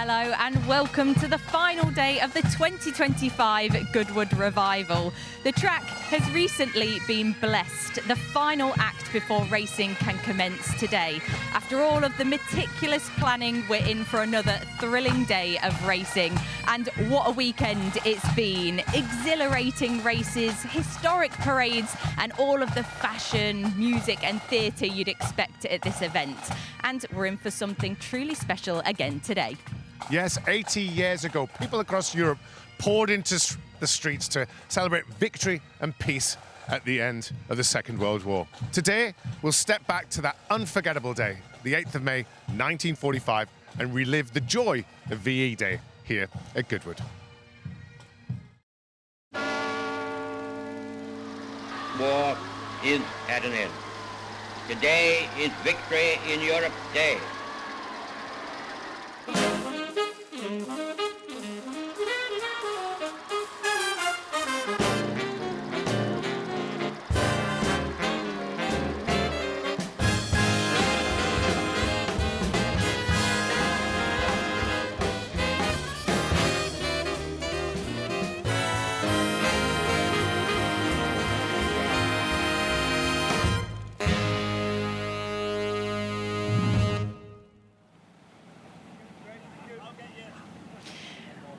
Hello and welcome to the final day of the 2025 Goodwood Revival. The track has recently been blessed. The final act before racing can commence today. After all of the meticulous planning, we're in for another thrilling day of racing. And what a weekend it's been. Exhilarating races, historic parades, and all of the fashion, music and theatre you'd expect at this event. And we're in for something truly special again today. Yes, 80 years ago, people across Europe poured into the streets to celebrate victory and peace at the end of the Second World War. Today, we'll step back to that unforgettable day, the 8th of May, 1945, and relive the joy of VE Day here at Goodwood. War is at an end. Today is Victory in Europe Day.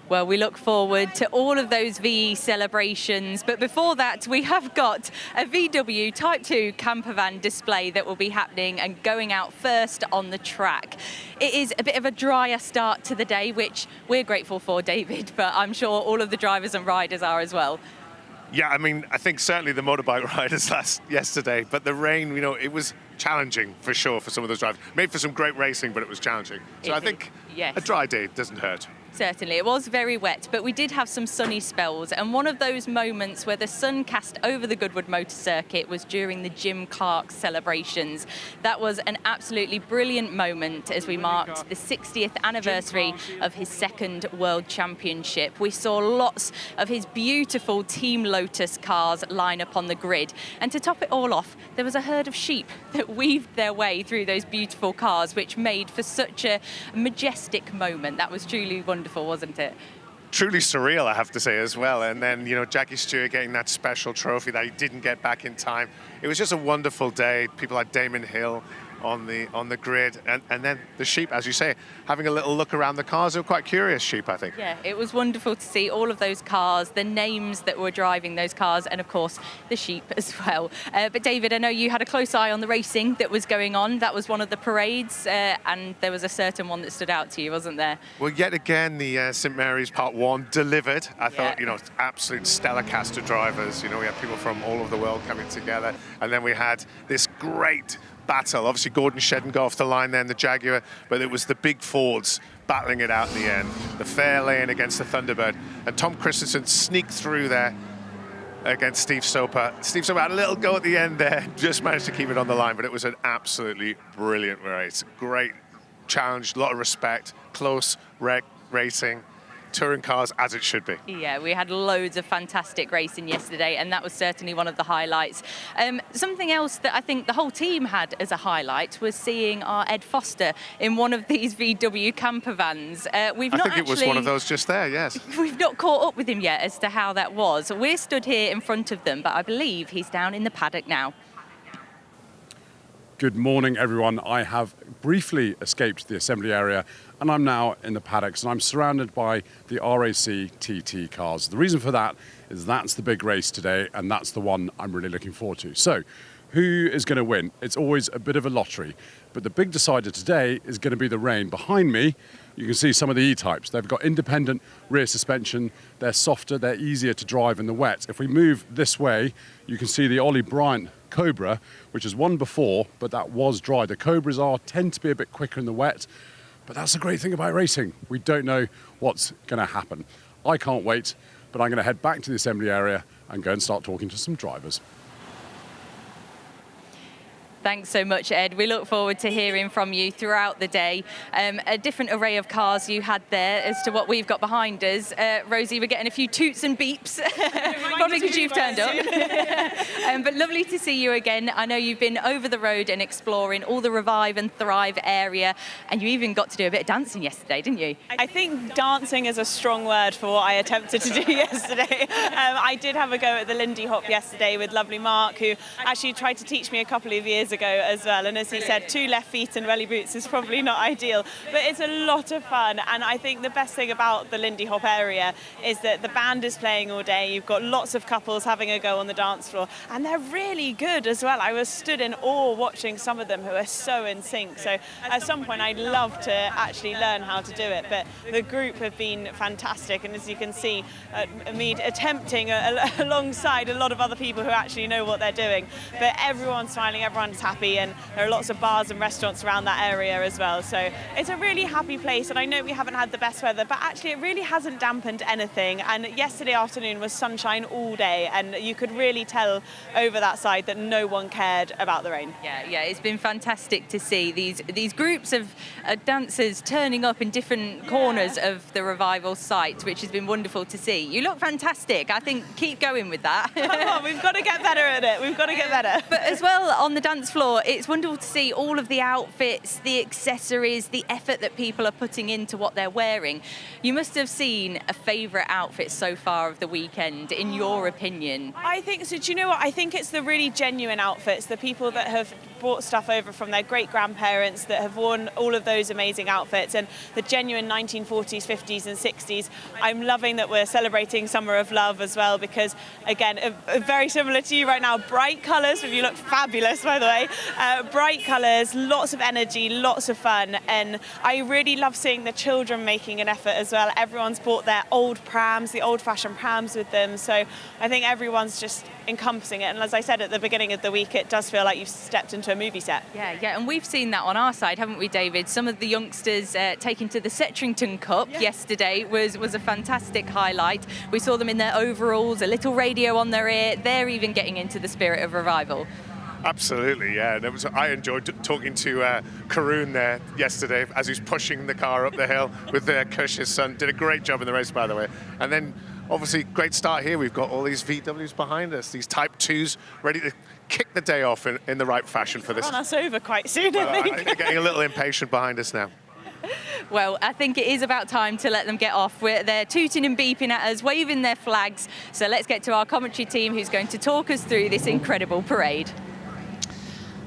Well, we look forward to all of those VE celebrations, but before that we have got a VW Type 2 camper van display that will be happening and going out first on the track. It is a bit of a drier start to the day, which we're grateful for, David, but I'm sure all of the drivers and riders are as well. Yeah, I mean, I think certainly the motorbike riders yesterday, but the rain, you know, it was challenging for sure for some of those drivers. Made for some great racing, but it was challenging. So I think yes, a dry day doesn't hurt. Certainly, it was very wet, but we did have some sunny spells, and one of those moments where the sun cast over the Goodwood Motor Circuit was during the Jim Clark celebrations. That was an absolutely brilliant moment as we marked the 60th anniversary of his second World Championship. We saw lots of his beautiful Team Lotus cars line up on the grid, and to top it all off, there was a herd of sheep that weaved their way through those beautiful cars, which made for such a majestic moment. That was truly wonderful, wasn't it? Truly surreal, I have to say, as well. And then, you know, Jackie Stewart getting that special trophy that he didn't get back in time. It was just a wonderful day. People like Damon Hill on the grid, and then the sheep, as you say, having a little look around the cars. They were quite curious sheep, I think. Yeah, it was wonderful to see all of those cars, the names that were driving those cars, and of course the sheep as well. But David, I know you had a close eye on the racing that was going on. That was one of the parades, and there was a certain one that stood out to you, wasn't there? Well, yet again, the St Mary's Part 1 delivered. I thought, you know, absolute stellar cast of drivers. You know, we had people from all over the world coming together, and then we had this great battle. Obviously, Gordon Shedden got off the line then, the Jaguar, but it was the big Fords battling it out in the end. The Fairlane against the Thunderbird, and Tom Kristensen sneaked through there against Steve Soper. Steve Soper had a little go at the end there, just managed to keep it on the line, but it was an absolutely brilliant race. Great challenge, a lot of respect, close racing. Touring cars as it should be. Yeah, we had loads of fantastic racing yesterday, and that was certainly one of the highlights. Something else that I think the whole team had as a highlight was seeing our Ed Foster in one of these VW camper vans. I think it was one of those just there, yes. We've not caught up with him yet as to how that was. We're stood here in front of them, but I believe he's down in the paddock now. Good morning, everyone. I have briefly escaped the assembly area, and I'm now in the paddocks, and I'm surrounded by the RAC TT cars. The reason for that is that's the big race today, and that's the one I'm really looking forward to. So, who is going to win? It's always a bit of a lottery, but the big decider today is going to be the rain. Behind me, you can see some of the E-types. They've got independent rear suspension. They're softer, they're easier to drive in the wet. If we move this way, you can see the Ollie Bryant Cobra, which has won before, but that was dry. The Cobras tend to be a bit quicker in the wet, but that's the great thing about racing. We don't know what's going to happen. I can't wait, but I'm going to head back to the assembly area and go and start talking to some drivers. Thanks so much, Ed. We look forward to hearing from you throughout the day. A different array of cars you had there as to what we've got behind us. Rosie, we're getting a few toots and beeps, probably because you've turned up. But lovely to see you again. I know you've been over the road and exploring all the Revive and Thrive area, and you even got to do a bit of dancing yesterday, didn't you? I think dancing is a strong word for what I attempted to do yesterday. I did have a go at the Lindy Hop yesterday with lovely Mark, who actually tried to teach me a couple of years ago as well, and as he said, 2 left feet and welly boots is probably not ideal, but it's a lot of fun. And I think the best thing about the Lindy Hop area is that the band is playing all day. You've got lots of couples having a go on the dance floor, and they're really good as well. I was stood in awe watching some of them who are so in sync. So at some point I'd love to actually learn how to do it, but the group have been fantastic, and as you can see, me attempting alongside a lot of other people who actually know what they're doing, but everyone's smiling, everyone's happy, and there are lots of bars and restaurants around that area as well. So it's a really happy place, and I know we haven't had the best weather, but actually it really hasn't dampened anything. And yesterday afternoon was sunshine all day, and you could really tell over that side that no one cared about the rain. Yeah, it's been fantastic to see these groups of dancers turning up in different corners of the Revival site, which has been wonderful to see. You look fantastic. I think keep going with that. Come on, we've got to get better at it. We've got to get better. But as well, on the dance floor, it's wonderful to see all of the outfits, the accessories, the effort that people are putting into what they're wearing. You must have seen a favourite outfit so far of the weekend, in your opinion. I think so. Do you know what? I think it's the really genuine outfits, the people that have brought stuff over from their great-grandparents that have worn all of those amazing outfits, and the genuine 1940s, 50s and 60s. I'm loving that we're celebrating Summer of Love as well, because, again, very similar to you right now, bright colours. You look fabulous, by the way. Bright colours, lots of energy, lots of fun, and I really love seeing the children making an effort as well. Everyone's brought their old prams, the old-fashioned prams with them, so I think everyone's just encompassing it. And as I said at the beginning of the week, it does feel like you've stepped into a movie set. Yeah, and we've seen that on our side, haven't we, David? Some of the youngsters taking to the Setrington Cup yesterday was a fantastic highlight. We saw them in their overalls, a little radio on their ear. They're even getting into the spirit of Revival. Absolutely, yeah. And I enjoyed talking to Kanaan there yesterday as he was pushing the car up the hill with Kush, his son. Did a great job in the race, by the way. And then, obviously, great start here. We've got all these VWs behind us, these Type 2s ready to kick the day off in the right fashion for this. Run us over quite soon, I think. They're getting a little impatient behind us now. Well, I think it is about time to let them get off. They're tooting and beeping at us, waving their flags. So let's get to our commentary team, who's going to talk us through this incredible parade.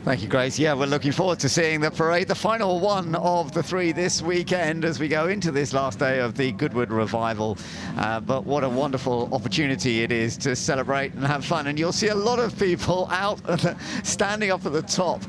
Thank you, Grace. Yeah, we're looking forward to seeing the parade, the final one of the 3 this weekend as we go into this last day of the Goodwood Revival. But what a wonderful opportunity it is to celebrate and have fun. And you'll see a lot of people out standing up at the top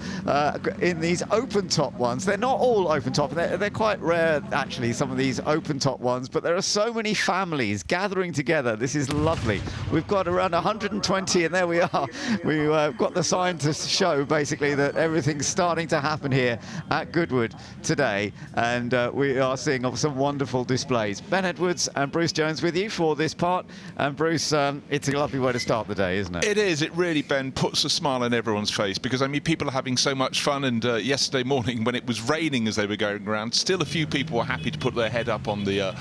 in these open-top ones. They're not all open-top. They're quite rare, actually, some of these open-top ones. But there are so many families gathering together. This is lovely. We've got around 120, and there we are. We've got the sign to show, basically, that everything's starting to happen here at Goodwood today, and we are seeing some wonderful displays. Ben Edwards and Bruce Jones with you for this part, and Bruce, it's a lovely way to start the day, isn't it? It is. It really, Ben, puts a smile on everyone's face, because I mean, people are having so much fun, and yesterday morning when it was raining as they were going around, still a few people were happy to put their head up on the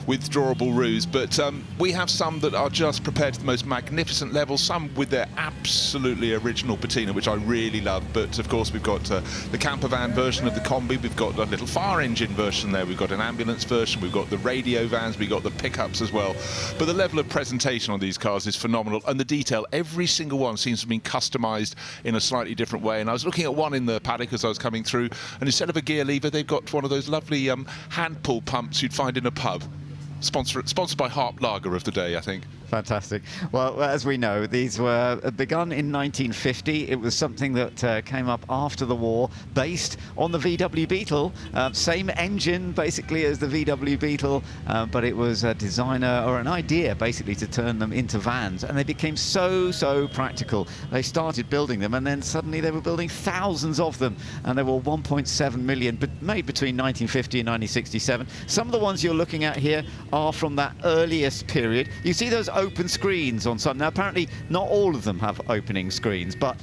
withdrawable roofs, but we have some that are just prepared to the most magnificent level, some with their absolutely original patina, which I really love. But of course we've got the camper van version of the combi, we've got a little fire engine version there, we've got an ambulance version, we've got the radio vans, we've got the pickups as well. But the level of presentation on these cars is phenomenal, and the detail, every single one seems to have been customised in a slightly different way. And I was looking at one in the paddock as I was coming through, and instead of a gear lever, they've got one of those lovely hand pull pumps you'd find in a pub. Sponsored by Harp Lager of the day, I think. Fantastic. Well, as we know, these were begun in 1950. It was something that came up after the war, based on the VW Beetle. Same engine, basically, as the VW Beetle, but it was a designer or an idea, basically, to turn them into vans. And they became so practical. They started building them, and then suddenly they were building thousands of them. And there were 1.7 million made between 1950 and 1967. Some of the ones you're looking at here are from that earliest period. You see those open screens on some. Now, apparently, not all of them have opening screens, but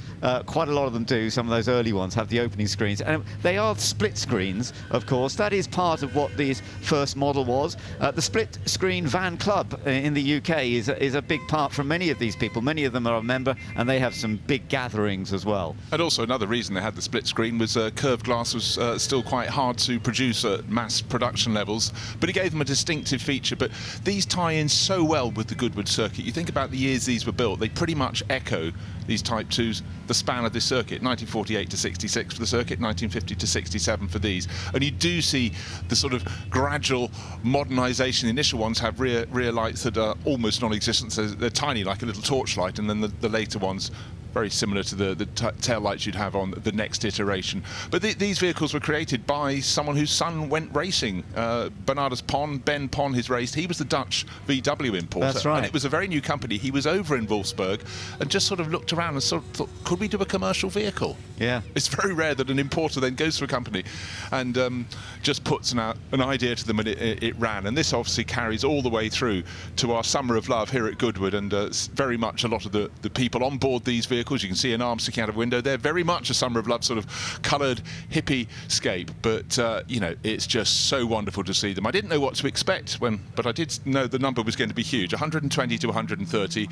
quite a lot of them do. Some of those early ones have the opening screens. And they are split screens, of course. That is part of what this first model was. The split screen van club in the UK is a big part for many of these people. Many of them are a member, and they have some big gatherings as well. And also another reason they had the split screen was curved glass was still quite hard to produce at mass production levels, but it gave them a distinctive feature. But these tie in so well with the Goodwood circuit. You think about the years these were built, they pretty much echo, these Type 2s, the span of this circuit, 1948 to 66 for the circuit, 1950 to 67 for these. And you do see the sort of gradual modernisation. The initial ones have rear lights that are almost non-existent, so they're tiny, like a little torchlight, and then the later ones very similar to the tail lights you'd have on the next iteration. But these vehicles were created by someone whose son went racing. Bernardus Pon, Ben Pon, his raced. He was the Dutch VW importer. That's right. And it was a very new company. He was over in Wolfsburg and just sort of looked around and sort of thought, could we do a commercial vehicle? Yeah. It's very rare that an importer then goes to a company and just puts an idea to them, and it ran. And this obviously carries all the way through to our Summer of Love here at Goodwood, and very much a lot of the people on board these vehicles. You can see an arm sticking out of a window. They're very much a Summer of Love sort of coloured hippie scape, but you know, it's just so wonderful to see them. I didn't know what to expect but I did know the number was going to be huge, 120 to 130,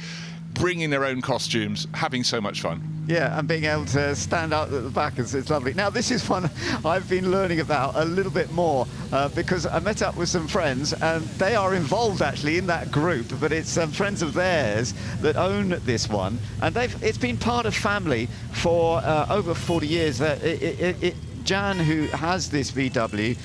bringing their own costumes, having so much fun. Yeah, and being able to stand out at the back is lovely. Now, this is one I've been learning about a little bit more because I met up with some friends, and they are involved actually in that group, but it's friends of theirs that own this one, and it's been part of family for over 40 years. Jan, who has this VW,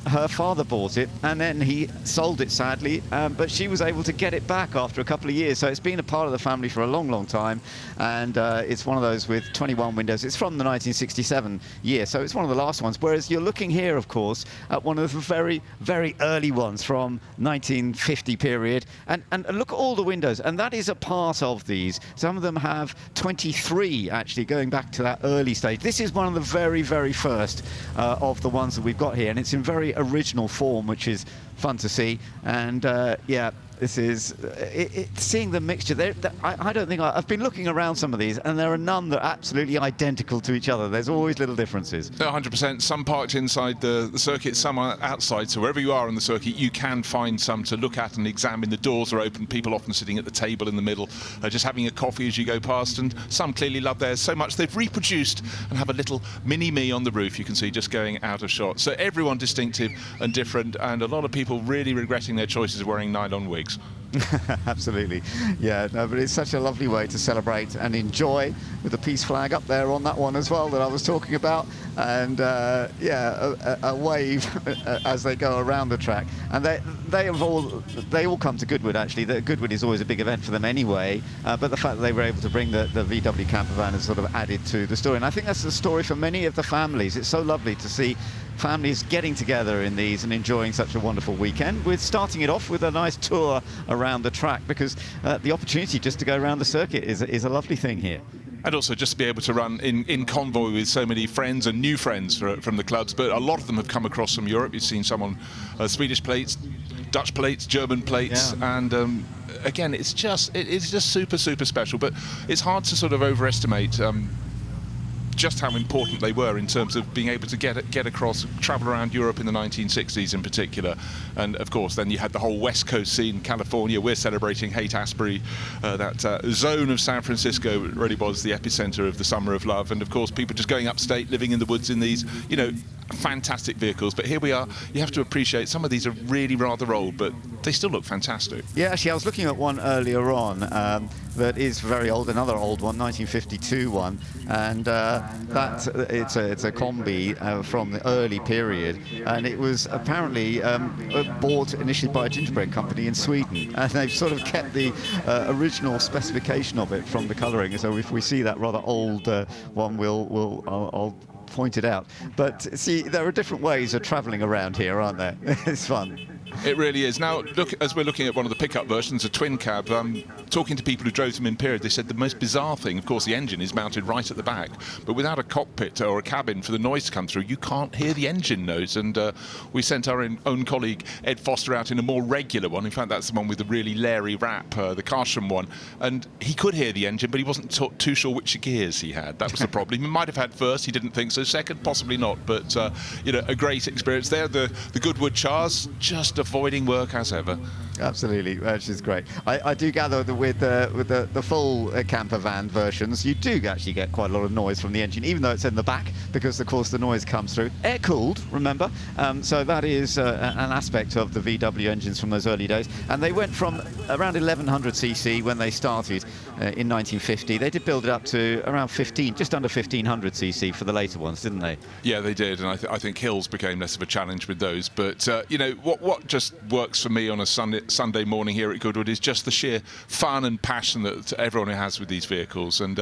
her father bought it and then he sold it, sadly, but she was able to get it back after a couple of years. So it's been a part of the family for a long, long time, and it's one of those with 21 windows. It's from the 1967 year, so it's one of the last ones, whereas you're looking here, of course, at one of the very, very early ones from 1950 period, and look at all the windows, and that is a part of these. Some of them have 23 actually, going back to that early stage. This is one of the very, very first of the ones that we've got here, and it's in very original form, which is fun to see. And yeah, this is seeing the mixture there. I don't think I've been looking around some of these, and there are none that are absolutely identical to each other. There's always little differences. 100%. Some parked inside the circuit, some are outside. So wherever you are on the circuit, you can find some to look at and examine. The doors are open. People often sitting at the table in the middle, just having a coffee as you go past. And some clearly love theirs so much they've reproduced and have a little mini me on the roof. You can see just going out of shot. So everyone distinctive and different, and a lot of people really regretting their choices of wearing nylon wigs. Absolutely. Yeah, no, but it's such a lovely way to celebrate and enjoy, with the peace flag up there on that one as well that I was talking about, and yeah, a wave as they go around the track. And they all come to Goodwood actually. Goodwood is always a big event for them anyway, but the fact that they were able to bring the VW camper van has sort of added to the story, and I think that's the story for many of the families. It's so lovely to see families getting together in these and enjoying such a wonderful weekend, with starting it off with a nice tour around the track, because the opportunity just to go around the circuit is a lovely thing here. And also just to be able to run in convoy with so many friends and new friends from the clubs. But a lot of them have come across from Europe. You've seen some on Swedish plates, Dutch plates, German plates, yeah. And again, it's just super, super special. But it's hard to sort of overestimate just how important they were in terms of being able to get across, travel around Europe in the 1960s in particular. And of course then you had the whole West Coast scene, California. We're celebrating Haight-Ashbury, that zone of San Francisco really was the epicenter of the Summer of Love. And of course people just going upstate, living in the woods in these, you know, fantastic vehicles. But here we are. You have to appreciate some of these are really rather old, but they still look fantastic. Yeah, actually I was looking at one earlier on that is very old, another old one, 1952 one, and it's a combi from the early period, and it was apparently bought initially by a gingerbread company in Sweden, and they've sort of kept the original specification of it from the colouring. So if we see that rather old one, I'll point it out. But see, there are different ways of travelling around here, aren't there? It's fun. It really is. Now, look, as we're looking at one of the pickup versions, a twin cab, talking to people who drove them in period, they said the most bizarre thing, of course, the engine is mounted right at the back, but without a cockpit or a cabin for the noise to come through, you can't hear the engine noise. And we sent our own colleague, Ed Foster, out in a more regular one. In fact, that's the one with the really leery wrap, the Carsham one. And he could hear the engine, but he wasn't too sure which gears he had. That was the problem. He might have had first, he didn't think so. Second, possibly not. But, a great experience there. The Goodwood Chars, just avoiding work as ever. Absolutely, which is great. I do gather that with the full camper van versions, you do actually get quite a lot of noise from the engine, even though it's in the back, because of course the noise comes through. Air-cooled, remember? So that is an aspect of the VW engines from those early days. And they went from around 1100 cc when they started in 1950. They did build it up to around 15, just under 1500 cc for the later ones, didn't they? Yeah, they did, and I think hills became less of a challenge with those. But what just works for me on a Sunday morning here at Goodwood is just the sheer fun and passion that everyone has with these vehicles. And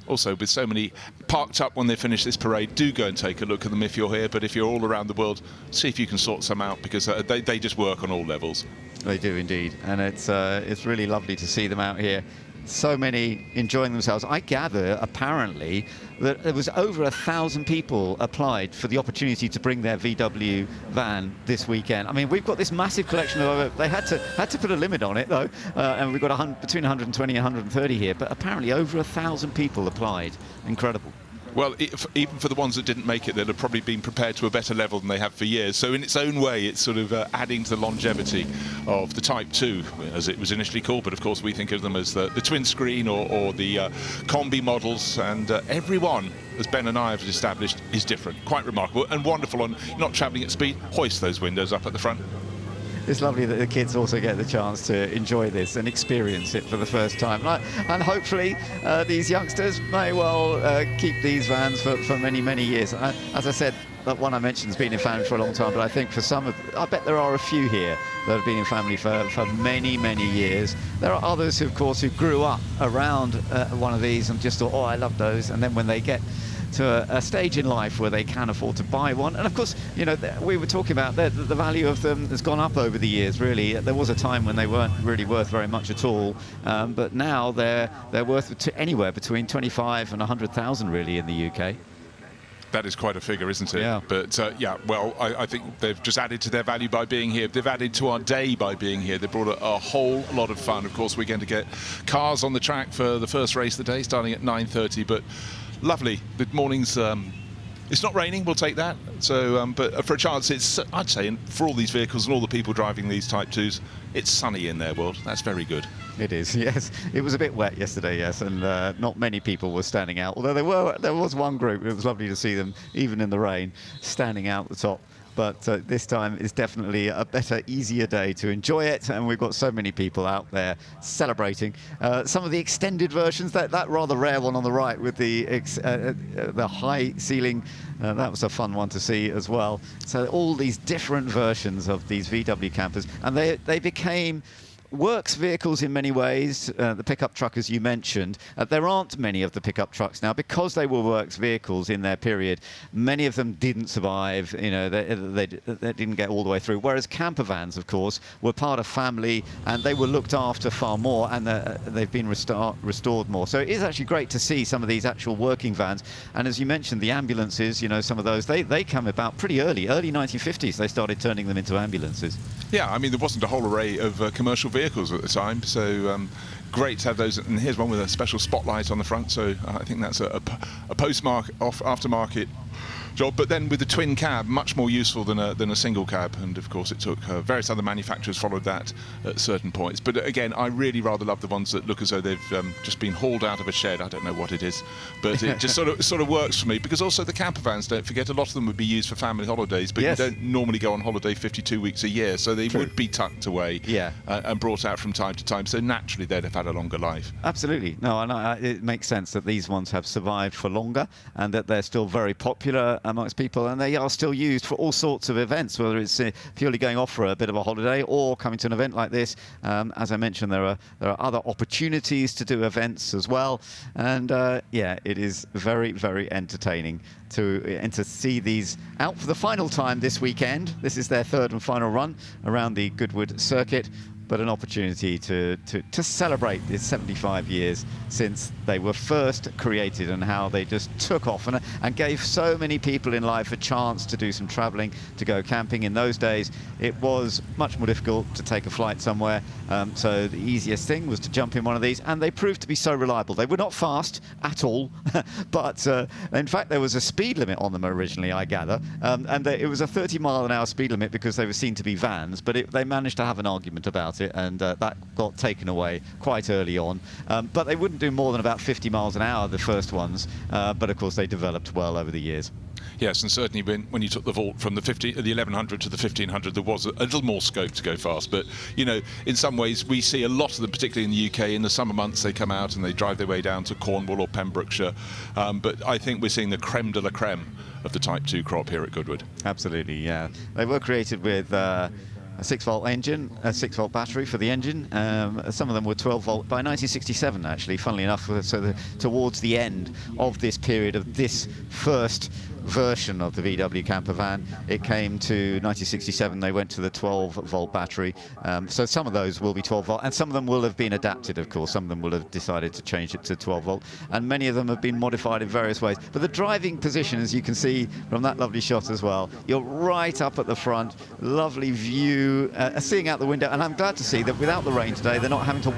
also, with so many parked up when they finish this parade, do go and take a look at them if you're here. But if you're all around the world, see if you can sort some out, because they just work on all levels. They do indeed, and it's really lovely to see them out here. So many enjoying themselves. I gather, apparently, that there was over 1,000 people applied for the opportunity to bring their VW van this weekend. I mean, we've got this massive collection of. They had to put a limit on it though, and we've got between 120 and 130 here. But apparently, over 1,000 people applied. Incredible. Well, even for the ones that didn't make it, they'll have probably been prepared to a better level than they have for years. So in its own way, it's sort of adding to the longevity of the Type 2, as it was initially called. But of course, we think of them as the twin screen or the combi models. And everyone, as Ben and I have established, is different. Quite remarkable and wonderful on not travelling at speed. Hoist those windows up at the front. It's lovely that the kids also get the chance to enjoy this and experience it for the first time. And hopefully these youngsters may well keep these vans for many, many years. As I said, that one I mentioned has been in family for a long time, but I think for some I bet there are a few here that have been in family for many, many years. There are others, of course, who grew up around one of these and just thought, oh, I love those. And then when they get to a stage in life where they can afford to buy one. And of course, we were talking about the value of them has gone up over the years, really. There was a time when they weren't really worth very much at all, but now they're worth anywhere between 25 and 100,000 really in the UK. That is quite a figure, isn't it? Yeah. But I think they've just added to their value by being here. They've added to our day by being here. They brought a whole lot of fun. Of course, we're going to get cars on the track for the first race of the day, starting at 9:30. But lovely. The morning's it's not raining, we'll take that. So, but for a chance, I'd say for all these vehicles and all the people driving these Type 2s, it's sunny in their world. That's very good. It is, yes. It was a bit wet yesterday, yes, and not many people were standing out. Although there was one group. It was lovely to see them, even in the rain, standing out the top. But this time is definitely a better, easier day to enjoy it, and we've got so many people out there celebrating. Some of the extended versions, that rather rare one on the right with the high ceiling, that was a fun one to see as well. So all these different versions of these VW campers, and they became works vehicles in many ways. The pickup truck, as you mentioned, there aren't many of the pickup trucks now because they were works vehicles in their period. Many of them didn't survive. They didn't get all the way through. Whereas camper vans, of course, were part of family and they were looked after far more, and they've been restored more. So it is actually great to see some of these actual working vans. And as you mentioned, the ambulances, some of those, they come about pretty early 1950s. They started turning them into ambulances. Yeah, I mean, there wasn't a whole array of commercial vehicles at the time, so great to have those. And here's one with a special spotlight on the front, so I think that's a aftermarket job. But then with the twin cab, much more useful than a single cab. And of course, it took various other manufacturers followed that at certain points. But again, I really rather love the ones that look as though they've just been hauled out of a shed. I don't know what it is, but it just sort of works for me. Because also the camper vans, don't forget, a lot of them would be used for family holidays, but yes, you don't normally go on holiday 52 weeks a year, so they would be tucked away and brought out from time to time. So naturally, they'd have had a longer life. Absolutely. No, and it makes sense that these ones have survived for longer and that they're still very popular. amongst people, and they are still used for all sorts of events, whether it's purely going off for a bit of a holiday or coming to an event like this. As I mentioned, there are other opportunities to do events as well, and yeah, it is very, very entertaining to see these out for the final time this weekend. This is their third and final run around the Goodwood circuit, but an opportunity to celebrate the 75 years since they were first created and how they just took off and gave so many people in life a chance to do some traveling, to go camping. In those days, it was much more difficult to take a flight somewhere, so the easiest thing was to jump in one of these, and they proved to be so reliable. They were not fast at all, but in fact, there was a speed limit on them originally, I gather, and it was a 30-mile-an-hour speed limit because they were seen to be vans, but they managed to have an argument about it, and that got taken away quite early on. But they wouldn't do more than about 50 miles an hour, the first ones, but of course they developed well over the years. Yes, and certainly when you took the vault from the 1100 to the 1500, there was a little more scope to go fast. But, you know, in some ways, we see a lot of them, particularly in the UK. In the summer months, they come out and they drive their way down to Cornwall or Pembrokeshire. But I think we're seeing the creme de la creme of the Type 2 crop here at Goodwood. Absolutely, yeah. They were created with a 6-volt engine, a 6-volt battery for the engine. Some of them were 12-volt by 1967, actually, funnily enough. So towards the end of this period of this first version of the VW camper van, it came to 1967. They went to the 12-volt battery. So some of those will be 12-volt, and some of them will have been adapted, of course. Some of them will have decided to change it to 12-volt, and many of them have been modified in various ways. But the driving position, as you can see from that lovely shot as well, you're right up at the front, lovely view, seeing out the window. And I'm glad to see that without the rain today, they're not having to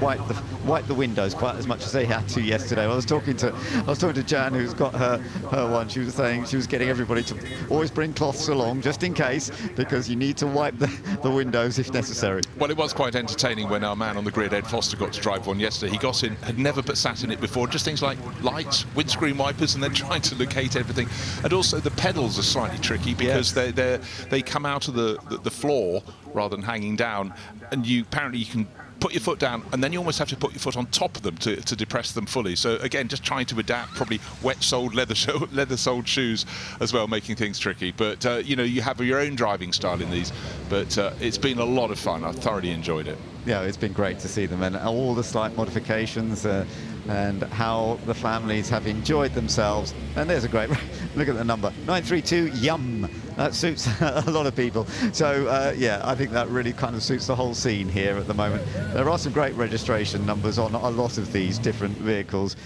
wipe the windows quite as much as they had to yesterday. I was talking to Jan, who's got her one. She was saying she was getting everybody to always bring cloths along just in case, because you need to wipe the windows if necessary. Well, it was quite entertaining when our man on the grid, Ed Foster, got to drive one yesterday. He got in, had never sat in it before, just things like lights, windscreen wipers, and then trying to locate everything. And also the pedals are slightly tricky because they come out of the floor rather than hanging down, and apparently you can put your foot down, and then you almost have to put your foot on top of them to depress them fully. So again, just trying to adapt, probably wet-soled, leather-soled shoes as well, making things tricky. But you know, you have your own driving style in these. But it's been a lot of fun. I thoroughly enjoyed it. Yeah, it's been great to see them, and all the slight modifications and how the families have enjoyed themselves. And there's a great look at the number 932. Yum. That suits a lot of people. So yeah, I think that really kind of suits the whole scene here at the moment. There are some great registration numbers on a lot of these different vehicles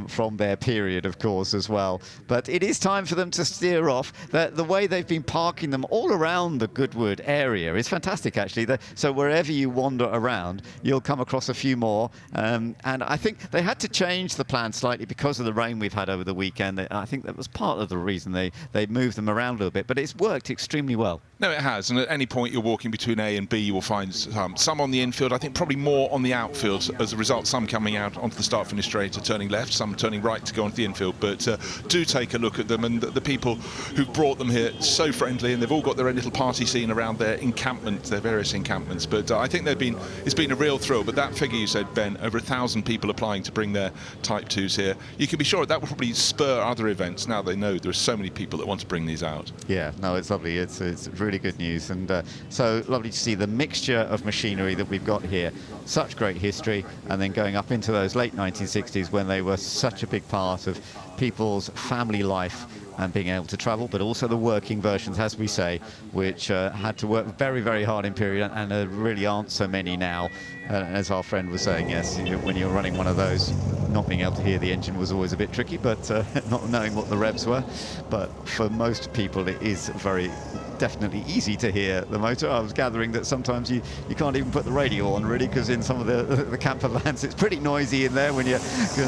from their period, of course, as well. But it is time for them to steer off. The way they've been parking them all around the Goodwood area is fantastic, actually. So wherever you wander around, you'll come across a few more. And I think they had to change the plan slightly because of the rain we've had over the weekend. I think that was part of the reason they moved them around a little bit. But it's worked extremely well. No, it has, and at any point you're walking between A and B, you will find some on the infield. I think probably more on the outfield. As a result, some coming out onto the start-finish straight are turning left, some turning right to go onto the infield. But do take a look at them, and the people who've brought them here, so friendly, and they've all got their own little party scene around their encampment, their various encampments. But I think it's been a real thrill. But that figure you said, Ben, over 1,000 people applying to bring their Type 2s here, you can be sure that will probably spur other events. Now they know there are so many people that want to bring these out. Yeah, no, it's lovely. It's really good news, and so lovely to see the mixture of machinery that we've got here. Such great history, and then going up into those late 1960s when they were such a big part of people's family life and being able to travel, but also the working versions, as we say, which had to work very, very hard in period, and there really aren't so many now. As our friend was saying, yes, when you're running one of those, not being able to hear the engine was always a bit tricky, but not knowing what the revs were. But for most people, it is very definitely easy to hear the motor. I was gathering that sometimes you can't even put the radio on, really, because in some of the camper vans it's pretty noisy in there when you're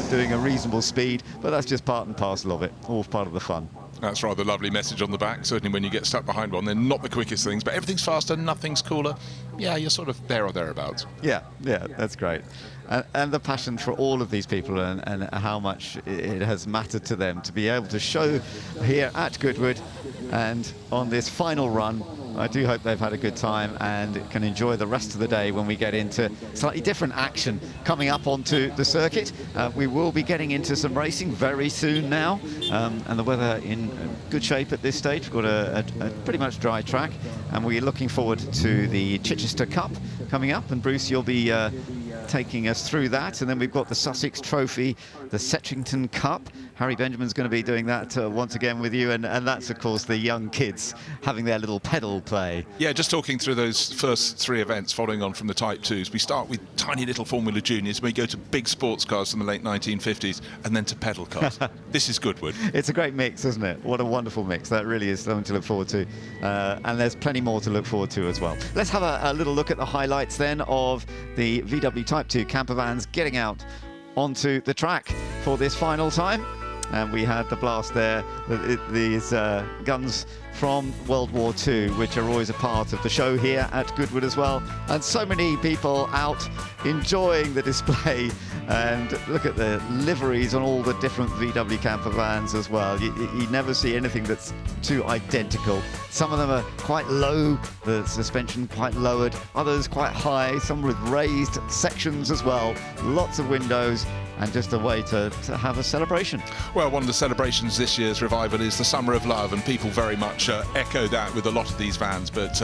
doing a reasonable speed, but that's just part and parcel of it, all part of the fun. That's rather a lovely message on the back. Certainly when you get stuck behind one, they're not the quickest things, but everything's faster, nothing's cooler. Yeah, you're sort of there or thereabouts. Yeah, that's great. And the passion for all of these people and how much it has mattered to them to be able to show here at Goodwood and on this final run. I do hope they've had a good time and can enjoy the rest of the day when we get into slightly different action coming up onto the circuit. We will be getting into some racing very soon now, and the weather in in good shape at this stage. We've got a pretty much dry track, and we're looking forward to the Chichester Cup coming up, and Bruce, you'll be taking us through that. And then we've got the Sussex Trophy, the Setchington Cup. Harry Benjamin's going to be doing that once again with you, and that's of course the young kids having their little pedal play. Yeah, just talking through those first 3 events following on from the Type 2s. We start with tiny little Formula Juniors, we go to big sports cars from the late 1950s, and then to pedal cars. This is Goodwood. It's a great mix, isn't it? What a wonderful mix. That really is something to look forward to. And there's plenty more to look forward to as well. Let's have a little look at the highlights then of the VW Type 2 camper vans getting out onto the track for this final time. And we had the blast there, these guns from World War II, which are always a part of the show here at Goodwood as well. And so many people out enjoying the display. And look at the liveries on all the different VW camper vans as well. You never see anything that's too identical. Some of them are quite low, the suspension quite lowered, others quite high, some with raised sections as well. Lots of windows, and just a way to have a celebration. Well, one of the celebrations this year's revival is the Summer of Love, and people very much echo that with a lot of these vans. But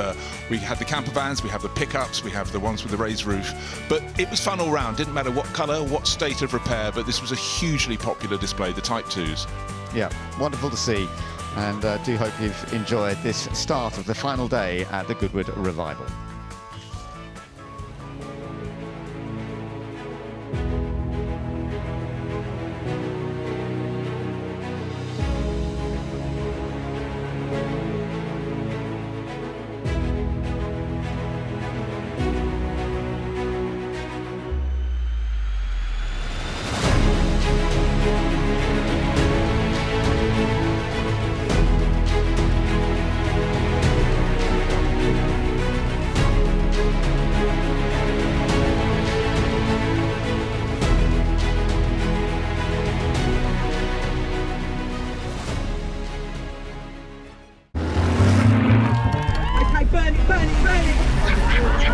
we had the camper vans, we have the pickups, we have the ones with the raised roof. But it was fun all round. Didn't matter what colour, what state of repair, but this was a hugely popular display, the Type 2s. Yeah, wonderful to see. And do hope you've enjoyed this start of the final day at the Goodwood Revival.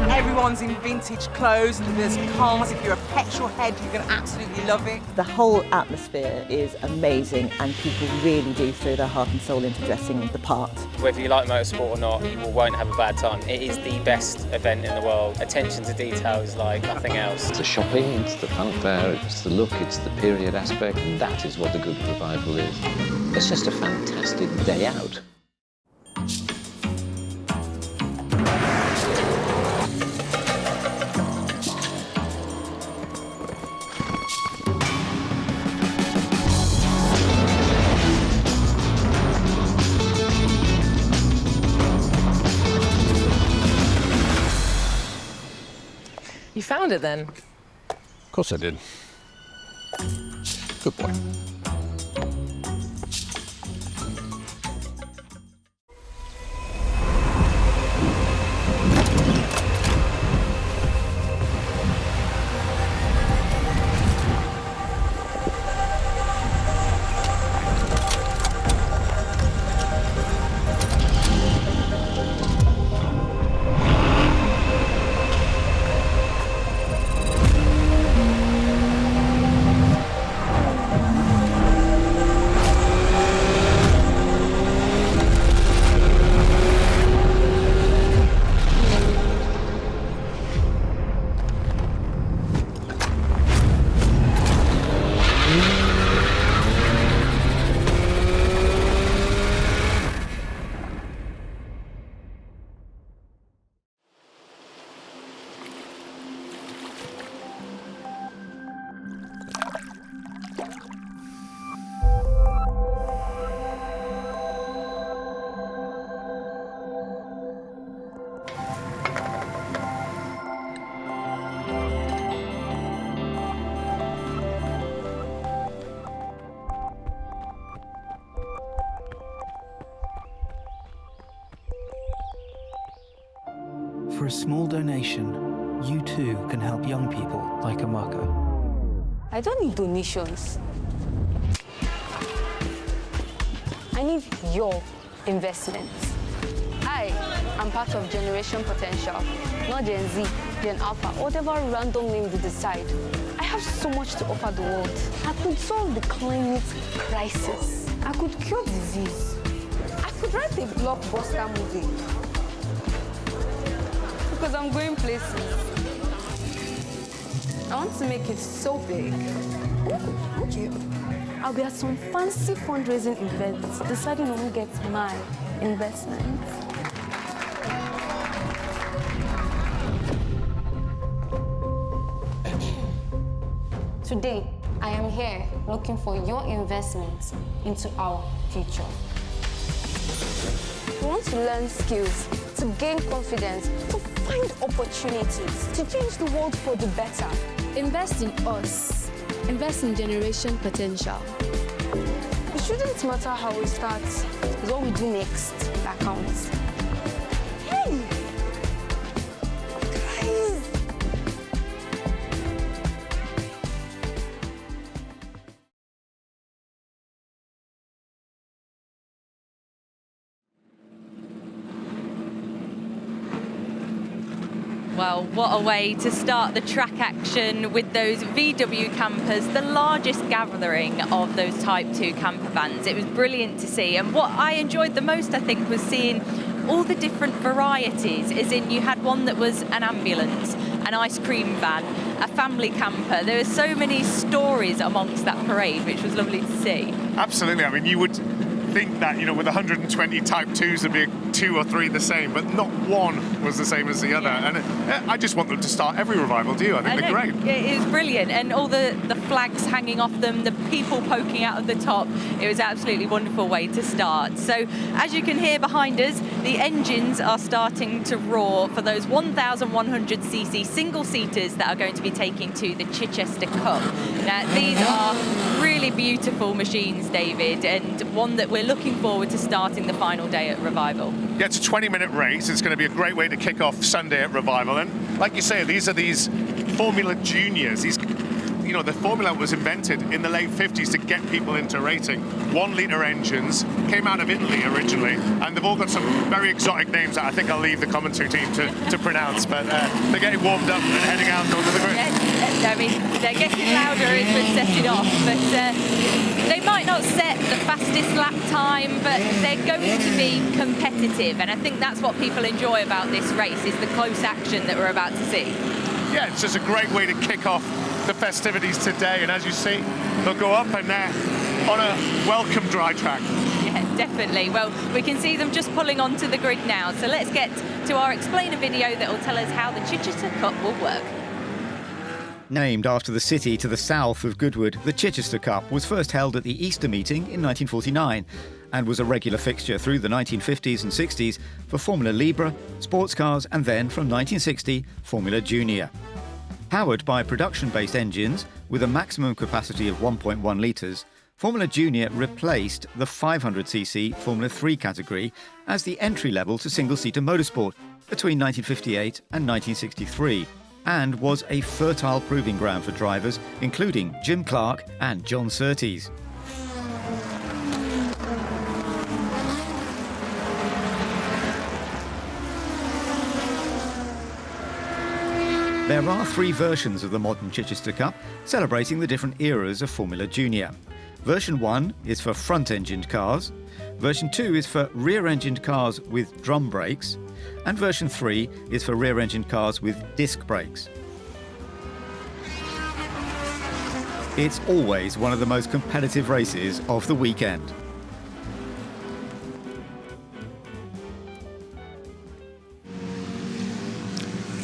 Everyone's in vintage clothes, there's cars. If you're a petrol head, you're going to absolutely love it. The whole atmosphere is amazing, and people really do throw their heart and soul into dressing the part. Whether you like motorsport or not, you won't have a bad time. It is the best event in the world. Attention to detail is like nothing else. It's the shopping, it's the fanfare, it's the look, it's the period aspect. That is what the Goodwood Revival is. It's just a fantastic day out. You found it then? Of course I did. Good boy. For a small donation, you too can help young people like Amaka. I don't need donations. I need your investment. I am part of Generation Potential, not Gen Z, Gen Alpha, whatever random name you decide. I have so much to offer the world. I could solve the climate crisis. I could cure disease. I could write a blockbuster movie. Because I'm going places. I want to make it so big. Ooh, okay. I'll be at some fancy fundraising events, deciding on who gets my investment. Today, I am here looking for your investment into our future. We want to learn skills, to gain confidence, to find opportunities, to change the world for the better. Invest in us. Invest in generation potential. It shouldn't matter how we start. It's what we do next that counts. Hey! Guys! Well, what a way to start the track action with those VW campers, the largest gathering of those Type 2 camper vans. It was brilliant to see. And what I enjoyed the most, I think, was seeing all the different varieties, as in you had one that was an ambulance, an ice cream van, a family camper. There were so many stories amongst that parade, which was lovely to see. Absolutely. I mean, you would think that, with 120 Type 2s there'd be 2 or 3 the same, but not one was the same as the other. And I just want them to start every revival, do you? I think they're great. It was brilliant, and all the flags hanging off them, the people poking out of the top. It was absolutely wonderful way to start. So as you can hear behind us, the engines are starting to roar for those 1,100cc single-seaters that are going to be taking to the Chichester Cup. Now, these are really beautiful machines, David, and one that we're looking forward to starting the final day at Revival. Yeah, it's a 20-minute race. It's going to be a great way to kick off Sunday at Revival. And like you say, these are these Formula Juniors. These, the formula was invented in the late 50s to get people into racing. 1-litre engines, came out of Italy originally, and they've all got some very exotic names that I think I'll leave the commentary team to pronounce, but they're getting warmed up and heading out onto the grid. Yes, I mean, they're getting louder as we're setting off, but they might not set the fastest lap time, but they're going to be competitive, and I think that's what people enjoy about this race, is the close action that we're about to see. Yeah, it's just a great way to kick off the festivities today, and as you see, they'll go up and on a welcome dry track. Yeah, definitely. Well, we can see them just pulling onto the grid now, so let's get to our explainer video that will tell us how the Chichester Cup will work. Named after the city to the south of Goodwood, the Chichester Cup was first held at the Easter meeting in 1949 and was a regular fixture through the 1950s and 60s for Formula Libre, sports cars, and then from 1960, Formula Junior. Powered by production-based engines with a maximum capacity of 1.1 litres, Formula Junior replaced the 500cc Formula 3 category as the entry level to single-seater motorsport between 1958 and 1963, and was a fertile proving ground for drivers including Jim Clark and John Surtees. There are 3 versions of the modern Chichester Cup, celebrating the different eras of Formula Junior. Version 1 is for front-engined cars, version 2 is for rear-engined cars with drum brakes, and version 3 is for rear-engined cars with disc brakes. It's always one of the most competitive races of the weekend.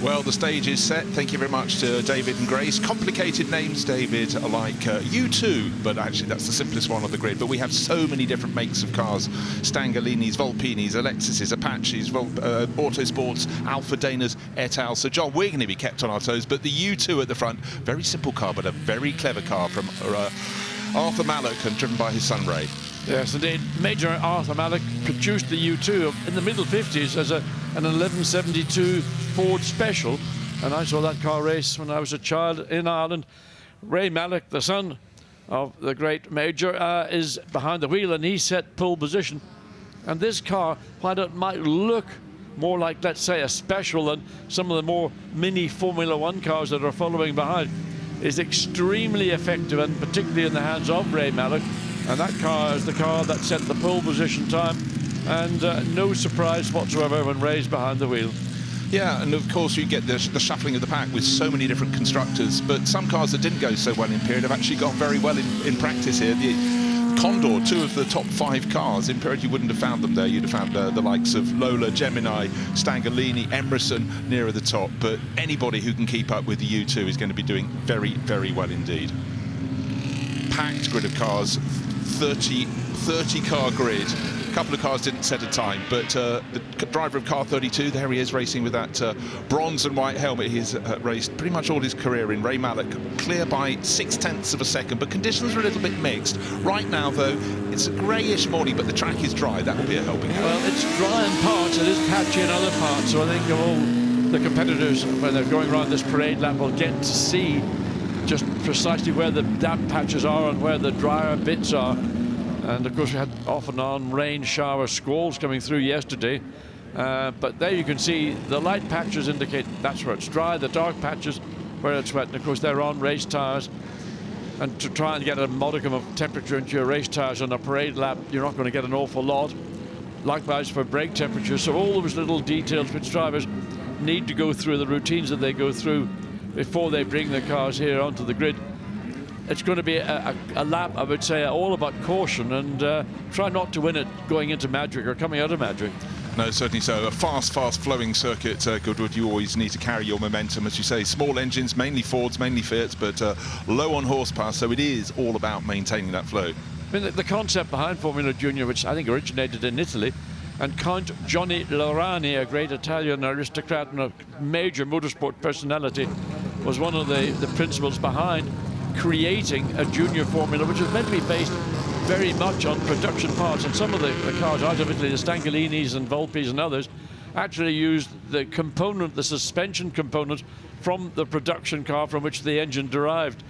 Well, the stage is set. Thank you very much to David and Grace. Complicated names, David, like U2, but actually that's the simplest one on the grid. But we have so many different makes of cars. Stangolinis, Volpinis, Alexis's, Apaches, Autosports, Alfa Danas, et al. So, John, we're going to be kept on our toes. But the U2 at the front, very simple car, but a very clever car from Arthur Mallock and driven by his son, Ray. Yes, indeed. Major Arthur Mallock produced the U2 in the middle 50s as an 1172 Ford Special, and I saw that car race when I was a child in Ireland. Ray Mallock, the son of the great Major, is behind the wheel, and he set pole position. And this car, while it might look more like, let's say, a Special than some of the more mini Formula One cars that are following behind, is extremely effective, and particularly in the hands of Ray Mallock, And that car is the car that set the pole position time, and no surprise whatsoever when Ray's behind the wheel. Yeah, and of course you get the shuffling of the pack with so many different constructors, but some cars that didn't go so well in period have actually gone very well in practice here. The Condor, 2 of the top 5 cars. In period you wouldn't have found them there. You'd have found the likes of Lola, Gemini, Stangalini, Emerson nearer the top, but anybody who can keep up with the U2 is going to be doing very, very well indeed. Packed grid of cars, 30 car grid. A couple of cars didn't set a time, but the driver of car 32, there he is racing with that bronze and white helmet. He's raced pretty much all his career in. Ray Mallock, clear by 0.6 of a second, but conditions are a little bit mixed. Right now, though, it's a greyish morning, but the track is dry. That will be a helping hand. Well, it's dry in parts, it is patchy in other parts, so I think of all the competitors, when they're going around this parade lap, will get to see just precisely where the damp patches are and where the drier bits are. And of course we had off and on rain, shower, squalls coming through yesterday. But there you can see the light patches indicate that's where it's dry, the dark patches where it's wet. And of course they're on race tires. And to try and get a modicum of temperature into your race tires on a parade lap, you're not going to get an awful lot. Likewise for brake temperature. So all those little details which drivers need to go through, the routines that they go through before they bring their cars here onto the grid. It's going to be a lap, I would say, all about caution, and try not to win it going into Madrid or coming out of Madrid. No, certainly so. A fast flowing circuit, Goodwood. You always need to carry your momentum, as you say. Small engines, mainly Fords, mainly Fiats, but low on horsepower, so it is all about maintaining that flow. I mean, the concept behind Formula Junior, which I think originated in Italy, and Count Gianni Laurani, a great Italian aristocrat and a major motorsport personality, was one of the principles behind creating a junior formula, which is meant to be based very much on production parts. And some of the cars out of Italy, the Stangalinis and Volpis and others, actually used the component, the suspension component, from the production car from which the engine derived.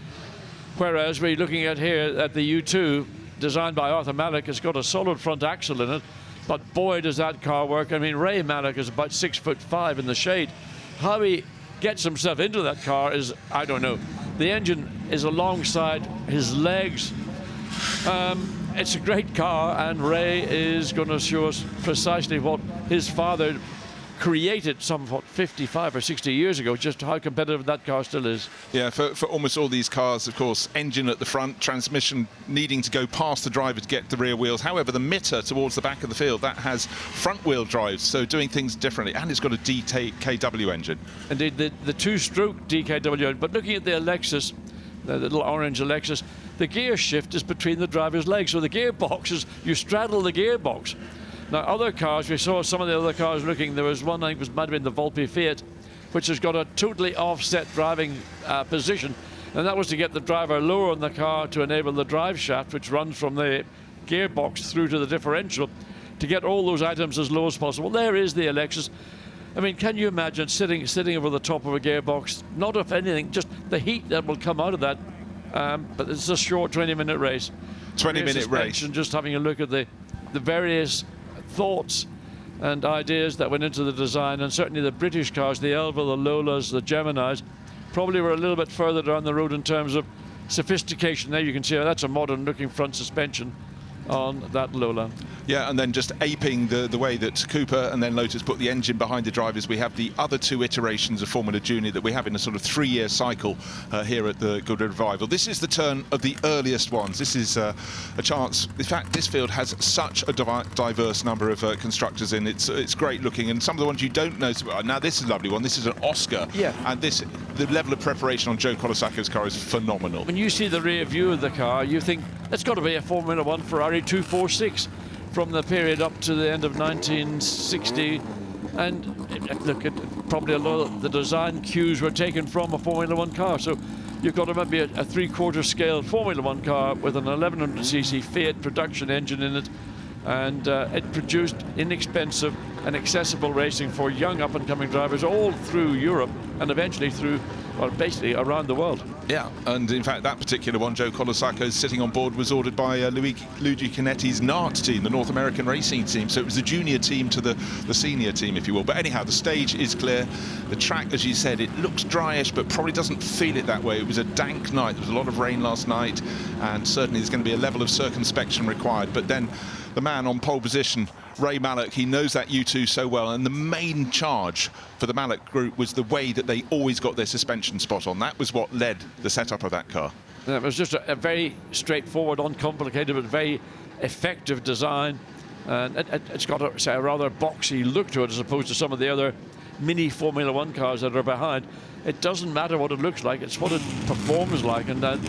Whereas we're looking at here at the U2, designed by Arthur Mallock, has got a solid front axle in it, but boy does that car work. I mean, Ray Mallock is about 6'5" in the shade. How he gets himself into that car is, I don't know. The engine is alongside his legs. It's a great car, and Ray is going to show us precisely what his father created some 55 or 60 years ago, just how competitive that car still is. Yeah, for almost all these cars, of course, engine at the front, transmission needing to go past the driver to get the rear wheels. However, the mitter towards the back of the field, that has front wheel drives, so doing things differently, and it's got a DKW engine. Indeed, the two-stroke DKW, but looking at the Alexis, the little orange Alexis, the gear shift is between the driver's legs, so the gearbox is, you straddle the gearbox. Now, other cars, we saw some of the other cars looking, there was one, I think it might have been the Volpi Fiat, which has got a totally offset driving position, and that was to get the driver lower in the car to enable the drive shaft, which runs from the gearbox through to the differential, to get all those items as low as possible. There is the Alexis. I mean, can you imagine sitting over the top of a gearbox? Not if anything, just the heat that will come out of that. But it's a short 20-minute race. 20-minute race. And just having a look at the various thoughts and ideas that went into the design, and certainly the British cars, the Alfa, the Lolas, the Geminis, probably were a little bit further down the road in terms of sophistication. There you can see that's a modern-looking front suspension on that Lola. Yeah, and then just aping the way that Cooper and then Lotus put the engine behind the drivers, we have the other 2 iterations of Formula Junior that we have in a sort of 3-year cycle here at the Goodwood Revival. This is the turn of the earliest ones. This is a chance. In fact, this field has such a diverse number of constructors in. It's great looking, and some of the ones you don't know. Now, this is a lovely one. This is an Oscar. Yeah. And the level of preparation on Joe Colasaco's car is phenomenal. When you see the rear view of the car, you think that's got to be a Formula 1 Ferrari 246. From the period up to the end of 1960, and look, probably a lot of the design cues were taken from a Formula 1 car. So you've got maybe a 3/4 scale Formula 1 car with an 1100cc Fiat production engine in it, and it produced inexpensive and accessible racing for young up-and-coming drivers all through Europe and eventually through well, basically around the world. Yeah, and in fact, that particular one, Joe Colasaco's sitting on board, was ordered by Luigi Canetti's NART team, the North American Racing Team. So it was the junior team to the senior team, if you will. But anyhow, the stage is clear. The track, as you said, it looks dryish, but probably doesn't feel it that way. It was a dank night. There was a lot of rain last night, and certainly there's going to be a level of circumspection required. But then the man on pole position, Ray Mallock, he knows that U2 so well, and the main charge for the Mallock group was the way that they always got their suspension spot on. That was what led the setup of that car. It was just a very straightforward, uncomplicated, but very effective design. And it's got a rather boxy look to it as opposed to some of the other mini Formula One cars that are behind. It doesn't matter what it looks like, it's what it performs like. And then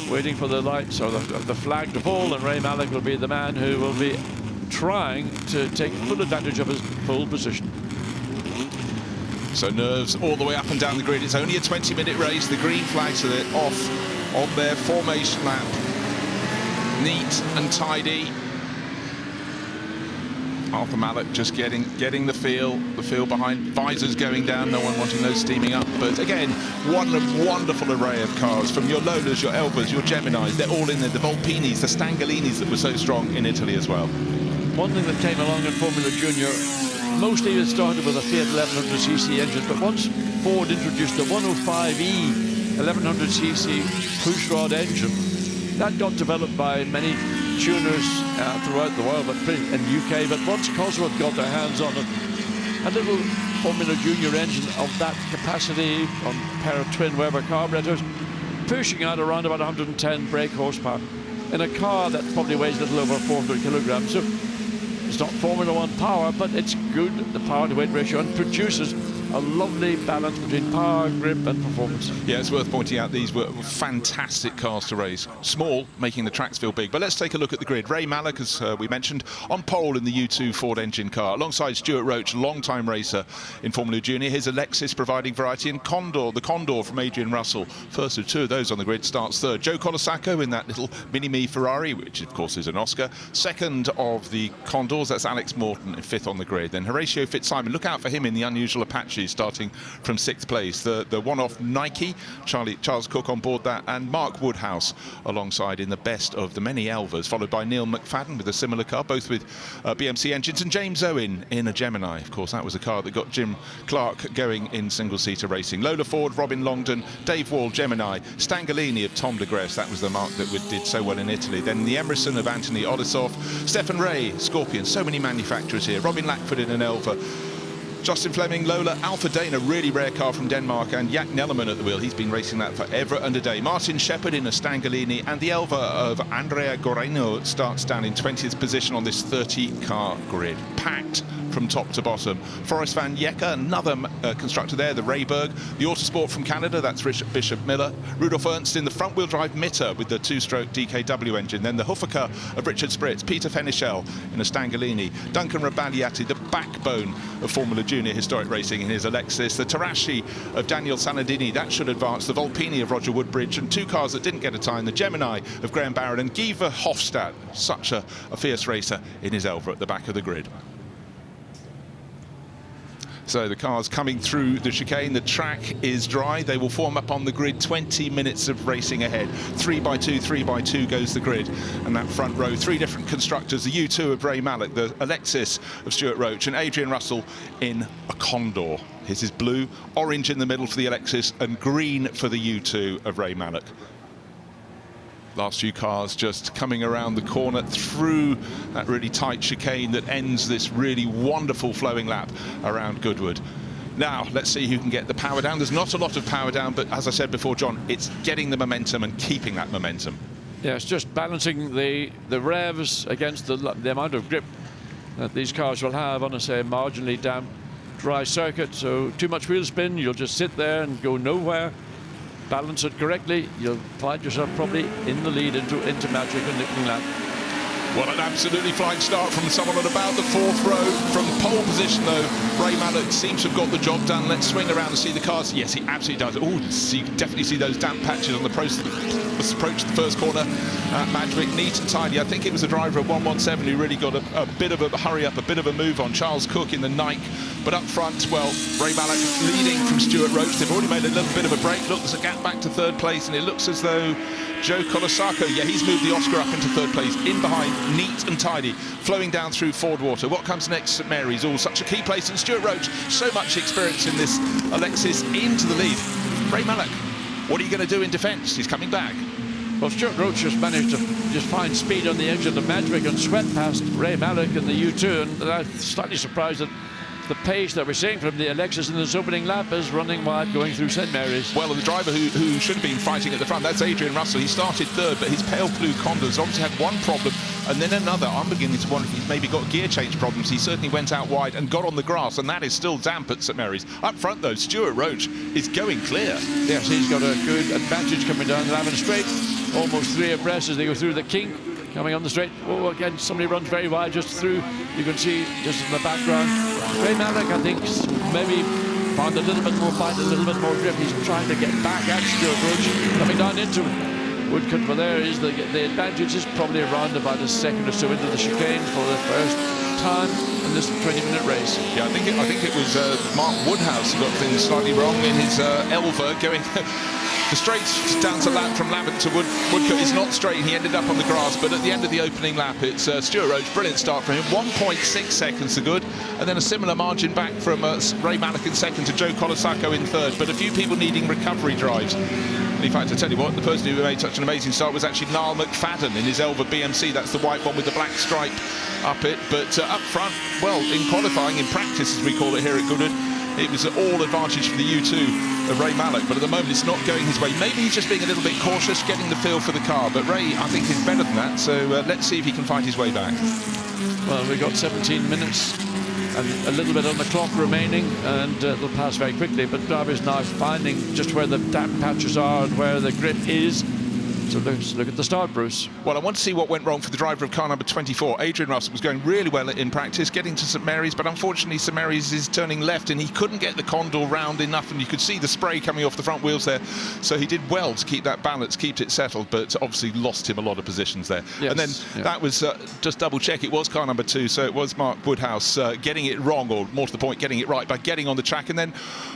waiting for the lights or the flag to fall, and Ray Mallock will be the man who will be trying to take full advantage of his pole position. So nerves all the way up and down the grid. It's only a 20-minute race. The green flags are off on their formation lap. Neat and tidy. Alfa Mallock just getting the feel behind. Visors going down, no one wanting those steaming up. But again, one wonderful array of cars, from your Lolas, your Elvas, your Geminis. They're all in there. The Volpinis, the Stangolinis that were so strong in Italy as well. One thing that came along in Formula Junior, mostly it started with a Fiat 1100cc engine, but once Ford introduced the 105E 1100cc pushrod engine, that got developed by many tuners throughout the world, but in UK. But once Cosworth got their hands on it, a little Formula Junior engine of that capacity on a pair of twin Weber carburetors, pushing out around about 110 brake horsepower in a car that probably weighs a little over 400 kilograms. So it's not Formula One power, but it's good, the power to weight ratio, and produces a lovely balance between power, grip and performance. Yeah, it's worth pointing out these were fantastic cars to race. Small, making the tracks feel big. But let's take a look at the grid. Ray Mallock, as we mentioned, on pole in the U2 Ford engine car, alongside Stuart Roach, long-time racer in Formula Junior. Here's Alexis providing variety, and Condor, the Condor from Adrian Russell. First of two of those on the grid, starts third. Joe Colasaco in that little mini-me Ferrari, which of course is an Oscar. Second of the Condors, that's Alex Morton, in fifth on the grid. Then Horatio Fitzsimon, look out for him in the unusual Apache, starting from sixth place. The one-off Nike, Charles Cook on board that, and Mark Woodhouse alongside in the best of the many Elvas, followed by Neil McFadden with a similar car, both with BMC engines, and James Owen in a Gemini. Of course, that was a car that got Jim Clark going in single-seater racing. Lola Ford, Robin Longdon, Dave Wall, Gemini, Stangolini of Tom de Gresse, that was the mark that did so well in Italy. Then the Emerson of Anthony Odissoff, Stefan Ray, Scorpion, so many manufacturers here. Robin Lackford in an Elva. Justin Fleming, Lola, Alfa Dana, really rare car from Denmark, and Jack Nellerman at the wheel. He's been racing that forever and a day. Martin Shepherd in a Stangolini, and the Elva of Andrea Goreno starts down in 20th position on this 30-car grid. Packed from top to bottom. Forrest van Jekke, another constructor there, the Rayberg. The Autosport from Canada, that's Richard Bishop Miller. Rudolf Ernst in the front-wheel drive Mitter with the two-stroke DKW engine. Then the Huffaker of Richard Spritz. Peter Fenichel in a Stangolini. Duncan Rabagliati, the backbone of Formula Junior historic racing, in his Alexis. The Tarashi of Daniel Sanadini, that should advance. The Volpini of Roger Woodbridge, and two cars that didn't get a time, the Gemini of Graham Barron, and Guy Verhofstadt, such a fierce racer in his Elva at the back of the grid. So the cars coming through the chicane, the track is dry. They will form up on the grid, 20 minutes of racing ahead. 3x2 goes the grid. And that front row, three different constructors, the U2 of Ray Mallock, the Alexis of Stuart Roach, and Adrian Russell in a Condor. His is blue, orange in the middle for the Alexis, and green for the U2 of Ray Mallock. Last few cars just coming around the corner through that really tight chicane that ends this really wonderful flowing lap around Goodwood. Now, let's see who can get the power down. There's not a lot of power down, but as I said before, John, it's getting the momentum and keeping that momentum. Yeah, it's just balancing the revs against the amount of grip that these cars will have on a, say, marginally damp, dry circuit. So too much wheel spin, you'll just sit there and go nowhere. Balance it correctly, you'll find yourself probably in the lead into Magic and Nickling lap. Well, an absolutely flying start from someone at about the 4th row. From pole position, though, Ray Mallock seems to have got the job done. Let's swing around and see the cars. Yes, he absolutely does. Oh, you can definitely see those damp patches on the approach to the first corner. Madgwick, neat and tidy. I think it was the driver of 117 who really got a bit of a hurry up, a bit of a move on. Charles Cook in the Nike. But up front, well, Ray Mallock leading from Stuart Roach. They've already made a little bit of a break. Look, there's a gap back to 3rd place, and it looks as though Joe Colasacco, yeah, he's moved the Oscar up into 3rd place, in behind, neat and tidy, flowing down through Ford Water. What comes next, St Mary's? Oh, such a key place, and Stuart Roach, so much experience in this. Alexis into the lead. Ray Mallock, what are you going to do in defence? He's coming back. Well, Stuart Roach just managed to just find speed on the exit of Madgwick and swept past Ray Mallock in the U2, and I'm slightly surprised that the pace that we're seeing from the Alexis in this opening lap is running wide going through St Mary's. Well, the driver who should have been fighting at the front, that's Adrian Russell. He started 3rd, but his pale blue Condors obviously had one problem and then another. I'm beginning to wonder if he's maybe got gear change problems. He certainly went out wide and got on the grass, and that is still damp at St Mary's. Up front, though, Stuart Roach is going clear. Yes, he's got a good advantage coming down the Lavin Straight. Almost 3 abreast as they go through the kink. Coming on the straight. Oh, again, somebody runs very wide just through. You can see just in the background. Ray Mallock, I think, maybe found a little bit more bite, a little bit more grip. He's trying to get back at Stuart Roach. Coming down into Woodcut, but there is the advantage is probably around about a second or so into the chicane for the first time in this 20-minute race. Yeah, I think it was Mark Woodhouse who got things slightly wrong in his Elva going. The straight down to lap from Lavin to Woodcut is not straight. He ended up on the grass, but at the end of the opening lap, it's Stuart Roach. Brilliant start for him. 1.6 seconds to good, and then a similar margin back from Ray Mallock in 2nd to Joe Colasacco in 3rd. But a few people needing recovery drives. In fact, I tell you what, the person who made such an amazing start was actually Niall McFadden in his Elva BMC. That's the white one with the black stripe up it. But up front, well, in qualifying, in practice, as we call it here at Goodwood, it was all advantage for the U2 of Ray Mallock, but at the moment it's not going his way. Maybe he's just being a little bit cautious, getting the feel for the car, but Ray, I think, is better than that, so let's see if he can find his way back. Well, we've got 17 minutes and a little bit on the clock remaining, and it'll pass very quickly, but drivers now finding just where the damp patches are and where the grip is. So let's look at the start, Bruce. Well, I want to see what went wrong for the driver of car number 24. Adrian Russell was going really well in practice, getting to St Mary's, but unfortunately St Mary's is turning left and he couldn't get the Condor round enough, and you could see the spray coming off the front wheels there. So he did well to keep that balance, keep it settled, but obviously lost him a lot of positions there. Yes, and then that was, just double check, it was car number 2, so it was Mark Woodhouse getting it wrong, or more to the point, getting it right by getting on the track. And then,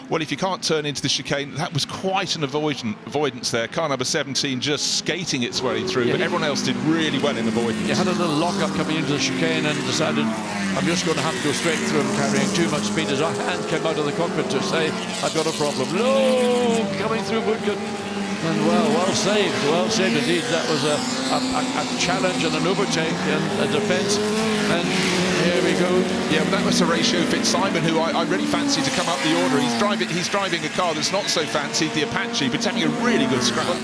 well, if you can't turn into the chicane, that was quite an avoidance there. Car number 17 just skating its way through, but everyone else did really well in avoidance. He had a little lock-up coming into the chicane and decided, I'm just going to have to go straight through him, carrying too much speed. His hand came out of the cockpit to say, I've got a problem. No, coming through Woodcut. And well saved indeed. That was a challenge and an overtake and a defence. And here we go. Yeah, but that was Horatio Fitzsimon, who I really fancy to come up the order. He's driving a car that's not so fancy, the Apache, but having a really good scrap.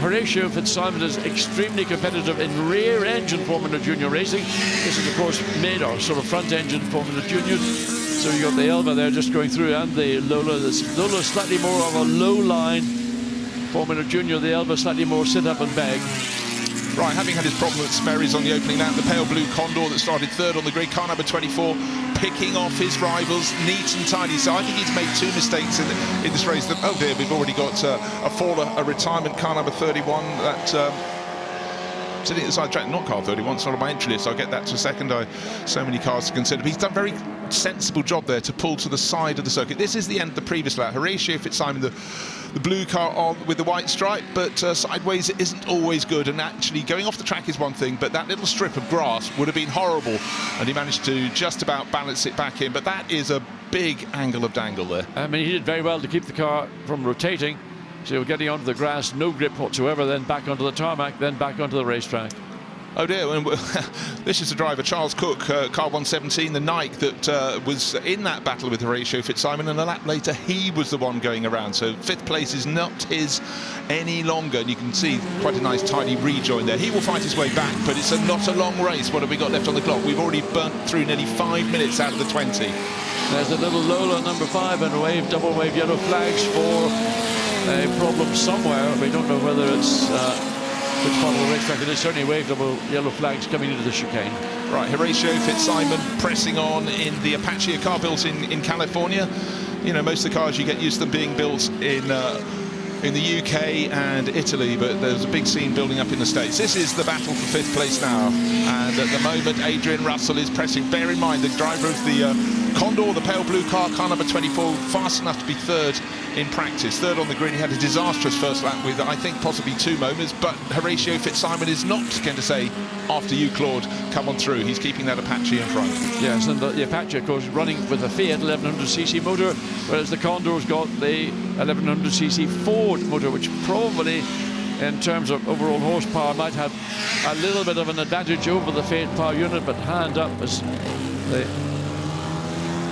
Horatio Fitzsimon is extremely competitive in rear-engine Formula Junior racing. This is, of course, mid or sort of front-engine Formula Junior. So you got the Elva there just going through, and the Lola. Lola slightly more of a low-line Formula Junior. The Elva slightly more sit-up and bag. Right, having had his problem with Smerries on the opening lap, the pale blue Condor that started 3rd on the grid, car number 24, picking off his rivals, neat and tidy. So I think he's made 2 mistakes in this race. Oh dear, we've already got a retirement, car number 31, that sitting at the side track, not car 31, it's not on my entry list, I'll get that to a second. So many cars to consider, but he's done a very sensible job there to pull to the side of the circuit. This is the end of the previous lap. Horatio Fitzsimon, the blue car on with the white stripe, but sideways it isn't always good, and actually going off the track is one thing, but that little strip of grass would have been horrible, and he managed to just about balance it back in. But that is a big angle of dangle there. I mean, he did very well to keep the car from rotating. So getting onto the grass, no grip whatsoever, then back onto the tarmac, then back onto the racetrack. Oh dear, this is the driver, Charles Cook, car 117, the Nike, that was in that battle with Horatio Fitzsimon, and a lap later he was the one going around. So 5th place is not his any longer, and you can see quite a nice tidy rejoin there. He will fight his way back, but it's not a long race. What have we got left on the clock? We've already burnt through nearly 5 minutes out of the 20. There's a little Lola number 5 and double wave yellow flags for a problem somewhere. We don't know whether it's which part of the racetrack it is. Certainly waved double yellow flags coming into the chicane. Right, Horatio Fitzsimon pressing on in the Apache, a car built in California. You know, most of the cars you get used to them being built in the UK and Italy, but there's a big scene building up in the States. This is the battle for 5th place now, and at the moment Adrian Russell is pressing. Bear in mind the driver of the Condor, the pale blue car number 24, fast enough to be 3rd in practice. 3rd on the grid. He had a disastrous first lap with, I think, possibly 2 moments, but Horatio Fitzsimon is not going to say, after you, Claude, come on through. He's keeping that Apache in front. Yes, and the Apache, of course, running with a Fiat 1100cc motor, whereas the Condor's got the 1100cc Ford motor, which probably, in terms of overall horsepower, might have a little bit of an advantage over the Fiat power unit, but hand up as the...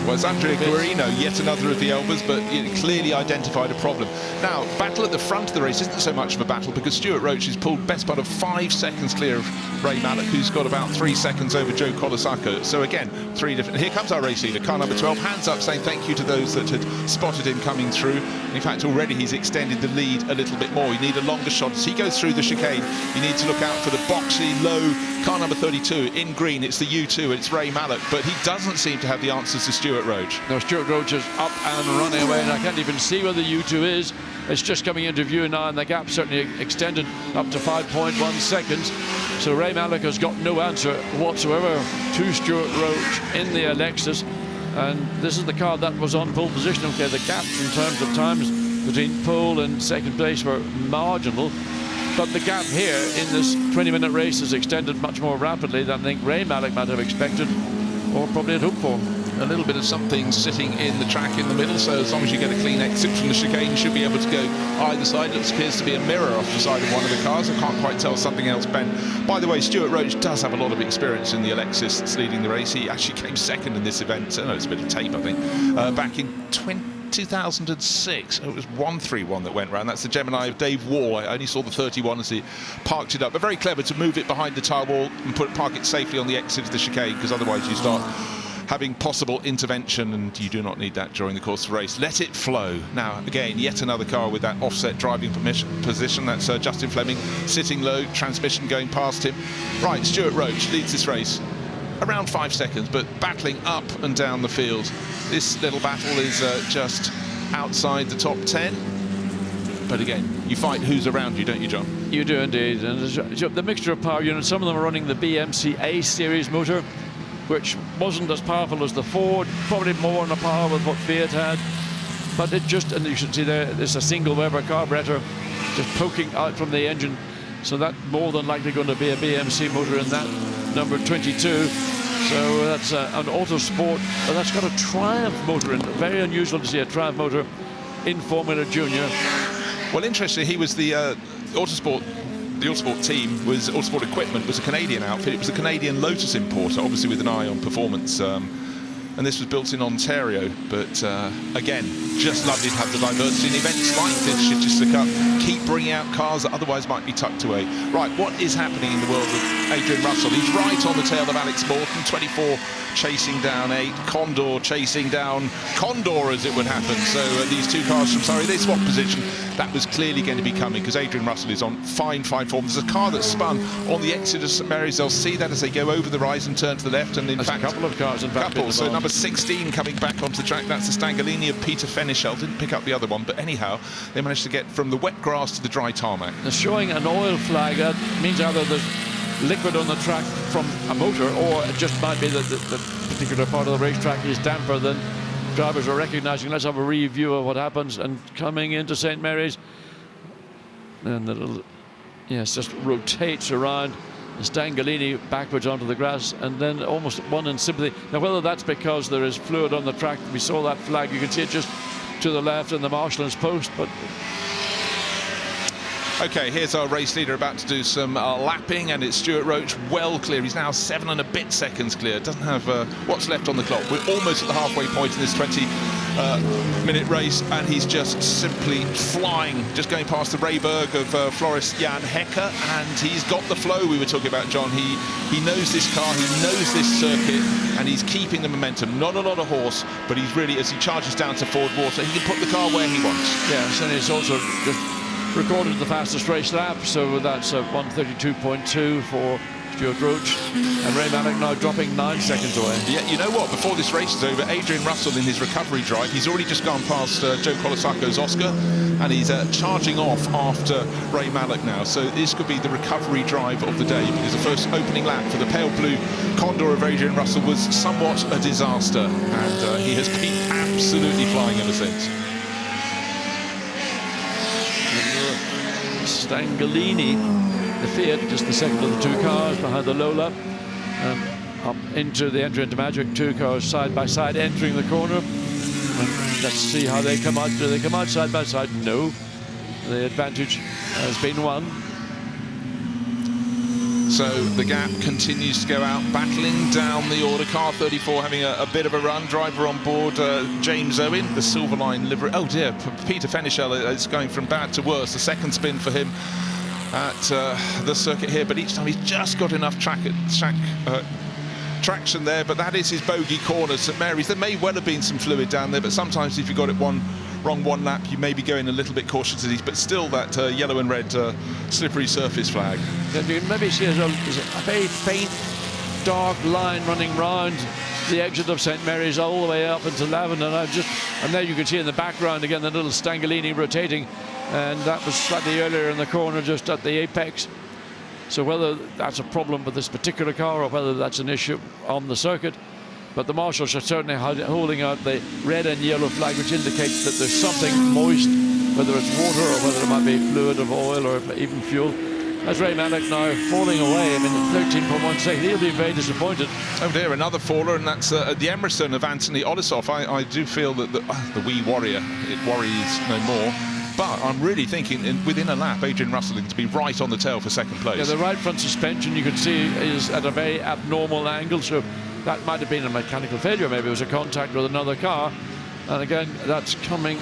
Well, it's Andrea Guarino, yet another of the Elbers, but clearly identified a problem. Now, battle at the front of the race isn't so much of a battle because Stuart Roach has pulled best part of 5 seconds clear of Ray Mallock, who's got about 3 seconds over Joe Colasacco. So again, 3 different... Here comes our race leader, car number 12, hands up saying thank you to those that had spotted him coming through. In fact, already he's extended the lead a little bit more. You need a longer shot. As he goes through the chicane, you need to look out for the boxy, low car number 32 in green. It's the U2, it's Ray Mallock, but he doesn't seem to have the answers to Stuart Roach. No, Stuart Roach is up and running away, and I can't even see where the U2 is. It's just coming into view now, and the gap certainly extended up to 5.1 seconds. So Ray Mallock has got no answer whatsoever to Stuart Roach in the Lexus, and this is the car that was on pole position. Okay, the gaps in terms of times between pole and second place were marginal, but the gap here in this 20-minute race has extended much more rapidly than I think Ray Mallock might have expected or probably had hoped for. A little bit of something sitting in the track in the middle, so as long as you get a clean exit from the chicane, you should be able to go either side. It appears to be a mirror off the side of one of the cars. I can't quite tell, something else, Ben. By the way, Stuart Roach does have a lot of experience in the Lexus that's leading the race. He actually came 2nd in this event. I know it's a bit of tape, I think. Back in 2006, it was 131 that went round. That's the Gemini of Dave Wall. I only saw the 31 as he parked it up, but very clever to move it behind the tyre wall and park it safely on the exit of the chicane, because otherwise you start having possible intervention, and you do not need that during the course of the race. Let it flow. Now, again, yet another car with that offset driving position. That's Justin Fleming sitting low, transmission going past him. Right, Stuart Roach leads this race around 5 seconds, but battling up and down the field. This little battle is just outside the top 10. But again, you fight who's around you, don't you, John? You do indeed. And the mixture of power units, some of them are running the BMC A series motor, which wasn't as powerful as the Ford, probably more on the power with what Fiat had. But it just, and you should see there's a single Weber carburetor just poking out from the engine. So that's more than likely going to be a BMC motor in that number 22. So that's an Autosport, but that's got a Triumph motor in it. Very unusual to see a Triumph motor in Formula Junior. Well, interestingly, he was the Autosport team, Autosport Equipment was a Canadian outfit. It was a Canadian Lotus importer, obviously with an eye on performance. And this was built in Ontario. But again, just lovely to have the diversity in events like this. Chichester Cup, keep bringing out cars that otherwise might be tucked away. Right, what is happening in the world of Adrian Russell? He's right on the tail of Alex Morton, 24 chasing down 8, Condor chasing down Condor, as it would happen. So these two cars from Surrey, they swap position. That was clearly going to be coming because Adrian Russell is on fine form. There's a car that spun on the exit of St Mary's. They'll see that as they go over the rise and turn to the left. And in fact, a couple of cars in fact. So number 16 coming back onto the track. That's the Stangalini of Peter Fenichel. Didn't pick up the other one, but anyhow, they managed to get from the wet grass to the dry tarmac. They're showing an oil flag. That means either there's liquid on the track from a motor, or it just might be that the particular part of the racetrack is damper. Then drivers are recognizing, let's have a review of what happens. And coming into St Mary's, and the little, yes, just rotates around the Stangalini backwards onto the grass, and then almost one in sympathy. Now, whether that's because there is fluid on the track, we saw that flag, you can see it just to the left in the marshal's post, but... Okay, here's our race leader about to do some lapping, and it's Stuart Roach well clear. He's now 7 and a bit seconds clear. Doesn't have what's left on the clock. We're almost at the halfway point in this 20-minute race, and he's just simply flying, just going past the Rayberg of Floris Jan Hecker, and he's got the flow we were talking about, John. He knows this car, he knows this circuit, and he's keeping the momentum. Not a lot of horse, but he's really, as he charges down to Ford Water, he can put the car where he wants. Yes, and he's also just recorded the fastest race lap, so that's 1:32.2 for Stuart Roach, and Ray Mallock now dropping 9 seconds away. Yeah, you know what? Before this race is over, Adrian Russell in his recovery drive, he's already just gone past Joe Colasaco's Oscar, and he's charging off after Ray Mallock now. So this could be the recovery drive of the day, because the first opening lap for the pale blue Condor of Adrian Russell was somewhat a disaster, and he has been absolutely flying ever since. Stangalini, the Fiat, just the second of the two cars behind the Lola, up into the entry into Magic. Two cars side by side entering the corner. And let's see how they come out. Do they come out side by side? No. The advantage has been won. So the gap continues to go out, battling down the order. Car 34 having a bit of a run. Driver on board, James Owen, the Silver Line livery. Oh dear, Peter Fenichel is going from bad to worse. The second spin for him at the circuit here, but each time he's just got enough traction there. But that is his bogey corner, St Mary's. There may well have been some fluid down there, but sometimes if you got it wrong one lap, you may be going a little bit cautiously, but still that yellow and red slippery surface flag. Yeah, you can maybe see there's a very faint dark line running round the exit of St Mary's all the way up into Lavender, and there you can see in the background again the little Stangalini rotating, and that was slightly earlier in the corner, just at the apex. So whether that's a problem with this particular car or whether that's an issue on the circuit, but the marshals are certainly holding out the red and yellow flag, which indicates that there's something moist, whether it's water or whether it might be fluid of oil or even fuel. As Ray Mallock now falling away, I mean, 13.1 seconds, he'll be very disappointed. Oh dear, another faller, and that's the Emerson of Anthony Odissoff. I do feel that the wee warrior, it worries no more. But I'm really thinking within a lap, Adrian Russell to be right on the tail for second place. Yeah, the right front suspension, you can see, is at a very abnormal angle, so that might have been a mechanical failure. Maybe it was a contact with another car. And again, that's coming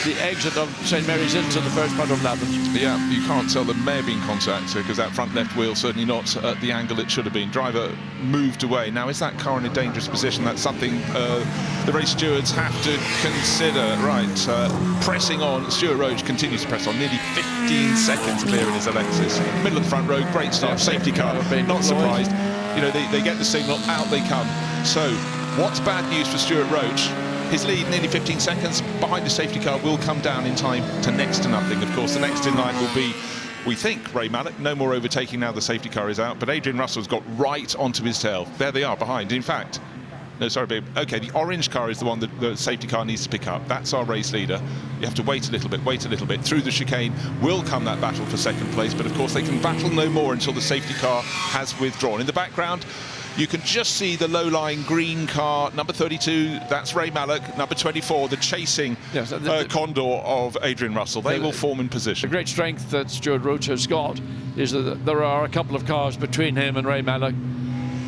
the exit of St Mary's into the first part of Lavender. Yeah, you can't tell there may have been contact because that front left wheel certainly not at the angle it should have been. Driver moved away. Now, is that car in a dangerous position? That's something the race stewards have to consider. Right, pressing on. Stuart Roach continues to press on. Nearly 15 seconds clear in his Alexis. Middle of the front row, great start. Yeah, safety car, not surprised. You know, they get the signal, out they come. So, what's bad news for Stuart Roach? His lead, nearly 15 seconds behind the safety car, will come down in time to next to nothing. Of course, the next in line will be, we think, Ray Mallock. No more overtaking now the safety car is out, but Adrian Russell's got right onto his tail. There they are behind. In fact, no, sorry, babe. Okay, the orange car is the one that the safety car needs to pick up. That's our race leader. You have to wait a little bit. Through the chicane will come that battle for second place, but of course they can battle no more until the safety car has withdrawn. In the background, you can just see the low-lying green car, number 32, that's Ray Mallock, number 24, the chasing Condor of Adrian Russell. They will form in position. The great strength that Stuart Roach has got is that there are a couple of cars between him and Ray Mallock.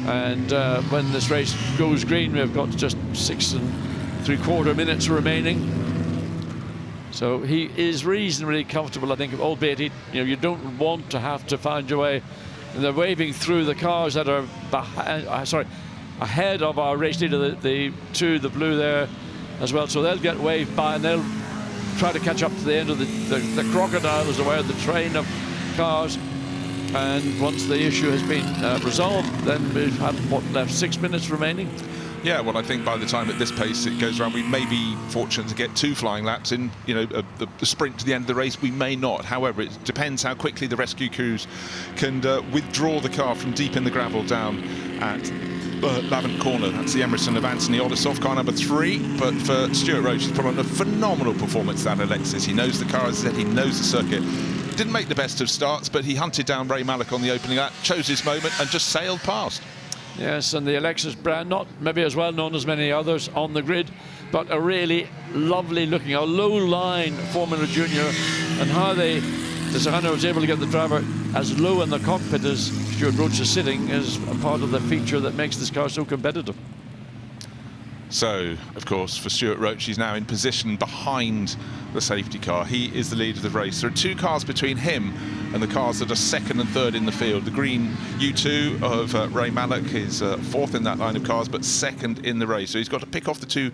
And when this race goes green, we've got just 6 3/4 minutes remaining. So he is reasonably comfortable, I think, albeit you don't want to have to find your way. And they're waving through the cars that are ahead of our race leader, the blue there as well. So they'll get waved by and they'll try to catch up to the end of the crocodile, as it were, the train of cars. And once the issue has been resolved, then we've had, what, left 6 minutes remaining? Yeah, well, I think by the time at this pace it goes around, we may be fortunate to get 2 flying laps in, the sprint to the end of the race. We may not. However, it depends how quickly the rescue crews can withdraw the car from deep in the gravel down at Lavant Corner. That's the Emerson of Anthony Odissoff, car number 3. But for Stuart Roach, he's put on a phenomenal performance, that Alexis. He knows the car, as I said, he knows the circuit. Didn't make the best of starts, but he hunted down Ray Mallock on the opening lap, chose his moment and just sailed past. Yes, and the Alexis brand, not maybe as well known as many others on the grid, but a really lovely looking, a low-line Formula Junior, and how the designer was able to get the driver as low in the cockpit as Stuart Roach is sitting is a part of the feature that makes this car so competitive. So, of course, for Stuart Roach, he's now in position behind the safety car. He is the leader of the race. There are 2 cars between him and the cars that are 2nd and 3rd in the field. The green U2 of Ray Mallock is 4th in that line of cars, but 2nd in the race. So he's got to pick off the 2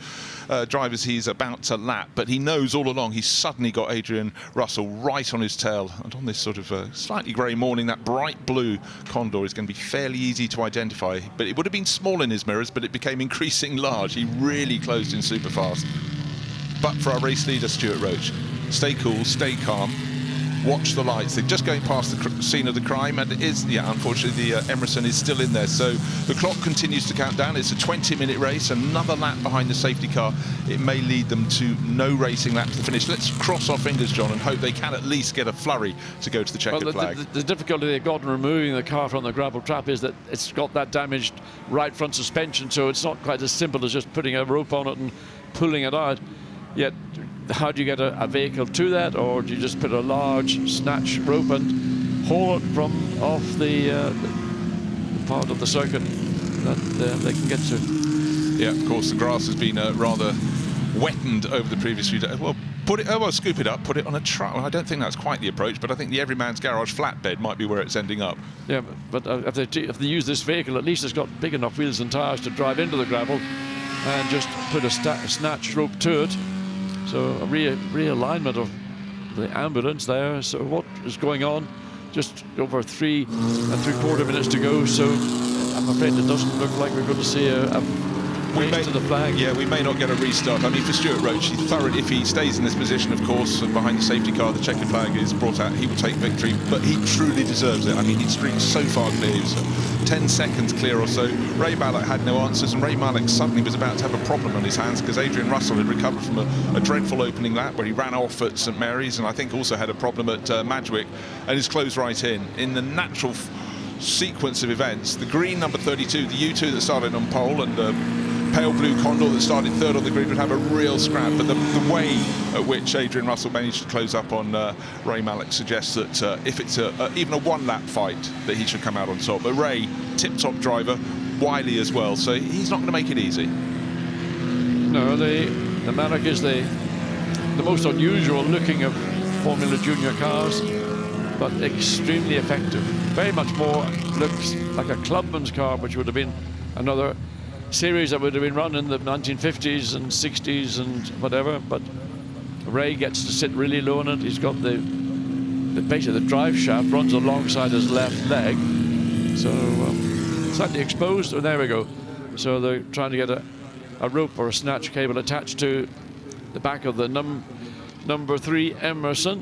drivers he's about to lap, but he knows all along he's suddenly got Adrian Russell right on his tail. And on this sort of slightly grey morning, that bright blue Condor is going to be fairly easy to identify. But it would have been small in his mirrors, but it became increasing large. He really closed in super fast. But for our race leader, Stuart Roach, stay cool, stay calm, watch the lights. They're just going past the scene of the crime, and it is, yeah, unfortunately, the Emerson is still in there. So the clock continues to count down. It's a 20-minute race, another lap behind the safety car. It may lead them to no racing lap to the finish. Let's cross our fingers, John, and hope they can at least get a flurry to go to the checkered flag. The difficulty they've got in removing the car from the gravel trap is that it's got that damaged right front suspension, so it's not quite as simple as just putting a rope on it and pulling it out. Yet, how do you get a vehicle to that, or do you just put a large snatch rope and haul it from off the part of the circuit that they can get to? Yeah, of course, the grass has been rather wettened over the previous few days. Well, scoop it up, put it on a truck. Well, I don't think that's quite the approach, but I think the Everyman's Garage flatbed might be where it's ending up. Yeah, but if they use this vehicle, at least it's got big enough wheels and tyres to drive into the gravel and just put a snatch rope to it. So a realignment of the ambulance there. So what is going on? Just over 3 3/4 minutes to go. So I'm afraid it doesn't look like we're going to see a race to the flag. Yeah, we may not get a restart. I mean, for Stuart Roach, he thoroughly, if he stays in this position, of course, and behind the safety car, the checkered flag is brought out, he will take victory, but he truly deserves it. I mean, he streaked so far clear. He was 10 seconds clear or so. Ray Mallock had no answers, and Ray Mallock suddenly was about to have a problem on his hands because Adrian Russell had recovered from a dreadful opening lap where he ran off at St Mary's, and I think also had a problem at Madgwick, and is closed right in. In the natural sequence of events, the green number 32, the U2 that started on pole, and pale blue Condor that started 3rd on the grid would have a real scrap, but the way at which Adrian Russell managed to close up on Ray Mallock suggests that if it's even a 1-lap fight, that he should come out on top. But Ray, tip-top driver, wily as well, so he's not going to make it easy. No, the Mallock is the most unusual looking of Formula Junior cars, but extremely effective. Very much more looks like a clubman's car, which would have been another series that would have been run in the 1950s and 60s and whatever, but Ray gets to sit really low on it. He's got basically the drive shaft runs alongside his left leg, so slightly exposed. Oh, there we go. So they're trying to get a rope or a snatch cable attached to the back of the number 3 Emerson,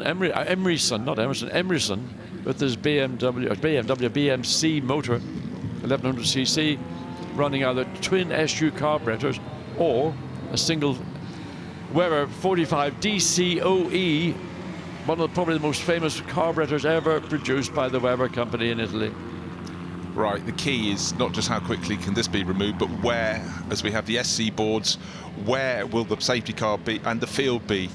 with his BMC motor, 1100cc, running either twin SU carburetors or a single Weber 45 DCOE, one of probably the most famous carburetors ever produced by the Weber company in Italy. Right, the key is not just how quickly can this be removed, but where, as we have the SC boards, where will the safety car be and the field be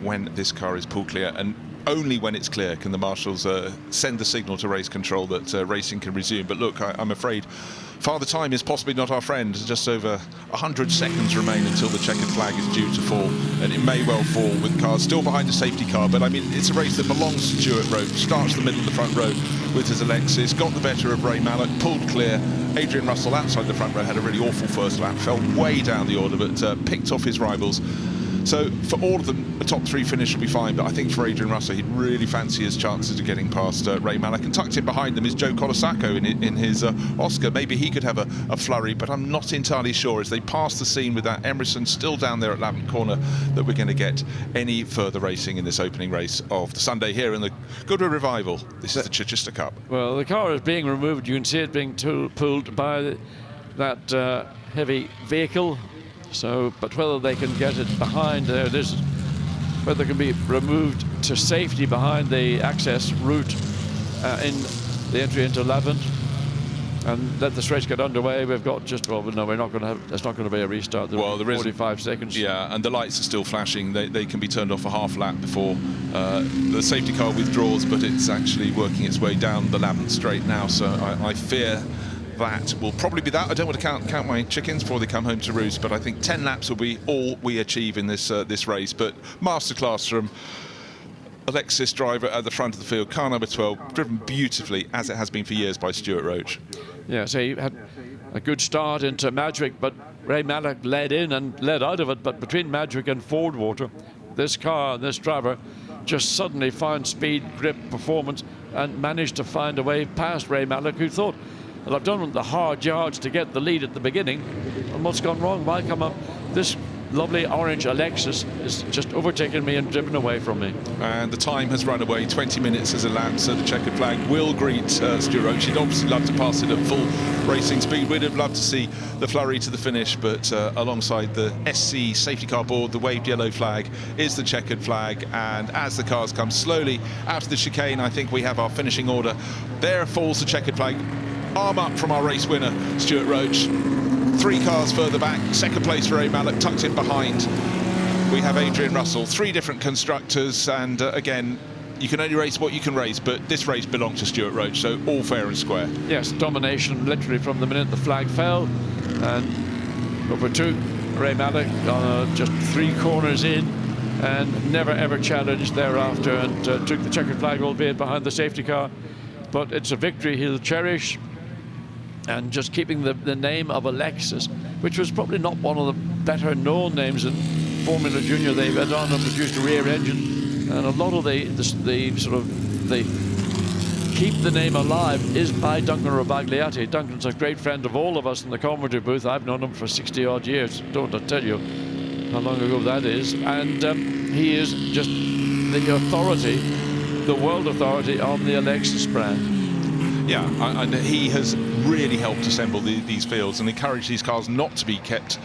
when this car is pull clear, and only when it's clear can the marshals send the signal to race control that racing can resume. But look, I'm afraid Father Time is possibly not our friend. Just over 100 seconds remain until the checkered flag is due to fall, and it may well fall with cars still behind the safety car. But I mean, it's a race that belongs to Stuart Roach. Starts the middle of the front row with his Alexis, got the better of Ray Mallock, pulled clear. Adrian Russell outside the front row had a really awful first lap, fell way down the order, but picked off his rivals. So for all of them, a top 3 finish will be fine, but I think for Adrian Russell, he'd really fancy his chances of getting past Ray Mallock. And tucked in behind them is Joe Colasacco in his Oscar. Maybe he could have a flurry, but I'm not entirely sure as they pass the scene with that Emerson still down there at Lavant Corner that we're going to get any further racing in this opening race of the Sunday here in the Goodwood Revival. This is the Chichester Cup. Well, the car is being removed. You can see it being pulled by that heavy vehicle. So, but whether they can get it behind there, whether it can be removed to safety behind the access route in the entry into Lavant, and let this race get underway. We've got just, well, no, we're not going to have, there's not going to be a restart. Well, there is 45 seconds. Yeah, and the lights are still flashing. They can be turned off a half lap before the safety car withdraws, but it's actually working its way down the Lavant straight now. So I fear that will probably be that. I don't want to count my chickens before they come home to roost, but I think 10 laps will be all we achieve in this this race. But masterclass from Alexis driver at the front of the field, car number 12, driven beautifully as it has been for years by Stuart Roach. Yeah, so he had a good start into Madrick, but Ray Mallock led in and led out of it. But between Madrick and Fordwater, this car, this driver, just suddenly found speed, grip, performance, and managed to find a way past Ray Mallock, who thought, well, I've done the hard yards to get the lead at the beginning, and what's gone wrong? Why come up? This lovely orange Alexis is just overtaken me and driven away from me. And the time has run away, 20 minutes as a lap, so the checkered flag will greet Stuart Roach. He'd obviously love to pass it at full racing speed. We'd have loved to see the flurry to the finish, but alongside the SC safety car board, the waved yellow flag is the checkered flag. And as the cars come slowly out of the chicane, I think we have our finishing order. There falls the checkered flag. Arm up from our race winner, Stuart Roach. 3 cars further back, second place for Ray Mallock, tucked in behind. We have Adrian Russell, 3 different constructors, and again, you can only race what you can race, but this race belonged to Stuart Roach, so all fair and square. Yes, domination literally from the minute the flag fell, and overtook Ray Mallock just 3 corners in, and never ever challenged thereafter, and took the checkered flag, albeit behind the safety car. But it's a victory he'll cherish. And just keeping the name of Alexis, which was probably not one of the better known names in Formula Junior. They went on and produced a rear engine, and a lot of the keep the name alive is by Duncan Robagliati. Duncan's a great friend of all of us in the commentary booth. I've known him for 60 odd years. Don't I tell you how long ago that is? And he is just the authority, the world authority on the Alexis brand. Yeah, and he has really helped assemble these fields and encouraged these cars not to be kept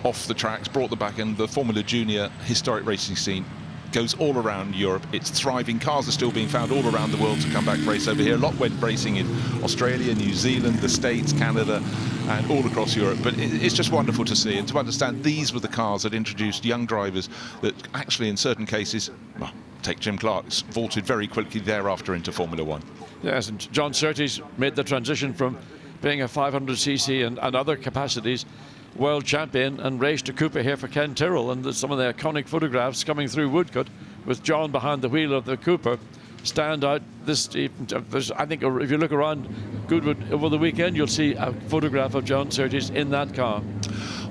off the tracks, brought them back, and the Formula Junior historic racing scene goes all around Europe. It's thriving. Cars are still being found all around the world to come back and race over here. A lot went racing in Australia, New Zealand, the States, Canada, and all across Europe. But it's just wonderful to see and to understand these were the cars that introduced young drivers that actually in certain cases, well, take Jim Clark's, vaulted very quickly thereafter into Formula One. Yes, and John Surtees made the transition from being a 500cc and other capacities world champion and raced a Cooper here for Ken Tyrrell, and some of the iconic photographs coming through Woodcut with John behind the wheel of the Cooper stand out. I think if you look around Goodwood over the weekend, you'll see a photograph of John Surtees in that car.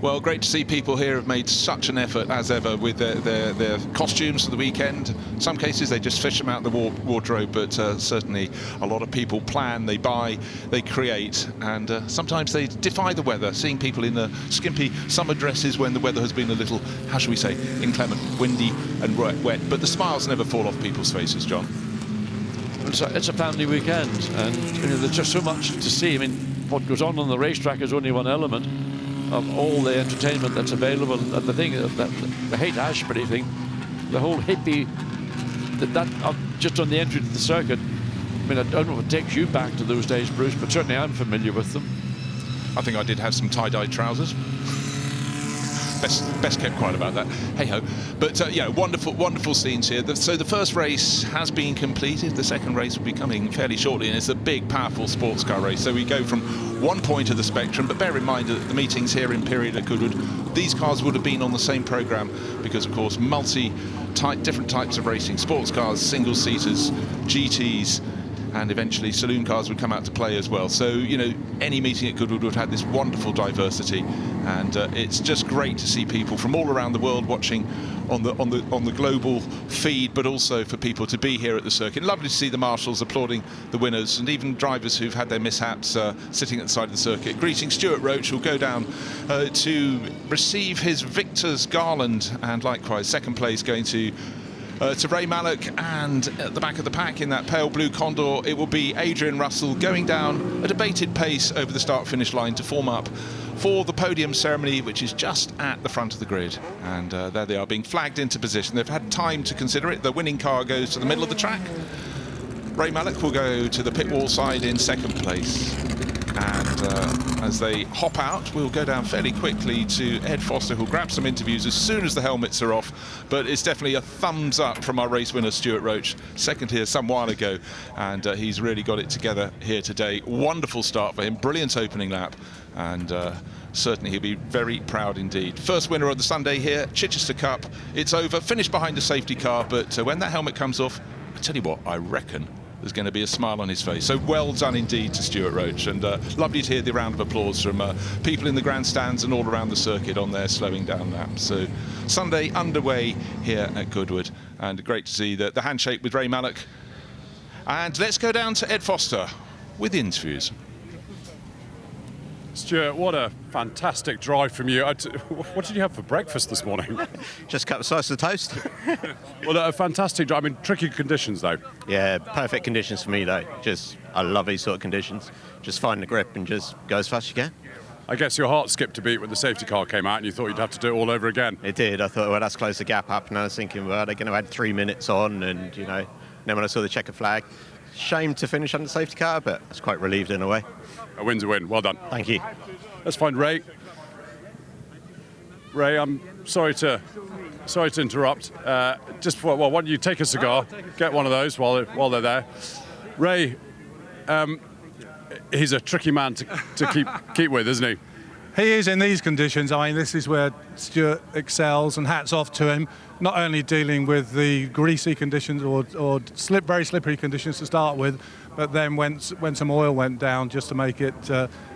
Well, great to see people here have made such an effort as ever with their costumes for the weekend. In some cases they just fish them out the wardrobe, but certainly a lot of people plan, they buy, they create, and sometimes they defy the weather, seeing people in the skimpy summer dresses when the weather has been a little, how shall we say, inclement, windy and wet, but the smiles never fall off people's faces, John. It's a family weekend, and there's just so much to see. I mean, what goes on the racetrack is only one element of all the entertainment that's available. And the thing, the Haight-Ashbury thing, the whole hippie, just on the entry to the circuit. I mean, I don't know if it takes you back to those days, Bruce, but certainly I'm familiar with them. I think I did have some tie-dye trousers. Best kept quiet about that. Hey-ho. But, yeah, wonderful scenes here. So the first race has been completed. The second race will be coming fairly shortly, and it's a big, powerful sports car race. So we go from one point of the spectrum, but bear in mind that the meetings here in period at Goodwood, these cars would have been on the same programme because, of course, different types of racing. Sports cars, single-seaters, GTs, and eventually saloon cars would come out to play as well. So, any meeting at Goodwood would have this wonderful diversity, and it's just great to see people from all around the world watching on the global feed, but also for people to be here at the circuit. Lovely to see the marshals applauding the winners, and even drivers who've had their mishaps sitting at the side of the circuit. Greeting Stuart Roach, who'll go down to receive his victor's garland, and likewise second place going to Ray Mallock, and at the back of the pack in that pale blue Condor it will be Adrian Russell going down at a bated pace over the start-finish line to form up for the podium ceremony, which is just at the front of the grid. And there they are, being flagged into position. They've had time to consider it. The winning car goes to the middle of the track. Ray Mallock will go to the pit wall side in second place. And as they hop out, we'll go down fairly quickly to Ed Foster, who'll grab some interviews as soon as the helmets are off. But it's definitely a thumbs up from our race winner, Stuart Roach. Second here some while ago, and he's really got it together here today. Wonderful start for him, brilliant opening lap, and certainly he'll be very proud indeed. First winner of the Sunday here, Chichester Cup. It's over, finished behind the safety car, but when that helmet comes off, I tell you what, I reckon there's going to be a smile on his face. So well done indeed to Stuart Roach, and lovely to hear the round of applause from people in the grandstands and all around the circuit on their slowing down laps. So Sunday underway here at Goodwood, and great to see the handshake with Ray Mallock. And let's go down to Ed Foster with interviews. Stuart, what a fantastic drive from you. What did you have for breakfast this morning? Just a couple of slices of toast. Well, a fantastic drive. I mean, tricky conditions, though. Yeah, perfect conditions for me, though. I love these sort of conditions. Just find the grip and just go as fast as you can. I guess your heart skipped a beat when the safety car came out and you thought you'd have to do it all over again. It did. I thought, well, let's close the gap up. And I was thinking, well, they're going to add 3 minutes on. And, you know, then when I saw the checker flag, shame to finish under the safety car, but I was quite relieved in a way. A win's a win. Well done. Thank you. Let's find Ray. Ray, I'm sorry to interrupt. Just before, well, why don't you take a cigar, get one of those while they're there. Ray, he's a tricky man to keep with, isn't he? He is in these conditions. I mean, this is where Stuart excels, and hats off to him. Not only dealing with the greasy conditions or very slippery conditions to start with, but then when some oil went down just to make it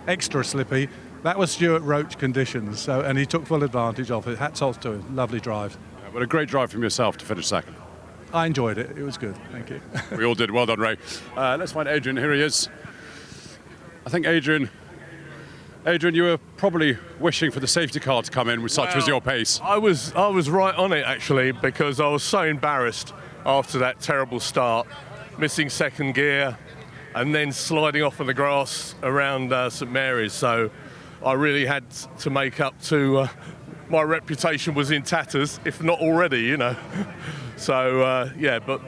extra slippy, that was Stuart Roach conditions. So, and he took full advantage of it. Hats off to him. Lovely drive. Yeah, but a great drive from yourself to finish second. I enjoyed it. It was good. Thank you. We all did. Well done, Ray. Let's find Adrian. Here he is. I think Adrian, you were probably wishing for the safety car to come in, with such was your pace. I was right on it, actually, because I was so embarrassed after that terrible start, missing second gear and then sliding off on the grass around St Mary's. So I really had to make up to my reputation was in tatters, if not already, you know. So, yeah, but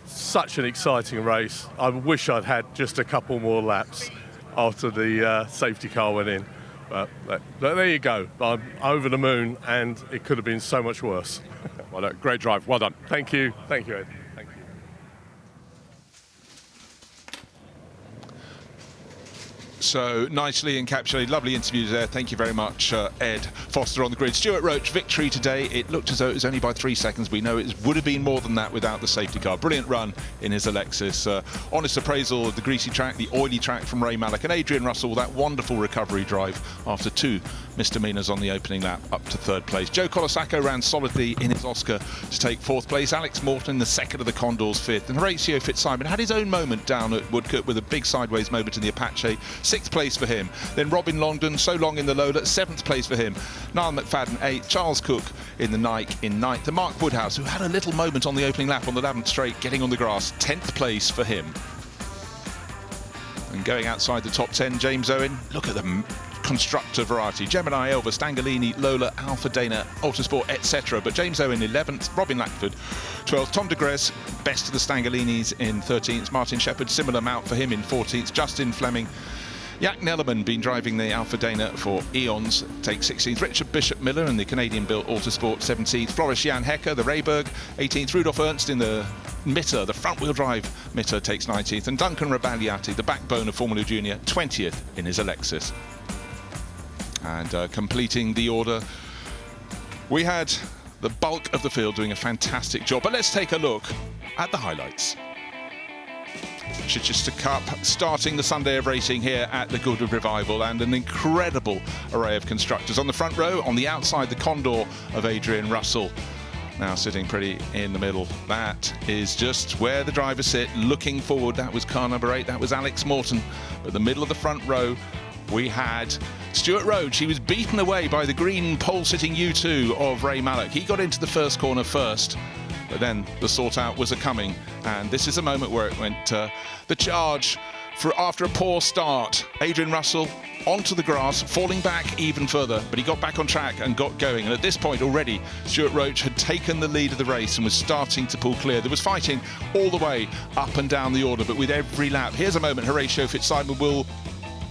such an exciting race. I wish I'd had just a couple more laps after the safety car went in. But there you go. I'm over the moon, and it could have been so much worse. Well, great drive. Well done. Thank you. Thank you, Ed. Thank you. So nicely encapsulated, lovely interviews there. Thank you very much, Ed Foster on the grid. Stuart Roach, victory today. It looked as though it was only by 3 seconds. We know it would have been more than that without the safety car. Brilliant run in his Alexis. Honest appraisal of the greasy track, the oily track from Ray Mallock, and Adrian Russell, that wonderful recovery drive after 2 misdemeanors on the opening lap up to 3rd place. Joe Colasacco ran solidly in his Oscar to take 4th place. Alex Morton, the 2nd of the Condors, 5th. And Horatio Fitzsimon had his own moment down at Woodcote with a big sideways moment in the Apache. 6th place for him. Then Robin Longdon, so long in the Lola, 7th place for him. Niall McFadden, 8th. Charles Cook in the Nike in 9th. And Mark Woodhouse, who had a little moment on the opening lap on the 11th straight, getting on the grass, 10th place for him. And going outside the top 10, James Owen, look at the constructor variety. Gemini, Elva, Stangalini, Lola, Alfa, Dana, Autosport, etc. But James Owen 11th, Robin Lackford 12th, Tom de Gres, best of the Stangalinis in 13th, Martin Shepherd, similar amount for him in 14th, Justin Fleming, Jack Nellerman, been driving the Alfa Dana for eons, takes 16th. Richard Bishop Miller in the Canadian-built Autosport, 17th. Floris Jan Hecker, the Rayberg, 18th. Rudolf Ernst in the Mitter, the front-wheel drive Mitter, takes 19th. And Duncan Rabagliati, the backbone of Formula Junior, 20th in his Alexis. And completing the order, we had the bulk of the field doing a fantastic job. But let's take a look at the highlights. Chichester Cup starting the Sunday of racing here at the Goodwood Revival, and an incredible array of constructors. On the front row, on the outside, the Condor of Adrian Russell, now sitting pretty in the middle. That is just where the drivers sit, looking forward. That was car number 8, that was Alex Morton. But the middle of the front row, we had Stuart Roach. He was beaten away by the green pole-sitting U2 of Ray Mallock. He got into the first corner first, but then the sort-out was a-coming. And this is a moment where it went the charge for after a poor start. Adrian Russell onto the grass, falling back even further, but he got back on track and got going. And at this point already, Stuart Roach had taken the lead of the race and was starting to pull clear. There was fighting all the way up and down the order, but with every lap. Here's a moment Horatio Fitzsimon will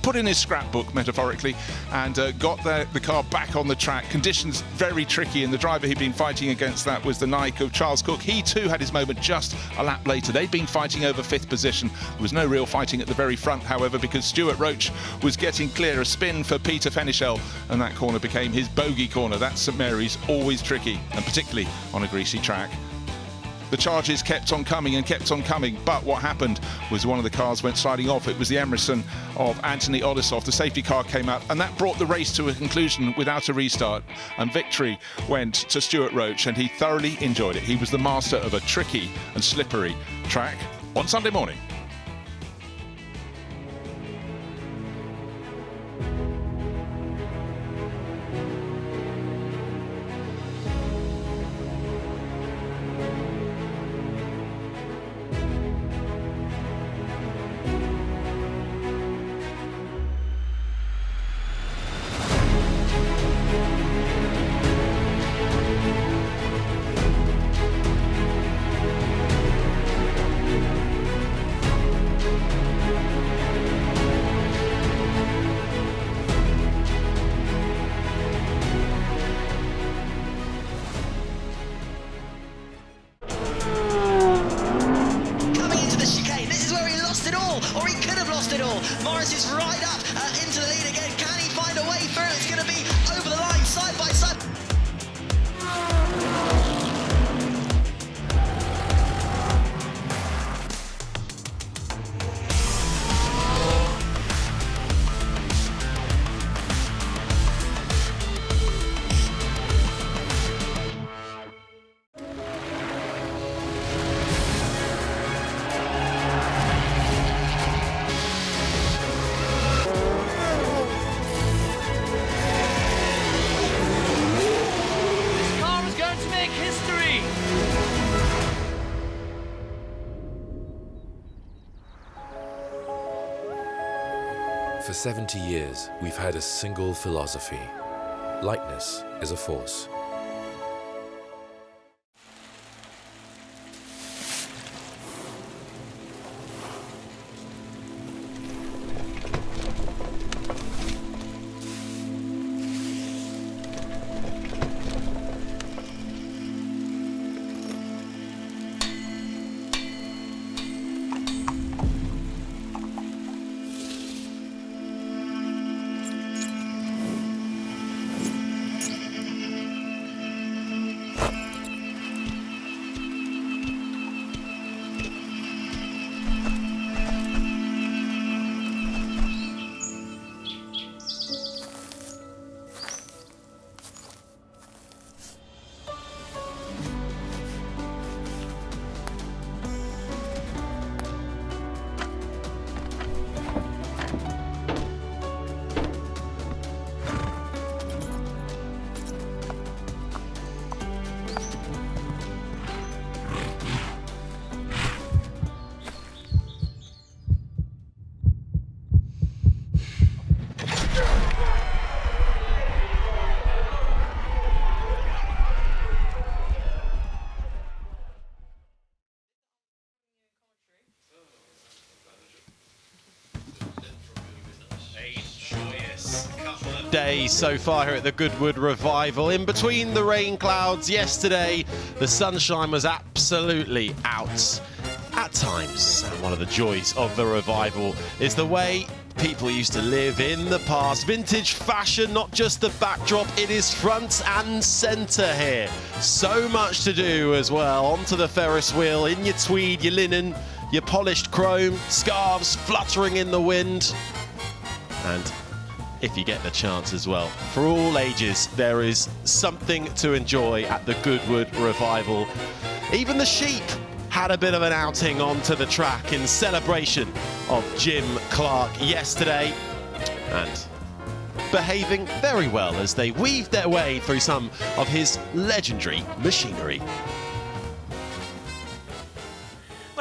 put in his scrapbook, metaphorically, and got the car back on the track. Conditions very tricky, and the driver he'd been fighting against that was the Nike of Charles Cook. He too had his moment just a lap later. They'd been fighting over 5th position. There was no real fighting at the very front, however, because Stuart Roach was getting clear. A spin for Peter Fenichel, and that corner became his bogey corner. That's St Mary's, always tricky, and particularly on a greasy track. The charges kept on coming and kept on coming, but what happened was one of the cars went sliding off. It was the Emerson of Anthony Odissoff. The safety car came out, and that brought the race to a conclusion without a restart. And victory went to Stuart Roach, and he thoroughly enjoyed it. He was the master of a tricky and slippery track on Sunday morning. For 70 years, we've had a single philosophy. Lightness is a force. Days so far here at the Goodwood Revival. In between the rain clouds yesterday, the sunshine was absolutely out at times. And one of the joys of the Revival is the way people used to live in the past. Vintage fashion, not just the backdrop, it is front and centre here. So much to do as well. Onto the Ferris wheel, in your tweed, your linen, your polished chrome, scarves fluttering in the wind. And if you get the chance as well, for all ages, there is something to enjoy at the Goodwood Revival. Even the sheep had a bit of an outing onto the track in celebration of Jim Clark yesterday, and behaving very well as they weaved their way through some of his legendary machinery.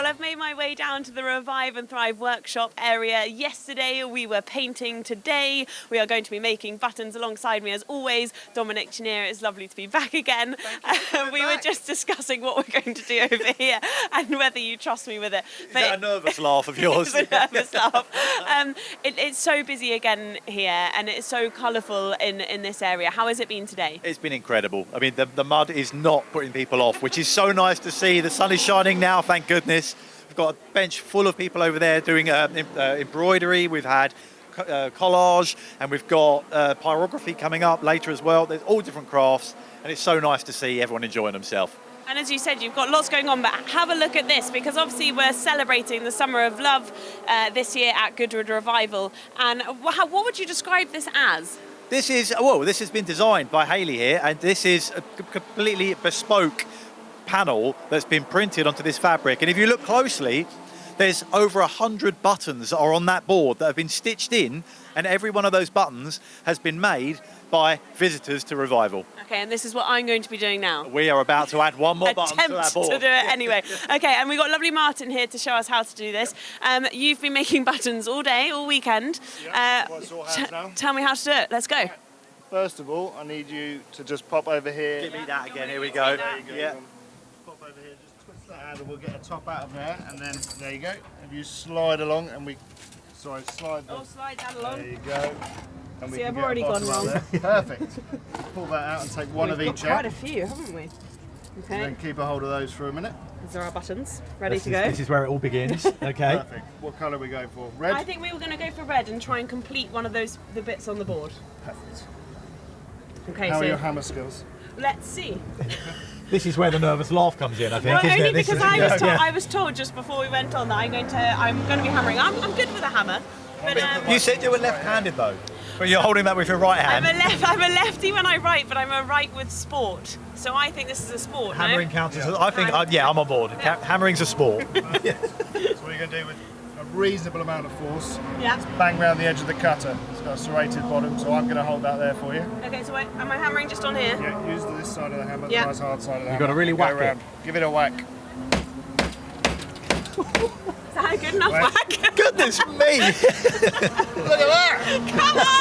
Well, I've made my way down to the Revive and Thrive workshop area. Yesterday we were painting. Today we are going to be making buttons. Alongside me, as always, Dominic Chenier. It's lovely to be back again. We were just discussing what we're going to do over here and whether you trust me with it. Is that a nervous laugh of yours? It's a nervous laugh. It's so busy again here, and it's so colourful in this area. How has it been today? It's been incredidible. I mean, the mud is not putting people off, which is so nice to see. The sun is shining now, thank goodness. We've got a bench full of people over there doing embroidery. We've had collage, and we've got pyrography coming up later as well. There's all different crafts, and it's so nice to see everyone enjoying themselves. And as you said, you've got lots going on, but have a look at this, because obviously we're celebrating the Summer of Love this year at Goodwood Revival. And what would you describe this as? This has been designed by Hayley here, and this is a completely bespoke panel that's been printed onto this fabric. And if you look closely, there's over 100 buttons that are on that board that have been stitched in, and every one of those buttons has been made by visitors to Revival. Okay, and this is what I'm going to be doing now. We are about to add one more button to that board. To do it anyway. Okay, and we've got lovely Martin here to show us how to do this. You've been making buttons all day, all weekend. Tell me how to do it. Let's go. First of all, I need you to just pop over here. Give me that again. Here we go. Yeah. Pop over here, just twist that out, and we'll get a top out of there, and then there you go. If you slide along, and slide that along. There you go. And See, I've already gone wrong. Perfect. Pull that out and take one of each out. We've got quite a few, haven't we? Okay. And then keep a hold of those for a minute. These are our buttons, ready to go. This is where it all begins. Okay. Perfect. What colour are we going for? Red? I think we were going to go for red and try and complete one of the bits on the board. Perfect. Okay, How are your hammer skills? Let's see. This is where the nervous laugh comes in, I think. Well, only because I was told just before we went on that I'm going to be hammering. I'm good with a hammer. But, you said you were left-handed though. But you're holding that with your right hand. I'm a lefty when I write, but I'm a right with sport. So I think this is a sport. Hammering counts as I think. I'm on board. Yeah. Hammering's a sport. So what you're going to do with a reasonable amount of force. Yeah. Just bang round the edge of the cutter. It's got a serrated bottom, so I'm going to hold that there for you. Okay. So am I hammering just on here? Yeah. Use this side of the hammer, yeah. the nice hard side of the hammer. You've got to really whack it. Give it a whack. Is that a good enough whack? Goodness me! Look at that! Come on!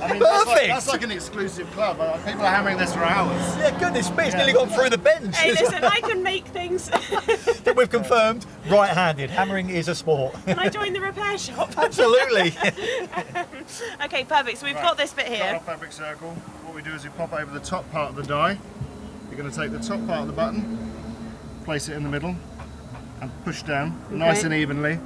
I mean, perfect! That's like an exclusive club. People are hammering this for hours. Yeah, goodness me, it's nearly gone through the bench. Hey, listen, I can make things. We've confirmed, right-handed. Hammering is a sport. Can I join the repair shop? Absolutely. Okay, perfect. So we've got this bit here. Our fabric circle. What we do is we pop over the top part of the die. You're going to take the top part of the button, place it in the middle, and push down nice and evenly.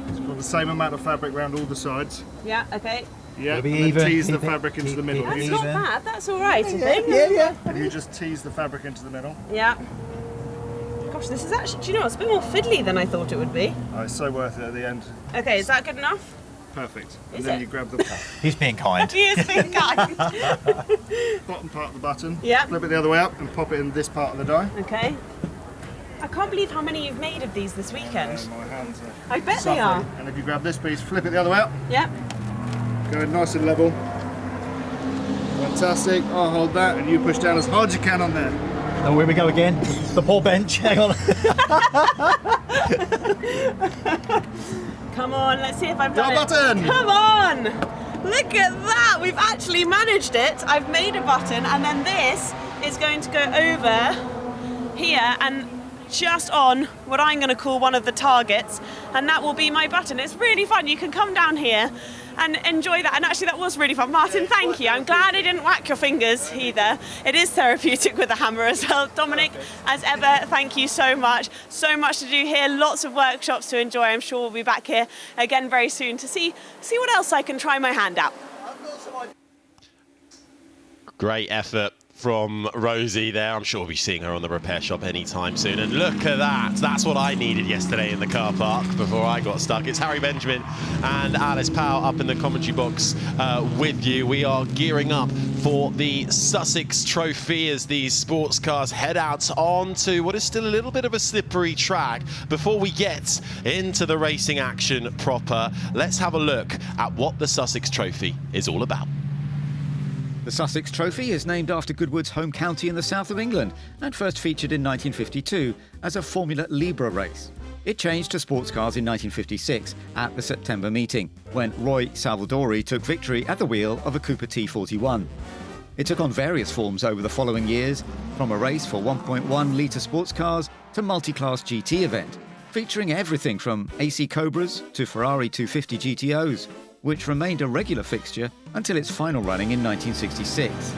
It's got the same amount of fabric around all the sides. Yeah, okay. Yeah, and then tease the fabric into the middle. That's not bad, that's all right, I think. Yeah. And you just tease the fabric into the middle. Yeah. Gosh, this is actually, do you know, it's a bit more fiddly than I thought it would be. Oh, it's so worth it at the end. Okay, is that good enough? Perfect. And Is then it? you grab the He's being kind. He is being kind. bottom part of the button. Yeah. Flip it the other way up and pop it in this part of the die. Okay. I can't believe how many you've made of these this weekend. My hands are I bet suffering. they are. And if you grab this piece, flip it the other way up. Yep. Go in nice and level. Fantastic. I'll hold that and you push down as hard as you can on there. Oh, here we go again. The poor bench. Hang on. Come on, let's see if I've done it. Button! Come on! Look at that! We've actually managed it. I've made a button, and then this is going to go over here and just on what I'm going to call one of the targets, and that will be my button. It's really fun. You can come down here and enjoy that. And actually, that was really fun. Martin, thank you. I'm glad I didn't whack your fingers either. It is therapeutic with a hammer as well. Dominic, as ever, thank you so much. So much to do here. Lots of workshops to enjoy. I'm sure we'll be back here again very soon to see what else I can try my hand at. Great effort from Rosie there. I'm sure we'll be seeing her on the repair shop anytime soon. And look at that. That's what I needed yesterday in the car park before I got stuck. It's Harry Benjamin and Alice Powell up in the commentary box with you. We are gearing up for the Sussex Trophy as these sports cars head out onto what is still a little bit of a slippery track. Before we get into the racing action proper, let's have a look at what the Sussex Trophy is all about. The Sussex Trophy is named after Goodwood's home county in the south of England and first featured in 1952 as a Formula Libra race. It changed to sports cars in 1956 at the September meeting, when Roy Salvadori took victory at the wheel of a Cooper T41. It took on various forms over the following years, from a race for 1.1-litre sports cars to multi-class GT event, featuring everything from AC Cobras to Ferrari 250 GTOs, which remained a regular fixture until its final running in 1966.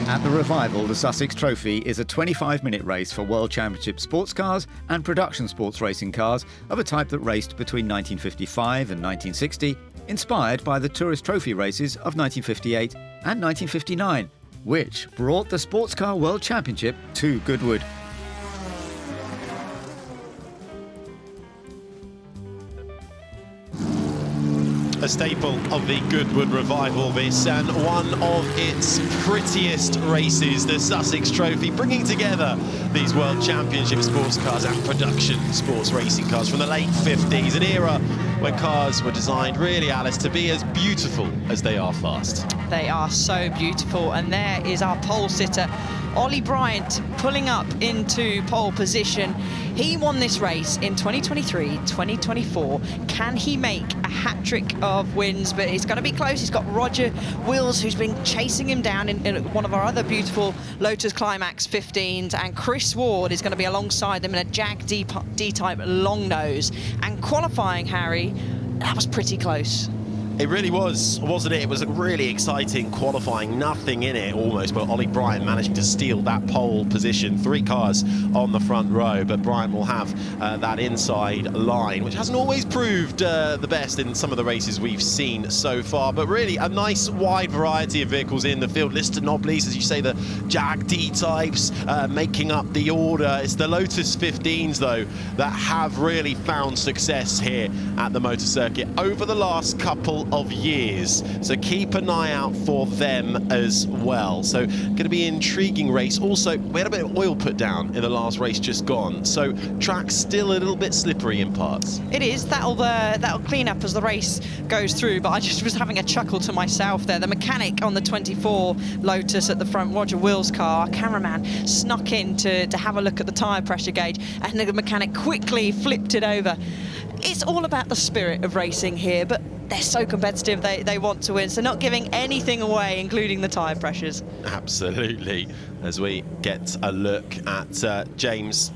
At the Revival, the Sussex Trophy is a 25-minute race for World Championship sports cars and production sports racing cars of a type that raced between 1955 and 1960, inspired by the Tourist Trophy races of 1958 and 1959, which brought the Sports Car World Championship to Goodwood. A staple of the Goodwood Revival, this, and one of its prettiest races, the Sussex Trophy, bringing together these World Championship sports cars and production sports racing cars from the late 50s, an era when cars were designed, really, Alice, to be as beautiful as they are fast. They are so beautiful, and there is our pole sitter, Ollie Bryant, pulling up into pole position. He won this race in 2023, 2024. Can he make a hat-trick of wins? But it's going to be close. He's got Roger Wills, who's been chasing him down in one of our other beautiful Lotus Climax 15s, and Chris Ward is going to be alongside them in a Jag D-type long nose. And qualifying, Harry, that was pretty close. It really was, wasn't it? It was a really exciting qualifying, nothing in it almost, but Ollie Bryant managing to steal that pole position. 3 cars on the front row, but Bryant will have that inside line, which hasn't always proved the best in some of the races we've seen so far, but really a nice wide variety of vehicles in the field. Lister Nobblies, as you say, the Jag D types making up the order. It's the Lotus 15s, though, that have really found success here at the motor circuit over the last couple of years, so keep an eye out for them as well. So going to be an intriguing race. Also, we had a bit of oil put down in the last race just gone, so track's still a little bit slippery in parts. It is. That'll clean up as the race goes through, but I just was having a chuckle to myself there. The mechanic on the 24 Lotus at the front, Roger Wills' car, our cameraman, snuck in to have a look at the tyre pressure gauge, and the mechanic quickly flipped it over. It's all about the spirit of racing here, but they're so competitive, they want to win, so not giving anything away, including the tyre pressures. Absolutely. As we get a look at James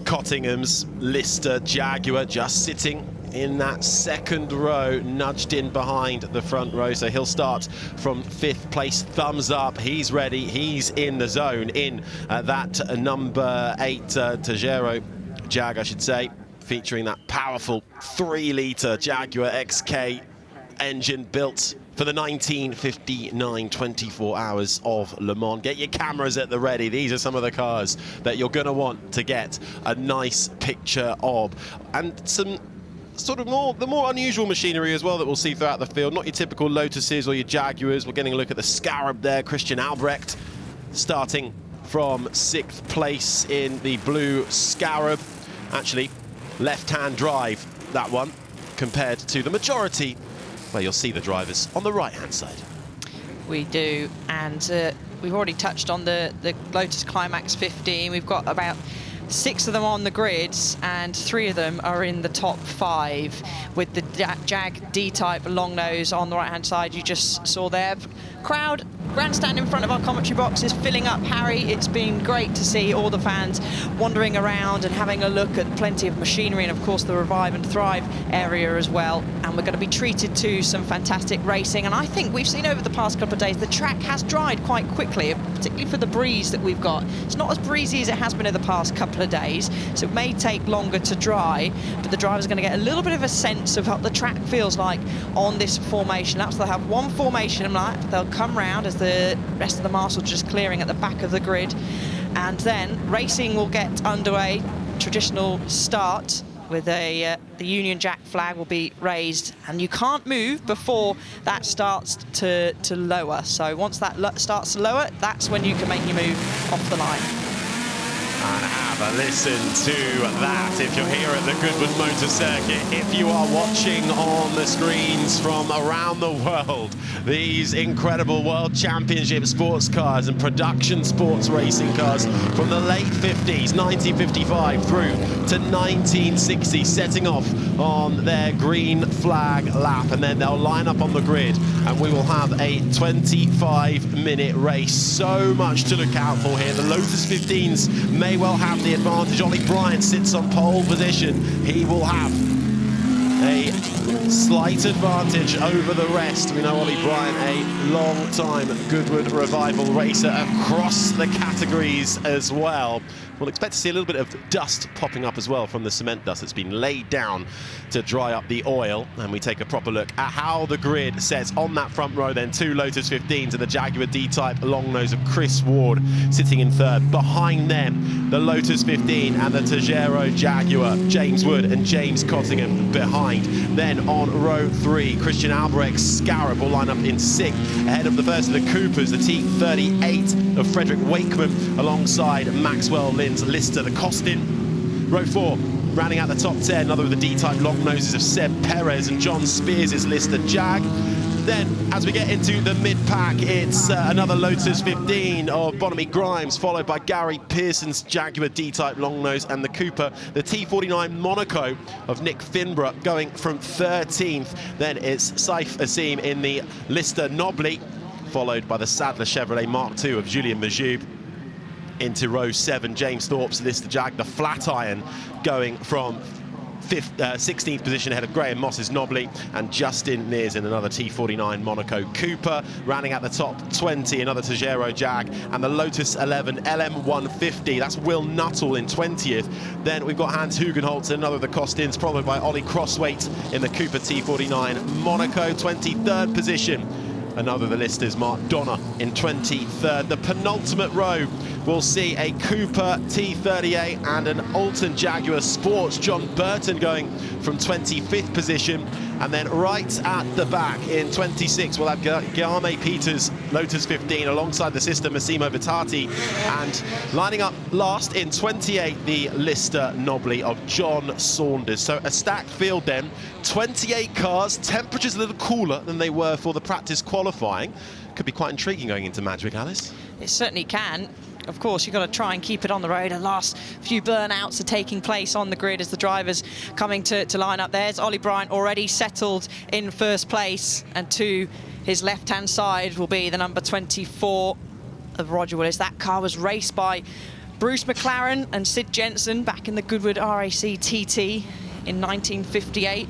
Cottingham's Lister Jaguar, just sitting in that second row, nudged in behind the front row, so he'll start from 5th place. Thumbs up, he's ready, he's in the zone, in that number 8 Tajero Jag, I should say, featuring that powerful 3-litre Jaguar XK engine built for the 1959 24 Hours of Le Mans. Get your cameras at the ready. These are some of the cars that you're going to want to get a nice picture of. And some sort of the more unusual machinery as well that we'll see throughout the field. Not your typical Lotuses or your Jaguars. We're getting a look at the Scarab there. Christian Albrecht starting from 6th place in the blue Scarab. Actually, left-hand drive, that one, compared to the majority, where you'll see the drivers on the right-hand side. We do, and we've already touched on the Lotus Climax 15. We've got about 6 of them on the grids, and 3 of them are in the top 5, with the Jag D-type long nose on the right-hand side you just saw there. Crowd, grandstand in front of our commentary box is filling up, Harry. It's been great to see all the fans wandering around and having a look at plenty of machinery, and of course the Revive and Thrive area as well. And we're going to be treated to some fantastic racing, and I think we've seen over the past couple of days the track has dried quite quickly, particularly for the breeze that we've got. It's not as breezy as it has been in the past couple of days, so it may take longer to dry, but the drivers are going to get a little bit of a sense of what the track feels like on this formation lap. So they'll have one formation lap, they'll come round as the rest of the marshals just clearing at the back of the grid, and then racing will get underway. Traditional start with the Union Jack flag will be raised, and you can't move before that starts to lower. So once that starts to lower, that's when you can make your move off the line. And Have a listen to that if you're here at the Goodwood Motor Circuit. If you are watching on the screens from around the world, these incredible World Championship sports cars and production sports racing cars from the late 50s, 1955 through to 1960, setting off on their green flag lap, and then they'll line up on the grid and we will have a 25-minute race. So much to look out for here. The Lotus 15s may well have the advantage. Ollie Bryant sits on pole position. He will have a slight advantage over the rest. We know Ollie Bryant, a long-time Goodwood Revival racer across the categories as well. We'll expect to see a little bit of dust popping up as well from the cement dust that's been laid down to dry up the oil. And we take a proper look at how the grid sets on that front row. Then 2 Lotus 15s and the Jaguar D-Type long nose of Chris Ward sitting in third. Behind them, the Lotus 15 and the Tejero Jaguar, James Wood and James Cottingham behind. Then on row 3, Christian Albrecht's Scarab will line up in 6th. Ahead of the first of the Coopers, the T38 of Frederick Wakeman alongside Maxwell Lynn's Lister the Costin. Row 4, rounding out the top 10, another of the D-Type long noses of Seb Perez and John Spears' Lister Jag. Then, as we get into the mid-pack, it's another Lotus 15 of Bonamy Grimes, followed by Gary Pearson's Jaguar D-Type long nose and the Cooper, the T49 Monaco of Nick Finborough going from 13th. Then it's Saif Asim in the Lister Nobly, followed by the Sadler Chevrolet Mark II of Julien Majoub. Into row 7, James Thorpe's Lister Jag, the Flatiron, going from 16th position ahead of Graham Moss's Nobly, and Justin Neers in another T49 Monaco Cooper. Rounding out the top 20, another Tejero Jag, and the Lotus 11 LM150. That's Will Nuttall in 20th. Then we've got Hans Hugenholtz, another of the Costins, followed by Ollie Crosswaite in the Cooper T49 Monaco, 23rd position. Another of the listers, Mark Donner in 23rd. The penultimate row will see a Cooper T38 and an Alton Jaguar Sports, John Burton going from 25th position. And then right at the back in 26, we'll have Guillaume Peters, Lotus 15, alongside the sister Massimo Vittati. And lining up last in 28, the Lister Nobly of John Saunders. So a stacked field then, 28 cars, temperatures a little cooler than they were for the practice qualifying. Could be quite intriguing going into Madrid, Alice. It certainly can. Of course, you've got to try and keep it on the road. The last few burnouts are taking place on the grid as the drivers coming to line up. There's Ollie Bryant already settled in first place, and to his left-hand side will be the number 24 of Roger Willis. That car was raced by Bruce McLaren and Sid Jenson back in the Goodwood RAC TT in 1958.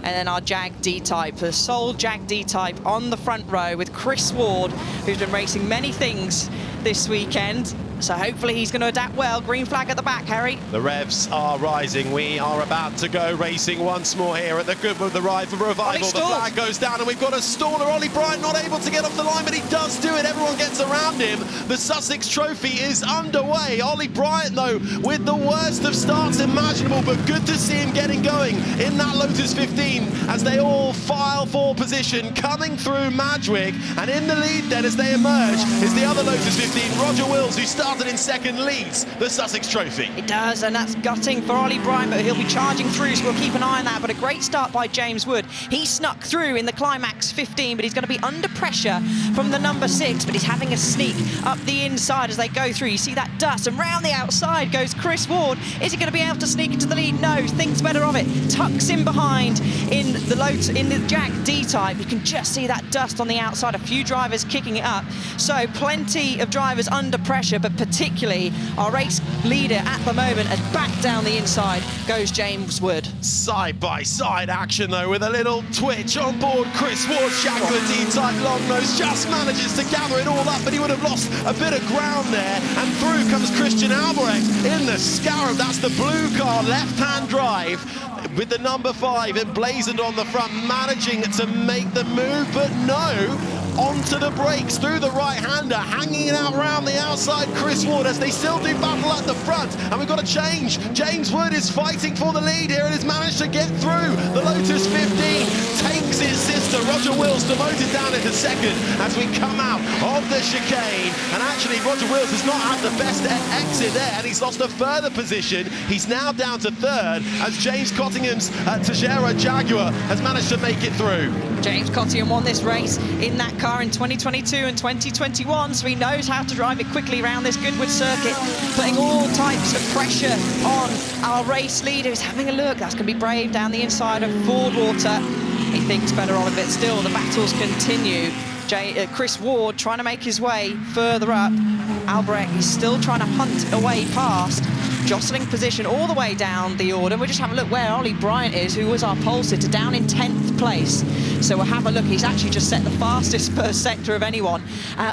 And then our Jag D-Type, the sole Jag D-Type on the front row with Chris Ward, who's been racing many things this weekend. So hopefully he's going to adapt well. Green flag at the back, Harry. The revs are rising. We are about to go racing once more here at the Goodwood Revival. The flag goes down and we've got a staller. Ollie Bryant not able to get off the line, but he does do it. Everyone gets around him. The Sussex Trophy is underway. Ollie Bryant, though, with the worst of starts imaginable, but good to see him getting going in that Lotus 15 as they all file for position, coming through Madwig. And in the lead then as they emerge is the other Lotus 15, Roger Wills, who started in second, leads the Sussex Trophy. It does, and that's gutting for Ollie Bryant, but he'll be charging through, so we'll keep an eye on that. But a great start by James Wood. He snuck through in the climax 15, but he's going to be under pressure from the number 6, but he's having a sneak up the inside as they go through. You see that dust, and round the outside goes Chris Ward. Is he going to be able to sneak into the lead? No, thinks better of it. Tucks in behind in the Jag D-Type. You can just see that dust on the outside. A few drivers kicking it up. So plenty of drivers under pressure, but particularly our race leader at the moment, as back down the inside goes James Wood. Side-by-side action, though, with a little twitch on board. Chris Ward's Jaguar D-Type long nose just manages to gather it all up, but he would have lost a bit of ground there. And through comes Christian Albrecht in the Scarab. That's the blue car, left-hand drive, with the number 5 emblazoned on the front, managing to make the move, but no. onto the brakes through the right-hander, hanging it out around the outside. Chris Ward as they still do battle at the front, and we've got a change. James Wood is fighting for the lead here and has managed to get through. The Lotus 15 takes his sister Roger Wills demoted down into second as we come out of the chicane, and actually Roger Wills has not had the best exit there, and he's lost a further position. He's now down to third as James Cottingham's Tejero Jaguar has managed to make it through. James Cottingham won this race in that car in 2022 and 2021, so he knows how to drive it quickly around this Goodwood circuit, putting all types of pressure on our race leader. He's having a look. That's going to be brave down the inside of Ford Water. He thinks better of it. Still, the battles continue. Chris Ward trying to make his way further up. Albrecht is still trying to hunt away past. Jostling position all the way down the order. We'll just have a look where Ollie Bryant is, who was our pole sitter, down in 10th place. So we'll have a look. He's actually just set the fastest first sector of anyone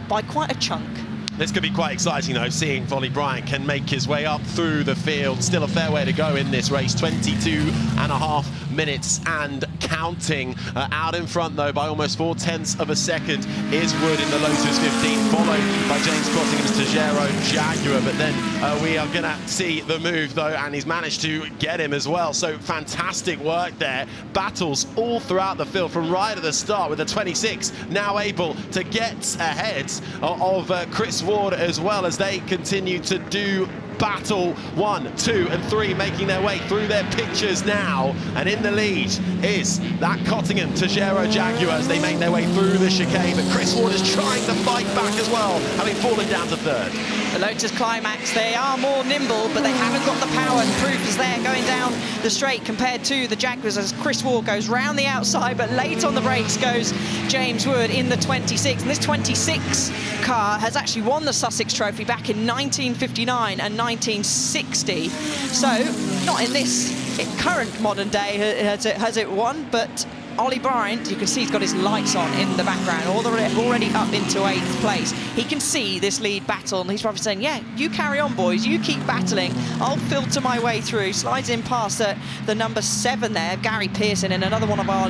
by quite a chunk. This could be quite exciting, though, seeing if Ollie Bryant can make his way up through the field. Still a fair way to go in this race, 22.5 minutes and counting. Out in front, though, by almost 0.4 of a second is Wood in the Lotus 15, followed by James Cottingham's Tejero Jaguar. But then we are going to see the move, though, and he's managed to get him as well. So fantastic work there. Battles all throughout the field from right at the start, with the 26 now able to get ahead of Chris Ward, as well as they continue to do battle. 1, 2 and 3 making their way through their pictures now, and in the lead is that Cottingham Tejero Jaguar as they make their way through the chicane. But Chris Ward is trying to fight back as well, having fallen down to third. The Lotus Climax, they are more nimble, but they haven't got the power. The proof is there going down the straight compared to the Jaguars as Chris Ward goes round the outside, but late on the brakes goes James Wood in the 26. And this 26 car has actually won the Sussex Trophy back in 1959 and 1960. So not in this current modern day has it won, but Ollie Bryant, you can see he's got his lights on in the background, already up into 8th place. He can see this lead battle, and he's probably saying, yeah, you carry on, boys, you keep battling, I'll filter my way through. Slides in past the number 7 there, Gary Pearson, and another one of our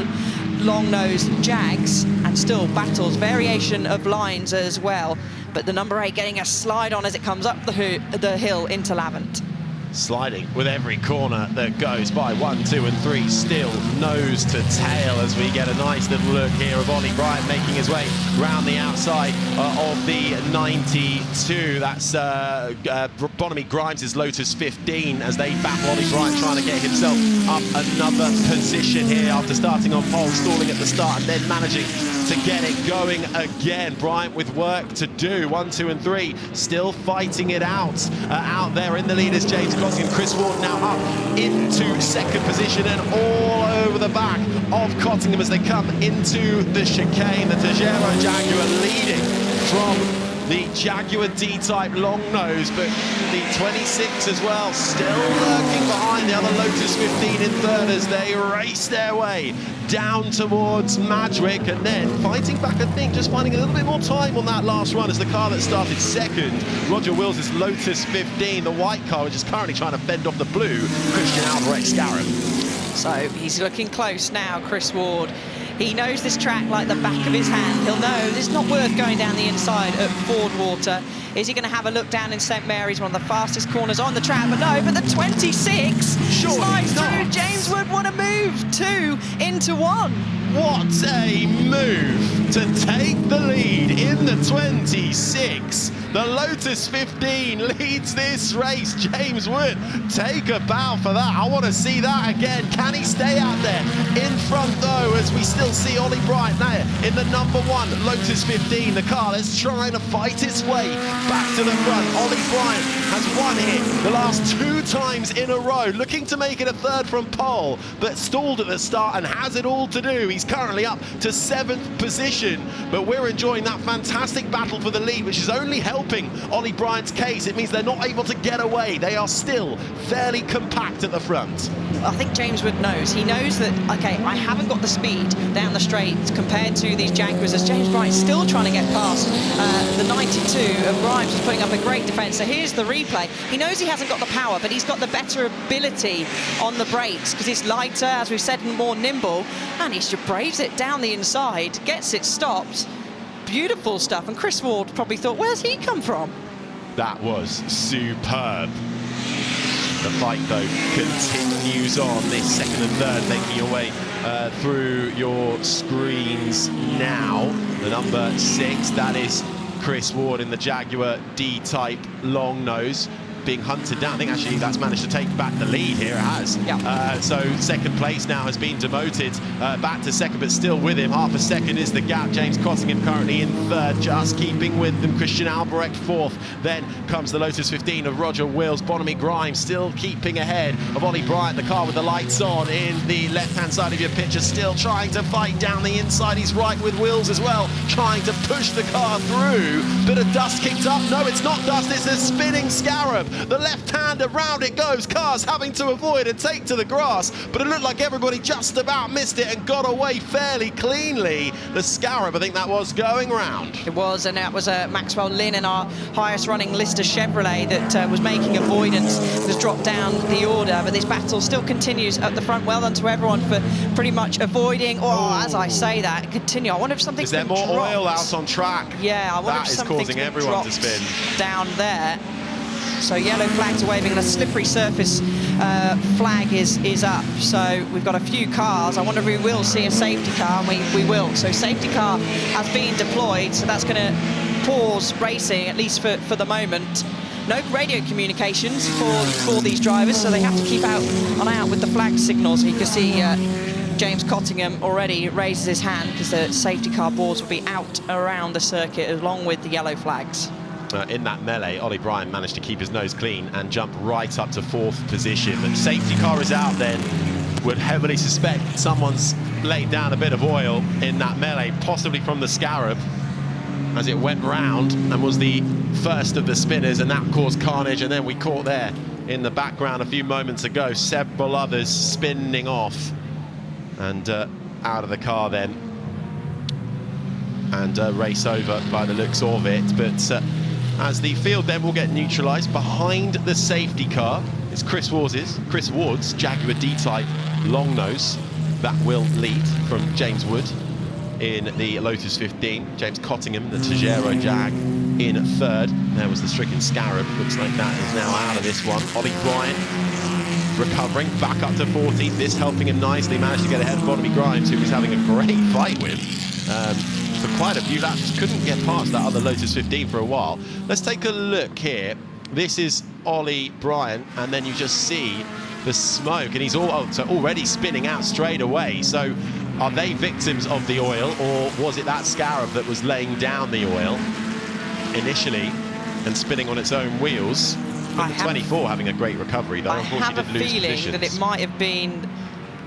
long-nosed Jags, and still battles, variation of lines as well. But the number 8 getting a slide on as it comes up the hill into Lavant. Sliding with every corner that goes by. 1, 2 and 3 still nose to tail as we get a nice little look here of Ollie Bryant making his way round the outside of the 92. That's Bonamy Grimes' Lotus 15 as they battle. Ollie Bryant trying to get himself up another position here after starting on pole, stalling at the start and then managing to get it going again. Bryant with work to do. 1, 2 and 3 still fighting it out there in the lead is James Cottingham. Chris Ward now up into second position and all over the back of Cottingham as they come into the chicane. The Tejero Jaguar leading from the Jaguar D-type long nose, but the 26 as well still lurking behind the other Lotus 15 in third as they race their way down towards Madrick, and then fighting back, I think, just finding a little bit more time on that last run as the car that started second, Roger Wills' Lotus 15, the white car, which is currently trying to fend off the blue, Christian Albrecht Scarab. So he's looking close now, Chris Ward. He knows this track like the back of his hand. He'll know it's not worth going down the inside at Ford Water. Is he going to have a look down in St Mary's, one of the fastest corners on the track? But no, but the 26 slides through. James Wood want to move 2 into 1. What a move to take the lead in the 26. The Lotus 15 leads this race. James Wood, take a bow for that. I want to see that again. Can he stay out there? In front, though, as we still see Ollie Bryant there in the number 1 Lotus 15. The car that's trying to fight its way back to the front. Ollie Bryant has won here the last 2 times in a row, looking to make it a third from pole, but stalled at the start and has it all to do. He's currently up to 7th position, but we're enjoying that fantastic battle for the lead, which is only helping Ollie Bryant's case. It means they're not able to get away. They are still fairly compact at the front. I think James Wood knows. He knows that, okay, I haven't got the speed down the straight compared to these Jaguars, as James Bryant's still trying to get past the 92 of Grimes, who's putting up a great defence. So here's the replay. He knows he hasn't got the power, but he's got the better ability on the brakes because he's lighter, as we've said, and more nimble, and he just braves it down the inside, gets it stopped. beautiful stuff. And Chris Ward probably thought, where's he come from? That was superb. The fight, though, continues on. This second and third making your way through your screens now. The number 6, that is Chris Ward in the Jaguar D-type long nose, being hunted down. I think actually that's managed to take back the lead here. It has. Yeah. So second place now has been demoted back to second, but still with him. Half a second is the gap. James Cottingham currently in third, just keeping with them. Christian Albrecht fourth. Then comes the Lotus 15 of Roger Wills. Bonamy Grimes still keeping ahead of Ollie Bryant, the car with the lights on in the left-hand side of your picture, still trying to fight down the inside. He's right with Wills as well, trying to push the car through. Bit of dust kicked up. No, it's not dust, it's a spinning Scarab. The left hand, around it goes. Cars having to avoid and take to the grass, but it looked like everybody just about missed it and got away fairly cleanly. The Scarab, I think that was going round. It was, and that was Maxwell Lynn in our highest running Lister Chevrolet that was making avoidance, was dropped down the order, but this battle still continues at the front. Well done to everyone for pretty much avoiding, as I say that, continue. I wonder if something's been dropped. Is there more oil out on track? Yeah, I wonder if something's causing everyone to spin down there. So yellow flags are waving and a slippery surface flag is up. So we've got a few cars. I wonder if we will see a safety car, and we will. So safety car has been deployed, so that's going to pause racing, at least for the moment. No radio communications for these drivers, so they have to keep an eye out with the flag signals. You can see James Cottingham already raises his hand because the safety car boards will be out around the circuit along with the yellow flags. In that melee, Ollie Bryant managed to keep his nose clean and jump right up to 4th position. But safety car is out then. Would heavily suspect someone's laid down a bit of oil in that melee, possibly from the Scarab, as it went round and was the first of the spinners, and that caused carnage. And then we caught there in the background a few moments ago several others spinning off and out of the car then, and race over by the looks of it. But as the field then will get neutralised, behind the safety car is Chris Ward's Jaguar D-type long nose. That will lead from James Wood in the Lotus 15. James Cottingham, the Tejero Jag, in third. There was the stricken Scarab. Looks like that is now out of this one. Ollie Bryant recovering back up to 14th. This helping him nicely. Managed to get ahead of Bonamy Grimes, who was having a great fight with. For quite a few laps, couldn't get past that other Lotus 15 for a while. Let's take a look here. This is Ollie Bryant, and then you just see the smoke, and he's already spinning out straight away. So are they victims of the oil, or was it that Scarab that was laying down the oil initially and spinning on its own wheels? But the 24 having a great recovery, though. I have a feeling that it might have been...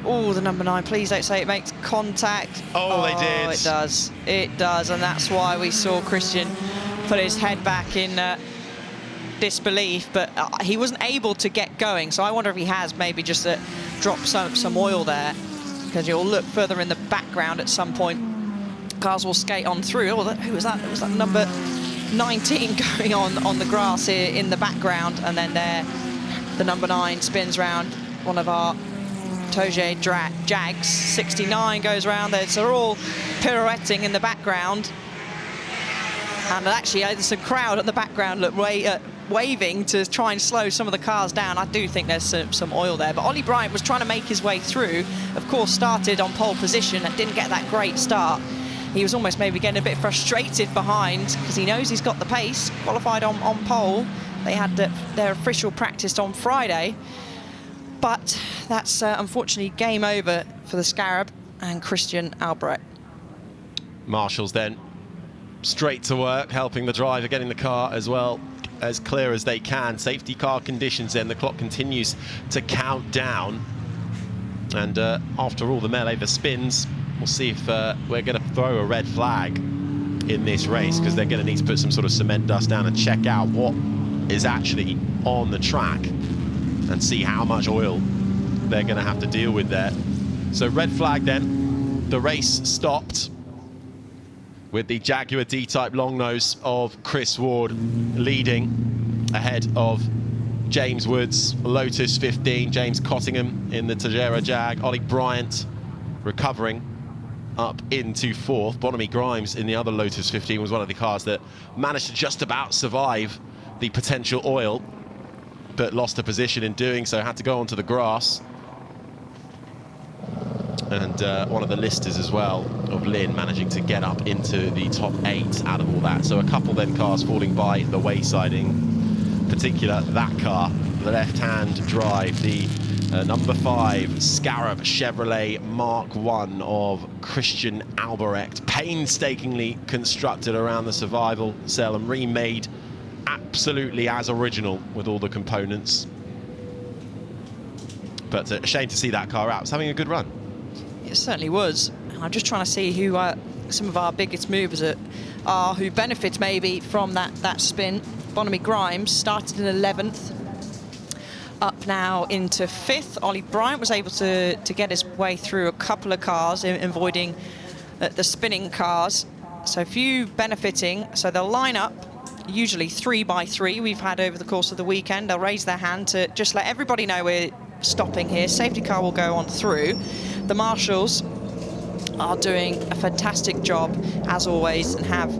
Oh, the number 9, please don't say it makes contact. Oh, they did. It does. It does, and that's why we saw Christian put his head back in disbelief, but he wasn't able to get going. So I wonder if he has maybe just dropped some oil there, because you'll look further in the background at some point. Cars will skate on through. Oh, who was that? It was that number 19 going on the grass here in the background, and then there, the number 9 spins round. One of our Toge Jags, 69 goes round there. So they're all pirouetting in the background. And actually, there's a crowd at the background look waving to try and slow some of the cars down. I do think there's some oil there. But Ollie Bryant was trying to make his way through. Of course, started on pole position and didn't get that great start. He was almost maybe getting a bit frustrated behind because he knows he's got the pace. Qualified on pole. They had their official practice on Friday. But that's unfortunately game over for the Scarab and Christian Albrecht. Marshals then straight to work, helping the driver, getting the car as well as clear as they can. Safety car conditions then, the clock continues to count down. And after all the melee, the spins, we'll see if we're going to throw a red flag in this race, because they're going to need to put some sort of cement dust down and check out what is actually on the track and see how much oil they're going to have to deal with there. So red flag then, the race stopped with the Jaguar D-type long nose of Chris Ward leading ahead of James Wood's Lotus 15, James Cottingham in the Tejero Jag, Ollie Bryant recovering up into 4th. Bonamy Grimes in the other Lotus 15 was one of the cars that managed to just about survive the potential oil, but lost a position in doing so, had to go onto the grass. And one of the listers as well of Lynn managing to get up into the top 8 out of all that. So a couple then cars falling by the waysiding, in particular that car, the left-hand drive, the number 5 Scarab Chevrolet Mark 1 of Christian Albrecht, painstakingly constructed around the survival cell and remade absolutely as original with all the components. But a shame to see that car out. It's having a good run. It certainly was. I'm just trying to see who some of our biggest movers are who benefit maybe from that spin. Bonamy Grimes started in 11th, up now into 5th. Ollie Bryant was able to get his way through a couple of cars, avoiding the spinning cars. So a few benefiting. So they'll line up, usually 3 by 3 we've had over the course of the weekend. They'll raise their hand to just let everybody know we're stopping here. Safety car will go on through. The marshals are doing a fantastic job, as always, and have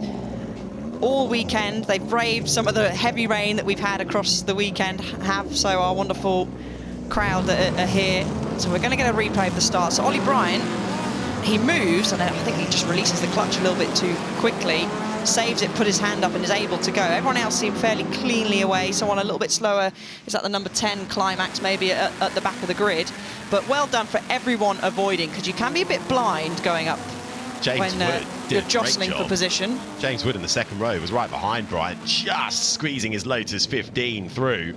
all weekend. They've braved some of the heavy rain that we've had across the weekend, so our wonderful crowd that are here. So we're going to get a replay of the start. So Ollie Bryant, he moves, and I think he just releases the clutch a little bit too quickly, saves it, put his hand up and is able to go. Everyone else seemed fairly cleanly away. Someone a little bit slower is at the number 10 Climax, maybe at the back of the grid. But well done for everyone avoiding, because you can be a bit blind going up James when you're jostling for position. James Wood in the second row was right behind Bryant, just squeezing his Lotus 15 through.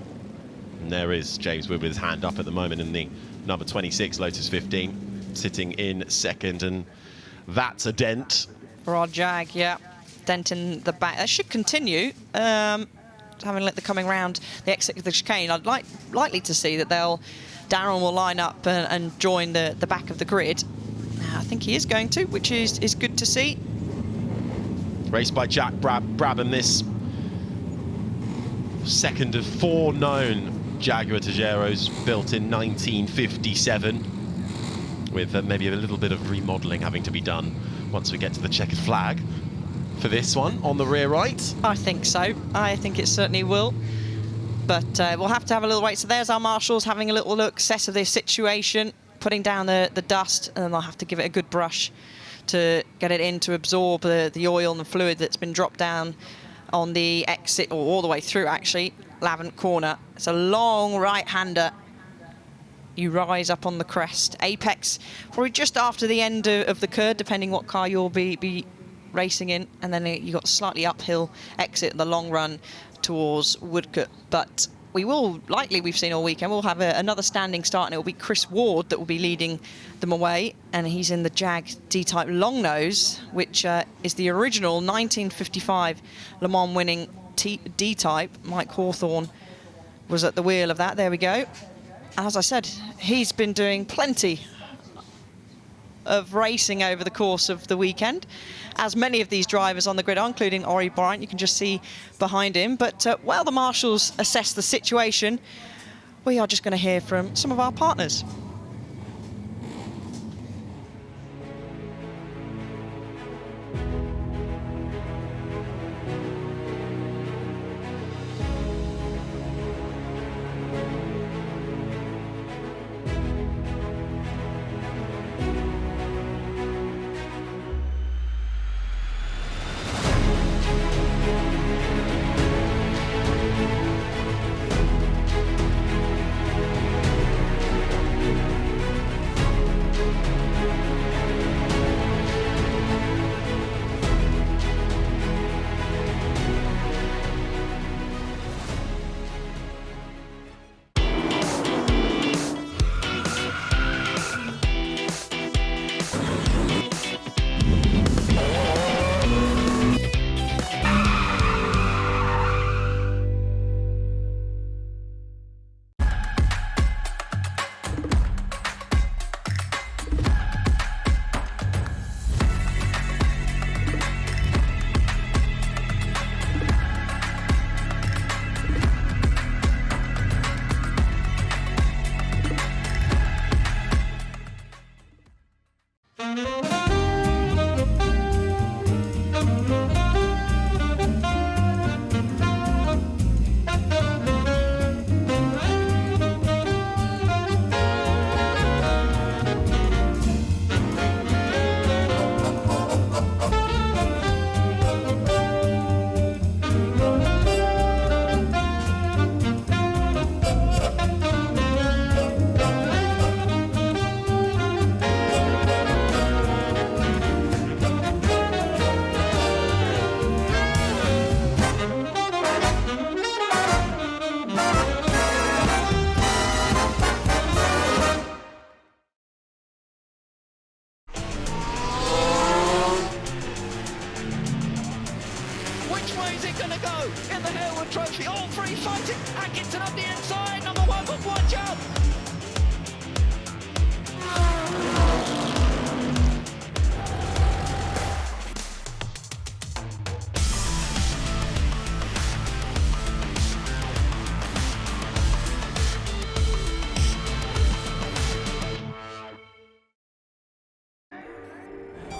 And there is James Wood with his hand up at the moment in the number 26 Lotus 15, sitting in second, and that's a dent. For our Jag, yeah. Dent in the back. That should continue. Having let the coming round the exit of the chicane, I'd likely to see that Darren will line up and join the back of the grid. I think he is going to, which is good to see. Raced by Jack Brabham, this second of 4 known Jaguar Tejeros built in 1957, with maybe a little bit of remodelling having to be done once we get to the checkered flag. For this one on the rear right? I think so. I think it certainly will. But we'll have to have a little wait. So there's our marshals having a little look, assess of their situation, putting down the dust, and then they'll have to give it a good brush to get it in to absorb the oil and the fluid that's been dropped down on the exit, or all the way through actually, Lavant corner. It's a long right-hander. You rise up on the crest. Apex, probably just after the end of the curve, depending what car you'll be racing in, and then you got a slightly uphill exit, the long run towards Woodcote. But we will, likely we've seen all weekend, we'll have another standing start, and it will be Chris Ward that will be leading them away, and he's in the Jag D-Type long nose, which is the original 1955 Le Mans winning D-Type. Mike Hawthorne was at the wheel of that. There we go. As I said, he's been doing plenty of racing over the course of the weekend, as many of these drivers on the grid are, including Ollie Bryant. You can just see behind him. But while the marshals assess the situation, we are just going to hear from some of our partners.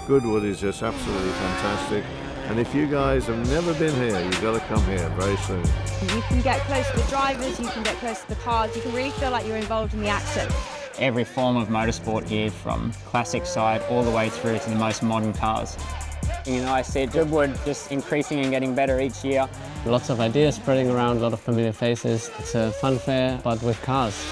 Goodwood is just absolutely fantastic. And if you guys have never been here, you've got to come here very soon. You can get close to the drivers, you can get close to the cars, you can really feel like you're involved in the action. Every form of motorsport here, from classic side all the way through to the most modern cars. You know, I see Goodwood just increasing and getting better each year. Lots of ideas spreading around, a lot of familiar faces. It's a fun fair, but with cars.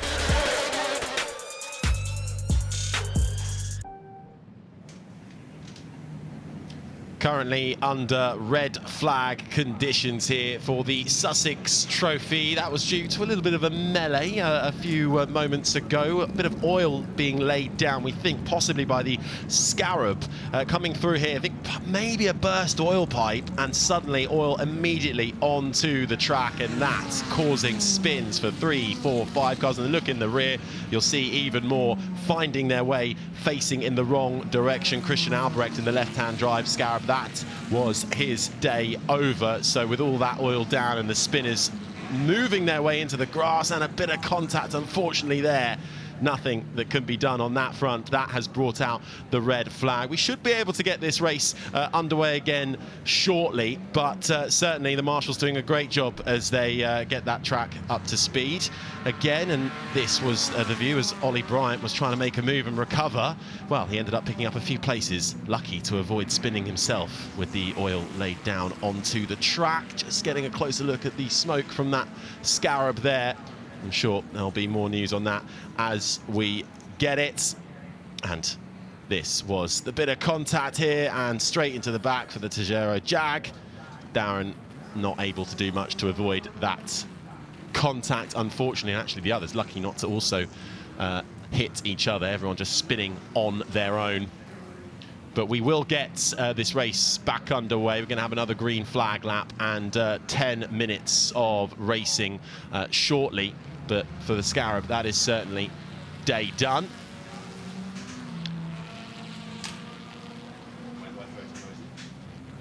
Currently under red flag conditions here for the Sussex Trophy. That was due to a little bit of a melee a few moments ago. A bit of oil being laid down, we think possibly by the Scarab coming through here. I think maybe a burst oil pipe, and suddenly oil immediately onto the track, and that's causing spins for 3, 4, 5 cars. And look in the rear, you'll see even more finding their way facing in the wrong direction. Christian Albrecht in the left-hand drive Scarab, that was his day over. So with all that oil down and the spinners moving their way into the grass, and a bit of contact unfortunately there, nothing that can be done on that front. That has brought out the red flag. We should be able to get this race underway again shortly, but certainly the marshals doing a great job as they get that track up to speed again. And this was the view as Ollie Bryant was trying to make a move and recover. Well, he ended up picking up a few places, lucky to avoid spinning himself with the oil laid down onto the track. Just getting a closer look at the smoke from that Scarab there. I'm sure there'll be more news on that as we get it. And this was the bit of contact here, and straight into the back for the Tejero Jag. Darren not able to do much to avoid that contact, unfortunately. Actually, the others lucky not to also hit each other. Everyone just spinning on their own. But we will get this race back underway. We're going to have another green flag lap and 10 minutes of racing shortly. But for the Scarab, that is certainly day done.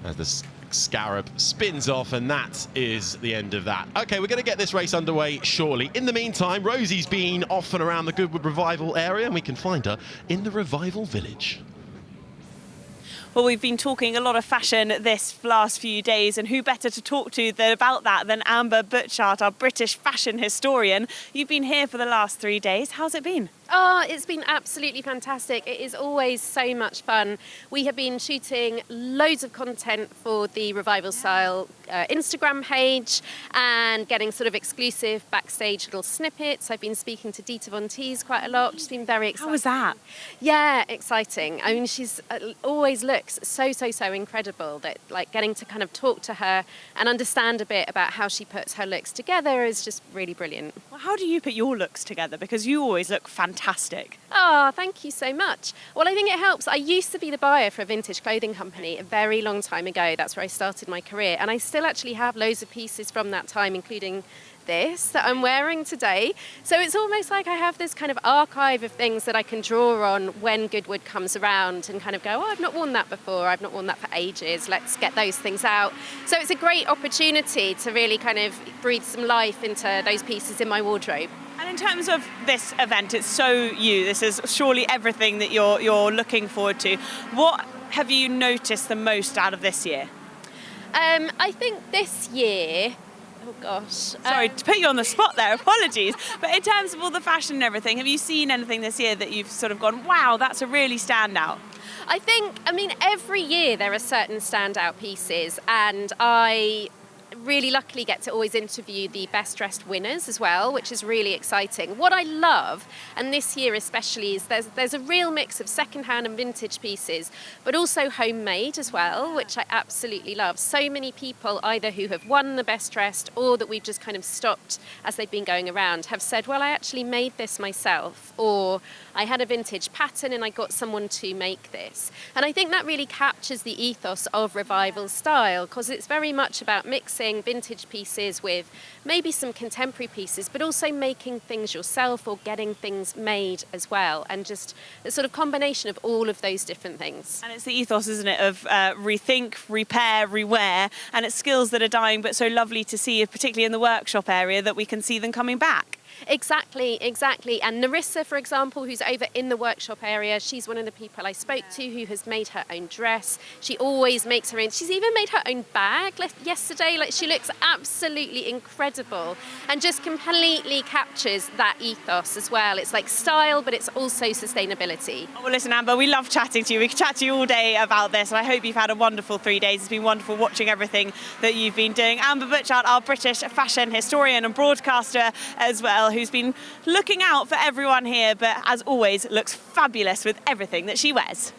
As the Scarab spins off, and that is the end of that. Okay, we're going to get this race underway shortly. In the meantime, Rosie's been off and around the Goodwood Revival area, and we can find her in the Revival Village. Well, we've been talking a lot of fashion this last few days, and who better to talk to about that than Amber Butchart, our British fashion historian. You've been here for the last 3 days. How's it been? Oh, it's been absolutely fantastic. It is always so much fun. We have been shooting loads of content for the Revival Style Instagram page and getting sort of exclusive backstage little snippets. I've been speaking to Dita Von Teese quite a lot, which has been very exciting. How was that? Yeah, exciting. I mean, she's always looks so incredible, that like getting to kind of talk to her and understand a bit about how she puts her looks together is just really brilliant. Well, how do you put your looks together? Because you always look fantastic. Oh, thank you so much. Well, I think it helps. I used to be the buyer for a vintage clothing company a very long time ago. That's where I started my career. And I still actually have loads of pieces from that time, including this that I'm wearing today. So it's almost like I have this kind of archive of things that I can draw on when Goodwood comes around and kind of go, oh, I've not worn that before. I've not worn that for ages. Let's get those things out. So it's a great opportunity to really kind of breathe some life into those pieces in my wardrobe. And in terms of this event, it's so you. This is surely everything that you're looking forward to. What have you noticed the most out of this year? I think this year, oh gosh. Sorry to put you on the spot there, apologies. But in terms of all the fashion and everything, have you seen anything this year that you've sort of gone, wow, that's a really standout? I mean, every year there are certain standout pieces, and I really luckily get to always interview the best dressed winners as well, which is really exciting. What I love, and this year especially, is there's a real mix of secondhand and vintage pieces, but also homemade as well, which I absolutely love. So many people, either who have won the best dressed or that we've just kind of stopped as they've been going around, have said, well, I actually made this myself, or I had a vintage pattern and I got someone to make this. And I think that really captures the ethos of Revival Style, because it's very much about mixing vintage pieces with maybe some contemporary pieces, but also making things yourself or getting things made as well, and just a sort of combination of all of those different things. And it's the ethos, isn't it, of rethink, repair, rewear, and it's skills that are dying, but so lovely to see, particularly in the workshop area, that we can see them coming back. Exactly. And Narissa, for example, who's over in the workshop area, she's one of the people I spoke to who has made her own dress. She always makes her own. She's even made her own bag yesterday. Like, she looks absolutely incredible and just completely captures that ethos as well. It's like style, but it's also sustainability. Well, listen, Amber, we love chatting to you. We could chat to you all day about this, and I hope you've had a wonderful 3 days. It's been wonderful watching everything that you've been doing. Amber Butchart, our British fashion historian and broadcaster as well, who's been looking out for everyone here, but as always, looks fabulous with everything that she wears.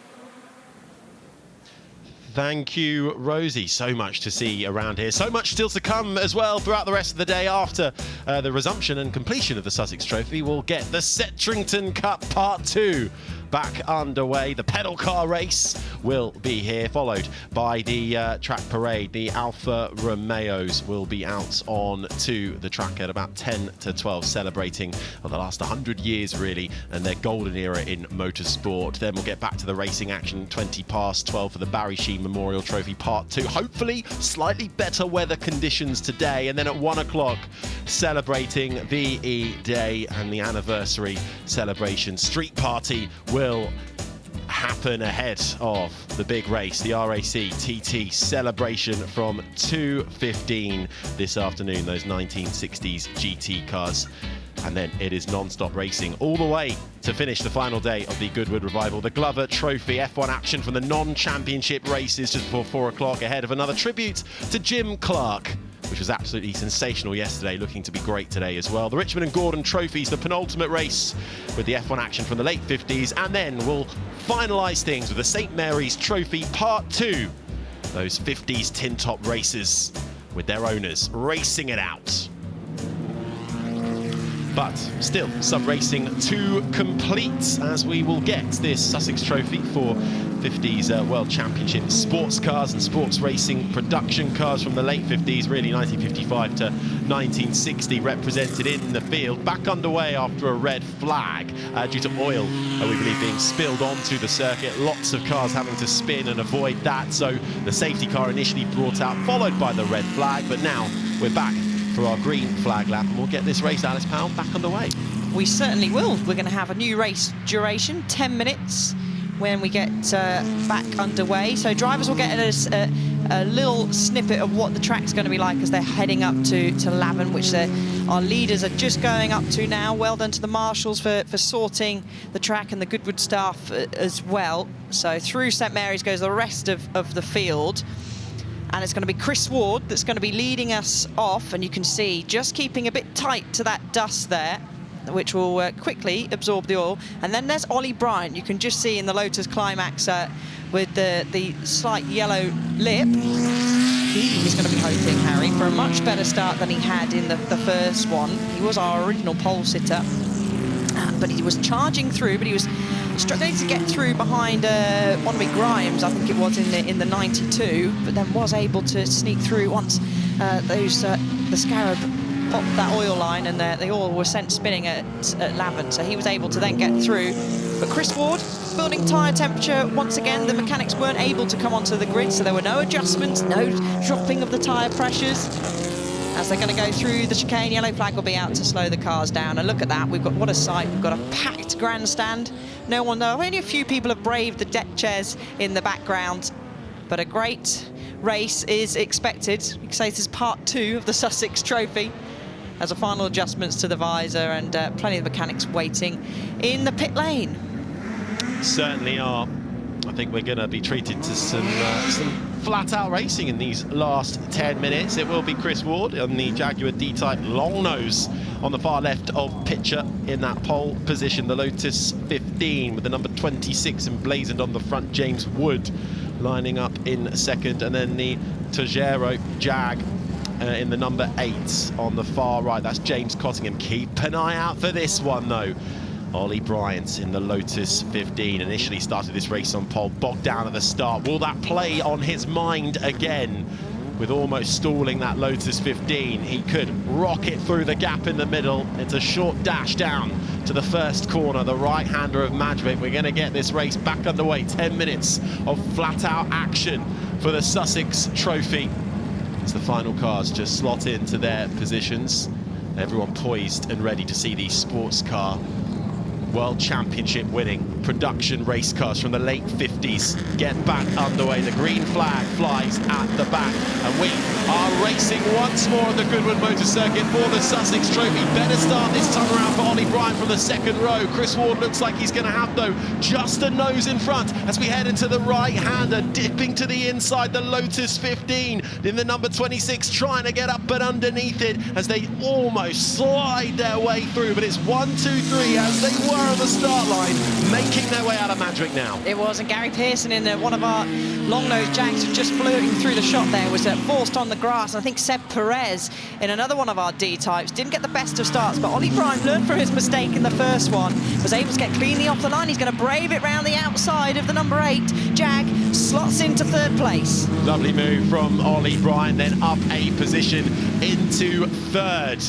Thank you, Rosie. So much to see around here. So much still to come as well throughout the rest of the day. After the resumption and completion of the Sussex Trophy, we'll get the Setrington Cup Part 2 back underway. The pedal car race will be here, followed by the track parade. The Alfa Romeos will be out on to the track at about 10 to 12, celebrating the last 100 years, really, and their golden era in motorsport. Then we'll get back to the racing action, 20 past 12 for the Barry Sheen Memorial Trophy Part 2. Hopefully, slightly better weather conditions today. And then at 1 o'clock, celebrating VE Day and the anniversary celebration. Street party will happen ahead of the big race, the RAC TT Celebration from 2:15 this afternoon, those 1960s GT cars. And then it is non-stop racing all the way to finish the final day of the Goodwood Revival. The Glover Trophy F1 action from the non-championship races just before 4 o'clock, ahead of another tribute to Jim Clark, which was absolutely sensational yesterday, looking to be great today as well. The Richmond and Gordon Trophies, the penultimate race with the F1 action from the late 50s, and then we'll finalise things with the St Mary's Trophy Part 2. Those 50s tin top races with their owners racing it out. But still some racing to complete, as we will get this Sussex Trophy for 50s World Championship sports cars and sports racing production cars from the late 50s, really 1955 to 1960, represented in the field. Back underway after a red flag due to oil, we believe, being spilled onto the circuit. Lots of cars having to spin and avoid that. So the safety car initially brought out, followed by the red flag. But now we're back for our green flag lap, and we'll get this race, Alice Powell, back underway. We certainly will. We're going to have a new race duration, 10 minutes, when we get back underway. So drivers will get a little snippet of what the track's going to be like as they're heading up to Lavin, which our leaders are just going up to now. Well done to the marshals for sorting the track, and the Goodwood staff as well. So through St Mary's goes the rest of the field. And it's going to be Chris Ward that's going to be leading us off, and you can see just keeping a bit tight to that dust there, which will quickly absorb the oil. And then there's Ollie Bryant. You can just see in the Lotus Climax with the slight yellow lip. He is going to be hoping, Harry, for a much better start than he had in the first one. He was our original pole sitter, but he was charging through, but he was struggling to get through behind Bonamy Grimes, I think it was in the 92, but then was able to sneak through once the Scarab popped that oil line, and the oil was sent spinning at Lavin, so he was able to then get through. But Chris Ward, building tyre temperature once again. The mechanics weren't able to come onto the grid, so there were no adjustments, no dropping of the tyre pressures. As they're going to go through the chicane, yellow flag will be out to slow the cars down. And look at that, what a sight. We've got a packed grandstand. No one there. Only a few people have braved the deck chairs in the background. But a great race is expected. You can say this is part 2 of the Sussex Trophy. As a final adjustments to the visor, and plenty of mechanics waiting in the pit lane. Certainly are. I think we're going to be treated to some flat-out racing in these last 10 minutes. It will be Chris Ward on the Jaguar D-Type long nose on the far left of picture in that pole position. The Lotus 15 with the number 26 emblazoned on the front. James Wood lining up in second, and then the Togero Jag in the number 8 on the far right. That's James Cottingham. Keep an eye out for this one, though. Ollie Bryant in the Lotus 15 initially started this race on pole, bogged down at the start. Will that play on his mind again? With almost stalling that Lotus 15, he could rocket through the gap in the middle. It's a short dash down to the first corner, the right-hander of Majvik. We're going to get this race back underway. 10 minutes of flat-out action for the Sussex Trophy. As the final cars just slot into their positions. Everyone poised and ready to see these sports car World Championship winning production race cars from the late 50s get back underway. The green flag flies at the back, and we are racing once more at the Goodwood Motor Circuit for the Sussex Trophy. Better start this time around for Ollie Bryant from the second row. Chris Ward looks like he's going to have, though, just a nose in front as we head into the right-hander, dipping to the inside, the Lotus 15 in the number 26, trying to get up but underneath it as they almost slide their way through. But it's 1, 2, 3 as they were on the start line, making their way out of Madrick now. It was, and Gary Pearson in one of our long-nosed Jacks who just floating through the shot there was forced on the grass. And I think Seb Perez in another one of our D-types didn't get the best of starts, but Ollie Bryant learned from his mistake in the first one, was able to get cleanly off the line. He's going to brave it round the outside of the number 8. Jag slots into third place. Lovely move from Ollie Bryant, then up a position into third.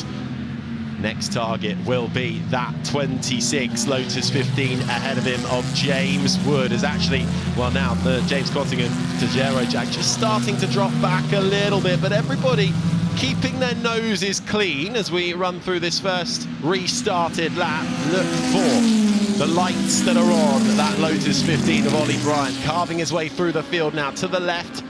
Next target will be that 26 Lotus 15 ahead of him of James Wood. Is actually, well, now the James Cottingham Tajero Jag just starting to drop back a little bit, but everybody keeping their noses clean as we run through this first restarted lap. Look for the lights that are on that Lotus 15 of Ollie Bryant, carving his way through the field now to the left,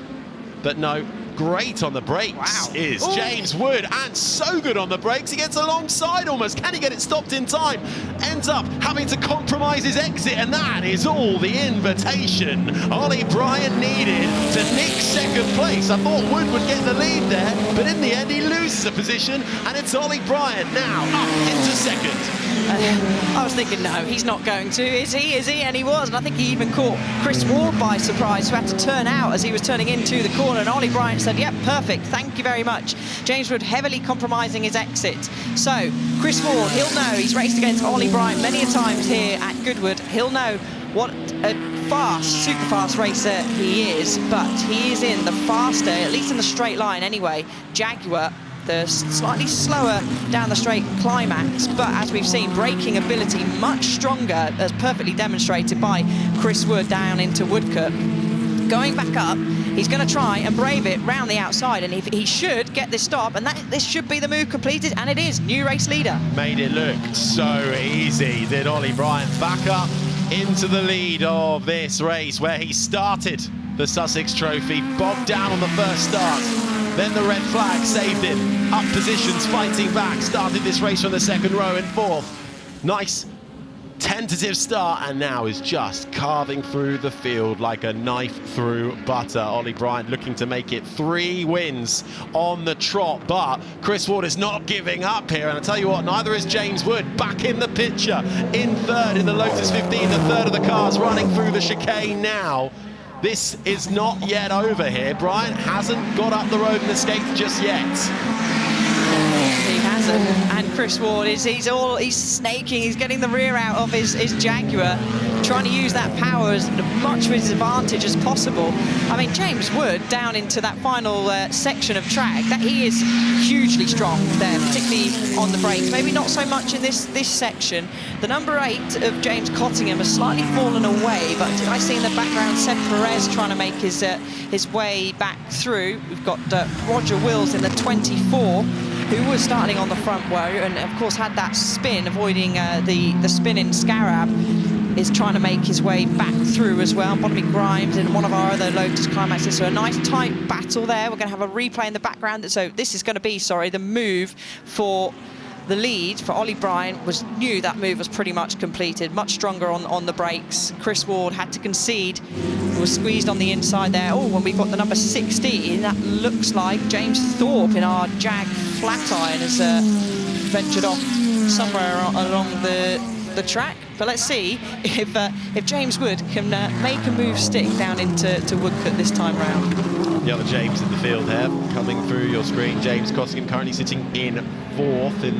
but no. Great on the brakes is James Wood, and so good on the brakes. He gets alongside almost. Can he get it stopped in time? Ends up having to compromise his exit, and that is all the invitation Ollie Bryant needed to nick second place. I thought Wood would get the lead there, but in the end he loses a position, and it's Ollie Bryant now up into second. I was thinking, no, he's not going to, is he? And he was, and I think he even caught Chris Ward by surprise, who had to turn out as he was turning into the corner, and Ollie Bryant said, yep, perfect, thank you very much. James Wood heavily compromising his exit. So, Chris Ward, he'll know, he's raced against Ollie Bryant many a times here at Goodwood. He'll know what a fast, super fast racer he is, but he is in the faster, at least in the straight line anyway, Jaguar, the slightly slower down the straight climax, but as we've seen, braking ability much stronger, as perfectly demonstrated by Chris Wood down into Woodcote. Going back up, he's going to try and brave it round the outside, and he should get this stop, and this should be the move completed, and it is. New race leader. Made it look so easy, did Ollie Bryant. Back up into the lead of this race, where he started the Sussex Trophy, bogged down on the first start. Then the red flag saved him. Up positions, fighting back. Started this race from the second row in fourth. Nice tentative start, and now is just carving through the field like a knife through butter. Ollie Bryant looking to make it 3 wins on the trot, but Chris Ward is not giving up here, and I tell you what, neither is James Wood. Back in the picture, in third in the Lotus 15, the third of the cars running through the chicane now. This is not yet over here. Bryant hasn't got up the road and escaped just yet. He hasn't, and Chris Ward he's snaking, he's getting the rear out of his Jaguar, trying to use that power as much of his advantage as possible. I mean, James Wood down into that final section of track, that he is hugely strong there, particularly on the brakes. Maybe not so much in this section. The number 8 of James Cottingham has slightly fallen away, but did I see in the background Seb Perez trying to make his way back through? We've got Roger Wills in the 24, who was starting on the front row and of course had that spin, avoiding the spin in Scarab, is trying to make his way back through as well. Bottoming Grimes in one of our other Lotus climaxes. So a nice tight battle there. We're going to have a replay in the background. So this is going to be, the move for the lead for Ollie Bryant. Knew that move was pretty much completed, much stronger on the brakes. Chris Ward had to concede, was squeezed on the inside there. Oh, when we've got the number 16, that looks like James Thorpe in our Jag flat iron has ventured off somewhere along the track. But let's see if James Wood can make a move stick down into Woodcote this time round. The other James in the field here, coming through your screen. James Cottingham currently sitting in 4th in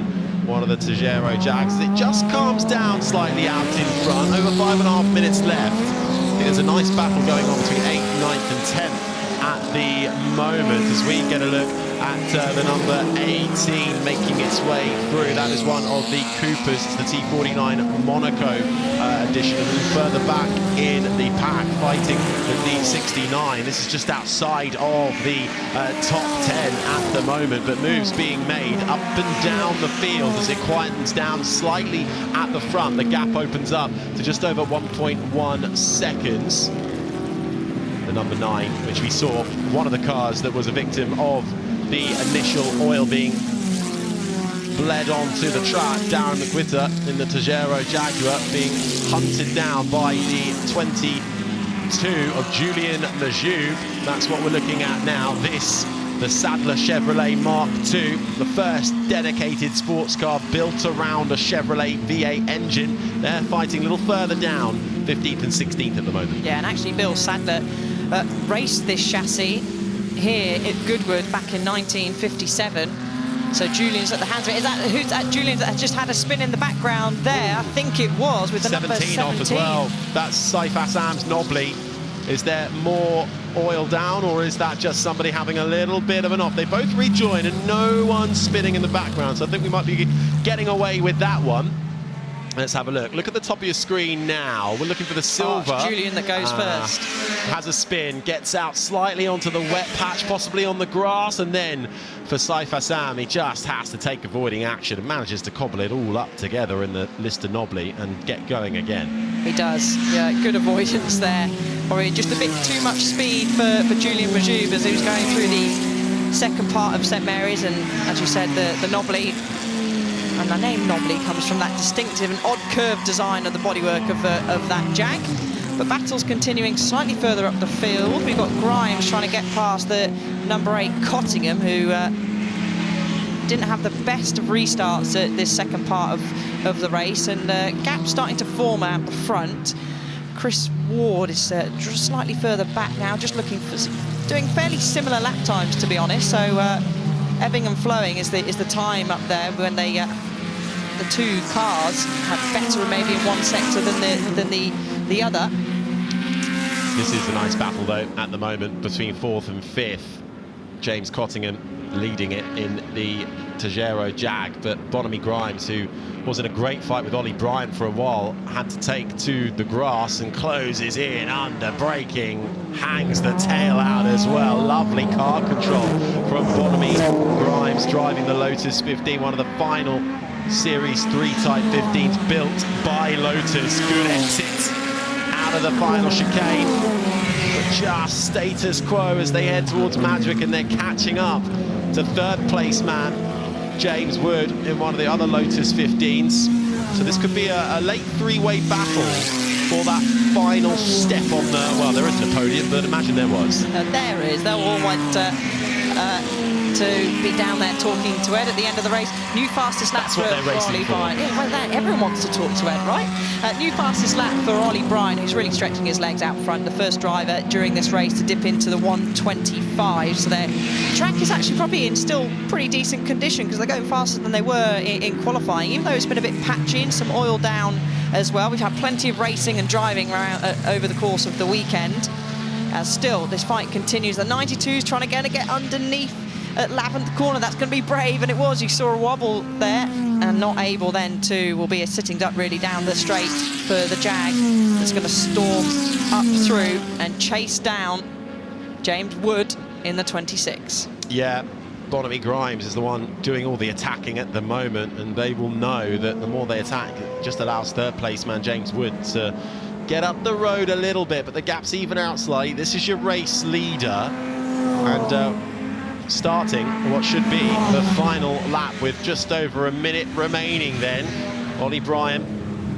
one of the Tajero Jags. It just calms down slightly out in front. Over 5.5 minutes left. I think there's a nice battle going on between 8th, 9th and 10th at the moment as we get a look at the number 18 making its way through. That is one of the Coopers. It's the T49 Monaco edition. And then further back in the pack, fighting with the 69. This is just outside of the top 10 at the moment, but moves being made up and down the field as it quietens down slightly at the front. The gap opens up to just over 1.1 seconds. The number 9, which we saw, one of the cars that was a victim of the initial oil being bled onto the track. Darren McWhitter in the Tagero Jaguar being hunted down by the 22 of Julien Majou. That's what we're looking at now. This, the Sadler Chevrolet Mark II, the first dedicated sports car built around a Chevrolet V8 engine. They're fighting a little further down, 15th and 16th at the moment. Yeah, and actually Bill Sadler raced this chassis here at Goodwood back in 1957. So Julian's at the hands of it. Who's that Julian that just had a spin in the background there? I think it was with the number 17 off as well. That's Saif Assam's Nobly. Is there more oil down, or is that just somebody having a little bit of an off? They both rejoin and no one's spinning in the background, so I think we might be getting away with that one. Let's have a look. Look at the top of your screen now. We're looking for the silver. Oh, Julian that goes first. Has a spin, gets out slightly onto the wet patch, possibly on the grass, and then for Saif Assam, he just has to take avoiding action and manages to cobble it all up together in the Lister Nobly and get going again. He does. Yeah, good avoidance there. Probably just a bit too much speed for Julien Majou as he was going through the second part of St Mary's, and as you said, the Nobly. And the name Nobly comes from that distinctive and odd curved design of the bodywork of that Jag. But battle's continuing slightly further up the field. We've got Grimes trying to get past the number 8 Cottingham, who didn't have the best of restarts at this second part of the race. And gap starting to form out the front. Chris Ward is just slightly further back now, just looking for doing fairly similar lap times, to be honest. So ebbing and flowing is the time up there when they the two cars have better maybe in one sector than the other. This is a nice battle though at the moment between 4th and 5th. James Cottingham leading it in the Tagero Jag, but Bonamy Grimes, who was in a great fight with Ollie Bryant for a while, had to take to the grass and closes in under braking, hangs the tail out as well. Lovely car control from Bonamy Grimes driving the Lotus 15, one of the final Series 3 Type 15s built by Lotus. Good exit out of the final chicane, but just status quo as they head towards Madrick, and they're catching up to third place man James Wood in one of the other Lotus 15s. So this could be a late three-way battle for that final step on the, well, there isn't a podium, but imagine there was. There is. They all went to be down there talking to Ed at the end of the race. New fastest lap for Ollie Bryant. Yeah, well, everyone wants to talk to Ed, right? New fastest lap for Ollie Bryant, who's really stretching his legs out front. The first driver during this race to dip into the 125. So their track is actually probably in still pretty decent condition because they're going faster than they were in qualifying, even though it's been a bit patchy and some oil down as well. We've had plenty of racing and driving around over the course of the weekend. Still, this fight continues. The 92's trying to get underneath at Lavender Corner. That's going to be brave, and it was. You saw a wobble there, and not able then to, will be a sitting duck really down the straight for the Jag. That's going to storm up through and chase down James Wood in the 26. Yeah, Bonamy Grimes is the one doing all the attacking at the moment, and they will know that the more they attack, it just allows third place man James Wood to get up the road a little bit, but the gap's even out slightly. This is your race leader, and starting what should be the final lap with just over a minute remaining then. Ollie Bryant,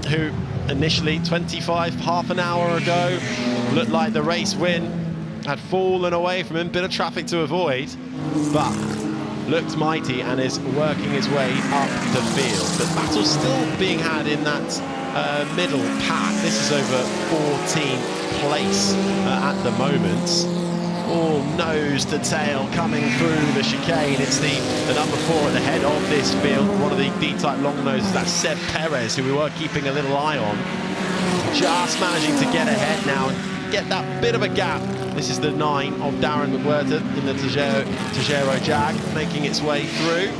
who initially half an hour ago looked like the race win, had fallen away from him, bit of traffic to avoid, but looked mighty and is working his way up the field. But battle's still being had in that middle pack. This is over 14th place at the moment. All nose to tail coming through the chicane. It's the number 4 at the head of this field. One of the D-type long noses, that's Seb Perez, who we were keeping a little eye on. Just managing to get ahead now. get that bit of a gap. This is the 9 of Darren McWhirter in the Tejero Jag, making its way through.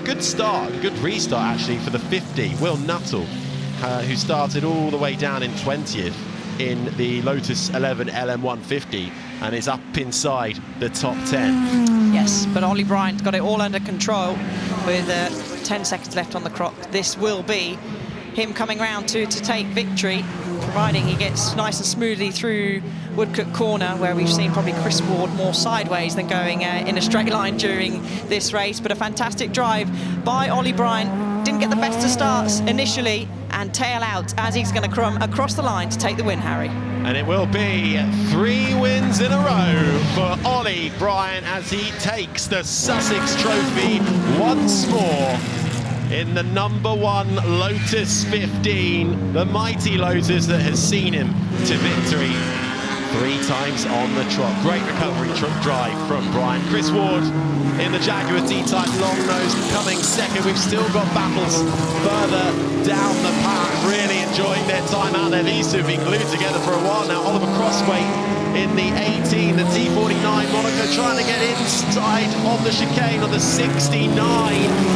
Good start, good restart actually for the 50. Will Nuttall, who started all the way down in 20th in the Lotus 11 LM150 and is up inside the top 10. Yes, but Ollie Bryant's got it all under control with 10 seconds left on the clock. This will be him coming round to take victory, providing he gets nice and smoothly through Woodcote Corner, where we've seen probably Chris Ward more sideways than going in a straight line during this race. But a fantastic drive by Ollie Bryant. Didn't get the best of starts initially and tail out as he's going to come across the line to take the win, Harry. And it will be 3 wins in a row for Ollie Bryant as he takes the Sussex Trophy once more in the #1 Lotus 15, the mighty Lotus that has seen him to victory 3 times on the trot. Great recovery drive from Bryant. Chris Ward in the Jaguar D-Type long nose coming second. We've still got battles further down the path. Really enjoying their time out there. These two have been glued together for a while now. Oliver Crosswaite in the 18, the T49 Monaco trying to get inside of the chicane on the 69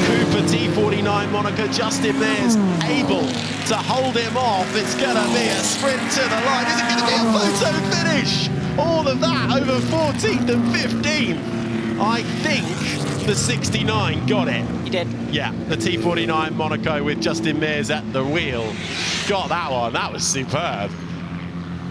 Cooper T49 Monaco. Justin Mears able to hold him off. It's going to be a sprint to the line. Is it going to be a photo finish? All of that over 14th and 15th. I think the 69 got it. He did. Yeah, the T49 Monaco with Justin Mears at the wheel. Got that one. That was superb.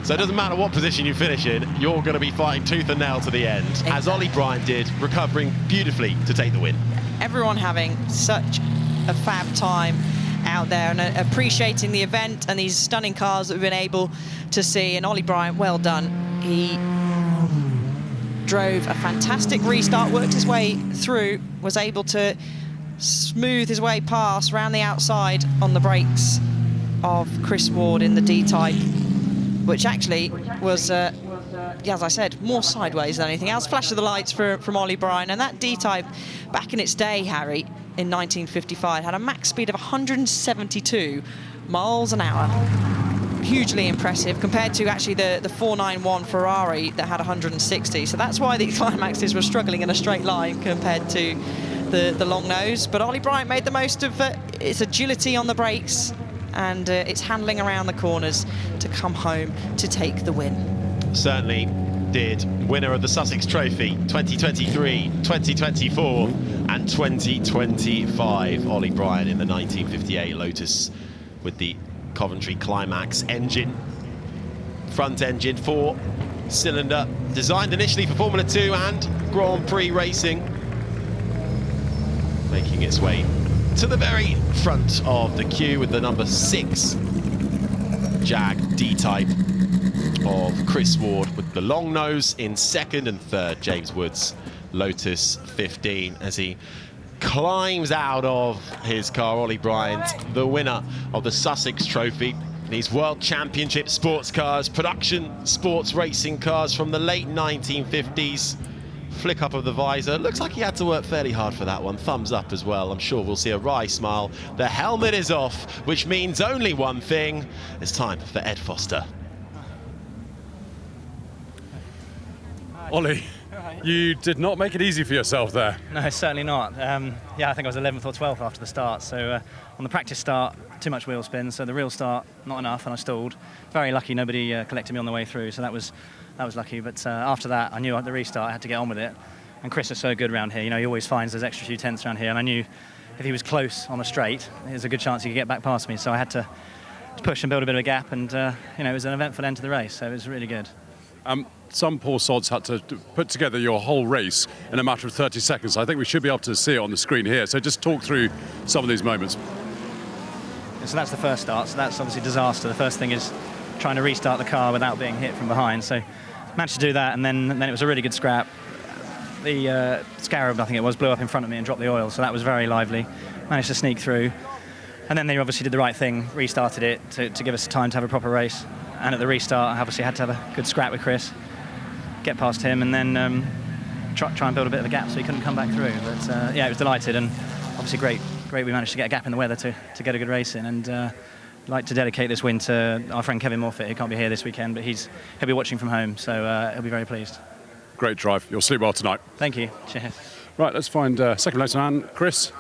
So it doesn't matter what position you finish in, you're going to be fighting tooth and nail to the end, as Ollie Bryant did, recovering beautifully to take the win. Everyone having such a fab time out there and appreciating the event and these stunning cars that we've been able to see. And Ollie Bryant, well done. He drove a fantastic restart, worked his way through, was able to smooth his way past round the outside on the brakes of Chris Ward in the D-Type, which actually was, yeah, as I said, more sideways than anything else. Flash of the lights from Ollie Bryant. And that D-Type, back in its day, Harry, in 1955, had a max speed of 172 miles an hour. Hugely impressive compared to actually the 491 Ferrari that had 160. So that's why the climaxes were struggling in a straight line compared to the long nose. But Ollie Bryant made the most of its agility on the brakes and its handling around the corners to come home to take the win. Certainly did. Winner of the Sussex Trophy 2023, 2024 and 2025. Ollie Bryant in the 1958 Lotus with the Coventry Climax engine. Front engine, 4-cylinder, designed initially for Formula 2 and Grand Prix racing. Making its way to the very front of the queue with the number 6 Jag D-Type of Chris Ward, with the long nose in second, and third James Woods Lotus 15 as he climbs out of his car. Ollie Bryant, the winner of the Sussex Trophy. These World Championship sports cars, production sports racing cars from the late 1950s. Flick up of the visor. Looks like he had to work fairly hard for that one. Thumbs up as well. I'm sure we'll see a wry smile. The helmet is off, which means only one thing. It's time for Ed Foster. Ollie, you did not make it easy for yourself there. No, certainly not. Yeah, I think I was 11th or 12th after the start. So on the practice start, too much wheel spin. So the real start, not enough, and I stalled. Very lucky nobody collected me on the way through. So that was lucky. But after that, I knew at the restart I had to get on with it. And Chris is so good around here. You know, he always finds there's extra few tenths around here. And I knew if he was close on a straight, there's a good chance he could get back past me. So I had to push and build a bit of a gap. And you know, it was an eventful end to the race. So it was really good. Some poor sods had to put together your whole race in a matter of 30 seconds. I think we should be able to see it on the screen here. So just talk through some of these moments. So that's the first start. So that's obviously a disaster. The first thing is trying to restart the car without being hit from behind. So managed to do that, and then it was a really good scrap. The Scarab, I think it was, blew up in front of me and dropped the oil. So that was very lively. Managed to sneak through. And then they obviously did the right thing, restarted it to give us time to have a proper race. And at the restart, I obviously had to have a good scrap with Chris, get past him, and then try and build a bit of a gap so he couldn't come back through. But yeah, it was delighted, and obviously great we managed to get a gap in the weather to get a good race in, and like to dedicate this win to our friend Kevin Morfitt, who can't be here this weekend, but he'll be watching from home, so he'll be very pleased. Great drive. You'll sleep well tonight. Thank you. Cheers. Right, let's find second place man, Chris.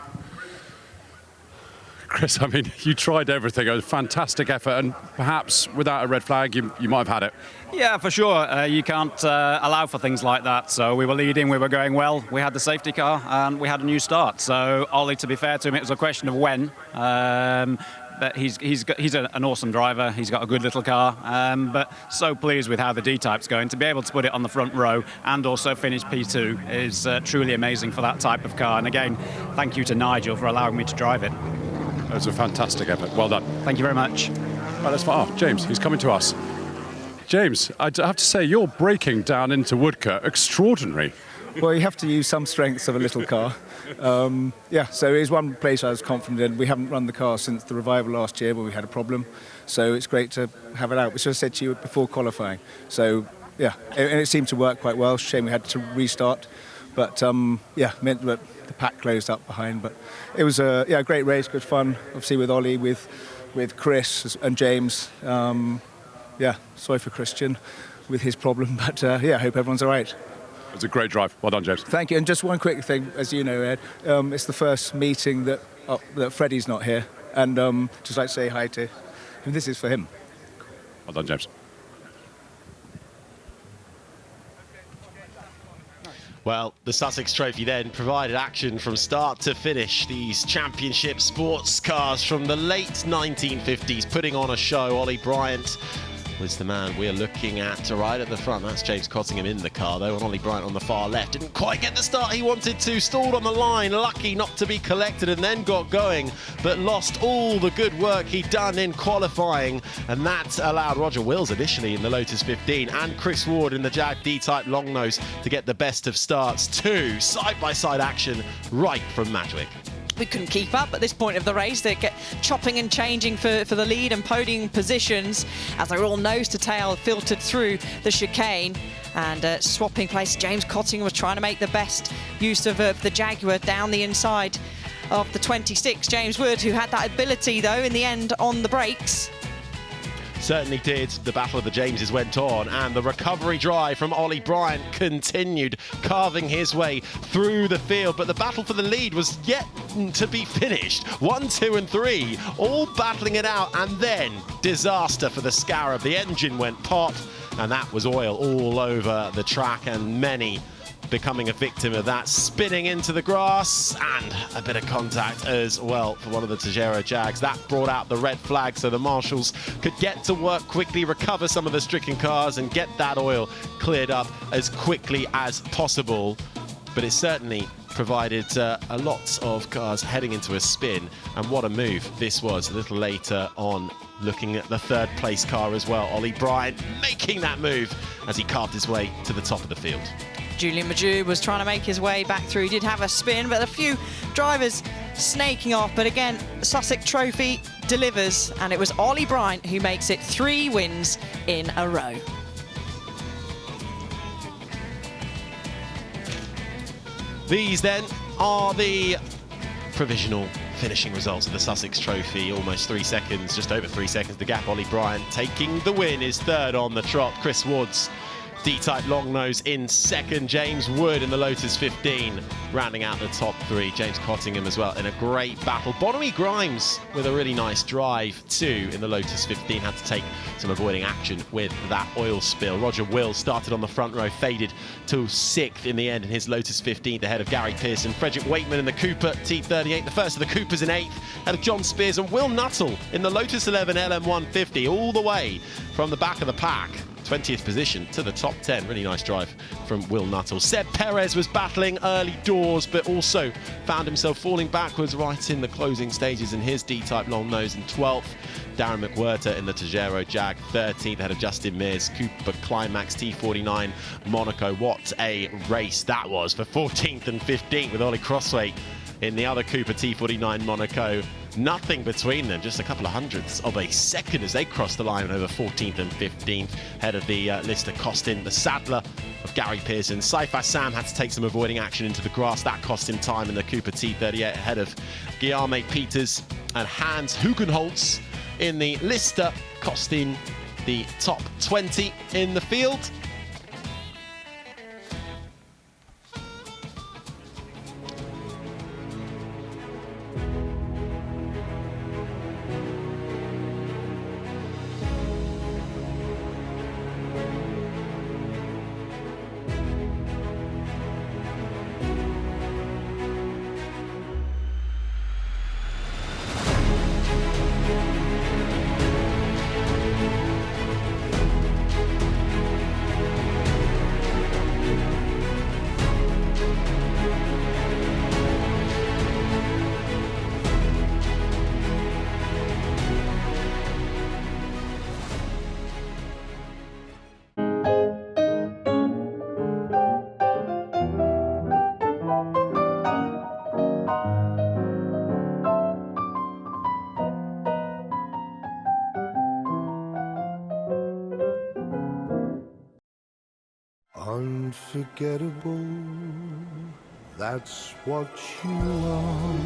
Chris, I mean, you tried everything. A fantastic effort, and perhaps without a red flag, you might have had it. Yeah, for sure. You can't allow for things like that. So we were leading, we were going well. We had the safety car, and we had a new start. So Ollie, to be fair to him, it was a question of when. But he's an awesome driver. He's got a good little car. But so pleased with how the D-Type's going. To be able to put it on the front row and also finish P2 is truly amazing for that type of car. And again, thank you to Nigel for allowing me to drive it. It was a fantastic effort. Well done. Thank you very much. Right, let's find James. He's coming to us. James, I have to say, your braking down into Woodcote, extraordinary. Well, you have to use some strengths of a little car. So it is one place I was confident in. We haven't run the car since the Revival last year where we had a problem. So it's great to have it out, which I said to you before qualifying. So, and it seemed to work quite well. Shame we had to restart. But, meant that the pack closed up behind. But it was a great race, good fun. Obviously with Ollie, with Chris and James. Sorry for Christian with his problem. But, I hope everyone's all right. It was a great drive. Well done, James. Thank you. And just one quick thing, as you know, Ed, it's the first meeting that Freddie's not here. And just like to say hi to him. This is for him. Well done, James. Well, the Sussex Trophy then provided action from start to finish. These championship sports cars from the late 1950s putting on a show. Ollie Bryant was the man we're looking at right at the front. That's James Cottingham in the car, though, and Ollie Bryant on the far left. Didn't quite get the start he wanted to, stalled on the line, lucky not to be collected, and then got going, but lost all the good work he'd done in qualifying, and that allowed Roger Wills initially in the Lotus 15 and Chris Ward in the Jag D-Type Longnose to get the best of starts. Two side-by-side action right from Madgwick. We couldn't keep up at this point of the race. They get chopping and changing for the lead and podium positions as they're all nose to tail filtered through the chicane and swapping place. James Cottingham was trying to make the best use of the Jaguar down the inside of the 26. James Wood, who had that ability though in the end on the brakes. Certainly did. The battle of the Jameses went on, and the recovery drive from Ollie Bryant continued, carving his way through the field. But the battle for the lead was yet to be finished. 1, 2 and 3, all battling it out, and then disaster for the Scarab. The engine went pop, and that was oil all over the track, and many becoming a victim of that, spinning into the grass, and a bit of contact as well for one of the Tejero Jags. That brought out the red flag, so the marshals could get to work quickly, recover some of the stricken cars and get that oil cleared up as quickly as possible. But it certainly provided a lot of cars heading into a spin, and what a move this was. A little later on, looking at the third place car as well, Ollie Bryant making that move as he carved his way to the top of the field. Julian Majou was trying to make his way back through. He did have a spin, but a few drivers snaking off. But again, the Sussex Trophy delivers, and it was Ollie Bryant who makes it 3 wins in a row. These then are the provisional finishing results of the Sussex Trophy. Almost 3 seconds, just over 3 seconds the gap. Ollie Bryant taking the win, is third on the trot. Chris Woods, D-Type Longnose in second. James Wood in the Lotus 15 rounding out the top 3. James Cottingham as well in a great battle. Bonamy Grimes with a really nice drive too in the Lotus 15. Had to take some avoiding action with that oil spill. Roger Wills started on the front row, faded to 6th in the end in his Lotus 15 ahead of Gary Pearson. Frederick Wakeman in the Cooper T38, the first of the Coopers in 8th, ahead of John Spears and Will Nuttall in the Lotus 11 LM150 all the way from the back of the pack. 20th position to the top 10. Really nice drive from Will Nuttall. Seb Perez was battling early doors, but also found himself falling backwards right in the closing stages in his D-Type Longnose in 12th. Darren McWhirter in the Tejero Jag 13th, ahead of Justin Mears. Cooper Climax T49 Monaco. What a race that was for 14th and 15th with Ollie Crossway in the other Cooper T49 Monaco. Nothing between them, just a couple of hundredths of a second as they crossed the line over 14th and 15th. Head of the Lister Costin, the saddler of Gary Pearson. Saifa Sam had to take some avoiding action into the grass. That cost him time in the Cooper T38 ahead of Guillaume Peters and Hans Hugenholz in the Lister, costing the top 20 in the field. Unforgettable, that's what you are.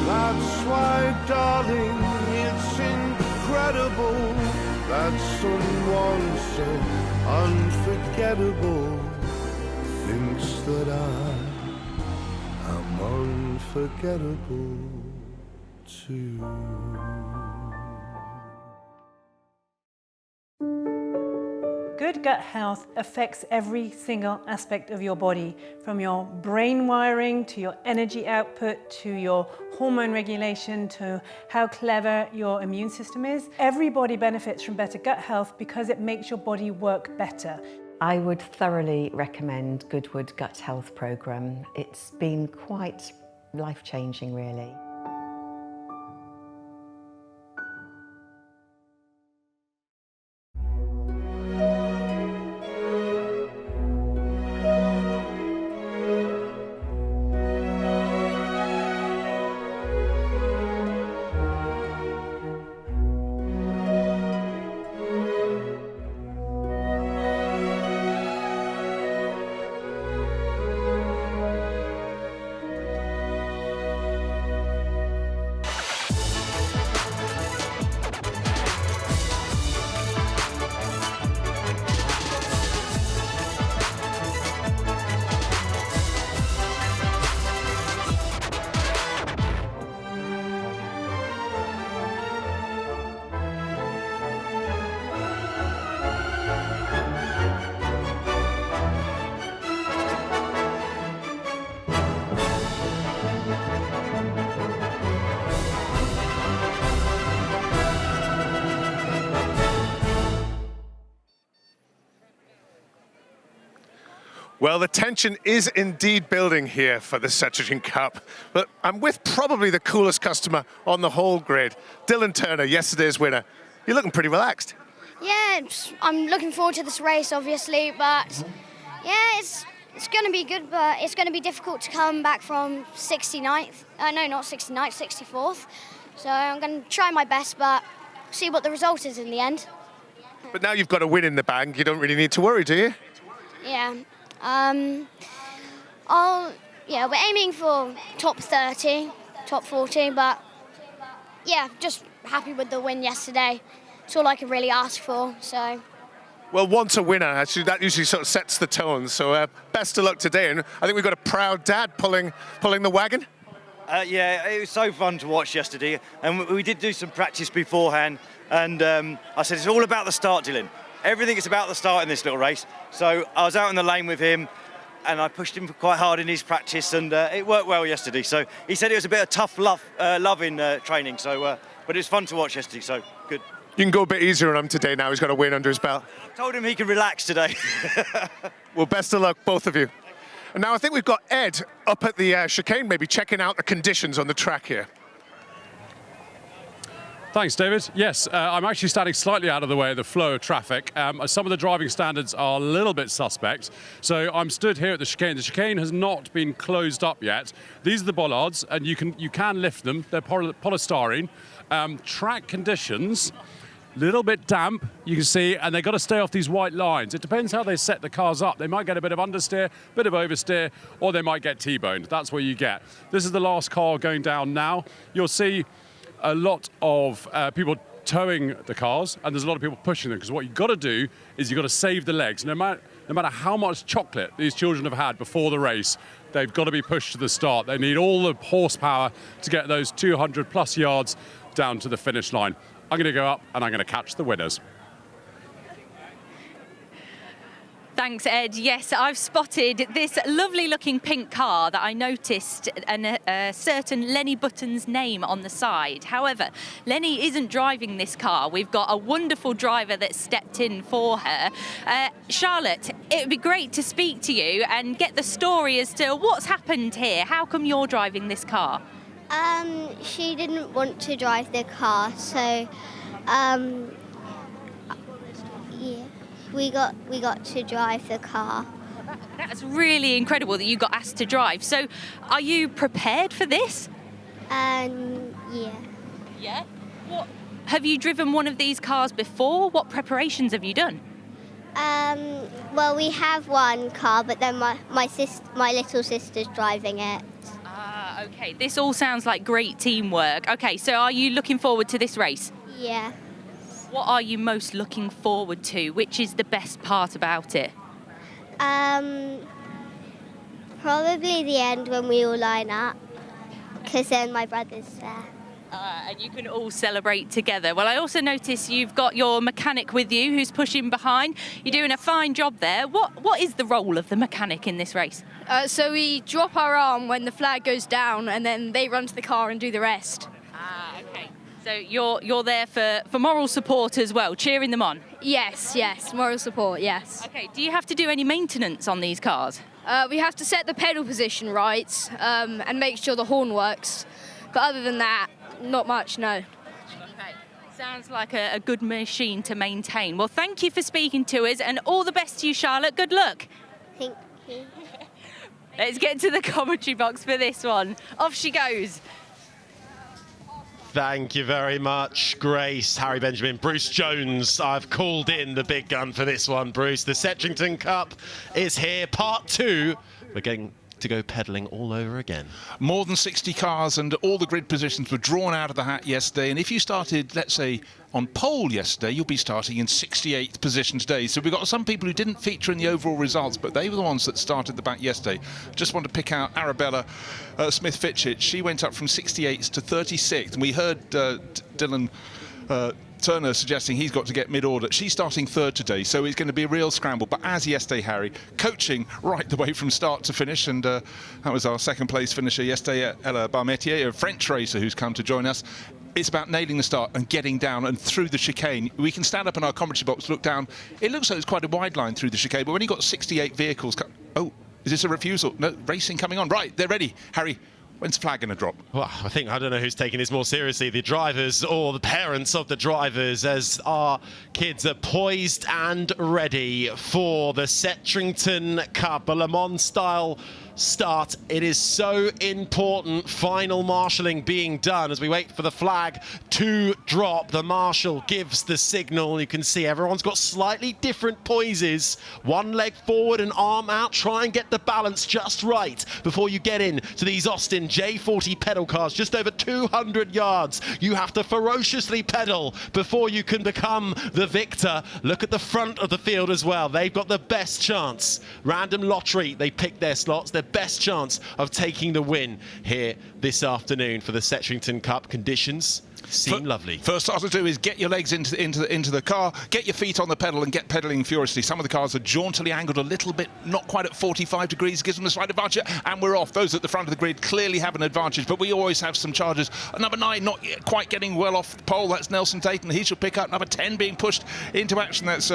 That's why, darling, it's incredible that someone so unforgettable thinks that I am unforgettable too. Good gut health affects every single aspect of your body, from your brain wiring to your energy output to your hormone regulation to how clever your immune system is. Everybody benefits from better gut health because it makes your body work better. I would thoroughly recommend Goodwood Gut Health Programme. It's been quite life-changing, really. Well, the tension is indeed building here for the Citroën Cup, but I'm with probably the coolest customer on the whole grid, Dylan Turner, yesterday's winner. You're looking pretty relaxed. Yeah, I'm looking forward to this race, obviously, but yeah, it's going to be good, but it's going to be difficult to come back from 69th. No, not 69th, 64th. So I'm going to try my best, but see what the result is in the end. But now you've got a win in the bag, you don't really need to worry, do you? Yeah. We're aiming for top 30, top 40, but yeah, just happy with the win yesterday. It's all I can really ask for, so. Well, once a winner, actually, that usually sort of sets the tone, so best of luck today, and I think we've got a proud dad pulling the wagon. Yeah, it was so fun to watch yesterday, and we did do some practice beforehand, and I said, it's all about the start, Dylan. Everything is about the start in this little race. So I was out in the lane with him, and I pushed him quite hard in his practice, and it worked well yesterday. So he said it was a bit of tough love in training, so but it was fun to watch yesterday, so good. You can go a bit easier on him today now, he's got a win under his belt. I told him he can relax today. Well, best of luck, both of you. And now I think we've got Ed up at the chicane, maybe checking out the conditions on the track here. Thanks, David. Yes, I'm actually standing slightly out of the way of the flow of traffic. Some of the driving standards are a little bit suspect. So I'm stood here at the chicane. The chicane has not been closed up yet. These are the bollards, and you can lift them. They're polystyrene. Track conditions little bit damp, you can see, and they've got to stay off these white lines. It depends how they set the cars up. They might get a bit of understeer, bit of oversteer, or they might get T-boned. That's what you get. This is the last car going down now. You'll see a lot of people towing the cars, and there's a lot of people pushing them, because what you've got to do is you've got to save the legs. No matter how much chocolate these children have had before the race, they've got to be pushed to the start. They need all the horsepower to get those 200 plus yards down to the finish line. I'm going to go up and I'm going to catch the winners. Thanks, Ed. Yes, I've spotted this lovely looking pink car that I noticed a certain Lenny Button's name on the side. However, Lenny isn't driving this car. We've got a wonderful driver that stepped in for her. Charlotte, it would be great to speak to you and get the story as to what's happened here. How come you're driving this car? She didn't want to drive the car, so yeah. We got to drive the car. That's really incredible that you got asked to drive. So, are you prepared for this? Yeah. Yeah? What? Have you driven one of these cars before? What preparations have you done? Well, we have one car, but then my little sister's driving it. Ah, okay. This all sounds like great teamwork. Okay, so are you looking forward to this race? Yeah. What are you most looking forward to? Which is the best part about it? Probably the end when we all line up, because then my brother's there. And you can all celebrate together. Well, I also notice you've got your mechanic with you who's pushing behind. You're doing a fine job there. What is the role of the mechanic in this race? So we drop our arm when the flag goes down, and then they run to the car and do the rest. Ah, okay. So you're there for moral support as well, cheering them on? Yes, moral support, yes. Okay, do you have to do any maintenance on these cars? We have to set the pedal position right and make sure the horn works. But other than that, not much, no. Okay, sounds like a good machine to maintain. Well, thank you for speaking to us, and all the best to you, Charlotte. Good luck. Thank you. Let's get to the commentary box for this one. Off she goes. Thank you very much, Grace, Harry Benjamin, Bruce Jones. I've called in the big gun for this one, Bruce. The Setchington Cup is here, part 2. We're getting to go pedalling all over again. More than 60 cars and all the grid positions were drawn out of the hat yesterday. And if you started, let's say, on pole yesterday, you'll be starting in 68th position today. So we've got some people who didn't feature in the overall results, but they were the ones that started the back yesterday. Just want to pick out Arabella Smith-Fitchett. She went up from 68th to 36th. And we heard Dylan Turner suggesting he's got to get mid-order. She's starting 3rd today, so it's going to be a real scramble. But as yesterday, Harry, coaching right the way from start to finish, and that was our 2nd place finisher yesterday, Ella Barmetier, a French racer who's come to join us. It's about nailing the start and getting down and through the chicane. We can stand up in our commentary box, look down. It looks like it's quite a wide line through the chicane, but when you've got 68 vehicles... Oh, is this a refusal? No, racing coming on. Right, they're ready. Harry, when's the flag going to drop? Well, I don't know who's taking this more seriously, the drivers or the parents of the drivers, as our kids are poised and ready for the Setchington Cup, a Le Mans style start. It is so important. Final marshalling being done as we wait for the flag to drop. The marshal gives the signal. You can see everyone's got slightly different poises. One leg forward and arm out. Try and get the balance just right before you get in to these Austin J40 pedal cars. Just over 200 yards. You have to ferociously pedal before you can become the victor. Look at the front of the field as well. They've got the best chance. Random lottery. They pick their slots. Their best chance of taking the win here this afternoon for the Setchington Cup. Conditions seem lovely. First start to do is get your legs into the car, get your feet on the pedal and get pedaling furiously. Some of the cars are jauntily angled a little bit, not quite at 45 degrees, gives them a slight advantage, and we're off. Those at the front of the grid clearly have an advantage, but we always have some charges. Number 9 not quite getting well off the pole, that's Nelson Tatum. He should pick up. Number 10 being pushed into action, that's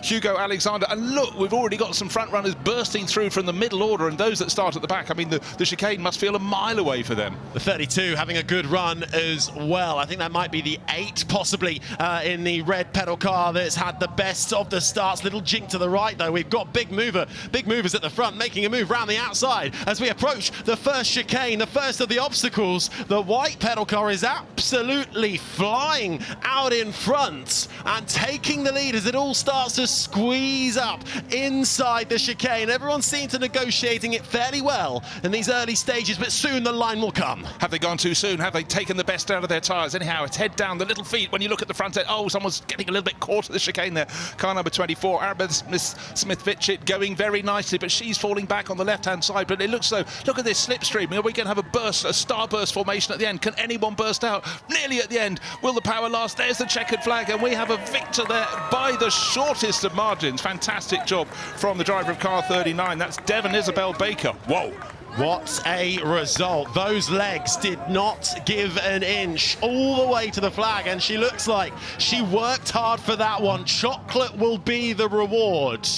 Hugo Alexander. And look, we've already got some front runners bursting through from the middle order, and those that start at the back, I mean, the chicane must feel a mile away for them. The 32 having a good run as well. I think that might be the 8, possibly, in the red pedal car that's had the best of the starts. Little jink to the right, though. We've got big movers at the front, making a move round the outside as we approach the first chicane, the first of the obstacles. The white pedal car is absolutely flying out in front and taking the lead as it all starts to squeeze up inside the chicane. Everyone seems to negotiating it fairly well in these early stages, but soon the line will come. Have they gone too soon? Have they taken the best out of their tyres? Anyhow, it's head down, the little feet. When you look at the front end, oh, someone's getting a little bit caught at the chicane there. Car number 24, Arabeth Smith-Fitchett, going very nicely, but she's falling back on the left-hand side. But it looks so. Look at this slipstream. Are we going to have a burst, a starburst formation at the end? Can anyone burst out nearly at the end? Will the power last? There's the checkered flag, and we have a victor there by the shortest of margins. Fantastic job from the driver of car 39. That's Devon Isabel Baker. Whoa. What a result. Those legs did not give an inch all the way to the flag, and she looks like she worked hard for that one. Chocolate will be the reward,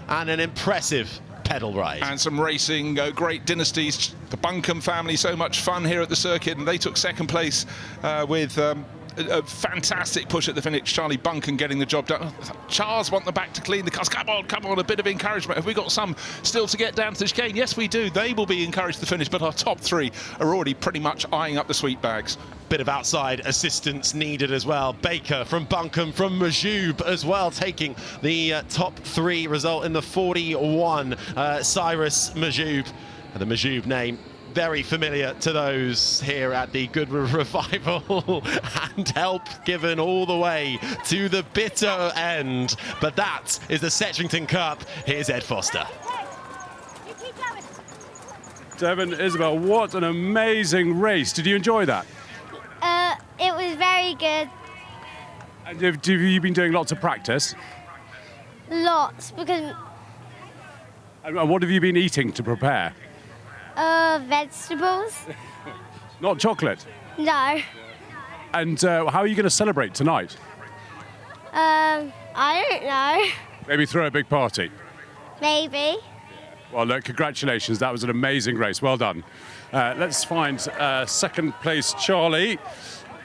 and an impressive pedal ride. And some racing, great dynasties. The Buncombe family, so much fun here at the circuit, and they took second place with a fantastic push at the finish. Charlie Buncombe getting the job done. Charles want the back to clean the cars. Come on, a bit of encouragement. Have we got some still to get down to the chicane? Yes, we do. They will be encouraged to finish, but our top 3 are already pretty much eyeing up the sweet bags. Bit of outside assistance needed as well. Baker from Buncombe, from Majoub as well, taking the top 3 result in the 41. Cyrus Majoub, the Majoub name very familiar to those here at the Goodwood Revival, and help given all the way to the bitter end. But that is the Setchington Cup. Here's Ed Foster. Devon Isabel, what an amazing race. Did you enjoy that? It was very good. And have you been doing lots of practice? Lots, because... And what have you been eating to prepare? Vegetables. Not chocolate? No. And how are you going to celebrate tonight? I don't know. Maybe throw a big party? Maybe. Well, look, congratulations. That was an amazing race. Well done. Let's find second place Charlie.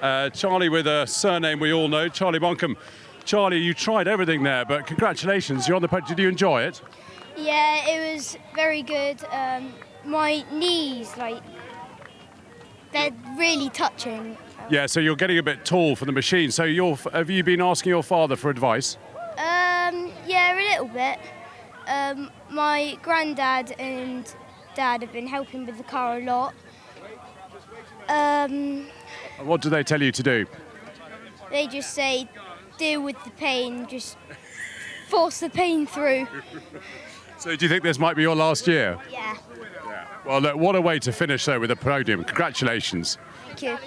Charlie with a surname we all know, Charlie Buncombe. Charlie, you tried everything there, but congratulations. You're on the podium. Did you enjoy it? Yeah, it was very good. My knees, they're really touching. Yeah, so you're getting a bit tall for the machine. So have you been asking your father for advice? Yeah, a little bit. My granddad and dad have been helping with the car a lot. What do they tell you to do? They just say, deal with the pain, just force the pain through. So do you think this might be your last year? Yeah. Well, look, what a way to finish, though, with a podium. Congratulations. Thank you.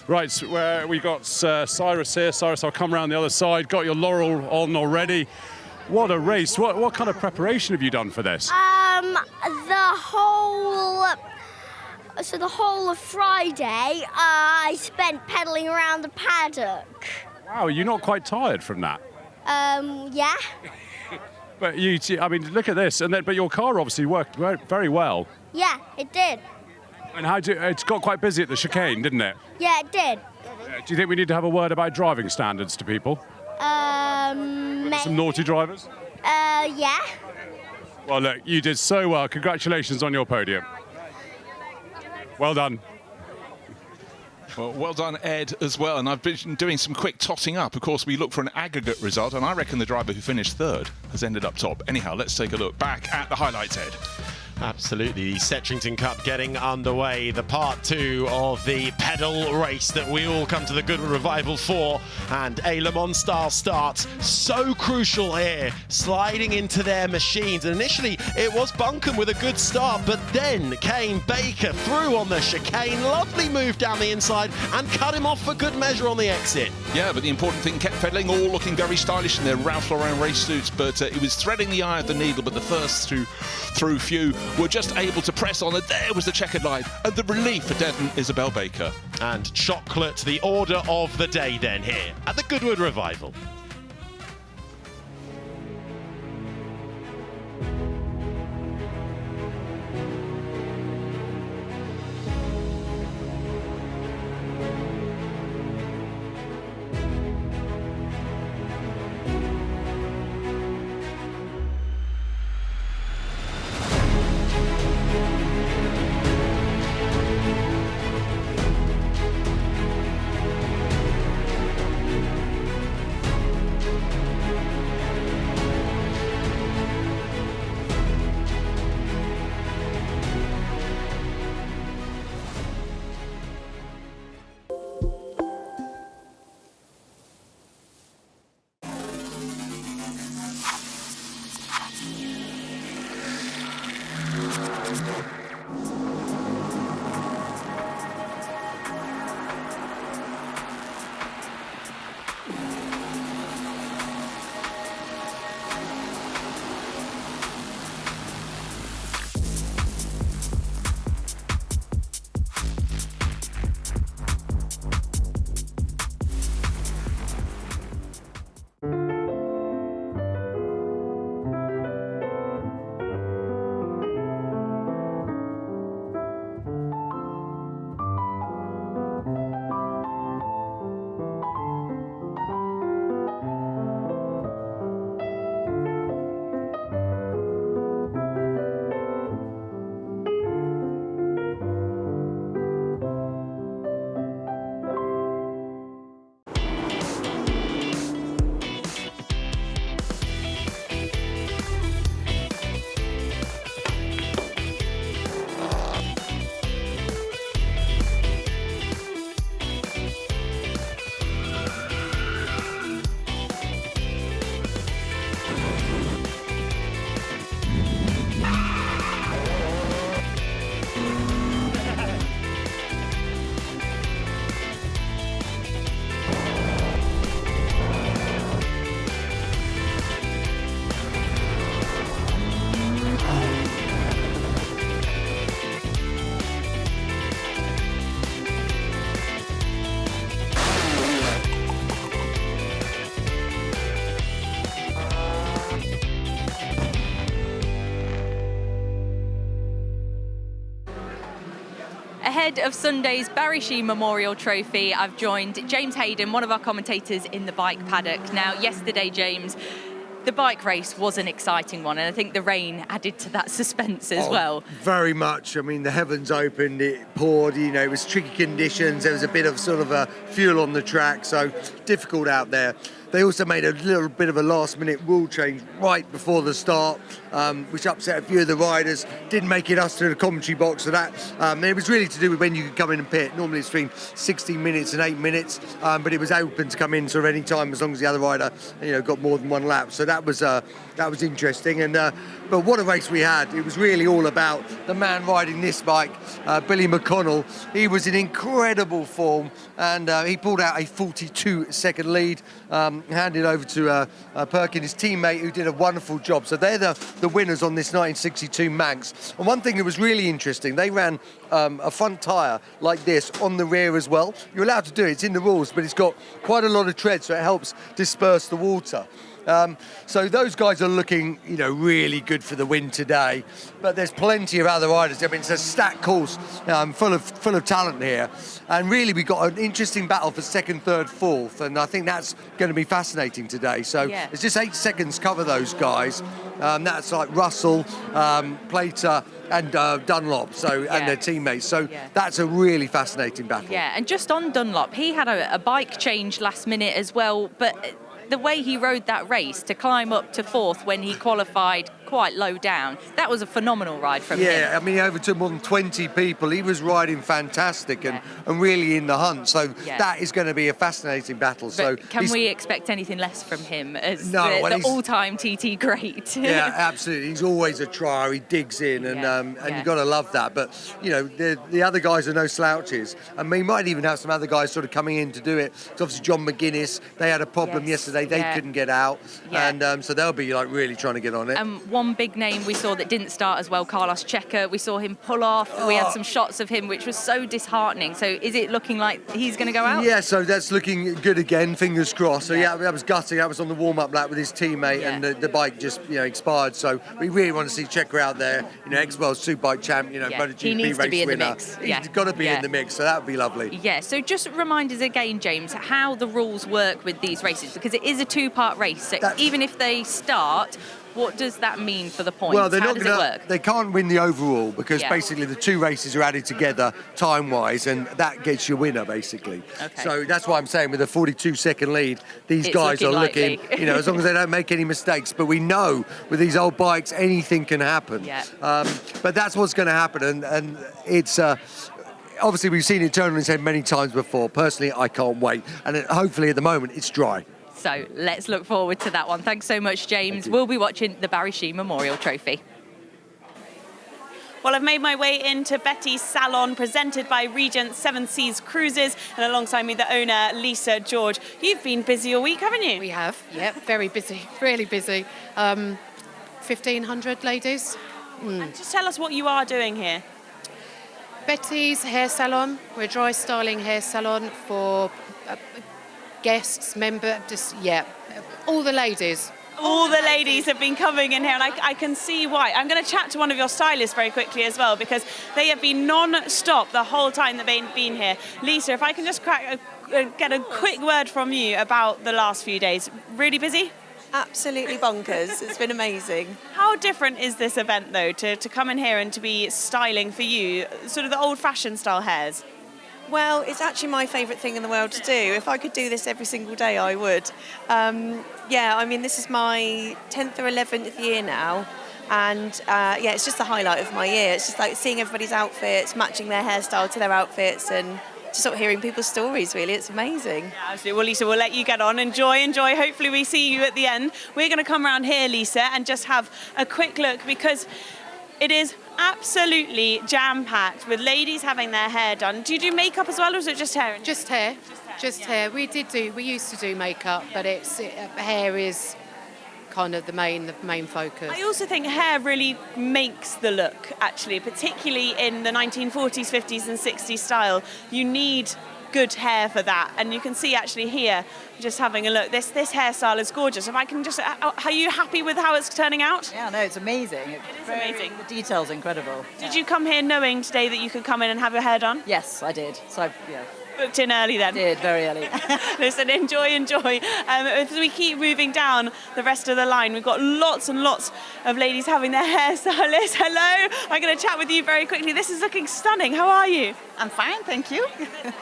Right, so we got Cyrus here. Cyrus, I'll come around the other side. Got your laurel on already. What a race. What kind of preparation have you done for this? The whole of Friday, I spent pedalling around the paddock. Wow, you're not quite tired from that? Yeah. But I mean, look at this. But your car obviously worked very well. Yeah, it did. And it's got quite busy at the chicane, didn't it? Yeah, it did. Do you think we need to have a word about driving standards to people? Some naughty drivers? Yeah. Well, look, you did so well. Congratulations on your podium. Well done. Well done, Ed, as well. And I've been doing some quick totting up. Of course, we look for an aggregate result, and I reckon the driver who finished third has ended up top. Anyhow, let's take a look back at the highlights, Ed. Absolutely, the Setchington Cup getting underway, the part 2 of the pedal race that we all come to the Goodwood Revival for, and a Le Mans style start, so crucial here, sliding into their machines. And initially it was Buncombe with a good start, but then came Baker through on the chicane, lovely move down the inside, and cut him off for good measure on the exit. Yeah, but the important thing, kept pedaling, all looking very stylish in their Ralph Lauren race suits, but it was threading the eye of the needle, but the first through few were just able to press on, and there was the checkered line, and the relief for Devon Isabel Baker. And chocolate, the order of the day then here at the Goodwood Revival. ahead of Sunday's Barry Shee Memorial Trophy, I've joined James Hayden, one of our commentators in the bike paddock. Now, yesterday, James, the bike race was an exciting one, and I think the rain added to that suspense as well. Very much. I mean, the heavens opened, it poured, you know, it was tricky conditions. There was a bit of sort of a fuel on the track, so difficult out there. They also made a little bit of a last-minute rule change right before the start, which upset a few of the riders. Didn't make it us to the commentary box for that. It was really to do with when you could come in and pit. Normally it's between 16 minutes and 8 minutes, but it was open to come in sort of any time as long as the other rider, you know, got more than one lap. So that was interesting. And but what a race we had! It was really all about the man riding this bike, Billy McConnell. He was in incredible form, and he pulled out a 42-second lead. Handed over to Perkin, his teammate, who did a wonderful job. So they're the winners on this 1962 Manx. And one thing that was really interesting, they ran a front tyre like this on the rear as well. You're allowed to do it, it's in the rules, but it's got quite a lot of tread, so it helps disperse the water. So those guys are looking, you know, really good for the win today. But there's plenty of other riders. I mean, it's a stacked course, full of talent here. And really, we got an interesting battle for second, third, fourth. And I think that's going to be fascinating today. So it's just 8 seconds cover those guys. That's like Russell, Plater, and Dunlop, and their teammates. So that's a really fascinating battle. Yeah, and just on Dunlop, he had a bike change last minute as well, but the way he rode that race to climb up to fourth when he qualified quite low down, that was a phenomenal ride from him. Yeah, I mean, he overtook more than 20 people. He was riding fantastic and really in the hunt. So that is going to be a fascinating battle. But so can we expect anything less from him as the all-time TT great? Yeah, absolutely. He's always a trier. He digs in, and you've got to love that. But, you know, the other guys are no slouches. And we might even have some other guys sort of coming in to do it. So obviously John McGuinness, they had a problem yesterday. They couldn't get out. And so they'll be like really trying to get on it. One big name we saw that didn't start as well, Carlos Checa. We saw him pull off. We had some shots of him, which was so disheartening. So is it looking like he's going to go out? Yeah, so that's looking good again, fingers crossed. So that was gutting. That was on the warm-up lap with his teammate, and the bike just, you know, expired. So we really want to see Checa out there, you know, ex-World Superbike champ, you know, MotoGP he needs race to be in winner. the mix. He's got to be in the mix, so that would be lovely. Yeah, so just remind us again, James, how the rules work with these races, because it is a two-part race. So even if they start, what does that mean for the points? Well, How does it work? They can't win the overall because basically the two races are added together time-wise, and that gets your winner, basically. Okay. So that's why I'm saying with a 42-second lead, these It's guys are looking, likely. you know, as long as they don't make any mistakes. But we know with these old bikes, anything can happen. Yeah. But that's what's going to happen, and it's... obviously, we've seen it turn on its head many times before. Personally, I can't wait. And hopefully, at the moment, it's dry. So let's look forward to that one. Thanks so much, James. We'll be watching the Barry Shee Memorial Trophy. Well, I've made my way into Betty's salon, presented by Regent Seven Seas Cruises, and alongside me, the owner, Lisa George. You've been busy all week, haven't you? We have, yep, very busy, really busy. 1,500 ladies. And just tell us what you are doing here. Betty's hair salon. We're a dry styling hair salon for guests, all the ladies. All the ladies have been coming in here, and I can see why. I'm going to chat to one of your stylists very quickly as well, because they have been non-stop the whole time that they've been here. Lisa, if I can just get a quick word from you about the last few days. Really busy? Absolutely bonkers. It's been amazing. How different is this event, though, to come in here and to be styling for you, sort of the old-fashioned style hairs? Well, it's actually my favourite thing in the world to do. If I could do this every single day, I would. I mean, this is my 10th or 11th year now. And it's just the highlight of my year. It's just like seeing everybody's outfits, matching their hairstyle to their outfits, and just sort of hearing people's stories, really. It's amazing. Yeah, absolutely. Well, Lisa, we'll let you get on. Enjoy. Hopefully we see you at the end. We're going to come around here, Lisa, and just have a quick look, because it is absolutely jam-packed with ladies having their hair done. Do you do makeup as well, or is it just hair? Just hair. Just hair. We used to do makeup, but hair is kind of the main focus. I also think hair really makes the look, actually, particularly in the 1940s, 50s and 60s style. You need good hair for that. And you can see actually here, just having a look, this hairstyle is gorgeous. If I can just, are you happy with how it's turning out? Yeah, no, it's amazing. It is amazing. The detail's incredible. Did you come here knowing today that you could come in and have your hair done? Yes, I did. So, yeah. Booked in early then? I did, very early. Listen, enjoy. As we keep moving down the rest of the line, we've got lots and lots of ladies having their hairstylists. Hello, I'm going to chat with you very quickly. This is looking stunning. How are you? I'm fine, thank you.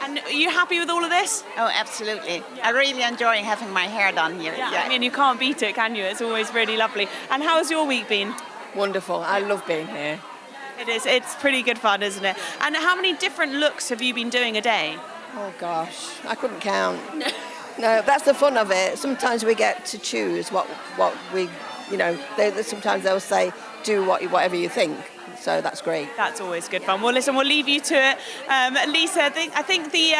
And are you happy with all of this? Oh, absolutely. I really enjoy having my hair done here. Yeah, I mean, you can't beat it, can you? It's always really lovely. And how's your week been? Wonderful. I love being here. It is. It's pretty good fun, isn't it? And how many different looks have you been doing a day? Oh, gosh. I couldn't count. No, that's the fun of it. Sometimes we get to choose what we, you know, sometimes they'll say, do whatever you think. So that's great. That's always good fun. Well, listen, we'll leave you to it. Lisa, I think the...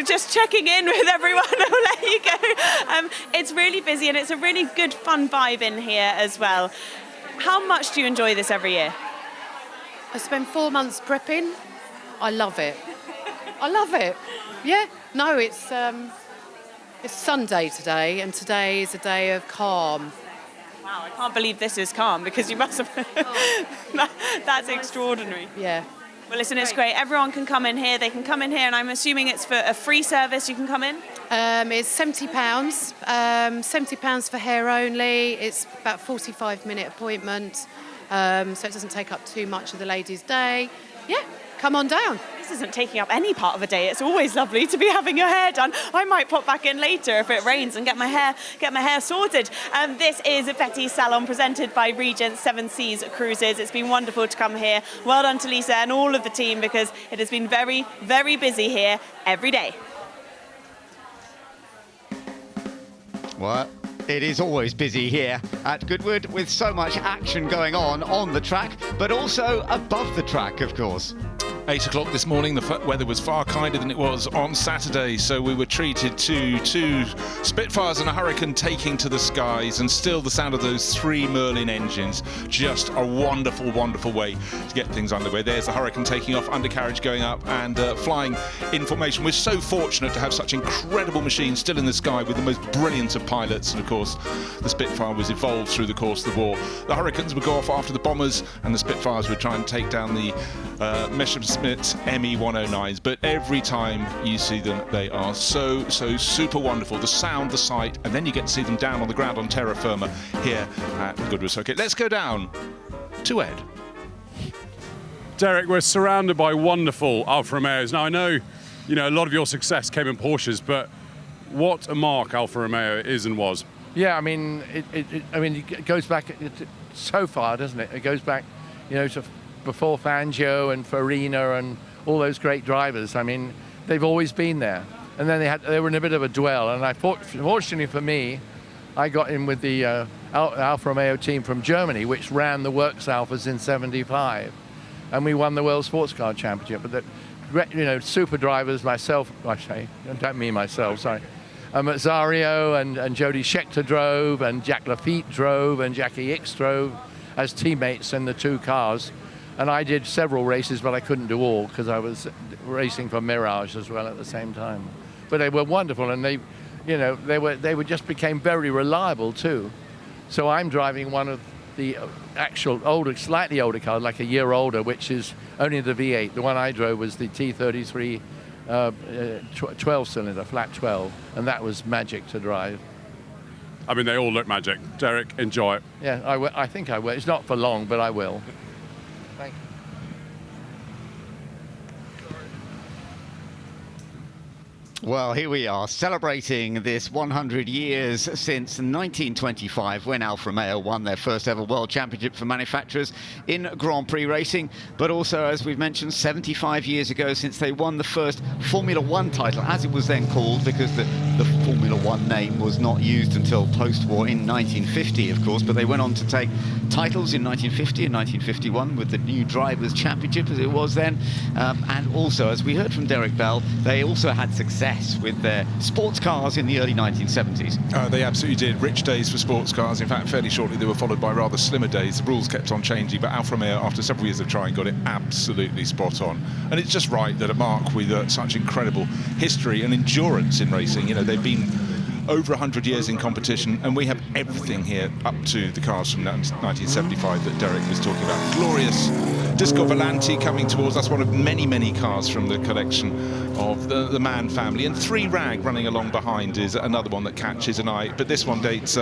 just checking in with everyone, I'll let you go. It's really busy and it's a really good, fun vibe in here as well. How much do you enjoy this every year? I spend 4 months prepping. I love it. I love it. Yeah. No, it's Sunday today, and today is a day of calm. Wow, I can't believe this is calm, because you must have... That's extraordinary. Yeah. Well, listen, it's great. Everyone can come in here. They can come in here, and I'm assuming it's for a free service. You can come in? It's £70. £70 for hair only. It's about a 45-minute appointment, so it doesn't take up too much of the ladies' day. Yeah, come on down. This isn't taking up any part of a day. It's always lovely to be having your hair done. I might pop back in later if it rains and get my hair sorted. This is Betty's Salon, presented by Regent Seven Seas Cruises. It's been wonderful to come here. Well done to Lisa and all of the team, because it has been very, very busy here every day. Well, it is always busy here at Goodwood, with so much action going on the track, but also above the track, of course. 8 o'clock this morning, the weather was far kinder than it was on Saturday, so we were treated to 2 Spitfires and a Hurricane taking to the skies, and still the sound of those 3 Merlin engines. Just a wonderful, wonderful way to get things underway. There's the Hurricane taking off, undercarriage going up, and flying in formation. We're so fortunate to have such incredible machines still in the sky with the most brilliant of pilots, and of course the Spitfire was evolved through the course of the war. The Hurricanes would go off after the bombers, and the Spitfires would try and take down the Messerschmitt ME-109s, but every time you see them, they are so super wonderful. The sound, the sight, and then you get to see them down on the ground on terra firma here at Goodwood Circuit. Let's go down to Ed. Derek, we're surrounded by wonderful Alfa Romeos. Now, I know, a lot of your success came in Porsches, but what a mark Alfa Romeo is and was. Yeah, I mean, it goes back so far, doesn't it? It goes back, to before Fangio and Farina and all those great drivers. I mean, they've always been there. And then they were in a bit of a dwell. And fortunately for me, I got in with the Alfa Romeo team from Germany, which ran the Works Alphas in '75, and we won the World Sports Car Championship. But super drivers, myself, I don't mean myself, sorry. Dario and Jody Scheckter drove, and Jacques Lafitte drove, and Jackie X drove as teammates in the 2 cars. And I did several races, but I couldn't do all because I was racing for Mirage as well at the same time. But they were wonderful, and they just became very reliable too. So I'm driving one of the actual slightly older cars, like a year older, which is only the V8. The one I drove was the T33 12-cylinder, flat 12, and that was magic to drive. I mean, they all look magic. Derek, enjoy it. Yeah, I think I will. It's not for long, but I will. Thank you. Well, here we are, celebrating this 100 years since 1925, when Alfa Romeo won their first ever World Championship for manufacturers in Grand Prix racing, but also, as we've mentioned, 75 years ago since they won the first Formula One title, as it was then called, because the Formula One name was not used until post-war in 1950, of course, but they went on to take titles in 1950 and 1951 with the new Drivers' Championship, as it was then, and also, as we heard from Derek Bell, they also had success success with their sports cars in the early 1970s. They absolutely did. Rich days for sports cars. In fact, fairly shortly they were followed by rather slimmer days. The rules kept on changing, but Alfa Romeo, after several years of trying, got it absolutely spot on. And it's just right that a marque with such incredible history and endurance in racing, you know, they've been over 100 years in competition, and we have everything here up to the cars from 1975 that Derek was talking about. Glorious Disco Volante coming towards us, one of many, many cars from the collection of the Mann family. And 3 RAG running along behind is another one that catches an eye, but this one dates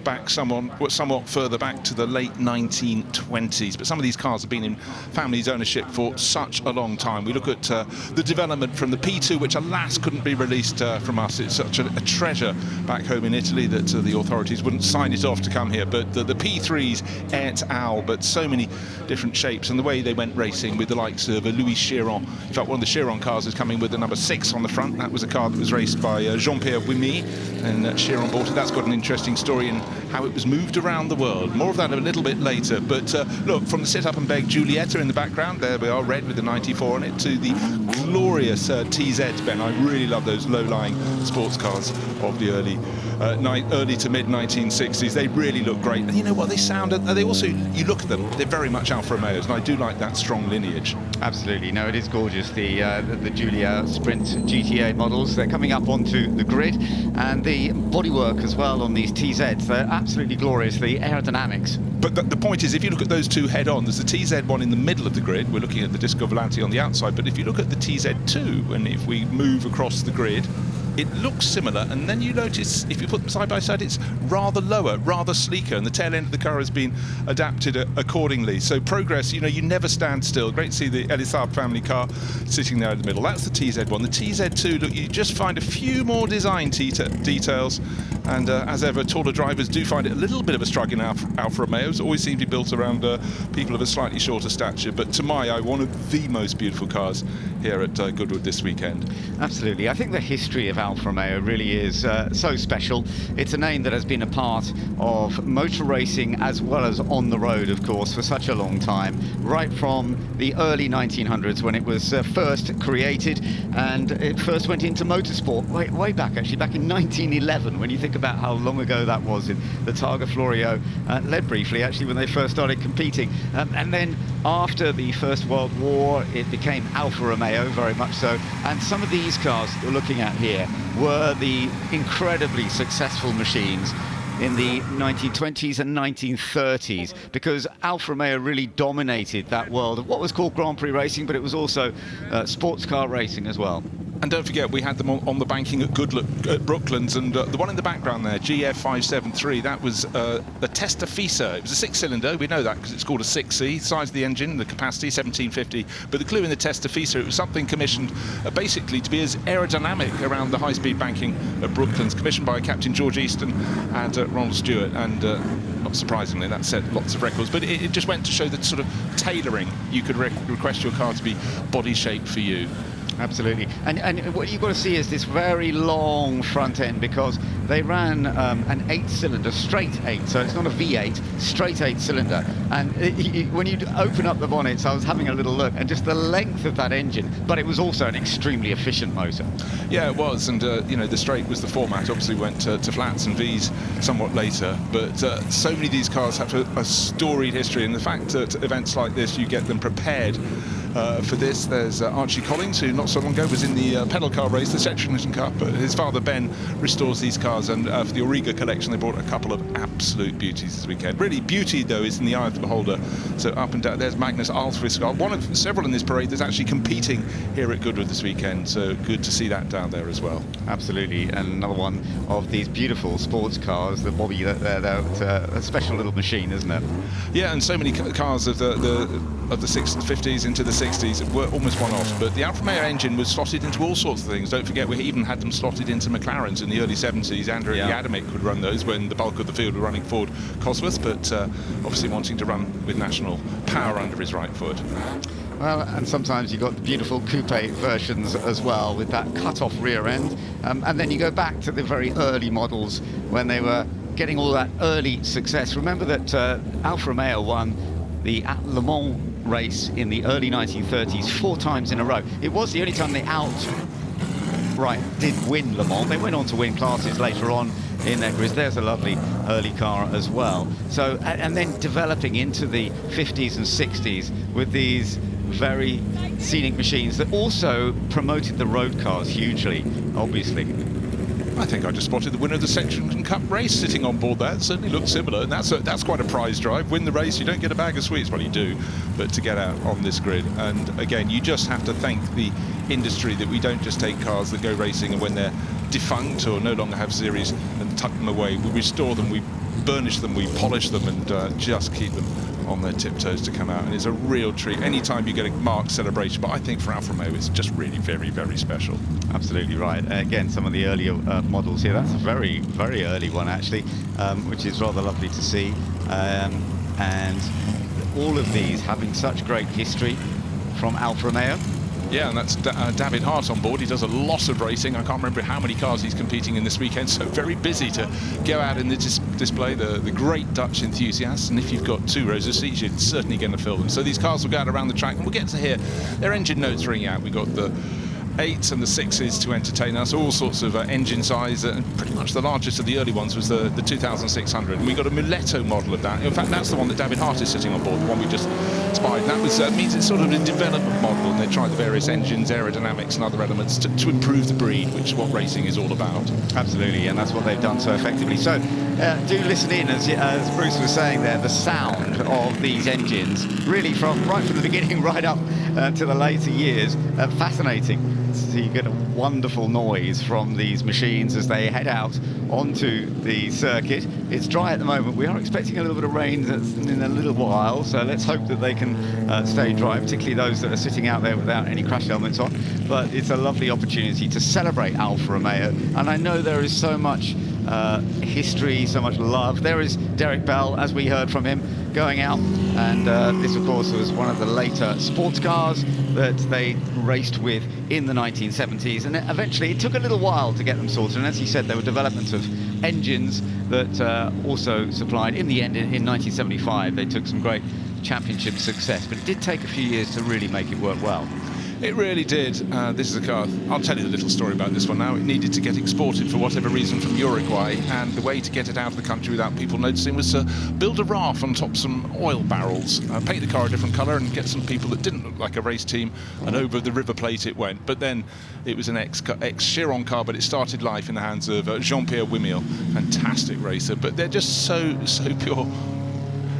back somewhat further back to the late 1920s. But some of these cars have been in family's ownership for such a long time. We look at the development from the P2, which alas couldn't be released from us. It's such a treasure back home in Italy that the authorities wouldn't sign it off to come here. But the P3s et al, but so many different shapes, and the way they went racing with the likes of Louis Chiron. In fact, one of the Chiron cars is coming with the number 6 on the front. That was a car that was raced by Jean-Pierre Wimy, and Chiron bought it. That's got an interesting story in how it was moved around the world. More of that a little bit later. But look, from the Sit Up and Beg Giulietta in the background, there we are, red with the 94 on it, to the glorious TZ, Ben. I really love those low-lying sports cars of the early to mid 1960s. They really look great, and you know what, they sound, they also, you look at them, they're very much Alfa Romeos, and I do like that strong lineage. Absolutely. No, it is gorgeous. The Giulia Sprint GTA models, they're coming up onto the grid, and the bodywork as well on these TZs, they're absolutely glorious, the aerodynamics. But the point is, if you look at those two head-on, there's the TZ one in the middle of the grid. We're looking at the Disco Volante on the outside, but if you look at the TZ2, and if we move across the grid, it looks similar, and then you notice, if you put them side by side, it's rather lower, rather sleeker, and the tail end of the car has been adapted accordingly. So progress, you know, you never stand still. Great to see the Elisab family car sitting there in the middle. That's the TZ1. The TZ2, look, you just find a few more design details, and as ever, taller drivers do find it a little bit of a struggle in Alfa Romeos. Always seem to be built around people of a slightly shorter stature, but to my eye, one of the most beautiful cars here at Goodwood this weekend. Absolutely. I think the history of Alfa Romeo really is so special. It's a name that has been a part of motor racing as well as on the road, of course, for such a long time, right from the early 1900s when it was first created, and it first went into motorsport way back, actually, back in 1911, when you think about how long ago that was. In the Targa Florio led briefly, actually, when they first started competing. And then after the First World War, it became Alfa Romeo, very much so. And some of these cars that you're looking at here were the incredibly successful machines in the 1920s and 1930s, because Alfa Romeo really dominated that world of what was called Grand Prix racing, but it was also sports car racing as well. And don't forget, we had them on the banking at Brooklands, and the one in the background there, GF573, that was a Testafisa. It was a 6-cylinder, we know that because it's called a 6C, size of the engine, the capacity 1750, but the clue in the Testafisa, it was something commissioned basically to be as aerodynamic around the high-speed banking at Brooklands, commissioned by Captain George Easton and Ronald Stewart, and not surprisingly, that set lots of records, but it just went to show that sort of tailoring. You could request your car to be body shaped for you. Absolutely. And what you've got to see is this very long front end, because they ran an 8-cylinder, straight 8, so it's not a V8, straight 8-cylinder. And when you open up the bonnets, I was having a little look, and just the length of that engine, but it was also an extremely efficient motor. Yeah, it was, and you know, the straight was the format. Obviously went to flats and Vs somewhat later, but so many of these cars have a storied history, and the fact that events like this, you get them prepared for this. There's Archie Collins, who not so long ago was in the pedal car race, the Section Cup. His father Ben restores these cars, and for the Auriga collection they brought a couple of absolute beauties this weekend. Really, beauty though is in the eye of the beholder. So up and down, there's Magnus Alfrisgard, one of several in this parade that's actually competing here at Goodwood this weekend. So good to see that down there as well. Absolutely, and another one of these beautiful sports cars, the Bobby, they're a special little machine, isn't it? Yeah, and so many cars of the 50s into the 60s were almost one-off, but the Alfa Romeo engine was slotted into all sorts of things. Don't forget, we even had them slotted into McLarens in the early 70s. Andrew Adamick would run those when the bulk of the field were running Ford Cosworth, but obviously wanting to run with national power under his right foot. Well, and sometimes you've got the beautiful coupe versions as well, with that cut-off rear end. And then you go back to the very early models when they were getting all that early success. Remember that Alfa Romeo won the Le Mans race in the early 1930s 4 times in a row. It was the only time they did win Le Mans. They went on to win classes later on in their careers. There's a lovely early car as well. So, and then developing into the 50s and 60s with these very scenic machines that also promoted the road cars hugely, obviously. I think I just spotted the winner of the Section Cup race sitting on board there. It certainly looks similar, and that's quite a prize drive. Win the race, you don't get a bag of sweets, well you do, but to get out on this grid. And again, you just have to thank the industry that we don't just take cars that go racing and when they're defunct or no longer have series and tuck them away. We restore them, we burnish them, we polish them, and just keep them on their tiptoes to come out. And it's a real treat anytime you get a marked celebration, but I think for Alfa Romeo it's just really very, very special. Absolutely right. Again, some of the earlier models here, that's a very, very early one actually, which is rather lovely to see. And all of these having such great history from Alfa Romeo. Yeah, and that's David Hart on board. He does a lot of racing. I can't remember how many cars he's competing in this weekend, so very busy to go out in the display the great Dutch enthusiasts. And if you've got 2 rows of seats, you're certainly going to fill them. So these cars will go out around the track, and we'll get to hear their engine notes ring out. We've got the 8s and the 6s to entertain us, all sorts of engine size, and pretty much the largest of the early ones was the 2600, and we got a Muletto model of that. In fact, that's the one that David Hart is sitting on board, the one we just spied. And that was means it's sort of a development model, and they tried the various engines, aerodynamics and other elements to improve the breed, which is what racing is all about. Absolutely, and that's what they've done so effectively. So do listen in, as Bruce was saying there, the sound of these engines, really right from the beginning right up to the later years, fascinating. So you get a wonderful noise from these machines as they head out onto the circuit. It's dry at the moment. We are expecting a little bit of rain in a little while, so let's hope that they can stay dry, particularly those that are sitting out there without any crash helmets on. But it's a lovely opportunity to celebrate Alfa Romeo, and I know there is so much history, so much love. There is Derek Bell, as we heard from him, going out, and this of course was one of the later sports cars that they raced with in the 1970s, and eventually it took a little while to get them sorted, and as he said, there were developments of engines that also supplied. In the end, in 1975, they took some great championship success, but it did take a few years to really make it work well. It really did. This is a car, I'll tell you the little story about this one now. It needed to get exported for whatever reason from Uruguay, and the way to get it out of the country without people noticing was to build a raft on top of some oil barrels, paint the car a different colour and get some people that didn't look like a race team, and over the River Plate it went. But then it was an ex-Chiron car, but it started life in the hands of Jean-Pierre Wimille, fantastic racer, but they're just so pure.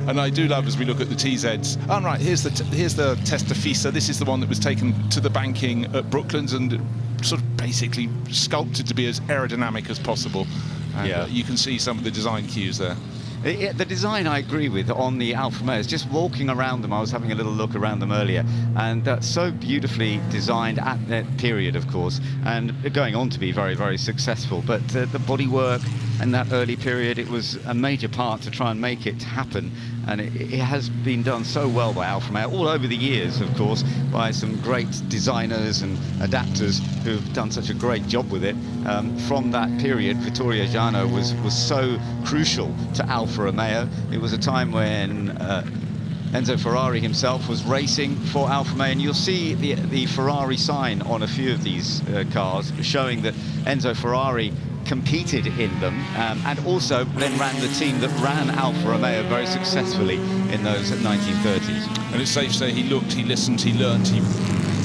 And I do love, as we look at the TZs, oh, right, here's the Testafisa. This is the one that was taken to the banking at Brooklands and sort of basically sculpted to be as aerodynamic as possible. And, yeah. You can see some of the design cues there. The design I agree with on the Alfa Romeos, just walking around them, I was having a little look around them earlier, and that's so beautifully designed at that period, of course, and going on to be very, very successful. But the bodywork in that early period, it was a major part to try and make it happen, and it has been done so well by Alfa Romeo all over the years, of course, by some great designers and adapters who've done such a great job with it. From that period, Vittorio Jano was so crucial to Alfa Romeo. It was a time when Enzo Ferrari himself was racing for Alfa Romeo, and you'll see the Ferrari sign on a few of these cars, showing that Enzo Ferrari competed in them, and also then ran the team that ran Alfa Romeo very successfully in those 1930s. And it's safe to say he looked, he listened, he learned, he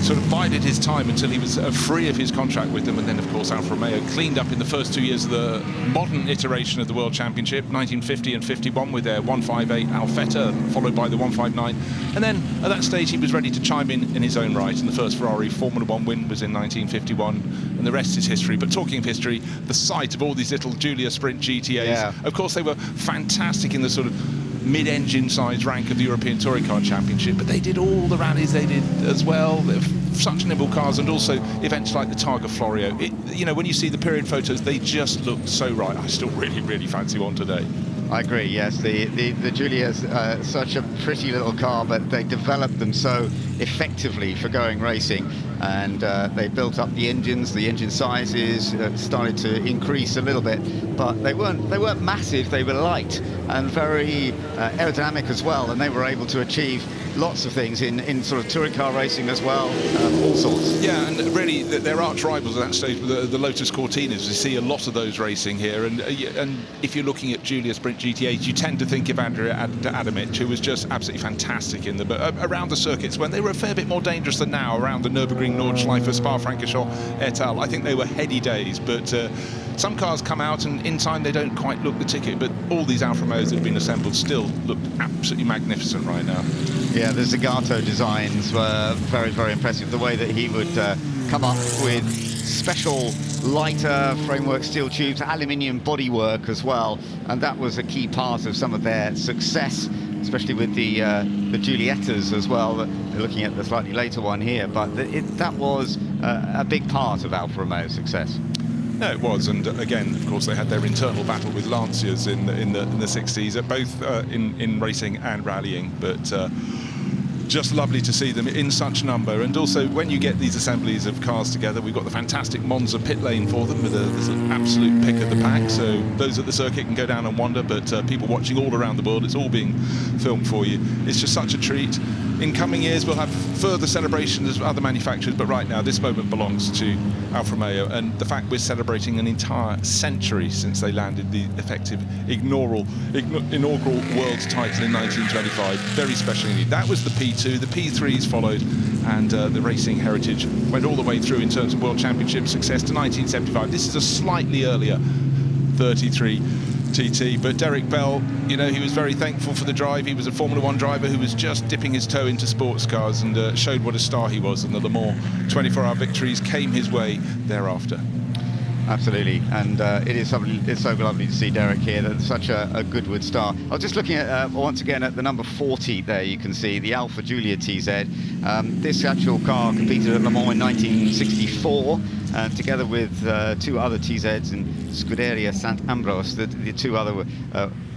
sort of bided his time until he was free of his contract with them. And then, of course, Alfa Romeo cleaned up in the first 2 years of the modern iteration of the World Championship, 1950 and 51, with their 158 Alfetta, followed by the 159. And then, at that stage, he was ready to chime in his own right. And the first Ferrari Formula 1 win was in 1951. And the rest is history. But talking of history, the sight of all these little Giulia Sprint GTAs, yeah. Of course, they were fantastic in the sort of mid-engine size rank of the European Touring Car Championship, but they did all the rallies they did as well. They're such nimble cars, and also events like the Targa Florio. You know, when you see the period photos, they just look so right. I still really fancy one today. I agree, yes. The Giulia's such a pretty little car, but they developed them so effectively for going racing, and they built up the engine sizes started to increase a little bit, but they weren't massive. They were light and very aerodynamic as well, and they were able to achieve lots of things in sort of touring car racing as well, all sorts. Yeah, and really their arch rivals at that stage were the Lotus Cortinas. You see a lot of those racing here, and if you're looking at Giulia Sprint GT8s, you tend to think of Andrea Adamic, who was just absolutely fantastic in the around the circuits when they were a fair bit more dangerous than now, around the Nürburgring, Nordschleife, Spa-Francorchamps, et al. I think they were heady days, but some cars come out and in time they don't quite look the ticket, but all these Alfa Romeos that have been assembled still look absolutely magnificent right now. Yeah, the Zagato designs were very, very impressive. The way that he would come up with special lighter framework steel tubes, aluminium bodywork as well, and that was a key part of some of their success, especially with the Giuliettas as well. They're looking at the slightly later one here, but that was a big part of Alfa Romeo's success. No, it was, and again, of course, they had their internal battle with Lancias in the 60s, both in racing and rallying, but just lovely to see them in such number. And also, when you get these assemblies of cars together, we've got the fantastic Monza pit lane for them with an absolute pick of the pack, so those at the circuit can go down and wander, but people watching all around the world, it's all being filmed for you. It's just such a treat. In coming years, we'll have further celebrations of other manufacturers, but right now, this moment belongs to Alfa Romeo, and the fact we're celebrating an entire century since they landed the effective inaugural world title in 1925, very special indeed. That was the P2, the P3s followed, and the racing heritage went all the way through in terms of World Championship success to 1975. This is a slightly earlier 33 TT, but Derek Bell, you know, he was very thankful for the drive. He was a Formula 1 driver who was just dipping his toe into sports cars and showed what a star he was, and the Le Mans 24-hour victories came his way thereafter. Absolutely, and it's so lovely to see Derek here. That's such a Goodwood star. I was just looking at once again at the number 40 there. You can see the Alfa Giulia TZ. This actual car competed at Le Mans in 1964, together with two other TZs in Scuderia Sant Ambrose. The two other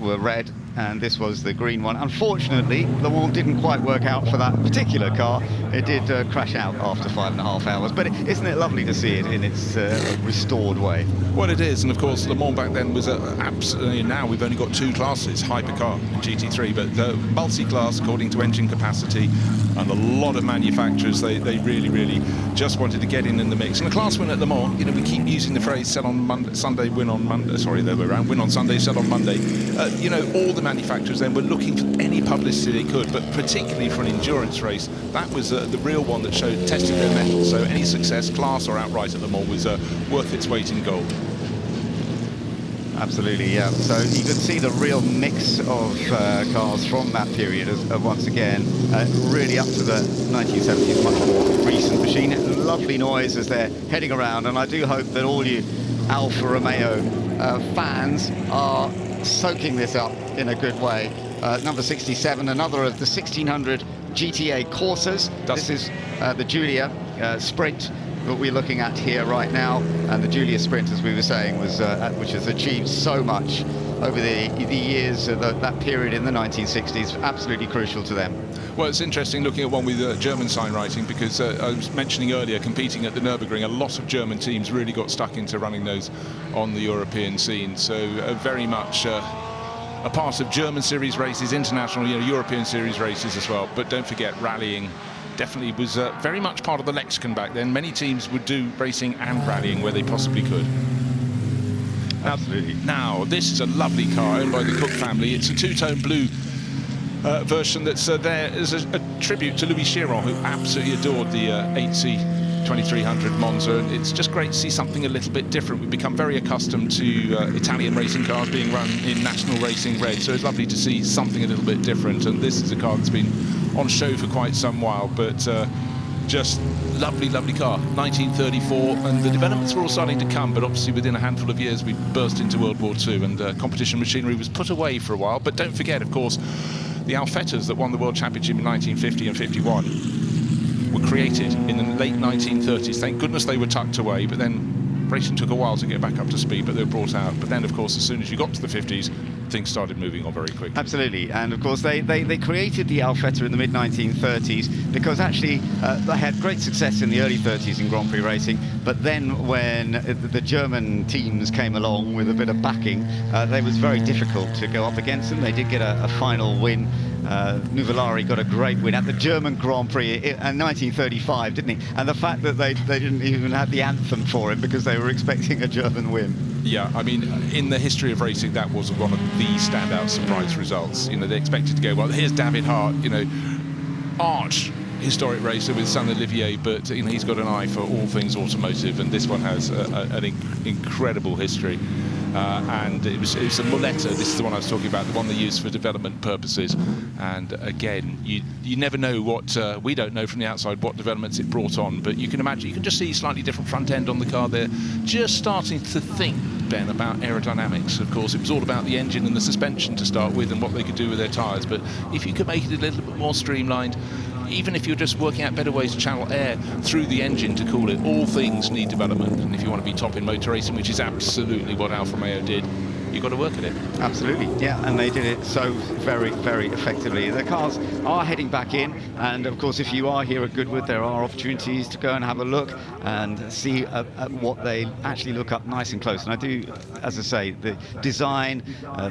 were red, and this was the green one. Unfortunately, Le Mans didn't quite work out for that particular car. It did crash out after 5.5 hours, but isn't it lovely to see it in its restored way? Well, it is, and of course Le Mans back then was absolutely, now we've only got two classes, hypercar and GT3, but the multi-class according to engine capacity, and a lot of manufacturers, they really just wanted to get in the mix. And the class win at Le Mans, you know, we keep using the phrase sell on Monday, Sunday, win on Monday, sorry, the other way around, win on Sunday, sell on Monday. You know, all the manufacturers then were looking for any publicity they could, but particularly for an endurance race, that was the real one that showed tested their mettle. So any success, class or outright at Le Mans, was worth its weight in gold. Absolutely, yeah. So you can see the real mix of cars from that period once again, really up to the 1970s, much more recent machine. Lovely noise as they're heading around, and I do hope that all you Alfa Romeo fans are soaking this up in a good way. Number 67, another of the 1600 GTA Corsas. This is the Giulia Sprint that we're looking at here right now, and the Giulia Sprint, as we were saying, was which has achieved so much over the years, that period in the 1960s, absolutely crucial to them. Well, it's interesting looking at one with German sign writing, because I was mentioning earlier, competing at the Nürburgring, a lot of German teams really got stuck into running those on the European scene. So very much a part of German series races, international, European series races as well. But don't forget, rallying definitely was very much part of the lexicon back then. Many teams would do racing and rallying where they possibly could. Absolutely. Now, this is a lovely car owned by the Cook family. It's a two-tone blue version that's there as a tribute to Louis Chiron, who absolutely adored the 8C 2300 Monza, and it's just great to see something a little bit different. We've become very accustomed to Italian racing cars being run in national racing red, so it's lovely to see something a little bit different. And this is a car that's been on show for quite some while, but just lovely car. 1934, and the developments were all starting to come, but obviously within a handful of years we burst into World War II, and competition machinery was put away for a while. But don't forget, of course, the Alfettas that won the World Championship in 1950 and 51 were created in the late 1930s. Thank goodness they were tucked away, but then Racing took a while to get back up to speed, but they were brought out. But then, of course, as soon as you got to the 50s, things started moving on very quickly. Absolutely, and of course they created the Alfa in the mid-1930s because actually they had great success in the early 30s in Grand Prix racing, but then when the German teams came along with a bit of backing, it was very difficult to go up against them. They did get a final win. Nuvolari got a great win at the German Grand Prix in 1935, didn't he? And the fact that they didn't even have the anthem for him because they were expecting a German win. Yeah, I mean, in the history of racing, that was one of the standout surprise results. You know, they expected to go, well, here's David Hart, you know, arch historic racer with son Olivier, but you know, he's got an eye for all things automotive, and this one has an incredible history. And it was a Muletta. This is the one I was talking about, the one they used for development purposes. And again, you never know what, we don't know from the outside what developments it brought on, but you can imagine, you can just see slightly different front end on the car there. Just starting to think, Ben, about aerodynamics. Of course, it was all about the engine and the suspension to start with and what they could do with their tyres. But if you could make it a little bit more streamlined, even if you're just working out better ways to channel air through the engine to cool it, all things need development. And if you want to be top in motor racing, which is absolutely what Alfa Romeo did, you've got to work at it. Absolutely, yeah, and they did it so very, very effectively. The cars are heading back in, and of course, if you are here at Goodwood, there are opportunities to go and have a look and see at what they actually look up nice and close. And I do, as I say, the design,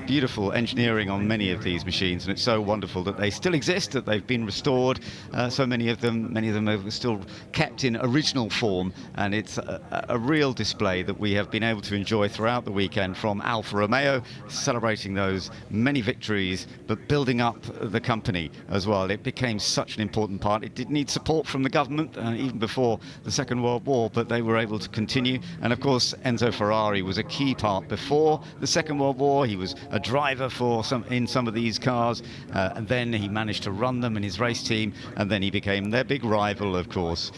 beautiful engineering on many of these machines, and it's so wonderful that they still exist, that they've been restored. So many of them are still kept in original form, and it's a real display that we have been able to enjoy throughout the weekend from Alfa Romeo, celebrating those many victories, but building up the company as well. It became such an important part. It did need support from the government, even before the Second World War, but they were able to continue. And of course, Enzo Ferrari was a key part before the Second World War. He was a driver in some of these cars, and then he managed to run them in his race team, and then he became their big rival, of course,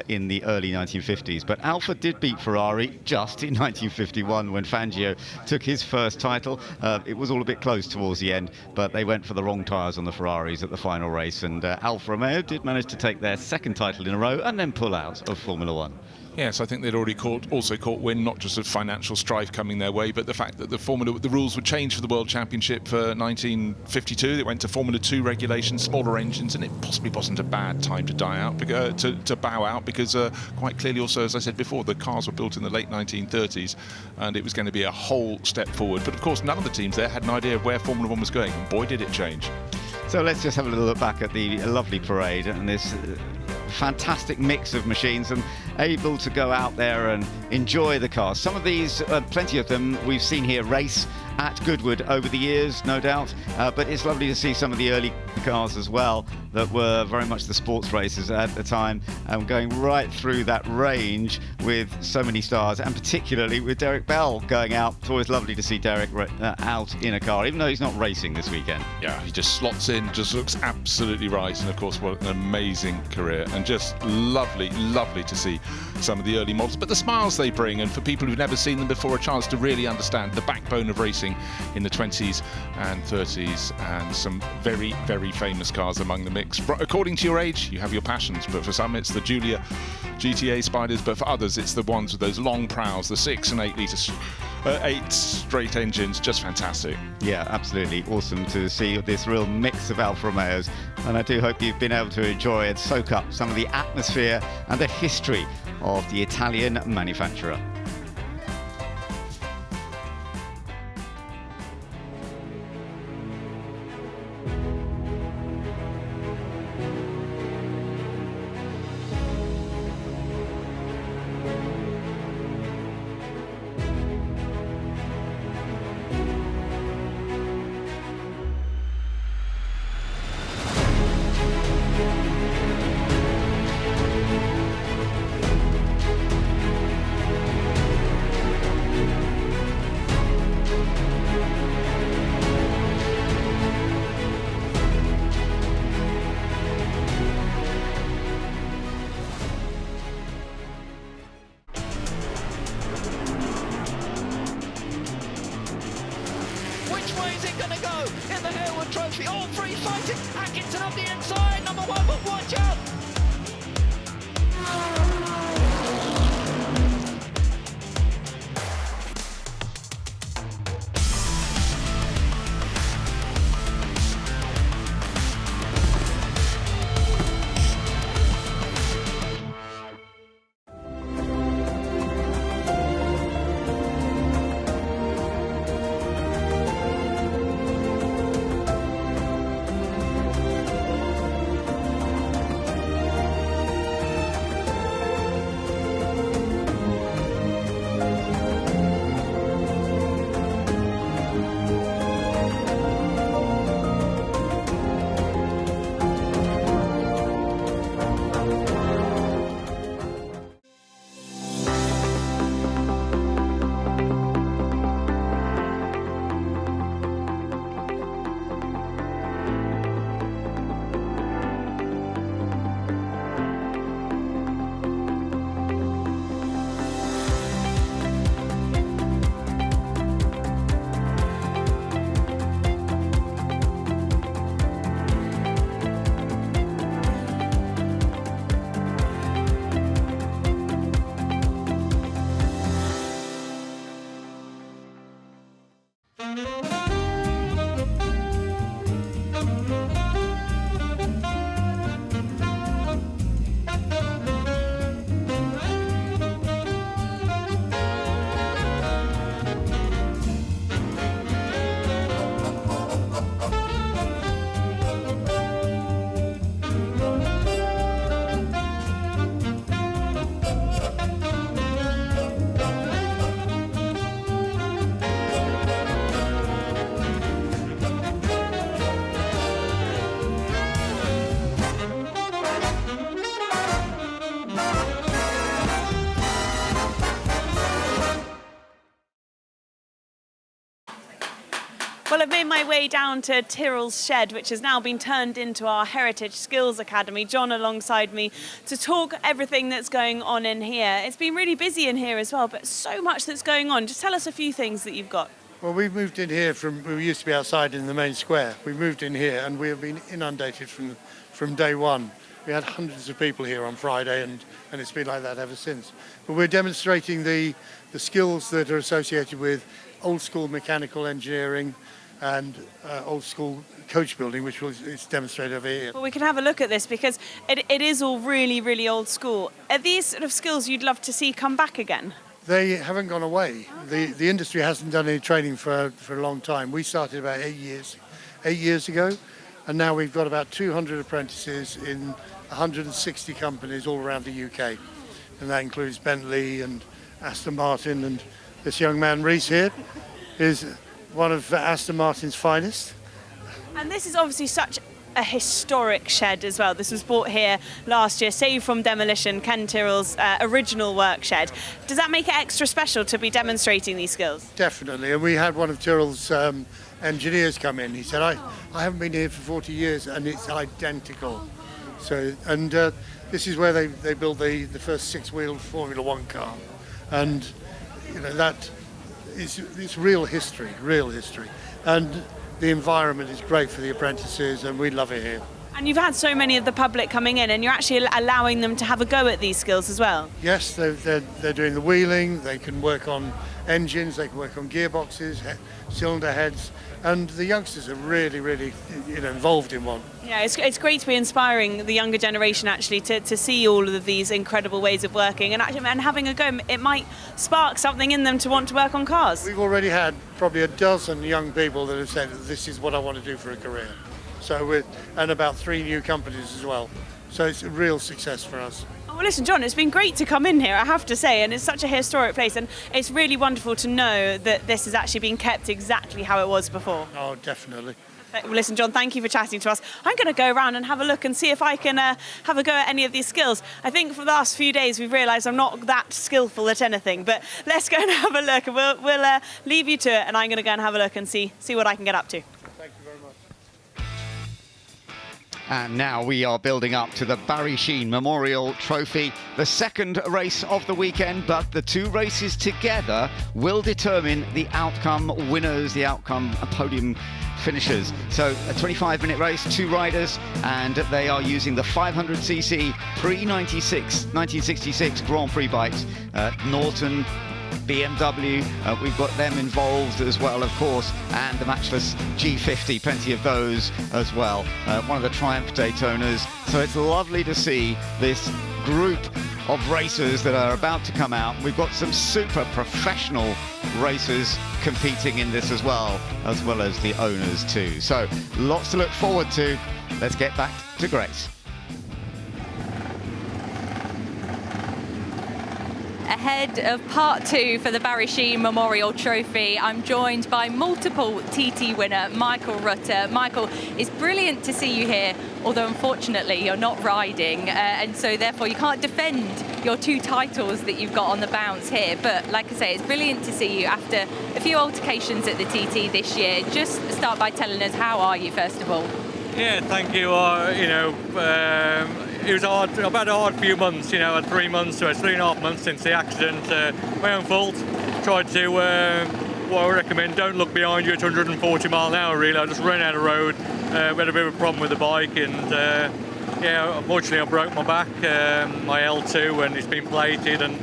in the early 1950s. But Alfa did beat Ferrari just in 1951 when Fangio took his first title. It was all a bit close towards the end, but they went for the wrong tyres on the Ferraris at the final race, and Alfa Romeo did manage to take their second title in a row and then pull out of Formula One. Yes, I think they'd already also caught wind, not just of financial strife coming their way, but the fact that the rules would change for the World Championship for 1952. It went to Formula 2 regulation, smaller engines, and it possibly wasn't a bad time to to bow out, because quite clearly also, as I said before, the cars were built in the late 1930s, and it was going to be a whole step forward. But of course, none of the teams there had an idea of where Formula 1 was going, and boy, did it change. So let's just have a little look back at the lovely parade and this fantastic mix of machines, and able to go out there and enjoy the cars. Some of these, plenty of them, we've seen here race at Goodwood over the years, no doubt, but it's lovely to see some of the early cars as well that were very much the sports races at the time, going right through that range with so many stars, and particularly with Derek Bell going out. It's always lovely to see Derek out in a car, even though he's not racing this weekend. Yeah, he just slots in, just looks absolutely right, and of course, what an amazing career, and just lovely to see some of the early models, but the smiles they bring, and for people who've never seen them before, a chance to really understand the backbone of racing in the 20s and 30s, and some very, very famous cars among the mix. According to your age, you have your passions, but for some it's the Giulia GTA Spiders, but for others it's the ones with those long prows, the 6 and 8 litre 8 straight engines. Just fantastic. Yeah, absolutely awesome to see this real mix of Alfa Romeos, and I do hope you've been able to enjoy and soak up some of the atmosphere and the history of the Italian manufacturer. Well, I've made my way down to Tyrrell's shed, which has now been turned into our Heritage Skills Academy. John alongside me to talk everything that's going on in here. It's been really busy in here as well, but so much that's going on. Just tell us a few things that you've got. Well, we've moved in here we used to be outside in the main square. We moved in here and we have been inundated from day one. We had hundreds of people here on Friday and it's been like that ever since. But we're demonstrating the skills that are associated with old school mechanical engineering and old school coach building, which is demonstrated over here. Well, we can have a look at this because it is all really, really old school. Are these sort of skills you'd love to see come back again? They haven't gone away. Okay. The industry hasn't done any training for a long time. We started about 8 years ago, and now we've got about 200 apprentices in 160 companies all around the UK. And that includes Bentley and Aston Martin, and this young man, Reese here, is one of Aston Martin's finest. And this is obviously such a historic shed as well. This was bought here last year, saved from demolition, Ken Tyrrell's original work shed. Does that make it extra special to be demonstrating these skills? Definitely, and we had one of Tyrrell's engineers come in. He said, I haven't been here for 40 years and it's identical. So, and this is where they built the first six-wheeled Formula One car. And, you know, that it's real history. And the environment is great for the apprentices and we love it here. And you've had so many of the public coming in and you're actually allowing them to have a go at these skills as well? Yes, they're doing the wheeling, they can work on engines, they can work on gearboxes, cylinder heads, and the youngsters are really, really involved in one. Yeah, it's great to be inspiring the younger generation actually to see all of these incredible ways of working and having a go. It might spark something in them to want to work on cars. We've already had probably a dozen young people that have said, this is what I want to do for a career. So and about 3 new companies as well. So it's a real success for us. Oh, well, listen, John, it's been great to come in here, I have to say, and it's such a historic place, and it's really wonderful to know that this has actually been kept exactly how it was before. Oh, definitely. Well, listen, John, thank you for chatting to us. I'm going to go around and have a look and see if I can have a go at any of these skills. I think for the last few days we've realised I'm not that skillful at anything, but let's go and have a look, and we'll leave you to it, and I'm going to go and have a look and see what I can get up to. And now we are building up to the Barry Sheene Memorial Trophy, the second race of the weekend, but the two races together will determine the outcome winners, the outcome podium finishers. So a 25-minute race, 2 riders, and they are using the 500cc pre-1966 Grand Prix bikes. Norton, BMW, we've got them involved as well, of course, and the matchless G50, plenty of those as well. One of the Triumph Daytonas. So it's lovely to see this group of racers that are about to come out. We've got some super professional racers competing in this as well as the owners too. So lots to look forward to. Let's get back to Grace. Ahead of part 2 for the Barry Sheene Memorial Trophy, I'm joined by multiple TT winner Michael Rutter. Michael, it's brilliant to see you here, although unfortunately you're not riding, and so therefore you can't defend your 2 titles that you've got on the bounce here. But like I say, it's brilliant to see you after a few altercations at the TT this year. Just start by telling us, how are you first of all? Yeah, thank you. It was hard. I've had a hard few months, I had 3 months, so it's 3.5 months since the accident. My own fault. Tried to, what I recommend, don't look behind you at 140 mile an hour, really. I just ran out of road. We had a bit of a problem with the bike, and unfortunately I broke my back, my L2, and it's been plated, and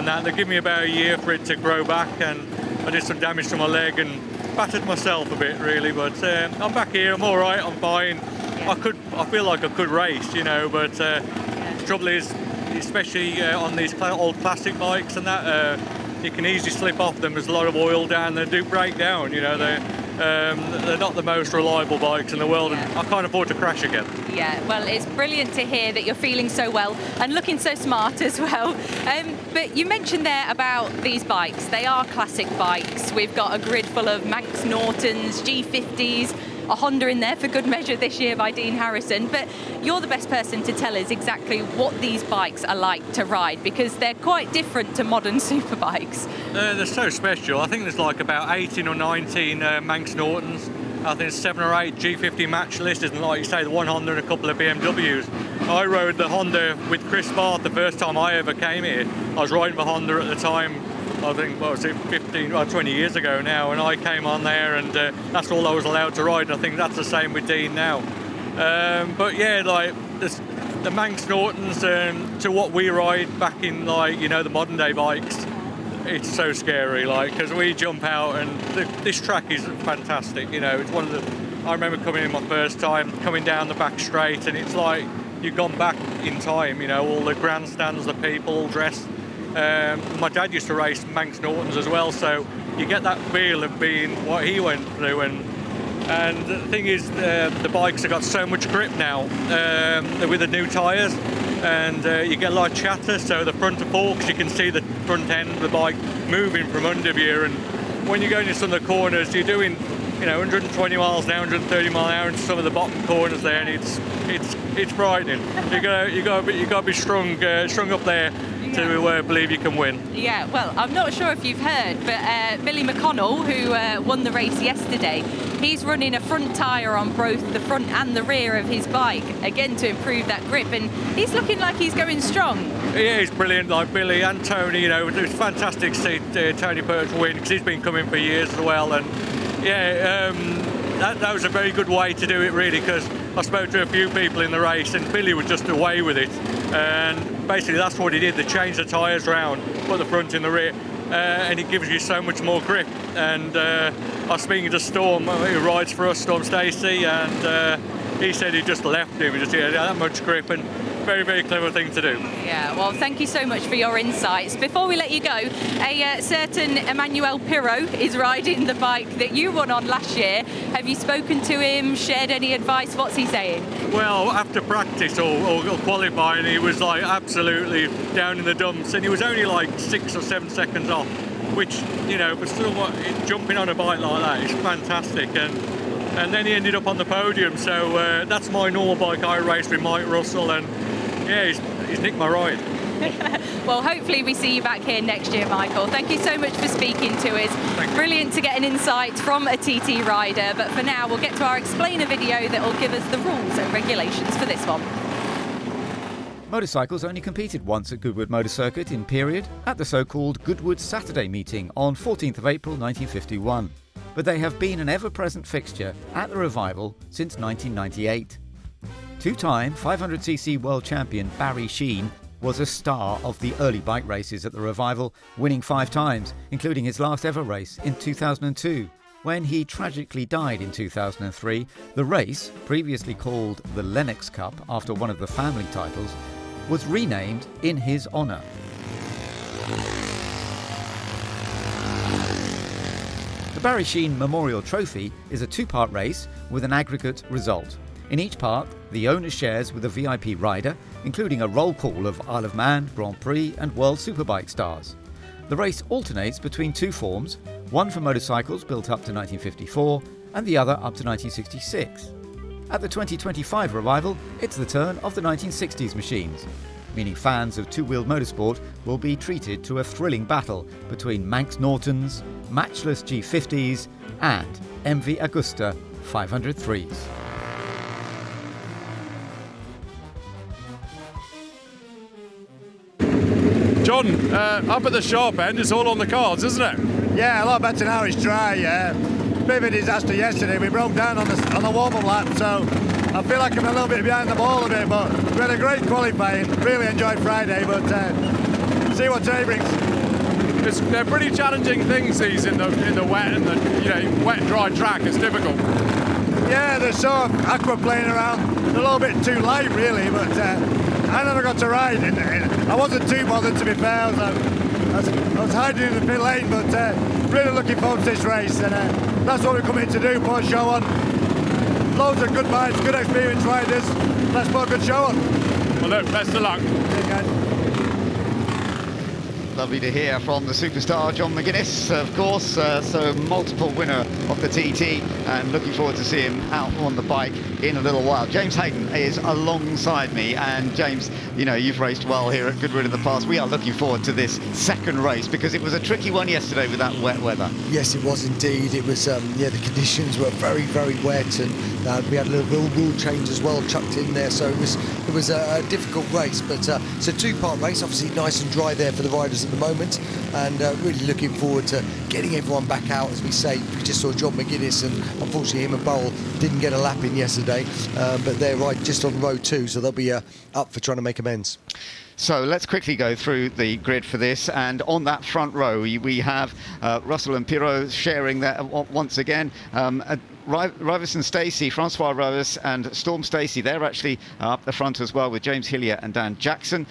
that. They give me about a year for it to grow back, and I did some damage to my leg, and battered myself a bit really, but I'm back here. I'm all right. I'm fine. I feel like I could race, you know, but the trouble is, especially on these old classic bikes and that, you can easily slip off them. There's a lot of oil down. They do break down, you know. They're not the most reliable bikes in the world, and I can't afford to crash again. Yeah, well, it's brilliant to hear that you're feeling so well and looking so smart as well. But you mentioned there about these bikes. They are classic bikes. We've got a grid full of Manx Nortons, G50s, a Honda in there for good measure this year by Dean Harrison. But you're the best person to tell us exactly what these bikes are like to ride, because they're quite different to modern superbikes. They're so special. I think there's like about 18 or 19 Manx Nortons. I think there's 7 or 8 G50 match lists, and like you say, the one Honda and a couple of BMWs. I rode the Honda with Chris Barth the first time I ever came here. I was riding the Honda at the time, I think, what was it, 20 years ago now, and I came on there, and that's all I was allowed to ride, and I think that's the same with Dean now. But yeah, like the Manx Nortons to what we ride back in, like, you know, the modern day bikes, it's so scary, like, because we jump out, and this track is fantastic, you know. It's one of the, I remember coming in my first time, coming down the back straight, and it's like you've gone back in time, you know, all the grandstands, the people all dressed. My dad used to race Manx Nortons as well, so you get that feel of being what he went through. And the thing is, the bikes have got so much grip now with the new tyres, and you get a lot of chatter, so the front forks, you can see the front end of the bike moving from under you, and when you're going into some of the corners, you're doing, you know, 120 miles an hour, 130 miles an hour into some of the bottom corners there, and it's frightening. You got to be strung up there to believe you can win. Yeah, well, I'm not sure if you've heard, but Billy McConnell, who won the race yesterday, he's running a front tyre on both the front and the rear of his bike, again to improve that grip, and he's looking like he's going strong. Yeah, he's brilliant, like Billy and Tony, you know. It was fantastic to see Tony Perch win, because he's been coming for years as well, and yeah, that was a very good way to do it, really, because I spoke to a few people in the race, and Billy was just away with it, and basically that's what he did. They changed the tyres around, put the front in the rear, and it gives you so much more grip. And I was speaking to Storm, who rides for us, Storm Stacey, and he said he just left him, he just had that much grip, and very, very clever thing to do. Yeah, well, thank you so much for your insights. Before we let you go, a certain Emmanuel Pirot is riding the bike that you won on last year. Have you spoken to him, shared any advice? What's he saying? Well, after practice or qualifying, he was like absolutely down in the dumps, and he was only like 6 or 7 seconds off, which, you know, but still, jumping on a bike like that is fantastic. And then he ended up on the podium, so that's my normal bike I race with Mike Russell, and yeah, he's nicked my ride. Well, hopefully we see you back here next year, Michael. Thank you so much for speaking to us. Brilliant to get an insight from a TT rider, but for now we'll get to our explainer video that will give us the rules and regulations for this one. Motorcycles only competed once at Goodwood Motor Circuit in period at the so-called Goodwood Saturday meeting on 14th of April 1951. But they have been an ever-present fixture at the Revival since 1998. Two-time 500cc world champion Barry Sheene was a star of the early bike races at the Revival, winning 5 times, including his last ever race in 2002. When he tragically died in 2003, the race, previously called the Lennox Cup after one of the family titles, was renamed in his honour. The Barry Sheene Memorial Trophy is a 2-part race with an aggregate result. In each part, the owner shares with a VIP rider, including a roll call of Isle of Man, Grand Prix and World Superbike stars. The race alternates between 2 forms, one for motorcycles built up to 1954 and the other up to 1966. At the 2025 Revival, it's the turn of the 1960s machines, meaning fans of two-wheeled motorsport will be treated to a thrilling battle between Manx Nortons, matchless G50s and MV Agusta 503s. John, up at the sharp end, it's all on the cards, isn't it? Yeah, a lot better now. It's dry. Yeah, bit of a disaster yesterday. We broke down on the warm-up lap, so I feel like I'm a little bit behind the ball a bit. But we had a great qualifying. Really enjoyed Friday, but see what today brings. they're pretty challenging things, these in the wet and the wet dry track. It's difficult. Yeah, they're sort of aquaplaning around. They're a little bit too light, really, but I never got to ride. I wasn't too bothered, to be fair. I was hiding in the pit lane, but really looking forward to this race, and that's what we're coming to do, put a show on. Loads of good minds, good experienced riders. Let's put a good show on. Well, look, best of luck. Lovely to hear from the superstar John McGuinness, of course, so multiple winner of the TT, and looking forward to seeing him out on the bike in a little while. James Hayden is alongside me, and James, you know, you've raced well here at Goodwood in the past. We are looking forward to this second race because it was a tricky one yesterday with that wet weather. Yes, it was indeed. It was, yeah, the conditions were very, very wet, and we had a little rule change as well chucked in there, so it was a difficult race, but it's a two-part race, obviously nice and dry there for the riders at the moment, and really looking forward to getting everyone back out. As we say, we just saw John McGuinness, and unfortunately him and Bowl didn't get a lap in yesterday, but they're right just on row 2, so they'll be up for trying to make amends. So let's quickly go through the grid for this, and on that front row we have Russell and Pirot sharing that once again. Rivas and Stacey, Francois Rivas and Storm Stacey, they're actually up the front as well with James Hillier and Dan Jackson.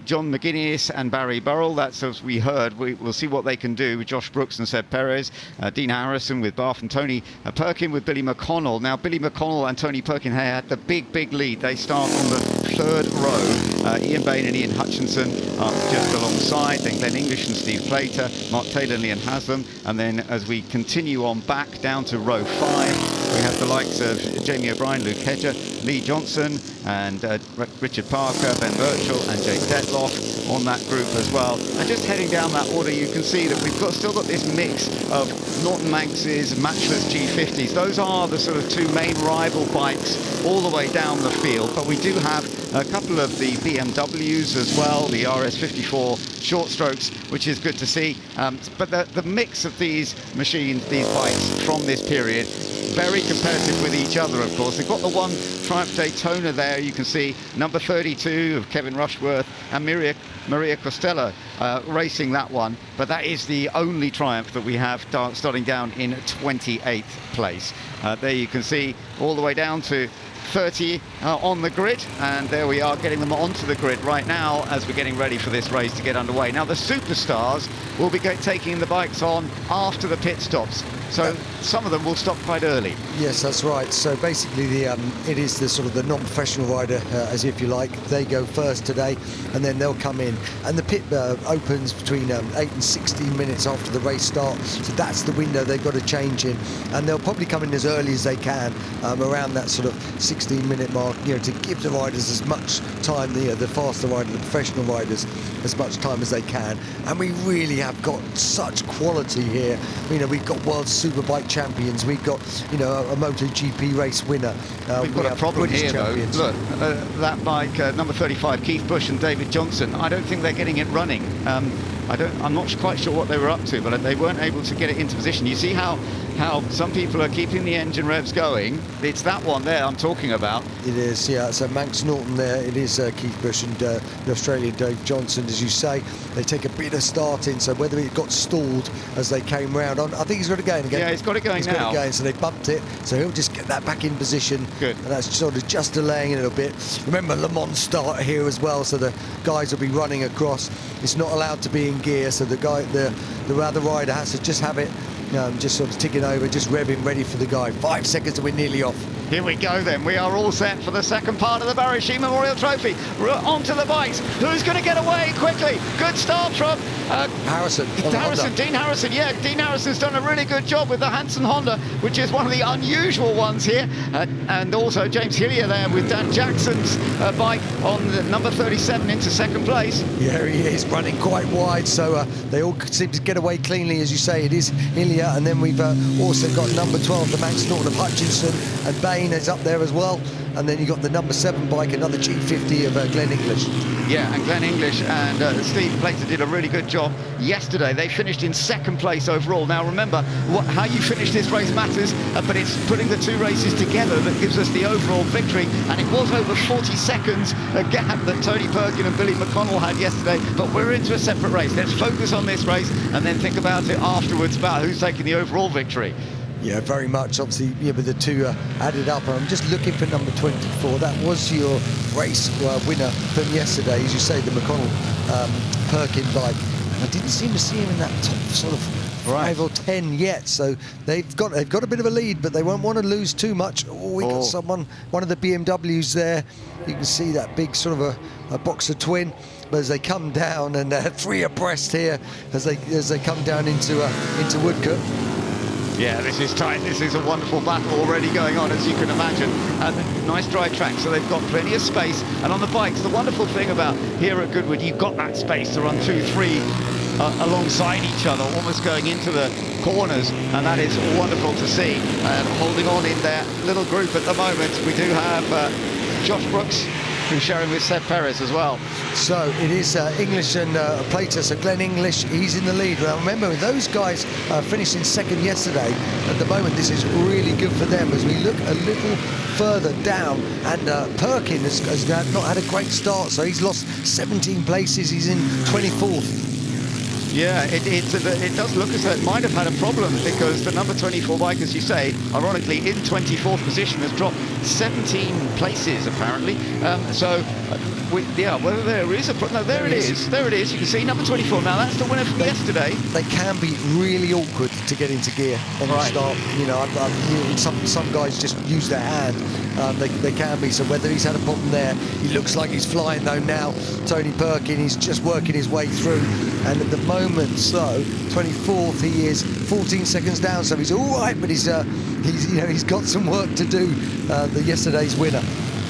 John McGuinness and Barry Burrell, that's as we heard. We'll see what they can do with Josh Brooks and Seb Perez. Dean Harrison with Bath and Tony Perkin with Billy McConnell. Now, Billy McConnell and Tony Perkin had the big lead. They start on the third row. Ian Bain and Ian Hutchinson are just alongside. Then Glenn English and Steve Plater, Mark Taylor and Ian Haslam. And then as we continue on back down to row 5, we have the likes of Jamie O'Brien, Luke Hedger, Lee Johnson and Richard Parker, Ben Birchall and Jake Detloff on that group as well. And just heading down that order, you can see that we've still got this mix of Norton Manx's matchless G50s. Those are the sort of two main rival bikes all the way down the field, but we do have a couple of the BMWs as well, the RS54 short strokes, which is good to see. But the mix of these machines, these bikes from this period, very competitive with each other, of course. They've got the one Triumph Daytona there, you can see number 32 of Kevin Rushworth and Maria Costello racing that one, but that is the only Triumph that we have starting down in 28th place. There you can see all the way down to 30 on the grid, and there we are getting them onto the grid right now as we're getting ready for this race to get underway. Now the superstars will be taking the bikes on after the pit stops, so some of them will stop quite early. Yes, that's right. So basically it is the sort of the non-professional rider, as if you like, they go first today and then they'll come in, and the pit opens between 8 and 16 minutes after the race starts, so that's the window they've got to change in, and they'll probably come in as early as they can, around that sort of 16-minute mark, you know, to give the riders as much time, the faster rider, the professional riders, as much time as they can. And we really have got such quality here. You know, we've got World Superbike champions, we've got, you know, a MotoGP race winner. We've got a problem British here, champions. though. Look, that bike, number 35, Keith Bush and David Johnson, I don't think they're getting it running. I'm not quite sure what they were up to, but they weren't able to get it into position. You see how some people are keeping the engine revs going. It's that one there I'm talking about. It is, yeah. So Manx Norton there, it is Keith Bush and the Australian Dave Johnson, as you say. They take a bit of start in, so whether it got stalled as they came round on, I think he's got it going again. Yeah, he's got it going now. Got it going, so they bumped it, so he'll just get that back in position. Good. And that's sort of just delaying it a little bit. Remember, Le Mans start here as well, so the guys will be running across. It's not allowed to be in gear, so the other rider has to just have it, just sort of ticking over, just revving, ready for the guy. 5 seconds and we're nearly off. Here we go then. We are all set for the second part of the Barry Sheene Memorial Trophy. We're onto the bikes. Who's going to get away quickly? Good start from Harrison. Dean Harrison. Yeah, Dean Harrison's done a really good job with the Hanson Honda, which is one of the unusual ones here. And also James Hillier there with Dan Jackson's bike on the number 37 into second place. Yeah, he is running quite wide, so they all seem to get away cleanly, as you say. It is Hillier, and then we've also got number 12, the Manx Norton of Hutchinson, and Bain is up there as well. and then you got the number 7 bike, another G50 of Glenn English. Yeah, and Glenn English and Steve Plater did a really good job yesterday. They finished in 2nd place overall. Now remember, how you finish this race matters, but it's putting the 2 races together that gives us the overall victory, and it was over 40 seconds a gap that Tony Perkin and Billy McConnell had yesterday, but we're into a separate race. Let's focus on this race and then think about it afterwards about who's taking the overall victory. Yeah, very much. Obviously, yeah, with the 2 added up. I'm just looking for number 24. That was your race winner from yesterday, as you say, the McConnell Perkin bike. I didn't seem to see him in that top sort of 5 or 10 yet. So they've got a bit of a lead, but they won't want to lose too much. Oh, we got one of the BMWs there. You can see that big sort of a boxer twin. But as they come down, and 3 abreast here as they come down into Woodcote. Yeah, this is tight. This is a wonderful battle already going on, as you can imagine. Nice dry track, so they've got plenty of space. And on the bikes, the wonderful thing about here at Goodwood, you've got that space to run 2, 3 alongside each other, almost going into the corners, and that is wonderful to see. And holding on in their little group at the moment, we do have Josh Brooks, who's sharing with Seb Perez as well. So it is English and Plater. So Glenn English, he's in the lead. Now remember, with those guys finishing 2nd yesterday, at the moment this is really good for them. As we look a little further down, and Perkin has not had a great start, so he's lost 17 places. He's in 24th. Yeah, it does look as though it might have had a problem, because the number 24 bike, as you say, ironically in 24th position, has dropped 17 places apparently. Whether there is a problem. No, there it is. There it is. You can see number 24. Now that's the winner from yesterday. They can be really awkward to get into gear on the start. You know, some guys just use their hand. They can be. So whether he's had a problem there, he looks like he's flying though now. Tony Perkin, he's just working his way through, and at the moment, so 24th, he is 14 seconds down. So he's all right, but he's got some work to do. Yesterday's winner.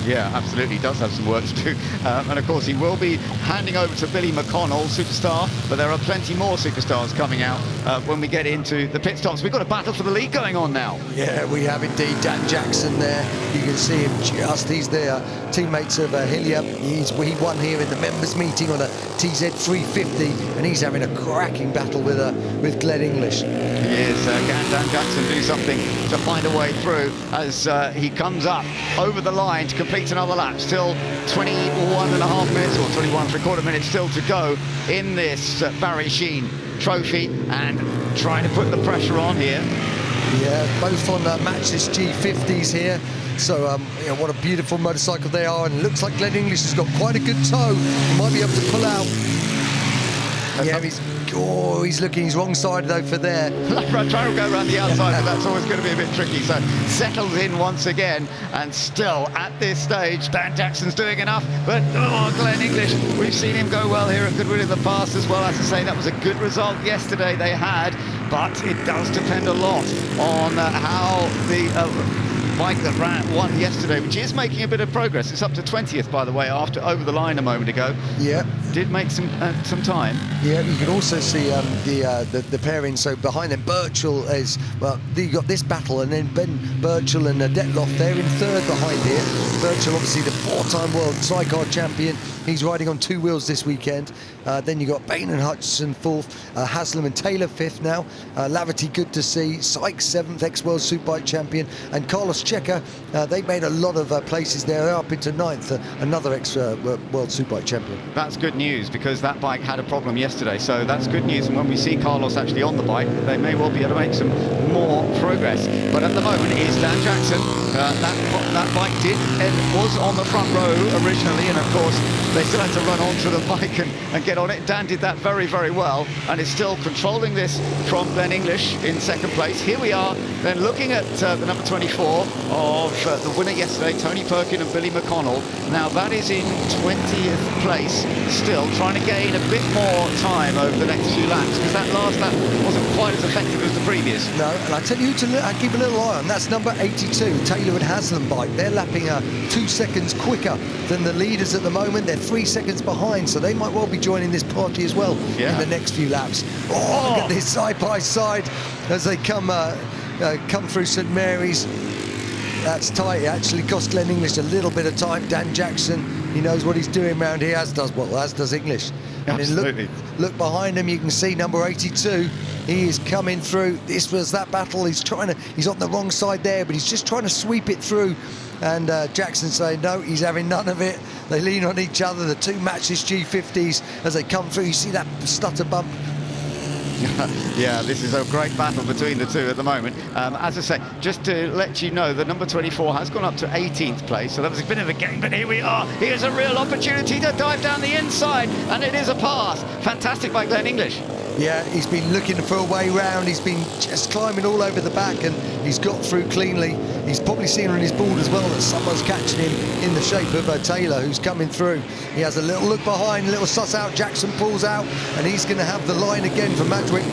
Yeah, absolutely, does have some work to do. And of course, he will be handing over to Billy McConnell, superstar, but there are plenty more superstars coming out when we get into the pit stops. We've got a battle for the lead going on now. Yeah, we have indeed. Dan Jackson there. You can see him just, he's there. Teammates of Hillier. He won here in the members meeting on a TZ350, and he's having a cracking battle with Glenn English. He is. Can Dan Jackson do something to find a way through as he comes up over the line to complete another lap? Still 21.5 minutes or 21.75 minutes still to go in this Barry Sheene trophy, and trying to put the pressure on here. Yeah, both on matchless G50s here. So, what a beautiful motorcycle they are, and it looks like Glenn English has got quite a good toe. He might be able to pull out. Yeah, he's looking, he's wrong side though for there. Trying to go around the outside, but that's always going to be a bit tricky. So settles in once again, and still at this stage, Dan Jackson's doing enough, but Glenn English, we've seen him go well here at Goodwood in the past as well. As I say, that was a good result yesterday they had, but it does depend a lot on how the bike that won yesterday, which is making a bit of progress. It's up to 20th, by the way, after over the line a moment ago. Yeah. Did make some time. Yeah, you can also see the pairing. So behind them, Birchall is, well, you got this battle, and then Ben Birchall and Detloff, they're in 3rd behind here. Birchall, obviously the 4-time world sidecar champion. He's riding on 2 wheels this weekend. Then you got Bain and Hutchison 4th, Haslam and Taylor 5th now. Laverty, good to see. Sykes 7th, ex-world superbike champion, and Carlos Checa, they made a lot of places there. They're up into 9th, another ex-world superbike champion. That's good news, because that bike had a problem yesterday, so that's good news. And when we see Carlos actually on the bike, they may well be able to make some more progress. But at the moment, it's Dan Jackson. That bike was on the front row originally, and of course they still had to run onto the bike and get on it. Dan did that very, very well, and is still controlling this from Glenn English in 2nd place. Here we are then looking at the number 24 of the winner yesterday, Tony Perkin and Billy McConnell. Now that is in 20th place, still trying to gain a bit more time over the next few laps, because that last lap wasn't quite as effective as the previous. No, and I tell you to keep a little eye on, that's number 82, Taylor and Haslam bike. They're lapping 2 seconds quicker than the leaders at the moment. They're 3 seconds behind, so they might well be joining this party as well in the next few laps. Look at this side by side as they come through St Mary's. That's tight. It actually cost Glenn English a little bit of time. Dan Jackson, he knows what he's doing around here, as does English. Absolutely. Look behind him, you can see number 82. He is coming through. This was that battle. He's on the wrong side there, but he's just trying to sweep it through. And Jackson saying no, he's having none of it. They lean on each other, the two matchless G50s as they come through. You see that stutter bump. Yeah, this is a great battle between the two at the moment. As I say, just to let you know, the number 24 has gone up to 18th place, so that was a bit of a game, but here we are. Here's a real opportunity to dive down the inside, and it is a pass. Fantastic by Glenn English. Yeah, he's been looking for a way round. He's been just climbing all over the back, and he's got through cleanly. He's probably seen on his board as well that someone's catching him in the shape of Taylor, who's coming through. He has a little look behind, a little suss out. Jackson pulls out, and he's going to have the line again for Madwick.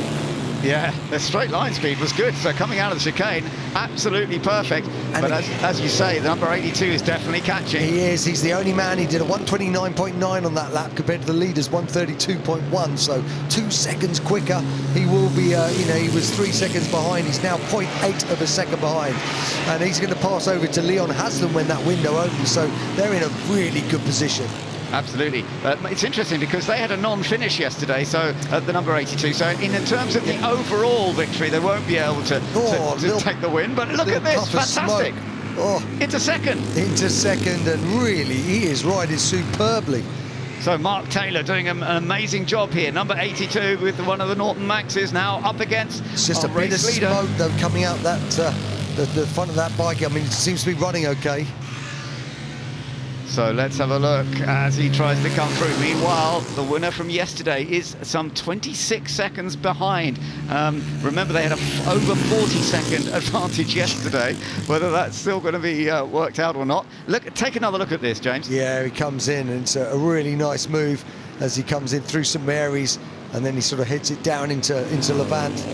Yeah, the straight line speed was good, so coming out of the chicane, absolutely perfect. And but as you say, the number 82 is definitely catching. He is. He's the only man. He did a 129.9 on that lap compared to the leader's 132.1, so 2 seconds quicker. He will be, he was 3 seconds behind. He's now 0.8 of a second behind. And he's going to pass over to Leon Haslam when that window opens, so they're in a really good position. Absolutely. It's interesting because they had a non-finish yesterday, so at the number 82. So in terms of the overall victory, they won't be able to take the win. But look at this, fantastic. Into second. Into second, and really, he is riding superbly. So Mark Taylor doing an amazing job here. Number 82 with one of the Norton Maxes now up against It's just a bit of smoke, though, coming out that the front of that bike. I mean, it seems to be running okay. So let's have a look as he tries to come through. Meanwhile, the winner from yesterday is some 26 seconds behind. Remember, they had over 40-second advantage yesterday. Whether that's still going to be worked out or not. Take another look at this, James. Yeah, he comes in, and it's a really nice move as he comes in through St Mary's, and then he sort of heads it down into Levant.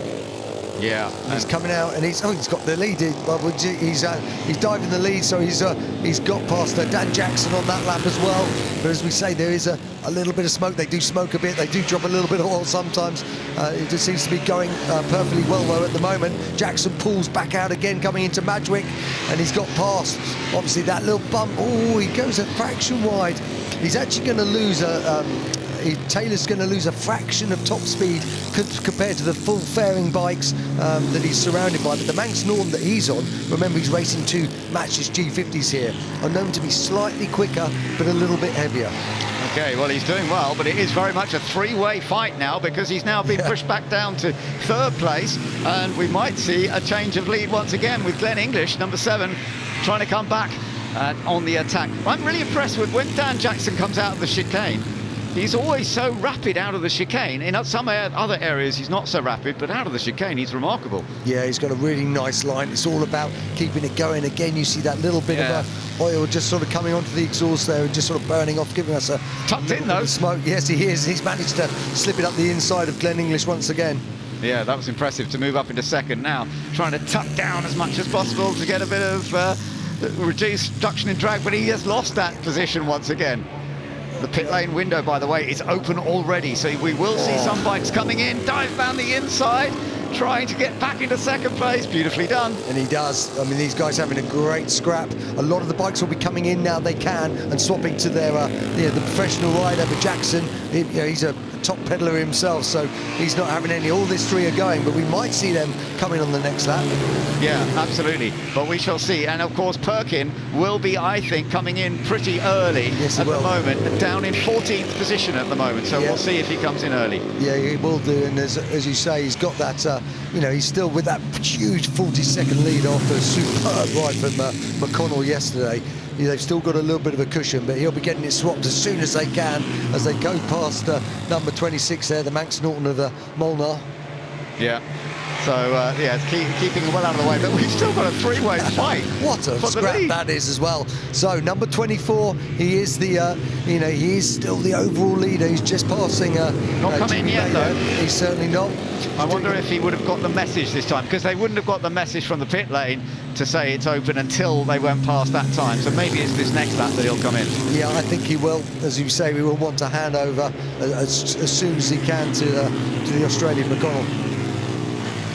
Yeah, he's coming out, and he's got the lead. He's diving the lead, so he's got past Dan Jackson on that lap as well. But as we say, there is a little bit of smoke. They do smoke a bit. They do drop a little bit of oil sometimes. It just seems to be going perfectly well though at the moment. Jackson pulls back out again, coming into Madwick, and he's got past. Obviously that little bump. Oh, he goes a fraction wide. He's actually going to lose Taylor's going to lose a fraction of top speed compared to the full fairing bikes that he's surrounded by. But the Manx Norton that he's on, remember he's racing two matchless G50s here, are known to be slightly quicker but a little bit heavier. Okay, well, he's doing well, but it is very much a three-way fight now because he's now been pushed back down to third place, and we might see a change of lead once again with Glenn English, number 7, trying to come back on the attack. I'm really impressed with when Dan Jackson comes out of the chicane. He's always so rapid out of the chicane. In some other areas, he's not so rapid, but out of the chicane, he's remarkable. Yeah, he's got a really nice line. It's all about keeping it going. Again, you see that little bit of oil just sort of coming onto the exhaust there and just sort of burning off, giving us a tucked in though. Smoke. Yes, he is. He's managed to slip it up the inside of Glenn English once again. Yeah, that was impressive to move up into second now, trying to tuck down as much as possible to get a bit of reduced reduction in drag, but he has lost that position once again. The pit lane window, by the way, is open already, so we will see some bikes coming in, dive down the inside, trying to get back into second place. Beautifully done. And he does. I mean, these guys having a great scrap. A lot of the bikes will be coming in now they can and swapping to their the professional rider. But Jackson, he's a top pedaler himself, so he's not having any. All these three are going, but we might see them coming on the next lap. Yeah, absolutely. But we shall see. And of course, Perkin will be, I think, coming in pretty early at the moment, down in 14th position at the moment. So we'll see if he comes in early. Yeah, he will do. And as you say, he's got that. He's still with that huge 40-second lead off a superb ride from McConnell yesterday. They've still got a little bit of a cushion, but he'll be getting it swapped as soon as they can, as they go past number 26 there, the Manx Norton of the Molnar. Yeah. So, keeping it well out of the way, but we've still got a three-way fight. What a scrap that is as well. So, number 24, he is the, he is still the overall leader. He's just passing. Not come in yet, though. He's certainly not. I wonder if he would have got the message this time, because they wouldn't have got the message from the pit lane to say it's open until they went past that time. So maybe it's this next lap that he'll come in. Yeah, I think he will. As you say, we will want to hand over as soon as he can to the Australian McConnell.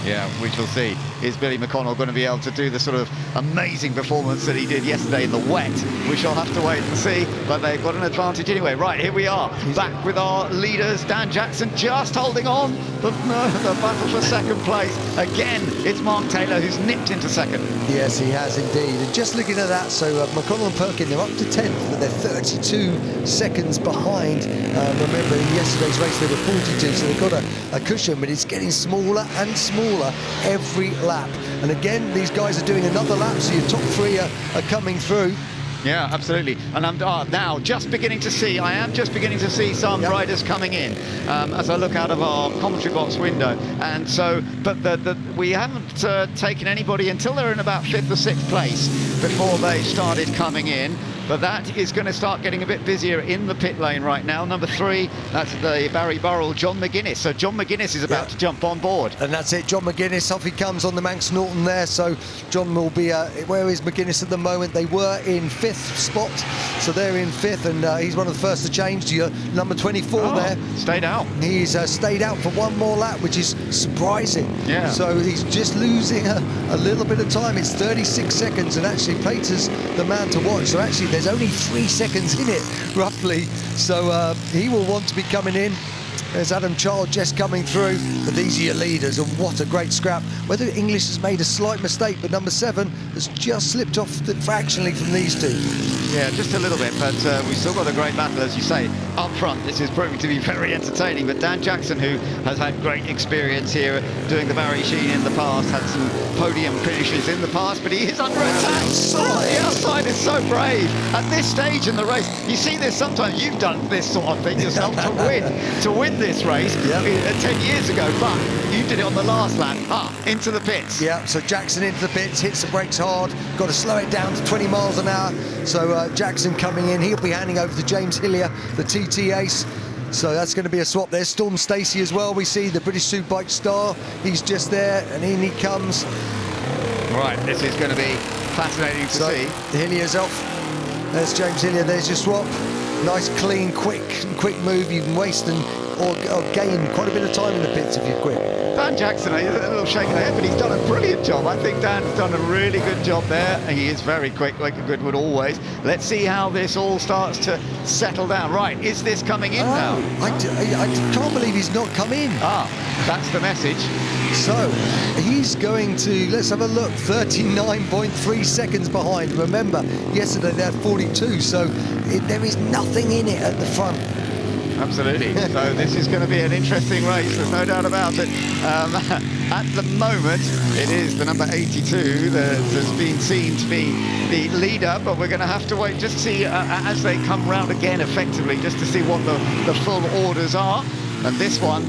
Yeah, we shall see. is Billy McConnell going to be able to do the sort of amazing performance that he did yesterday in the wet? We shall have to wait and see, but they've got an advantage anyway. Right, here we are, back with our leaders. Dan Jackson just holding on, but the battle for second place. Again, it's Mark Taylor who's nipped into second. Yes, he has indeed. And just looking at that, so McConnell and Perkin, they're up to 10th, but they're 32 seconds behind. Remember, in yesterday's race they were 42, so they've got a cushion, but it's getting smaller and smaller every lap. And again, these guys are doing another lap, so your top three are coming through. Yeah, absolutely. And I'm now just beginning to see, I am just beginning to see some riders coming in as I look out of our commentary box window. And so, but we haven't taken anybody until they're in about 5th or 6th place before they started coming in. But that is going to start getting a bit busier in the pit lane right now. Number 3, that's the Barry Burrell, John McGuinness. So John McGuinness is about to jump on board. And that's it, John McGuinness, off he comes on the Manx Norton there. So John will be, where is McGuinness at the moment? They were in 5th spot, so they're in 5th, and he's one of the first to change to your number 24 there. Stayed out. He's stayed out for one more lap, which is surprising. Yeah. So he's just losing a little bit of time. It's 36 seconds, and actually Plater's the man to watch. So actually there's only 3 seconds in it, roughly. So he will want to be coming in. There's Adam Child just coming through, but these are your leaders, and what a great scrap. Whether English has made a slight mistake, but number 7 has just slipped off fractionally from these two. Yeah, just a little bit, but we've still got a great battle, as you say. Up front, this is proving to be very entertaining, but Dan Jackson, who has had great experience here doing the Barry Sheen in the past, had some podium finishes in the past, but he is under attack. The outside is so brave. At this stage in the race, you see this sometimes, you've done this sort of thing yourself to win this race 10 years ago, but you did it on the last lap, into the pits. Yeah, so Jackson into the pits, hits the brakes hard, got to slow it down to 20 miles an hour. So Jackson coming in, he'll be handing over to James Hillier, the TT ace. So that's going to be a swap there. Storm Stacey as well, we see the British Superbike star, he's just there, and in he comes. Right, this is going to be fascinating to see. Hillier's off, there's James Hillier, there's your swap. Nice, clean, quick move. You can waste or gain quite a bit of time in the pits if you quit. Dan Jackson, a little shake of the head, but he's done a brilliant job. I think Dan's done a really good job there. He is very quick, like a Goodwood always. Let's see how this all starts to settle down. Right, is this coming in now? I can't believe he's not come in. That's the message. So he's going to, let's have a look, 39.3 seconds behind. Remember, yesterday they had 42, so there is nothing in it at the front. Absolutely. So this is going to be an interesting race, there's no doubt about it. At the moment, it is the number 82 that has been seen to be the leader, but we're going to have to wait just to see as they come round again effectively, just to see what the full orders are. And this one,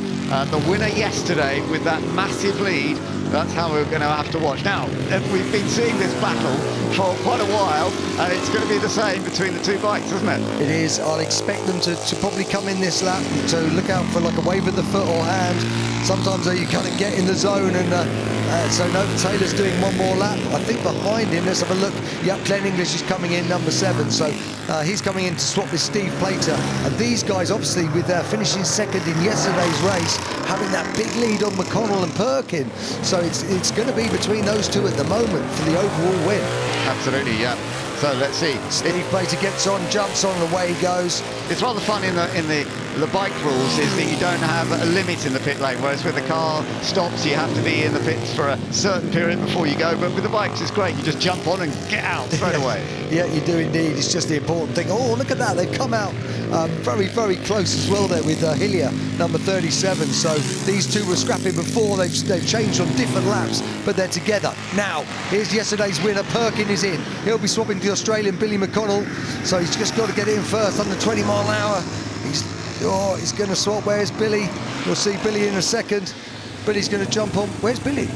the winner yesterday with that massive lead, that's how we're going to have to watch. Now, we've been seeing this battle for quite a while, and it's going to be the same between the two bikes, isn't it? It is. I'll expect them to probably come in this lap, so look out for like a wave of the foot or hand. Sometimes you kind of get in the zone, and so no, Taylor's doing one more lap. I think behind him, let's have a look. Yep, Glenn English is coming in, number 7, so he's coming in to swap with Steve Plater. And these guys, obviously, with finishing second in yesterday's race, having that big lead on McConnell and Perkin. So it's going to be between those two at the moment for the overall win. Absolutely, yeah. So let's see. Steve Plater gets on, jumps on, and away he goes. It's rather fun in the bike rules is that you don't have a limit in the pit lane, whereas with the car stops, you have to be in the pits for a certain period before you go. But with the bikes, it's great. You just jump on and get out straight away. Yeah, you do indeed. It's just the important thing. Oh, look at that. They've come out very, very close as well there with Hillier, number 37. So these two were scrapping before. They've changed on different laps, but they're together. Now, here's yesterday's winner. Perkin is in. He'll be swapping to the Australian Billy McConnell. So he's just got to get in first under 20 mile an hour. He's going to swap. Where's Billy? We'll see Billy in a second. Billy's going to jump on. Where's Billy?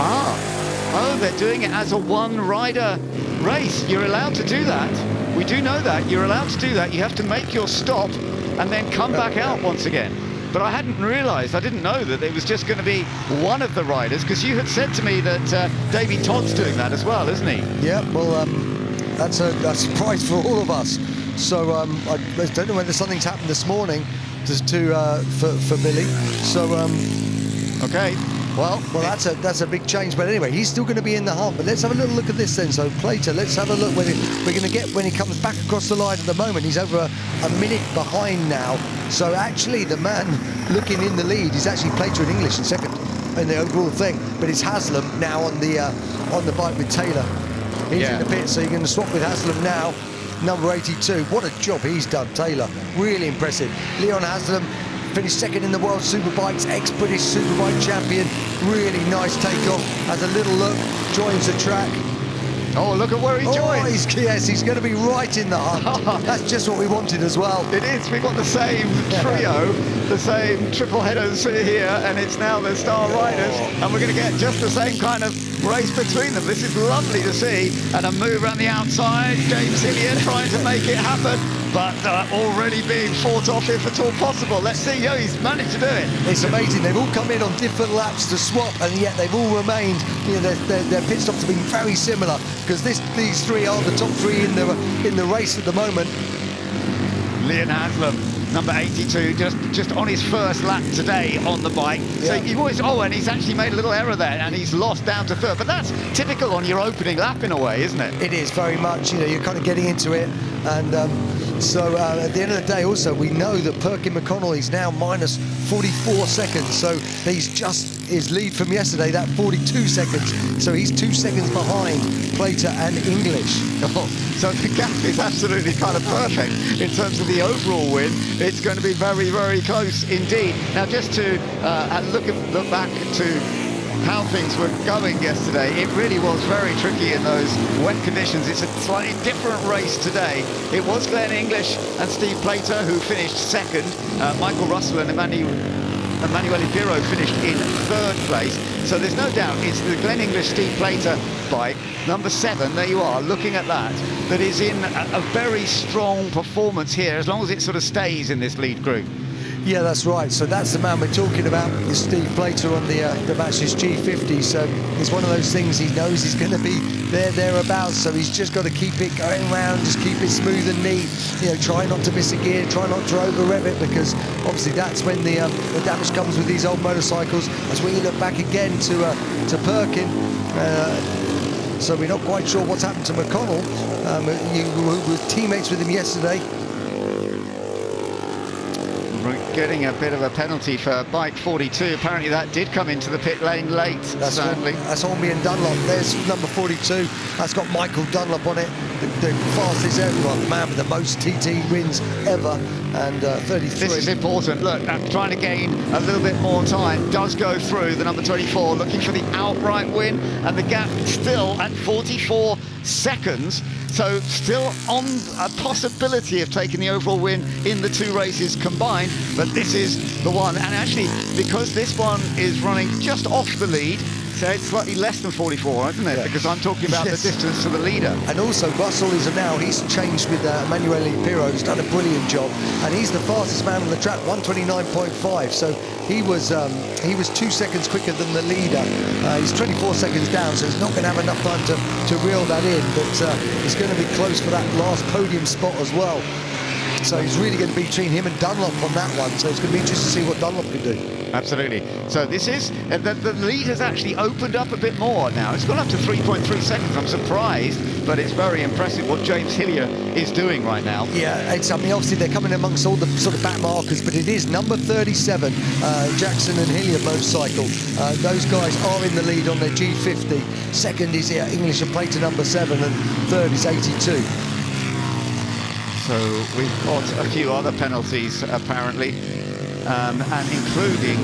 Oh, they're doing it as a one-rider race. You're allowed to do that. We do know that. You're allowed to do that. You have to make your stop and then come back out once again. But I hadn't realised, I didn't know that it was just going to be one of the riders, because you had said to me that Davey Todd's doing that as well, isn't he? Yeah, well, that's a surprise for all of us. So I don't know whether something's happened this morning for Billy. So okay, Well, that's a big change. But anyway, he's still going to be in the hunt. But let's have a little look at this then. So Plater, let's have a look when we're going to get when he comes back across the line. At the moment, he's over a minute behind now. So actually, the man looking in the lead is actually Plater in English in second in the overall thing. But it's Haslam now on the bike with Taylor. He's in the pit, so you're going to swap with Haslam now. Number 82. What a job he's done, Taylor. Really impressive. Leon Haslam finished second in the World Superbikes, ex-British Superbike champion. Really nice takeoff. Has a little look, joins the track. Oh, look at where he joined. He's going to be right in the hunt. That's just what we wanted as well. It is. We've got the same trio, the same triple headers here, and it's now the star riders, and we're going to get just the same kind of race between them. This is lovely to see, and a move around the outside. James Hillier trying to make it happen, but already being fought off if at all possible. Let's see. He's managed to do it. It's amazing. They've all come in on different laps to swap, and yet they've all remained. Their pit stops have been very similar, because these three are the top three in the race at the moment. Leon Haslam, number 82, just on his first lap today on the bike. So you always, and he's actually made a little error there, and he's lost down to third. But that's typical on your opening lap in a way, isn't it? It is very much. You're kind of getting into it, and so at the end of the day, also we know that Perkin McConnell is now minus 44 seconds. So he's just his lead from yesterday, that 42 seconds. So he's 2 seconds behind Plater and English. So the gap is absolutely kind of perfect in terms of the overall win. It's going to be very, very close indeed. Now, just to look back to how things were going yesterday, it really was very tricky in those wet conditions. It's a slightly different race today. It was Glenn English and Steve Plater who finished second. Michael Russell and Emanuele Pirro finished in third place. So there's no doubt it's the Glenn English Steve Plater bike, number 7, there you are, looking at that is in a very strong performance here, as long as it sort of stays in this lead group. Yeah, that's right. So that's the man we're talking about, is Steve Plater on the Matches G50. So it's one of those things he knows he's going to be thereabouts. So he's just got to keep it going round, just keep it smooth and neat. Try not to miss a gear, try not to over-rev it, because obviously that's when the damage comes with these old motorcycles. That's when you look back again to Perkin. So we're not quite sure what's happened to McConnell. You were teammates with him yesterday. We're getting a bit of a penalty for bike 42. Apparently that did come into the pit lane late. That's Hornby and Dunlop. There's number 42. That's got Michael Dunlop on it, the fastest ever, the man with the most TT wins ever, and 33. This is important. Look, trying to gain a little bit more time. Does go through the number 24, looking for the outright win, and the gap still at 44 seconds. So still on a possibility of taking the overall win in the two races combined, but this is the one. And actually, because this one is running just off the lead, so it's slightly less than 44, isn't it? Yeah. Because I'm talking about the distance to the leader. And also Russell is now, he's changed with Emanuele Pirro, who's done a brilliant job, and he's the fastest man on the track, 129.5. So he was 2 seconds quicker than the leader. He's 24 seconds down, so he's not going to have enough time to reel that in, but he's going to be close for that last podium spot as well. So he's really going to be between him and Dunlop on that one. So it's going to be interesting to see what Dunlop can do. Absolutely. So this is, the lead has actually opened up a bit more now. It's gone up to 3.3 seconds. I'm surprised, but it's very impressive what James Hillier is doing right now. Yeah, it's, I mean, obviously they're coming amongst all the sort of back markers, but it is number 37, Jackson and Hillier motorcycle. Those guys are in the lead on their G50. Second is English and Plater number 7, and third is 82. So we've got a few other penalties apparently, and including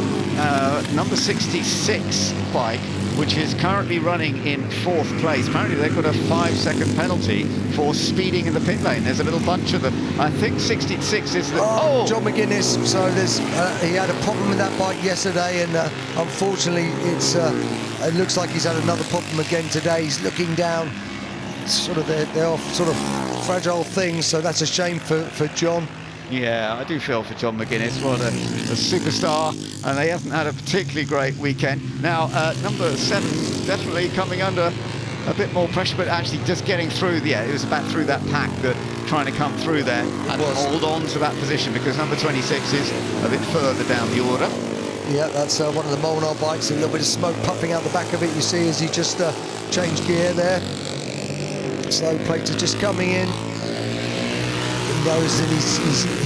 number 66 bike, which is currently running in 4th place. Apparently they've got a 5-second penalty for speeding in the pit lane. There's a little bunch of them. I think 66 is the... John McGuinness. So there's he had a problem with that bike yesterday, and unfortunately it looks like he's had another problem again today. He's looking down. Sort of they're off sort of fragile things, so that's a shame for John. Yeah, I do feel for John McGuinness. What a superstar, and they haven't had a particularly great weekend. Now, number 7 definitely coming under a bit more pressure, but actually just getting through. Yeah, it was about through that pack, that trying to come through there and hold on to that position, because number 26 is a bit further down the order. Yeah, that's one of the Molnar bikes. A little bit of smoke puffing out the back of it. You see as he just changed gear there. Slow Plater just coming in. He knows that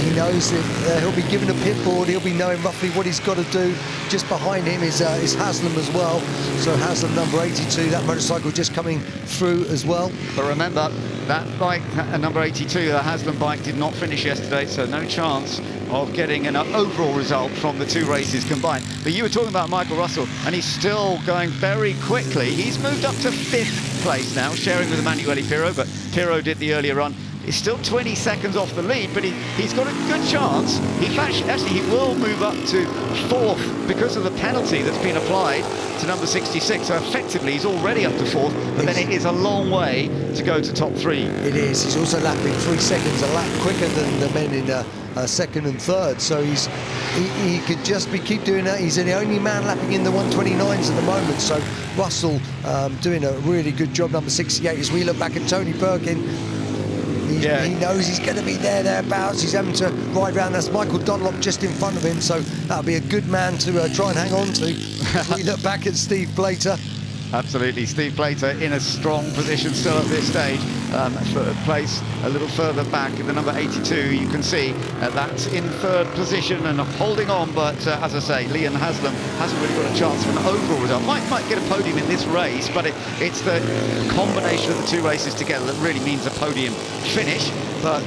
he knows that he'll be given a pit board. He'll be knowing roughly what he's got to do. Just behind him is Haslam as well. So Haslam number 82, that motorcycle just coming through as well. But remember, that bike, number 82, the Haslam bike, did not finish yesterday, so no chance of getting an overall result from the two races combined. But you were talking about Michael Russell, and he's still going very quickly. He's moved up to 5th place now, sharing with Emanuele Pirro, but Pirro did the earlier run. He's still 20 seconds off the lead, but he's got a good chance. Actually, he will move up to 4th because of the penalty that's been applied to number 66. So effectively, he's already up to 4th, but then it is a long way to go to top 3. It is. He's also lapping 3 seconds a lap quicker than the men in 2nd and 3rd. So he could just keep doing that. He's the only man lapping in the 129s at the moment. So Russell doing a really good job, number 68. As we look back at Tony Perkin, he knows he's going to be thereabouts. He's having to ride round. That's Michael Dunlop just in front of him, so that'll be a good man to try and hang on to. We look back at Steve Plater. Absolutely, Steve Plater in a strong position still at this stage. Place a little further back in the number 82. You can see that's in 3rd position and holding on, but as I say, Leon Haslam hasn't really got a chance for an overall result. Might get a podium in this race, but it's the combination of the two races together that really means a podium finish. But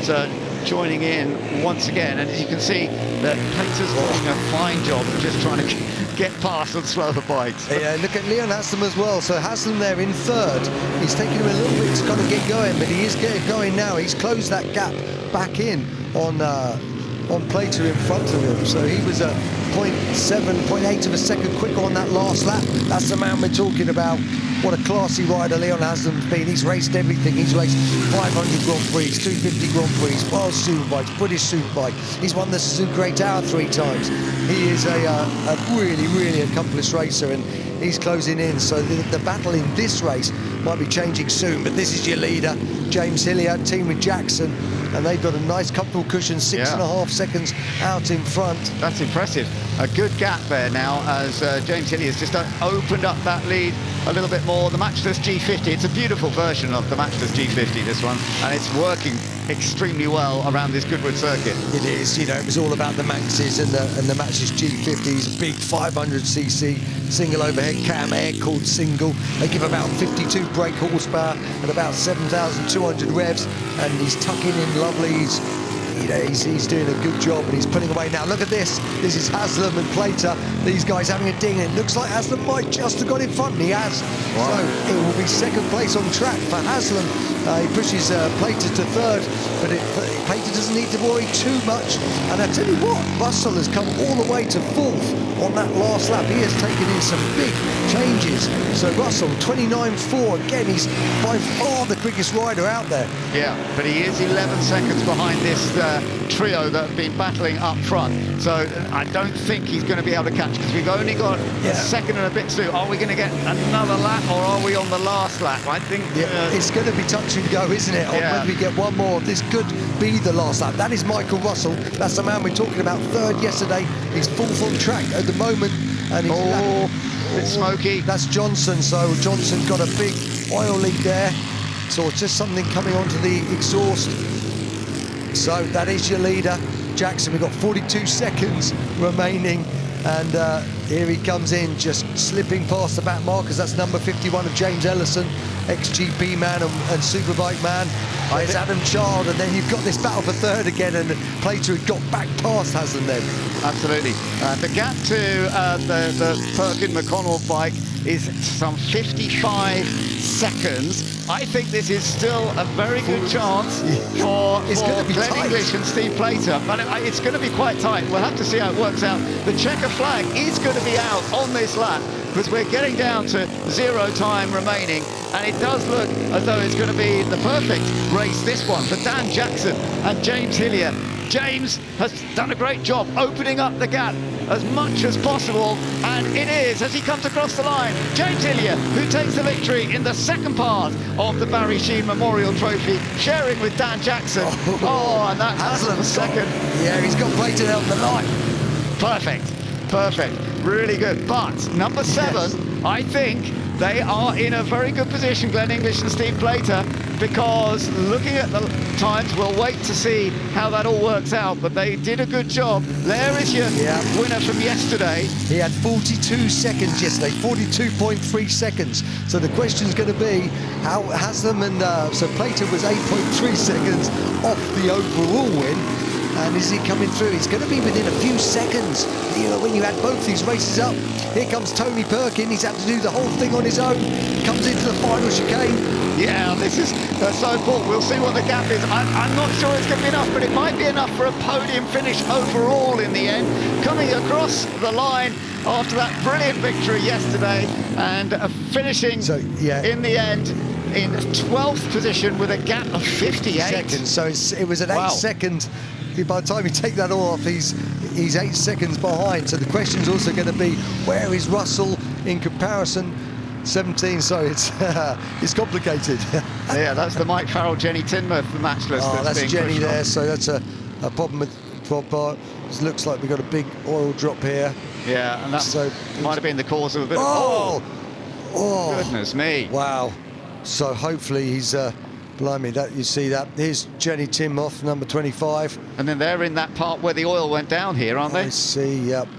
joining in once again, and as you can see, that Plater's doing a fine job of just trying to get past on slower bikes. Yeah, look at Leon Haslam as well. So Haslam there in 3rd. He's taking him a little bit to kind of get going, but he is getting going now. He's closed that gap back in on Plater in front of him. So he was a 0.7, 0.8 of a second quicker on that last lap. That's the man we're talking about. What a classy rider Leon Haslam's been. He's raced everything. He's raced 500 Grand Prix, 250 Grand Prix, World Superbikes, British Superbike. He's won the Suzuka 8 Hour 3 times. He is a really, really accomplished racer, and he's closing in. So the battle in this race might be changing soon, but this is your leader, James Hilliard, team with Jackson, and they've got a nice comfortable cushion, 6.5 seconds out in front. That's impressive. A good gap there now as James Hilliard's just opened up that lead a little bit more. The matchless G50, it's a beautiful version of the matchless G50, this one, and it's working extremely well around this Goodwood circuit. It is, you know, it was all about the Maxes and the matchless G50s, big 500cc single overhead cam air-cooled single. They give about 52 brake horsepower and about 7,200 revs, and he's tucking in lovely. He's doing a good job, and he's pulling away now. Look at this. This is Haslam and Plater. These guys having a ding. It looks like Haslam might just have got in front, and he has. Wow. So it will be 2nd place on track for Haslam. He pushes Plater to 3rd, but Plater doesn't need to worry too much. And I tell you what, Russell has come all the way to 4th on that last lap. He has taken in some big changes. So Russell, 29.4. Again, he's by far the quickest rider out there. Yeah, but he is 11 seconds behind this trio that have been battling up front. So I don't think he's going to be able to catch, because we've only got a second and a bit to do. Are we going to get another lap, or are we on the last lap? I think it's going to be touch and go, isn't it? Or maybe we get one more. This could be the last lap. That is Michael Russell. That's the man we're talking about. 3rd yesterday. He's 4th on track at the moment. And he's bit smoky. That's Johnson. So Johnson got a big oil leak there. So it's just something coming onto the exhaust. So that is your leader, Jackson. We've got 42 seconds remaining, and here he comes in, just slipping past the back markers. That's number 51 of James Ellison, ex-GP man and Superbike man. There's Adam Child, and then you've got this battle for 3rd again, and Plater had got back past Haslam then. Absolutely. The gap to the Perkin-McConnell bike is some 55 seconds. I think this is still a very good chance for Glenn English and Steve Plater, but it's going to be quite tight. We'll have to see how it works out. The checker flag is going to be out on this lap, because we're getting down to 0 time remaining, and it does look as though it's going to be the perfect race, this one, for Dan Jackson and James Hilliard. James has done a great job opening up the gap as much as possible, and it is, as he comes across the line, James Hilliard who takes the victory in the 2nd part of the Barry Sheen Memorial Trophy, sharing with Dan Jackson. And that's the 2nd. Yeah, he's got Plater on the line. Perfect. really good. But number 7, I think they are in a very good position, Glenn English and Steve Plater, because looking at the times, we'll wait to see how that all works out, but they did a good job. There is your winner from yesterday. He had 42 seconds yesterday, 42.3 seconds. So the question's going to be, how Haslam and so Plater was 8.3 seconds off the overall win. And is he coming through? He's going to be within a few seconds. You know, when you add both these races up, here comes Tony Perkin. He's had to do the whole thing on his own. Comes into the final chicane. Yeah, this is so important. We'll see what the gap is. I'm not sure it's going to be enough, but it might be enough for a podium finish overall in the end. Coming across the line after that brilliant victory yesterday and finishing in the end in 12th position with a gap of 58 seconds. So it was an 8 second. By the time you take that all off, he's 8 seconds behind. So the question's also going to be, where is Russell in comparison? 17, so it's complicated. Yeah, that's the Mike Farrell, Jenny Tinmouth, the match list. Oh, that's being Jenny there, on. so that's a problem with Bob. It looks like we've got a big oil drop here. Yeah, and that might have been the cause of a bit of... Oh, goodness me. Wow. So hopefully he's... Blimey, that you see that. Here's Jenny Tinmouth, number 25. And then they're in that part where the oil went down here, aren't they? I see, yep.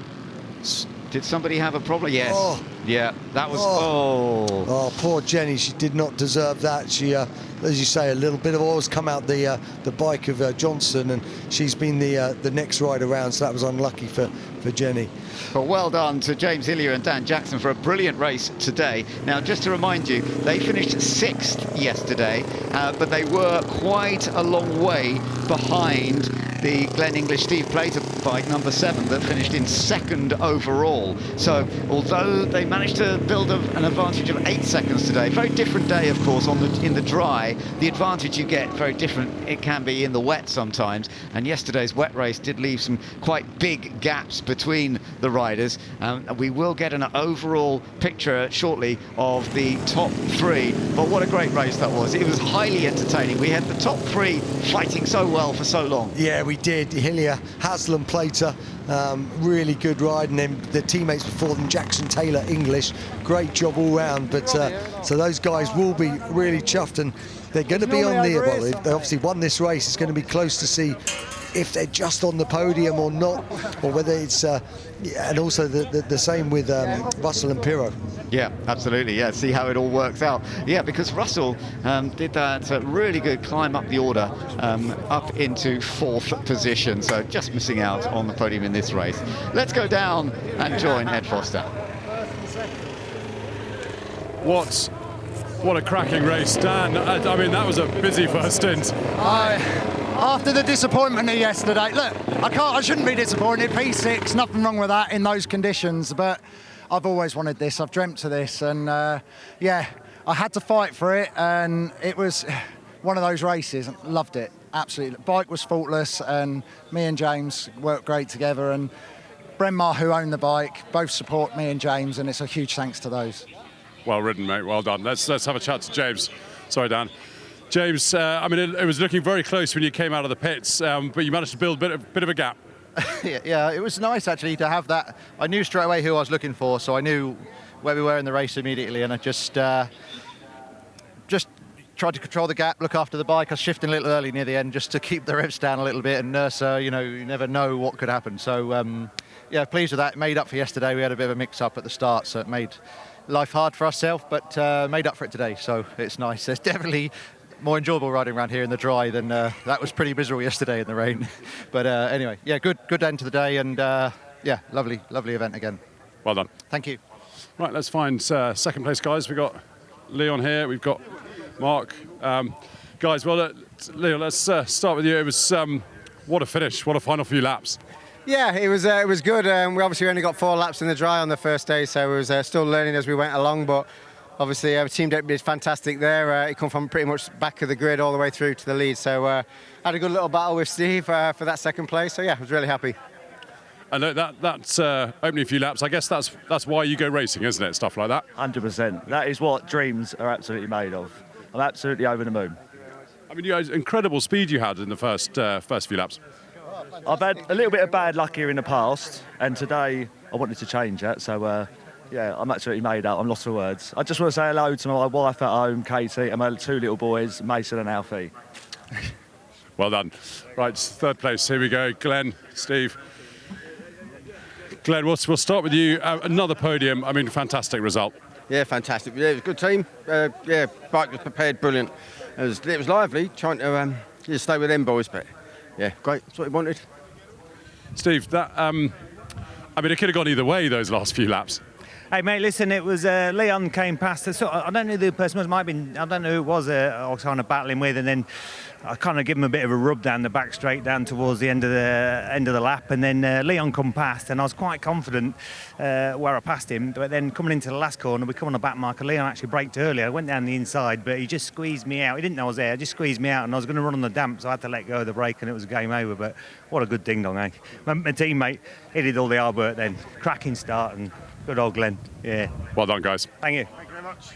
Did somebody have a problem? Yes. Oh. Yeah, that was... Oh, poor Jenny. She did not deserve that. She, as you say, a little bit of oil's come out the bike of Johnson, and she's been the next ride around, so that was unlucky for Jenny. But well done to James Hillier and Dan Jackson for a brilliant race today. Now, just to remind you, they finished 6th yesterday, but they were quite a long way behind the Glenn English Steve Plater bike, number 7, that finished in 2nd overall. So, although they managed to build an advantage of 8 seconds today, very different day, of course, in the dry. The advantage you get, very different it can be in the wet sometimes. And yesterday's wet race did leave some quite big gaps between the riders. We will get an overall picture shortly of the top 3. But what a great race that was. It was highly entertaining. We had the top 3 fighting so well for so long. Yeah, we did. Hillier, Haslam, Plater, really good ride, and then the teammates before them, Jackson, Taylor, English, great job all round. But so those guys will be really chuffed, and they're going to be on the... Well, they obviously won this race. It's going to be close to see if they're just on the podium or not, or whether it's... and also the same with Russell and Pirro. Yeah, absolutely. Yeah, see how it all works out. Yeah, because Russell did that really good climb up the order, up into 4th position. So just missing out on the podium in this race. Let's go down and join Ed Foster. What a cracking race, Dan. I mean, that was a busy first stint. After the disappointment of yesterday, look, I shouldn't be disappointed. P6, nothing wrong with that in those conditions, but I've always wanted this. I've dreamt of this, and yeah, I had to fight for it, and it was one of those races. Loved it, absolutely. The bike was faultless, and me and James worked great together, and Bremar, who owned the bike, both support me and James, and it's a huge thanks to those. Well ridden, mate. Well done. Let's have a chat to James. Sorry, Dan. James, I mean, it was looking very close when you came out of the pits, but you managed to build a bit of a gap. Yeah, it was nice actually to have that. I knew straight away who I was looking for, so I knew where we were in the race immediately, and I just tried to control the gap, look after the bike. I was shifting a little early near the end just to keep the revs down a little bit and nurse. You know, you never know what could happen. So yeah, pleased with that. It made up for yesterday. We had a bit of a mix-up at the start, so it made life hard for ourselves, but made up for it today. So it's nice. There's definitely more enjoyable riding around here in the dry than that was pretty miserable yesterday in the rain. But anyway, yeah, good end to the day, and yeah, lovely event again. Well done. Thank you. Right, let's find second place guys. We've got Leon here, we've got Mark. Guys, well, Leon, let's start with you. It was what a finish, what a final few laps. Yeah, it was good. We obviously only got 4 laps in the dry on the first day, so we was still learning as we went along, but obviously, our team did fantastic there. It come from pretty much back of the grid all the way through to the lead. So had a good little battle with Steve for that second place. So yeah, I was really happy. And that's opening a few laps. I guess that's why you go racing, isn't it? Stuff like that. 100%. That is what dreams are absolutely made of. I'm absolutely over the moon. I mean, you guys, incredible speed you had in the first few laps. I've had a little bit of bad luck here in the past, and today I I wanted to change that. So, yeah, I'm absolutely made up. I'm lost for words. I just want to say hello to my wife at home, Katie, and my 2 little boys, Mason and Alfie. Well done. Right, third place. Here we go. Glenn, Steve. Glenn, we'll start with you. Another podium. I mean, fantastic result. Yeah, fantastic. Yeah, it was a good team. Yeah, bike was prepared brilliant. It was lively trying to just stay with them boys, but yeah, great. That's what we wanted. Steve, that I mean, it could have gone either way those last few laps. Hey mate, listen, it was Leon came past. I don't know who the person was. Might have been, I don't know who it was. I was kind of battling with, and then I kind of give him a bit of a rub down the back straight down towards the end of the lap, and then Leon come past, and I was quite confident where I passed him. But then coming into the last corner, we come on the back marker. Leon actually braked early. I went down the inside, but he just squeezed me out. He didn't know I was there. He just squeezed me out, and I was going to run on the damp, so I had to let go of the brake, and it was game over. But what a good ding dong, eh? My teammate, he did all the hard work then. Cracking start and. Good old Glenn, yeah. Well done, guys. Thank you. Thank you very much.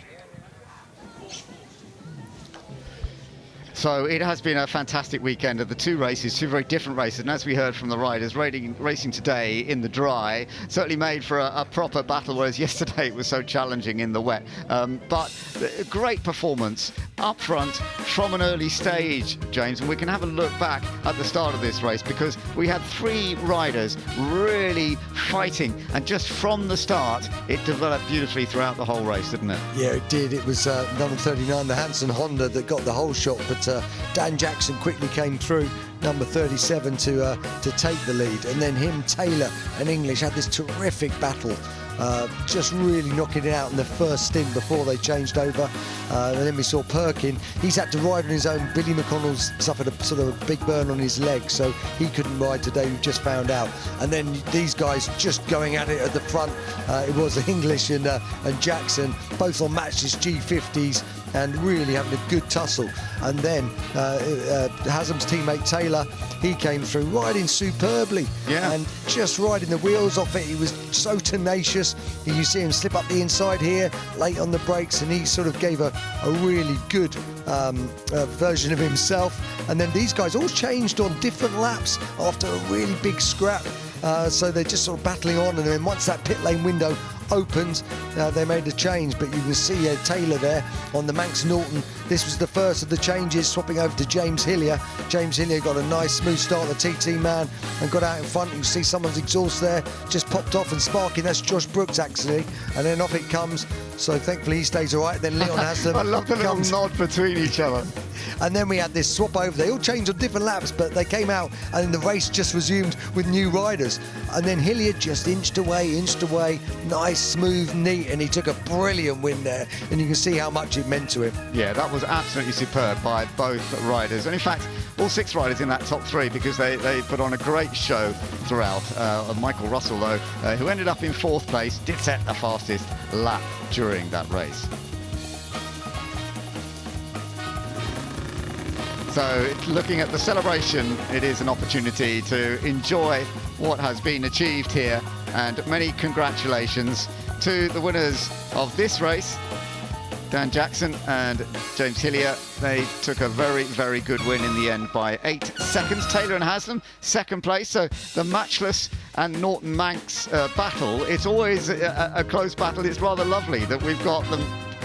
So it has been a fantastic weekend of the 2 races, 2 very different races, and as we heard from the riders, racing today in the dry certainly made for a proper battle, whereas yesterday it was so challenging in the wet. But a great performance up front from an early stage, James, and we can have a look back at the start of this race because we had 3 riders really fighting, and just from the start it developed beautifully throughout the whole race, didn't it? Yeah, it did. It was number 39, the Hansen Honda, that got the whole shot, but Dan Jackson quickly came through, number 37, to take the lead, and then him, Taylor and English had this terrific battle, just really knocking it out in the first stint before they changed over. And then we saw Perkin. He's had to ride on his own. Billy McConnell's suffered a sort of a big burn on his leg, so he couldn't ride today. We've just found out. And then these guys just going at it at the front. It was English and Jackson, both on matchless G50s, and really having a good tussle. And then Haslam's teammate Taylor, he came through riding superbly, and just riding the wheels off it. He was so tenacious. You see him slip up the inside here late on the brakes, and he sort of gave a really good version of himself. And then these guys all changed on different laps after a really big scrap, so they're just sort of battling on, and then once that pit lane window opened, they made a change. But you can see Taylor there on the Manx Norton. This was the first of the changes, swapping over to James Hillier. James Hillier got a nice smooth start, the TT man, and got out in front. You can see someone's exhaust there just popped off and sparking. That's Josh Brooks actually, and then off it comes. So thankfully he stays all right. Then Leon has them. I love the little nod between each other. And then we had this swap over. They all changed on different laps, but they came out, and then the race just resumed with new riders. And then Hillier just inched away, nice, smooth, neat, and he took a brilliant win there. And you can see how much it meant to him. Yeah, that was absolutely superb by both riders. And in fact, all 6 riders in that top 3, because they put on a great show throughout. Michael Russell, though, who ended up in 4th place, did set the fastest lap during that race. So looking at the celebration, it is an opportunity to enjoy what has been achieved here, and many congratulations to the winners of this race, Dan Jackson and James Hillier. They took a very, very good win in the end by 8 seconds. Taylor and Haslam, 2nd place. So the Matchless and Norton Manx battle, it's always a close battle. It's rather lovely that we've got them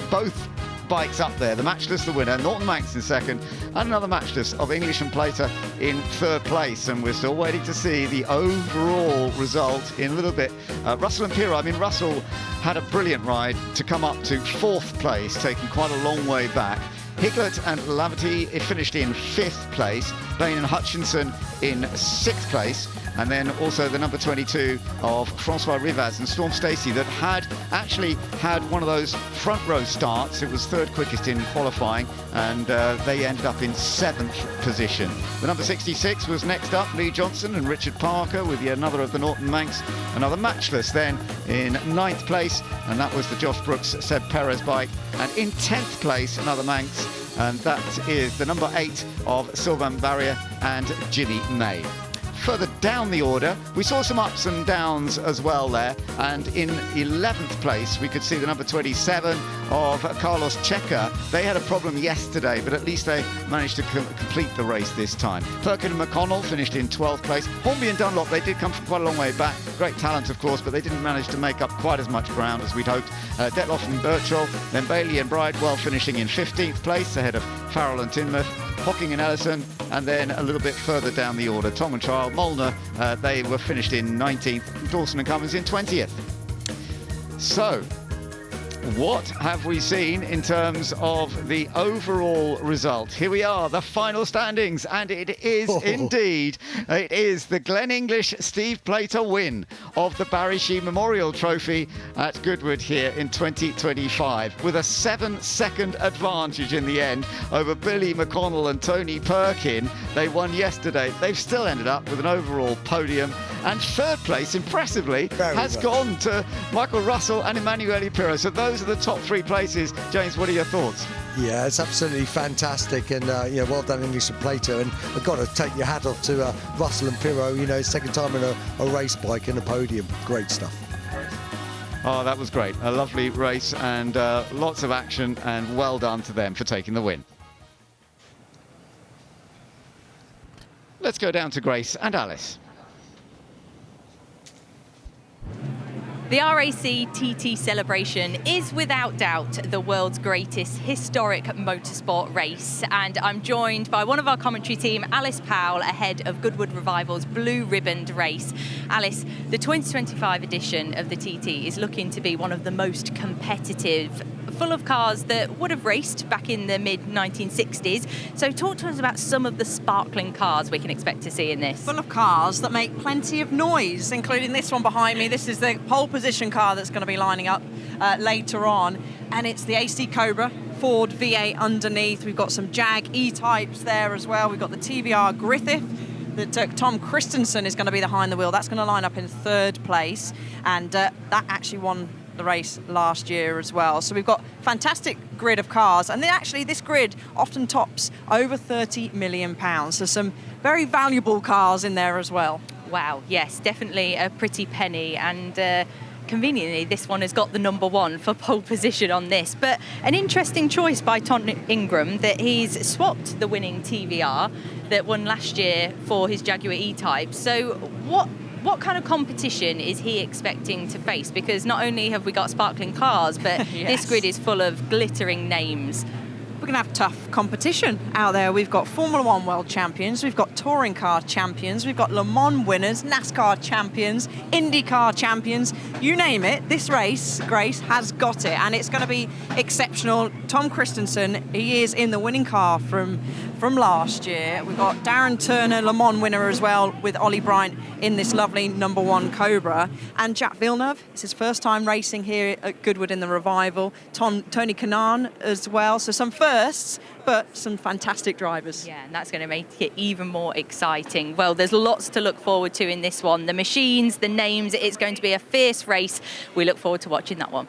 both bikes up there. The Matchless, the winner, Norton Manx in 2nd, and another Matchless of English and Plater in 3rd place. And we're still waiting to see the overall result in a little bit. Russell and Piro, I mean, Russell had a brilliant ride to come up to 4th place, taking quite a long way back. Higlett and Laverty finished in 5th place. Bain and Hutchinson in 6th place. And then also the number 22 of Francois Rivaz and Storm Stacey that had actually had one of those front row starts. It was 3rd quickest in qualifying, and they ended up in 7th position. The number 66 was next up, Lee Johnson and Richard Parker, with another of the Norton Manx, another Matchless then in 9th place, and that was the Josh Brooks Seb Perez bike. And in 10th place, another Manx, and that is the number 8 of Sylvain Barrier and Jimmy May. further down the order. We saw some ups and downs as well there, and in 11th place we could see the number 27 of Carlos Checa. They had a problem yesterday, but at least they managed to complete the race this time. Perkin and McConnell finished in 12th place. Hornby and Dunlop, they did come from quite a long way back. Great talent, of course, but they didn't manage to make up quite as much ground as we'd hoped. Detloff and Birchall, then Bailey and Bridewell finishing in 15th place ahead of Farrell and Tinmouth, Hocking and Ellison, and then a little bit further down the order, Tom and Child, Molnar, they were finished in 19th, Dawson and Cummins in 20th. So, what have we seen in terms of the overall result? Here we are, the final standings, and it is indeed, it is the Glen English Steve Plater win of the Barry Sheen Memorial Trophy at Goodwood here in 2025, with a 7-second advantage in the end over Billy McConnell and Tony Perkin. They won yesterday. They've still ended up with an overall podium, and third place, impressingly, has gone to Michael Russell and Emanuele Pirro. So those are the top 3 places. James, what are your thoughts? Yeah, it's absolutely fantastic, and well done, English and Plato. And I've got to take your hat off to Russell and Pirro. Second time in a race bike and a podium. Great stuff. Oh, that was great. A lovely race and lots of action, and well done to them for taking the win. Let's go down to Grace and Alice. The RAC TT Celebration is without doubt the world's greatest historic motorsport race, and I'm joined by one of our commentary team, Alice Powell, ahead of Goodwood Revival's blue ribboned race. Alice, the 2025 edition of the TT is looking to be one of the most competitive, full of cars that would have raced back in the mid-1960s. So talk to us about some of the sparkling cars we can expect to see in this. Full of cars that make plenty of noise, including this one behind me. This is the pole position car that's going to be lining up later on, and it's the AC Cobra Ford V8 underneath. We've got some Jag E-types there as well. We've got the TVR Griffith that Tom Kristensen is going to be behind the wheel. That's going to line up in 3rd place, and that actually won the race last year as well. So we've got fantastic grid of cars, and then actually this grid often tops over £30 million. So some very valuable cars in there as well. Wow, yes, definitely a pretty penny, and conveniently this one has got the number 1 for pole position on this. But an interesting choice by Tom Ingram that he's swapped the winning TVR that won last year for his Jaguar E-Type. So what kind of competition is he expecting to face? Because not only have we got sparkling cars, but Yes. This grid is full of glittering names. We're going to have tough competition out there. We've got Formula One World Champions, we've got Touring Car Champions, we've got Le Mans winners, NASCAR Champions, IndyCar Champions, you name it. This race, Grace, has got it, and it's going to be exceptional. Tom Kristensen, he is in the winning car from last year. We've got Darren Turner, Le Mans winner as well, with Ollie Bryant in this lovely number 1 Cobra. And Jacques Villeneuve, it's his first time racing here at Goodwood in the Revival. Tony Kanaan as well. So some firsts, but some fantastic drivers. Yeah, and that's going to make it even more exciting. Well, there's lots to look forward to in this one. The machines, the names, it's going to be a fierce race. We look forward to watching that one.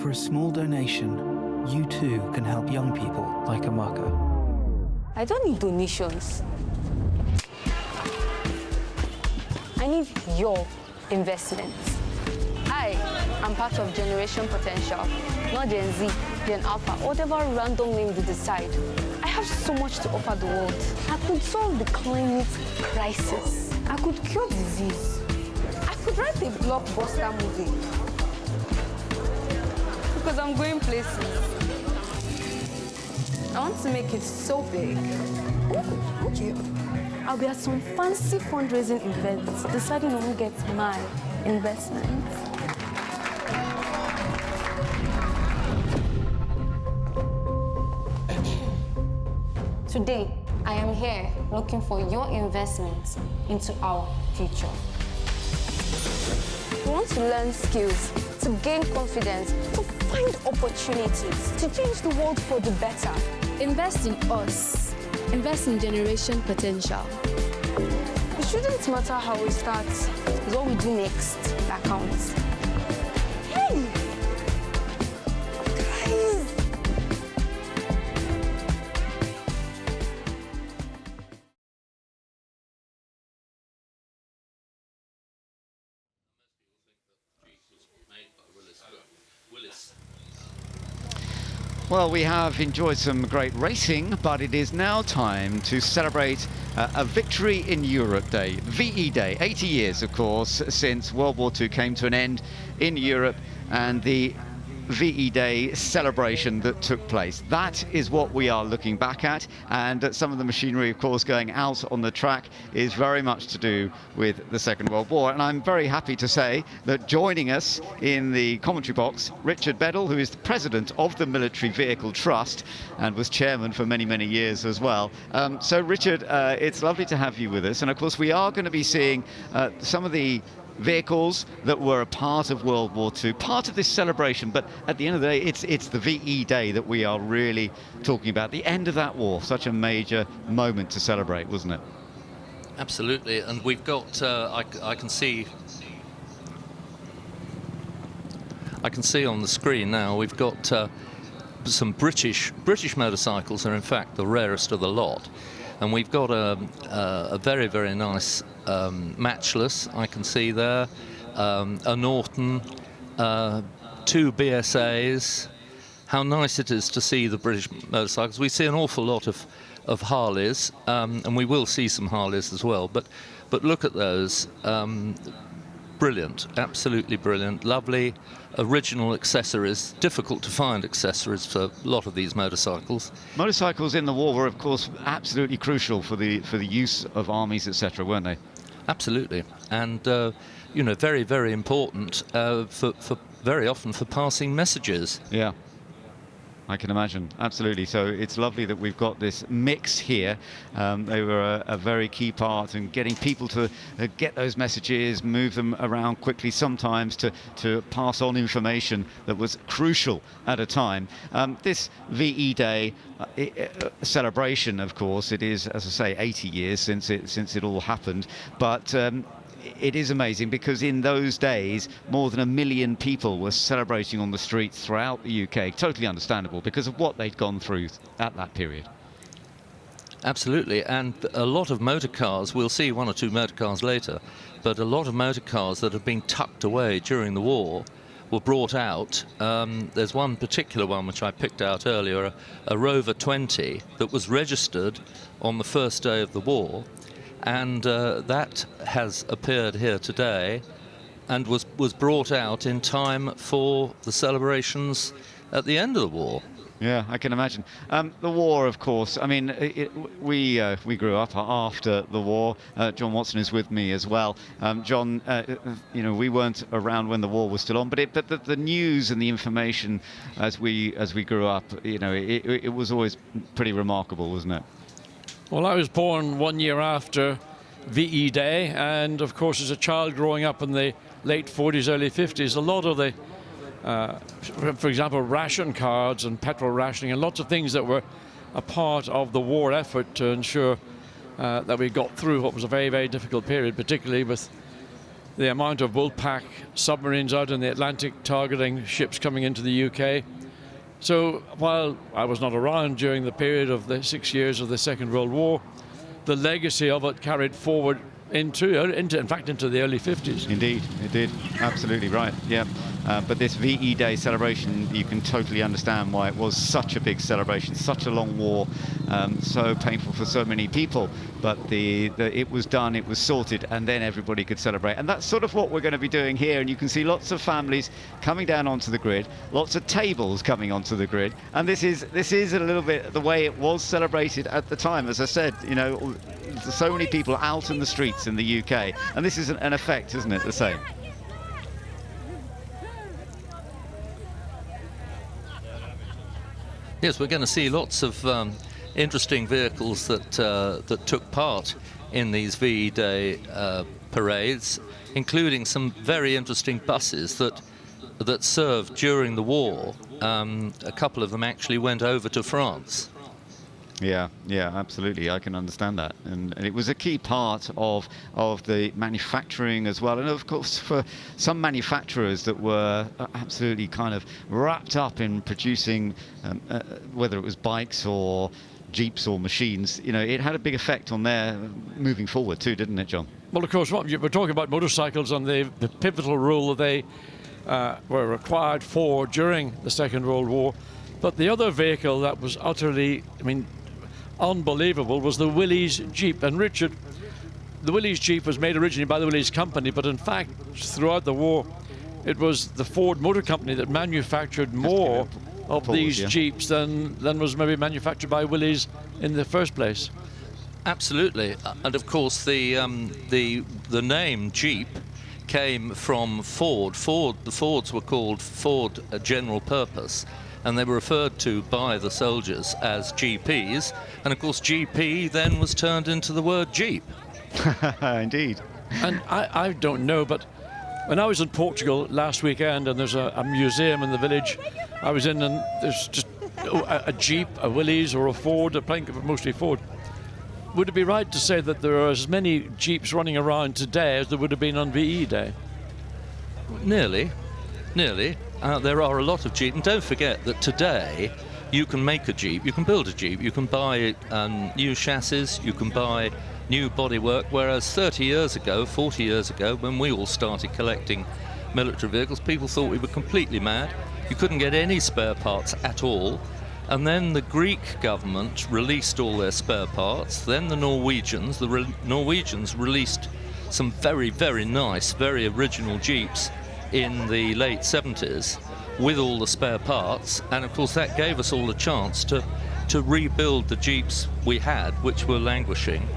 For a small donation, you too can help young people like Amaka. I don't need donations. I need your investments. I am part of Generation Potential, not Gen Z, Gen Alpha, whatever random name they decide. I have so much to offer the world. I could solve the climate crisis. I could cure disease. I could write a blockbuster movie. Because I'm going places. I want to make it so big. Ooh, thank you. I'll be at some fancy fundraising events, deciding who gets my investment. Today, I am here looking for your investment into our future. We want to learn skills, to gain confidence, to find opportunities, to change the world for the better. Invest in us. Invest in Generation Potential. It shouldn't matter how we start, it's what we do next that counts. Hey! Guys! Well, we have enjoyed some great racing, but it is now time to celebrate a victory in Europe Day, VE Day. 80 years, of course, since World War II came to an end in Europe, and the VE Day celebration that took place. That is what we are looking back at, and some of the machinery, of course, going out on the track is very much to do with the Second World War. And I'm very happy to say that joining us in the commentary box, Richard Bedell, who is the president of the Military Vehicle Trust and was chairman for many, many years as well. So Richard, it's lovely to have you with us. And of course, we are going to be seeing some of the vehicles that were a part of World War II, part of this celebration, but at the end of the day, it's the VE Day that we are really talking about, the end of that war. Such a major moment to celebrate, wasn't it? Absolutely, and we've got, I can see on the screen now, we've got some British motorcycles are in fact the rarest of the lot. And we've got a very, very nice matchless, I can see there, a Norton, 2 BSAs. How nice it is to see the British motorcycles. We see an awful lot of Harleys, and we will see some Harleys as well. But look at those. Brilliant, absolutely brilliant, lovely original accessories. Difficult to find accessories for a lot of these motorcycles. Motorcycles in the war were, of course, absolutely crucial for the use of armies, etc., weren't they? Absolutely, and you know, very, very important for very often for passing messages. Yeah. I can imagine, absolutely. So it's lovely that we've got this mix here. They were a very key part in getting people to get those messages, move them around quickly, sometimes to pass on information that was crucial at a time. This VE Day celebration, of course, it is, as I say, 80 years since it all happened, but it is amazing because in those days more than 1 million people were celebrating on the streets throughout the UK. Totally understandable because of what they'd gone through at that period. Absolutely, and a lot of motor cars, we'll see 1 or 2 motor cars later, but a lot of motor cars that have been tucked away during the war were brought out. There's one particular one which I picked out earlier, a Rover 20 that was registered on the first day of the war. And that has appeared here today and was brought out in time for the celebrations at the end of the war. Yeah, I can imagine. The war, of course, I mean, we grew up after the war. John Watson is with me as well. John, you know, we weren't around when the war was still on, but the news and the information as we grew up, you know, it was always pretty remarkable, wasn't it? Well, I was born 1 year after VE Day, and of course as a child growing up in the late 40s, early 50s, a lot of the, for example, ration cards and petrol rationing and lots of things that were a part of the war effort to ensure that we got through what was a very, very difficult period, particularly with the amount of Wolfpack submarines out in the Atlantic targeting ships coming into the UK. So while I was not around during the period of the 6 years of the Second World War, the legacy of it carried forward into the early 50s. Indeed, it did. Absolutely right. Yeah. But this VE Day celebration, you can totally understand why it was such a big celebration, such a long war, so painful for so many people. But it was done, it was sorted, and then everybody could celebrate. And that's sort of what we're going to be doing here. And you can see lots of families coming down onto the grid, lots of tables coming onto the grid. And this is a little bit the way it was celebrated at the time. As I said, you know, so many people out in the streets in the UK. And this is an effect, isn't it, the same? Yes, we're going to see lots of interesting vehicles that took part in these VE Day parades, including some very interesting buses that served during the war. A couple of them actually went over to France. Yeah, absolutely. I can understand that, and it was a key part of the manufacturing as well. And of course, for some manufacturers that were absolutely kind of wrapped up in producing, whether it was bikes or jeeps or machines, you know, it had a big effect on their moving forward too, didn't it, John? Well, of course, we're talking about motorcycles and the pivotal role that they were required for during the Second World War. But the other vehicle that was utterly, unbelievable was the Willys Jeep. And Richard, the Willys Jeep was made originally by the Willys Company, but in fact, throughout the war, it was the Ford Motor Company that manufactured more of these Jeeps than was maybe manufactured by Willys in the first place. Absolutely, and of course the name Jeep came from Ford. The Fords were called Ford General Purpose, and they were referred to by the soldiers as GPs, and of course GP then was turned into the word Jeep. Indeed. And I don't know, but when I was in Portugal last weekend, and there's a museum in the village I was in, and there's just a Jeep, a Willys or a Ford, mostly Ford. Would it be right to say that there are as many Jeeps running around today as there would have been on VE Day? Nearly. There are a lot of Jeeps, and don't forget that today you can make a Jeep, you can build a Jeep, you can buy new chassis, you can buy new bodywork, whereas 30 years ago, 40 years ago, when we all started collecting military vehicles, people thought we were completely mad. You couldn't get any spare parts at all. And then the Greek government released all their spare parts. Then the Norwegians released some very, very nice, very original Jeeps in the late 70s with all the spare parts. And of course that gave us all a chance to rebuild the Jeeps we had, which were languishing,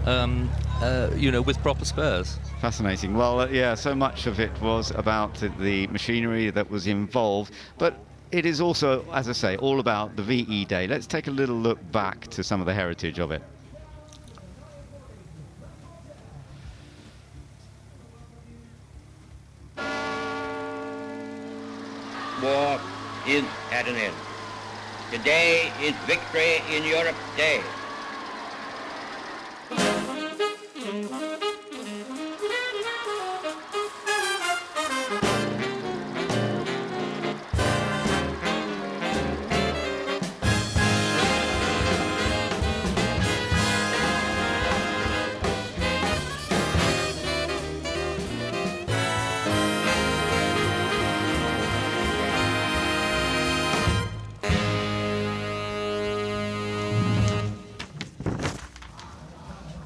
with proper spares. Fascinating. Well, yeah, so much of it was about the machinery that was involved, but it is also, as I say, all about the VE Day. Let's take a little look back to some of the heritage of it. War is at an end. Today is Victory in Europe Day.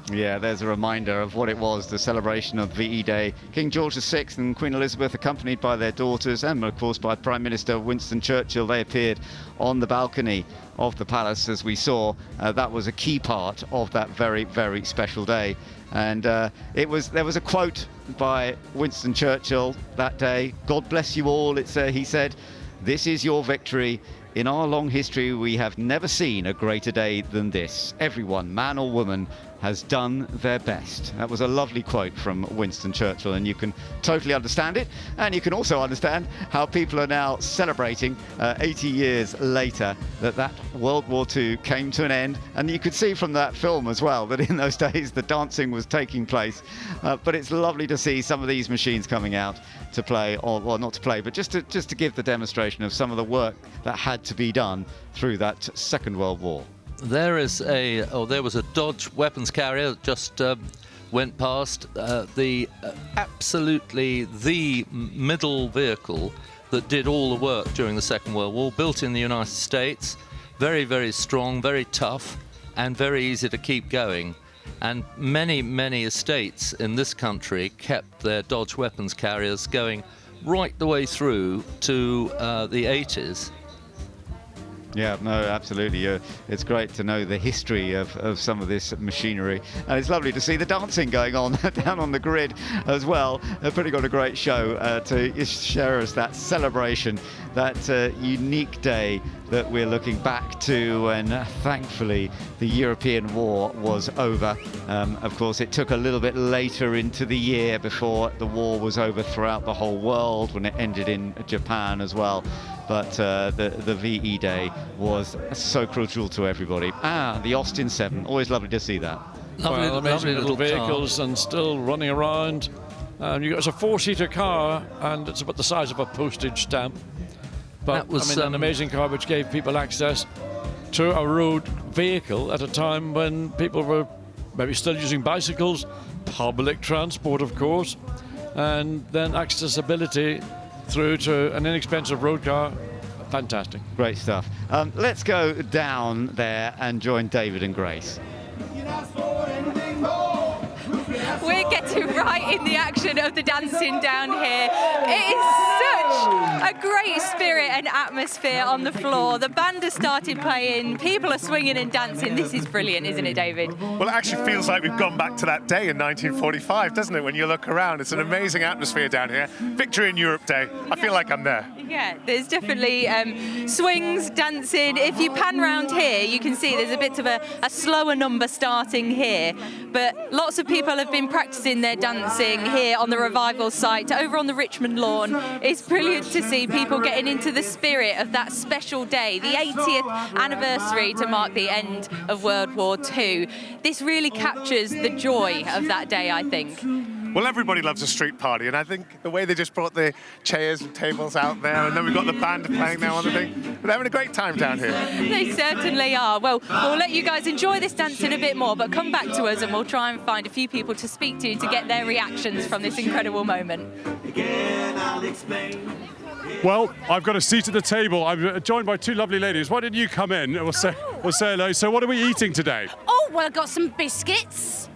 Yeah, there's a reminder of what it was, the celebration of VE Day. King George VI and Queen Elizabeth, accompanied by their daughters and, of course, by Prime Minister Winston Churchill, they appeared on the balcony of the palace, as we saw. That was a key part of that very, very special day. And there was a quote by Winston Churchill that day, "God bless you all," he said, "This is your victory. In our long history, we have never seen a greater day than this. Everyone, man or woman, has done their best. That was a lovely quote from Winston Churchill, and you can totally understand it, and you can also understand how people are now celebrating 80 years later that World War II came to an end. And you could see from that film as well that in those days the dancing was taking place. But it's lovely to see some of these machines coming out to play, or well, not to play, but just to give the demonstration of some of the work that had to be done through that Second World War. There was a Dodge weapons carrier that just went past, absolutely the middle vehicle that did all the work during the Second World War, built in the United States, very, very strong, very tough, and very easy to keep going. And many, many estates in this country kept their Dodge weapons carriers going right the way through to the 80s. Yeah, no, absolutely. It's great to know the history of some of this machinery. And it's lovely to see the dancing going on down on the grid as well. They've pretty got a great show to share us that celebration, that unique day that we're looking back to, and thankfully the European war was over. Of course, it took a little bit later into the year before the war was over throughout the whole world, when it ended in Japan as well. But the VE Day was so crucial to everybody. The Austin 7, always lovely to see that. Amazing little vehicles and still running around. It's a 4-seater car, and it's about the size of a postage stamp. But That was, an amazing car which gave people access to a road vehicle at a time when people were maybe still using bicycles, public transport, of course, and then accessibility through to an inexpensive road car. Fantastic. Great stuff. Let's go down there and join David and Grace. We're getting right in the action of the dancing down here. It is such a great spirit and atmosphere on the floor. The band has started playing, people are swinging and dancing. This is brilliant, isn't it, David? Well, it actually feels like we've gone back to that day in 1945, doesn't it, when you look around? It's an amazing atmosphere down here. Victory in Europe Day. I feel like I'm there. Yeah, there's definitely swings, dancing. If you pan round here, you can see there's a bit of a slower number starting here. But lots of people have been practicing their dancing here on the Revival site, over on the Richmond lawn. It's brilliant to see people getting into the spirit of that special day, the 80th anniversary to mark the end of World War II. This really captures the joy of that day, I think. Well, everybody loves a street party, and I think the way they just brought the chairs and tables out there, and then we've got the band playing now on the thing, they're having a great time down here. They certainly are. Well, we'll let you guys enjoy this dancing a bit more, but come back to us and we'll try and find a few people to speak to get their reactions from this incredible moment. Well, I've got a seat at the table. I'm joined by two lovely ladies. Why didn't you come in? We'll say hello. So what are we eating today? Oh, well, I've got some biscuits,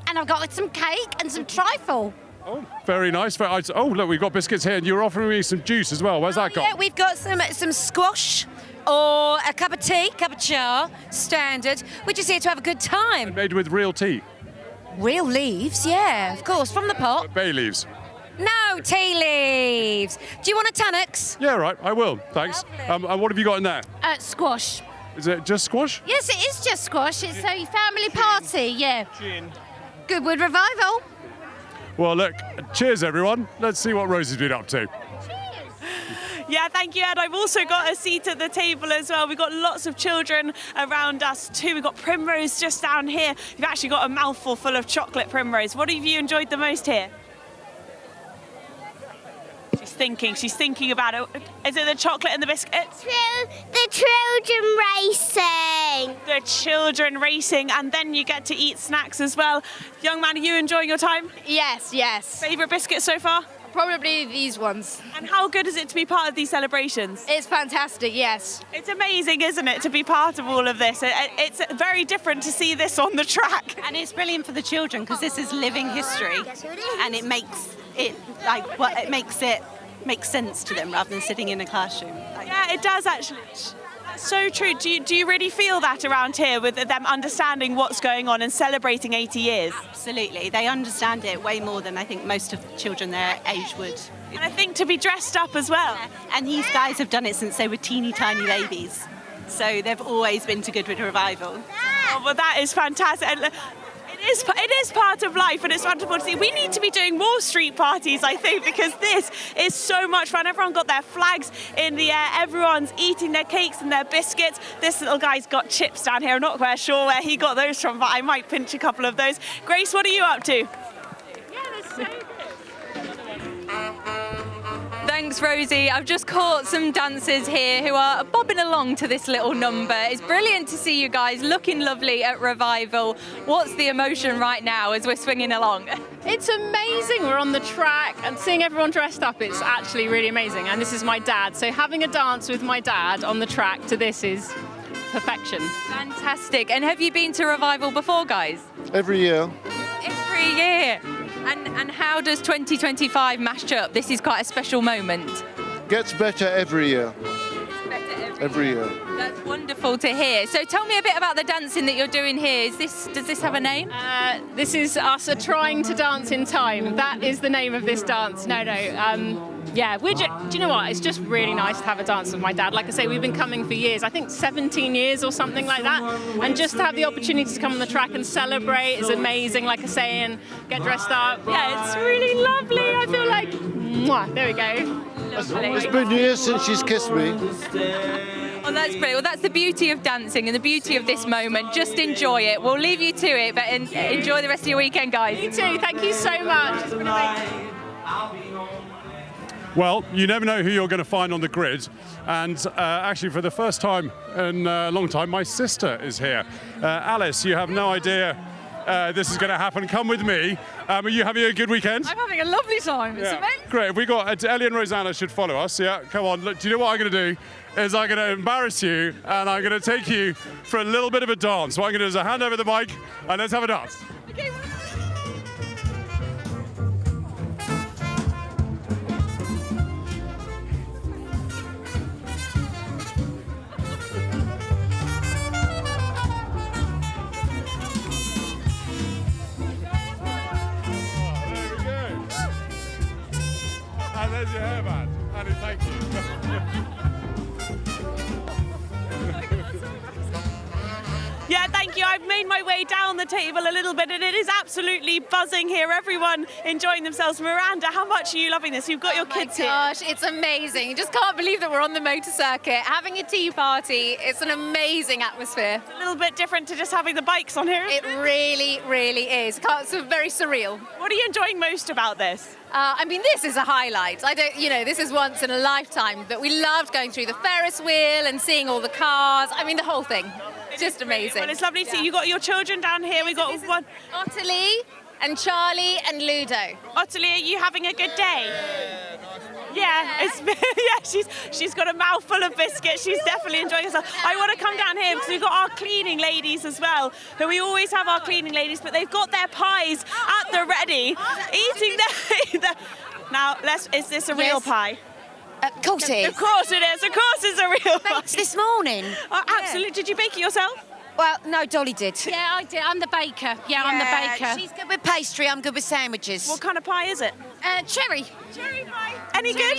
and I've got some cake and some trifle. Oh, very nice. Oh, look, we've got biscuits here, and you're offering me some juice as well. Where's that gone? Yeah, we've got some squash or a cup of tea, cup of char, standard. We're just here to have a good time. Made with real tea? Real leaves, yeah, of course, from the pot. Bay leaves? No, tea leaves. Do you want a Tannocks? Yeah, right, I will, thanks. And what have you got in there? Squash. Is it just squash? Yes, it is just squash. It's a family party, yeah. Goodwood Revival. Well, look, cheers, everyone. Let's see what Rosie's been up to. Yeah, thank you, Ed. I've also got a seat at the table as well. We've got lots of children around us too. We've got Primrose just down here. We've actually got a mouthful full of chocolate Primrose. What have you enjoyed the most here? She's thinking about it. Is it the chocolate and the biscuits? The children racing. The children racing, and then you get to eat snacks as well. Young man, are you enjoying your time? Yes. Favourite biscuit so far? Probably these ones. And how good is it to be part of these celebrations? It's fantastic, yes. It's amazing, isn't it, to be part of all of this? It's very different to see this on the track. And it's brilliant for the children because this is living history, and it makes it makes sense to them rather than sitting in a classroom. Yeah, it does actually. That's so true. Do you really feel that around here with them understanding what's going on and celebrating 80 years? Absolutely. They understand it way more than I think most of the children their age would. And I think to be dressed up as well. Yeah. And these guys have done it since they were teeny tiny babies. So they've always been to Goodwood Revival. Oh, well, that is fantastic. And It is part of life, and it's wonderful to see. We need to be doing more street parties, I think, because this is so much fun. Everyone got their flags in the air. Everyone's eating their cakes and their biscuits. This little guy's got chips down here. I'm not quite sure where he got those from, but I might pinch a couple of those. Grace, what are you up to? Thanks, Rosie. I've just caught some dancers here who are bobbing along to this little number. It's brilliant to see you guys looking lovely at Revival. What's the emotion right now as we're swinging along? It's amazing. We're on the track and seeing everyone dressed up, it's actually really amazing. And this is my dad. So having a dance with my dad on the track to this is perfection. Fantastic. And have you been to Revival before, guys? Every year. Every year. And how does 2025 match up? This is quite a special moment. Gets better every year. Every year. That's wonderful to hear. So tell me a bit about the dancing that you're doing here. Does this have a name? This is us trying to dance in time. That is the name of this dance. No. Yeah, do you know what? It's just really nice to have a dance with my dad. Like I say, we've been coming for years. I think 17 years or something like that. And just to have the opportunity to come on the track and celebrate is amazing, like I say, and get dressed up. Yeah, it's really lovely. I feel like, mwah, there we go. It's been years since she's kissed me. Well, that's brilliant. Well, that's the beauty of dancing and the beauty of this moment. Just enjoy it. We'll leave you to it, but enjoy the rest of your weekend, guys. You too. Thank you so much. It's been amazing. Well, you never know who you're going to find on the grid. And actually, for the first time in a long time, my sister is here. Alice, you have no idea this is going to happen. Come with me. Are you having a good weekend? I'm having a lovely time. It's amazing. Great. We got Ellie and Rosanna should follow us. Yeah, come on. Look, do you know what I'm going to do? Is I'm going to embarrass you and I'm going to take you for a little bit of a dance. What I'm going to do is hand over the mic and let's have a dance. Okay. And there's your hairband. Annie, thank you. Yeah, thank you. I've made my way down the table a little bit and it is absolutely buzzing here. Everyone enjoying themselves. Miranda, how much are you loving this? You've got your kids here. Gosh, it's amazing. You just can't believe that we're on the motor circuit, having a tea party. It's an amazing atmosphere. It's a little bit different to just having the bikes on here. It really, really is. It's very surreal. What are you enjoying most about this? I mean, this is a highlight. This is once in a lifetime. But we loved going through the Ferris wheel and seeing all the cars. I mean, the whole thing. Just amazing. Well, it's lovely to see you got your children down here. We got one. Ottilie and Charlie and Ludo. Ottilie, are you having a good day? Yeah, she's got a mouthful of biscuits. She's definitely enjoying herself. I want to come down here because we've got our cleaning ladies as well, who we always have our cleaning ladies, but they've got their pies at the ready, eating their. Now, is this a real pie? Of course it is. Of course it is. Of course it's a real pie. Baked this morning. Oh, absolutely. Did you bake it yourself? Well, no, Dolly did. Yeah, I did. I'm the baker. Yeah, I'm the baker. She's good with pastry, I'm good with sandwiches. What kind of pie is it? Cherry. Cherry pie. Any good?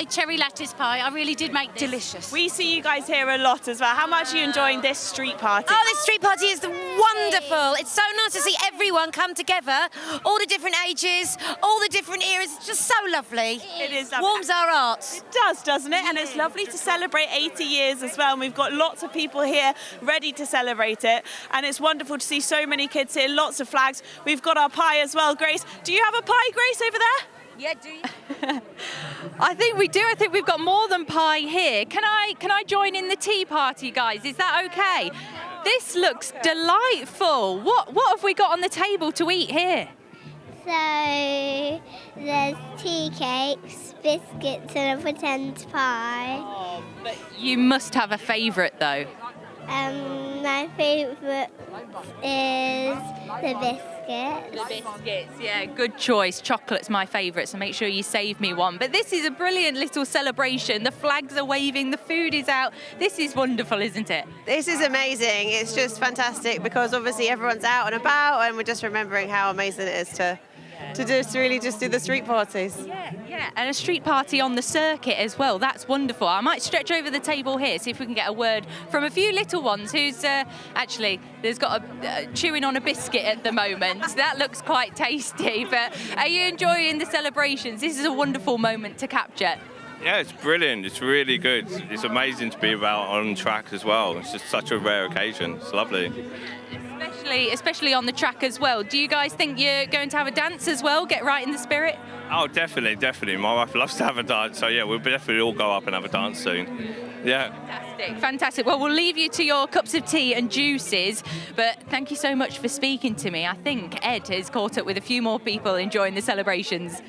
Cherry lattice pie. I really did make this. Delicious. We see you guys here a lot as well. How much are you enjoying this street party? Oh, this street party is wonderful. It's so nice to see everyone come together, all the different ages, all the different eras. It's just so lovely. It is. Warms our hearts. It does, doesn't it? And it's lovely to celebrate 80 years as well. And we've got lots of people here ready to celebrate it. And it's wonderful to see so many kids here, lots of flags. We've got our pie as well. Grace, do you have a pie, Grace, over there? Yeah, do you? I think we do. I think we've got more than pie here. Can I join in the tea party, guys? Is that okay? This looks delightful. What have we got on the table to eat here? So, there's tea cakes, biscuits and a pretend pie. Oh, but you must have a favourite, though. My favourite is the biscuits. The biscuits, yeah, good choice. Chocolate's my favourite, so make sure you save me one. But this is a brilliant little celebration. The flags are waving, the food is out. This is wonderful, isn't it? This is amazing. It's just fantastic because obviously everyone's out and about and we're just remembering how amazing it is to to really just do the street parties. Yeah, and a street party on the circuit as well. That's wonderful. I might stretch over the table here, see if we can get a word from a few little ones who's actually, there's got a chewing on a biscuit at the moment. That looks quite tasty, but are you enjoying the celebrations? This is a wonderful moment to capture. Yeah, it's brilliant. It's really good. It's amazing to be about on track as well. It's just such a rare occasion. It's lovely. Especially on the track as well. Do you guys think you're going to have a dance as well? Get right in the spirit? Oh, definitely. My wife loves to have a dance, so yeah, we'll definitely all go up and have a dance soon. Yeah. Fantastic. Well, we'll leave you to your cups of tea and juices, but thank you so much for speaking to me. I think Ed has caught up with a few more people enjoying the celebrations.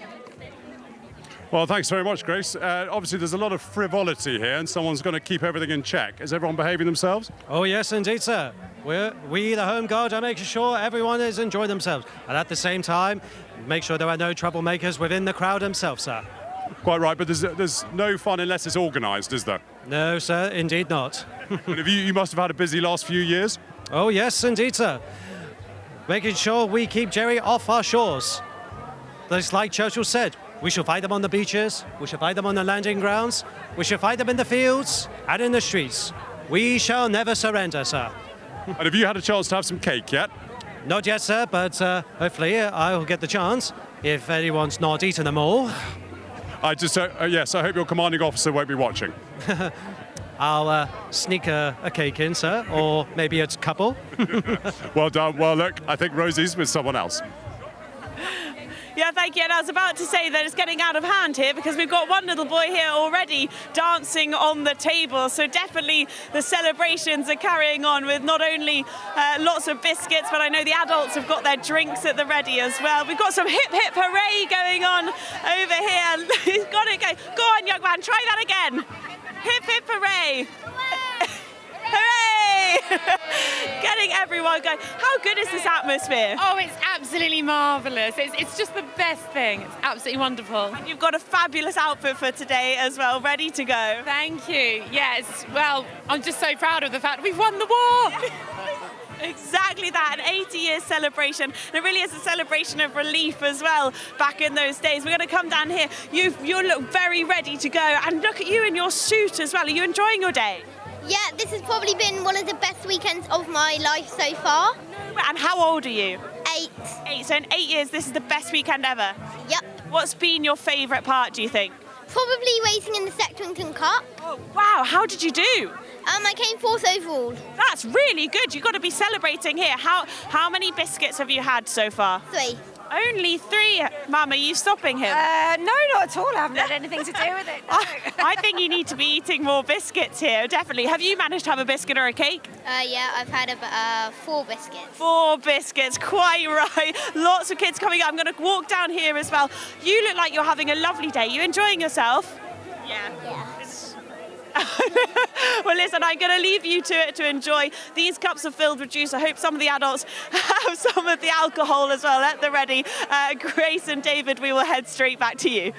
Well, thanks very much, Grace. Obviously, there's a lot of frivolity here, and someone's going to keep everything in check. Is everyone behaving themselves? Oh, yes, indeed, sir. We, the home guard, are making sure everyone is enjoying themselves. And at the same time, make sure there are no troublemakers within the crowd themselves, sir. Quite right, but there's no fun unless it's organised, is there? No, sir, indeed not. And you must have had a busy last few years? Oh, yes, indeed, sir. Making sure we keep Jerry off our shores. Just like Churchill said, we shall fight them on the beaches, we shall fight them on the landing grounds, we shall fight them in the fields and in the streets. We shall never surrender, sir. And have you had a chance to have some cake yet? Not yet, sir, but hopefully I'll get the chance if anyone's not eaten them all. Yes, I hope your commanding officer won't be watching. I'll sneak a cake in, sir, or maybe it's a couple. Well done. Well, look, I think Rosie's with someone else. Yeah, thank you. And I was about to say that it's getting out of hand here because we've got one little boy here already dancing on the table. So definitely the celebrations are carrying on with not only lots of biscuits, but I know the adults have got their drinks at the ready as well. We've got some hip hip hooray going on over here. He's got it going. Go on, young man, try that again. Hip hip hooray. Hooray! Getting everyone going. How good is this atmosphere? Oh, it's absolutely marvellous. It's just the best thing. It's absolutely wonderful. And you've got a fabulous outfit for today as well, ready to go. Thank you. Yes, well, I'm just so proud of the fact we've won the war. Exactly that, an 80-year celebration. And it really is a celebration of relief as well back in those days. We're going to come down here. You look very ready to go. And look at you in your suit as well. Are you enjoying your day? Yeah, this has probably been one of the best weekends of my life so far. And how old are you? 8. 8. So in 8 years, this is the best weekend ever? Yep. What's been your favourite part, do you think? Probably racing in the Sectorington Cup. Oh, wow, how did you do? I came 4th overall. That's really good. You've got to be celebrating here. How many biscuits have you had so far? 3. Only 3. Mum, are you stopping him? No, not at all. I haven't had anything to do with it. No. I think you need to be eating more biscuits here, definitely. Have you managed to have a biscuit or a cake? Yeah, I've had 4 biscuits. 4 biscuits, quite right. Lots of kids coming up. I'm going to walk down here as well. You look like you're having a lovely day. You enjoying yourself? Yeah. Well, listen, I'm going to leave you to it to enjoy. These cups are filled with juice. I hope some of the adults have some of the alcohol as well at the ready. Grace and David, we will head straight back to you.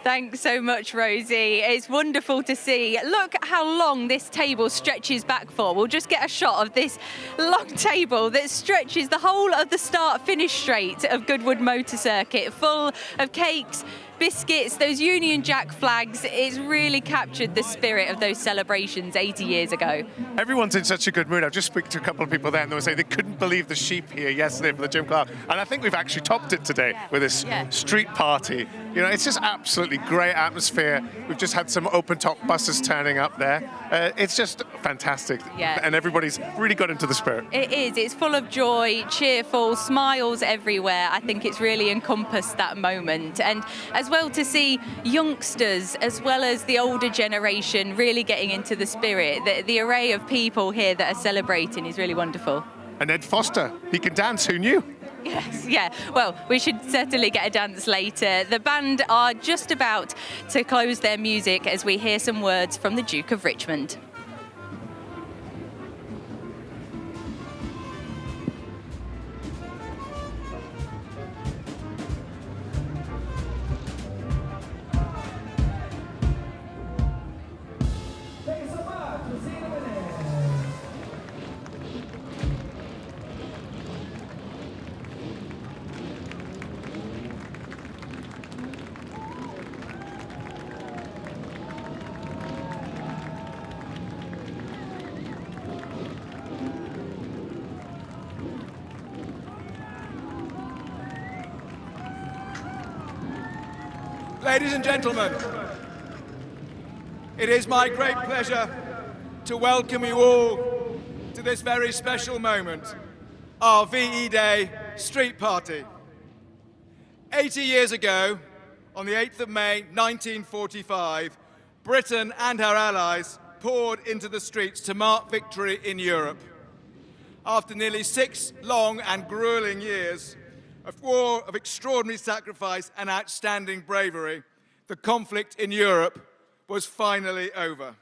Thanks so much, Rosie. It's wonderful to see. Look how long this table stretches back for. We'll just get a shot of this long table that stretches the whole of the start-finish straight of Goodwood Motor Circuit, full of cakes, biscuits, those Union Jack flags. It's really captured the spirit of those celebrations 80 years ago. Everyone's in such a good mood. I've just spoken to a couple of people there and they were saying they couldn't believe the sheep here yesterday for the Jim Clark. And I think we've actually topped it today with this street party. You know, it's just absolutely great atmosphere. We've just had some open top buses turning up there. It's just fantastic. Yeah. And everybody's really got into the spirit. It is. It's full of joy, cheerful, smiles everywhere. I think it's really encompassed that moment. And as well to see youngsters as well as the older generation really getting into the spirit. The array of people here that are celebrating is really wonderful. And Ed Foster, he can dance, who knew? Yes, yeah. Well, we should certainly get a dance later. The band are just about to close their music as we hear some words from the Duke of Richmond. Ladies and gentlemen, it is my great pleasure to welcome you all to this very special moment, our VE Day street party. 80 years ago, on the 8th of May 1945, Britain and her allies poured into the streets to mark victory in Europe. After nearly 6 long and grueling years of war of extraordinary sacrifice and outstanding bravery, the conflict in Europe was finally over.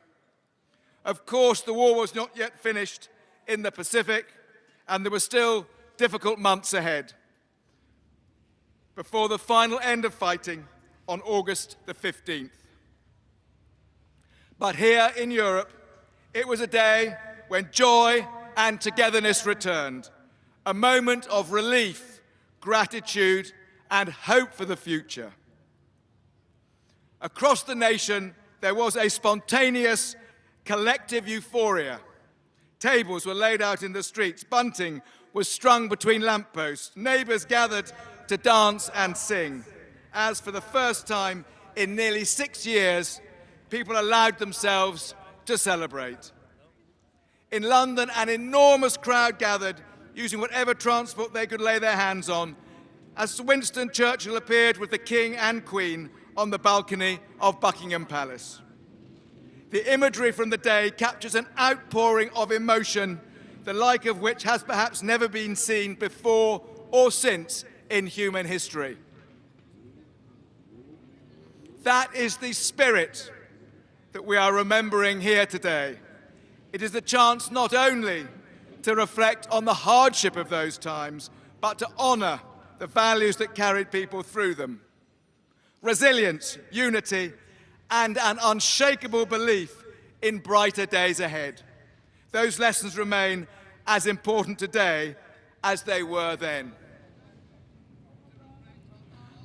Of course, the war was not yet finished in the Pacific, and there were still difficult months ahead before the final end of fighting on August the 15th. But here in Europe, it was a day when joy and togetherness returned, a moment of relief, gratitude, and hope for the future. Across the nation, there was a spontaneous, collective euphoria. Tables were laid out in the streets, bunting was strung between lampposts, neighbors gathered to dance and sing, as for the first time in nearly 6 years, people allowed themselves to celebrate. In London, an enormous crowd gathered, using whatever transport they could lay their hands on, as Winston Churchill appeared with the King and Queen on the balcony of Buckingham Palace. The imagery from the day captures an outpouring of emotion, the like of which has perhaps never been seen before or since in human history. That is the spirit that we are remembering here today. It is the chance not only to reflect on the hardship of those times, but to honor the values that carried people through them. Resilience, unity, and an unshakable belief in brighter days ahead. Those lessons remain as important today as they were then.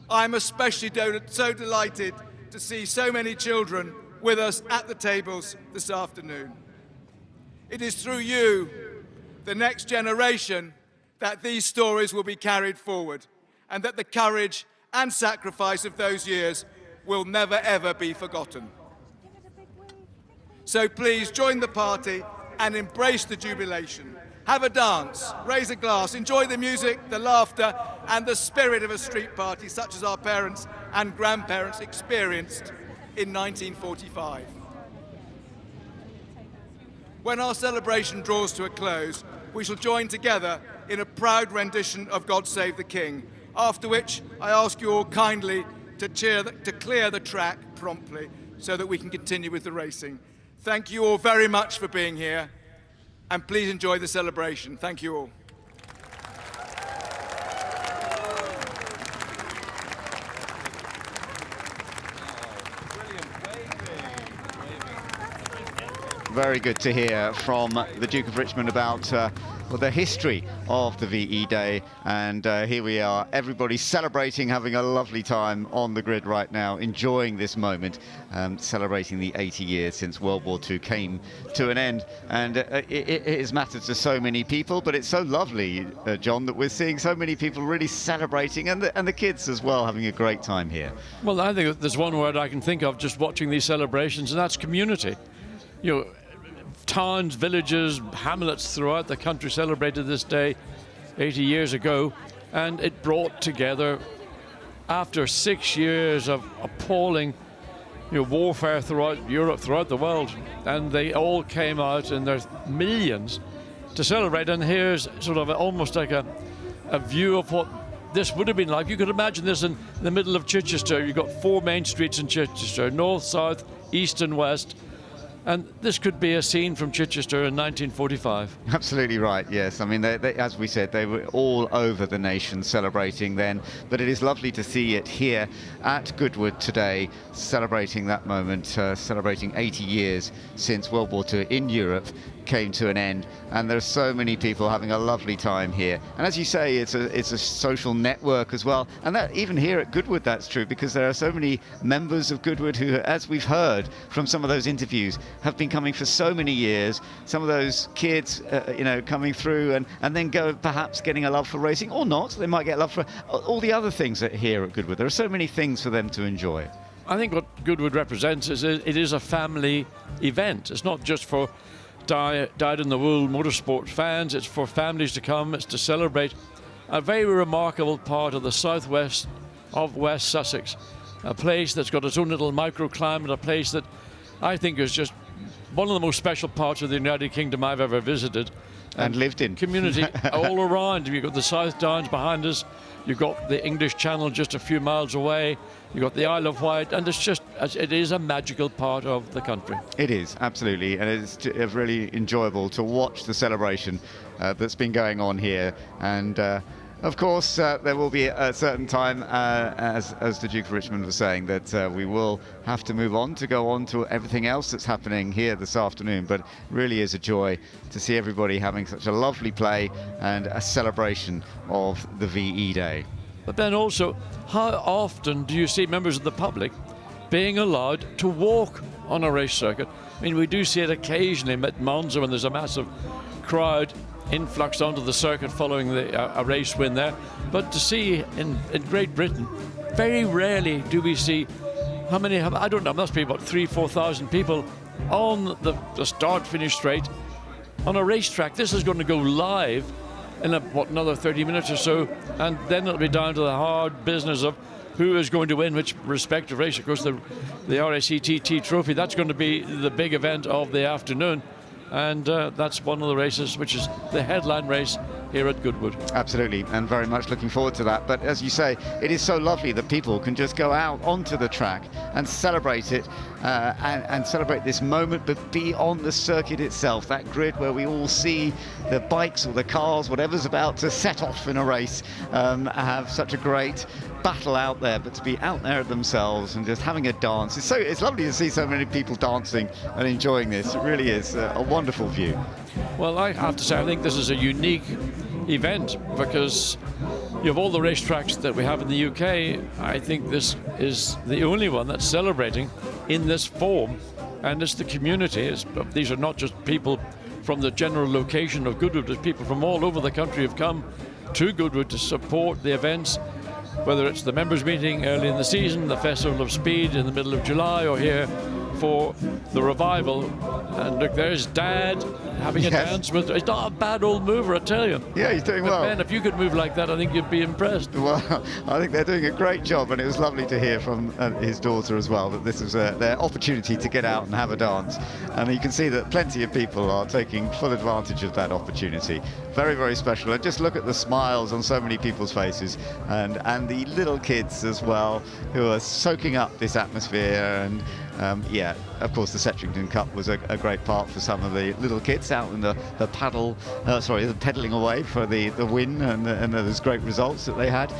I'm especially so delighted to see so many children with us at the tables this afternoon. It is through you, the next generation, that these stories will be carried forward, and that the courage and sacrifice of those years will never ever be forgotten. So please join the party and embrace the jubilation. Have a dance, raise a glass, enjoy the music, the laughter, and the spirit of a street party such as our parents and grandparents experienced in 1945. When our celebration draws to a close, we shall join together in a proud rendition of God Save the King, after which I ask you all kindly to clear the track promptly so that we can continue with the racing. Thank you all very much for being here, and please enjoy the celebration. Thank you all. Very good to hear from the Duke of Richmond about the history of the VE Day, and here we are, everybody celebrating, having a lovely time on the grid right now, enjoying this moment, celebrating the 80 years since World War II came to an end. And it has mattered to so many people, but it's so lovely, John, that we're seeing so many people really celebrating, and the kids as well, having a great time here. Well, I think there's one word I can think of just watching these celebrations, and that's community. You know, towns, villages, hamlets throughout the country celebrated this day 80 years ago, and it brought together, after 6 years of appalling warfare throughout Europe, throughout the world, and they all came out in their millions to celebrate. And here's sort of almost like a view of what this would have been like. You could imagine this in the middle of Chichester. You've got 4 main streets in Chichester, north, south, east and west. And this could be a scene from Chichester in 1945. Absolutely right, yes. I mean, they, as we said, they were all over the nation celebrating then. But it is lovely to see it here at Goodwood today, celebrating that moment, celebrating 80 years since World War II in Europe came to an end. And there are so many people having a lovely time here. And as you say, it's a social network as well. And that even here at Goodwood, that's true, because there are so many members of Goodwood who, as we've heard from some of those interviews, have been coming for so many years. Some of those kids, coming through and then perhaps getting a love for racing, or not. They might get love for all the other things here at Goodwood. There are so many things for them to enjoy. I think what Goodwood represents is it is a family event. It's not just for dyed-in-the-wool motorsport fans. It's for families to come. It's to celebrate a very remarkable part of the southwest of West Sussex, a place that's got its own little microclimate, a place that I think is just one of the most special parts of the United Kingdom I've ever visited. And lived in. Community all around. You've got the South Downs behind us. You've got the English Channel just a few miles away. You've got the Isle of Wight. And it is a magical part of the country. It is, absolutely. And it's really enjoyable to watch the celebration that's been going on here. And of course, there will be a certain time, as the Duke of Richmond was saying, that we will have to move on to go on to everything else that's happening here this afternoon. But it really is a joy to see everybody having such a lovely play and a celebration of the VE Day. But then also, how often do you see members of the public being allowed to walk on a race circuit? I mean, we do see it occasionally at Monza when there's a massive crowd influx onto the circuit following a race win there. But to see in Great Britain, very rarely do we see how many, I don't know, must be about 3,000-4,000 people on the start-finish straight on a racetrack. This is going to go live in another 30 minutes or so, and then it'll be down to the hard business of who is going to win which respective race. Of course, the RAC TT Trophy, that's going to be the big event of the afternoon. And that's one of the races which is the headline race here at Goodwood. Absolutely, and very much looking forward to that. But as you say, it is so lovely that people can just go out onto the track and celebrate it and celebrate this moment, but be on the circuit itself, that grid where we all see the bikes or the cars, whatever's about to set off in a race, have such a great battle out there, but to be out there themselves and just having a dance. It's lovely to see so many people dancing and enjoying this. It really is a wonderful view. Well, I have to say, I think this is a unique event because you have all the racetracks that we have in the UK. I think this is the only one that's celebrating in this form, and it's the community. These are not just people from the general location of Goodwood, there's people from all over the country who've come to Goodwood to support the events, whether it's the members meeting early in the season, the Festival of Speed in the middle of July, or here for the revival. And look, there's Dad having a dance with. He's not a bad old mover, I tell you. Yeah, he's doing well. Ben, if you could move like that, I think you'd be impressed. Well, I think they're doing a great job, and it was lovely to hear from his daughter as well that this was their opportunity to get out and have a dance. And you can see that plenty of people are taking full advantage of that opportunity. Very, very special. And just look at the smiles on so many people's faces, and the little kids as well, who are soaking up this atmosphere. And yeah, of course, the Setrington Cup was a great part for some of the little kids out in the pedaling away for the win, and those great results that they had.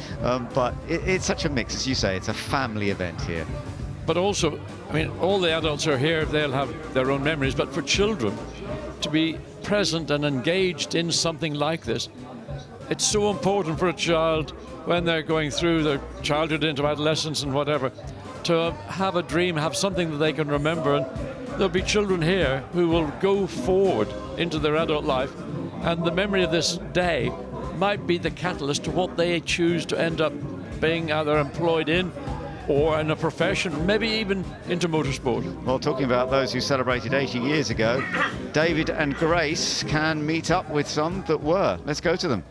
But it's such a mix, as you say. It's a family event here. But also, I mean, all the adults are here. They'll have their own memories. But for children to be present and engaged in something like this, it's so important for a child when they're going through their childhood into adolescence and whatever, to have a dream, have something that they can remember. And there'll be children here who will go forward into their adult life, and the memory of this day might be the catalyst to what they choose to end up being either employed in or in a profession, maybe even into motorsport. Well, talking about those who celebrated 80 years ago, David and Grace can meet up with some that were. Let's go to them.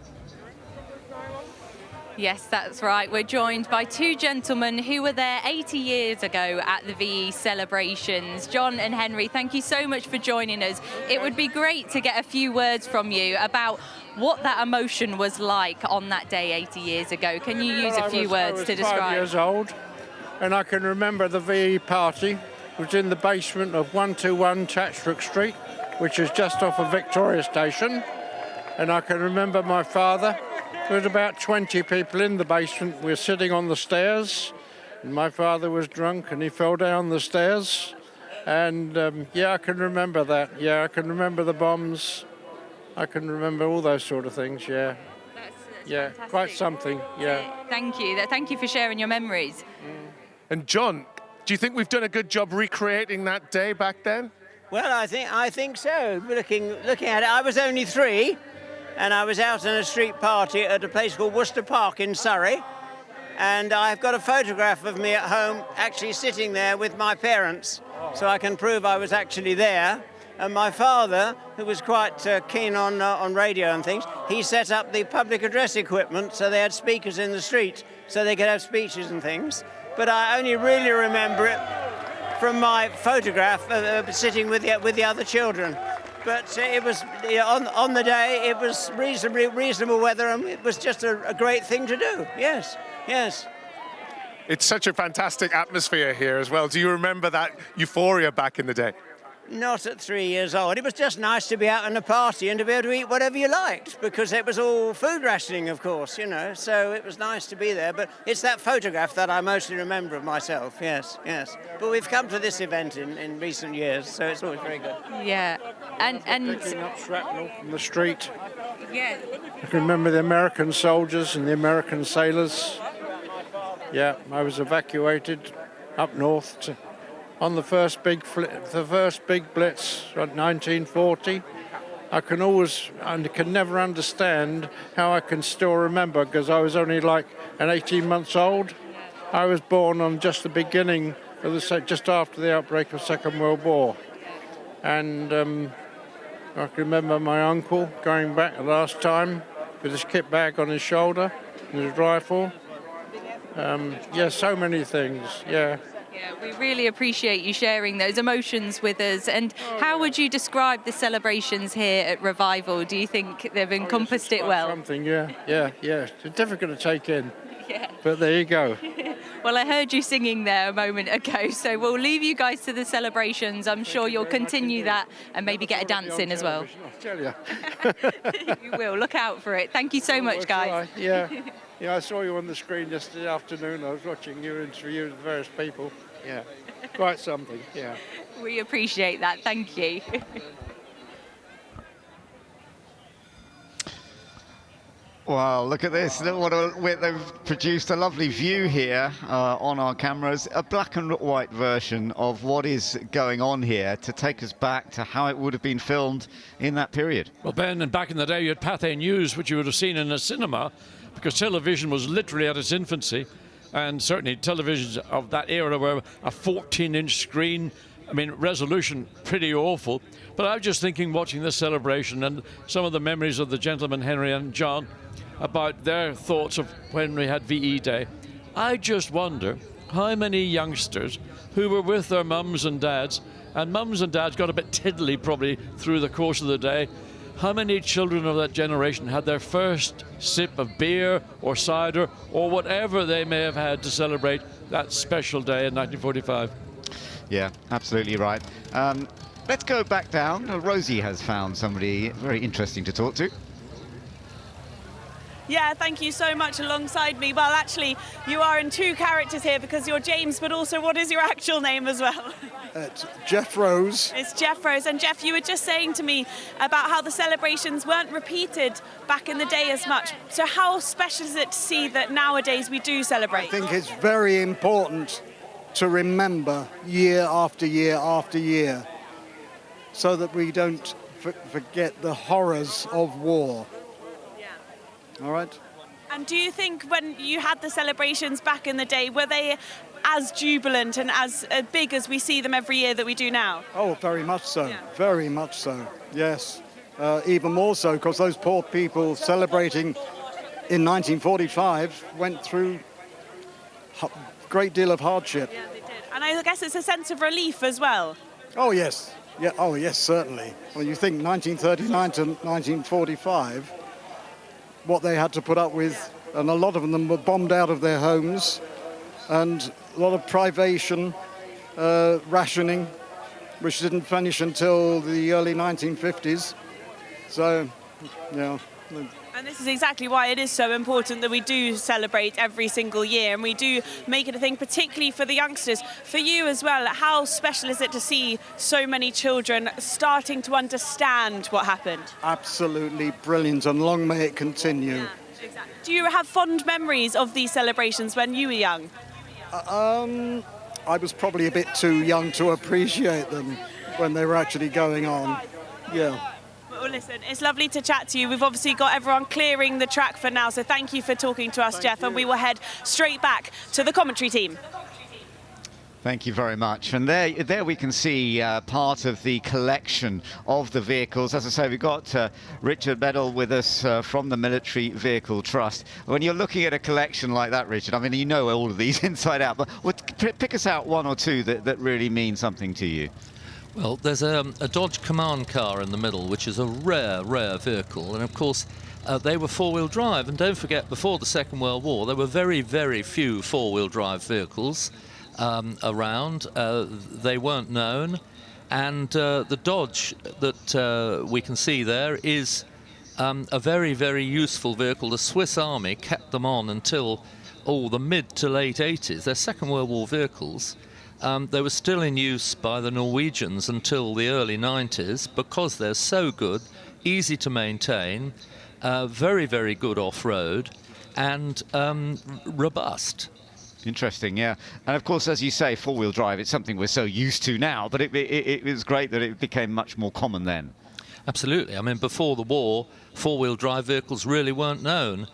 Yes, that's right. We're joined by two gentlemen who were there 80 years ago at the VE celebrations. John and Henry, thank you so much for joining us. It would be great to get a few words from you about what that emotion was like on that day 80 years ago. Can you use a few words to describe? I was 5 years old, and I can remember the VE party was in the basement of 121 Chatsbrook Street, which is just off of Victoria Station. And I can remember my father. There was about 20 people in the basement. We were sitting on the stairs, and my father was drunk and he fell down the stairs. And yeah, I can remember that. Yeah, I can remember the bombs. I can remember all those sort of things, yeah. That's yeah, fantastic. Quite something, yeah. Thank you. Thank you for sharing your memories. And John, do you think we've done a good job recreating that day back then? Well, I think so. Looking at it, I was only 3. And I was out in a street party at a place called Worcester Park in Surrey. And I've got a photograph of me at home actually sitting there with my parents, so I can prove I was actually there. And my father, who was quite keen on radio and things, he set up the public address equipment, so they had speakers in the street, so they could have speeches and things. But I only really remember it from my photograph sitting with the other children. But it was on the day. It was reasonable weather, and it was just a great thing to do. Yes, yes. It's such a fantastic atmosphere here as well. Do you remember that euphoria back in the day? Not at 3 years old. It was just nice to be out on a party and to be able to eat whatever you liked, because it was all food rationing, of course, you know, so it was nice to be there. But it's that photograph that I mostly remember of myself, yes, yes. But we've come to this event in recent years, so it's always very good. Yeah, and picking up shrapnel from the street. Yeah. I can remember the American soldiers and the American sailors. Yeah, I was evacuated up north on the first big blitz, 1940. I can never understand how I can still remember, because I was only like 18 months old. I was born on just the beginning of just after the outbreak of the Second World War, and I can remember my uncle going back the last time with his kit bag on his shoulder and his rifle. Yeah, so many things. Yeah. Yeah, we really appreciate you sharing those emotions with us. And how would you describe the celebrations here at Revival? Do you think they've encompassed it well? Something, yeah. It's difficult to take in. Yeah. But there you go. Well, I heard you singing there a moment ago, so we'll leave you guys to the celebrations. I'm sure you'll continue that and maybe get a dance in as well. I'll tell you. You will. Look out for it. Thank you so much, guys. Yeah. Yeah, I saw you on the screen yesterday afternoon. I was watching you interview various people. Yeah, quite something, yeah. We appreciate that. Thank you. Wow, look at this. They've produced a lovely view here on our cameras, a black and white version of what is going on here to take us back to how it would have been filmed in that period. Well, Ben, and back in the day you had Pathé News, which you would have seen in a cinema, because television was literally at its infancy. And certainly televisions of that era were a 14-inch screen. I mean, resolution pretty awful. But I was just thinking, watching this celebration and some of the memories of the gentlemen, Henry and John, about their thoughts of when we had VE Day. I just wonder how many youngsters who were with their mums and dads, and mums and dads got a bit tiddly probably through the course of the day, how many children of that generation had their first sip of beer or cider or whatever they may have had to celebrate that special day in 1945? Yeah, absolutely right. Let's go back down. Rosie has found somebody very interesting to talk to. Yeah, thank you so much alongside me. Well, actually, you are in two characters here because you're James, but also what is your actual name as well? It's Jeff Rose. It's Jeff Rose. And Jeff, you were just saying to me about how the celebrations weren't repeated back in the day as much. So how special is it to see that nowadays we do celebrate? I think it's very important to remember year after year after year so that we don't forget the horrors of war. All right. And do you think when you had the celebrations back in the day, were they as jubilant and as big as we see them every year that we do now? Oh, very much so. Yeah. Very much so. Yes. Even more so because those poor people celebrating in 1945 went through a great deal of hardship. Yeah, they did. And I guess it's a sense of relief as well. Oh, yes. Yeah. Oh, yes, certainly. When you think 1939 to 1945, what they had to put up with, and a lot of them were bombed out of their homes, and a lot of privation, rationing, which didn't finish until the early 1950s. So, yeah. And this is exactly why it is so important that we do celebrate every single year, and we do make it a thing, particularly for the youngsters. For you as well, how special is it to see so many children starting to understand what happened? Absolutely brilliant, and long may it continue. Yeah, exactly. Do you have fond memories of these celebrations when you were young? I was probably a bit too young to appreciate them when they were actually going on. Yeah. Well, listen, it's lovely to chat to you. We've obviously got everyone clearing the track for now, so thank you for talking to us, Jeff, and we will head straight back to the commentary team. Thank you very much. And there we can see part of the collection of the vehicles. As I say, we've got Richard Bedell with us from the Military Vehicle Trust. When you're looking at a collection like that, Richard, I mean, you know all of these inside out, but pick us out one or two that really mean something to you. Well, there's a Dodge Kanaan car in the middle, which is a rare vehicle. And of course, they were four-wheel drive. And don't forget, before the Second World War, there were very, very few four-wheel drive vehicles around. They weren't known. And the Dodge that we can see there is a very, very useful vehicle. The Swiss Army kept them on until, the mid to late 80s. They're Second World War vehicles. They were still in use by the Norwegians until the early 90s because they're so good, easy to maintain, very, very good off-road, and robust. Interesting, yeah. And of course, as you say, four-wheel drive, it's something we're so used to now, but it was great that it became much more common then. Absolutely. I mean, before the war, four-wheel drive vehicles really weren't known.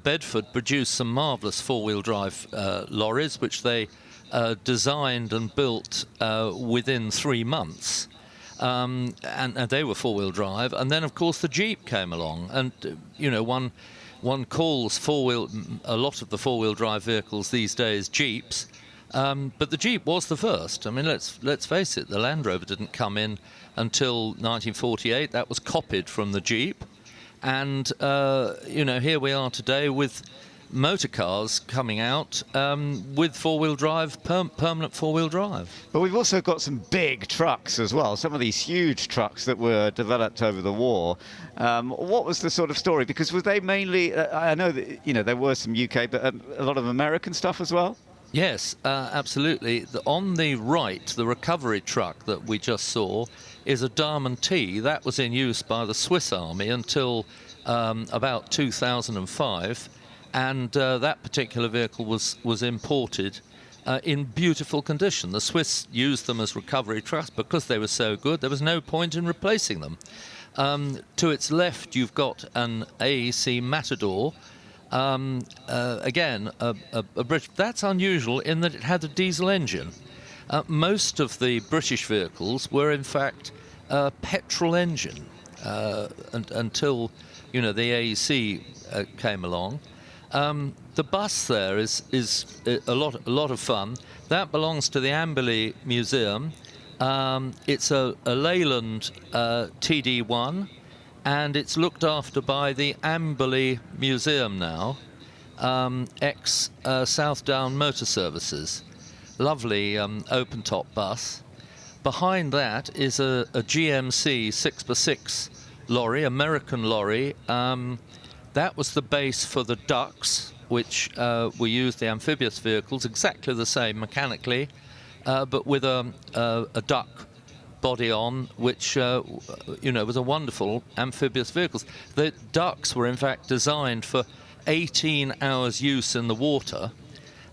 Bedford produced some marvellous four-wheel drive lorries, which they designed and built within 3 months, and they were four-wheel drive. And then, of course, the Jeep came along, and one calls a lot of the four-wheel drive vehicles these days Jeeps, but the Jeep was the first. I mean, let's face it, the Land Rover didn't come in until 1948. That was copied from the Jeep, and here we are today with motor cars coming out with four-wheel drive, permanent four-wheel drive. But we've also got some big trucks as well, some of these huge trucks that were developed over the war. What was the sort of story? Because were they mainly, I know that, there were some UK, but a lot of American stuff as well? Yes, absolutely. On the right, the recovery truck that we just saw is a Diamond T. That was in use by the Swiss Army until about 2005. And that particular vehicle was imported in beautiful condition. The Swiss used them as recovery trucks because they were so good. There was no point in replacing them. To its left, you've got an AEC Matador. Again, a British. That's unusual in that it had a diesel engine. Most of the British vehicles were, in fact, petrol engine until the AEC came along. The bus there is a lot of fun. That belongs to the Amberley Museum. It's a Leyland TD1, and it's looked after by the Amberley Museum now, ex Southdown Motor Services. Lovely open-top bus. Behind that is a GMC 6x6 lorry, American lorry. That was the base for the Ducks, which we used the amphibious vehicles, exactly the same mechanically, but with a duck body on, which was a wonderful amphibious vehicles. The Ducks were in fact designed for 18 hours use in the water,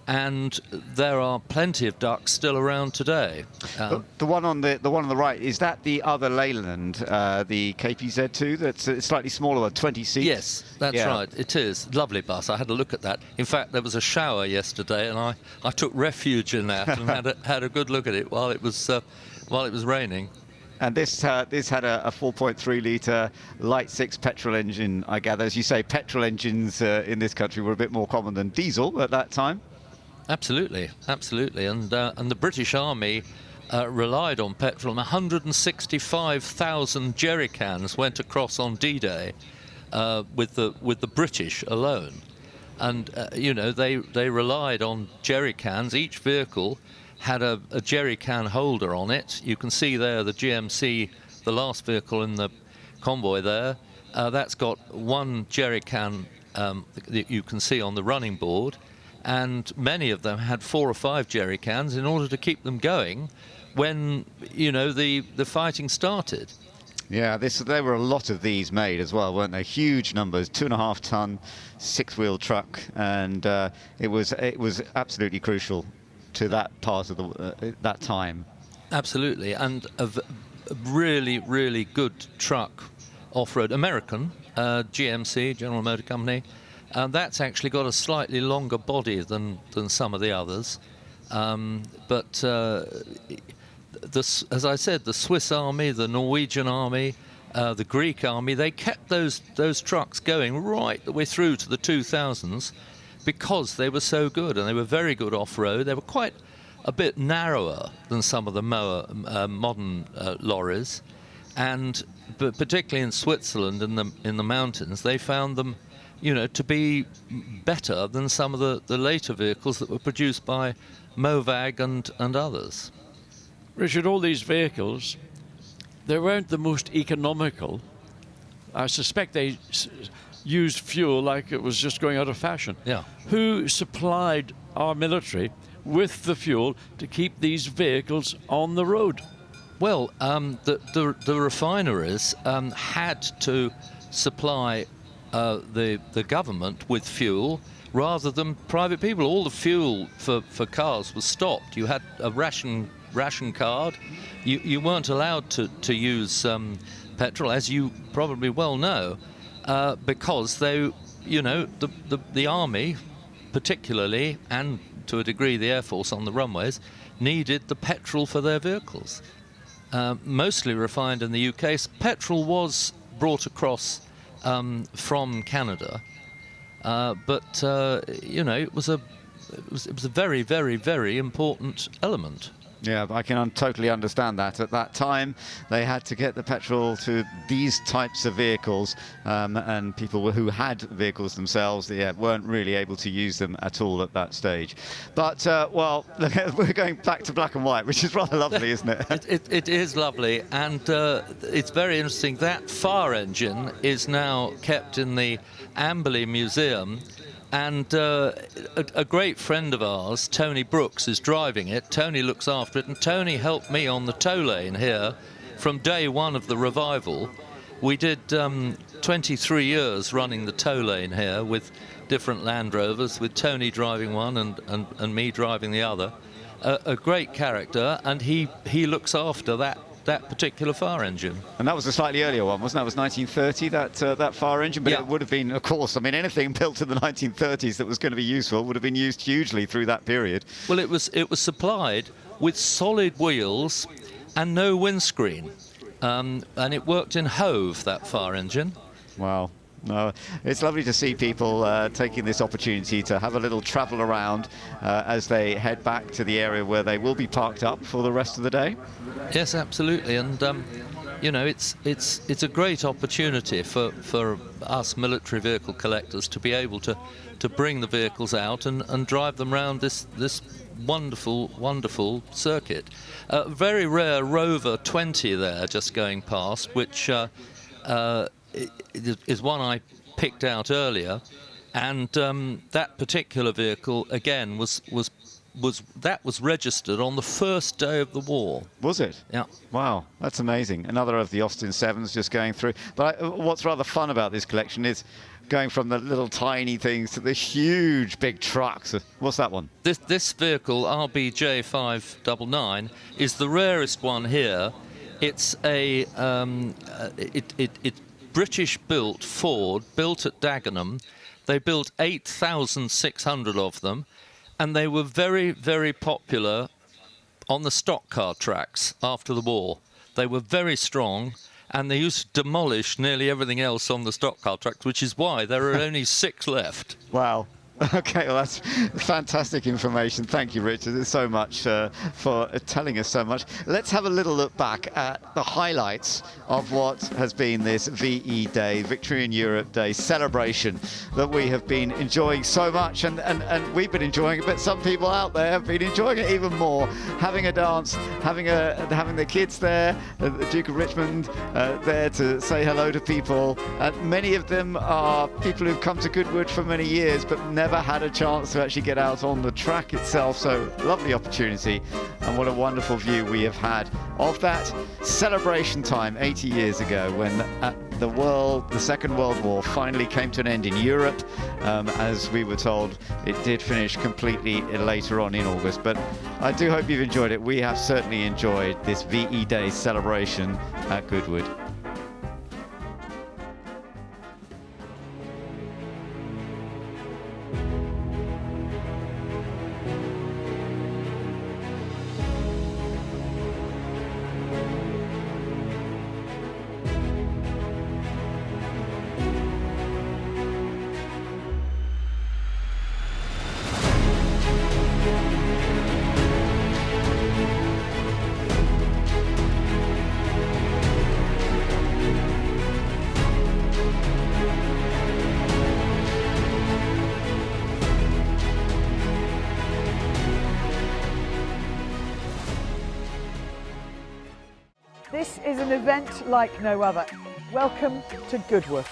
and there are plenty of Ducks still around today. The one on the right, is that the other Leyland, the KPZ2? That's slightly smaller, 20 seats. Yes, that's right. It is lovely bus. I had a look at that. In fact, there was a shower yesterday, and I took refuge in that and had a good look at it while it was raining. And this had a 4.3 litre light six petrol engine, I gather. As you say, petrol engines in this country were a bit more common than diesel at that time. Absolutely, absolutely, and the British Army relied on petrol. 165,000 jerry cans went across on D-Day with the British alone, and they relied on jerry cans. Each vehicle had a jerry can holder on it. You can see there the GMC, the last vehicle in the convoy there. That's got one jerry can that you can see on the running board. And many of them had 4 or 5 jerry cans in order to keep them going when, the fighting started. Yeah, there were a lot of these made as well, weren't they? Huge numbers, 2.5 ton, 6-wheel truck, and it was absolutely crucial to that part of that time. Absolutely, and a really, really good truck off-road, American, GMC, General Motor Company. That's actually got a slightly longer body than some of the others. But as I said, the Swiss Army, the Norwegian Army, the Greek Army, they kept those trucks going right the way through to the 2000s because they were so good, and they were very good off-road. They were quite a bit narrower than some of the modern lorries, but particularly in Switzerland, in the mountains, they found them, to be better than some of the later vehicles that were produced by Movag and others. Richard, all these vehicles, they weren't the most economical. I suspect they used fuel like it was just going out of fashion. Yeah. Who supplied our military with the fuel to keep these vehicles on the road? Well, the refineries had to supply the government with fuel rather than private people. All the fuel for cars was stopped. You had a ration card. You weren't allowed to use petrol, as you probably well know, because the army, particularly, and to a degree the Air Force on the runways, needed the petrol for their vehicles. Mostly refined in the UK. Petrol was brought across from Canada, but it was a very, very, very important element. Yeah, I can totally understand that. At that time, they had to get the petrol to these types of vehicles, and people who had vehicles themselves, weren't really able to use them at all at that stage. But, well, we're going back to black and white, which is rather lovely, isn't it? It is lovely, and it's very interesting. That fire engine is now kept in the Amberley Museum. And a great friend of ours, Tony Brooks, is driving it. Tony looks after it, and Tony helped me on the tow lane here from day one of the revival. We did 23 years running the tow lane here with different Land Rovers, with Tony driving one and me driving the other. A great character, and he looks after that particular fire engine. And that was a slightly earlier one, wasn't it? That was 1930, that fire engine, but yeah. It would have been, of course, I mean, anything built in the 1930s that was going to be useful would have been used hugely through that period. Well, it was supplied with solid wheels and no windscreen, and it worked in Hove, that fire engine. Wow. No, it's lovely to see people taking this opportunity to have a little travel around as they head back to the area where they will be parked up for the rest of the day. Yes, absolutely, and it's a great opportunity for us military vehicle collectors to be able to bring the vehicles out and drive them around this wonderful circuit. Very rare Rover 20 there just going past, which is one I picked out earlier, and that particular vehicle again was registered on the first day of the war. Was it? Yeah. Wow, that's amazing. Another of the Austin 7s just going through. But what's rather fun about this collection is going from the little tiny things to the huge big trucks. What's that one? This vehicle, RBJ599, is the rarest one here. It's a British-built Ford, built at Dagenham. They built 8,600 of them, and they were very, very popular on the stock car tracks after the war. They were very strong, and they used to demolish nearly everything else on the stock car tracks, which is why there are only 6 left. Wow. Okay, well, that's fantastic information. Thank you, Richard, so much for telling us so much. Let's have a little look back at the highlights of what has been this VE Day, Victory in Europe Day celebration that we have been enjoying so much, and we've been enjoying it, but some people out there have been enjoying it even more, having a dance, having the kids there, the Duke of Richmond there to say hello to people. Many of them are people who've come to Goodwood for many years, but never had a chance to actually get out on the track itself. So lovely opportunity, and what a wonderful view we have had of that celebration time 80 years ago when the Second World War finally came to an end in Europe. As we were told, it did finish completely later on in August, but I do hope you've enjoyed it. We have certainly enjoyed this VE Day celebration at Goodwood. This is an event like no other. Welcome to Goodwood.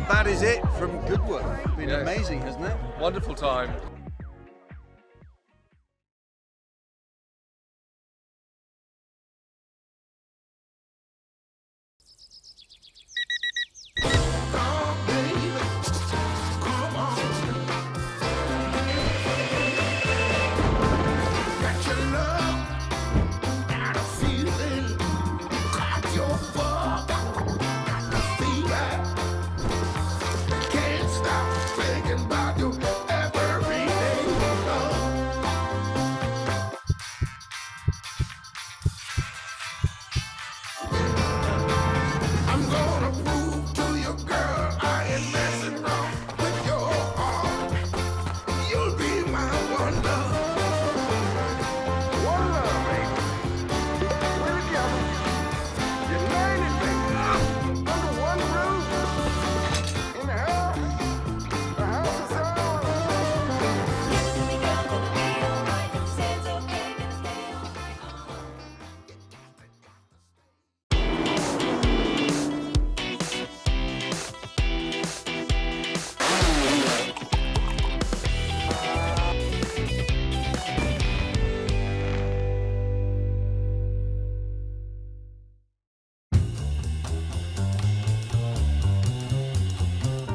That is it from Goodwood. It's been amazing, hasn't it? Wonderful time.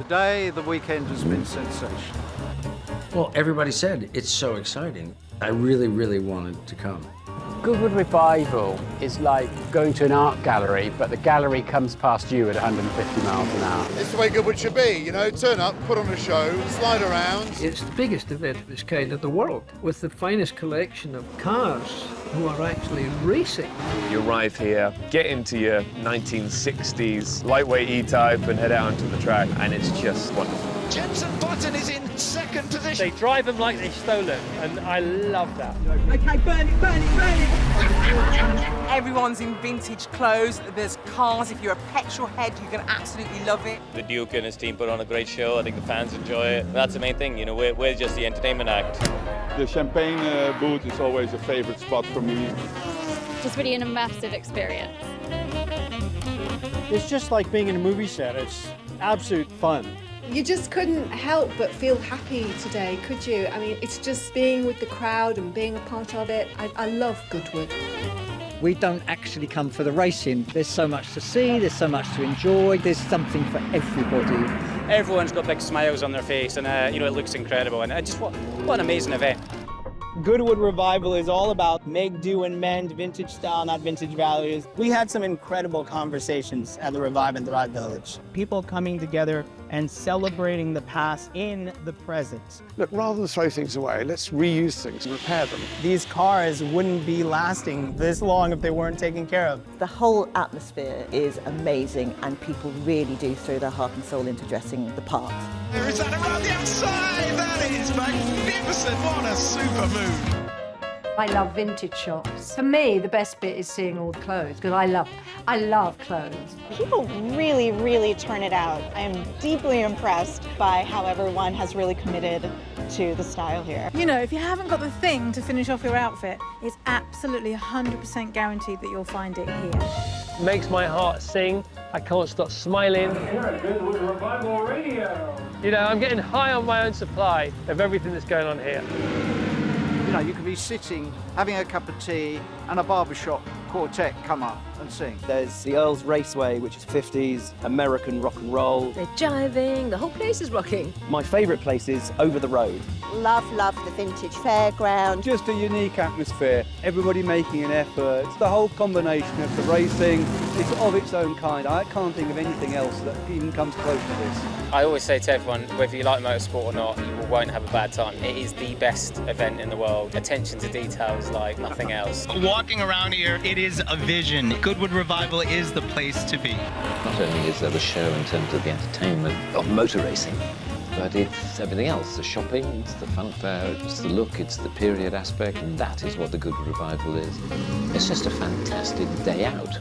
Today, the weekend has been sensational. Well, everybody said it's so exciting. I really, really wanted to come. Goodwood Revival is like going to an art gallery, but the gallery comes past you at 150 miles an hour. It's the way Goodwood should be, you know, turn up, put on a show, slide around. It's the biggest event of its kind in the world, with the finest collection of cars who are actually racing. You arrive here, get into your 1960s lightweight E-Type and head out onto the track, and it's just wonderful. Jenson Button is in second position. They drive them like they've stolen, and I love that. Okay, burn it, burn it, burn it! Everyone's in vintage clothes. There's cars. If you're a petrol head, you're going to absolutely love it. The Duke and his team put on a great show. I think the fans enjoy it. That's the main thing, you know, we're just the entertainment act. The champagne booth is always a favorite spot for me. Just really an immersive experience. It's just like being in a movie set. It's absolute fun. You just couldn't help but feel happy today, could you? I mean, it's just being with the crowd and being a part of it. I love Goodwood. We don't actually come for the racing. There's so much to see, there's so much to enjoy, there's something for everybody. Everyone's got big smiles on their face, and you know, it looks incredible. And just what an amazing event. Goodwood Revival is all about make, do, and mend, vintage style, not vintage values. We had some incredible conversations at the Revive and Thrive Village. People coming together and celebrating the past in the present. Look, rather than throw things away, let's reuse things and repair them. These cars wouldn't be lasting this long if they weren't taken care of. The whole atmosphere is amazing, and people really do throw their heart and soul into dressing the part. There is that around the outside. That is magnificent. What a super move. I love vintage shops. For me, the best bit is seeing all the clothes, because I love clothes. People really, really turn it out. I am deeply impressed by how everyone has really committed to the style here. You know, if you haven't got the thing to finish off your outfit, it's absolutely 100% guaranteed that you'll find it here. Makes my heart sing. I can't stop smiling. You're at Goodwood Revival Radio. You know, I'm getting high on my own supply of everything that's going on here. You know, you can be sitting, having a cup of tea, and a barbershop quartet come up and sing. There's the Earl's Raceway, which is 50s American rock and roll. They're jiving, the whole place is rocking. My favourite place is over the road. Love the vintage fairground. Just a unique atmosphere, everybody making an effort. The whole combination of the racing is of its own kind. I can't think of anything else that even comes close to this. I always say to everyone, whether you like motorsport or not, you won't have a bad time. It is the best event in the world. Attention to details like nothing else. Walking around here, it is a vision. Goodwood Revival is the place to be. Not only is there the show in terms of the entertainment of motor racing, but it's everything else, the shopping, it's the funfair, it's the look, it's the period aspect, and that is what the Goodwood Revival is. It's just a fantastic day out.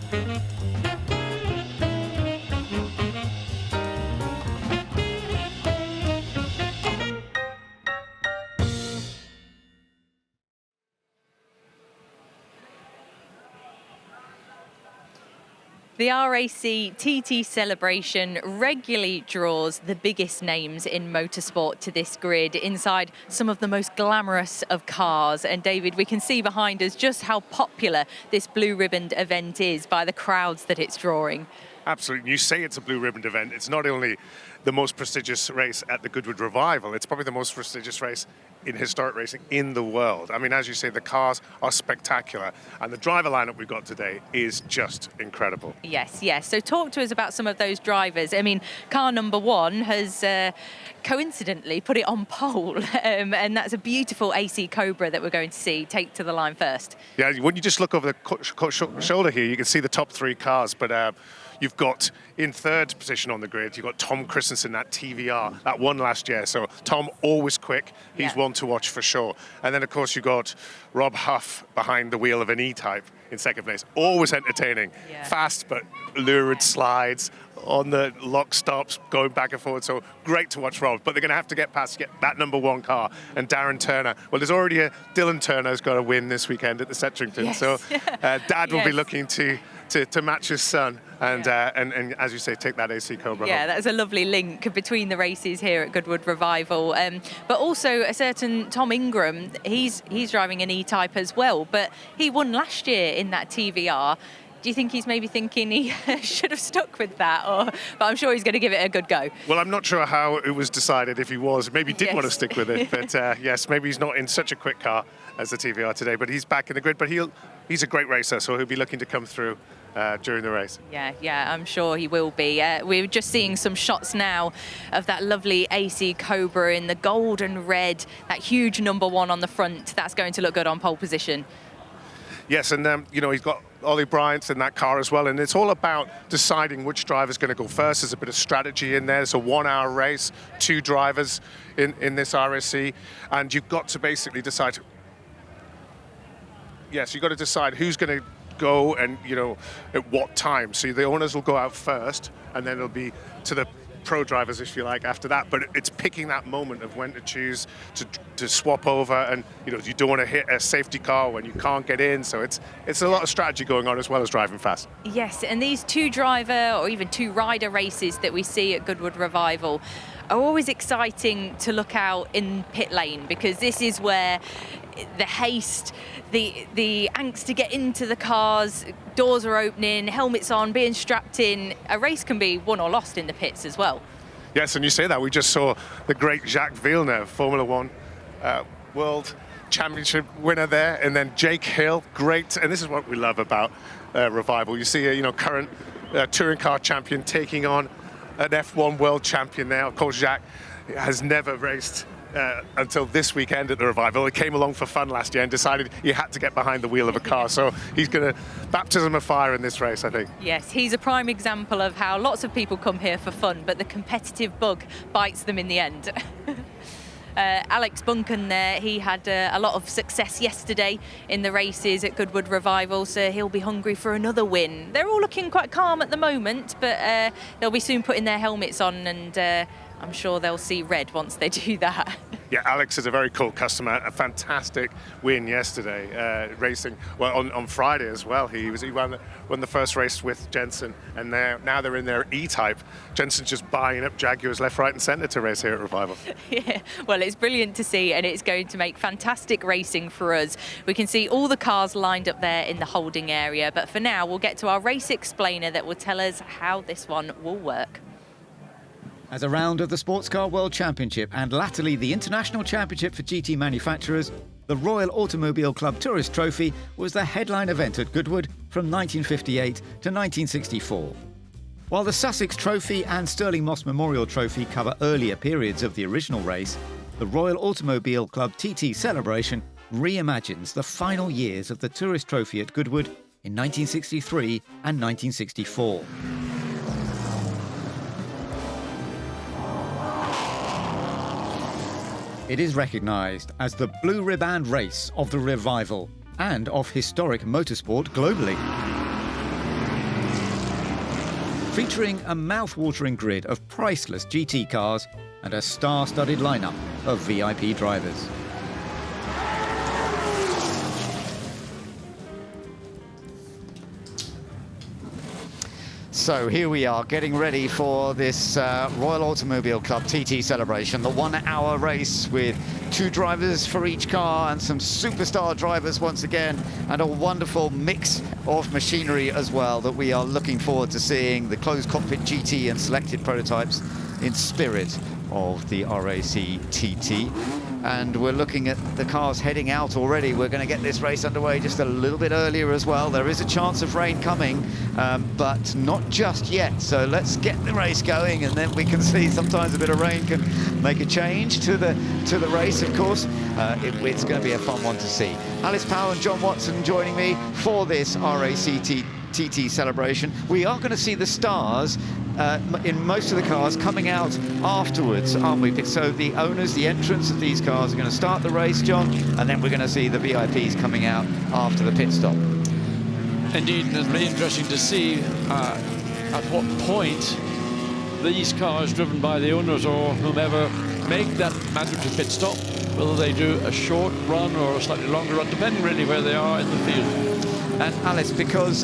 The RAC TT Celebration regularly draws the biggest names in motorsport to this grid inside some of the most glamorous of cars. And David, we can see behind us just how popular this blue ribboned event is by the crowds that it's drawing. Absolutely. You say it's a blue ribboned event. It's not only the most prestigious race at the Goodwood Revival, it's probably the most prestigious race in historic racing in the world. I mean, as you say, the cars are spectacular, and the driver lineup we've got today is just incredible. Yes, yes. So talk to us about some of those drivers. I mean, car number one has coincidentally put it on pole, and that's a beautiful AC Cobra that we're going to see take to the line first. Yeah, when you just look over the shoulder here, you can see the top three cars, but you've got in third position on the grid, you've got Tom Kristensen, that TVR, that won last year. So Tom, always quick. He's one to watch for sure. And then, of course, you've got Rob Huff behind the wheel of an E-Type in second place. Always entertaining. Fast, but lurid slides on the lock stops, going back and forward. So great to watch Rob. But they're going to have to get past that number one car. And Darren Turner. Well, there's already Dylan Turner's got a win this weekend at the Setchington. Yes. So Dad will be looking to match his son and as you say, take that AC Cobra home. That's a lovely link between the races here at Goodwood Revival. But also a certain Tom Ingram, he's driving an E-Type as well, but he won last year in that TVR. Do you think he's maybe thinking he should have stuck with that? But I'm sure he's going to give it a good go. Well, I'm not sure how it was decided if he was. Maybe he did want to stick with it. But yes, maybe he's not in such a quick car as the TVR today. But he's back in the grid. But he's a great racer, so he'll be looking to come through during the race. Yeah, I'm sure he will be. We're just seeing some shots now of that lovely AC Cobra in the gold and red, that huge number one on the front. That's going to look good on pole position. Yes, and he's got Ollie Bryant in that car as well, and it's all about deciding which driver's going to go first. There's a bit of strategy in there. It's a 1 hour race, 2 drivers in this RSC, and you've got to basically decide. Yes, you've got to decide who's going to go and, at what time. So the owners will go out first, and then it'll be to the pro drivers, if you like, after that. But it's picking that moment of when to choose to swap over, and you don't want to hit a safety car when you can't get in. So it's a lot of strategy going on as well as driving fast. Yes, and these 2 driver or even 2 rider races that we see at Goodwood Revival are always exciting to look out in pit lane, because this is where the haste, the angst to get into the cars, doors are opening, helmets on, being strapped in. A race can be won or lost in the pits as well. Yes, and you say that. We just saw the great Jacques Villeneuve, Formula One World Championship winner there, and then Jake Hill, great. And this is what we love about Revival. You see a current touring car champion taking on an F1 world champion there. Of course, Jacques has never raced until this weekend at the Revival. He came along for fun last year and decided he had to get behind the wheel of a car. So he's going to baptism of fire in this race, I think. Yes, he's a prime example of how lots of people come here for fun, but the competitive bug bites them in the end. Alex Bunken there, he had a lot of success yesterday in the races at Goodwood Revival, so he'll be hungry for another win. They're all looking quite calm at the moment, but they'll be soon putting their helmets on, and I'm sure they'll see red once they do that. Yeah, Alex is a very cool customer. A fantastic win yesterday, racing. Well, on Friday as well. He won the first race with Jenson, and now they're in their E-Type. Jenson's just buying up Jaguars left, right, and centre to race here at Revival. Yeah, well, it's brilliant to see, and it's going to make fantastic racing for us. We can see all the cars lined up there in the holding area, but for now, we'll get to our race explainer that will tell us how this one will work. As a round of the Sports Car World Championship and latterly the International Championship for GT manufacturers, the Royal Automobile Club Tourist Trophy was the headline event at Goodwood from 1958 to 1964. While the Sussex Trophy and Stirling Moss Memorial Trophy cover earlier periods of the original race, the Royal Automobile Club TT Celebration reimagines the final years of the Tourist Trophy at Goodwood in 1963 and 1964. It is recognised as the Blue Ribband race of the Revival and of historic motorsport globally. Featuring a mouth-watering grid of priceless GT cars and a star-studded lineup of VIP drivers. So here we are getting ready for this Royal Automobile Club TT Celebration, the 1 hour race with 2 drivers for each car and some superstar drivers once again, and a wonderful mix of machinery as well that we are looking forward to seeing, the closed cockpit GT and selected prototypes in spirit of the RAC TT. And we're looking at the cars heading out already. We're going to get this race underway just a little bit earlier as well. There is a chance of rain coming, but not just yet. So let's get the race going, and then we can see sometimes a bit of rain can make a change to the race, of course. It's going to be a fun one to see. Alice Powell and John Watson joining me for this RAC TT Celebration. We are going to see the stars in most of the cars coming out afterwards, aren't we? So the owners, the entrants of these cars are going to start the race, John, and then we're going to see the VIPs coming out after the pit stop. Indeed, and it'll be interesting to see at what point these cars driven by the owners or whomever make that mandatory pit stop, whether they do a short run or a slightly longer run, depending really where they are in the field. And Alice, because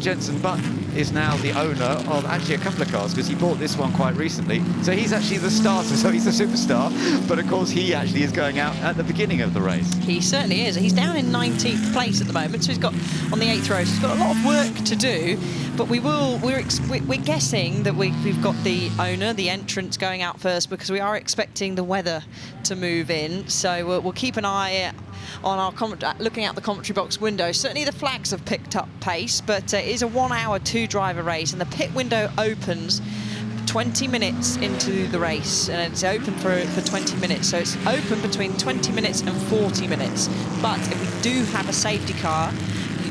Jenson Button is now the owner of actually a couple of cars, because he bought this one quite recently, so he's actually the starter, so he's the superstar, but of course he actually is going out at the beginning of the race. He certainly is. He's down in 19th place at the moment, so he's got on the 8th row, so he's got a lot of work to do, but we're guessing that we've got the owner, the entrants going out first, because we are expecting the weather to move in, so we'll keep an eye on our looking out the commentary box window. Certainly the flags have picked up pace, but it is a 1 hour 2 driver race, and the pit window opens 20 minutes into the race, and it's open for 20 minutes, so it's open between 20 minutes and 40 minutes. But if we do have a safety car,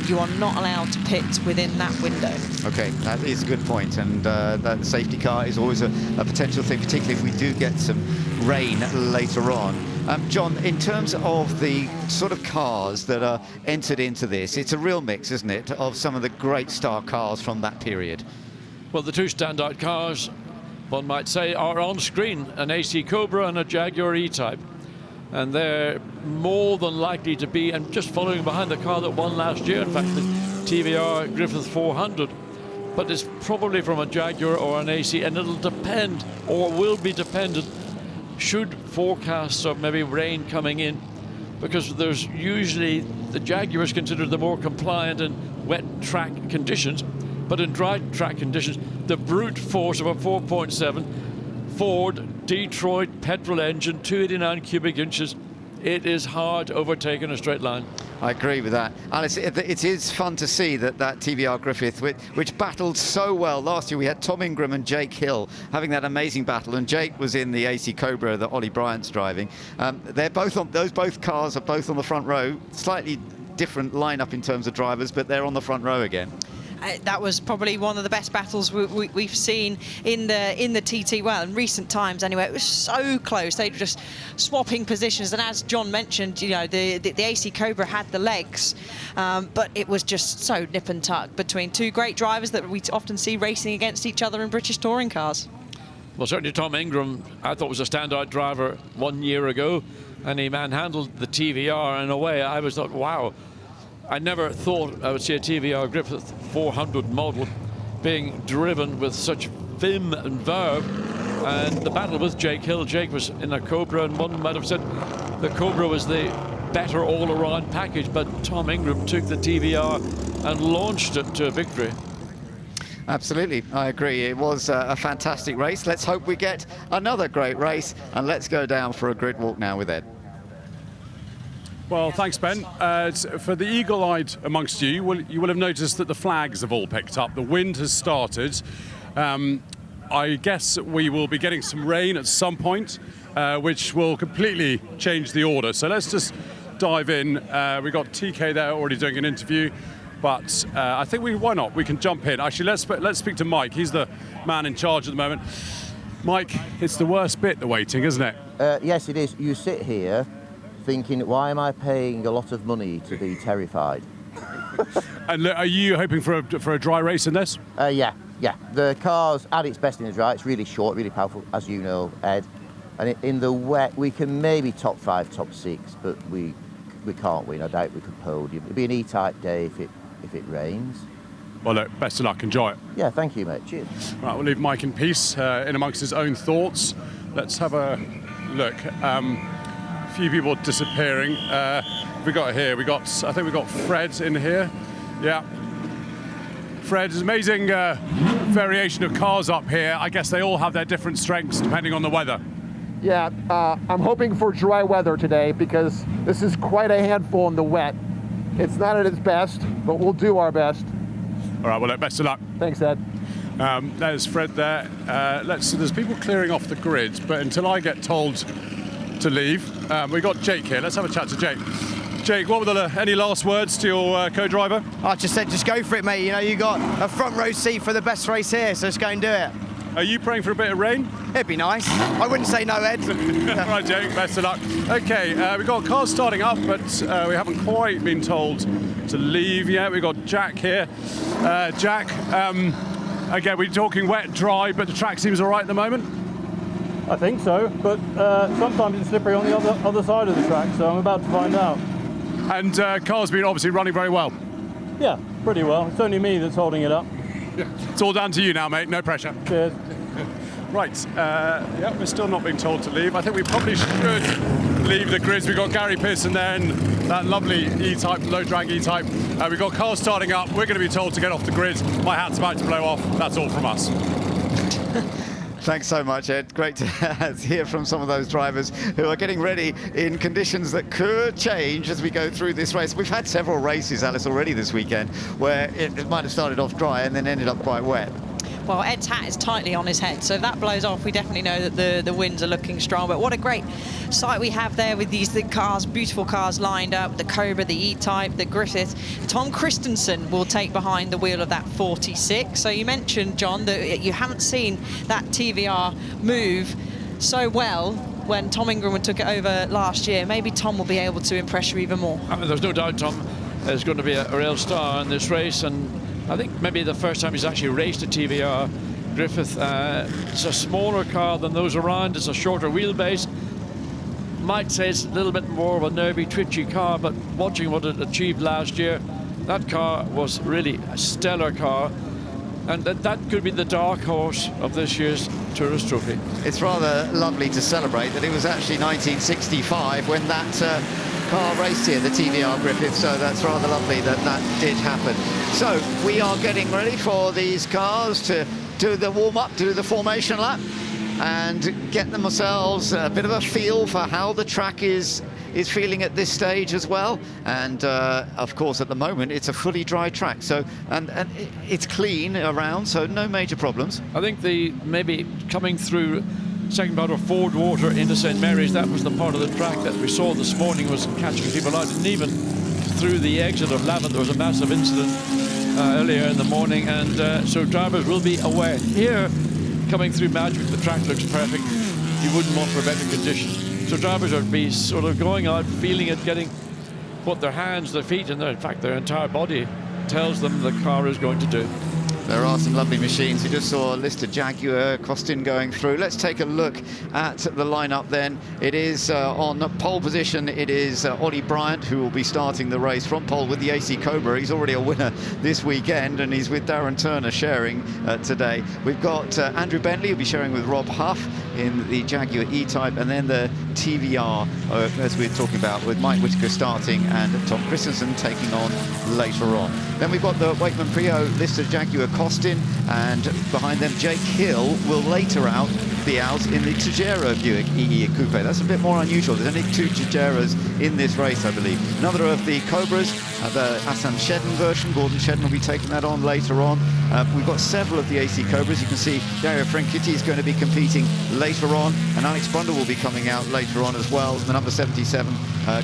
you are not allowed to pit within that window. Okay, that is a good point, and that safety car is always a potential thing, particularly if we do get some rain later on. John, in terms of the sort of cars that are entered into this, it's a real mix, isn't it, of some of the great star cars from that period? Well, the 2 standout cars, one might say, are on screen, an AC Cobra and a Jaguar E-Type. And they're more than likely to be, and just following behind the car that won last year, in fact, the TVR Griffith 400. But it's probably from a Jaguar or an AC, and it'll depend, or will be dependent, should forecasts of maybe rain coming in, because there's usually, the Jaguar is considered the more compliant in wet track conditions, but in dry track conditions, the brute force of a 4.7 Ford Detroit petrol engine, 289 cubic inches, it is hard to overtake in a straight line. I agree with that. Alice, it is fun to see that TVR Griffith, which battled so well. Last year we had Tom Ingram and Jake Hill having that amazing battle, and Jake was in the AC Cobra that Ollie Bryant's driving. They're both on, both cars are both on the front row, slightly different lineup in terms of drivers, but they're on the front row again. That was probably one of the best battles we've seen in the TT, well, in recent times anyway. It was so close. They were just swapping positions, and as John mentioned, you know, the AC Cobra had the legs, but it was just so nip and tuck between 2 great drivers that we often see racing against each other in British touring cars. Well, certainly Tom Ingram, I thought was a standout driver 1 year ago, and he manhandled the TVR in a way I was thought, wow. I never thought I would see a TVR Griffith 400 model being driven with such vim and verve. And the battle with Jake Hill, Jake was in a Cobra, and one might have said the Cobra was the better all-around package, but Tom Ingram took the TVR and launched it to victory. Absolutely, I agree. It was a fantastic race. Let's hope we get another great race, and let's go down for a grid walk now with Ed. Well, thanks, Ben. For the eagle-eyed amongst you, you will have noticed that the flags have all picked up. The wind has started. I guess we will be getting some rain at some point, which will completely change the order. So let's just dive in. We've got TK there already doing an interview, but I think why not? We can jump in. Actually, let's speak to Mike. He's the man in charge at the moment. Mike, it's the worst bit, the waiting, isn't it? Yes, it is. You sit here thinking, why am I paying a lot of money to be terrified? And are you hoping for a dry race in this? Yeah. The car's at its best in the dry. It's really short, really powerful, as you know, Ed. And in the wet, we can maybe top 5, top 6, but we can't win. I doubt we could podium. It'll be an E-type day if it rains. Well, look, best of luck. Enjoy it. Yeah, thank you, mate. Cheers. Right, we'll leave Mike in peace, in amongst his own thoughts. Let's have a look. A few people disappearing. We got here. I think we got Fred in here. Yeah. Fred, there's amazing variation of cars up here. I guess they all have their different strengths depending on the weather. Yeah, I'm hoping for dry weather today because this is quite a handful in the wet. It's not at its best, but we'll do our best. All right, well, best of luck. Thanks, Ed. There's Fred there. There's people clearing off the grid, but until I get told to leave, we got Jake here. Let's have a chat to Jake. Jake, what were any last words to your co-driver? I just said, just go for it, mate. You know, you got a front row seat for the best race here, so just go and do it. Are you praying for a bit of rain? It'd be nice. I wouldn't say no, Ed. All right, Jake, best of luck. Okay, we've got cars starting up, but we haven't quite been told to leave yet. We've got Jacques here. Jacques, again, we're talking wet, dry, but the track seems all right at the moment? I think so, but sometimes it's slippery on the other side of the track, so I'm about to find out. And car's been obviously running very well. Yeah, pretty well. It's only me that's holding it up. It's all down to you now, mate. No pressure. Cheers. Right. Yeah, we're still not being told to leave. I think we probably should leave the grids. We've got Gary Pearson there and that lovely E-type, low drag E-type. We've got cars starting up. We're going to be told to get off the grid. My hat's about to blow off. That's all from us. Thanks so much, Ed. Great to hear from some of those drivers who are getting ready in conditions that could change as we go through this race. We've had several races, Alice, already this weekend where it might have started off dry and then ended up quite wet. Well, Ed's hat is tightly on his head, so if that blows off, we definitely know that the winds are looking strong. But what a great sight we have there with the cars, beautiful cars lined up, the Cobra, the E-Type, the Griffith. Tom Kristensen will take behind the wheel of that 46. So you mentioned, John, that you haven't seen that TVR move so well when Tom Ingram took it over last year. Maybe Tom will be able to impress you even more. There's no doubt Tom is going to be a real star in this race, and I think maybe the first time he's actually raced a TVR Griffith. It's a smaller car than those around. It's a shorter wheelbase. Might say it's a little bit more of a nervy, twitchy car, but watching what it achieved last year, that car was really a stellar car. And that could be the dark horse of this year's Tourist Trophy. It's rather lovely to celebrate that it was actually 1965 when that car raced here, the TVR Griffith, so that's rather lovely that did happen. So we are getting ready for these cars to do the warm-up, do the formation lap, and get themselves a bit of a feel for how the track is feeling at this stage as well. And of course, at the moment, it's a fully dry track, so and it's clean around, so no major problems. I think maybe coming through second part of Ford Water into St Mary's, that was the part of the track that we saw this morning was catching people out, and even through the exit of Lavant there was a massive incident earlier in the morning, and so drivers will be aware. Here, coming through Magic, the track looks perfect. You wouldn't want for better conditions. So drivers will be sort of going out, feeling it, getting what their hands, their feet, and in fact their entire body tells them the car is going to do. There are some lovely machines. You just saw Lister Jaguar, Costin going through. Let's take a look at the lineup then. It is on pole position. It is Ollie Bryant who will be starting the race from pole with the AC Cobra. He's already a winner this weekend, and he's with Darren Turner sharing today. We've got Andrew Bentley who'll be sharing with Rob Huff in the Jaguar E-Type, and then the TVR, as we were talking about, with Mike Whitaker starting and Tom Kristensen taking on later on. Then we've got the Wakeman Prio Lister Jaguar Costin, and behind them Jake Hill will later be out in the Tejera Buick EE Coupe. That's a bit more unusual. There's only 2 Tejeras in this race, I believe. Another of the Cobras, the Hassan Shedden version. Gordon Shedden will be taking that on later on. We've got several of the AC Cobras. You can see Dario Franchitti is going to be competing later on, and Alex Brundle will be coming out later on as well. The number 77,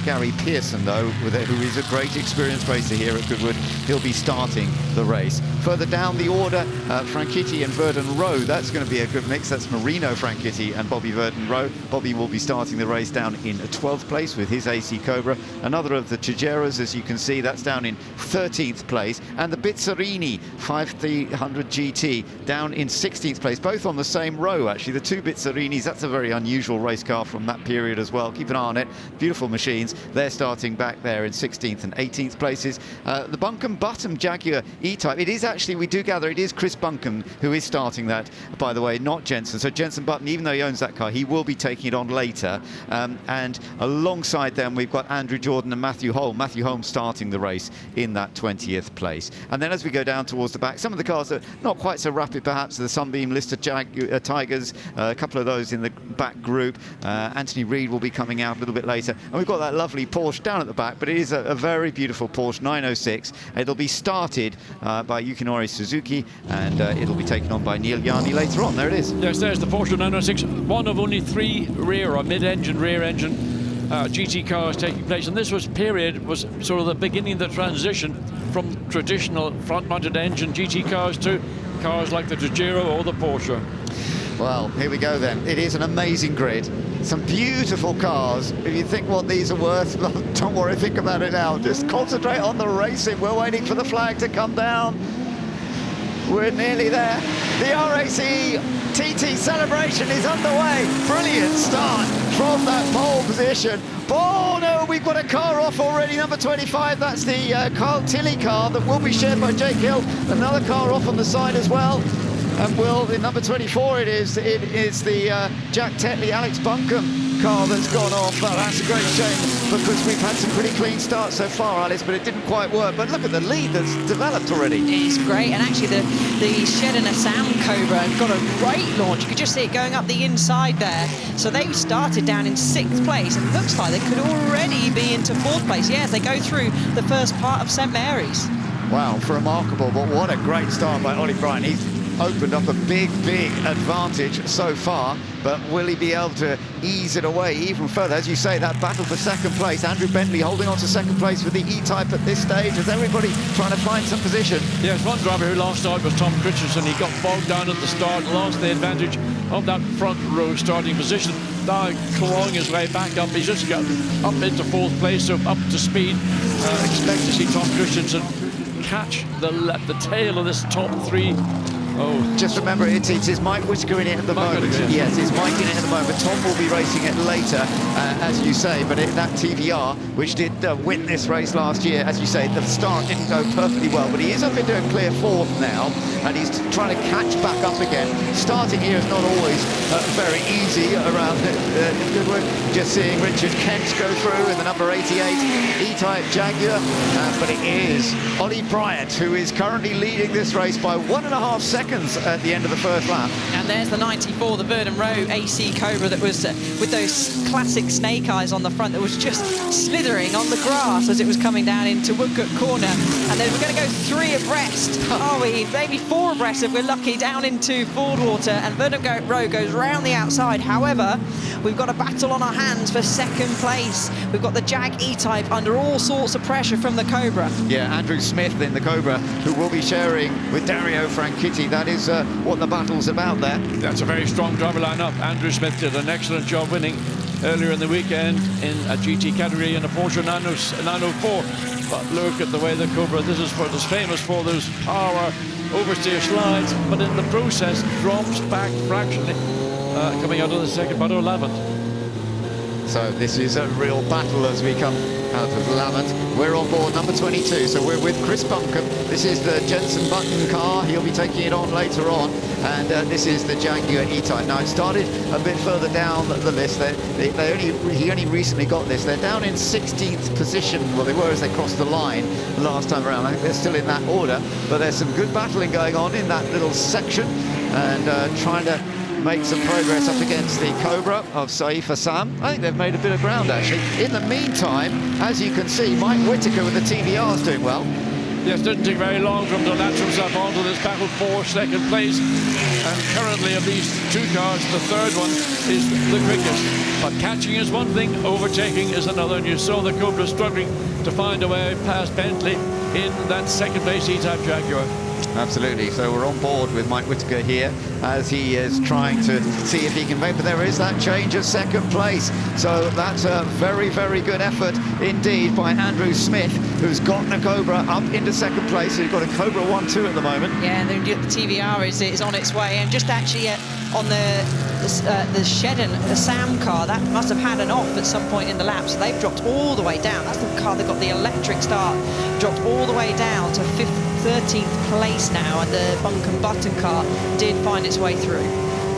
Gary Pearson, though, who is a great experienced racer here at Goodwood. He'll be starting the race. Further down the order, Franchitti and Verdon Rowe. That's going to be a good mix. That's Marino Franchitti and Bobby Verdon Rowe. Bobby will be starting the race down in 12th place with his AC Cobra. Another of the Tejeras, as you can see, that's down in 13th place. And the Bizzarini 5300 GT down in 16th place, both on the same row, actually. The 2 Bizzarinis, that's a very unusual race car from that period as well. Keep an eye on it. Beautiful machines. They're starting back there in 16th and 18th places. The Buncombe Button Jaguar E-Type, it is actually, we do gather, it is Chris Buncombe who is starting that, by the way, not Jenson. So Jenson Button, even though he owns that car, he will be taking it on later. And alongside them, we've got Andrew Jordan and Matthew Holm. Matthew Holm starting the race in that 20th place. And then as we go down towards the back, some of the cars that are not quite so rapid, perhaps, the Sunbeam Lister Tigers, a couple of those in the back group. Anthony Reid will be coming out a little bit later. And we've got that lovely Porsche down at the back, but it is a very beautiful Porsche 906. It'll be started by Yukinori Suzuki, and it'll be taken on by Neil Yarni later on. There it is. Yes, there's the Porsche 906, one of only 3 rear or mid-engine, rear-engine GT cars taking place, and this was sort of the beginning of the transition from traditional front-mounted engine GT cars to cars like the Tejera or the Porsche. Well, here we go then. It is an amazing grid. Some beautiful cars. If you think what these are worth, don't worry, think about it now. Just concentrate on the racing. We're waiting for the flag to come down. We're nearly there. The RAC TT Celebration is underway. Brilliant start from that pole position. Oh no, we've got a car off already, number 25. That's the Carl Tilley car that will be shared by Jake Hill. Another car off on the side as well. And the number 24 it is the Jack Tetley, Alex Buncombe car that's gone off. Well, that's a great shame because we've had some pretty clean starts so far, Alice, but it didn't quite work. But look at the lead that's developed already. It's great, and actually the Shedden Assam Cobra got a great launch. You could just see it going up the inside there. So they started down in 6th place, and it looks like they could already be into 4th place. Yes, they go through the first part of St Mary's. Wow, remarkable, but what a great start by Ollie Bryant. He's opened up a big advantage so far, but will he be able to ease it away even further? As you say, that battle for 2nd place, Andrew Bentley holding on to 2nd place with the E-Type at this stage, as everybody trying to find some position. Yes, one driver who last started was Tom Kristensen. He got bogged down at the start and lost the advantage of that front row starting position. Now clawing his way back up, he's just got up into 4th place, so up to speed. Expect to see Tom Kristensen catch the tail of this top 3. Oh. Just remember, it's Mike Whitaker in it at the moment. Yes, it's Mike in it at the moment. Tom will be racing it later, as you say, but that TVR, which did win this race last year, as you say, the start didn't go perfectly well, but he is up into a clear 4th now, and he's trying to catch back up again. Starting here is not always very easy around Goodwood. Just seeing Richard Kent go through in the number 88 E-Type Jaguar, but it is Ollie Bryant who is currently leading this race by 1.5 seconds at the end of the first lap. And there's the 94, the Verdon Rowe AC Cobra that was with those classic snake eyes on the front that was just slithering on the grass as it was coming down into Woodcote Corner. And then we're going to go 3 abreast. Are we? Maybe 4 abreast if we're lucky, down into Fordwater, and Verdon Rowe goes round the outside. However, we've got a battle on our hands for 2nd place. We've got the Jag E-Type under all sorts of pressure from the Cobra. Yeah, Andrew Smith in the Cobra, who will be sharing with Dario Franchitti. That is what the battle's about there. That's a very strong driver lineup. Andrew Smith did an excellent job winning earlier in the weekend in a GT category in a Porsche 904. But look at the way the Cobra, this is what is famous for, those power oversteer slides, but in the process drops back fractionally, coming out of the second, about 11th. So this is a real battle as we come out of Lavant. We're on board number 22, so we're with Chris Buncombe. This is the Jenson Button car. He'll be taking it on later on. And this is the Jaguar E-Type. Now, it started a bit further down the list. He only recently got this. They're down in 16th position. Well, they were as they crossed the line last time around. I think they're still in that order. But there's some good battling going on in that little section. And trying to make some progress up against the Cobra of Saif Hassan. I think they've made a bit of ground, actually. In the meantime, as you can see, Mike Whittaker with the TVR is doing well. Yes, didn't take very long for him to latch himself onto this battle for second place. And currently, of these two cars, the third one is the quickest. But catching is one thing, overtaking is another. And you saw the Cobra struggling to find a way past Bentley in that second place E-Type Jaguar. Absolutely. So we're on board with Mike Whittaker here as he is trying to see if he can make, but there is that change of second place. So that's a very, very good effort indeed by Andrew Smith, who's gotten a Cobra up into second place. So you've got a Cobra 1-2 at the moment. Yeah, and the TVR is on its way, and just actually on the Shedden, the Sam car, that must have had an off at some point in the lap, so they've dropped all the way down. That's the car that got the electric start, dropped all the way down to 13th place now, and the Buncombe Button car did find its way through.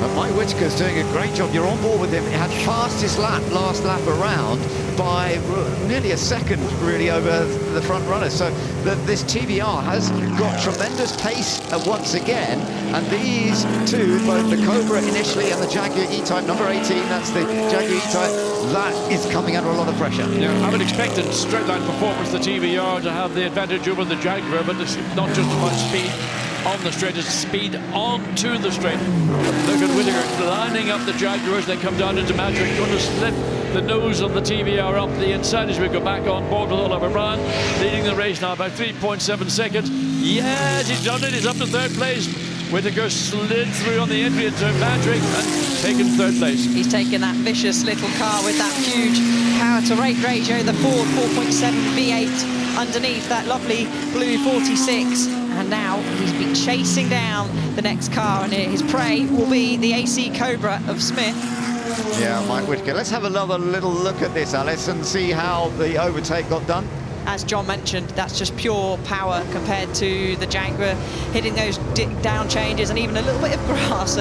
But Mike Whittaker's doing a great job. You're on board with him. He had fastest lap, last lap around, by nearly a second, really, over the front runners. So this TVR has got tremendous pace once again. And these two, both the Cobra initially and the Jaguar E-Type, number 18, that's the Jaguar E-Type, that is coming under a lot of pressure. Yeah, I would expect in straight line performance the TVR to have the advantage over the Jaguar, but it's not just about speed on the straight, it's speed onto the straight. Look at Whittaker lining up the Jaguar as they come down into Magic, going to slip the nose of the TVR up the inside as we go back on board with Oliver Brown, leading the race now by 3.7 seconds. Yes, he's done it, he's up to third place. Whittaker slid through on the entry into Magic and taken third place. He's taken that vicious little car with that huge power to rate ratio, the Ford 4.7 V8 underneath that lovely blue 46. And now he's been chasing down the next car, and his prey will be the AC Cobra of Smith. Yeah, Mike Whittaker. Let's have another little look at this, Alice, and see how the overtake got done. As John mentioned, that's just pure power compared to the Jaguar, hitting those down changes and even a little bit of grass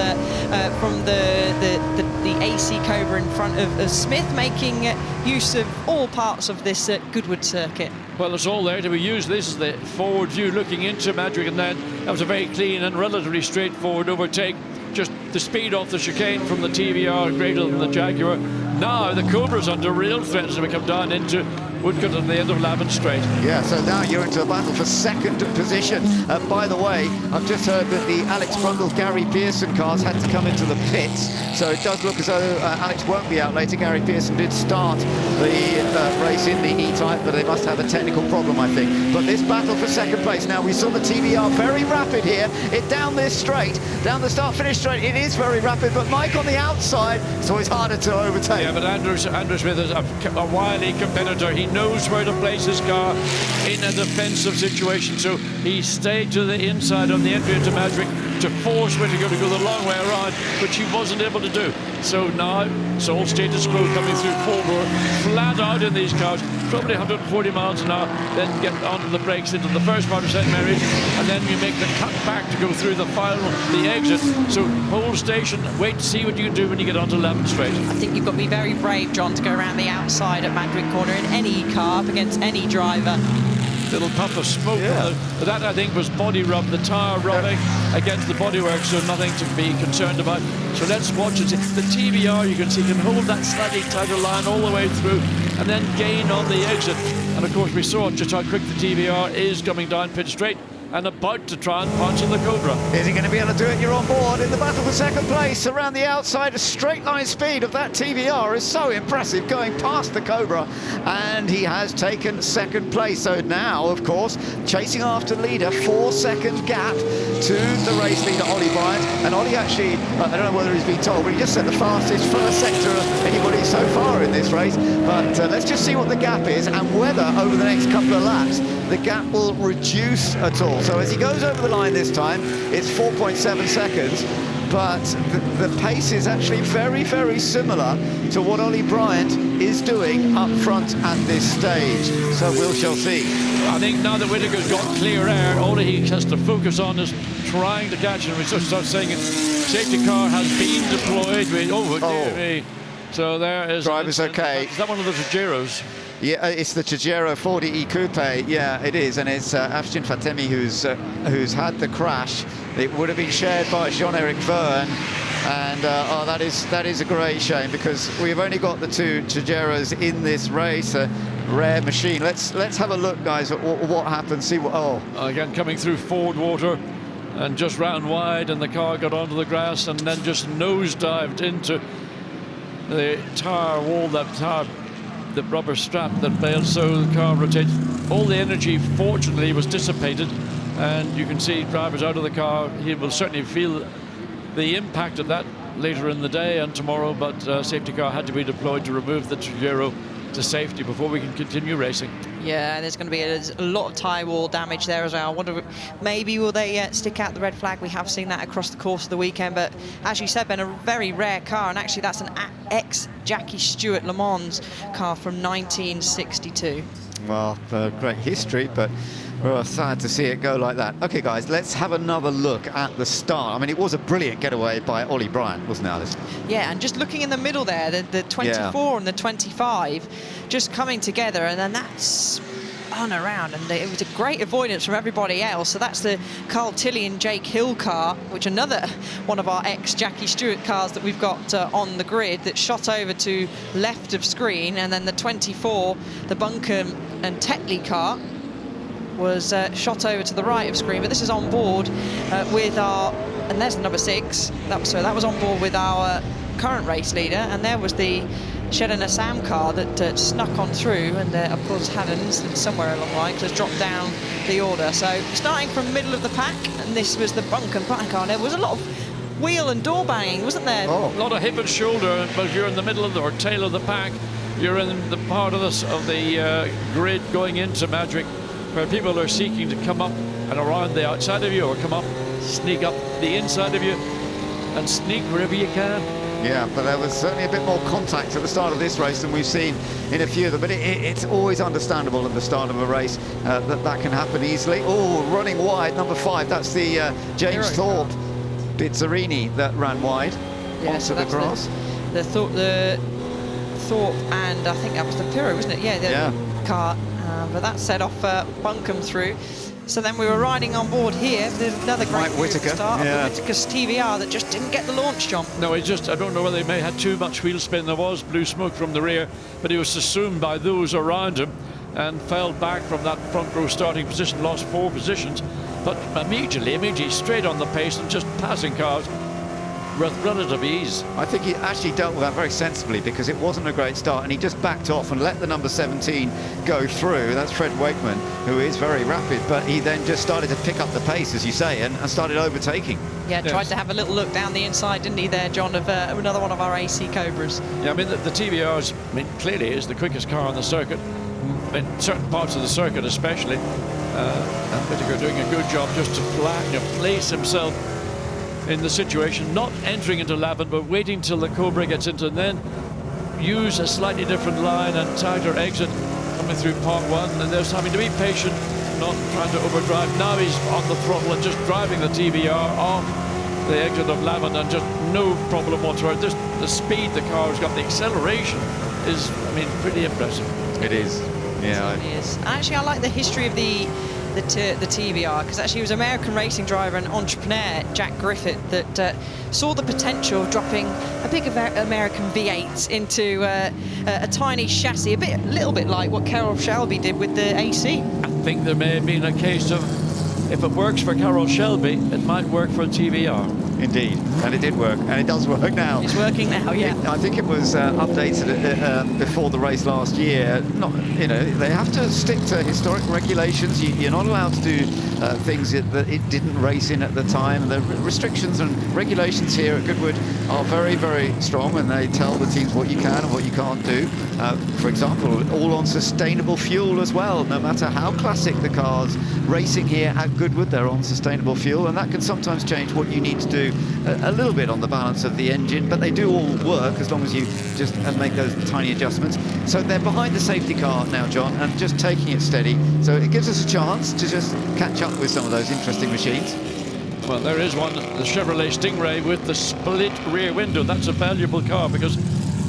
from the AC Cobra in front of Smith, making use of all parts of this Goodwood circuit. Well, it's all there to be used. This is the forward view looking into Magic, and then that was a very clean and relatively straightforward overtake. Just the speed off the chicane from the TVR greater than the Jaguar. Now the Cobra's under real threat as we come down into Woodcote at the end of Lavant Straight. Yeah, so now you're into a battle for second position. By the way, I've just heard that the Alex Brundle, Gary Pearson cars had to come into the pits, so it does look as though Alex won't be out later. Gary Pearson did start the race in the E-Type, but they must have a technical problem, I think. But this battle for second place now, we saw the TVR very rapid here. It down this straight, down the start-finish straight, it is very rapid, but Mike on the outside, it's always harder to overtake. Yeah, but Andrew Smith is a wily competitor. He knows where to place his car in a defensive situation, so he stayed to the inside on the entry into Magic to force Whittaker to go the long way around, which he wasn't able to do. So now it's all status quo coming through four-door, flat out in these cars, probably 140 miles an hour, then get onto the brakes into the first part of St. Mary's, and then you make the cut back to go through the exit. So hold station, wait to see what you can do when you get onto Lavant Straight. I think you've got to be very brave, John, to go around the outside at Madrid Corner in any car up against any driver. Little puff of smoke. Yeah. That, I think, was body rub, the tyre rubbing against the bodywork, so nothing to be concerned about. So let's watch it. The TVR, you can see, can hold that slightly tighter line all the way through and then gain on the exit. And, of course, we saw just how quick the TVR is coming down pit straight. and about to try and punch in the Cobra. Is he going to be able to do it? You're on board in the battle for second place. Around the outside, a straight line speed of that TVR is so impressive, going past the Cobra, and he has taken second place. So now, of course, chasing after leader, 4-second gap to the race leader, Ollie Bryant. And Ollie actually, I don't know whether he's been told, but he just said the fastest first sector of anybody so far in this race. But let's just see what the gap is and whether over the next couple of laps the gap will reduce at all. So as he goes over the line this time, it's 4.7 seconds, but the pace is actually very, very similar to what Ollie Bryant is doing up front at this stage. So we shall see. I think now that Whittaker's got clear air, all he has to focus on is trying to catch him. We just start saying it. Safety car has been deployed. Dear me. So there is... Driver's okay. Is that one of the Tajeros? Yeah, it's the Tajero 40E Coupe. Yeah, it is, and it's Afshin Fatemi who's had the crash. It would have been shared by Jean-Eric Verne, and oh, that is a great shame because we've only got the two Tajeros in this race. A rare machine. Let's have a look, guys, at what happened. See what. Oh, again coming through Ford water, and just ran wide, and the car got onto the grass, and then just nosedived into the tire wall, the rubber strap that failed, so the car rotated. All the energy, fortunately, was dissipated, and you can see drivers out of the car. He will certainly feel the impact of that later in the day and tomorrow, but safety car had to be deployed to remove the Trujillo to safety before we can continue racing. Yeah, there's going to be a lot of tie wall damage there as well. I wonder, maybe will they stick out the red flag? We have seen that across the course of the weekend, but as you said, Ben, a very rare car, and actually that's an ex-Jackie Stewart Le Mans car from 1962. Well, great history, but we're sad to see it go like that. Okay, guys, let's have another look at the start. I mean, it was a brilliant getaway by Ollie Bryant, wasn't it, Alice? Yeah, and just looking in the middle there, the 24 and the 25 just coming together, and then that spun around, and it was a great avoidance from everybody else. So that's the Carl Tilley and Jake Hill car, which another one of our ex-Jackie Stewart cars that we've got on the grid, that shot over to left of screen, and then the 24, the Buncombe and Tetley car, was shot over to the right of screen. But this is on board with our, and there's the number 6. That was on board with our current race leader, and there was the Shedden Assam car that snuck on through, and of course had an incident somewhere along the line because it's dropped down the order. So starting from middle of the pack, and this was the Buncombe Button car. There was a lot of wheel and door banging, wasn't there? Oh. A lot of hip and shoulder, but if you're in the middle of the, or tail of the pack, you're in the part of the grid going into Magic, where people are seeking to come up and around the outside of you, or come up, sneak up the inside of you, and sneak wherever you can. Yeah, but there was certainly a bit more contact at the start of this race than we've seen in a few of them. But it's always understandable at the start of a race that can happen easily. Oh, running wide, number 5. That's the James Thorpe Bizzarini that ran wide onto the grass. The Thorpe, and I think that was the Piro, wasn't it? Yeah, the car. But that set off Buncombe through. So then we were riding on board here. There's another great start of the Whittaker's TVR that just didn't get the launch jump. No, I don't know whether they may have had too much wheel spin. There was blue smoke from the rear, but he was assumed by those around him and fell back from that front row starting position, lost 4 positions, but immediately straight on the pace and just passing cars with relative ease. I think he actually dealt with that very sensibly, because it wasn't a great start, and he just backed off and let the number 17 go through. That's Fred Wakeman, who is very rapid, but he then just started to pick up the pace, as you say, and started overtaking. Yeah, tried to have a little look down the inside, didn't he there, John, of another one of our AC Cobras. Yeah, I mean, the TVR clearly is the quickest car on the circuit, in certain parts of the circuit especially, and Whittaker doing a good job just to place himself in the situation, not entering into Lavin, but waiting till the Cobra gets into, and then use a slightly different line and tighter exit coming through part 1, and there's having to be patient, not trying to overdrive. Now he's on the throttle and just driving the TVR off the exit of Lavin, and just no problem whatsoever. Just the speed the car's got, the acceleration is, pretty impressive. It is. Yeah. It is. Actually, I like the history of the TVR, because actually it was American racing driver and entrepreneur Jack Griffith that saw the potential of dropping a big American V8 into a tiny chassis, a little bit like what Carroll Shelby did with the AC. I think there may have been a case of if it works for Carroll Shelby, it might work for TVR. Indeed, and it did work, and it does work now. It's working now, yeah. I think it was updated before the race last year. Not, you know, they have to stick to historic regulations. You're not allowed to do things that it didn't race in at the time. The restrictions and regulations here at Goodwood are very, very strong, and they tell the teams what you can and what you can't do. For example, all on sustainable fuel as well. No matter how classic the cars racing here at Goodwood, they're on sustainable fuel, and that can sometimes change what you need to do a little bit on the balance of the engine, but they do all work as long as you just make those tiny adjustments. So they're behind the safety car now, John, and just taking it steady. So it gives us a chance to just catch up with some of those interesting machines. Well, there is one, the Chevrolet Stingray with the split rear window. That's a valuable car because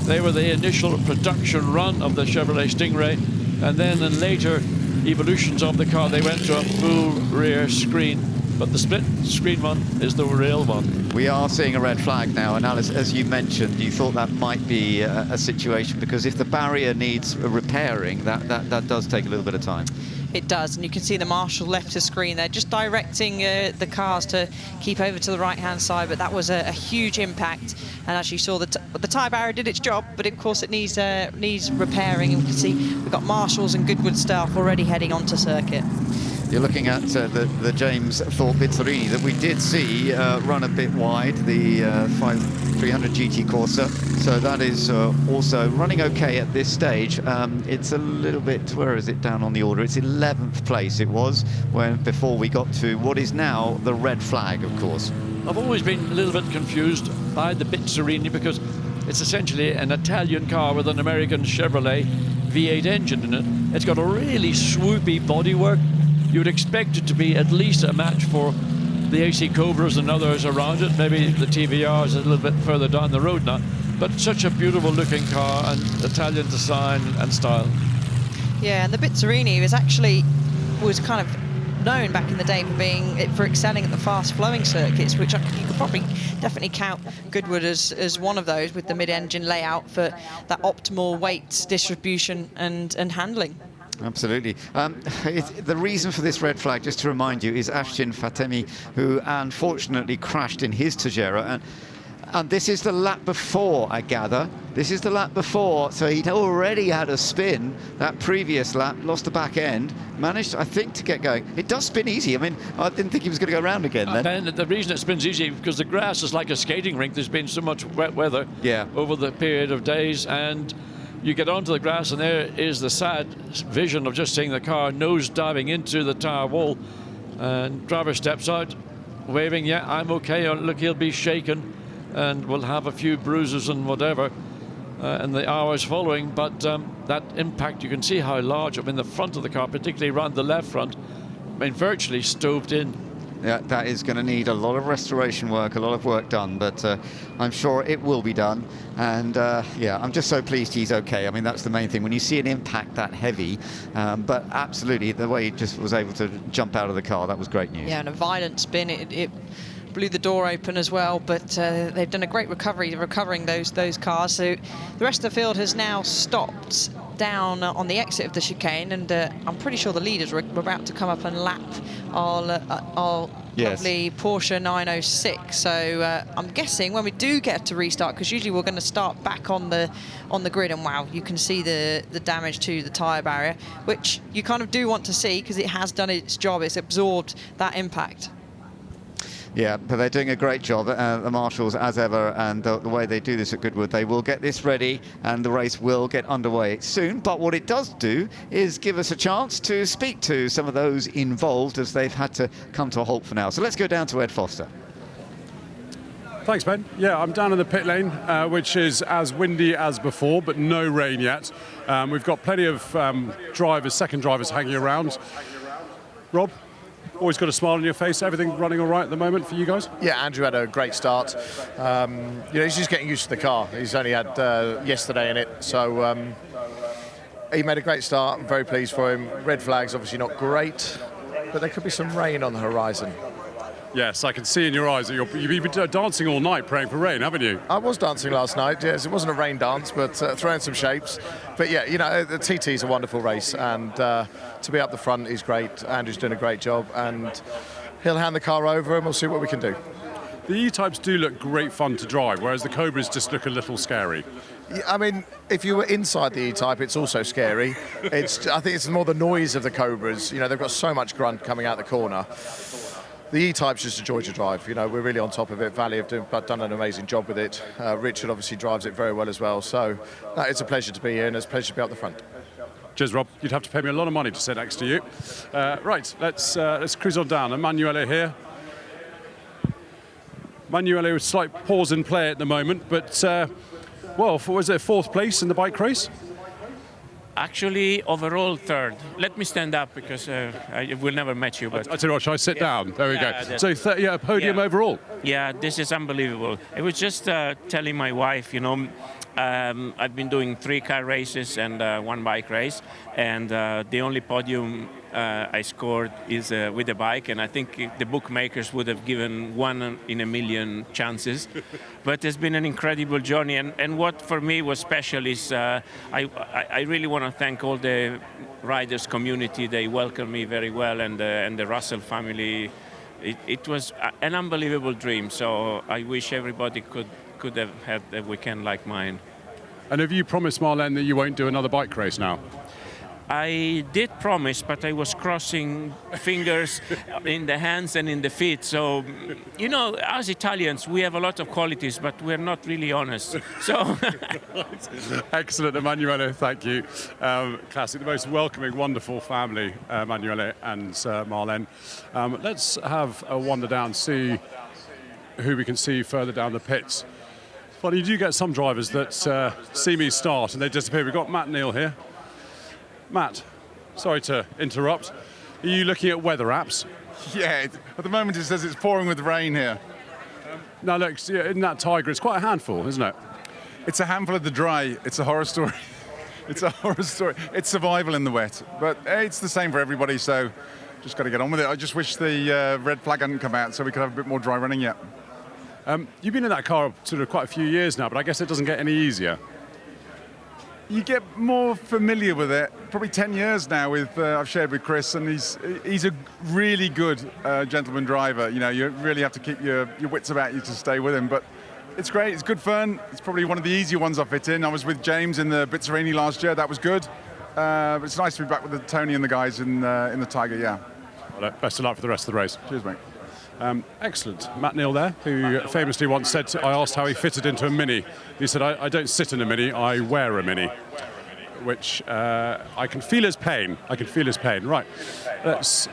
they were the initial production run of the Chevrolet Stingray, and then in later evolutions of the car, they went to a full rear screen. But the split screen one is the real one. We are seeing a red flag now, and Alice, as you mentioned, you thought that might be a situation, because if the barrier needs repairing, that does take a little bit of time. It does, and you can see the marshal left the screen there, just directing the cars to keep over to the right-hand side, but that was a huge impact. And as you saw, the tyre barrier did its job, but of course it needs repairing, and we can see we've got marshals and Goodwood staff already heading onto circuit. You're looking at the James Thorpe Bizzarini that we did see run a bit wide, the 300 GT Corsa. So that is also running okay at this stage. It's a little bit, where is it down on the order? It's 11th place it was before we got to what is now the red flag, of course. I've always been a little bit confused by the Bizzarini because it's essentially an Italian car with an American Chevrolet V8 engine in it. It's got a really swoopy bodywork. You would expect it to be at least a match for the AC Cobras and others around it. Maybe the TVR is a little bit further down the road now. But such a beautiful looking car and Italian design and style. Yeah, and the Bizzarini was kind of known back in the day for excelling at the fast flowing circuits, which you could probably definitely count Goodwood as one of those, with the mid-engine layout for that optimal weight distribution and handling. Absolutely. The reason for this red flag, just to remind you, is Afshin Fatemi, who unfortunately crashed in his Tagera. And this is the lap before, I gather. This is the lap before, so he'd already had a spin that previous lap, lost the back end, managed, I think, to get going. It does spin easy. I mean, I didn't think he was going to go around again then. And the reason it spins easy is because the grass is like a skating rink. There's been so much wet weather over the period of days, and you get onto the grass, and there is the sad vision of just seeing the car nose diving into the tyre wall. And driver steps out, waving, yeah, I'm okay. Look, he'll be shaken and will have a few bruises and whatever in the hours following. But that impact, you can see how large, I mean, the front of the car, particularly around the left front, I mean, virtually stoved in. Yeah, that is going to need a lot of restoration work, a lot of work done, but I'm sure it will be done. And yeah, I'm just so pleased he's okay. I mean, that's the main thing when you see an impact that heavy. But absolutely, the way he just was able to jump out of the car, that was great news. Yeah, and a violent spin. It blew the door open as well, but they've done a great recovering those cars. So the rest of the field has now stopped down on the exit of the chicane, and I'm pretty sure the leaders were about to come up and lap our lovely Porsche 906. So I'm guessing when we do get to restart, because usually we're going to start back on the grid, and wow, you can see the damage to the tyre barrier, which you kind of do want to see because it has done its job. It's absorbed that impact. Yeah, but they're doing a great job, the marshals, as ever, and the way they do this at Goodwood, they will get this ready and the race will get underway soon. But what it does do is give us a chance to speak to some of those involved as they've had to come to a halt for now. So let's go down to Ed Foster. Thanks, Ben. Yeah, I'm down in the pit lane, which is as windy as before, but no rain yet. We've got plenty of second drivers hanging around. Rob? Always got a smile on your face. Everything running all right at the moment for you guys? Yeah, Andrew had a great start. He's just getting used to the car. He's only had yesterday in it, so he made a great start. I'm very pleased for him. Red flag's obviously not great, but there could be some rain on the horizon. Yes, I can see in your eyes that you've been dancing all night praying for rain, haven't you? I was dancing last night, yes. It wasn't a rain dance, but throwing some shapes. But yeah, you know, the TT is a wonderful race, and to be up the front is great. Andrew's doing a great job, and he'll hand the car over and we'll see what we can do. The E-types do look great fun to drive, whereas the Cobras just look a little scary. Yeah, I mean, if you were inside the E-type, it's also scary. I think it's more the noise of the Cobras. You know, they've got so much grunt coming out the corner. The E-type's just a joy to drive. You know, we're really on top of it. Valley have done an amazing job with it. Richard obviously drives it very well as well. So it's a pleasure to be here, and it's a pleasure to be up the front. Cheers, Rob. You'd have to pay me a lot of money to sit next to you. Right, let's cruise on down. Emanuele here. Emanuele with slight pause in play at the moment, but well, was it fourth place in the bike race? Actually, overall third. Let me stand up because I will never match you. But I tell you what, shall I sit down? There we go. So, yeah, podium overall. Yeah, this is unbelievable. I was just telling my wife, you know, I've been doing 3 car races and 1 bike race, and the only podium I scored is with the bike, and I think the bookmakers would have given 1 in a million chances. But it's been an incredible journey, and what for me was special is I really want to thank all the riders community. They welcomed me very well, and the Russell family. It was an unbelievable dream, so I wish everybody could have had a weekend like mine. And have you promised Marlene that you won't do another bike race now? I did promise, but I was crossing fingers in the hands and in the feet. So, you know, as Italians, we have a lot of qualities, but we're not really honest. So, excellent, Emanuele. Thank you. Classic, the most welcoming, wonderful family, Emanuele and Marlene. Let's have a wander down, see who we can see further down the pits. Well, you do get some drivers that see me start and they disappear. We've got Matt Neal here. Matt, sorry to interrupt. Are you looking at weather apps? Yeah, at the moment it says it's pouring with rain here. Now look, in that Tiger, it's quite a handful, isn't it? It's a handful of the dry. It's a horror story. It's a horror story. It's survival in the wet. But it's the same for everybody, so just got to get on with it. I just wish the red flag hadn't come out so we could have a bit more dry running yet. You've been in that car sort of quite a few years now, but I guess it doesn't get any easier. You get more familiar with it. Probably 10 years now with I've shared with Chris, and he's a really good gentleman driver. You know, you really have to keep your wits about you to stay with him. But it's great. It's good fun. It's probably one of the easier ones I fit in. I was with James in the Bizzarini last year. That was good. But it's nice to be back with Tony and the guys in the Tiger. Yeah. Well, best of luck for the rest of the race. Cheers, mate. Excellent. Matt Neal there, who famously once said, I asked how he fitted into a Mini. He said, I don't sit in a Mini, I wear a Mini. Which I can feel his pain. I can feel his pain. Right, let's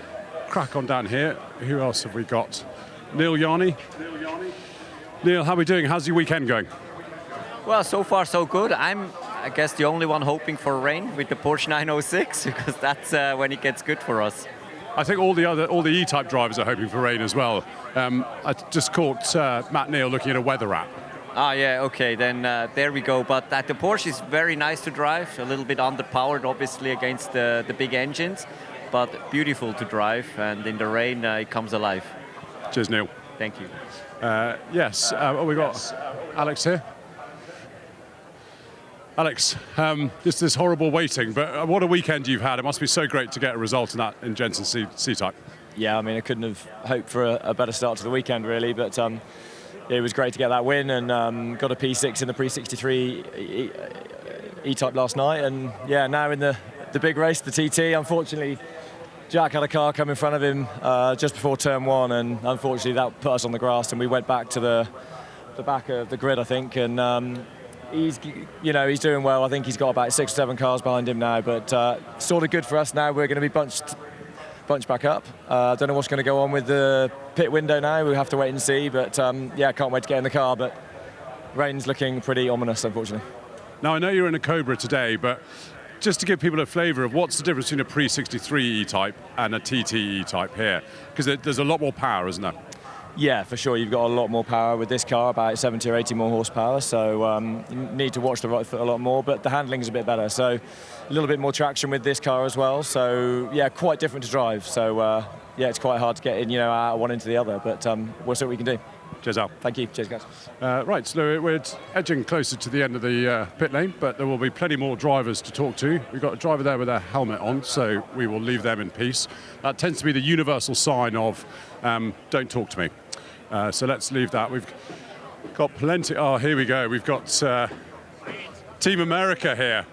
crack on down here. Who else have we got? Neil Yarney. Neil, how are we doing? How's your weekend going? Well, so far so good. I'm, I guess, the only one hoping for rain with the Porsche 906, because that's when it gets good for us. I think all the E-type drivers are hoping for rain as well. I just caught Matt Neal looking at a weather app. Ah, yeah, okay, then there we go. But the Porsche is very nice to drive, a little bit underpowered, obviously, against the big engines, but beautiful to drive, and in the rain, it comes alive. Cheers, Neil. Thank you. Yes, we got Alex here. Alex, just this horrible waiting, but what a weekend you've had. It must be so great to get a result in Jenson C-type. Yeah, I mean, I couldn't have hoped for a better start to the weekend, really, but it was great to get that win, and got a P6 in the Pre-63 E-type last night, and yeah, now in the big race, the TT. Unfortunately, Jacques had a car come in front of him just before turn 1, and unfortunately that put us on the grass, and we went back to the back of the grid, I think, and he's doing well. I think he's got about 6 or 7 cars behind him now, but sort of good for us now. We're going to be bunched back up. I don't know what's going to go on with the pit window now. We'll have to wait and see, but yeah, can't wait to get in the car, but rain's looking pretty ominous, unfortunately. Now, I know you're in a Cobra today, but just to give people a flavour of what's the difference between a Pre-63 E-type and a TT E-type here, because there's a lot more power, isn't there? Yeah, for sure. You've got a lot more power with this car, about 70 or 80 more horsepower, so you need to watch the right foot a lot more, but the handling's a bit better, so a little bit more traction with this car as well, so yeah, quite different to drive, so yeah, it's quite hard to get in, out of one into the other. But we'll see what we can do. Cheers, Al. Thank you. Cheers, guys. Right, so we're edging closer to the end of the pit lane, but there will be plenty more drivers to talk to. We've got a driver there with their helmet on, so we will leave them in peace. That tends to be the universal sign of don't talk to me. So let's leave that. We've got plenty. Oh, here we go. We've got Team America here.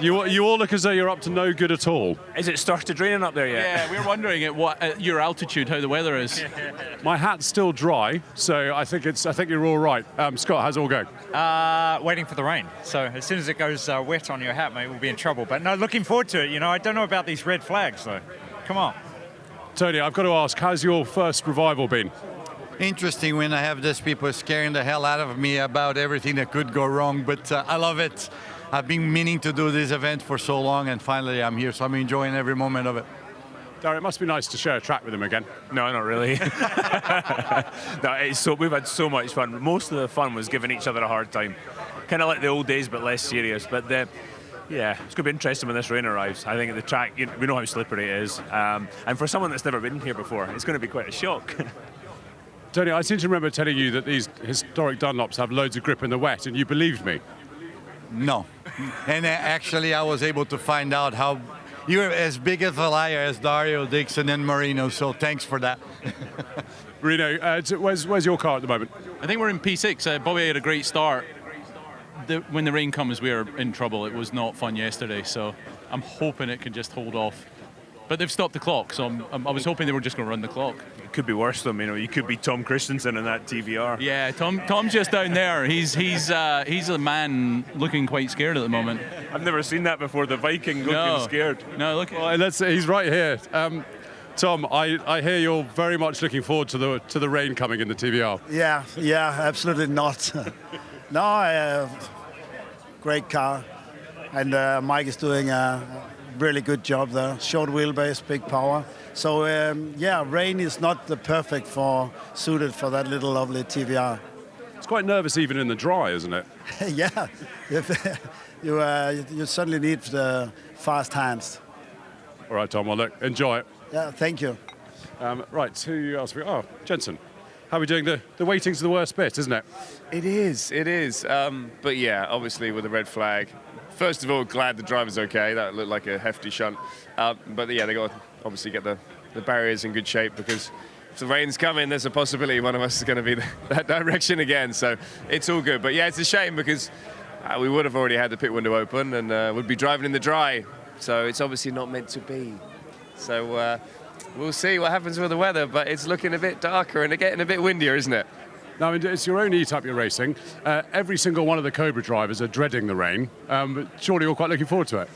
You all look as though you're up to no good at all. Is it started raining up there yet? Yeah, we're wondering at your altitude how the weather is. My hat's still dry, so I think you're all right. Scott, how's it all going? Waiting for the rain. So as soon as it goes wet on your hat, mate, we'll be in trouble. But no, looking forward to it. I don't know about these red flags, though. Come on. Tony, I've got to ask, how's your first revival been? Interesting when I have these people scaring the hell out of me about everything that could go wrong, but I love it. I've been meaning to do this event for so long, and finally I'm here, so I'm enjoying every moment of it. Dario, it must be nice to share a track with him again. No, not really. No, we've had so much fun. Most of the fun was giving each other a hard time. Kind of like the old days, but less serious. But yeah, it's going to be interesting when this rain arrives. I think the track, we know how slippery it is. And for someone that's never been here before, it's going to be quite a shock. Tony, I seem to remember telling you that these historic Dunlops have loads of grip in the wet, and you believed me. No. And actually, I was able to find out how you're as big of a liar as Dario, Dixon, and Marino, so thanks for that. Marino, where's your car at the moment? I think we're in P6. Bobby had a great start. When the rain comes, we're in trouble. It was not fun yesterday, so I'm hoping it can just hold off. But they've stopped the clock, so I was hoping they were just going to run the clock. It could be worse, though. You could be Tom Kristensen in that TVR. Yeah, Tom's just down there. He's a man looking quite scared at the moment. I've never seen that before. The Viking looking scared. No, look. Well, he's right here. Tom, I hear you're very much looking forward to the rain coming in the TVR. Yeah, absolutely not. No, great car, and Mike is doing a really good job there. Short wheelbase, big power. So rain is not the perfect suited for that little lovely TVR. It's quite nervous even in the dry, isn't it? Yeah, you certainly need the fast hands. All right, Tom. Well, look, enjoy it. Yeah, thank you. Right, who else? Jenson. How are we doing? The waiting's the worst bit, isn't it? It is. But yeah, obviously with the red flag. First of all, glad the driver's okay. That looked like a hefty shunt. But yeah, they got to obviously get the barriers in good shape, because if the rain's coming, there's a possibility one of us is going to be that direction again. So it's all good. But yeah, it's a shame because we would have already had the pit window open and would be driving in the dry. So it's obviously not meant to be. So we'll see what happens with the weather, but it's looking a bit darker and getting a bit windier, isn't it? Now, it's your own E-Type you're racing. Every single one of the Cobra drivers are dreading the rain, but surely you're quite looking forward to it.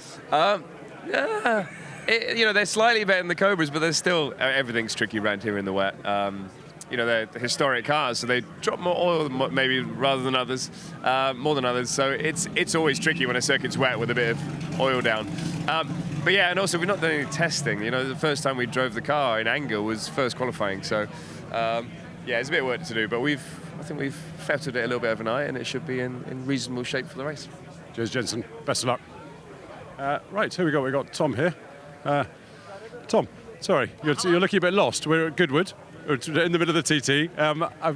Yeah. They're slightly better than the Cobras, but there's still everything's tricky around here in the wet. They're historic cars, so they drop more oil maybe rather than others, more than others. So it's always tricky when a circuit's wet with a bit of oil down. But yeah, and also we're not doing any testing. The first time we drove the car in anger was first qualifying. So yeah, it's a bit of work to do, but I think we've fettered it a little bit overnight, and it should be in reasonable shape for the race. Cheers, Jenson. Best of luck. Right, here we go. We've got Tom here. Tom, sorry, you're looking a bit lost. We're at Goodwood, in the middle of the TT.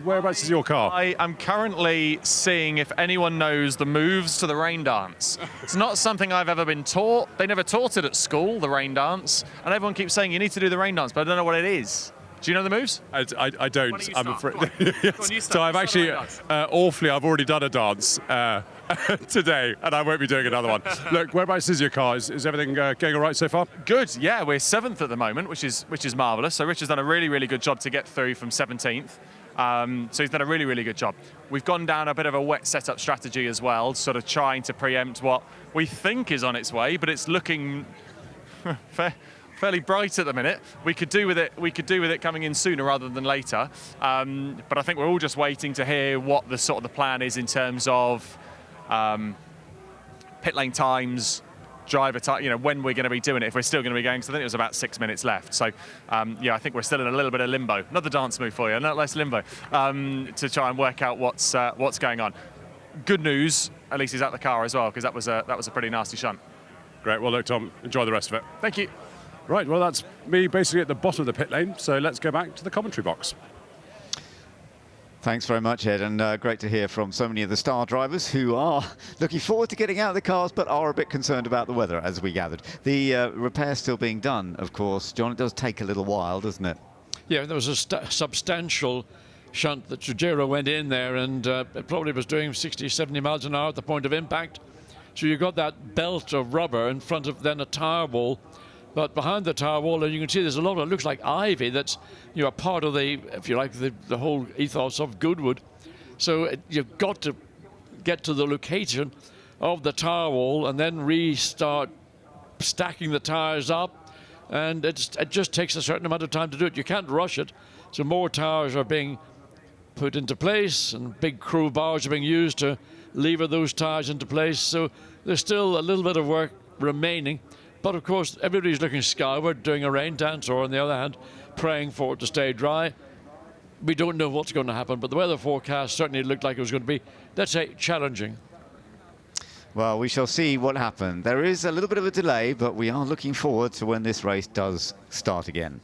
Whereabouts is your car? I'm currently seeing if anyone knows the moves to the rain dance. It's not something I've ever been taught. They never taught it at school, the rain dance. And everyone keeps saying you need to do the rain dance, but I don't know what it is. Do you know the moves? I don't. I'm afraid. Yes. So I've actually, awfully, I've already done a dance today, and I won't be doing another one. Look, whereabouts is your car? Is everything going all right so far? Good. Yeah, we're 7th at the moment, which is marvellous. So Rich has done a really, really good job to get through from 17th. So he's done a really, really good job. We've gone down a bit of a wet setup strategy as well, sort of trying to preempt what we think is on its way, but it's looking fairly bright at the minute. We could do with it coming in sooner rather than later. But I think we're all just waiting to hear what the plan is in terms of pit lane times, driver time, when we're going to be doing it, if we're still going to be going, because I think there's about 6 minutes left. So, yeah, I think we're still in a little bit of limbo. Another dance move for you, not less limbo, to try and work out what's going on. Good news, at least he's at the car as well, because that was a pretty nasty shunt. Great. Well, look, Tom, enjoy the rest of it. Thank you. Right, well, that's me basically at the bottom of the pit lane, so let's go back to the commentary box. Thanks very much, Ed, and great to hear from so many of the star drivers who are looking forward to getting out of the cars but are a bit concerned about the weather, as we gathered. The repair's still being done, of course. John, it does take a little while, doesn't it? Yeah, there was a substantial shunt that Trujillo went in there, and it probably was doing 60, 70 miles an hour at the point of impact. So you've got that belt of rubber in front of then a tyre wall. But behind the tyre wall, and you can see there's a lot of, it looks like ivy that's, you know, part of the, if you like, the whole ethos of Goodwood. So you've got to get to the location of the tyre wall and then restart stacking the tyres up. And it just takes a certain amount of time to do it. You can't rush it. So more tyres are being put into place and big crew bars are being used to lever those tyres into place. So there's still a little bit of work remaining. But of course, everybody's looking skyward, doing a rain dance, or on the other hand, praying for it to stay dry. We don't know what's going to happen, but the weather forecast certainly looked like it was going to be, let's say, challenging. Well, we shall see what happens. There is a little bit of a delay, but we are looking forward to when this race does start again.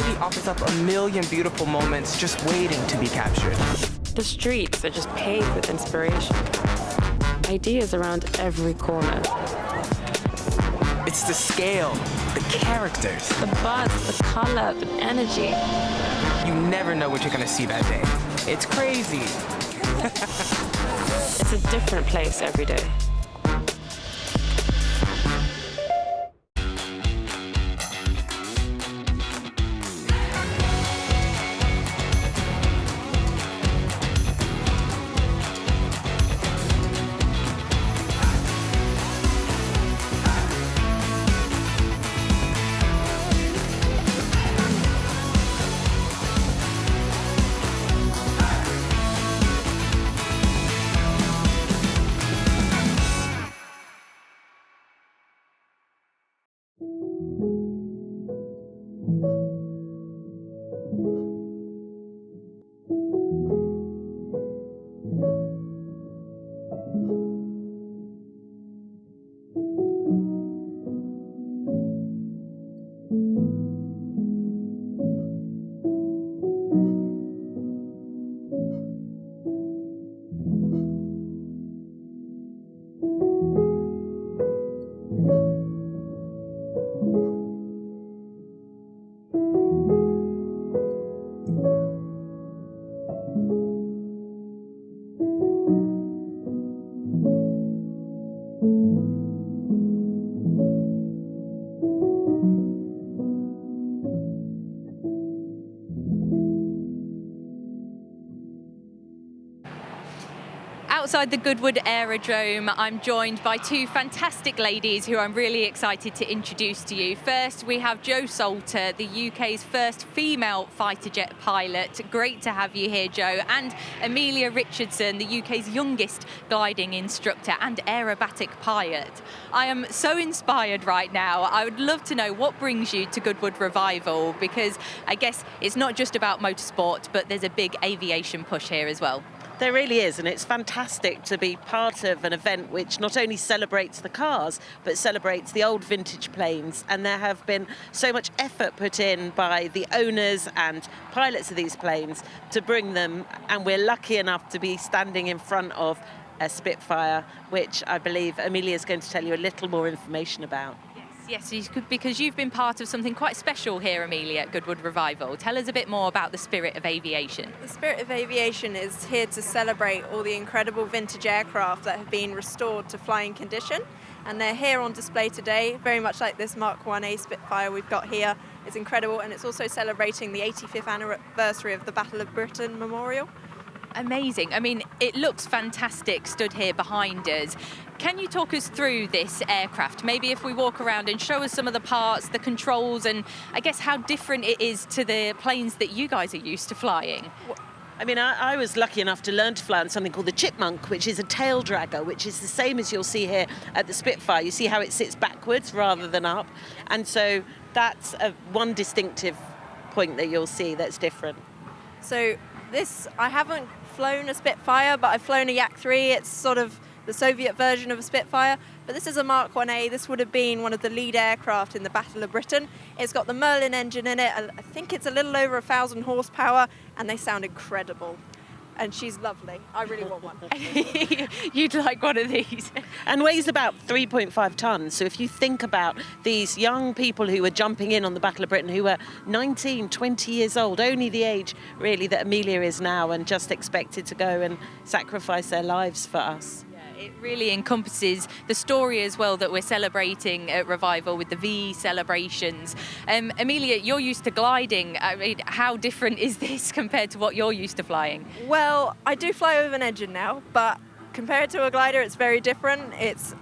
city offers up a million beautiful moments just waiting to be captured. The streets are just paved with inspiration. Ideas around every corner. It's the scale, the characters. The buzz, the color, the energy. You never know what you're gonna see that day. It's crazy. It's a different place every day. Outside the Goodwood Aerodrome, I'm joined by two fantastic ladies who I'm really excited to introduce to you. First, we have Jo Salter, the UK's first female fighter jet pilot. Great to have you here, Jo. And Amelia Richardson, the UK's youngest gliding instructor and aerobatic pilot. I am so inspired right now. I would love to know what brings you to Goodwood Revival, because I guess it's not just about motorsport, but there's a big aviation push here as well. There really is, and it's fantastic to be part of an event which not only celebrates the cars, but celebrates the old vintage planes. And there have been so much effort put in by the owners and pilots of these planes to bring them, and we're lucky enough to be standing in front of a Spitfire, which I believe Amelia is going to tell you a little more information about. Yes, because you've been part of something quite special here, Amelia, at Goodwood Revival. Tell us a bit more about the Spirit of Aviation. The Spirit of Aviation is here to celebrate all the incredible vintage aircraft that have been restored to flying condition. And they're here on display today, very much like this Mark 1A Spitfire we've got here. It's incredible, and it's also celebrating the 85th anniversary of the Battle of Britain Memorial. Amazing. I mean, it looks fantastic stood here behind us. Can you talk us through this aircraft? Maybe if we walk around and show us some of the parts, the controls, and I guess how different it is to the planes that you guys are used to flying. I mean, I was lucky enough to learn to fly on something called the Chipmunk, which is a tail dragger, which is the same as you'll see here at the Spitfire. You see how it sits backwards rather than up. And so that's one distinctive point that you'll see that's different. So I haven't flown a Spitfire, but I've flown a Yak 3. It's sort of the Soviet version of a Spitfire, but this is a Mark 1A. This would have been one of the lead aircraft in the Battle of Britain. It's got the Merlin engine in it. I think it's a little over 1,000 horsepower, and they sound incredible. And she's lovely. I really want one. You'd like one of these. And weighs about 3.5 tons. So if you think about these young people who were jumping in on the Battle of Britain, who were 19, 20 years old, only the age really that Amelia is now, and just expected to go and sacrifice their lives for us. It really encompasses the story as well that we're celebrating at Revival with the VE celebrations. Amelia, you're used to gliding. I mean, how different is this compared to what you're used to flying? Well, I do fly with an engine now, but compared to a glider, it's very different. It's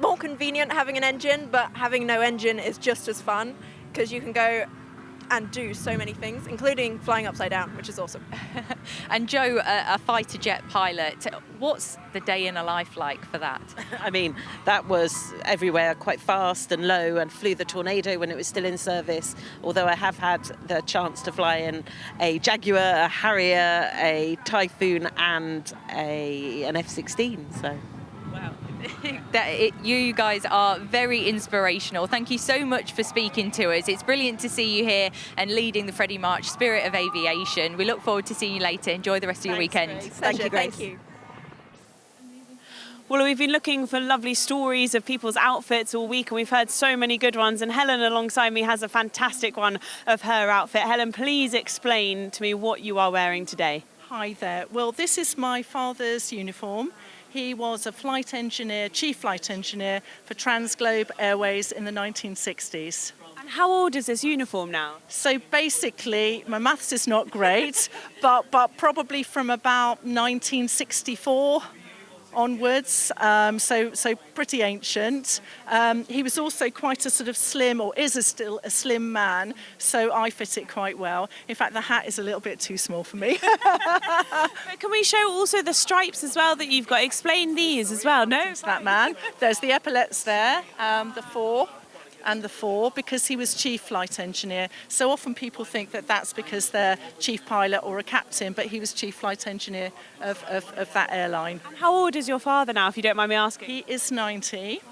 more convenient having an engine, but having no engine is just as fun because you can go and do so many things, including flying upside down, which is awesome. And Joe, a fighter jet pilot, what's the day in a life like for that? I mean, that was everywhere, quite fast and low, and flew the Tornado when it was still in service, although I have had the chance to fly in a Jaguar, a Harrier, a Typhoon, and an F-16, so... Wow. You guys are very inspirational. Thank you so much for speaking to us. It's brilliant to see you here and leading the Freddie March Spirit of Aviation. We look forward to seeing you later. Enjoy the rest of your weekend. Grace. Thank you, Grace. Thank you. Well, we've been looking for lovely stories of people's outfits all week, and we've heard so many good ones. And Helen alongside me has a fantastic one of her outfit. Helen, please explain to me what you are wearing today. Hi there. Well, this is my father's uniform. He was a flight engineer, chief flight engineer for Transglobe Airways in the 1960s. And how old is this uniform now? So basically, my maths is not great, but probably from about 1964 onwards, so pretty ancient. He was also quite a sort of slim, or is still a slim man, so I fit it quite well. In fact, the hat is a little bit too small for me. But can we show also the stripes as well that you've got? Explain these as well, no? That man. There's the epaulets there, the 4 and the 4, because he was chief flight engineer. So often people think that that's because they're chief pilot or a captain, but he was chief flight engineer of that airline. And how old is your father now, if you don't mind me asking? He is 90.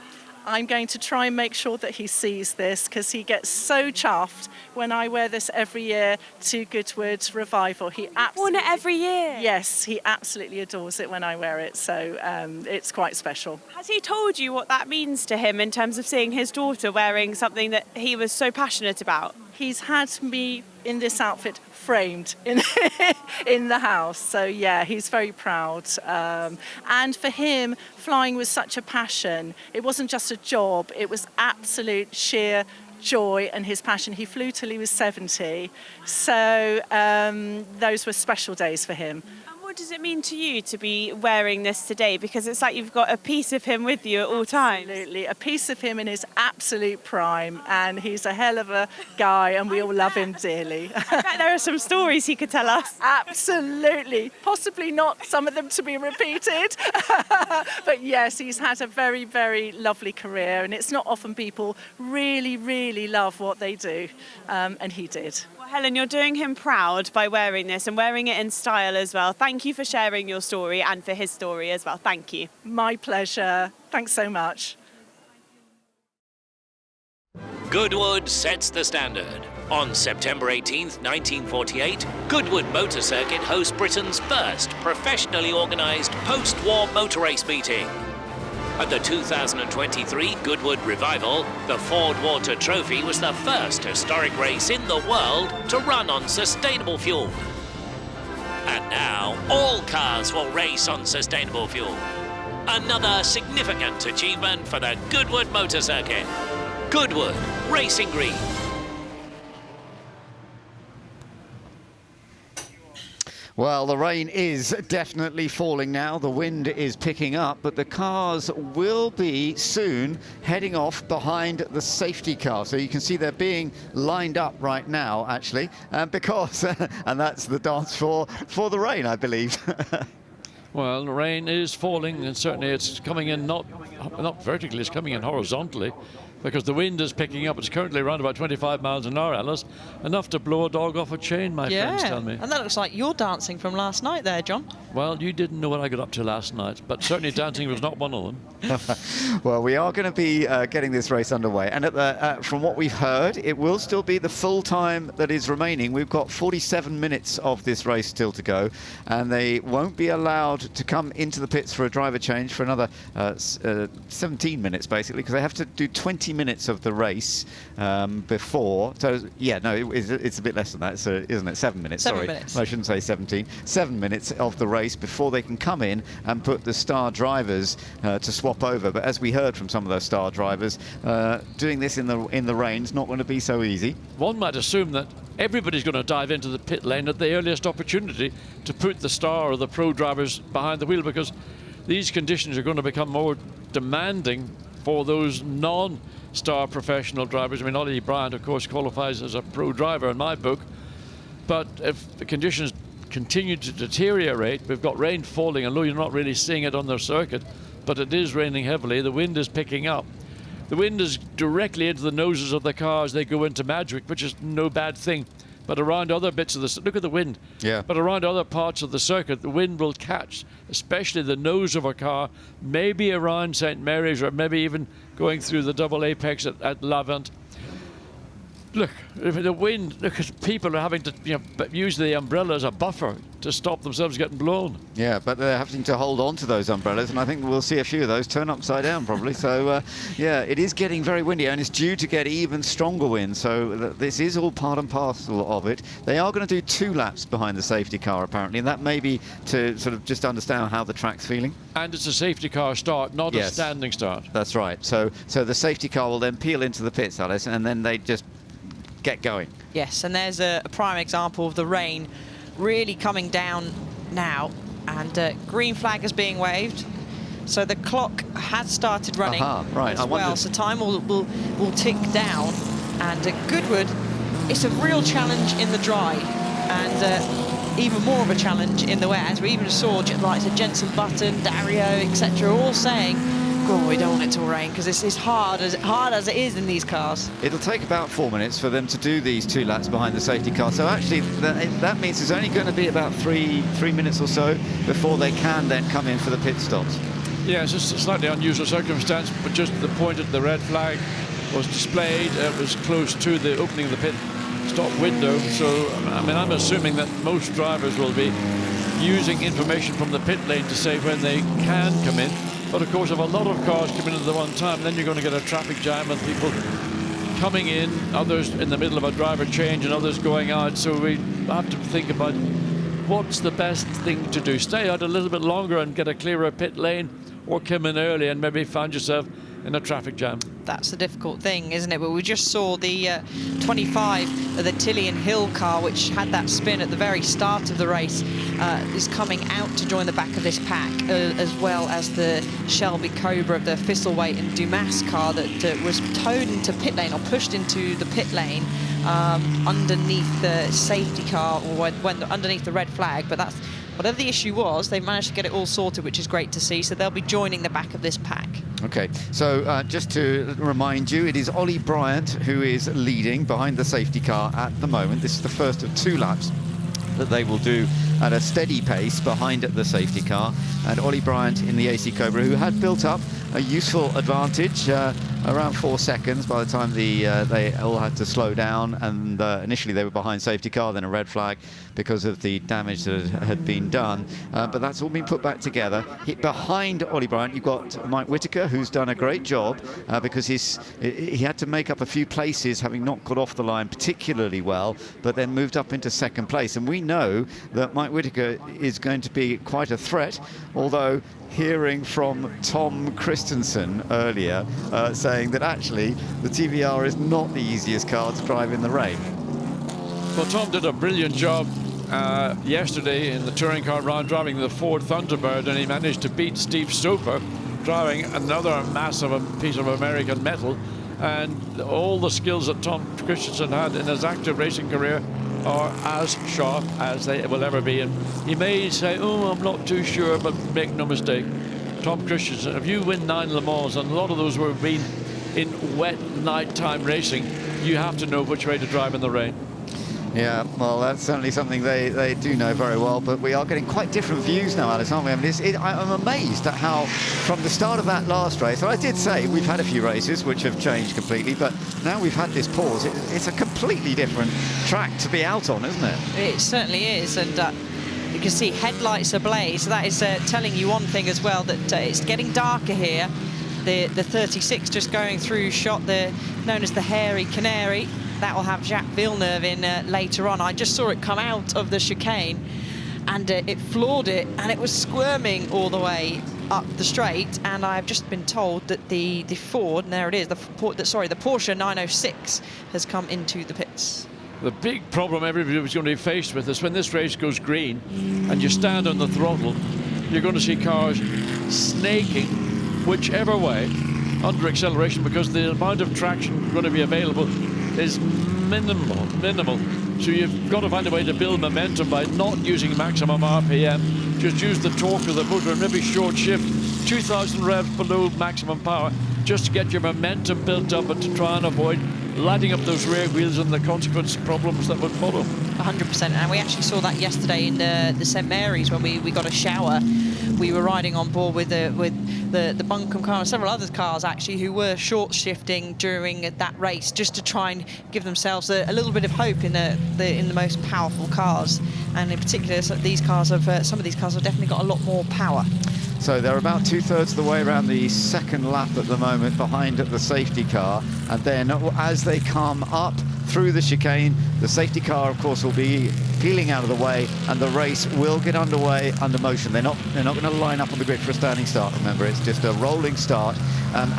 I'm going to try and make sure that he sees this, because he gets so chuffed when I wear this every year to Goodwood Revival. He worn it every year? Yes, he absolutely adores it when I wear it, so it's quite special. Has he told you what that means to him in terms of seeing his daughter wearing something that he was so passionate about? He's had me in this outfit framed in the house, so yeah, he's very proud. And for him, flying was such a passion. It wasn't just a job, it was absolute sheer joy and his passion. He flew till he was 70, so those were special days for him. What does it mean to you to be wearing this today? Because it's like you've got a piece of him with you at all times. Absolutely, a piece of him in his absolute prime, and he's a hell of a guy, and we all love him dearly. I bet there are some stories he could tell us. Absolutely, possibly not some of them to be repeated, but yes, he's had a very, very lovely career, and it's not often people really, really love what they do, and he did. Helen, you're doing him proud by wearing this and wearing it in style as well. Thank you for sharing your story and for his story as well. Thank you. My pleasure. Thanks so much. Goodwood sets the standard. On September 18th, 1948, Goodwood Motor Circuit hosts Britain's first professionally organised post-war motor race meeting. At the 2023 Goodwood Revival, the Ford Water Trophy was the first historic race in the world to run on sustainable fuel. And now, all cars will race on sustainable fuel. Another significant achievement for the Goodwood Motor Circuit. Goodwood, racing green. Well, the rain is definitely falling now. The wind is picking up, but the cars will be soon heading off behind the safety car. So you can see they're being lined up right now, actually, because, and that's the dance for the rain, I believe. Well, the rain is falling, and certainly it's coming in not vertically, it's coming in horizontally, because the wind is picking up. It's currently around about 25 miles an hour, Alice. Enough to blow a dog off a chain, my friends tell me. And that looks like you're dancing from last night there, John. Well, you didn't know what I got up to last night, but certainly dancing was not one of them. Well, we are going to be getting this race underway, and from what we've heard, it will still be the full time that is remaining. We've got 47 minutes of this race still to go, and they won't be allowed to come into the pits for a driver change for another 17 minutes, basically, because they have to do 20 minutes of the race before. So, yeah, no, it's a bit less than that, so, isn't it? 7 minutes, 7 sorry. minutes. I shouldn't say 17. 7 minutes of the race before they can come in and put the star drivers to swap over. But as we heard from some of those star drivers, doing this in the rain is not going to be so easy. One might assume that everybody's going to dive into the pit lane at the earliest opportunity to put the star or the pro drivers behind the wheel, because these conditions are going to become more demanding for those non-star professional drivers. I mean, Ollie Bryant, of course, qualifies as a pro driver in my book, but if the conditions continue to deteriorate, we've got rain falling, and you're not really seeing it on their circuit, but it is raining heavily. The wind is picking up. The wind is directly into the noses of the cars. They go into Madrick, which is no bad thing. But around other bits of the... Look at the wind. Yeah. But around other parts of the circuit, the wind will catch, especially the nose of a car, maybe around St. Mary's, or maybe even going through the double apex at Lavant. Look, if the wind, look, people are having to use the umbrella as a buffer to stop themselves getting blown. Yeah, but they're having to hold on to those umbrellas, and I think we'll see a few of those turn upside down probably. So, yeah, it is getting very windy, and it's due to get even stronger wind. So this is all part and parcel of it. They are going to do 2 laps behind the safety car, apparently, and that may be to sort of just understand how the track's feeling. And it's a safety car start, not Yes. a standing start. That's right. So the safety car will then peel into the pits, Alice, and then they just get going. Yes, and there's a prime example of the rain really coming down now, and green flag is being waved. So the clock has started running right. as well, so time will tick down. And Goodwood, it's a real challenge in the dry, and even more of a challenge in the wet, as we even saw like Jenson Button, Dario, etc., all saying, "Oh, we don't want it to rain because it's hard as it is in these cars." It'll take about 4 minutes for them to do these 2 laps behind the safety car. So actually, that means there's only going to be about three minutes or so before they can then come in for the pit stops. Yeah, it's just a slightly unusual circumstance, but just the point at the red flag was displayed. It was close to the opening of the pit stop window. So, I mean, I'm assuming that most drivers will be using information from the pit lane to say when they can come in. But of course, if a lot of cars come in at the one time, then you're going to get a traffic jam with people coming in, others in the middle of a driver change and others going out. So we have to think about what's the best thing to do. Stay out a little bit longer and get a clearer pit lane, or come in early and maybe find yourself in a traffic jam. That's the difficult thing, isn't it? But we just saw the 25, the Tillian Hill car, which had that spin at the very start of the race, is coming out to join the back of this pack, as well as the Shelby Cobra of the Thistlethwaite and Dumas car that was towed into pit lane, or pushed into the pit lane underneath the safety car, or when underneath the red flag. But that's whatever the issue was, they've managed to get it all sorted, which is great to see. So they'll be joining the back of this pack. Okay, so just to remind you, it is Ollie Bryant who is leading behind the safety car at the moment. This is the first of 2 laps that they will do at a steady pace behind the safety car, and Ollie Bryant in the AC Cobra, who had built up a useful advantage, around 4 seconds by the time they all had to slow down, and initially they were behind safety car, then a red flag because of the damage that had been done, but that's all been put back together. Behind Ollie Bryant, you've got Mike Whittaker, who's done a great job because he had to make up a few places, having not got off the line particularly well, but then moved up into second place. And we know that Mike Whittaker is going to be quite a threat, although hearing from Tom Kristensen earlier saying that actually the TVR is not the easiest car to drive in the rain. Well, Tom did a brilliant job yesterday in the touring car round, driving the Ford Thunderbird, and he managed to beat Steve Stoper, driving another massive piece of American metal. And all the skills that Tom Kristensen had in his active racing career are as sharp as they will ever be. And he may say, oh, I'm not too sure, but make no mistake, Tom Kristensen, if you win 9 Le Mans, and a lot of those were been in wet nighttime racing, you have to know which way to drive in the rain. Yeah, well, that's certainly something they do know very well, but we are getting quite different views now, Alice, aren't we? I mean, I'm amazed at how, from the start of that last race, and I did say we've had a few races which have changed completely, but now we've had this pause. It's a completely different track to be out on, isn't it? It certainly is, and you can see headlights ablaze. That is telling you one thing as well, that it's getting darker here. The 36 just going through shot, known as the Hairy Canary. That will have Jacques Villeneuve in later on. I just saw it come out of the chicane, and it floored it, and it was squirming all the way up the straight. And I've just been told that the Ford, and there it is, the Porsche 906 has come into the pits. The big problem everybody was going to be faced with is when this race goes green and you stand on the throttle, you're going to see cars snaking whichever way under acceleration, because the amount of traction going to be available is minimal. So you've got to find a way to build momentum by not using maximum RPM. Just use the torque of the motor and maybe short shift 2,000 revs below maximum power, just to get your momentum built up and to try and avoid lighting up those rear wheels and the consequence problems that would follow. 100%, and we actually saw that yesterday in the St Mary's when we got a shower. We were riding on board with the Buncombe car and several other cars actually who were short shifting during that race, just to try and give themselves a little bit of hope in the most powerful cars. And in particular, some of these cars have definitely got a lot more power. So they're about 2/3 of the way around the second lap at the moment, behind the safety car, and then as they come up through the chicane, the safety car, of course, will be peeling out of the way, and the race will get underway under motion. They're not going to line up on the grid for a standing start. Remember, it's just a rolling start, and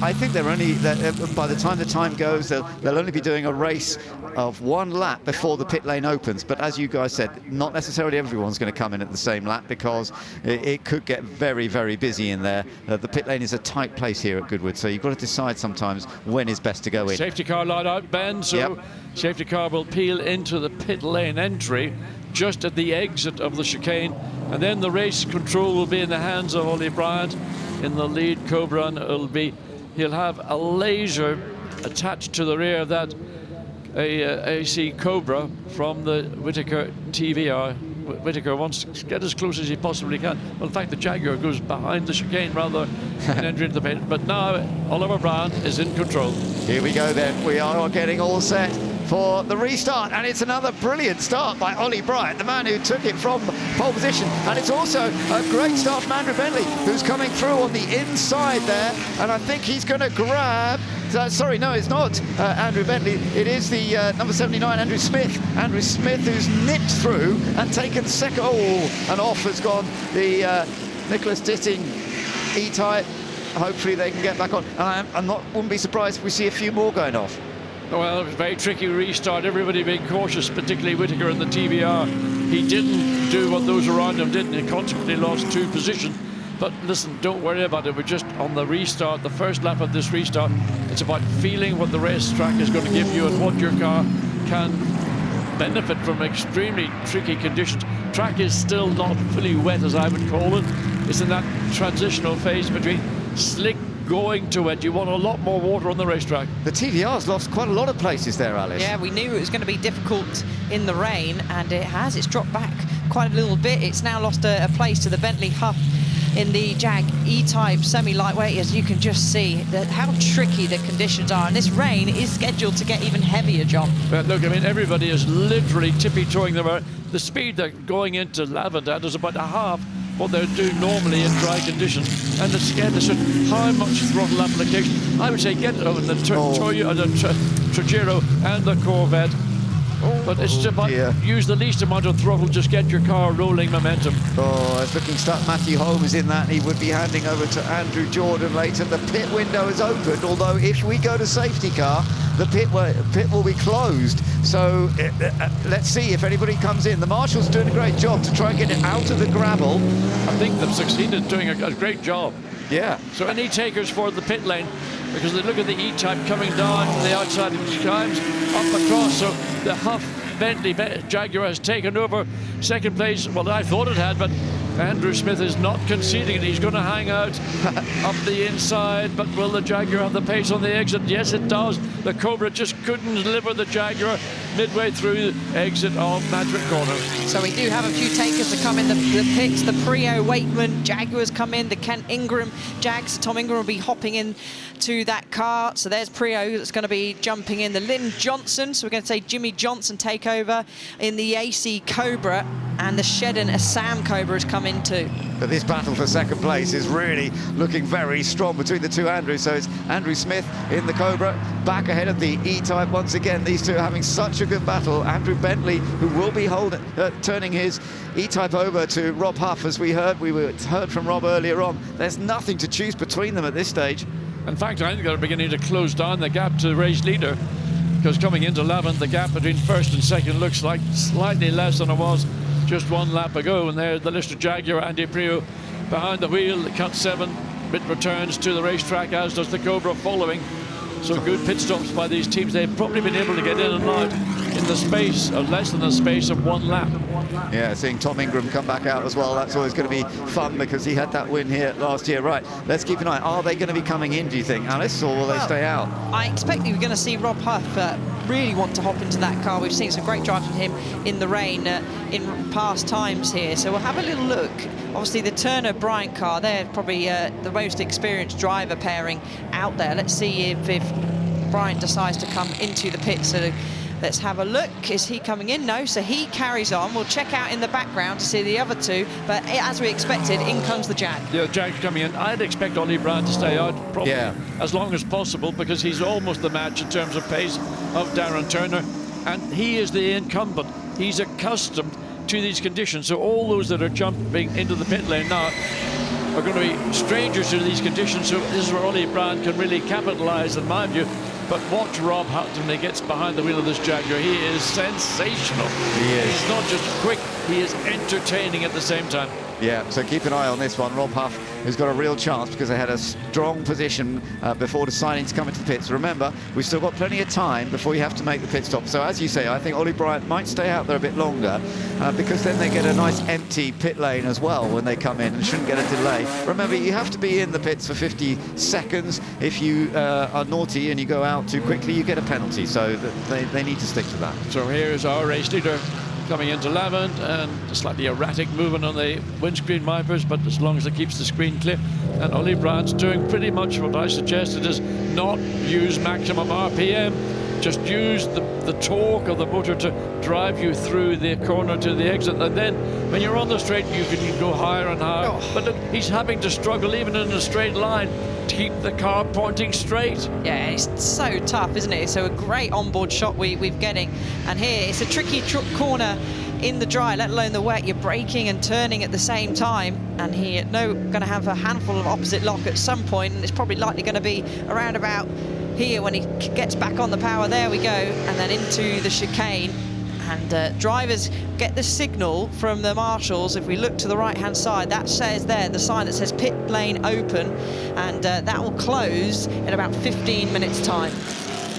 I think by the time the time goes, they'll only be doing a race of 1 lap before the pit lane opens. But as you guys said, not necessarily everyone's going to come in at the same lap, because it could get very, very busy in there. The pit lane is a tight place here at Goodwood, so you've got to decide sometimes when is best to go in. Safety car light out, Ben, so yep. Safety car will peel into the pit lane entry just at the exit of the chicane, and then the race control will be in the hands of Ollie Bryant in the lead Cobra, and he'll have a laser attached to the rear of that AC Cobra from the Whittaker TVR. Whittaker wants to get as close as he possibly can. Well, in fact, the Jaguar goes behind the chicane rather than entering the pit. But now Oliver Bryant is in control. Here we go then. We are getting all set for the restart, and it's another brilliant start by Ollie Bryant, the man who took it from pole position. And it's also a great start from Andrew Bentley, who's coming through on the inside there, and I think he's going to grab sorry, no, it's not Andrew Bentley. It is the number 79, Andrew Smith. Andrew Smith, who's nipped through and taken second. Oh, and off has gone the Nicholas Ditting E-Type. Hopefully they can get back on. And wouldn't be surprised if we see a few more going off. Well, it was a very tricky restart. Everybody being cautious, particularly Whittaker in the TVR. He didn't do what those around him did, and he consequently lost 2 positions. But listen, don't worry about it. We're just on the restart, the first lap of this restart. It's about feeling what the racetrack is going to give you and what your car can benefit from extremely tricky conditions. Track is still not fully wet, as I would call it. It's in that transitional phase between slick going to wet. You want a lot more water on the racetrack. The TVR's lost quite a lot of places there, Alice. Yeah, we knew it was going to be difficult in the rain, and it has. It's dropped back quite a little bit. It's now lost a place to the Bentley Huff in the Jag E-Type semi-lightweight, as you can just see how tricky the conditions are. And this rain is scheduled to get even heavier, John. But look, I mean, everybody is literally tippy-toeing. The speed they're going into Lavender is about a half what they're doing normally in dry conditions. And it's again, how much throttle application? I would say get it over the Trajero and the Corvette. But it's just about use the least amount of throttle, just get your car rolling momentum. Oh, it's looking stuck. Matthew Holmes in that. He would be handing over to Andrew Jordan later. The pit window is opened, although if we go to safety car, the pit will be closed. So let's see if anybody comes in. The marshal's doing a great job to try and get it out of the gravel. I think they've succeeded doing a great job. Yeah. So any takers for the pit lane, because they look at the E-Type coming down from the outside of the chimes up across. So the Huff Bentley Jaguar has taken over second place. Well, I thought it had, but Andrew Smith is not conceding it. He's going to hang out up the inside, but will the Jaguar have the pace on the exit? Yes, it does. The Cobra just couldn't deliver the Jaguar midway through the exit of Magic Corner. So we do have a few takers to come in the pits. The Prio Wakeman Jaguars come in. The Kent Ingram Jags. Tom Ingram will be hopping in to that car. So there's Prio that's going to be jumping in. The Lynn Johnson. So we're going to say Jimmie Johnson take over in the AC Cobra. And the Shedden Assam Cobra has come in too. But this battle for second place is really looking very strong between the two Andrews. So it's Andrew Smith in the Cobra, back ahead of the E-Type once again. These two are having such a good battle. Andrew Bentley, who will be turning his E-Type over to Rob Huff, as we heard from Rob earlier on. There's nothing to choose between them at this stage. In fact, I think they're beginning to close down the gap to the race leader, because coming into Lavender, the gap between first and second looks like slightly less than it was just one lap ago. And there, the Lister Jaguar, Andy Prio behind the wheel, the cut 7, it returns to the racetrack, as does the Cobra following. So good pit stops by these teams. They've probably been able to get in and out in the space of less than the space of one lap. Yeah, seeing Tom Ingram come back out as well, that's always going to be fun, because he had that win here last year. Right, let's keep an eye. Are they going to be coming in, do you think, Alice, or will they stay out? I expect we're going to see Rob Huff really want to hop into that car. We've seen some great drives from him in the rain in past times here. So we'll have a little look. Obviously, the Turner-Bryant car, they're probably the most experienced driver pairing out there. Let's see if Bryant decides to come into the pit. So let's have a look. Is he coming in? No, so he carries on. We'll check out in the background to see the other two. But as we expected, in comes the Jag. Yeah, Jag's coming in. I'd expect Ollie Bryant to stay out probably as long as possible, because he's almost the match in terms of pace of Darren Turner. And he is the incumbent. He's accustomed to these conditions. So all those that are jumping into the pit lane now are going to be strangers to these conditions. So this is where Ollie Bryant can really capitalise, in my view. But watch Rob Huff when he gets behind the wheel of this Jaguar. He is sensational. He is. He's not just quick, he is entertaining at the same time. Yeah, so keep an eye on this one. Rob Huff has got a real chance, because they had a strong position before deciding to come into the pits. Remember, we've still got plenty of time before you have to make the pit stop. So as you say, I think Ollie Bryant might stay out there a bit longer, because then they get a nice empty pit lane as well when they come in, and shouldn't get a delay. Remember, you have to be in the pits for 50 seconds. If you are naughty and you go out too quickly, you get a penalty. So they need to stick to that. So here's our race leader coming into Lavend, and a slightly erratic movement on the windscreen wipers, but as long as it keeps the screen clear. And Ollie Bryant's doing pretty much what I suggested, is not use maximum RPM, just use the torque of the motor to drive you through the corner to the exit, and then when you're on the straight you can go higher and higher. But look, he's having to struggle even in a straight line to keep the car pointing straight. Yeah, it's so tough, isn't it? So a great onboard shot we're getting. And here, it's a tricky corner in the dry, let alone the wet. You're braking and turning at the same time. And here, going to have a handful of opposite lock at some point, and it's probably likely going to be around about here when he gets back on the power. There we go. And then into the chicane. And drivers get the signal from the marshals. If we look to the right-hand side, that says there, the sign that says pit lane open, and that will close in about 15 minutes' time.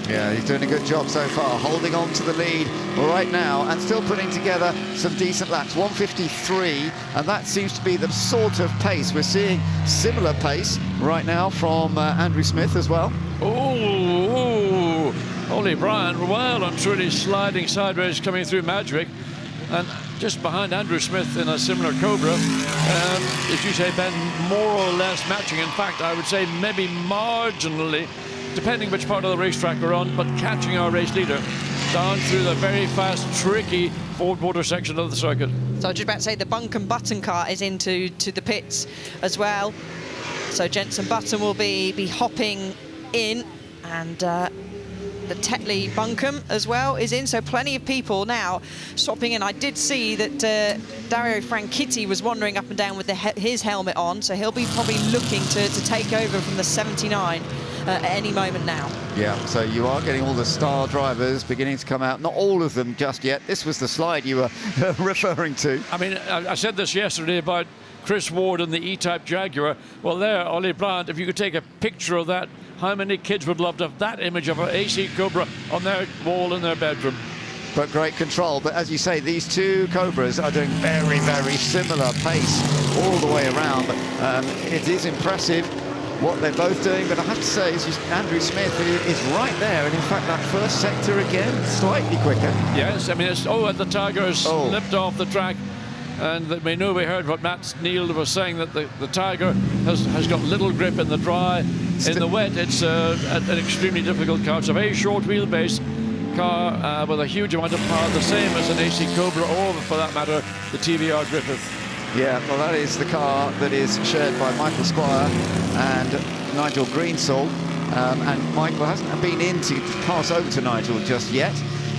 Yeah, he's doing a good job so far, holding on to the lead right now and still putting together some decent laps. 1:53, and that seems to be the sort of pace. We're seeing similar pace right now from Andrew Smith as well. Ollie Bryant well and truly sliding sideways coming through Madrick, and just behind Andrew Smith in a similar Cobra. As you say, Ben, more or less matching. In fact, I would say maybe marginally, depending which part of the racetrack we're on, but catching our race leader down through the very fast, tricky forward water section of the circuit. So I was just about to say the Bunkum Button car is into the pits as well. So Jenson Button will be hopping in, and the Tetley Bunkum as well is in. So plenty of people now swapping in. I did see that Dario Franchitti was wandering up and down with his helmet on, so he'll be probably looking to take over from the 79 at any moment now. Yeah, so you are getting all the star drivers beginning to come out. Not all of them just yet. This was the slide you were referring to. I mean, I said this yesterday about Chris Ward and the E-Type Jaguar. Well, there, Ollie Bryant, if you could take a picture of that, how many kids would love to have that image of an AC Cobra on their wall in their bedroom? But great control. But as you say, these two Cobras are doing very, very similar pace all the way around. It is impressive what they're both doing, but I have to say, Andrew Smith is right there, and in fact that first sector again, slightly quicker. Yes, I mean, and the Tiger's slipped off the track, and we heard what Matt Neal was saying, that the Tiger has got little grip in the dry. In the wet, it's an extremely difficult car. It's a very short wheelbase car with a huge amount of power, the same as an AC Cobra, or for that matter, the TVR Griffith. Yeah, well, that is the car that is shared by Michael Squire and Nigel Greensall. And Michael hasn't been in to pass over to Nigel just yet.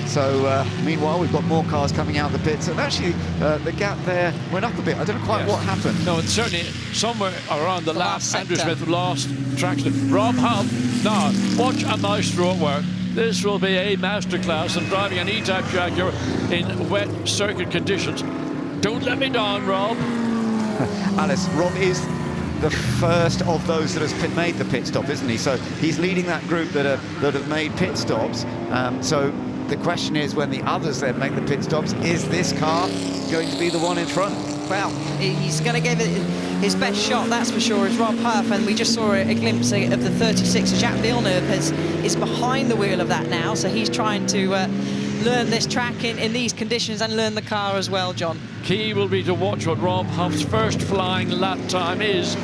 So, meanwhile, we've got more cars coming out of the pits. And actually, the gap there went up a bit. I don't know quite what happened. No, it's certainly somewhere around the lap. Andrew Smith lost traction. Rob Huff, now, watch a maestro at work. This will be a masterclass in driving an E-Type Jaguar in wet circuit conditions. Don't let me down, Rob. Alice, Rob is the first of those that has made the pit stop, isn't he? So he's leading that group that have made pit stops. So the question is, when the others then make the pit stops, is this car going to be the one in front? Well, he's going to give it his best shot, that's for sure, is Rob Huff, and we just saw a glimpse of the 36. Jacques Villeneuve is behind the wheel of that now, so he's trying to learn this track in these conditions and learn the car as well, John. Key will be to watch what Rob Huff's first flying lap time is.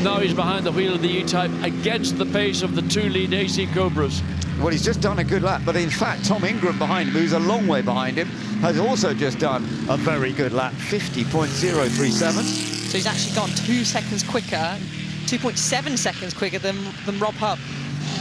Now he's behind the wheel of the E-Type against the pace of the two lead AC Cobras. Well, he's just done a good lap, but in fact, Tom Ingram behind him, who's a long way behind him, has also just done a very good lap, 50.037. So he's actually gone 2 seconds quicker, 2.7 seconds quicker than Rob Huff.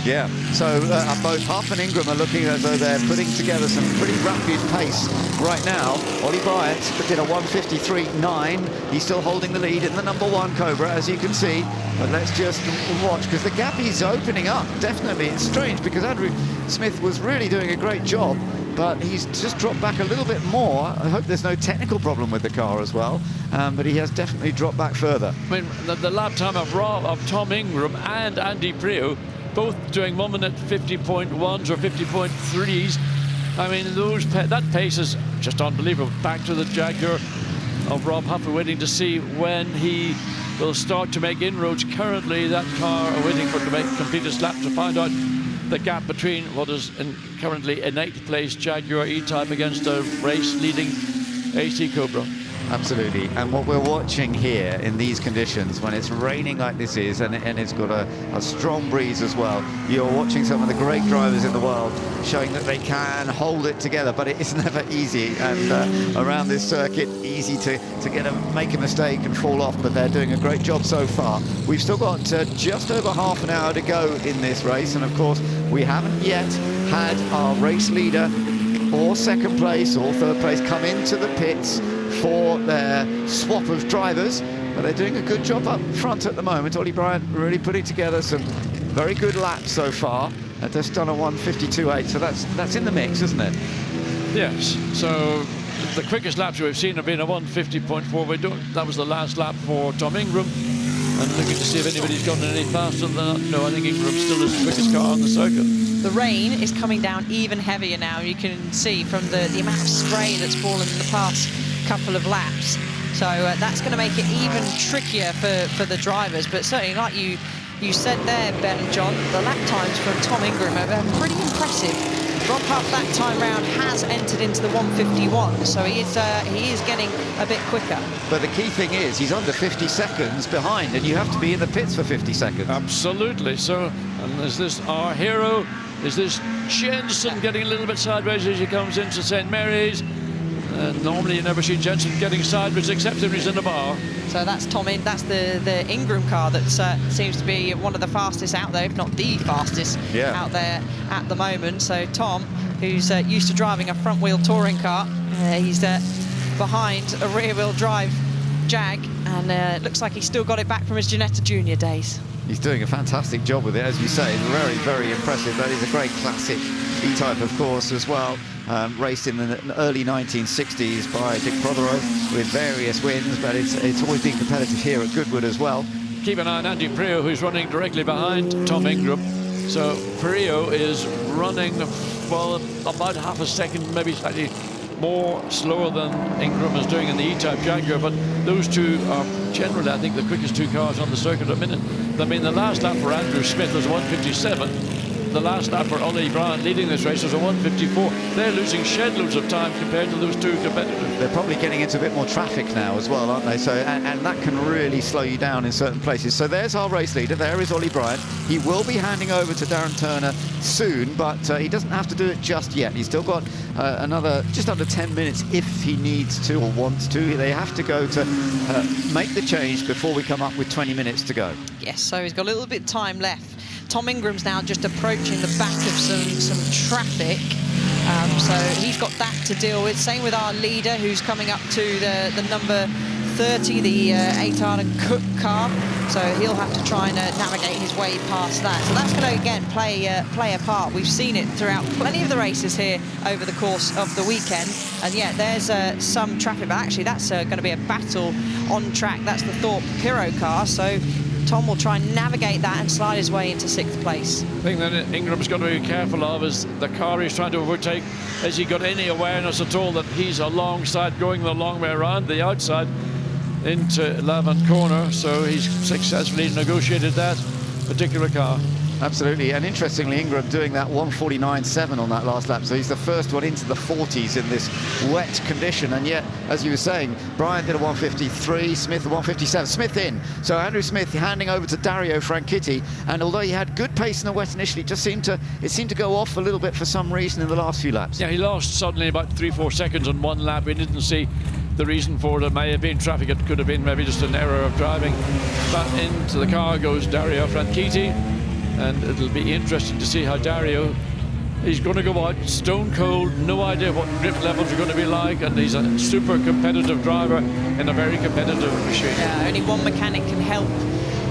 Yeah, so both Huff and Ingram are looking as though they're putting together some pretty rapid pace right now. Ollie Bryant did a 1:53.9. He's still holding the lead in the #1 Cobra, as you can see. But let's just watch, because the gap is opening up, definitely. It's strange, because Andrew Smith was really doing a great job, but he's just dropped back a little bit more. I hope there's no technical problem with the car as well, but he has definitely dropped back further. I mean, the lap time of Tom Ingram and Andy Priou, both doing 1 minute 50.1s or 50.3s. I mean, that pace is just unbelievable. Back to the Jaguar of Rob Huff, waiting to see when he will start to make inroads. Currently, that car are waiting for to complete his lap to find out the gap between what is currently in 8th place Jaguar E-Type against a race-leading AC Cobra. Absolutely, and what we're watching here in these conditions, when it's raining like this is, and it's got a strong breeze as well, you're watching some of the great drivers in the world showing that they can hold it together, but it is never easy, and around this circuit, easy to make a mistake and fall off, but they're doing a great job so far. We've still got just over half an hour to go in this race, and of course, we haven't yet had our race leader or second place or third place come into the pits for their swap of drivers, but they're doing a good job up front at the moment. Ollie Bryant really putting together some very good laps so far. Just done a 1:52.8, so that's in the mix, isn't it? Yes, so the quickest laps we've seen have been a 1:50.4. That was the last lap for Tom Ingram, and looking to see if anybody's gone any faster than that. No, I think Ingram still is the quickest car on the circuit. The rain is coming down even heavier now. You can see from the amount of spray that's fallen in the past couple of laps. So that's going to make it even trickier for the drivers. But certainly, like you said there, Ben and John, the lap times from Tom Ingram are pretty impressive. Rob Huff that time round has entered into the 151, so he is getting a bit quicker. But the key thing is he's under 50 seconds behind, and you have to be in the pits for 50 seconds. Absolutely. So, and is this our hero? Is this Jenson getting a little bit sideways as he comes into St. Mary's? Normally you never see Jenson getting sideways except if he's in the bar. So that's that's the Ingram car that seems to be one of the fastest out there, if not the fastest out there at the moment. So Tom, who's used to driving a front-wheel touring car, he's behind a rear-wheel drive Jag, and it looks like he's still got it back from his Ginetta Junior days. He's doing a fantastic job with it, as you say. Very, very impressive. That is a great classic E-Type, of course, as well. Raced in the early 1960s by Dick Prothero with various wins, but it's always been competitive here at Goodwood as well. Keep an eye on Andy Prio, who's running directly behind Tom Ingram. So Prio is running, well, about half a second, maybe slightly more slower than Ingram is doing in the E-Type Jaguar, but those two are generally, I think, the quickest two cars on the circuit at the minute. I mean, the last lap for Andrew Smith was 1:57. The last lap for Ollie Bryant leading this race was a 1:54. They're losing shed loads of time compared to those two competitors. They're probably getting into a bit more traffic now as well, aren't they? So, and that can really slow you down in certain places. So there's our race leader. There is Ollie Bryant. He will be handing over to Darren Turner soon, but he doesn't have to do it just yet. He's still got another just under 10 minutes if he needs to or wants to. They have to go to make the change before we come up with 20 minutes to go. Yes, so he's got a little bit of time left. Tom Ingram's now just approaching the back of some traffic, so he's got that to deal with. Same with our leader, who's coming up to the number 30, the 8 Cook car, so he'll have to try and navigate his way past that. So that's going to again play a part. We've seen it throughout plenty of the races here over the course of the weekend, and yeah, there's some traffic, but actually that's going to be a battle on track. That's the Thorpe Piro car, so Tom will try and navigate that and slide his way into 6th place. The thing that Ingram's got to be careful of is the car he's trying to overtake. Has he got any awareness at all that he's alongside, going the long way around the outside into 11th corner? So he's successfully negotiated that particular car. Absolutely, and interestingly, Ingram doing that 1:49.7 on that last lap, so he's the first one into the 40s in this wet condition, and yet, as you were saying, Brian did a 1:53, Smith a 1:57, Smith in. So Andrew Smith handing over to Dario Franchitti, and although he had good pace in the wet initially, it seemed to go off a little bit for some reason in the last few laps. Yeah, he lost suddenly about 3-4 seconds on one lap. We didn't see the reason for it. It may have been traffic, it could have been maybe just an error of driving. But into the car goes Dario Franchitti, and it'll be interesting to see how Dario, he's going to go out stone cold, no idea what grip levels are going to be like, and he's a super competitive driver in a very competitive machine. Yeah, only one mechanic can help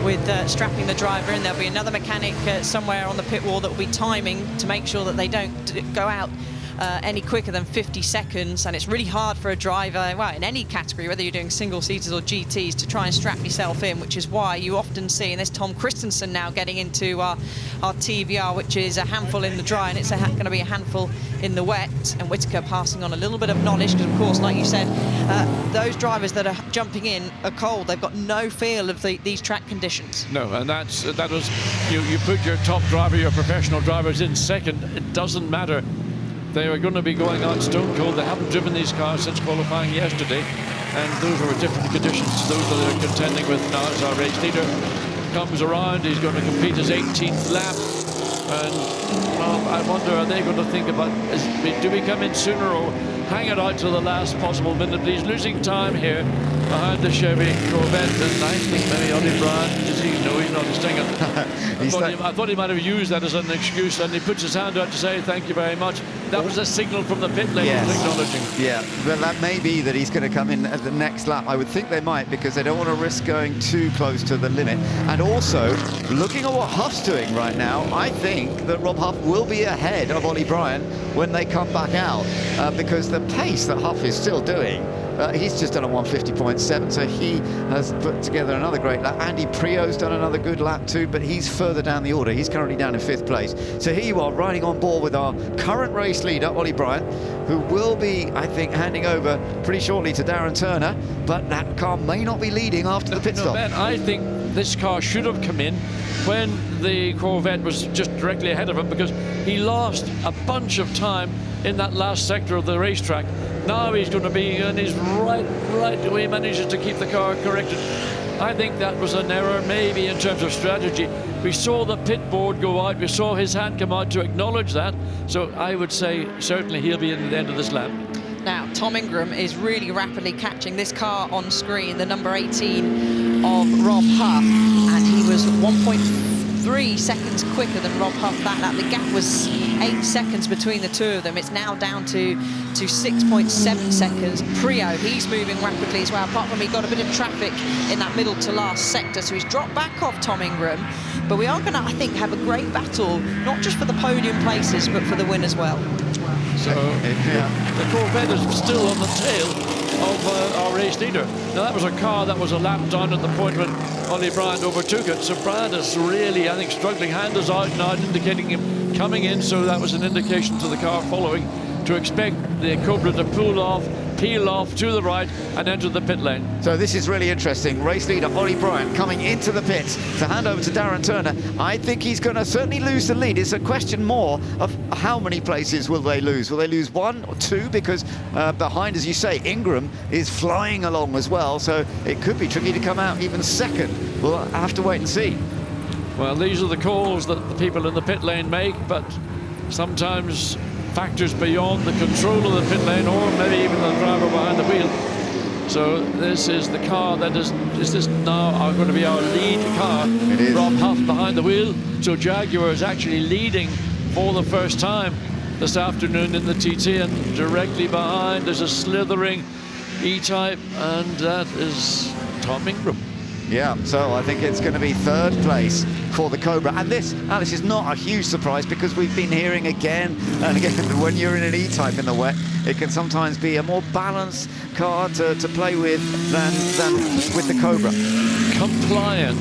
with strapping the driver in. There'll be another mechanic somewhere on the pit wall that will be timing to make sure that they don't go out any quicker than 50 seconds, and it's really hard for a driver, well, in any category, whether you're doing single-seaters or GTs, to try and strap yourself in, which is why you often see, and there's Tom Kristensen now getting into our TVR, which is a handful in the dry, and it's going to be a handful in the wet, and Whitaker passing on a little bit of knowledge, because of course, like you said, those drivers that are jumping in are cold. They've got no feel of these track conditions. No, and that was, you put your top driver, your professional drivers in second, it doesn't matter. They are going to be going out stone cold. They haven't driven these cars since qualifying yesterday, and those are different conditions. Those that they're contending with now as our race leader comes around. He's going to complete his 18th lap, and well, I wonder, are they going to think about, do we come in sooner or hang it out to the last possible minute? But he's losing time here behind the Chevy Corvette, and I think maybe Ollie Bryant, no, he's not stinging. I thought he might have used that as an excuse, and he puts his hand out to say thank you very much. That was a signal from the pit lane, acknowledging. Yeah, well, that may be that he's going to come in at the next lap. I would think they might, because they don't want to risk going too close to the limit. And also, looking at what Huff's doing right now, I think that Rob Huff will be ahead of Ollie Bryant when they come back out, because the pace that Huff is still doing, he's just done a 1:50.7, so he has put together another great lap. Andy Prio's done another good lap too, but he's further down the order. He's currently down in 5th place. So here you are, riding on board with our current race leader, Ollie Bryant, who will be, I think, handing over pretty shortly to Darren Turner, but that car may not be leading after the pit stop. Ben, I think this car should have come in when the Corvette was just directly ahead of him, because he lost a bunch of time in that last sector of the racetrack. Now he's going to be on his right where he manages to keep the car corrected. I think that was an error maybe in terms of strategy. We saw the pit board go out, we saw his hand come out to acknowledge that, so I would say certainly he'll be in the end of this lap. Now, Tom Ingram is really rapidly catching this car on screen, the number 18 of Rob Huff, and he was 1.3 seconds quicker than Rob Huff that lap. The gap was 8 seconds between the two of them. It's now down to 6.7 seconds. Prio, he's moving rapidly as well, apart from he got a bit of traffic in that middle to last sector, so he's dropped back off Tom Ingram. But we are going to, I think, have a great battle, not just for the podium places, but for the win as well. So the Corvette is still on the tail of our race leader. Now that was a car that was a lap down at the point when Ollie Bryant overtook it. So Bryant is really, I think, struggling. Hand is out now, indicating him coming in. So that was an indication to the car following to expect the Cobra to peel off to the right and enter the pit lane. So this is really interesting. Race leader Ollie Bryant coming into the pits to hand over to Darren Turner. I think he's going to certainly lose the lead. It's a question more of how many places will they lose. Will they lose 1 or 2? Because behind, as you say, Ingram is flying along as well. So it could be tricky to come out even second. We'll have to wait and see. Well, these are the calls that the people in the pit lane make, but sometimes factors beyond the control of the pit lane, or maybe even the driver behind the wheel. So this is the car that is this now going to be our lead car. It is. Rob Huff behind the wheel. So Jaguar is actually leading for the first time this afternoon in the TT, and directly behind there's a slithering E-Type, and that is Tom Ingram. Yeah, so I think it's going to be third place for the Cobra. And this, Alice, is not a huge surprise, because we've been hearing again and again that when you're in an E-Type in the wet, it can sometimes be a more balanced car to play with than with the Cobra. Compliant.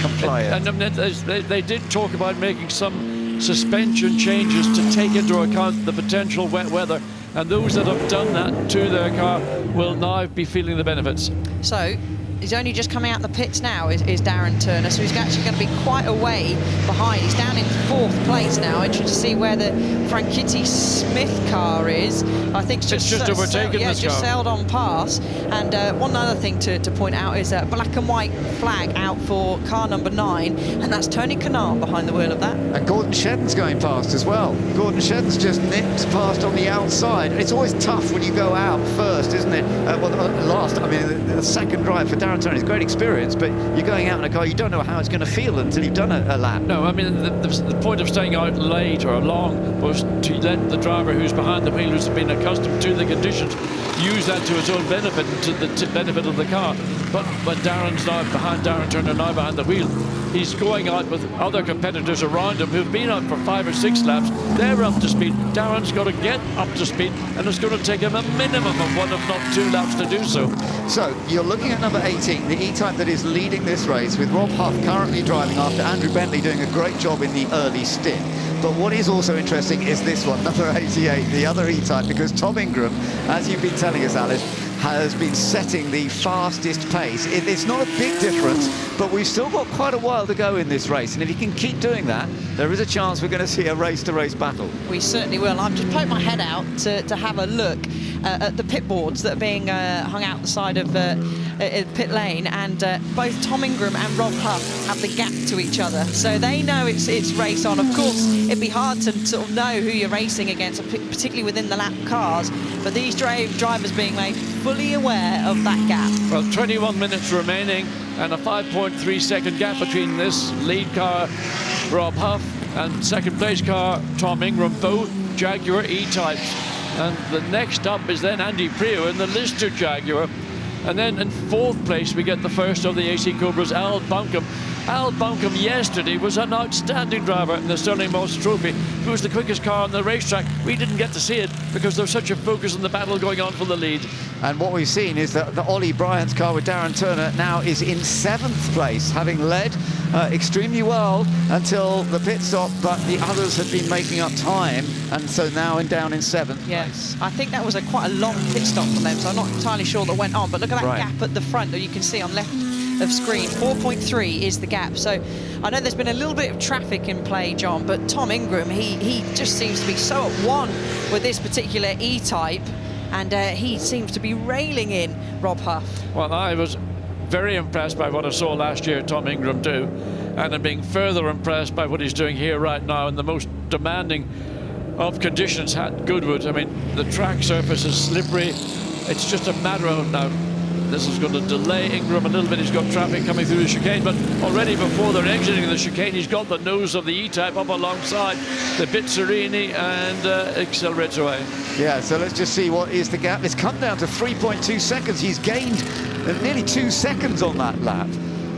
Compliant. And they did talk about making some suspension changes to take into account the potential wet weather. And those that have done that to their car will now be feeling the benefits. So he's only just coming out the pits now, is Darren Turner, so he's actually going to be quite a way behind. He's down in 4th place now. Interesting to see where the Franchitti Smith car is. I think it's just overtaken this just car. sailed on past. And one other thing to point out is a black and white flag out for car number 9, and that's Tony Kanaan behind the wheel of that. And Gordon Shedden's going past as well. Gordon Shedden's just nipped past on the outside. It's always tough when you go out first, isn't it? The second drive for Darren Turner is great experience, but you're going out in a car, you don't know how it's going to feel until you've done a lap. No, I mean, the point of staying out late or long was to let the driver who's behind the wheel, who's been accustomed to the conditions, use that to his own benefit and to the benefit of the car. But Darren's now behind, Darren Turner now behind the wheel. He's going out with other competitors around him who've been out for 5 or 6 laps. They're up to speed. Darren's got to get up to speed, and it's going to take him a minimum of 1, if not 2 laps to do so. So you're looking at number 18, the E-Type that is leading this race, with Rob Huff currently driving after Andrew Bentley doing a great job in the early stint. But what is also interesting is this one, number 88, the other E-Type, because Tom Ingram, as you've been telling us, Alice, has been setting the fastest pace. It's not a big difference, but we've still got quite a while to go in this race. And if he can keep doing that, there is a chance we're going to see a race-to-race battle. We certainly will. I've just poked my head out to have a look at the pit boards that are being hung out the side of pit lane, and both Tom Ingram and Rob Huff have the gap to each other, so they know it's race on. Of course, it'd be hard to sort of know who you're racing against, particularly within the lap cars, but these drivers being made fully aware of that gap. Well, 21 minutes remaining and a 5.3 second gap between this lead car, Rob Huff, and second place car, Tom Ingram, both Jaguar E-Types. And the next up is then Andy Prio in the Lister Jaguar. And then in 4th place, we get the first of the AC Cobras, Al Buncombe. Al Buncombe yesterday was an outstanding driver in the Stirling Moss Trophy. He was the quickest car on the racetrack. We didn't get to see it because there was such a focus on the battle going on for the lead. And what we've seen is that the Ollie Bryant's car with Darren Turner now is in 7th place, having led extremely well until the pit stop, but the others have been making up time, and so now down in 7th Yes, I think that was quite a long pit stop for them, so I'm not entirely sure that went on, but look at that gap at the front that you can see on left of screen. 4.3 is the gap. So I know there's been a little bit of traffic in play, John, but Tom Ingram, he just seems to be so at one with this particular E-Type, and he seems to be railing in Rob Huff. Well, I was very impressed by what I saw last year Tom Ingram do, and I'm being further impressed by what he's doing here right now in the most demanding of conditions at Goodwood. I mean, the track surface is slippery. It's just a matter of now, this is going to delay Ingram a little bit. He's got traffic coming through the chicane, but already before they're exiting the chicane, he's got the nose of the E-Type up alongside the Bizzarini and accelerates away. Yeah, so let's just see what is the gap. It's come down to 3.2 seconds. He's gained nearly 2 seconds on that lap.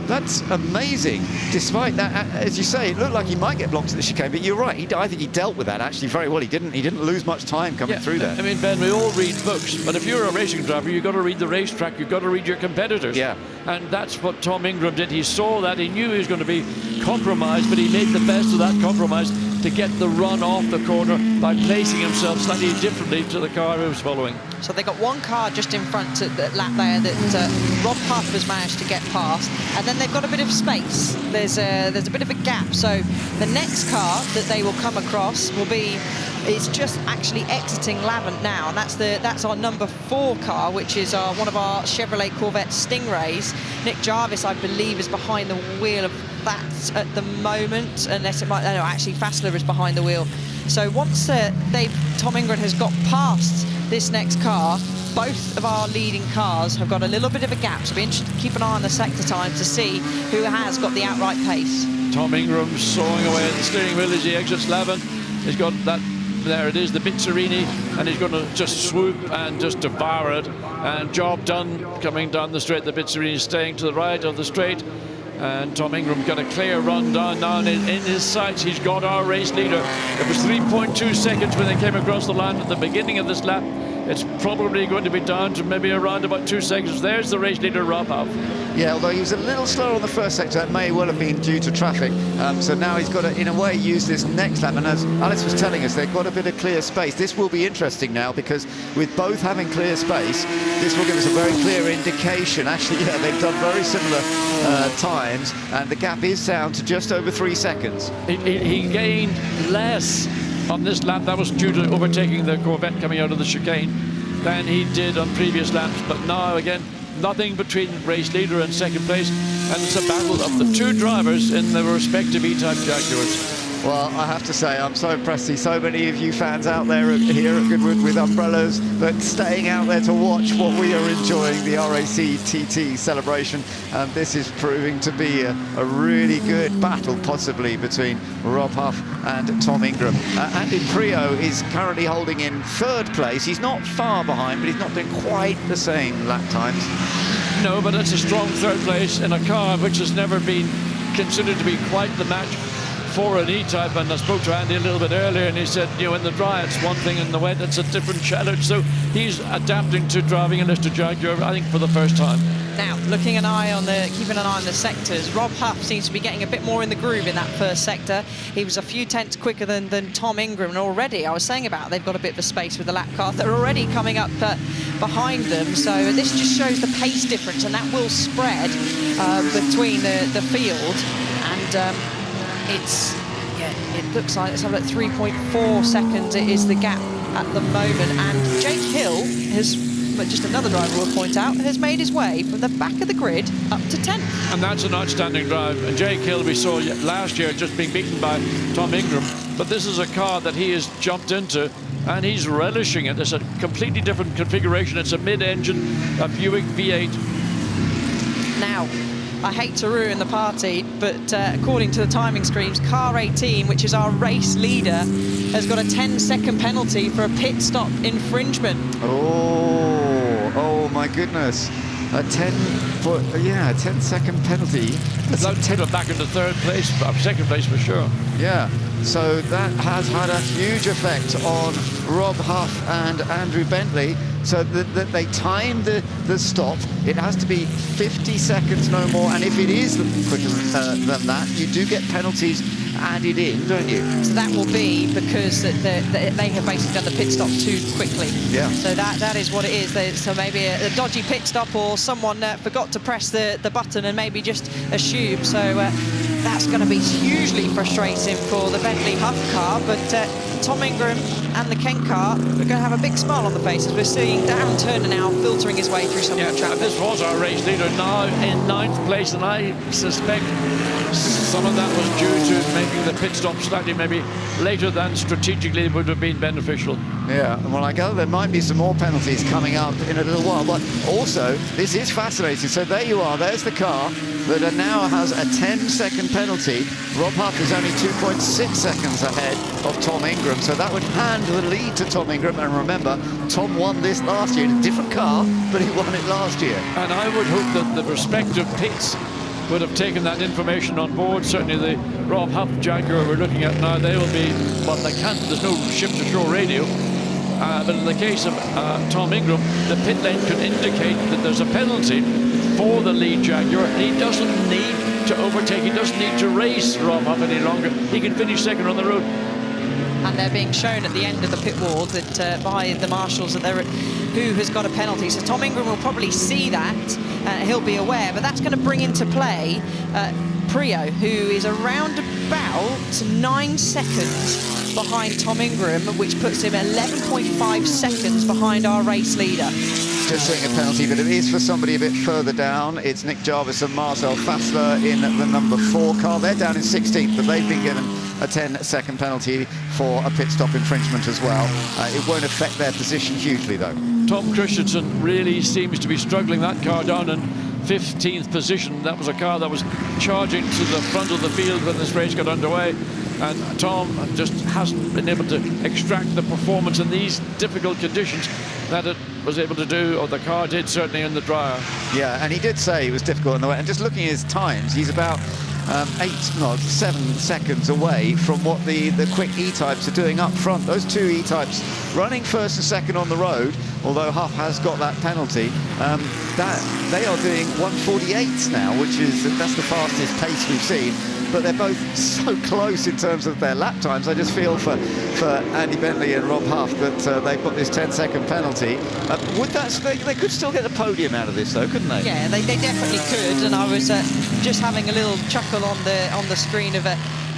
That's amazing. Despite that, as you say, it looked like he might get blocked at the chicane, but you're right. I think he dealt with that actually very well. He didn't lose much time coming through there. I mean, Ben, we all read books, but if you're a racing driver, you've got to read the racetrack. You've got to read your competitors. Yeah. And that's what Tom Ingram did. He saw that. He knew he was going to be compromised, but he made the best of that compromise to get the run off the corner by placing himself slightly differently to the car he was following. So they got one car just in front at the lap there that Rob Huff has managed to get past, and then they've got a bit of space. There's a bit of a gap. So the next car that they will come across will be, it's just actually exiting Lavant now, and that's our number 4 car, which is one of our Chevrolet Corvette Stingrays. Nick Jarvis, I believe, is behind the wheel of that at the moment, unless it might, no, actually Fassler is behind the wheel. So once Tom Ingram has got past this next car, both of our leading cars have got a little bit of a gap, so be interested to keep an eye on the sector times to see who has got the outright pace. Tom Ingram sawing away at the steering wheel as he exits Lavant. He's got that, there it is, the Bizzarini, and he's going to just swoop and just devour it, and job done coming down the straight. The Bizzarini staying to the right of the straight, and Tom Ingram got a clear run down in his sights. He's got our race leader. It was 3.2 seconds when they came across the line at the beginning of this lap. It's probably going to be down to maybe around about 2 seconds. There's the race leader, Rob Huff. Yeah, although he was a little slower on the first sector, that may well have been due to traffic. So now he's got to, in a way, use this next lap. And as Alex was telling us, they've got a bit of clear space. This will be interesting now, because with both having clear space, this will give us a very clear indication. Actually, yeah, they've done very similar times, and the gap is down to just over 3 seconds. He gained less on this lap. That was due to overtaking the Corvette coming out of the chicane than he did on previous laps. But now, again, nothing between race leader and second place, and it's a battle of the 2 drivers in their respective E-Type Jaguars. Well, I have to say, I'm so impressed to see so many of you fans out there here at Goodwood with umbrellas, but staying out there to watch what we are enjoying, the RAC TT Celebration. And this is proving to be a really good battle, possibly, between Rob Huff and Tom Ingram. Andy Prio is currently holding in 3rd place. He's not far behind, but he's not doing quite the same lap times. No, but it's a strong 3rd place in a car which has never been considered to be quite the match for an E-Type. And I spoke to Andy a little bit earlier, and he said, you know, in the dry it's one thing, in the wet it's a different challenge. So he's adapting to driving a Lister Jaguar, I think, for the first time. Now, keeping an eye on the sectors, Rob Huff seems to be getting a bit more in the groove in that first sector. He was a few tenths quicker than Tom Ingram, and already, I was saying about, they've got a bit of a space with the lap car. They're already coming up behind them, so this just shows the pace difference, and that will spread between the field, and it looks like, let's have a look, 3.4 seconds it is the gap at the moment, and Jake Hill has, just another driver will point out, has made his way from the back of the grid up to 10th. And that's an outstanding drive. And Jake Hill, we saw last year just being beaten by Tom Ingram, but this is a car that he has jumped into, and he's relishing it. It's a completely different configuration. It's a mid-engine, a Buick V8. Now, I hate to ruin the party, but according to the timing screens, car 18, which is our race leader, has got a 10-second penalty for a pit stop infringement. Oh my goodness. A 10-second penalty. That's put him back into 3rd place, 2nd place for sure. Yeah, so that has had a huge effect on Rob Huff and Andrew Bentley. So that they timed the stop. It has to be 50 seconds, no more. And if it is quicker than that, you do get penalties added in, don't you? So that will be because they have basically done the pit stop too quickly. Yeah. So that is what it is. So maybe a dodgy pit stop, or someone forgot to press the button and maybe just assumed. So that's going to be hugely frustrating for the Bentley Huff car. But Tom Ingram and the Kent car are going to have a big smile on the faces. We're seeing Darren Turner now filtering his way through some of the traffic. This was our race leader, now in 9th place, and I suspect some of that was due to making the pit stop slightly maybe later than strategically would have been beneficial. Yeah, well, I gather there might be some more penalties coming up in a little while, but also this is fascinating. So there you are, there's the car that now has a 10-second penalty. Rob Huff is only 2.6 seconds ahead of Tom Ingram, so that would hand the lead to Tom Ingram. And remember, Tom won this last year in a different car, but he won it last year. And I would hope that the respective pits would have taken that information on board. Certainly the Rob Huff Jaguar we're looking at now, they will be, well, they can't, there's no ship-to-shore radio. But in the case of Tom Ingram, the pit lane can indicate that there's a penalty for the lead Jaguar. He doesn't need to overtake, he doesn't need to race Rob Huff any longer. He can finish second on the road. And they're being shown at the end of the pit wall that by the marshals that they're who has got a penalty. So Tom Ingram will probably see that, he'll be aware, but that's going to bring into play Prio, who is around about 9 seconds behind Tom Ingram, which puts him 11.5 seconds behind our race leader. Just seeing a penalty, but it is for somebody a bit further down. It's Nick Jarvis and Marcel Fassler in the number 4 car. They're down in 16th, but they've been given a 10-second penalty for a pit stop infringement as well. It won't affect their position hugely, though. Tom Kristensen really seems to be struggling. That car down in 15th position. That was a car that was charging to the front of the field when this race got underway. And Tom just hasn't been able to extract the performance in these difficult conditions that it was able to do, or the car did, certainly in the dryer. Yeah, and he did say it was difficult in the wet. And just looking at his times, he's about 7 seconds away from what the quick E-types are doing up front. Those two E-types running first and second on the road, although Huff has got that penalty, that they are doing 1:48 now, that's the fastest pace we've seen. But they're both so close in terms of their lap times. I just feel for Andy Bentley and Rob Huff that they've got this 10-second penalty. They could still get a podium out of this, though, couldn't they? Yeah, they definitely could. And I was just having a little chuckle on the screen of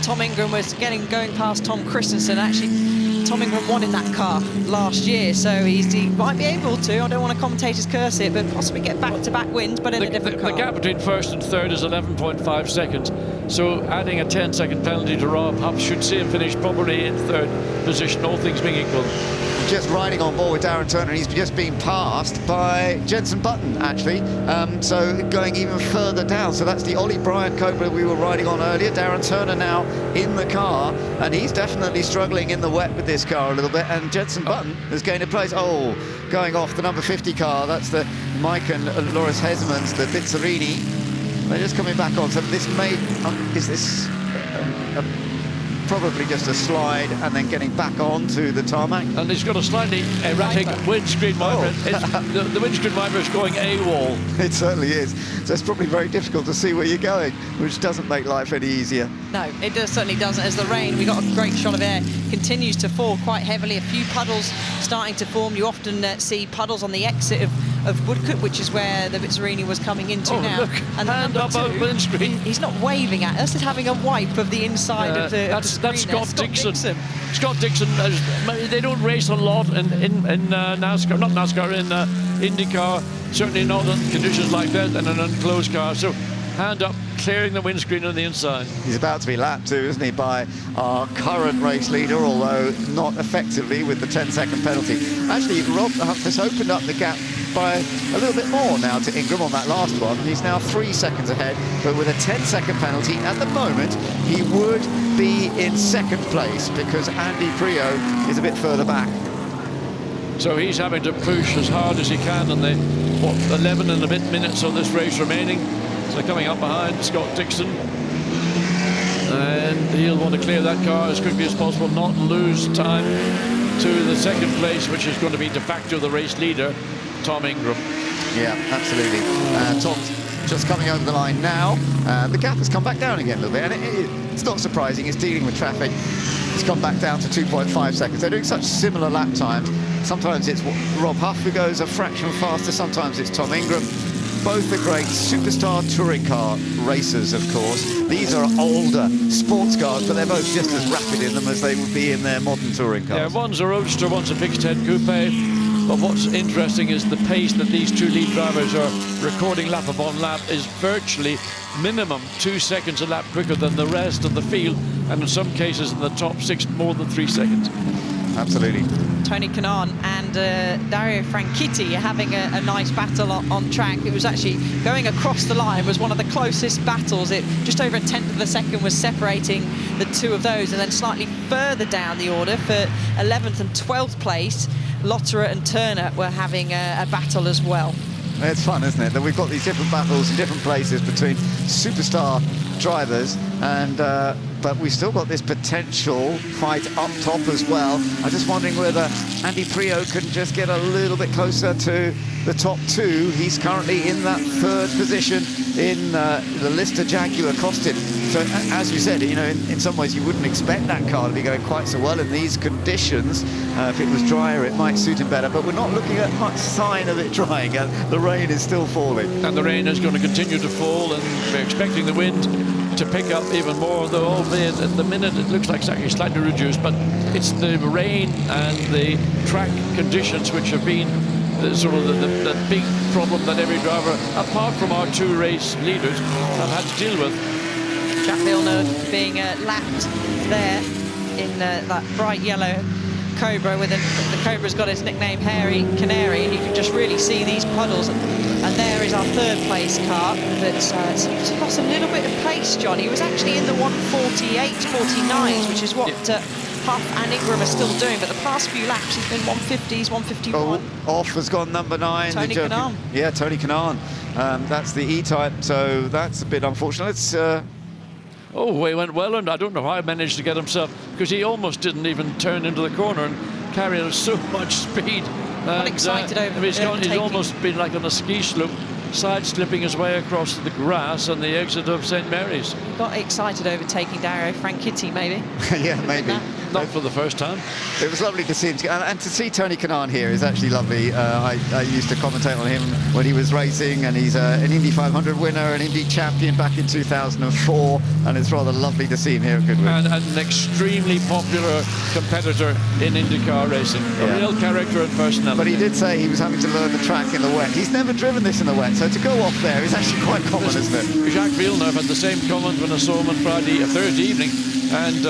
Tom Ingram was going past Tom Kristensen. Actually, Tom Ingram won in that car last year, so he might be able to, I don't want to commentators curse it, but possibly get back-to-back wins, but in a different car. The gap between first and third is 11.5 seconds, so adding a 10-second penalty to Rob Huff should see him finish probably in third position, all things being equal. Just riding on board with Darren Turner, he's just been passed by Jenson Button, actually, so going even further down. So that's the Ollie Bryant Cobra we were riding on earlier. Darren Turner now in the car, and he's definitely struggling in the wet with this car a little bit, and Jenson Button has gained a place. Oh, going off the number 50 car, that's the Mike and Loris Hesmans, the Bizzarini. They're just coming back on, so this may, is this probably just a slide and then getting back onto the tarmac? And he's got a slightly erratic windscreen wiper. The windscreen wiper is going AWOL. It certainly is. So it's probably very difficult to see where you're going, which doesn't make life any easier. No, it certainly doesn't. As the rain, we got a great shot of air, continues to fall quite heavily. A few puddles starting to form. You often see puddles on the exit of Woodcote, which is where the Bizzarini was coming into now. Look, and hand up on windscreen. He's not waving at us, he's having a wipe of the inside of the That's Scott Dixon. Scott Dixon, they don't race a lot in NASCAR, not NASCAR, in IndyCar, certainly not in conditions like that in an enclosed car. So hand up, clearing the windscreen on the inside. He's about to be lapped too, isn't he, by our current race leader, although not effectively with the 10-second penalty. Actually, Rob Huff has opened up the gap by a little bit more now to Ingram on that last one. He's now 3 seconds ahead, but with a 10-second penalty at the moment, he would be in second place because Andy Prio is a bit further back. So he's having to push as hard as he can in the 11 and a bit minutes of this race remaining. So coming up behind Scott Dixon, and he'll want to clear that car as quickly as possible, not lose time to the second place, which is going to be de facto the race leader, Tom Ingram. Yeah, absolutely. Tom's just coming over the line now. The gap has come back down again a little bit, and it's not surprising. It's dealing with traffic. It's gone back down to 2.5 seconds. They're doing such similar lap times. Sometimes it's Rob Huff who goes a fraction faster. Sometimes it's Tom Ingram. Both are great superstar touring car racers, of course. These are older sports cars, but they're both just as rapid in them as they would be in their modern touring cars. Yeah, one's a roadster, one's a fixed-head coupe. But what's interesting is the pace that these two lead drivers are recording lap upon lap is virtually minimum 2 seconds a lap quicker than the rest of the field, and in some cases in the top 6 more than 3 seconds. Absolutely. Tony Kanaan and Dario Franchitti are having a nice battle on track. It was actually going across the line, was one of the closest battles. It just over a tenth of a second was separating the two of those, and then slightly further down the order for 11th and 12th place, Lotterer and Turner were having a battle as well. It's fun, isn't it, that we've got these different battles in different places between superstar drivers, and but we've still got this potential fight up top as well. I'm just wondering whether Andy Prio can just get a little bit closer to the top two. He's currently in that third position in the Lister Jaguar Costin. So as you said, you know, in some ways you wouldn't expect that car to be going quite so well in these conditions. If it was drier, it might suit him better, but we're not looking at much sign of it drying. The rain is still falling. And the rain is going to continue to fall, and we're expecting the wind to pick up even more, though albeit at the minute it looks like it's actually slightly reduced, but it's the rain and the track conditions which have been the big problem that every driver, apart from our two race leaders, have had to deal with. Jacques Villeneuve being lapped there in that bright yellow Cobra, with the Cobra's got his nickname Hairy Canary, and you can just really see these puddles. And there is our third place car that's lost a little bit of pace, John. He was actually in the 148, 49s, which is what Huff and Ingram are still doing, but the past few laps he's been 150s, 151. Off has gone number 9. Tony Kanaan. Yeah, Tony Kanaan. That's the E-Type, so that's a bit unfortunate. It's, Oh, he went well, and I don't know how he managed to get himself, because he almost didn't even turn into the corner and carried so much speed. Got excited over he's almost been like on a ski slope, side-slipping his way across the grass on the exit of St. Mary's. Got excited overtaking Dario Franchitti, maybe. Yeah, maybe. Not for the first time. It was lovely to see him, and to see Tony Kanaan here is actually lovely. I used to commentate on him when he was racing, and he's an Indy 500 winner, an Indy champion back in 2004, and it's rather lovely to see him here at Goodwood. And an extremely popular competitor in IndyCar racing, a real character and personality. But he did say he was having to learn the track in the wet. He's never driven this in the wet, so to go off there is actually quite common, isn't it? Jacques Villeneuve had the same comment when I saw him on Thursday evening, and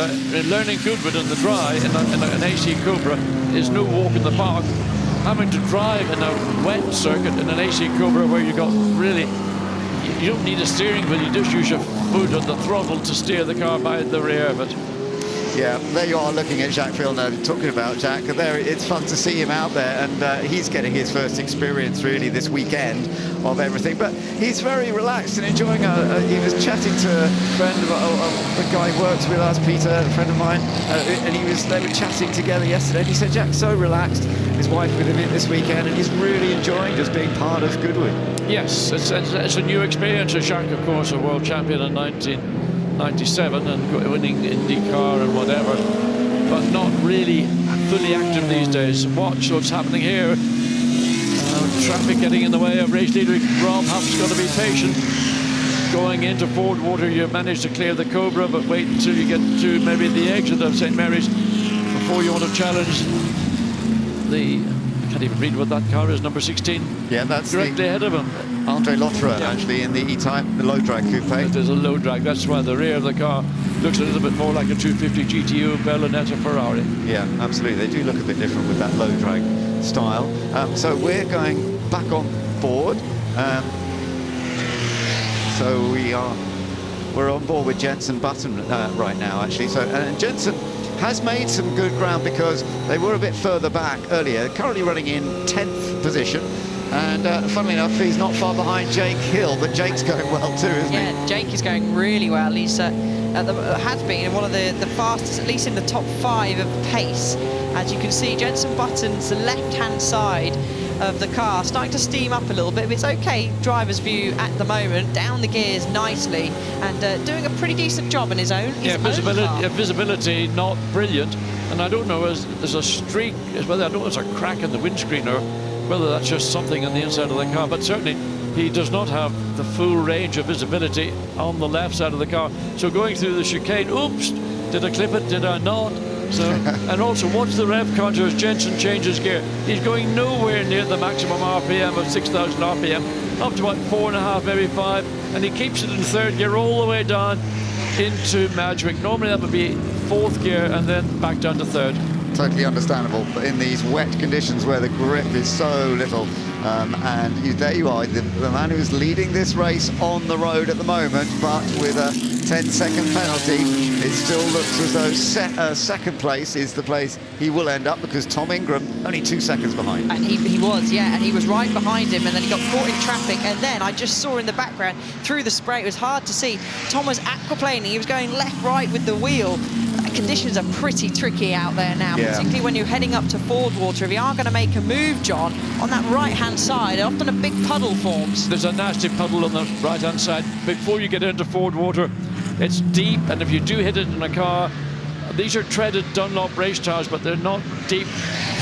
learning Goodwood in the dry in an AC Cobra is no walk in the park. Having to drive in a wet circuit in an AC Cobra where you got really, you don't need a steering wheel, you just use your foot on the throttle to steer the car by the rear of it. Yeah, there you are looking at Jacques Villeneuve, talking about Jacques. There, it's fun to see him out there, and he's getting his first experience really this weekend of everything. But he's very relaxed and enjoying. He was chatting to a friend of a guy who works with us, Peter, a friend of mine, and they were chatting together yesterday. And he said Jack's so relaxed. His wife with him this weekend, and he's really enjoying just being part of Goodwood. Yes, it's a new experience. Jacques, of course, a world champion in 1997 and winning IndyCar and whatever, but not really fully active these days. Watch what's happening here. Traffic getting in the way of race leader Rob Huff's got to be patient. Going into Ford Water, you manage to clear the Cobra, but wait until you get to maybe the exit of St. Mary's before you want to challenge the, I can't even read what that car is, number 16. Yeah, that's directly ahead of him. Andre Lotterer, actually, in the E-Type, the low drag coupe. It is a low drag. That's why the rear of the car looks a little bit more like a 250 GTO Berlinetta Ferrari. Yeah, absolutely. They do look a bit different with that low drag style. So we're going back on board. So we're on board with Jenson Button right now, actually. So Jenson has made some good ground because they were a bit further back earlier. Currently running in 10th position. And funnily enough, he's not far behind Jake Hill, but Jake's going well too, isn't he? Yeah, Jake is going really well. He's has been one of the fastest, at least in the top 5 of pace. As you can see, Jenson Button's left-hand side of the car. Starting to steam up a little bit, but it's okay. Driver's view at the moment, down the gears nicely, and doing a pretty decent job in his own. Visibility not brilliant, and I don't know as there's a streak, whether I don't know there's a crack in the windscreen or whether that's just something on the inside of the car, but certainly he does not have the full range of visibility on the left side of the car. So going through the chicane, oops, did I clip it, did I not? So, and also watch the rev counter as Jenson changes gear. He's going nowhere near the maximum RPM of 6,000 RPM, up to about 4.5, maybe 5, and he keeps it in third gear all the way down into Magic. Normally that would be fourth gear and then back down to third. Totally understandable, but in these wet conditions where the grip is so little, there you are, the man who's leading this race on the road at the moment, but with a 10-second penalty, it still looks as though second place is the place he will end up, because Tom Ingram only 2 seconds behind. And he was, yeah, and he was right behind him, and then he got caught in traffic, and then I just saw in the background, through the spray, it was hard to see, Tom was aquaplaning, he was going left, right with the wheel. Conditions are pretty tricky out there now, particularly when you're heading up to Ford Water. If you are going to make a move, John, on that right-hand side, often a big puddle forms. There's a nasty puddle on the right-hand side. Before you get into Ford Water, it's deep, and if you do hit it in a car, these are treaded Dunlop race tires, but they're not deep,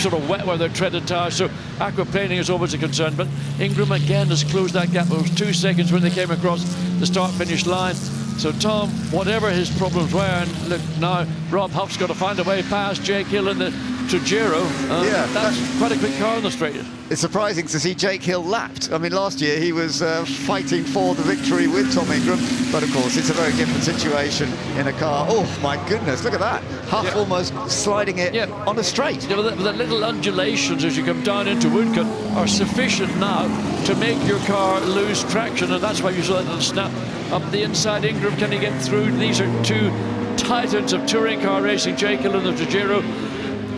sort of wet where they're treaded tires, so aquaplaning is always a concern. But Ingram again has closed that gap. It was 2 seconds when they came across the start-finish line. So Tom, whatever his problems were, and look, now Rob Huff's got to find a way past Jake Hill and the Trujillo. That's quite a quick car on the straight. It's surprising to see Jake Hill lapped. I mean, last year he was fighting for the victory with Tom Ingram, but of course it's a very different situation in a car. Oh my goodness, look at that. Huff almost sliding it on a straight. Yeah, but the little undulations as you come down into Woodcote are sufficient now to make your car lose traction, and that's why you saw that little snap up the inside. Ingram, can he get through? These are two titans of touring car racing, Jake Hill and the Trujillo.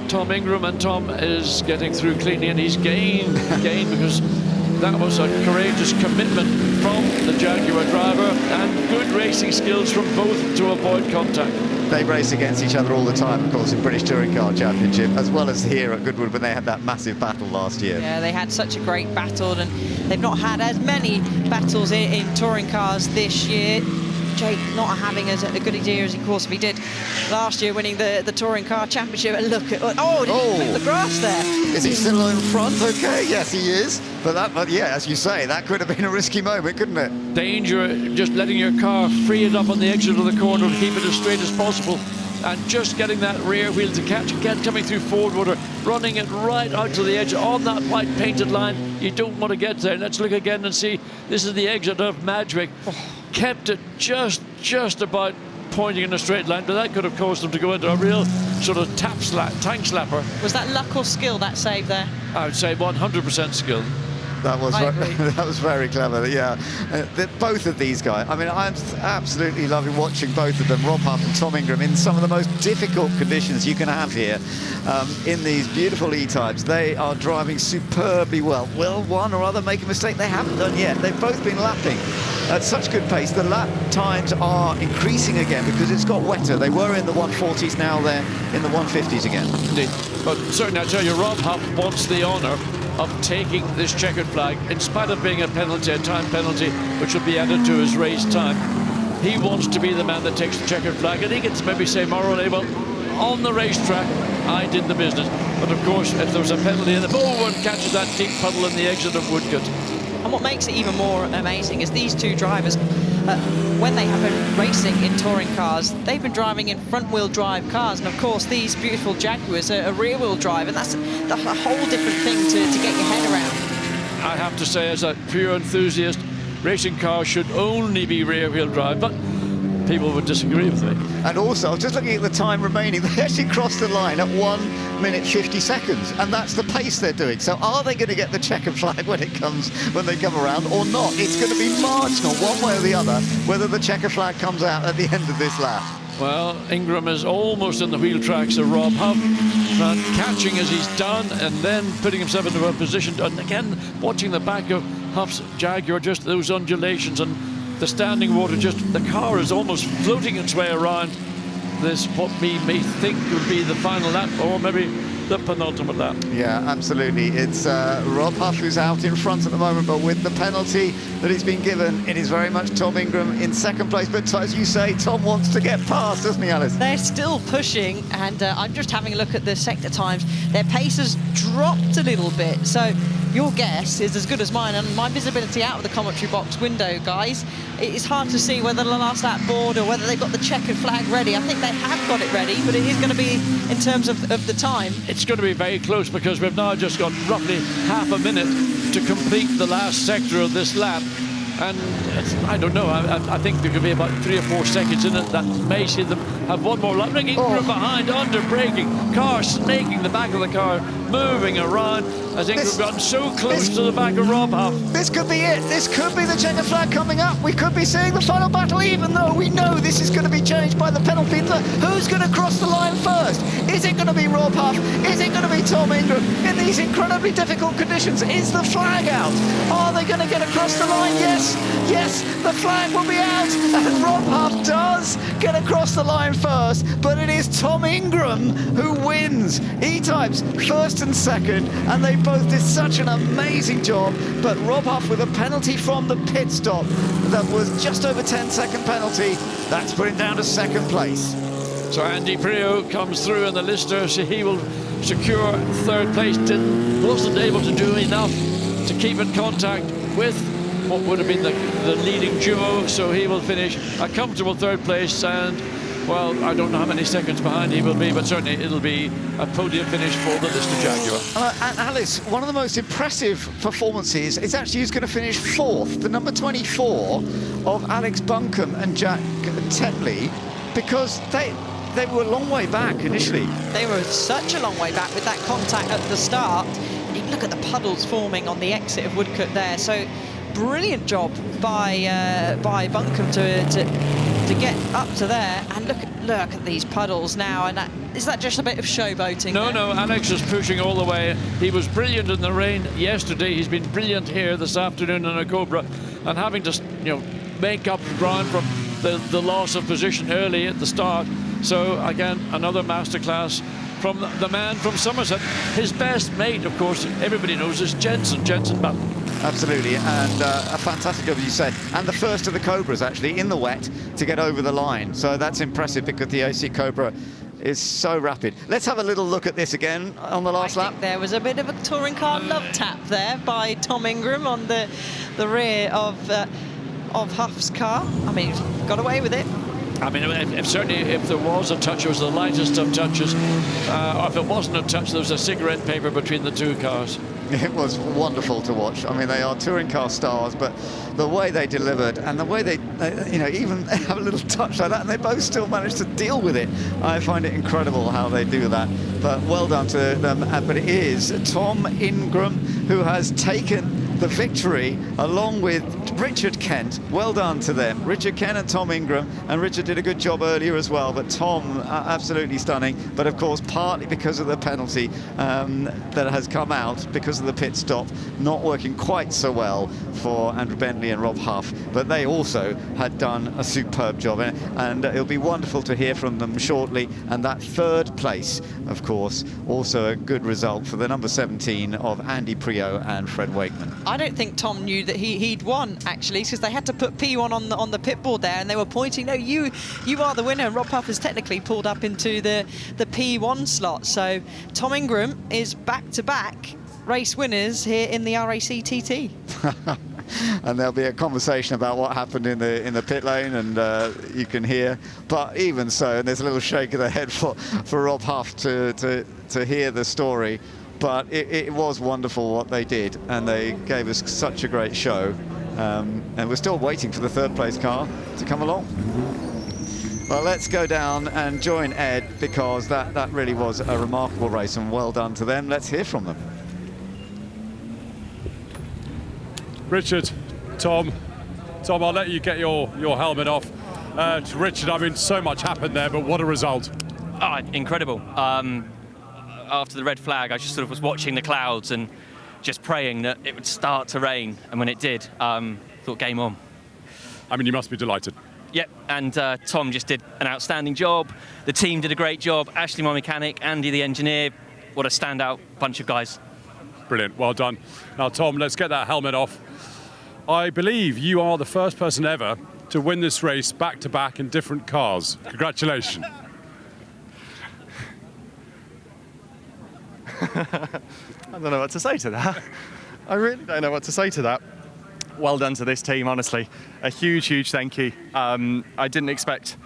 Tom Ingram, and Tom is getting through cleanly, and he's gained because that was a courageous commitment from the Jaguar driver and good racing skills from both to avoid contact. They race against each other all the time, of course, in British Touring Car Championship, as well as here at Goodwood when they had that massive battle last year. Yeah, they had such a great battle, and they've not had as many battles in touring cars this year. Jake not having as a good a year as of course he did last year, winning the Touring Car Championship. And look at the grass there. Is he still in front? Okay, yes he is. But yeah, as you say, that could have been a risky moment, couldn't it? Danger, just letting your car free it up on the exit of the corner to keep it as straight as possible, and just getting that rear wheel to catch again, coming through Ford Water, running it right out to the edge on that white painted line. You don't want to get there. Let's look again and see. This is the exit of Madgwick. Kept it just about pointing in a straight line, but that could have caused them to go into a real sort of tank slapper. Was that luck or skill, that save there? I would say 100% skill. That was very clever, yeah. Both of these guys, I mean, I'm absolutely loving watching both of them, Rob Huff and Tom Ingram, in some of the most difficult conditions you can have here in these beautiful E-types. They are driving superbly well. Will one or other make a mistake? They haven't done yet. They've both been lapping at such good pace. The lap times are increasing again because it's got wetter. They were in the 140s, now they're in the 150s again. Indeed. But certainly, I tell you, Rob Huff wants the honour of taking this checkered flag, in spite of being a penalty, a time penalty, which will be added to his race time. He wants to be the man that takes the checkered flag, and he can maybe say morally, well, on the racetrack, I did the business. But of course, if there's a penalty and the one catches that deep puddle in the exit of Woodcote. And what makes it even more amazing is these two drivers, when they have been racing in touring cars, they've been driving in front-wheel drive cars, and of course these beautiful Jaguars are rear-wheel drive, and that's a whole different thing to get your head around. I have to say, as a pure enthusiast, racing cars should only be rear-wheel drive, but people would disagree with me. And also, just looking at the time remaining, they actually crossed the line at 1 minute 50 seconds, and that's the pace they're doing. So are they going to get the checkered flag when they come around or not? It's going to be marginal one way or the other whether the checkered flag comes out at the end of this lap. Well, Ingram is almost in the wheel tracks of Rob Huff, catching as he's done and then putting himself into a position, and again watching the back of Huff's Jaguar, just those undulations and the standing water, just the car is almost floating its way around this, what we may think would be the final lap, or maybe the penultimate lap. Yeah, absolutely. It's Rob Huff who's out in front at the moment, but with the penalty that he's been given, it is very much Tom Ingram in second place. But as you say, Tom wants to get past, doesn't he, Alice? They're still pushing, and I'm just having a look at the sector times. Their pace has dropped a little bit, so your guess is as good as mine, and my visibility out of the commentary box window, guys, it's hard to see whether the last lap board or whether they've got the checkered flag ready. I think they have got it ready, but it is going to be, in terms of the time, it's going to be very close, because we've now just got roughly half a minute to complete the last sector of this lap. And I don't know, I think there could be about 3 or 4 seconds in it that may see them have one more lap. Ingram behind, under braking, car snaking the back of the car, moving around as Ingram gotten so close to the back of Rob Huff. This could be it. This could be the checkered flag coming up. We could be seeing the final battle, even though we know this is going to be changed by the penalty. Who's going to cross the line first? Is it going to be Rob Huff? Is it going to be Tom Ingram? In these incredibly difficult conditions, is the flag out? Are they going to get across the line? Yes, the flag will be out, and Rob Huff does get across the line first, but it is Tom Ingram who wins. E-Types first and second, and they both did such an amazing job, but Rob Huff with a penalty from the pit stop that was just over 10-second penalty. That's put him down to second place. So Andy Prio comes through in the Lister, so he will secure third place. Wasn't able to do enough to keep in contact with what would have been the leading duo, so he will finish a comfortable third place, and well, I don't know how many seconds behind he will be, but certainly it'll be a podium finish for the Lister Jaguar. And Alice, one of the most impressive performances is actually who's going to finish fourth, the number 24 of Alex Buncombe and Jacques Tetley, because they were a long way back initially. They were such a long way back with that contact at the start. You look at the puddles forming on the exit of Woodcote there, so brilliant job by Buncombe to get up to there, and look at these puddles now. And is that just a bit of showboating? No, Alex is pushing all the way. He was brilliant in the rain yesterday. He's been brilliant here this afternoon in a Cobra, and having to make up ground from the loss of position early at the start. So again, another masterclass from the man from Somerset. His best mate, of course, everybody knows, is Jenson Button. Absolutely, and a fantastic job, as you said, and the first of the Cobras actually in the wet to get over the line. So that's impressive, because the AC Cobra is so rapid. Let's have a little look at this again on the last lap. There was a bit of a touring car love tap there by Tom Ingram on the rear of Huff's car. I mean, got away with it. I mean, certainly if there was a touch, it was the lightest of touches. Or if it wasn't a touch, there was a cigarette paper between the two cars. It was wonderful to watch. I mean, they are touring car stars, but the way they delivered and the way they even have a little touch like that, and they both still managed to deal with it. I find it incredible how they do that. But well done to them. But it is Tom Ingram who has taken the victory along with Richard Kent. Well done to them. Richard Kent and Tom Ingram, and Richard did a good job earlier as well, but Tom absolutely stunning. But of course, partly because of the penalty that has come out because of the pit stop, not working quite so well for Andrew Bentley and Rob Huff, but they also had done a superb job, and it'll be wonderful to hear from them shortly. And that third place, of course, also a good result for the number 17 of Andy Prio and Fred Wakeman. I don't think Tom knew that he'd won, actually, because they had to put P1 on the pit board there, and they were pointing, no, you are the winner. And Rob Huff has technically pulled up into the P1 slot. So Tom Ingram is back-to-back race winners here in the RAC TT. And there'll be a conversation about what happened in the pit lane, and you can hear. But even so, and there's a little shake of the head for Rob Huff to hear the story. But it was wonderful what they did, and they gave us such a great show. And we're still waiting for the third place car to come along. Well, let's go down and join Ed, because that really was a remarkable race, and well done to them. Let's hear from them. Richard, Tom, I'll let you get your helmet off. Richard, I mean, so much happened there, but what a result. Oh, incredible. After the red flag, I just sort of was watching the clouds and just praying that it would start to rain. And when it did, thought game on. I mean, you must be delighted. Yep, and Tom just did an outstanding job. The team did a great job. Ashley, my mechanic, Andy, the engineer, what a standout bunch of guys. Brilliant, well done. Now, Tom, let's get that helmet off. I believe you are the first person ever to win this race back-to-back in different cars. Congratulations. I don't know what to say to that. I really don't know what to say to that. Well done to this team, honestly. A huge, huge thank you. I didn't expect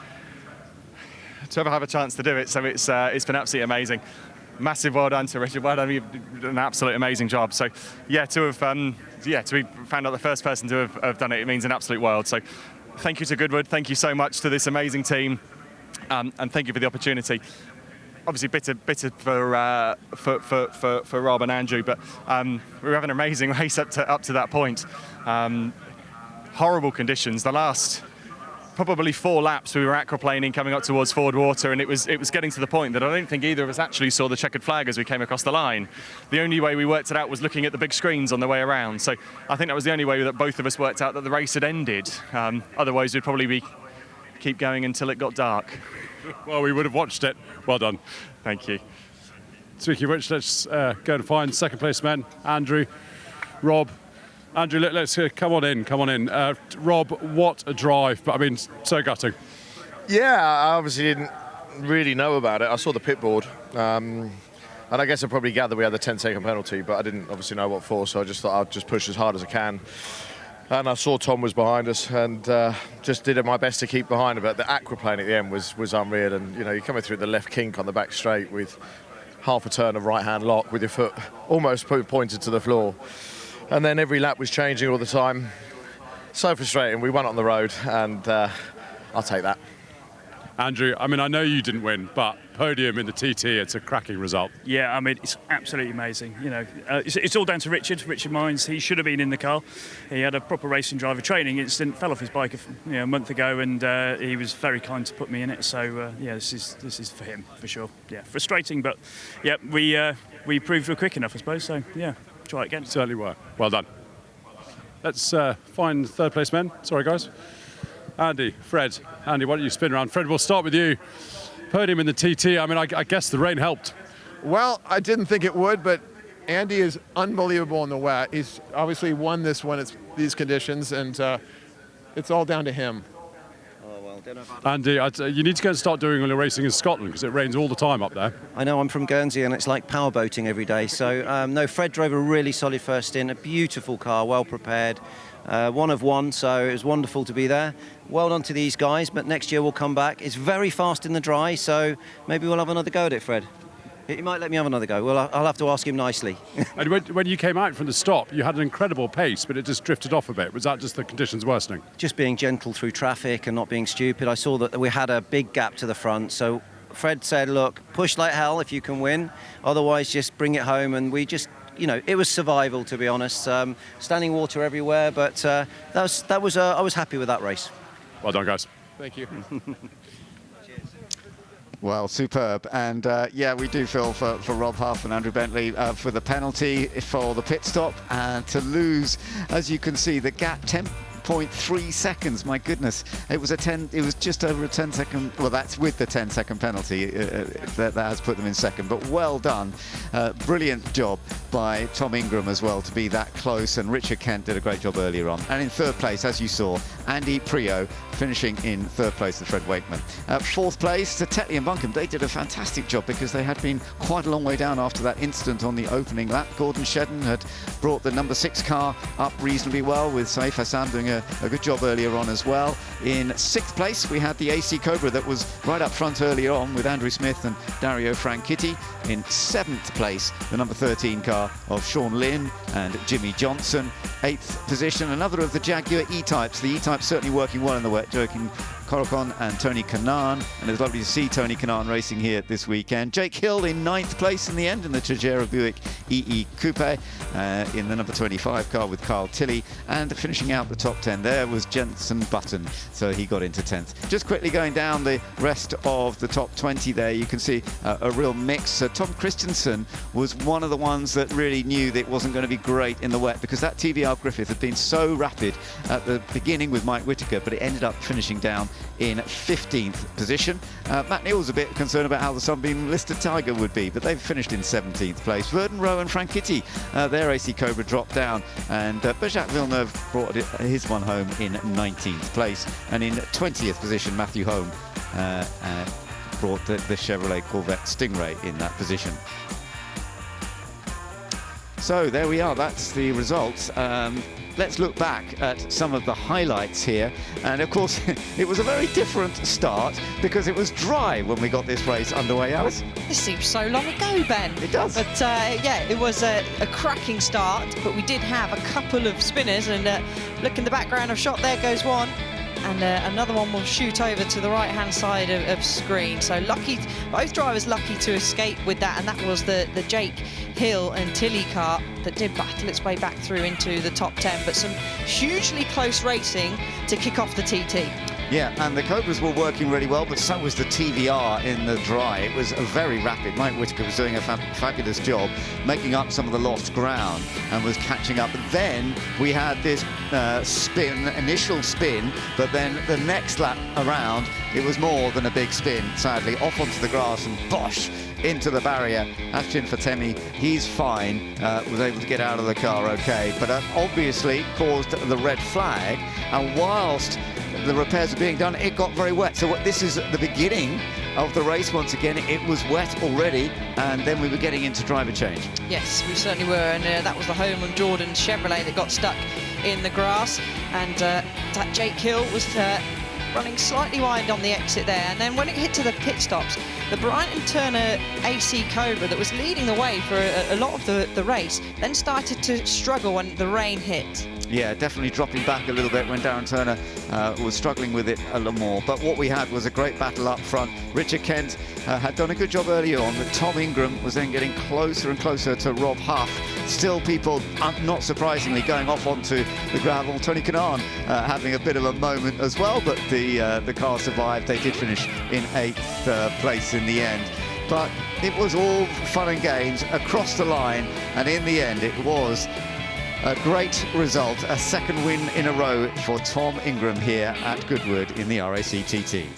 to ever have a chance to do it, so it's been absolutely amazing. Massive well done to Richard. Well done, you've done an absolute amazing job. So, yeah, to be found out the first person to have done it, it means an absolute world. So, thank you to Goodwood. Thank you so much to this amazing team, and thank you for the opportunity. Obviously, bitter for Rob and Andrew, but we were having an amazing race up to that point. Horrible conditions. The last probably 4 laps we were aquaplaning coming up towards Ford Water, and it was getting to the point that I don't think either of us actually saw the checkered flag as we came across the line. The only way we worked it out was looking at the big screens on the way around. So I think that was the only way that both of us worked out that the race had ended. Otherwise, we'd probably keep going until it got dark. Well, we would have watched it. Well done. Thank you. Speaking of which, let's go and find second place men. Andrew, Rob. Andrew, let's come on in. Rob, what a drive, but I mean, so gutting. Yeah, I obviously didn't really know about it. I saw the pit board, and I guess I probably gathered we had the 10-second penalty, but I didn't obviously know what for, so I just thought I'd just push as hard as I can. And I saw Tom was behind us, and just did my best to keep behind him. But the aquaplane at the end was unreal, and you know, you're coming through the left kink on the back straight with half a turn of right-hand lock with your foot almost pointed to the floor. And then every lap was changing all the time. So frustrating. We won on the road, and I'll take that. Andrew, I mean, I know you didn't win, but podium in the TT, it's a cracking result. Yeah, I mean, it's absolutely amazing. You know, it's all down to Richard Mines. He should have been in the car. He had a proper racing driver training incident, fell off his bike a month ago, and he was very kind to put me in it. So yeah, this is for him for sure. Yeah, frustrating, but yeah, we proved we're quick enough, I suppose. So yeah, try it again. Certainly were. Well done. Let's find third place men. Sorry, guys. Andy, Fred. Andy, why don't you spin around? Fred, we'll start with you. Podium in the TT. I mean, I guess the rain helped. Well, I didn't think it would, but Andy is unbelievable in the wet. He's obviously won this when it's these conditions, and it's all down to him. Andy, you need to go and start doing all your racing in Scotland because it rains all the time up there. I know, I'm from Guernsey and it's like powerboating every day. So, no, Fred drove a really solid first stint, a beautiful car, well prepared. One of one, so it was wonderful to be there. Well done to these guys, but next year we'll come back. It's very fast in the dry, so maybe we'll have another go at it, Fred. He might let me have another go. Well, I'll have to ask him nicely. And when you came out from the stop, you had an incredible pace, but it just drifted off a bit. Was that just the conditions worsening? Just being gentle through traffic and not being stupid. I saw that we had a big gap to the front, so Fred said, look, push like hell if you can win. Otherwise, just bring it home. And we just, you know, it was survival, to be honest. Standing water everywhere, but I was happy with that race. Well done, guys. Thank you. Well, superb. And yeah, we do feel for Rob Huff and Andrew Bentley for the penalty for the pit stop and to lose, as you can see, the gap 10.3 seconds. My goodness, it was just over a 10-second. Well, that's with the 10-second penalty that has put them in second. But well done, brilliant job by Tom Ingram as well to be that close. And Richard Kent did a great job earlier on. And in third place, as you saw, Andy Prio finishing in third place to Fred Wakeman. Fourth place to Tetley and Buncombe. They did a fantastic job because they had been quite a long way down after that incident on the opening lap. Gordon Shedden had brought the number 6 car up reasonably well with Saif Hassan doing a good job earlier on as well. In sixth place, we had the AC Cobra that was right up front earlier on with Andrew Smith and Dario Franchitti. In seventh place, the number 13 car of Sean Lynn and Jimmie Johnson. Eighth position, another of the Jaguar E-Types. The E-Types certainly working well in the wet, Joaquin Corocon and Tony Kanaan, and it's lovely to see Tony Kanaan racing here this weekend. Jake Hill in 9th place in the end in the Trajero Buick EE Coupe in the number 25 car with Carl Tilley, and finishing out the top 10 there was Jenson Button, so he got into 10th. Just quickly going down the rest of the top 20 there, you can see a real mix. Tom Kristensen was one of the ones that really knew that it wasn't going to be great in the wet because that TVR Griffith had been so rapid at the beginning with Mike Whitaker, but it ended up finishing down in 15th position. Matt Neal was a bit concerned about how the Sunbeam listed Tiger would be, but they've finished in 17th place. Verden and Franchitti, their AC Cobra dropped down, and Jacques Villeneuve brought his one home in 19th place. And in 20th position, Matthew Home brought the Chevrolet Corvette Stingray in that position. So there we are, that's the results. Let's look back at some of the highlights here. And of course, it was a very different start because it was dry when we got this race underway, Alice. This seems so long ago, Ben. It does. But yeah, it was a cracking start, but we did have a couple of spinners, and look in the background of shot, there goes one. And another one will shoot over to the right-hand side of screen. So lucky, both drivers lucky to escape with that, and that was the Jake Hill and Tilly car that did battle its way back through into the top 10. But some hugely close racing to kick off the TT. Yeah, and the Cobras were working really well, but so was the TVR in the dry. It was very rapid. Mike Whitaker was doing a fabulous job making up some of the lost ground and was catching up. But then we had this initial spin, but then the next lap around, it was more than a big spin, sadly. Off onto the grass and bosh, into the barrier. Ashton Fatemi, he's fine, was able to get out of the car okay, but obviously caused the red flag, and whilst the repairs are being done, it got very wet. So this is the beginning of the race once again. It was wet already, and then we were getting into driver change. Yes, we certainly were, and that was the home of Jordan's Chevrolet that got stuck in the grass, and that Jake Hill was running slightly wide on the exit there, and then when it hit to the pit stops, the Bryant and Turner AC Cobra that was leading the way for a lot of the race then started to struggle when the rain hit. Yeah, definitely dropping back a little bit when Darren Turner was struggling with it a little more. But what we had was a great battle up front. Richard Kent had done a good job earlier on, but Tom Ingram was then getting closer and closer to Rob Huff. Still people, not surprisingly, going off onto the gravel. Tony Kanaan having a bit of a moment as well, but the car survived. They did finish in 8th place in the end. But it was all fun and games across the line, and in the end it was a great result, a second win in a row for Tom Ingram here at Goodwood in the RAC TT.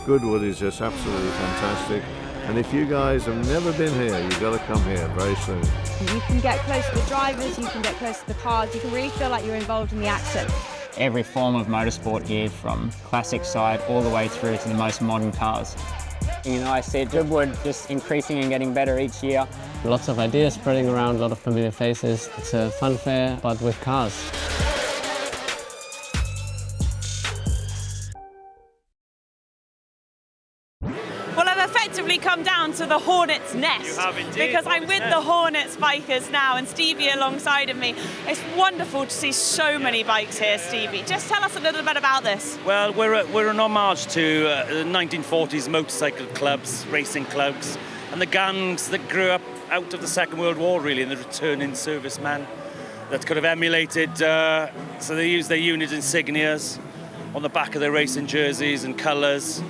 Goodwood is just absolutely fantastic. And if you guys have never been here, you've got to come here very soon. You can get close to the drivers, you can get close to the cars, you can really feel like you're involved in the action. Every form of motorsport here, from classic side all the way through to the most modern cars. You know, I see Goodwood just increasing and getting better each year. Lots of ideas spreading around, a lot of familiar faces. It's a fun fair, but with cars. Well, I've effectively come down to the Hornet's Nest. You have indeed. Because I'm with the Hornets bikers now and Stevie alongside of me. It's wonderful to see so many bikes here, Stevie. Just tell us a little bit about this. Well, we're an homage to the 1940s motorcycle clubs, racing clubs, and the gangs that grew up out of the Second World War, really, and the returning servicemen that could have emulated. So they used their unit insignias on the back of their racing jerseys and colours.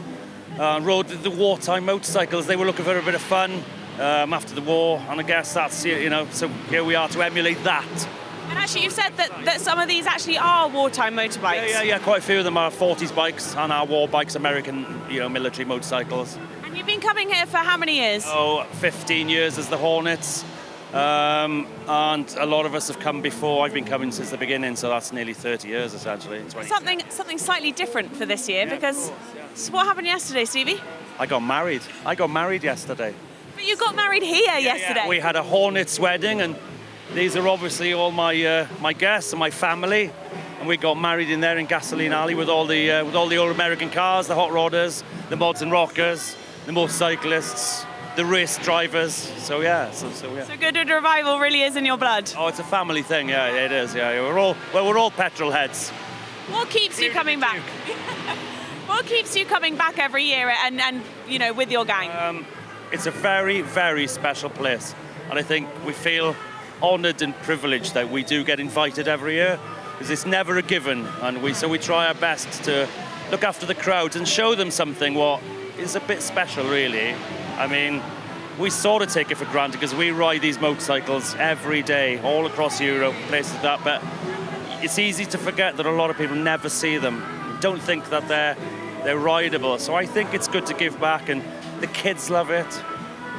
Rode the wartime motorcycles. They were looking for a bit of fun after the war, and I guess that's, you know, so here we are to emulate that. And actually, you've said that some of these actually are wartime motorbikes. Yeah, quite a few of them are 40s bikes and are war bikes, American, you know, military motorcycles. And you've been coming here for how many years? Oh, 15 years as the Hornets. And a lot of us have come before. I've been coming since the beginning, so that's nearly 30 years essentially. Something slightly different for this year, because so what happened yesterday, Stevie? I got married yesterday. But you got married here yesterday. We had a Hornets wedding, and these are obviously all my guests and my family, and we got married in there in Gasoline Alley with all the old American cars, the hot rodders, the mods and rockers, the motorcyclists, the race drivers. So yeah. So Goodwood Revival really is in your blood. Oh, it's a family thing. Yeah, it is. Yeah, we're all petrol heads. What keeps you coming back? What keeps you coming back every year and you know, with your gang? It's a very, very special place, and I think we feel honoured and privileged that we do get invited every year, because it's never a given, and we try our best to look after the crowds and show them something what is a bit special, really. I mean, we sort of take it for granted because we ride these motorcycles every day, all across Europe, places like that, but it's easy to forget that a lot of people never see them, don't think that they're rideable. So I think it's good to give back, and the kids love it.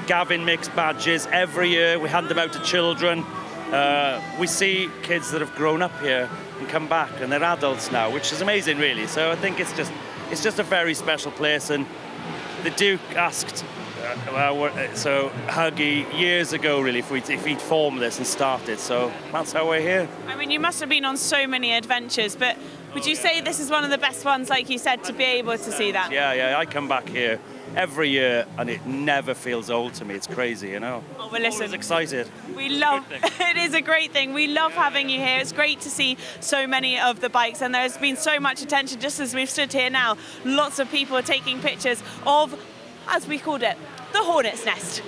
Gavin makes badges every year. We hand them out to children. We see kids that have grown up here and come back, and they're adults now, which is amazing, really. So I think it's just a very special place. And the Duke asked Huggy years ago, really, if he'd formed this and started. So that's how we're here. I mean, you must have been on so many adventures, but would you say this is one of the best ones, like you said, to be able to see that? Yeah, I come back here every year, and it never feels old to me. It's crazy, you know. Oh, well, listen. Always excited. We love it. Is a great thing. We love having you here. It's great to see so many of the bikes, and there's been so much attention just as we've stood here now. Lots of people are taking pictures of, as we called it, the Hornet's Nest.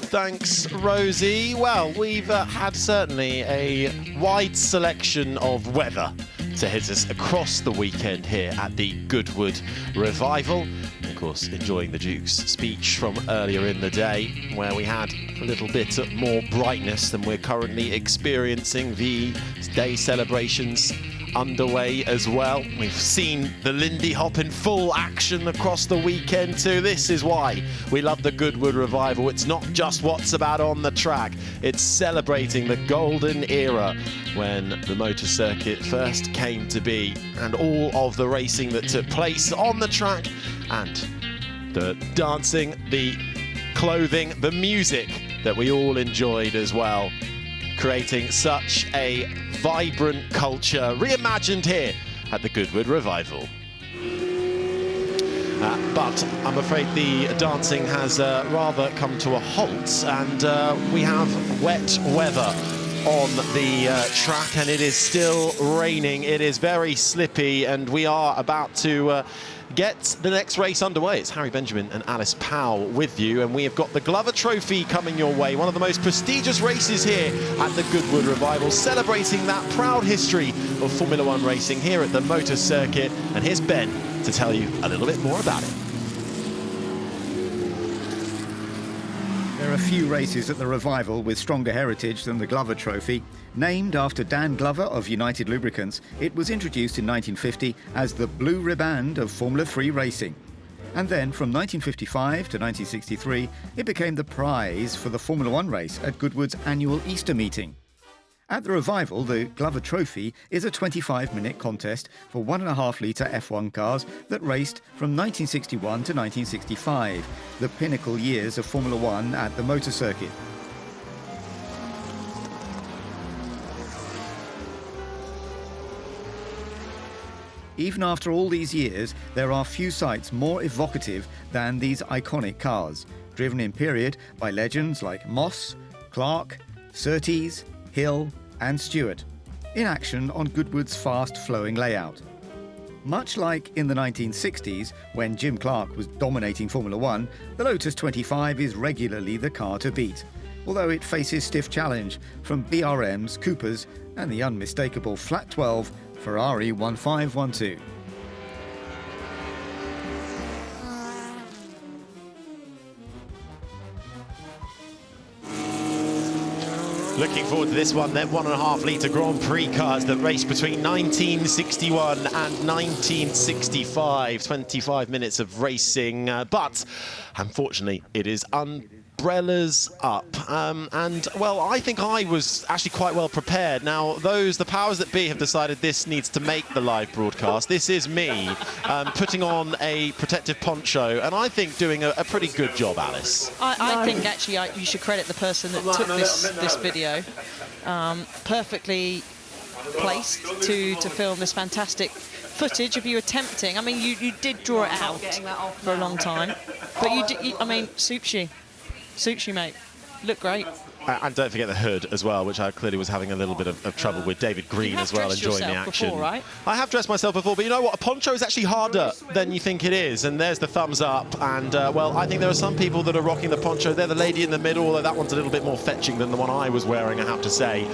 Thanks, Rosie. Well, we've had certainly a wide selection of weather to hit us across the weekend here at the Goodwood Revival. Of course, enjoying the Duke's speech from earlier in the day, where we had a little bit more brightness than we're currently experiencing. The day celebrations underway as well. We've seen the Lindy Hop in full action across the weekend too. This is why we love the Goodwood Revival. It's not just what's about on the track, it's celebrating the golden era when the motor circuit first came to be, and all of the racing that took place on the track, and the dancing, the clothing, the music that we all enjoyed as well, creating such a vibrant culture reimagined here at the Goodwood Revival. But I'm afraid the dancing has rather come to a halt, and we have wet weather on the track, and it is still raining. It is very slippy, and we are about to get the next race underway. It's Harry Benjamin and Alice Powell with you, and we have got the Glover Trophy coming your way, one of the most prestigious races here at the Goodwood Revival, celebrating that proud history of Formula One racing here at the motor circuit. And here's Ben to tell you a little bit more about it. There are few races at the Revival with stronger heritage than the Glover Trophy. Named after Dan Glover of United Lubricants, it was introduced in 1950 as the Blue Riband of Formula 3 racing. And then from 1955 to 1963, it became the prize for the Formula 1 race at Goodwood's annual Easter meeting. At the Revival, the Glover Trophy is a 25-minute contest for 1.5-litre F1 cars that raced from 1961 to 1965, the pinnacle years of Formula 1 at the motor circuit. Even after all these years, there are few sights more evocative than these iconic cars, driven in period by legends like Moss, Clark, Surtees, Hill and Stewart, in action on Goodwood's fast-flowing layout. Much like in the 1960s, when Jim Clark was dominating Formula 1, the Lotus 25 is regularly the car to beat, although it faces stiff challenge from BRMs, Coopers and the unmistakable flat 12 Ferrari 1512. Looking forward to this one, then 1.5-litre Grand Prix cars that raced between 1961 and 1965. 25 minutes of racing, but unfortunately it is umbrellas up. And, well, I think I was actually quite well prepared. Now, the powers that be have decided this needs to make the live broadcast. This is me putting on a protective poncho, and I think doing a pretty good job, Alice. I think, actually, you should credit the person that took this video. Perfectly placed to film this fantastic footage of you attempting. I mean, you did draw it out for a long time, but I mean, suits you, mate. Look great. And don't forget the hood as well, which I clearly was having a little bit of trouble with. David Green as well, enjoying the action. Before, right? I have dressed myself before, but you know what? A poncho is actually harder than you think it is. And there's the thumbs up. And, well, I think there are some people that are rocking the poncho. They're the lady in the middle, although that one's a little bit more fetching than the one I was wearing, I have to say.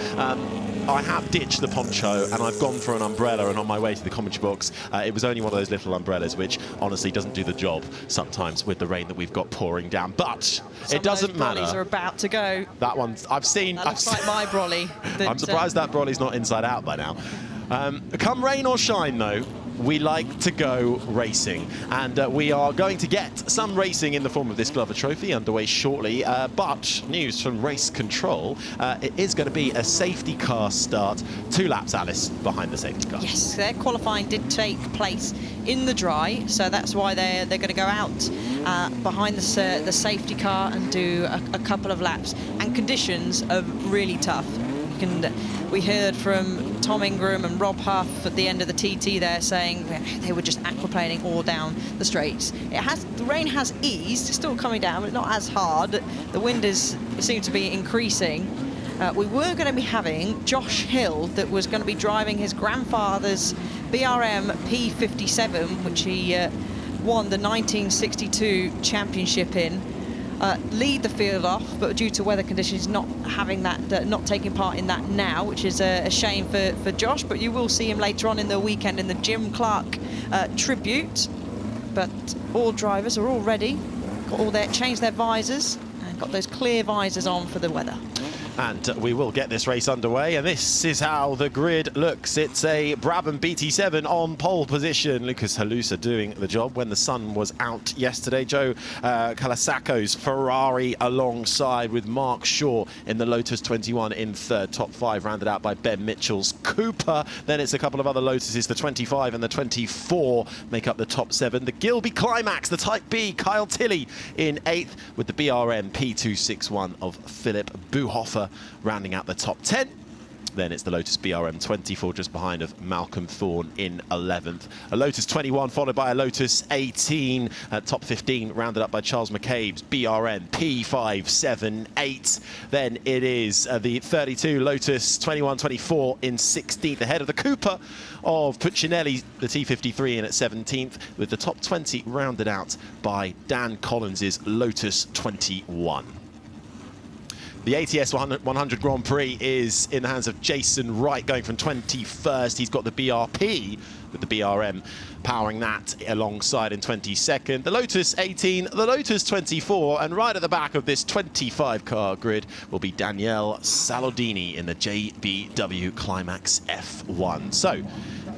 I have ditched the poncho and I've gone for an umbrella, and on my way to the commentary box, it was only one of those little umbrellas, which honestly doesn't do the job sometimes with the rain that we've got pouring down. But it doesn't matter. Brollies are about to go. That one, I've seen. That looks like my brolly. I'm surprised that brolly's not inside out by now. Come rain or shine, though, we like to go racing, and we are going to get some racing in the form of this Glover Trophy underway shortly, but news from race control, it is going to be a safety car start. 2 laps, Alice, behind the safety car. Yes, their qualifying did take place in the dry, so that's why they're going to go out behind the safety car and do a couple of laps, and conditions are really tough. We heard from Tom Ingram and Rob Huff at the end of the TT there saying they were just aquaplaning all down the straights. The rain has eased, it's still coming down, but not as hard. The wind seems to be increasing. We were going to be having Josh Hill that was going to be driving his grandfather's BRM P57, which he won the 1962 championship in. Lead the field off, but due to weather conditions not having that, not taking part in that now, which is a shame for Josh, but you will see him later on in the weekend in the Jim Clark tribute. But all drivers are all ready, changed their visors and got those clear visors on for the weather. And we will get this race underway, and this is how the grid looks. It's a Brabham BT7 on pole position. Lucas Halusa doing the job when the sun was out yesterday. Joe Calasaco's Ferrari alongside with Mark Shaw in the Lotus 21 in third. Top 5 rounded out by Ben Mitchell's Cooper. Then it's a couple of other Lotuses. The 25 and the 24 make up the top 7. The Gilby Climax, the Type B, Kyle Tilley in 8th with the BRM P261 of Philip Buhofer rounding out the top 10. Then it's the Lotus BRM 24 just behind of Malcolm Thorne in 11th. A Lotus 21 followed by a Lotus 18. Top 15 rounded up by Charles McCabe's BRM P578. Then it is the 32 Lotus 21-24 in 16th, ahead of the Cooper of Puccinelli, the T53 in at 17th, with the top 20 rounded out by Dan Collins's Lotus 21. The ATS 100 Grand Prix is in the hands of Jason Wright, going from 21st. He's got the BRP with the BRM powering that alongside in 22nd. The Lotus 18, the Lotus 24, and right at the back of this 25-car grid will be Daniele Salodini in the JBW Climax F1. So,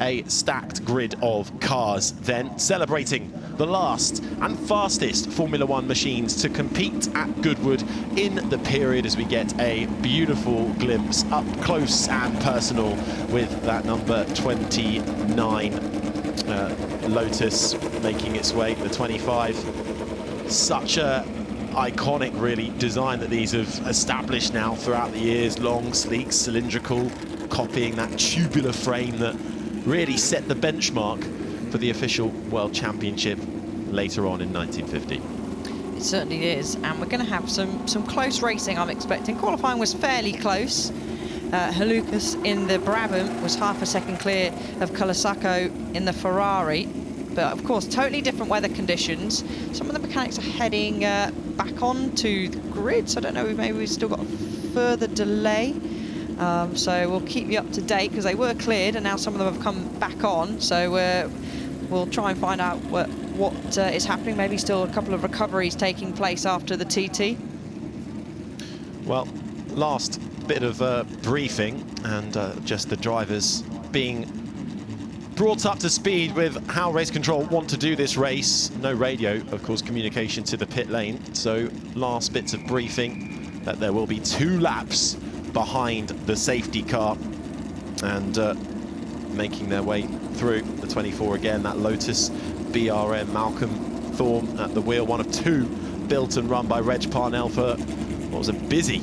a stacked grid of cars then, celebrating the last and fastest Formula One machines to compete at Goodwood in the period, as we get a beautiful glimpse up close and personal with that number 29 Lotus making its way, the 25. Such a iconic, really, design that these have established now throughout the years. Long, sleek, cylindrical, copying that tubular frame that really set the benchmark for the official World Championship later on in 1950. It certainly is, and we're going to have some close racing, I'm expecting. Qualifying was fairly close. Halukas in the Brabham was half a second clear of Colasacco in the Ferrari, but of course totally different weather conditions. Some of the mechanics are heading back onto the grid, so I don't know, maybe we've still got a further delay. So we'll keep you up to date, because they were cleared and now some of them have come back on, so we'll try and find out what is happening. Maybe still a couple of recoveries taking place after the TT. Well, last bit of briefing, and just the drivers being brought up to speed with how race control want to do this race. No radio, of course, communication to the pit lane. So last bits of briefing that there will be 2 laps behind the safety car, and making their way through the 24 again, that Lotus BRM. Malcolm Thorne at the wheel, one of 2 built and run by Reg Parnell for what was a busy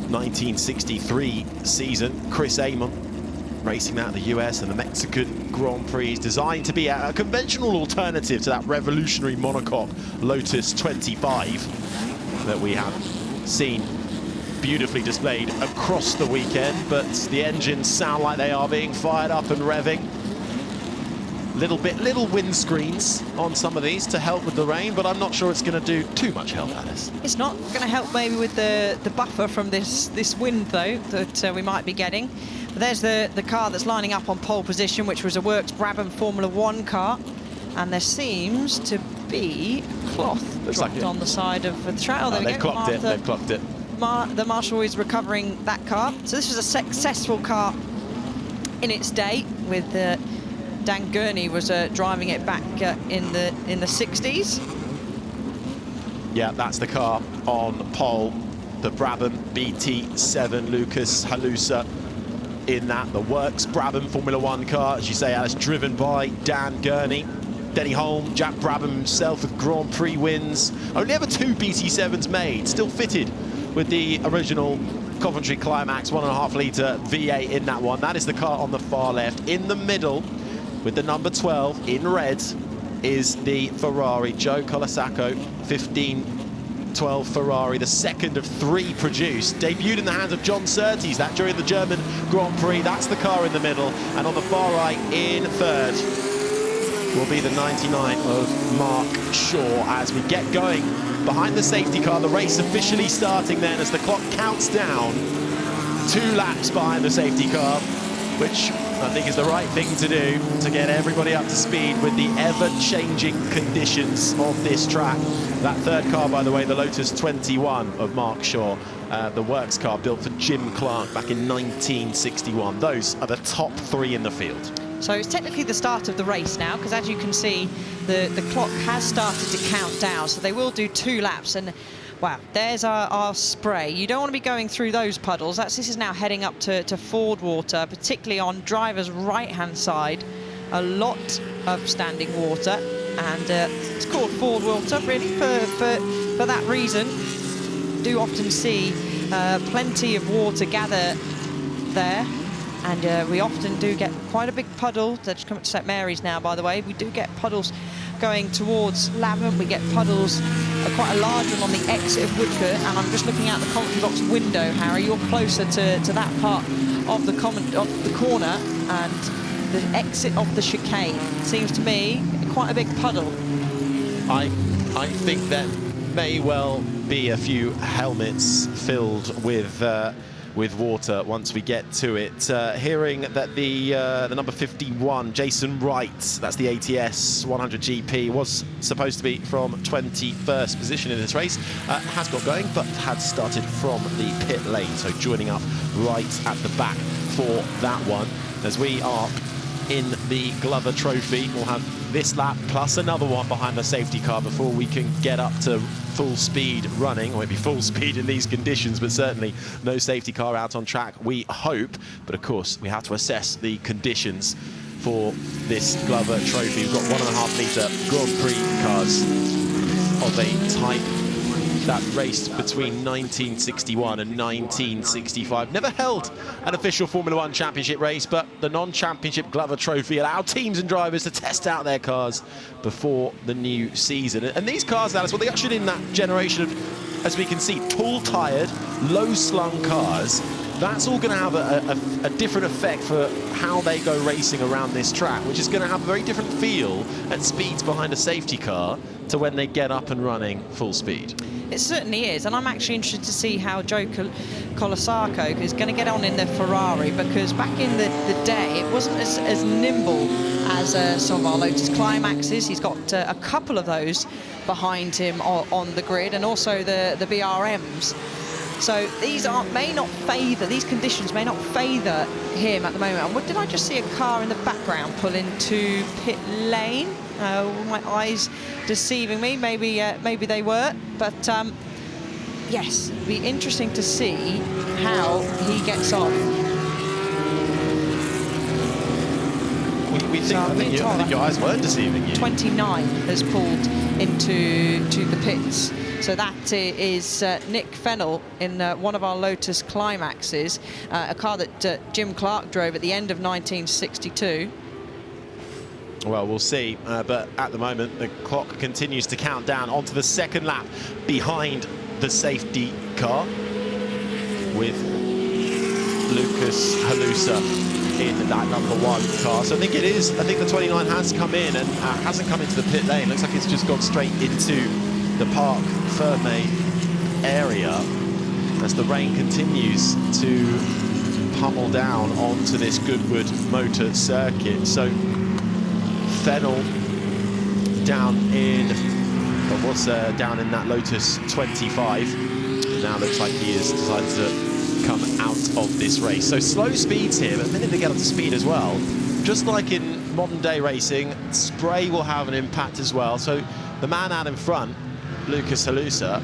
1963 season. Chris Amon racing that at the US and the Mexican Grand Prix, designed to be a conventional alternative to that revolutionary monocoque Lotus 25 that we have seen beautifully displayed across the weekend. But the engines sound like they are being fired up and revving. Little windscreens on some of these to help with the rain, but I'm not sure it's going to do too much help, Alice. It's not going to help maybe with the buffer from this wind, though, that we might be getting. But there's the car that's lining up on pole position, which was a Works Brabham Formula One car, and there seems to be cloth dropped on the side of the track. Oh, they've clocked it. They've clocked it. The marshal is recovering that car. So this was a successful car in its day, with Dan Gurney was driving it back in the 60s. Yeah, that's the car on pole, the Brabham BT7. Lucas Halusa in that, the Works Brabham Formula One car, as you say, Alice, driven by Dan Gurney. Denny Holm, Jack Brabham himself with Grand Prix wins. Only ever 2 BT7s made, still fitted with the original Coventry Climax 1.5 litre V8 in that one. That is the car on the far left. In the middle, with the number 12 in red, is the Ferrari. Joe Colasacco, 1512 Ferrari, the second of 3 produced. Debuted in the hands of John Surtees, that during the German Grand Prix. That's the car in the middle. And on the far right, in third, will be the 99 of Mark Shaw. As we get going behind the safety car, the race officially starting then as the clock counts down. 2 laps behind the safety car, which I think is the right thing to do to get everybody up to speed with the ever-changing conditions of this track. That third car, by the way, the Lotus 21 of Mark Shaw, the Works car built for Jim Clark back in 1961. Those are the top 3 in the field. So it's technically the start of the race now, because as you can see, the clock has started to count down. So they will do 2 laps, and wow, there's our spray. You don't want to be going through those puddles. This is now heading up to Ford water, particularly on driver's right-hand side. A lot of standing water, and it's called Ford water, really, for that reason. Do often see plenty of water gather there. And we often do get quite a big puddle. They're just coming to St Mary's now, by the way. We do get puddles going towards Lavant. We get puddles, quite a large one on the exit of Woodford. And I'm just looking out the commentary box window, Harry. You're closer to that part of the corner, and the exit of the chicane seems to me quite a big puddle. I think that may well be a few helmets filled with water once we get to it. Hearing that the number 51, Jason Wright, that's the ATS 100 GP, was supposed to be from 21st position in this race, has got going, but had started from the pit lane, so joining up right at the back for that one. As we are in the Glover Trophy, we'll have this lap plus another one behind the safety car before we can get up to full speed running, or maybe full speed in these conditions, but certainly no safety car out on track, we hope. But of course, we have to assess the conditions for this Glover Trophy. We've got 1.5 litre Grand Prix cars of a type that raced between 1961 and 1965. Never held an official Formula One championship race, but the non-championship Glover Trophy allowed teams and drivers to test out their cars before the new season. And these cars, Alice, well, they ushered in that generation of, as we can see, tall-tired, low-slung cars. That's all going to have a different effect for how they go racing around this track, which is going to have a very different feel at speeds behind a safety car to when they get up and running full speed. It certainly is, and I'm actually interested to see how Joe Colasarco is going to get on in the Ferrari, because back in the day it wasn't as nimble as some of our Lotus Climaxes. He's got a couple of those behind him on the grid, and also the BRMs. So these these conditions may not favour him at the moment. And what did I just see a car in the background pull into pit lane? My eyes deceiving me. Maybe they were, but yes, it'll be interesting to see how he gets on. I think your eyes weren't deceiving you. 29 has pulled into the pits. So that is Nick Fennell in one of our Lotus Climaxes, a car that Jim Clark drove at the end of 1962. Well, we'll see, but at the moment the clock continues to count down onto the second lap behind the safety car, with Lucas Halusa in that number 1 car. So I think the 29 has come in and hasn't come into the pit lane. Looks like it's just gone straight into the Parc Fermé area as the rain continues to pummel down onto this Goodwood motor circuit. So Fennell down in that Lotus 25. Now looks like he has decided to come out of this race. So slow speeds here, but the minute they get up to speed as well, just like in modern day racing, spray will have an impact as well. So the man out in front, Lucas Halusa,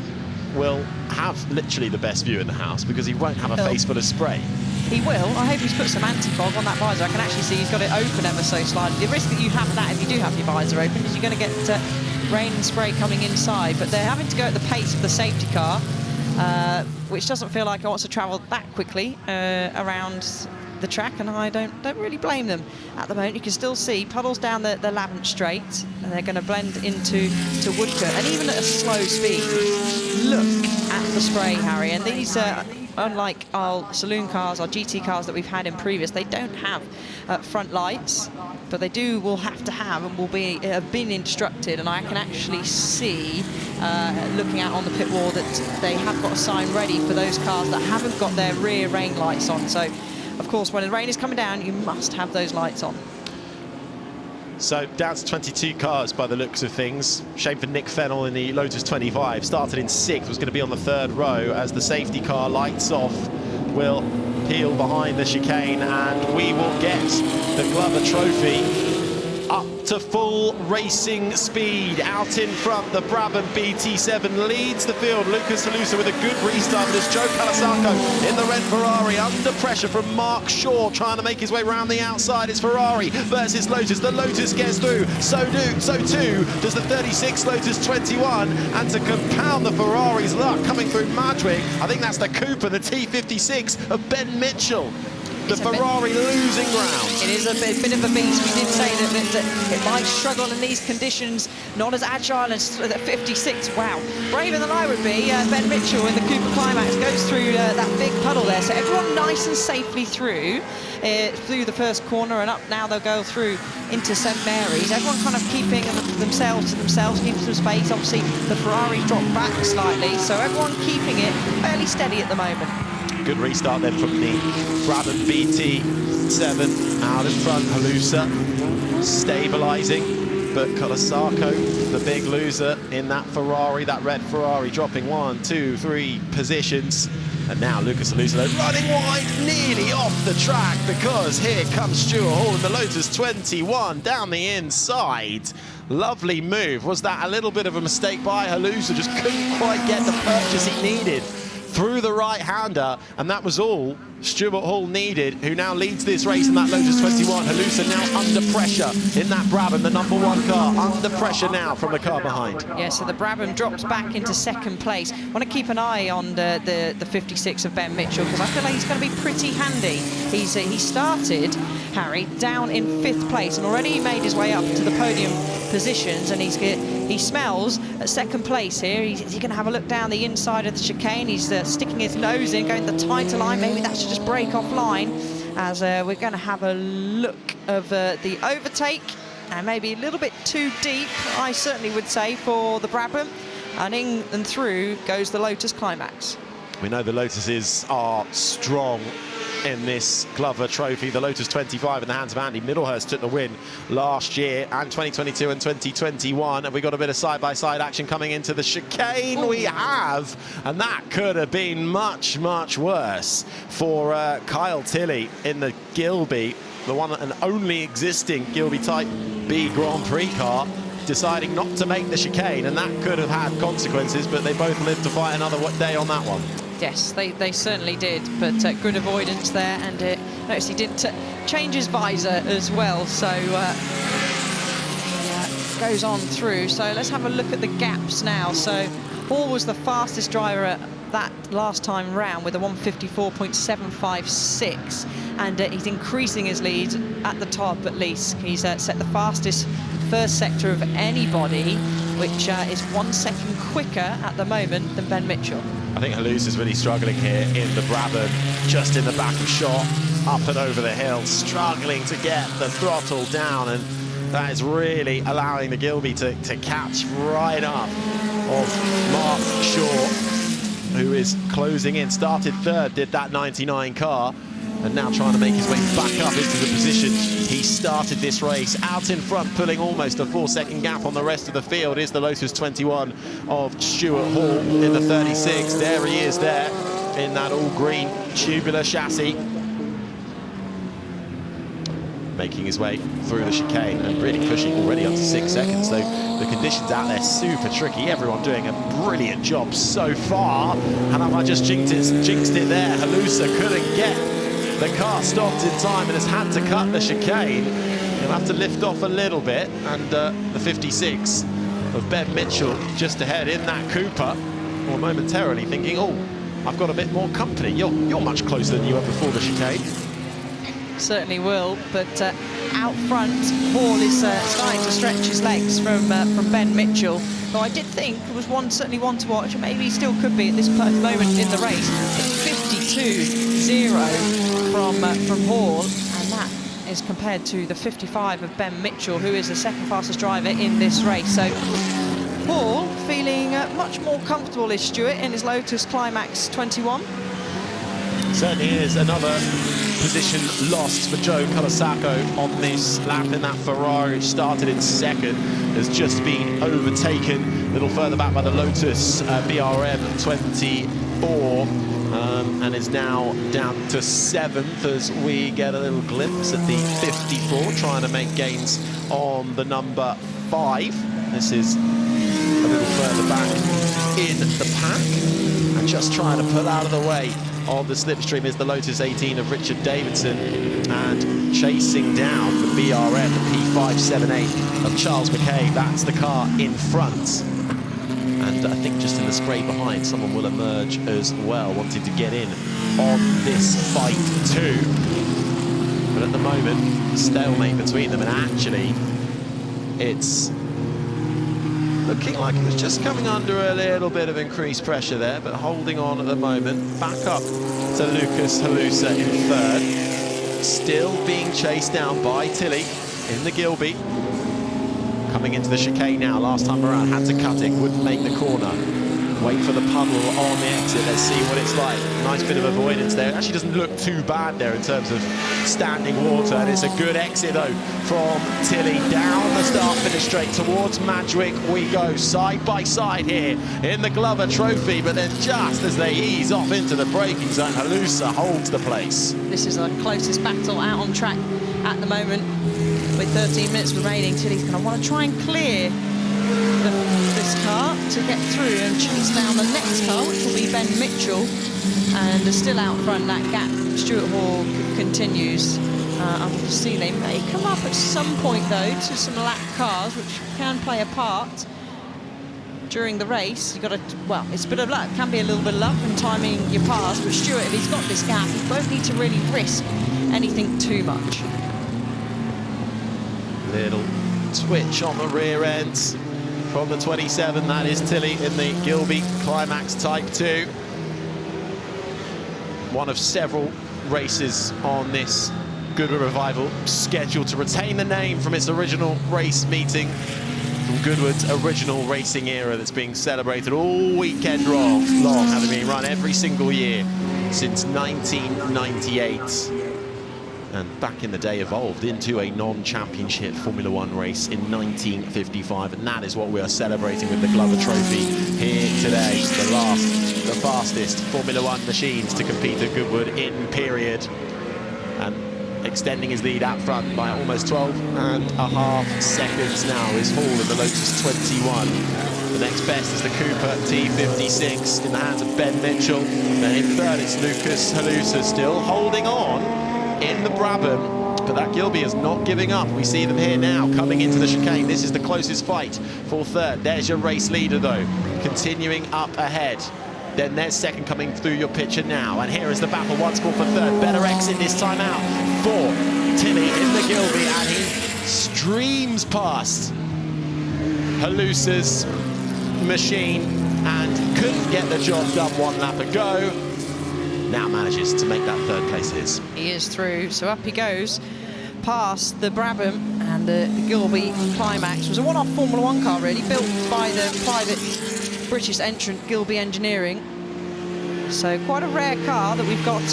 will have literally the best view in the house because he won't have a face full of spray. He will. I hope he's put some anti-fog on that visor. I can actually see he's got it open ever so slightly. The risk that you have that, if you do have your visor open, is you're going to get rain and spray coming inside. But they're having to go at the pace of the safety car, which doesn't feel like it wants to travel that quickly around the track, and I don't really blame them at the moment. You can still see puddles down the Lavant Straight, and they're going to blend into Woodcote, and even at a slow speed. Look at the spray, Harry, and these unlike our saloon cars, our GT cars that we've had in previous, they don't have front lights, but they will have to have, and have been instructed, and I can actually see looking out on the pit wall that they have got a sign ready for those cars that haven't got their rear rain lights on. So of course, when the rain is coming down, you must have those lights on. So down to 22 cars by the looks of things. Shame for Nick Fennell in the Lotus 25. Started in 6th, was going to be on the 3rd row as the safety car lights off. Will peel behind the chicane, and we will get the Glover Trophy up to full racing speed. Out in front, the Brabham BT7 leads the field. Lucas Halusa with a good restart. There's Joe Colasarco in the red Ferrari under pressure from Mark Shaw, trying to make his way around the outside. It's Ferrari versus Lotus. The Lotus gets through. So too does the 36 Lotus 21. And to compound the Ferrari's luck coming through Madwig, I think that's the Cooper, the T56 of Ben Mitchell. The Ferrari losing ground. It is a bit of a beast. We did say that it might struggle in these conditions, not as agile as the 56. Wow, braver than I would be. Ben Mitchell in the Cooper Climax goes through that big puddle there. So everyone nice and safely through the first corner, and up now they'll go through into St Mary's. Everyone kind of keeping themselves to themselves, keeping some space. Obviously, the Ferrari dropped back slightly, so everyone keeping it fairly steady at the moment. Good restart then from the Brabham BT7 out in front. Halusa stabilising, but Colassaco, the big loser in that Ferrari, that red Ferrari, dropping 1, 2, 3 positions. And now Lucas Halusa running wide, nearly off the track, because here comes Stuart Hall in the Lotus 21 down the inside. Lovely move. Was that a little bit of a mistake by Halusa? Just couldn't quite get the purchase he needed through the right-hander, and that was all Stuart Hall needed, who now leads this race in that Lotus 21. Halusa now under pressure in that Brabham, the #1 car, under pressure now from the car behind. Yeah, so the Brabham drops back into second place. Want to keep an eye on the 56 of Ben Mitchell, because I feel like he's going to be pretty handy. He started, Harry, down in 5th place, and already he made his way up to the podium positions, and he smells at second place here. He's going to have a look down the inside of the chicane. He's sticking his nose in, going the tighter line. Maybe that should just break offline, as we're going to have a look of the overtake, and maybe a little bit too deep, I certainly would say, for the Brabham, and in and through goes the Lotus Climax. We know the Lotuses are strong in this Glover Trophy. The Lotus 25 in the hands of Andy Middlehurst took the win last year, and 2022 and 2021. And we got a bit of side-by-side action coming into the chicane. We have, and that could have been much, much worse for Kyle Tilley in the Gilby, the one and only existing Gilby Type B Grand Prix car, deciding not to make the chicane, and that could have had consequences, but they both lived to fight another day on that one. Yes, they certainly did, but good avoidance there, and notice he did change his visor as well, so goes on through. So let's have a look at the gaps now. So Hall was the fastest driver at that last time round with a 154.756, and he's increasing his lead at the top at least. He's set the fastest first sector of anybody, which is 1 second quicker at the moment than Ben Mitchell. I think Halusa's really struggling here in the Brabham, just in the back of shot, up and over the hill, struggling to get the throttle down, and that is really allowing the Gilby to catch right up of Mark Shaw, who is closing in. Started 3rd, did that 99 car, and now trying to make his way back up into the position he started this race. Out in front, pulling almost a 4-second gap on the rest of the field, is the Lotus 21 of Stuart Hall in the 36. There he is there in that all-green tubular chassis, making his way through the chicane and really pushing already up to 6 seconds. So the conditions out there super tricky. Everyone doing a brilliant job so far, and have I just jinxed it there? Halusa couldn't get the car stopped in time and has had to cut the chicane. He'll have to lift off a little bit, and the 56 of Ben Mitchell just ahead in that Cooper, or momentarily thinking, oh, I've got a bit more company. You're much closer than you were before the chicane. Certainly will, but out front, Hall is starting to stretch his legs from Ben Mitchell. Though I did think it was certainly one to watch, and maybe he still could be at this moment in the race. 52.0 from Hall, and that is compared to the 55 of Ben Mitchell, who is the second fastest driver in this race. So Hall feeling much more comfortable, is Stuart, in his Lotus Climax 21. Certainly is. Another position lost for Joe Colassaco on this lap in that Ferrari, which started in 2nd, has just been overtaken a little further back by the Lotus BRM 24, and is now down to 7th as we get a little glimpse at the 54, trying to make gains on the number 5. This is a little further back in the pack, and just trying to pull out of the way of the slipstream is the Lotus 18 of Richard Davidson, and chasing down the BRM, the P578 of Charles McKay. That's the car in front, and I think just in the spray behind someone will emerge as well, wanting to get in on this fight too. But at the moment, stalemate between them, and actually, it's looking like it was just coming under a little bit of increased pressure there, but holding on at the moment. Back up to Lucas Halusa in third. Still being chased down by Tilly in the Gilby. Coming into the chicane now, last time around, had to cut it, wouldn't make the corner. Wait for the puddle on the exit, let's see what it's like. Nice bit of avoidance there. It actually doesn't look too bad there in terms of standing water, and it's a good exit though from Tilly down the start-finish straight towards Madgwick we go, side by side here in the Glover Trophy, but then just as they ease off into the braking zone, Halusa holds the place. This is the closest battle out on track at the moment. With 13 minutes remaining, Tilly's going to want to try and clear this car to get through and chase down the next car, which will be Ben Mitchell, and still out front. That gap, Stuart Hall continues. I will see they may come up at some point though to some lap cars, which can play a part during the race. You've got to, well, it's a bit of luck, can be a little bit of luck in timing your pass, but Stuart, if he's got this gap, he won't need to really risk anything too much. Little twitch on the rear end from the 27, that is Tilly in the Gilby Climax Type 2. One of several races on this Goodwood Revival scheduled to retain the name from its original race meeting, from Goodwood's original racing era that's being celebrated all weekend long, having been run every single year since 1998. And back in the day evolved into a non-championship Formula One race in 1955, and that is what we are celebrating with the Glover Trophy here today. The fastest Formula One machines to compete at Goodwood in period, and extending his lead out front by almost 12.5 seconds now is Hall in the Lotus 21. The next best is the Cooper T56 in the hands of Ben Mitchell. Then in third it's Lucas Halusa, still holding on in the Brabham, but that Gilby is not giving up. We see them here now coming into the chicane. This is the closest fight for third. There's your race leader though, continuing up ahead. Then there's second coming through your picture now, and here is the battle once more for third. Better exit this time out for Tilly in the Gilby, and he streams past Halusa's machine and couldn't get the job done one lap ago. Now manages to make that third place his. He is through, so up he goes past the Brabham, and the Gilby Climax was a one-off Formula One car really, built by the private British entrant Gilby Engineering. So quite a rare car that we've got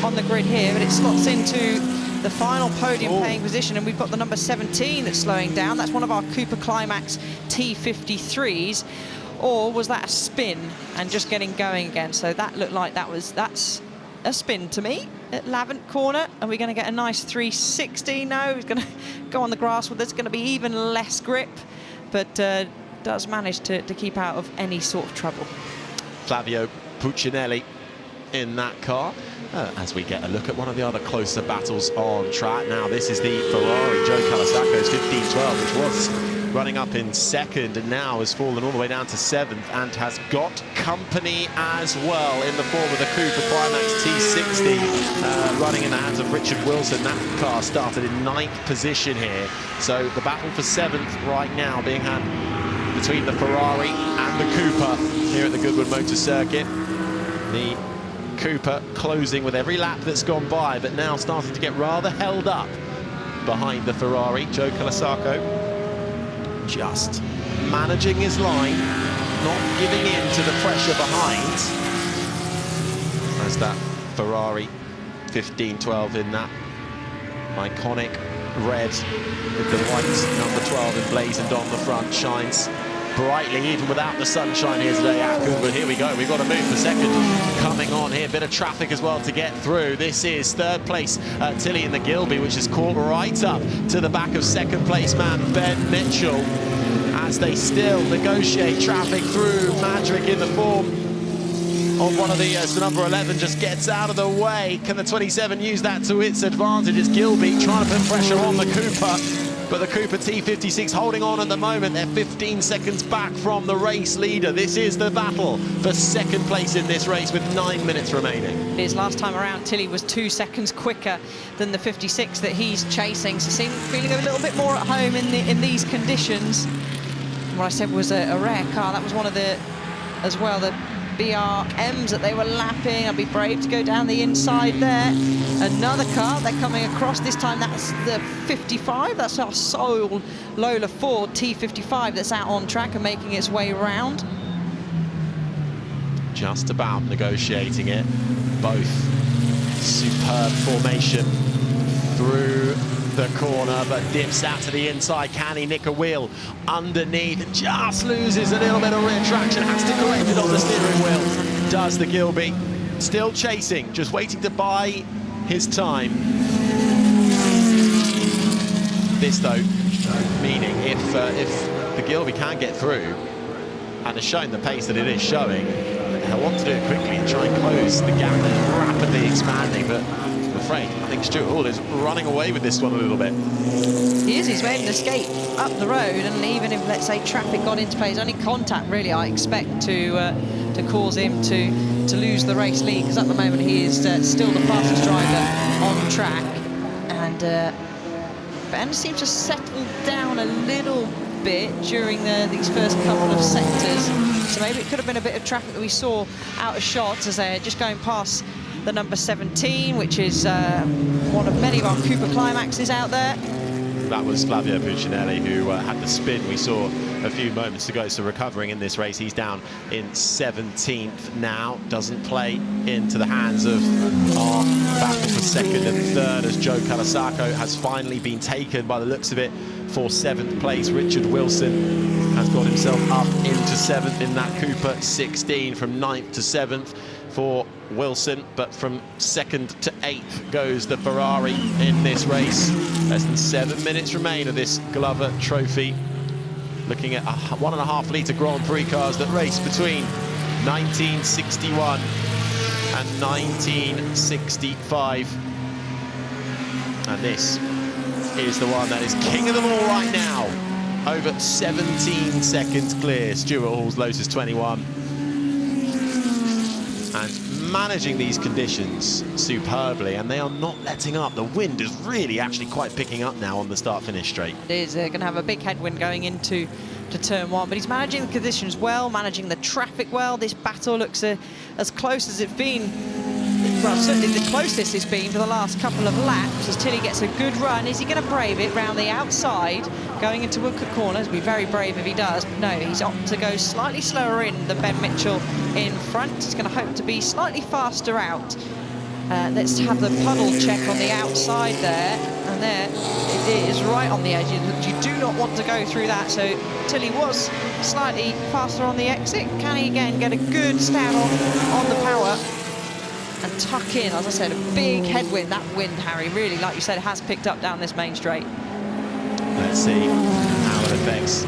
on the grid here, but it slots into the final podium paying position, and we've got the number 17 that's slowing down. That's one of our Cooper Climax T53s. Or was that a spin and just getting going again? So that looked like that's a spin to me at Lavant Corner. Are we going to get a nice 360? No, he's going to go on the grass. Well, there's going to be even less grip, but does manage to keep out of any sort of trouble. Flavio Puccinelli in that car. As we get a look at one of the other closer battles on track. Now, this is the Ferrari, Joe Calasaco's 1512, which was running up in second and now has fallen all the way down to seventh and has got company as well in the form of the Cooper Climax T60 running in the hands of Richard Wilson. That car started in ninth position here. So the battle for seventh right now being had between the Ferrari and the Cooper here at the Goodwood Motor Circuit. The Cooper closing with every lap that's gone by, but now starting to get rather held up behind the Ferrari. Joe Calasaco just managing his line, not giving in to the pressure behind. As that Ferrari 1512 in that iconic red with the white number 12 emblazoned on the front shines brightly even without the sunshine here today at Goodwood. Here we go, we've got to move for second coming on here. Bit of traffic as well to get through. This is third place Tilly in the Gilby, which is caught right up to the back of second place man Ben Mitchell as they still negotiate traffic through. Madgwick in the form of one of the number 11 just gets out of the way. Can the 27 use that to its advantage? It's Gilby trying to put pressure on the Cooper. But the Cooper T56 holding on at the moment. They're 15 seconds back from the race leader. This is the battle for second place in this race with 9 minutes remaining. His last time around, Tilly was 2 seconds quicker than the 56 that he's chasing. So feeling a little bit more at home in these conditions. What I said was a rare car. That was one of the, as well, the BRMs that they were lapping. I'd be brave to go down the inside there. Another car, they're coming across. This time that's the 55. That's our Soul Lola Ford T55 that's out on track and making its way round. Just about negotiating it. Both superb formation through the corner, but dips out to the inside. Can he nick a wheel underneath? Just loses a little bit of rear traction, has to correct it on the steering wheel. Does the Gilby. Still chasing, just waiting to buy his time. This though, meaning if the Gilby can get through and has shown the pace that it is showing, I want to do it quickly and try and close the gap that is rapidly expanding, but I'm afraid I think Stuart Hall is running away with this one a little bit. He is, he's made an escape up the road, and even if, let's say, traffic got into play, it's only contact really I expect to cause him to lose the race lead, because at the moment he is still the fastest driver on track. And Ben seems to settle down a little bit during these first couple of sectors, so maybe it could have been a bit of traffic that we saw out of shot as they're just going past the number 17, which is one of many of our Cooper Climaxes out there. That was Flavio Puccinelli who had the spin we saw a few moments ago, so recovering in this race. He's down in 17th now, doesn't play into the hands of our battle for second and third, as Joe Calasacco has finally been taken by the looks of it for 7th place. Richard Wilson has got himself up into 7th in that Cooper 16, from 9th to 7th for Wilson, but from 2nd to 8th goes the Ferrari in this race. Less than 7 minutes remain of this Glover Trophy. Looking at 1.5 litre Grand Prix cars that race between 1961 and 1965. And this is the one that is king of them all right now. Over 17 seconds clear, Stuart Hall's Lotus 21. And managing these conditions superbly, and they are not letting up. The wind is really actually quite picking up now on the start-finish straight. It is going to have a big headwind going into turn one, but he's managing the conditions well, managing the traffic well. This battle looks as close as it's been, well, certainly the closest it's been for the last couple of laps, as Tilly gets a good run. Is he going to brave it round the outside, going into Woodcote Corners? Be very brave if he does, but no, he's opted to go slightly slower in than Ben Mitchell in front. He's going to hope to be slightly faster out. Let's have the puddle check on the outside there, and there it is, right on the edge. You do not want to go through that, so Tilly was slightly faster on the exit. Can he again get a good stab on the power and tuck in? As I said, a big headwind. That wind, Harry, really, like you said, has picked up down this main straight. Let's see how it affects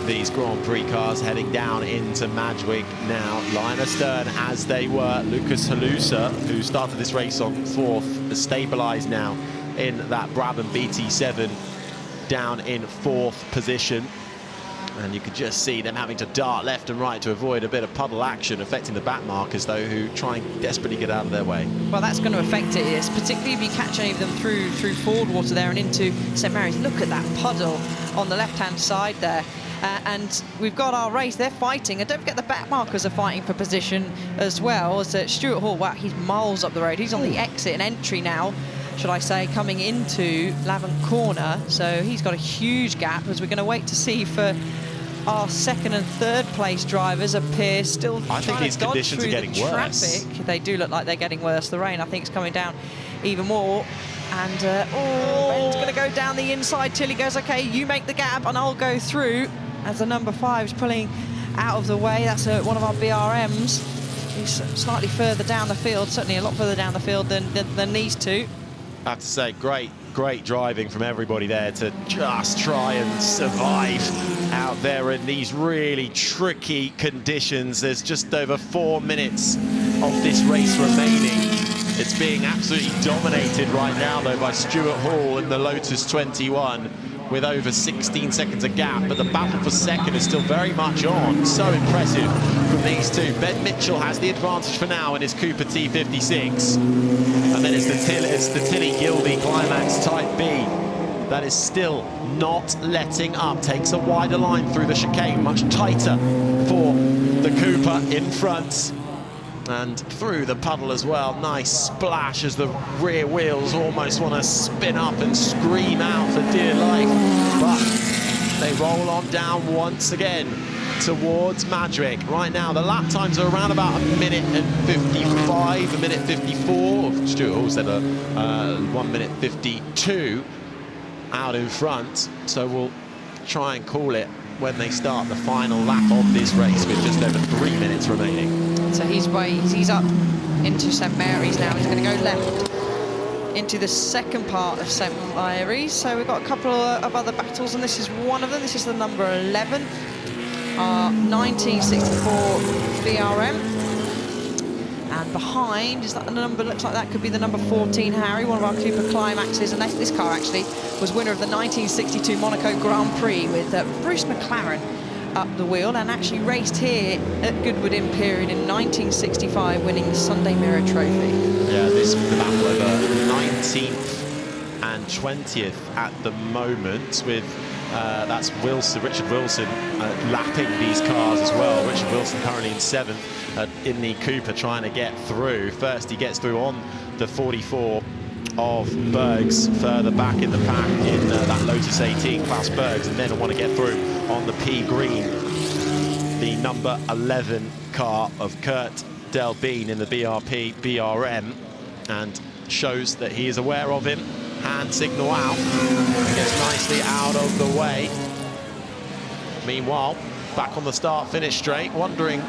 these Grand Prix cars heading down into Madgwig now. Line astern as they were. Lucas Halusa, who started this race on 4th, has stabilised now in that Brabham BT7, down in 4th position. And you can just see them having to dart left and right to avoid a bit of puddle action, affecting the back markers, though, who try and desperately get out of their way. Well, that's going to affect it, yes, particularly if you catch any of them through Ford Water there and into St Mary's. Look at that puddle on the left-hand side there. And we've got our race, they're fighting, and don't forget the back markers are fighting for position as well. As Stuart Hall, wow, he's miles up the road. He's on the exit and entry now, should I say, coming into Lavant Corner. So he's got a huge gap, as we're going to wait to see for our 2nd and 3rd place drivers appear still. I think these conditions are getting worse. They do look like they're getting worse. The rain, I think, is coming down even more. And Ben's going to go down the inside. Tilly goes, OK, you make the gap and I'll go through. As the number 5 is pulling out of the way. That's one of our BRMs. He's slightly further down the field, certainly a lot further down the field than these two. I have to say, great driving from everybody there to just try and survive out there in these really tricky conditions. There's just over 4 minutes of this race remaining. It's being absolutely dominated right now, though, by Stuart Hall in the Lotus 21. with over 16 seconds of gap, but the battle for second is still very much on. So impressive from these two. Ben Mitchell has the advantage for now in his Cooper T56. And then it's the Tilly Gilby Climax Type B that is still not letting up. Takes a wider line through the chicane, much tighter for the Cooper in front. And through the puddle as well. Nice splash as the rear wheels almost want to spin up and scream out for dear life. But they roll on down once again towards Madrick. Right now, the lap times are around about a minute and 55, a minute 54. Stuart Hall said 1 minute 52 out in front. So we'll try and call it when they start the final lap of this race with just over 3 minutes remaining. So he's up into St Mary's now. He's going to go left into the second part of St Mary's. So we've got a couple of other battles, and this is one of them. This is the number 11, 1964 BRM. And behind is that the number, looks like that could be the number 14 Harry, one of our Cooper Climaxes. And this car actually was winner of the 1962 Monaco Grand Prix with Bruce McLaren up the wheel, and actually raced here at Goodwood Imperial in 1965, winning the Sunday Mirror Trophy. Yeah, this is the battle over 19th and 20th at the moment, with that's Richard Wilson lapping these cars as well. Richard Wilson currently in 7th in the Cooper, trying to get through. First he gets through on the 44 of Bergs, further back in the pack in that Lotus 18 Klaus Bergs, and then I want to get through on the P Green, the number 11 car of Kurt Delbene in the BRM, and shows that he is aware of him. Hand signal out, gets nicely out of the way. Meanwhile, back on the start-finish straight, wondering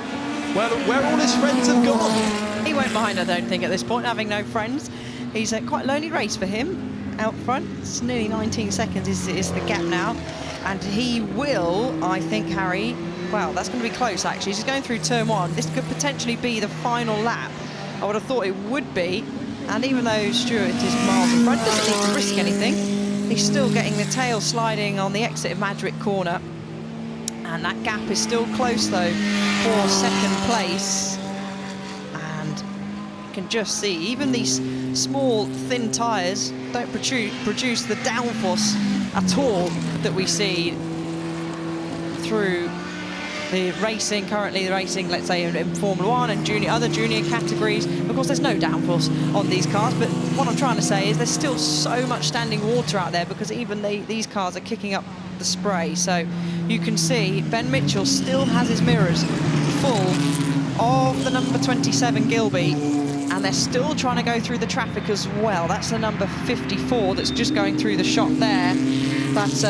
where all his friends have gone. He won't mind, I don't think, at this point, having no friends. He's a quite lonely race for him out front. It's nearly 19 seconds is the gap now. And he will, I think, Harry, well, that's going to be close, actually. He's going through turn 1. This could potentially be the final lap. I would have thought it would be. And even though Stuart is miles in front, doesn't need to risk anything, he's still getting the tail sliding on the exit of Madrick corner. And that gap is still close, though, for second place. And you can just see, even these small, thin tyres don't produce the downforce at all that we see through the racing, currently the racing, let's say, in Formula 1 and other junior categories. Of course, there's no downforce on these cars, but what I'm trying to say is there's still so much standing water out there, because even these cars are kicking up the spray. So you can see Ben Mitchell still has his mirrors full of the number 27 Gilby, and they're still trying to go through the traffic as well. That's the number 54 that's just going through the shot there. But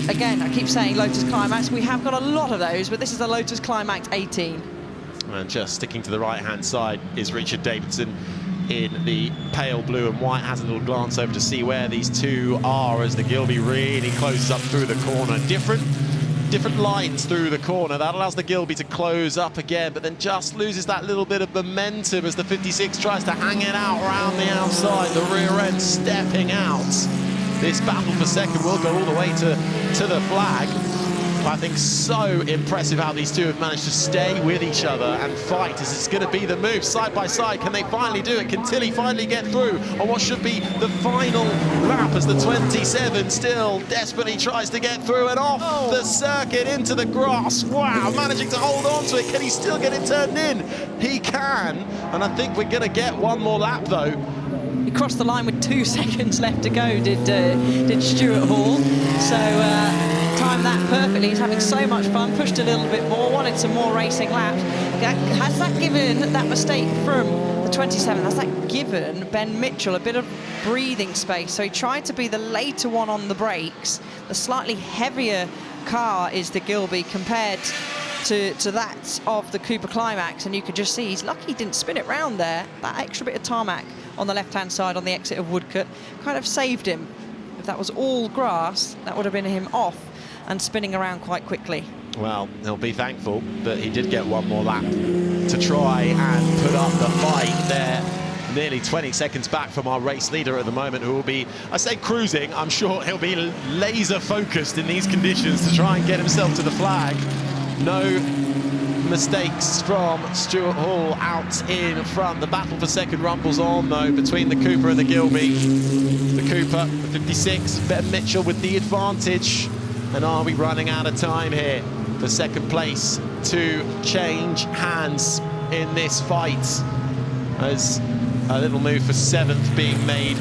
again, I keep saying Lotus Climax. We have got a lot of those, but this is the Lotus Climax 18. And just sticking to the right-hand side is Richard Davidson in the pale blue and white. Has a little glance over to see where these two are as the Gilby really closes up through the corner. Different lines through the corner. That allows the Gilby to close up again, but then just loses that little bit of momentum as the 56 tries to hang it out around the outside. The rear end stepping out. This battle for second will go all the way to the flag. I think so impressive how these two have managed to stay with each other and fight, as it's going to be the move side by side. Can they finally do it? Can Tilly finally get through on what should be the final lap, as the 27 still desperately tries to get through and off the circuit into the grass? Wow, managing to hold on to it. Can he still get it turned in? He can, and I think we're going to get one more lap though. He crossed the line with 2 seconds left to go, did Stuart Hall. So timed that perfectly. He's having so much fun, pushed a little bit more, wanted some more racing laps. Has that given that mistake from the 27, has that given Ben Mitchell a bit of breathing space? So he tried to be the later one on the brakes. The slightly heavier car is the Gilby compared to that of the Cooper Climax, and you could just see he's lucky he didn't spin it round there. That extra bit of tarmac on the left-hand side on the exit of Woodcote kind of saved him. If that was all grass, that would have been him off and spinning around quite quickly. Well, he'll be thankful that he did get one more lap to try and put up the fight there nearly 20 seconds back from our race leader at the moment, who will be, I say cruising, I'm sure he'll be laser focused in these conditions to try and get himself to the flag. No mistakes from Stuart Hall out in front. The battle for second rumbles on, though, between the Cooper and the Gilby. The Cooper, the 56, Ben Mitchell with the advantage. And are we running out of time here for second place to change hands in this fight? As a little move for 7th being made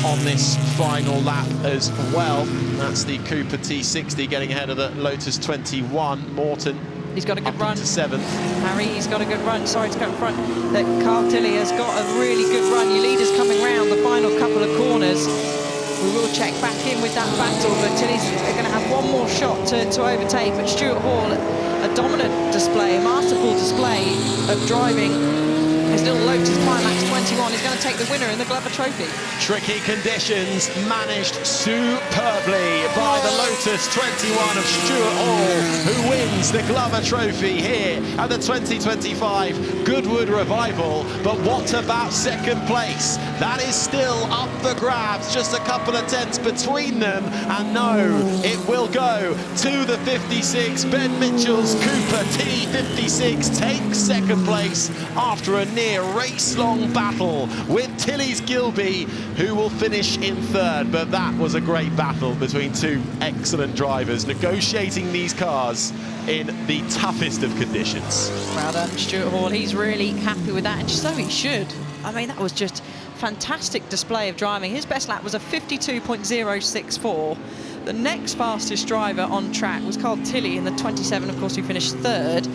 on this final lap as well. That's the Cooper T60 getting ahead of the Lotus 21. Morton, he's got a good run. To 7th. Harry, he's got a good run. Sorry to go in front. That Carl Tilley has got a really good run. Your leader's coming round the final couple of corners. We will check back in with that battle, but Tilley's going to have one more shot to overtake. But Stuart Hall, a dominant display, a masterful display of driving. His little Lotus Climax 21 is going to take the winner in the Glover Trophy. Tricky conditions managed superbly by the Lotus 21 of Stuart Hall, who wins the Glover Trophy here at the 2025 Goodwood Revival. But what about second place? That is still up for grabs, just a couple of tenths between them. And no, it will go to the 56. Ben Mitchell's Cooper T56 takes second place after a near race-long battle with Tilley's Gilby, who will finish in 3rd. But that was a great battle between two excellent drivers, negotiating these cars in the toughest of conditions. Well done, Stuart Hall. He's really happy with that, and so he should. I mean, that was just fantastic display of driving. His best lap was a 52.064. The next fastest driver on track was Carl Tilley in the 27, of course, who finished 3rd,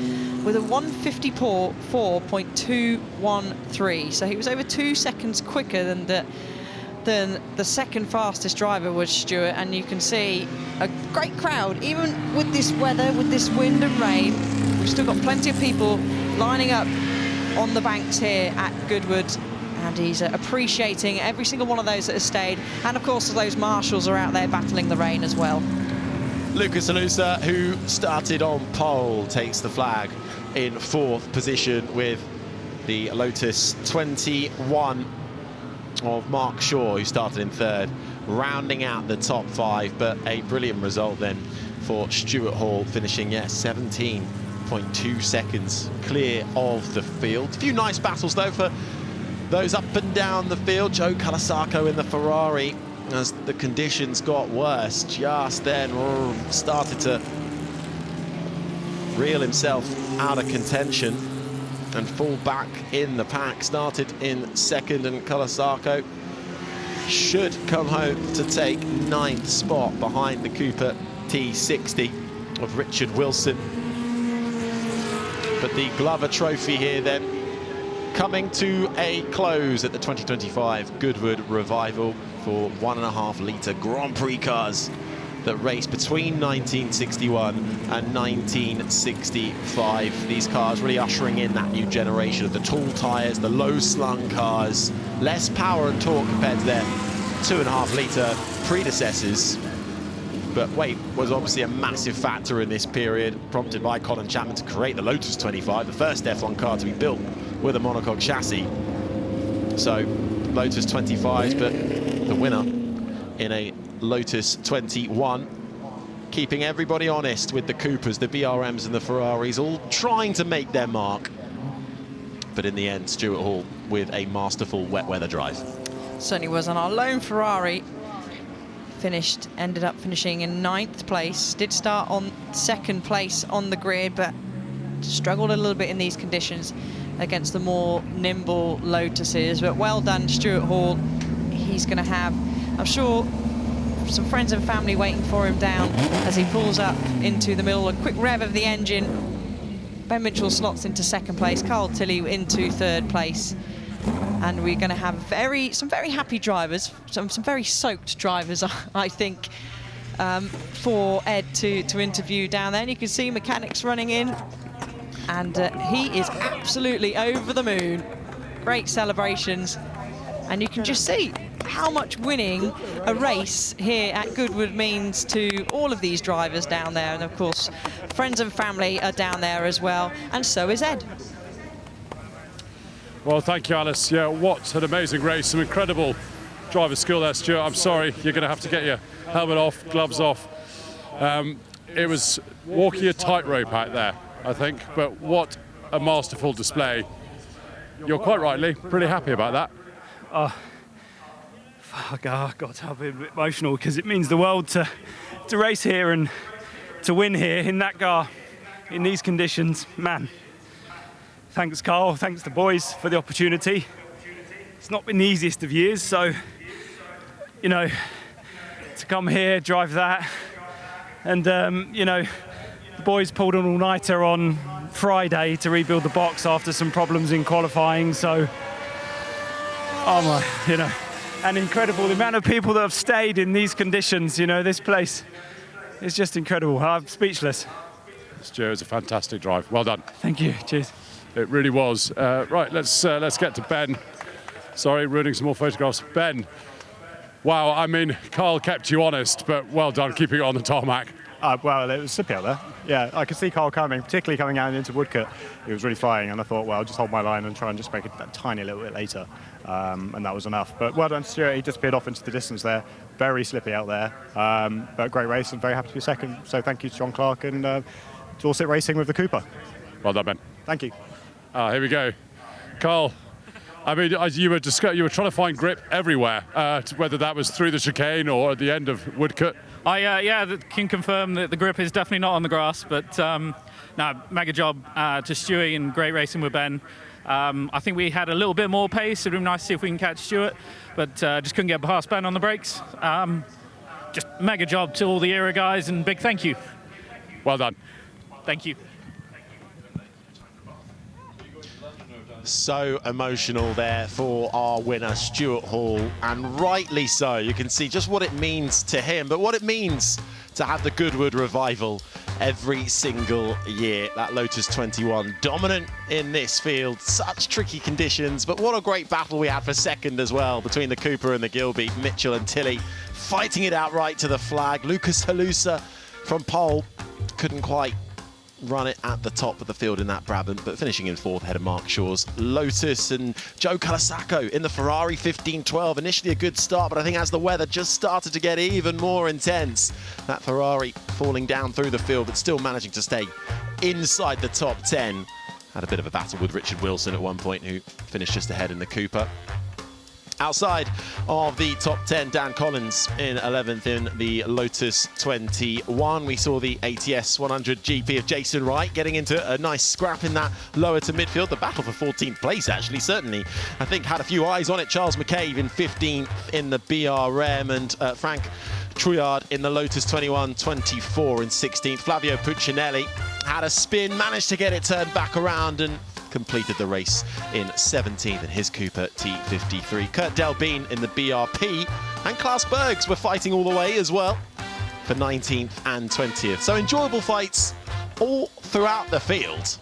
with a 154.213. So he was over 2 seconds quicker than the second fastest driver was Stuart. And you can see a great crowd, even with this weather, with this wind and rain. We've still got plenty of people lining up on the banks here at Goodwood. And he's appreciating every single one of those that has stayed. And of course, those marshals are out there battling the rain as well. Lucas Alusa, who started on pole, takes the flag in 4th position with the Lotus 21 of Mark Shaw, who started in 3rd, rounding out the top 5. But a brilliant result then for Stuart Hall, finishing, 17.2 seconds clear of the field. A few nice battles, though, for those up and down the field. Joe Calasacco in the Ferrari, as the conditions got worse, just then started to reel himself out of contention and fall back in the pack. Started in 2nd, and Calasacco should come home to take 9th spot behind the Cooper T60 of Richard Wilson. But the Glover Trophy here then coming to a close at the 2025 Goodwood Revival for 1.5 litre Grand Prix cars that race between 1961 and 1965. These cars really ushering in that new generation of the tall tyres, the low slung cars, less power and torque compared to their 2.5 litre predecessors. But weight was obviously a massive factor in this period, prompted by Colin Chapman to create the Lotus 25, the first F1 car to be built with a monocoque chassis. So Lotus 25s, but the winner in a Lotus 21, keeping everybody honest with the Coopers, the BRMs and the Ferraris, all trying to make their mark. But in the end, Stuart Hall with a masterful wet weather drive. Certainly was. On our lone Ferrari, ended up finishing in 9th place. Did start on 2nd place on the grid, but struggled a little bit in these conditions against the more nimble Lotuses. But well done, Stuart Hall. He's going to have, I'm sure, some friends and family waiting for him down as he pulls up into the middle. A quick rev of the engine. Ben Mitchell slots into 2nd place. Carl Tilley into 3rd place. And we're going to have some very happy drivers, some very soaked drivers, I think, for Ed to interview down there. And you can see mechanics running in, and he is absolutely over the moon. Great celebrations, and you can just see how much winning a race here at Goodwood means to all of these drivers down there. And of course, friends and family are down there as well, and so is Ed. Well, thank you, Alice. Yeah, what an amazing race. Some incredible driver skill there, Stuart. I'm sorry, you're going to have to get your helmet off, gloves off. It was walking a tightrope out there, I think, but what a masterful display. You're quite rightly pretty happy about that. Oh, fuck, I got to be a bit emotional because it means the world to race here and to win here in that car, in these conditions. Man, thanks, Carl, thanks to the boys for the opportunity. It's not been the easiest of years, so, you know, to come here, drive that, and, you know, the boys pulled an all-nighter on Friday to rebuild the box after some problems in qualifying, so, oh my, you know, and incredible, the amount of people that have stayed in these conditions, you know, this place is just incredible. I'm speechless. Stuart, it was a fantastic drive. Well done. Thank you. Cheers. It really was. Right, let's get to Ben. Sorry, ruining some more photographs. Ben, wow, I mean, Carl kept you honest, but well done keeping it on the tarmac. Well, it was slippy out there. Yeah, I could see Carl coming, particularly coming out into Woodcote. He was really flying, and I thought, well, I'll just hold my line and try and just make it that tiny little bit later. And that was enough. But well done, Stuart. He disappeared off into the distance there. Very slippy out there. But great race, and very happy to be second. So thank you to John Clark and Dorset Racing with the Cooper. Well done, Ben. Thank you. Here we go. Carl, I mean, you were trying to find grip everywhere, whether that was through the chicane or at the end of Woodcote. Yeah, can confirm that the grip is definitely not on the grass, but no, mega job to Stewie and great racing with Ben. I think we had a little bit more pace. It would be nice to see if we can catch Stuart, but just couldn't get past Ben on the brakes. Just mega job to all the era guys, and big thank you. Well done. Thank you. So emotional there for our winner, Stuart Hall, and rightly so. You can see just what it means to him, but what it means to have the Goodwood Revival every single year. That Lotus 21 dominant in this field, such tricky conditions, but what a great battle we had for second as well between the Cooper and the Gilby. Mitchell and Tilley fighting it out right to the flag. Lucas Halusa from pole couldn't quite run it at the top of the field in that Brabham, but finishing in fourth ahead of Mark Shaw's Lotus, and Joe Calasacco in the Ferrari 1512. Initially a good start, but I think as the weather just started to get even more intense, that Ferrari falling down through the field, but still managing to stay inside the top 10. Had a bit of a battle with Richard Wilson at one point, who finished just ahead in the Cooper. Outside of the top 10, Dan Collins in 11th in the Lotus 21. We saw the ATS 100 GP of Jason Wright getting into a nice scrap in that lower to midfield. The battle for 14th place, actually, certainly, I think, had a few eyes on it. Charles McCabe in 15th in the BRM, and Frank Trouillard in the Lotus 21, 24 in 16th. Flavio Puccinelli had a spin, managed to get it turned back around, and completed the race in 17th in his Cooper T53. Kurt Delbene in the BRP, and Klaas Bergs were fighting all the way as well for 19th and 20th. So enjoyable fights all throughout the field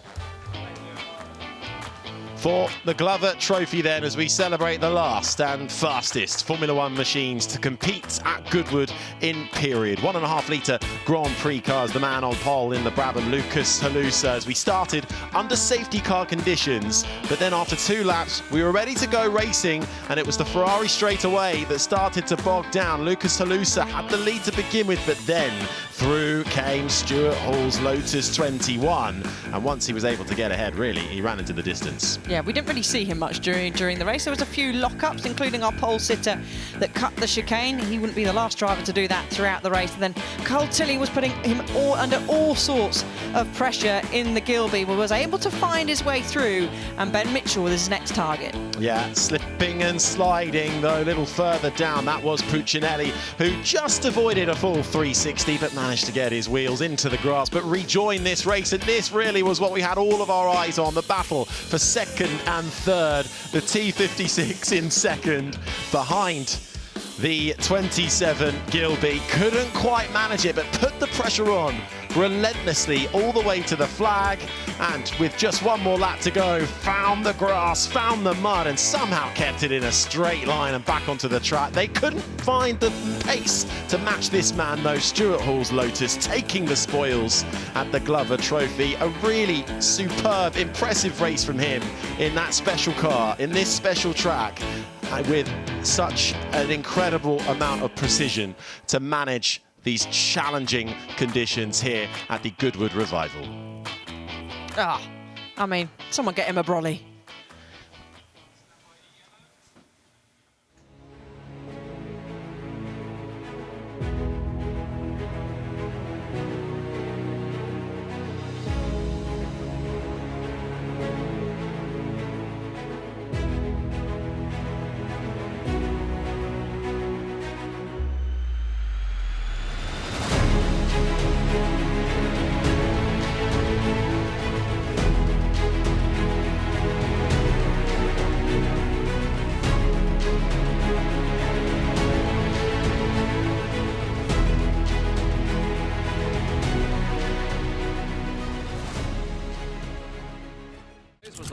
for the Glover Trophy then, as we celebrate the last and fastest Formula One machines to compete at Goodwood in period. 1.5 litre Grand Prix cars, the man on pole in the Brabham, Lucas Halusa, as we started under safety car conditions, but then after 2 laps we were ready to go racing, and it was the Ferrari straight away that started to bog down. Lucas Halusa had the lead to begin with, but then through came Stuart Hall's Lotus 21, and once he was able to get ahead, really, he ran into the distance. Yeah, we didn't really see him much during the race. There was a few lock-ups, including our pole sitter that cut the chicane. He wouldn't be the last driver to do that throughout the race. And then Carl Tilley was putting him under all sorts of pressure in the Gilby, but was able to find his way through, and Ben Mitchell was his next target. Yeah, slipping and sliding, though, a little further down. That was Puccinelli, who just avoided a full 360, but managed to get his wheels into the grass, but rejoin this race. And this really was what we had all of our eyes on, the battle for second and third. The T56 in second behind the 27 Gilby. Couldn't quite manage it, but put the pressure on relentlessly all the way to the flag, and with just one more lap to go, found the grass, found the mud, and somehow kept it in a straight line and back onto the track. They couldn't find the pace to match this man, though. Stuart Hall's Lotus taking the spoils at the Glover Trophy. A really superb, impressive race from him in that special car, in this special track, with such an incredible amount of precision to manage these challenging conditions here at the Goodwood Revival. I mean, someone get him a brolly.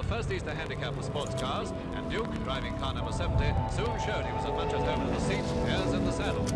First Easter handicap for sports cars, and Duke, driving car number 70, soon showed he was as much at home in the seat as in the saddle.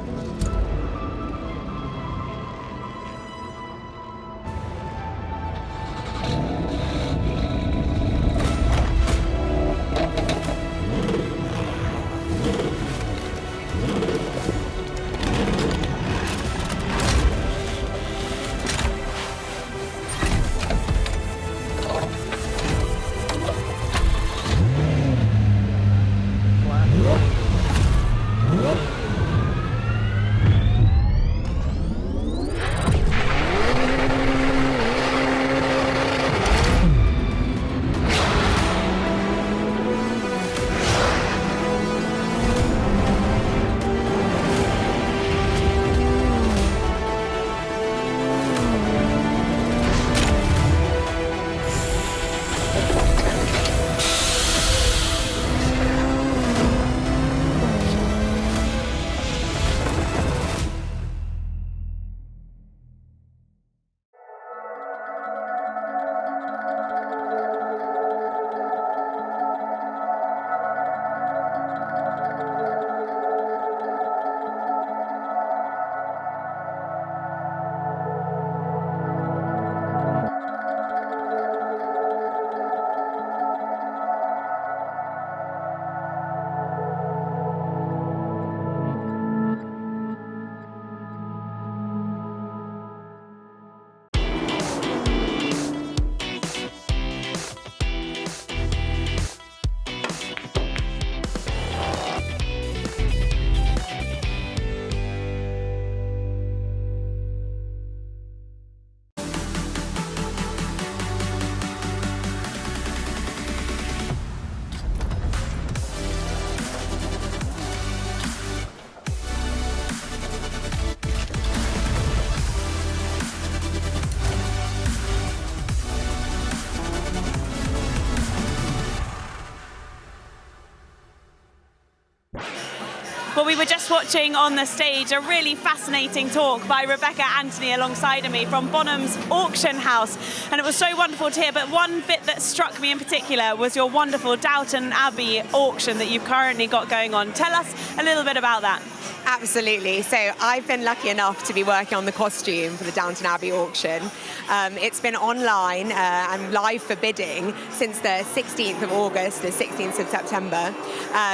Well, we were just watching on the stage a really fascinating talk by Rebecca Anthony alongside of me from Bonham's auction house, and it was so wonderful to hear. But one bit that struck me in particular was your wonderful Downton Abbey auction that you've currently got going on. Tell us a little bit about that. Absolutely. So I've been lucky enough to be working on the costume for the Downton Abbey auction. It's been online and live for bidding since the 16th of August, the 16th of September.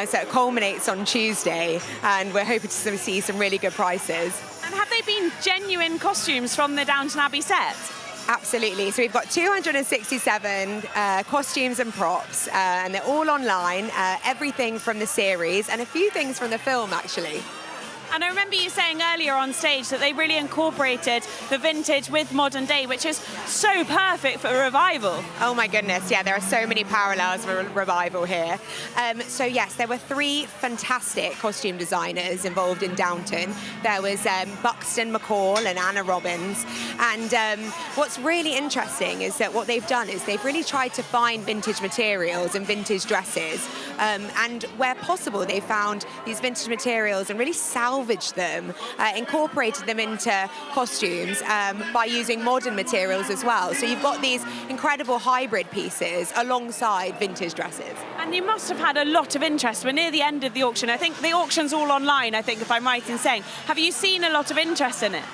So it culminates on Tuesday, and we're hoping to see some really good prices. And have they been genuine costumes from the Downton Abbey set? Absolutely. So we've got 267 costumes and props, and they're all online, everything from the series and a few things from the film, actually. And I remember you saying earlier on stage that they really incorporated the vintage with modern day, which is so perfect for a revival. Oh my goodness, yeah, there are so many parallels for a revival here. So yes, there were 3 fantastic costume designers involved in Downton. There was Buxton McCall and Anna Robbins. And what's really interesting is that what they've done is they've really tried to find vintage materials and vintage dresses. And where possible, they found these vintage materials and really salvaged salvaged them, incorporated them into costumes by using modern materials as well. So you've got these incredible hybrid pieces alongside vintage dresses. And you must have had a lot of interest. We're near the end of the auction. I think the auction's all online, I think, if I'm right in saying. Have you seen a lot of interest in it?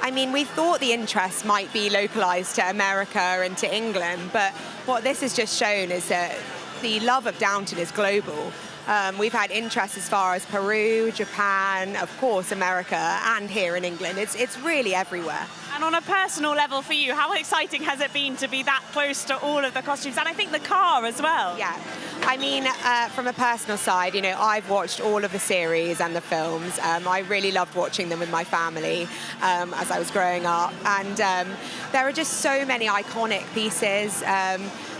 I mean, we thought the interest might be localised to America and to England, but what this has just shown is that the love of Downton is global. We've had interest as far as Peru, Japan, of course, America, and here in England. It's really everywhere. And on a personal level for you, how exciting has it been to be that close to all of the costumes? And I think the car as well. Yeah. I mean, from a personal side, you know, I've watched all of the series and the films. I really loved watching them with my family as I was growing up. And there are just so many iconic pieces.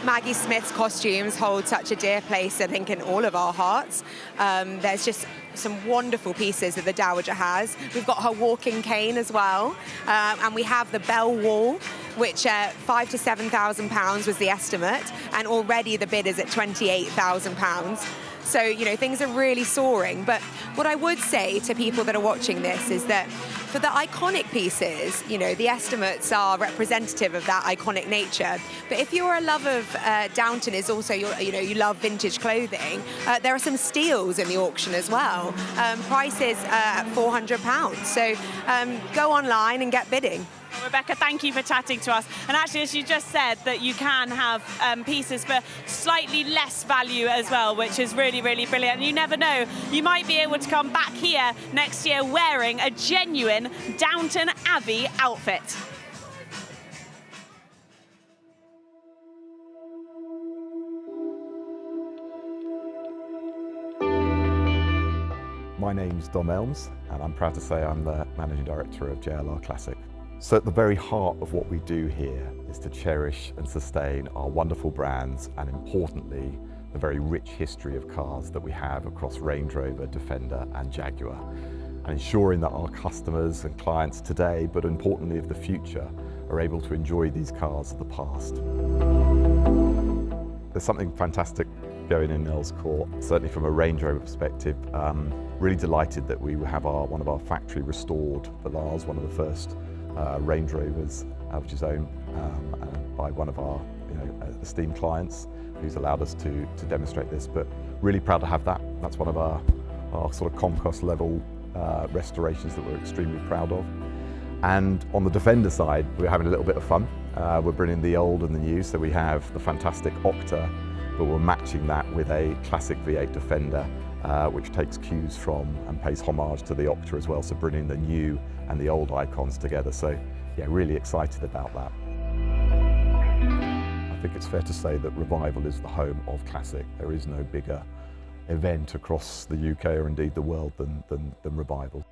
Maggie Smith's costumes hold such a dear place, I think, in all of our hearts. There's just some wonderful pieces that the Dowager has. We've got her walking cane as well, and we have the bell wall, which £5,000 to £7,000 was the estimate, and already the bid is at £28,000. So, you know, things are really soaring. But what I would say to people that are watching this is that for the iconic pieces, you know, the estimates are representative of that iconic nature. But if you're a lover of Downton, is also, you love vintage clothing, there are some steals in the auction as well. Prices at £400. So go online and get bidding. Well, Rebecca, thank you for chatting to us. And actually, as you just said, that you can have pieces for slightly less value as well, which is really, really brilliant. And you never know, you might be able to come back here next year wearing a genuine Downton Abbey outfit. My name's Dom Elms, and I'm proud to say I'm the Managing Director of JLR Classic. So at the very heart of what we do here is to cherish and sustain our wonderful brands and, importantly, the very rich history of cars that we have across Range Rover, Defender and Jaguar, and ensuring that our customers and clients today, but importantly of the future, are able to enjoy these cars of the past. There's something fantastic going in Earls Court, certainly from a Range Rover perspective. Really delighted that we have one of our factory restored Velars, one of the first Range Rovers, which is owned by one of our esteemed clients, who's allowed us to demonstrate this. But really proud to have that. That's one of our sort of Comcost level restorations that we're extremely proud of. And on the Defender side, we're having a little bit of fun. We're bringing the old and the new, so we have the fantastic Octa, but we're matching that with a classic V8 Defender, which takes cues from and pays homage to the Octa as well, so bringing the new and the old icons together. So yeah, really excited about that. I think it's fair to say that Revival is the home of Classic. There is no bigger event across the UK or indeed the world than Revival.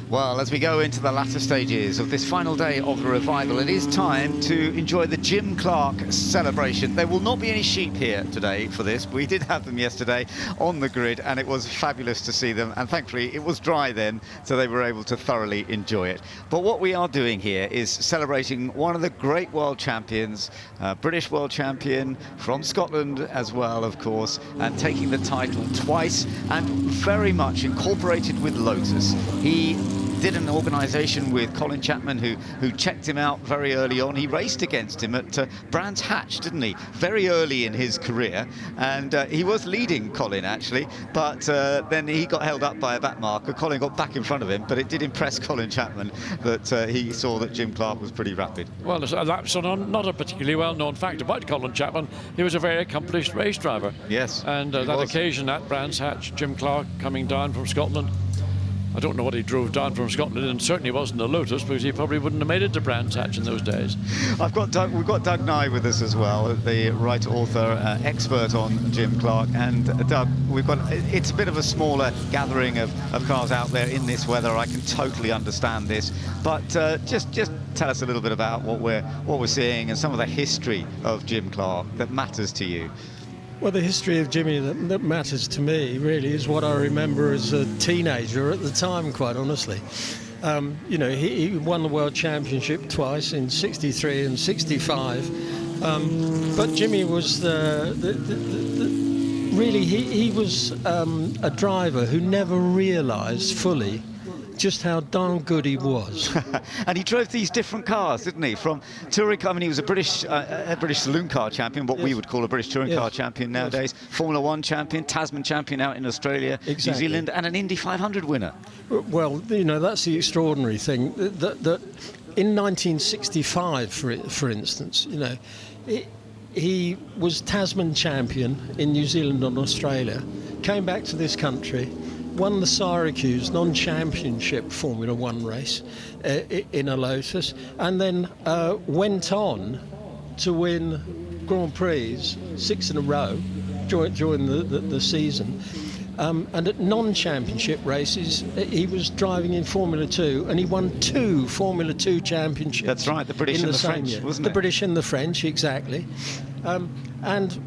Well, as we go into the latter stages of this final day of the Revival, it is time to enjoy the Jim Clark celebration. There will not be any sheep here today for this. We did have them yesterday on the grid, and it was fabulous to see them. And thankfully, it was dry then, so they were able to thoroughly enjoy it. But what we are doing here is celebrating one of the great world champions, British world champion from Scotland as well, of course, and taking the title twice and very much incorporated with Lotus. He did an organisation with Colin Chapman who checked him out very early on. He raced against him at Brands Hatch, didn't he? Very early in his career, and he was leading Colin actually, but then he got held up by a back marker. Colin got back in front of him, but it did impress Colin Chapman that he saw that Jim Clark was pretty rapid. Well, that's not a particularly well-known fact about Colin Chapman. He was a very accomplished race driver. Yes. And that occasion at Brands Hatch, Jim Clark coming down from Scotland. I don't know what he drove down from Scotland, and certainly wasn't a Lotus, because he probably wouldn't have made it to Brands Hatch in those days. We've got Doug Nye with us as well, the writer, author, expert on Jim Clark. And Doug, it's a bit of a smaller gathering of cars out there in this weather. I can totally understand this, but just tell us a little bit about what we're seeing and some of the history of Jim Clark that matters to you. Well, the history of Jimmy that matters to me really is what I remember as a teenager at the time, quite honestly. You know, he won the World Championship twice in '63 and '65. But Jimmie was really, he was a driver who never realised fully just how darn good he was. And he drove these different cars, didn't he? From touring, I mean, he was a British saloon car champion, what we would call a British touring car champion nowadays, Formula One champion, Tasman champion out in Australia, New Zealand, and an Indy 500 winner. Well, you know, that's the extraordinary thing, that in 1965, for instance, you know, he was Tasman champion in New Zealand and Australia, came back to this country, won the Syracuse non-championship Formula One race in a Lotus, and then went on to win Grand Prix 6 in a row during the season. And at non-championship races, he was driving in Formula 2, and he won 2 Formula 2 championships. That's right, the British and the French, wasn't it? The British and the French, exactly. And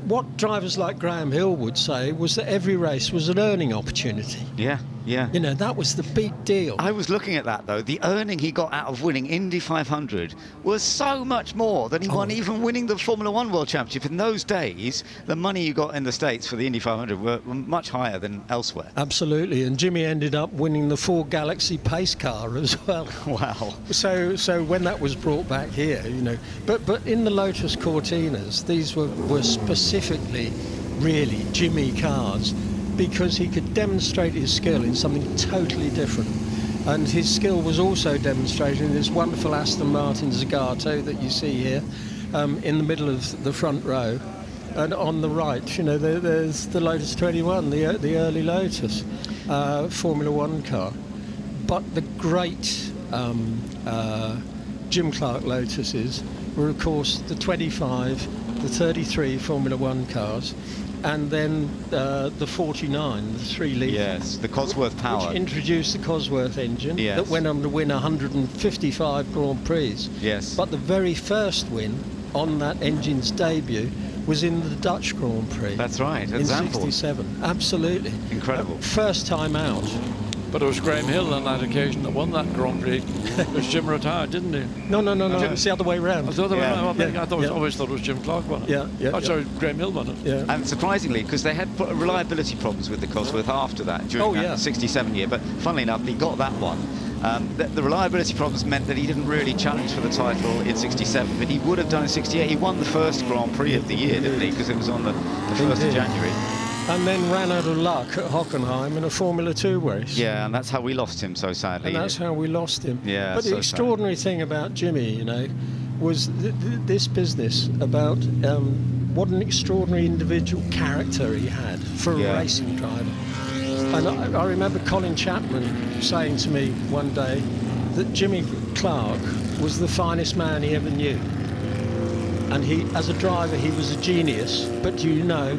what drivers like Graham Hill would say was that every race was an earning opportunity. Yeah, yeah. You know, that was the big deal. I was looking at that, though. The earning he got out of winning Indy 500 was so much more than he won even winning the Formula One World Championship. In those days, the money you got in the States for the Indy 500 were much higher than elsewhere. Absolutely, and Jimmie ended up winning the Ford Galaxy pace car as well. Wow. So when that was brought back here, you know, but in the Lotus Cortinas, these were specifically really Jimmie cars, because he could demonstrate his skill in something totally different. And his skill was also demonstrated in this wonderful Aston Martin Zagato that you see here in the middle of the front row. And on the right, you know, there's the Lotus 21, the early Lotus Formula One car. But the great Jim Clark Lotuses were, of course, the 25, the 33 Formula One cars, and then the 49, the 3-litre. Yes, the Cosworth power. Which introduced the Cosworth engine that went on to win 155 Grand Prix. Yes. But the very first win on that engine's debut was in the Dutch Grand Prix. That's right, at in Zandvoort. 67. Absolutely. Incredible. First time out. But it was Graham Hill on that occasion that won that Grand Prix. Because Jim retired, didn't he? No. It's the other way round. The other way around. I always thought it was Jim Clark won it. Sorry, Graham Hill won it. Yeah. And surprisingly, because they had reliability problems with the Cosworth after that, during that 67 year. But funnily enough, he got that one. The reliability problems meant that he didn't really challenge for the title in 67, but he would have done in 68. He won the first Grand Prix of the year, didn't he? Because it was on the 1st of January. And then ran out of luck at Hockenheim in a Formula 2 race. Yeah, and that's how we lost him so sadly. And that's how we lost him. Yeah, but the extraordinary thing about Jimmie, you know, was this business about what an extraordinary individual character he had for a racing driver. And I remember Colin Chapman saying to me one day that Jimmie Clark was the finest man he ever knew. And he, as a driver, he was a genius, but you know,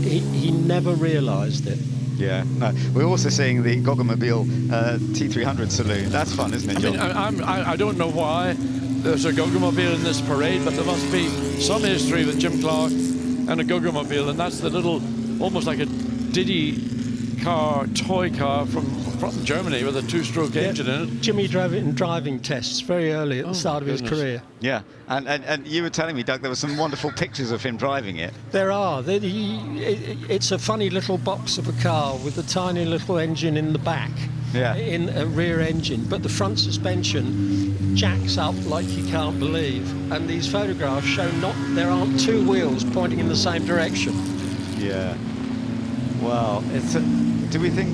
he never realised it. Yeah, no. We're also seeing the Gogomobile T300 saloon. That's fun, isn't it, John? I don't know why there's a Gogomobile in this parade, but there must be some history with Jim Clark and a Gogomobile, and that's the little, almost like a Diddy car, toy car from Germany with a 2-stroke engine in it. Jimmie drove it in driving tests very early at the start of his career. Yeah, and you were telling me, Doug, there were some wonderful pictures of him driving it. There are. It's a funny little box of a car with a tiny little engine in the back. Yeah. In a rear engine, but the front suspension jacks up like you can't believe. And these photographs show there aren't 2 wheels pointing in the same direction. Yeah. Well, do we think?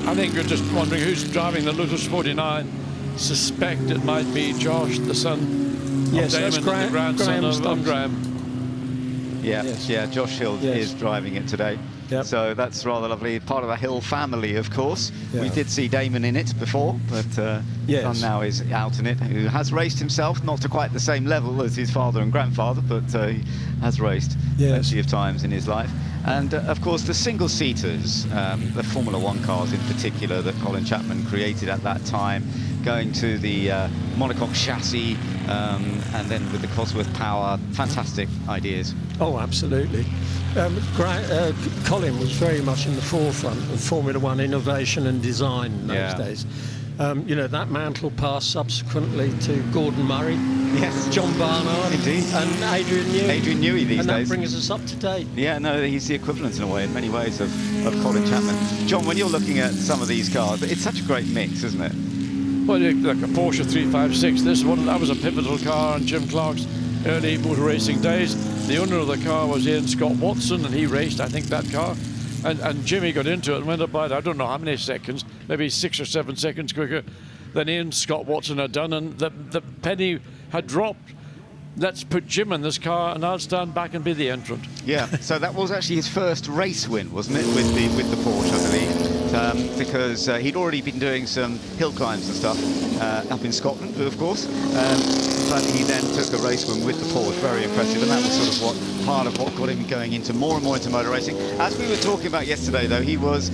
I think you're just wondering who's driving the Lotus 49. Suspect it might be Josh, the son of Damon, and the grandson of Graham. Yeah, yeah. Josh Hill is driving it today. Yep. So that's rather lovely. Part of the Hill family, of course. Yeah. We did see Damon in it before, but son now is out in it, who has raced himself, not to quite the same level as his father and grandfather, but he has raced plenty of times in his life. And of course, the single-seaters, the Formula One cars in particular that Colin Chapman created at that time, going to the monocoque chassis, and then with the Cosworth power, fantastic ideas. Oh, absolutely. Colin was very much in the forefront of Formula One innovation and design in those days. That mantle passed subsequently to Gordon Murray, yes, John Barnard, indeed, and Adrian Newey. Adrian Newey these and days. That brings us up to date. Yeah, no, he's the equivalent in a way, in many ways, of Colin Chapman. John, when you're looking at some of these cars, it's such a great mix, isn't it? Well, like a Porsche 356, that was a pivotal car in Jim Clark's early motor racing days. The owner of the car was Ian Scott Watson, and he raced, I think, that car. And Jimmy got into it and went about, I don't know how many seconds, maybe 6 or 7 seconds quicker than Ian Scott Watson had done, and the penny had dropped. Let's put Jim in this car and I'll stand back and be the entrant. Yeah, so that was actually his first race win, wasn't it, with the Porsche, I believe, because he'd already been doing some hill climbs and stuff up in Scotland, of course, but he then took a race win with the Porsche. Very impressive, and that was sort of part of what got him going into more and more into motor racing. As we were talking about yesterday, though, he was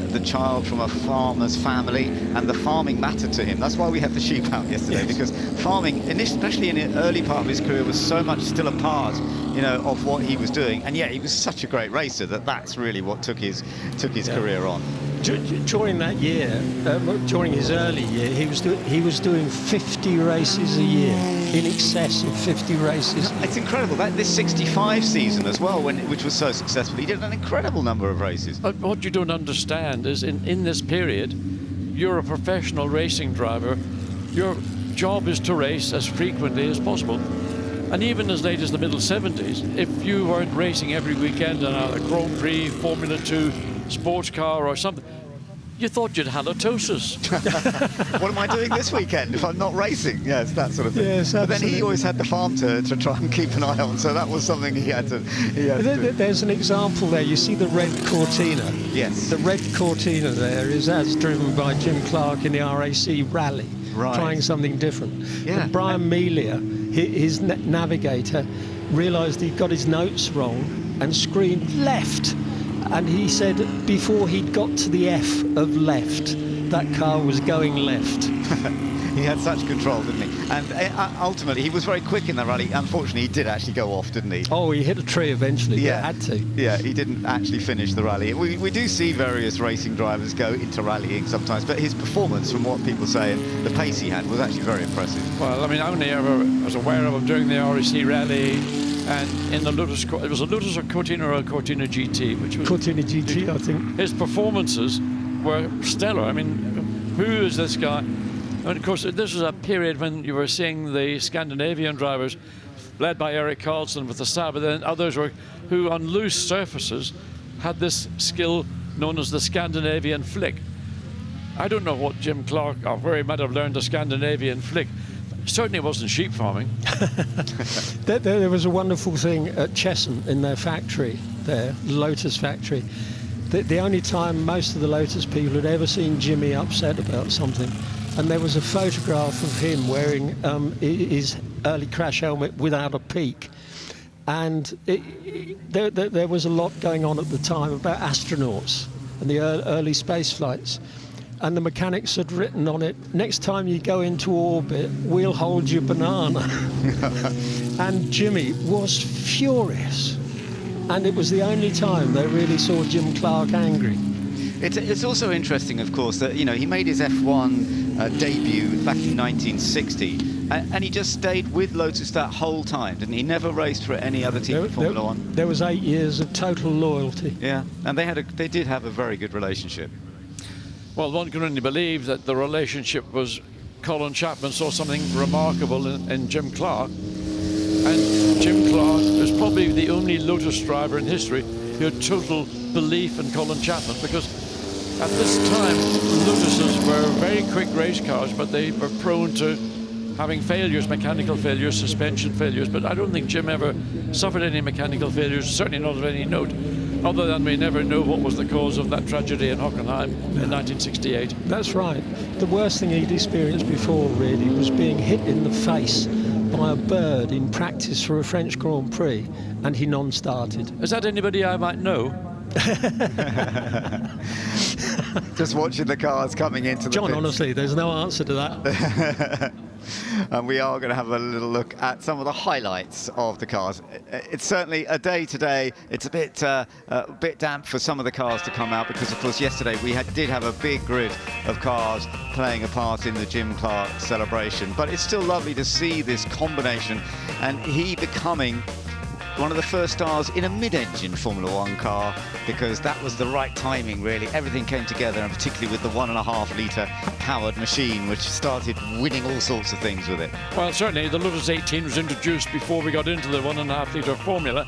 the child from a farmer's family, and the farming mattered to him. That's why we had the sheep out yesterday, yes, because farming, especially in the early part of his career, was so much still a part, of what he was doing. And yet he was such a great racer that's really what took his career on. During that year, during his early year, he was doing 50 races a year, in excess of 50 races. It's incredible. This 65 season as well, which was so successful, he did an incredible number of races. What you don't understand is in this period, you're a professional racing driver. Your job is to race as frequently as possible. And even as late as the middle 70s, if you weren't racing every weekend on a Grand Prix, Formula 2, sports car or something, you thought you'd halitosis. What am I doing this weekend if I'm not racing? Yes, that sort of thing. Yes, but then he always had the farm to try and keep an eye on, so that was something he had to do. There's an example there. You see the red Cortina. Yes. The red Cortina there is as driven by Jim Clark in the RAC rally, right, trying something different. Yeah. And Brian Melia, his navigator, realised he got his notes wrong and screamed left. And he said before he'd got to the F of left, that car was going left. He had such control, didn't he? And ultimately, he was very quick in the rally. Unfortunately, he did actually go off, didn't he? Oh, he hit a tree eventually. Yeah, had to. Yeah, he didn't actually finish the rally. We do see various racing drivers go into rallying sometimes, but his performance, from what people say, and the pace he had, was actually very impressive. Well, I mean, I only ever was aware of him during the RAC rally. And in the Lotus, it was a Lotus or Cortina GT, which was Cortina GT, I think. His performances were stellar. I mean, who is this guy? And of course, this was a period when you were seeing the Scandinavian drivers, led by Eric Carlson with the Saab, but then others who on loose surfaces had this skill known as the Scandinavian flick. I don't know what Jim Clark, or where he might have learned the Scandinavian flick. Certainly wasn't sheep farming. There was a wonderful thing at Cheshunt in their factory there, the Lotus factory. The only time most of the Lotus people had ever seen Jimmy upset about something, and there was a photograph of him wearing his early crash helmet without a peak. And there was a lot going on at the time about astronauts and the early space flights. And the mechanics had written on it, next time you go into orbit, we'll hold your banana. And Jimmy was furious. And it was the only time they really saw Jim Clark angry. It's also interesting, of course, that, he made his F1 debut back in 1960, and he just stayed with Lotus that whole time, didn't he? He never raced for any other team in Formula One. There was 8 years of total loyalty. Yeah, and they did have a very good relationship. Well, one can only believe that the relationship was Colin Chapman saw something remarkable in Jim Clark. And Jim Clark was probably the only Lotus driver in history who had total belief in Colin Chapman, because at this time, Lotuses were very quick race cars, but they were prone to having failures, mechanical failures, suspension failures. But I don't think Jim ever suffered any mechanical failures, certainly not of any note. Other than we never know what was the cause of that tragedy in Hockenheim in 1968. That's right. The worst thing he'd experienced before, really, was being hit in the face by a bird in practice for a French Grand Prix, and he non-started. Is that anybody I might know? Just watching the cars coming into the John, pits. honestly, there's no answer to that. And we are going to have a little look at some of the highlights of the cars. It's certainly a day today. It's a bit damp for some of the cars to come out because, of course, yesterday we did have a big grid of cars playing a part in the Jim Clark celebration. But it's still lovely to see this combination and he becoming one of the first stars in a mid-engine Formula One car, because that was the right timing, really. Everything came together, and particularly with the 1.5-litre powered machine, which started winning all sorts of things with it. Well, certainly the Lotus 18 was introduced before we got into the 1.5-litre formula.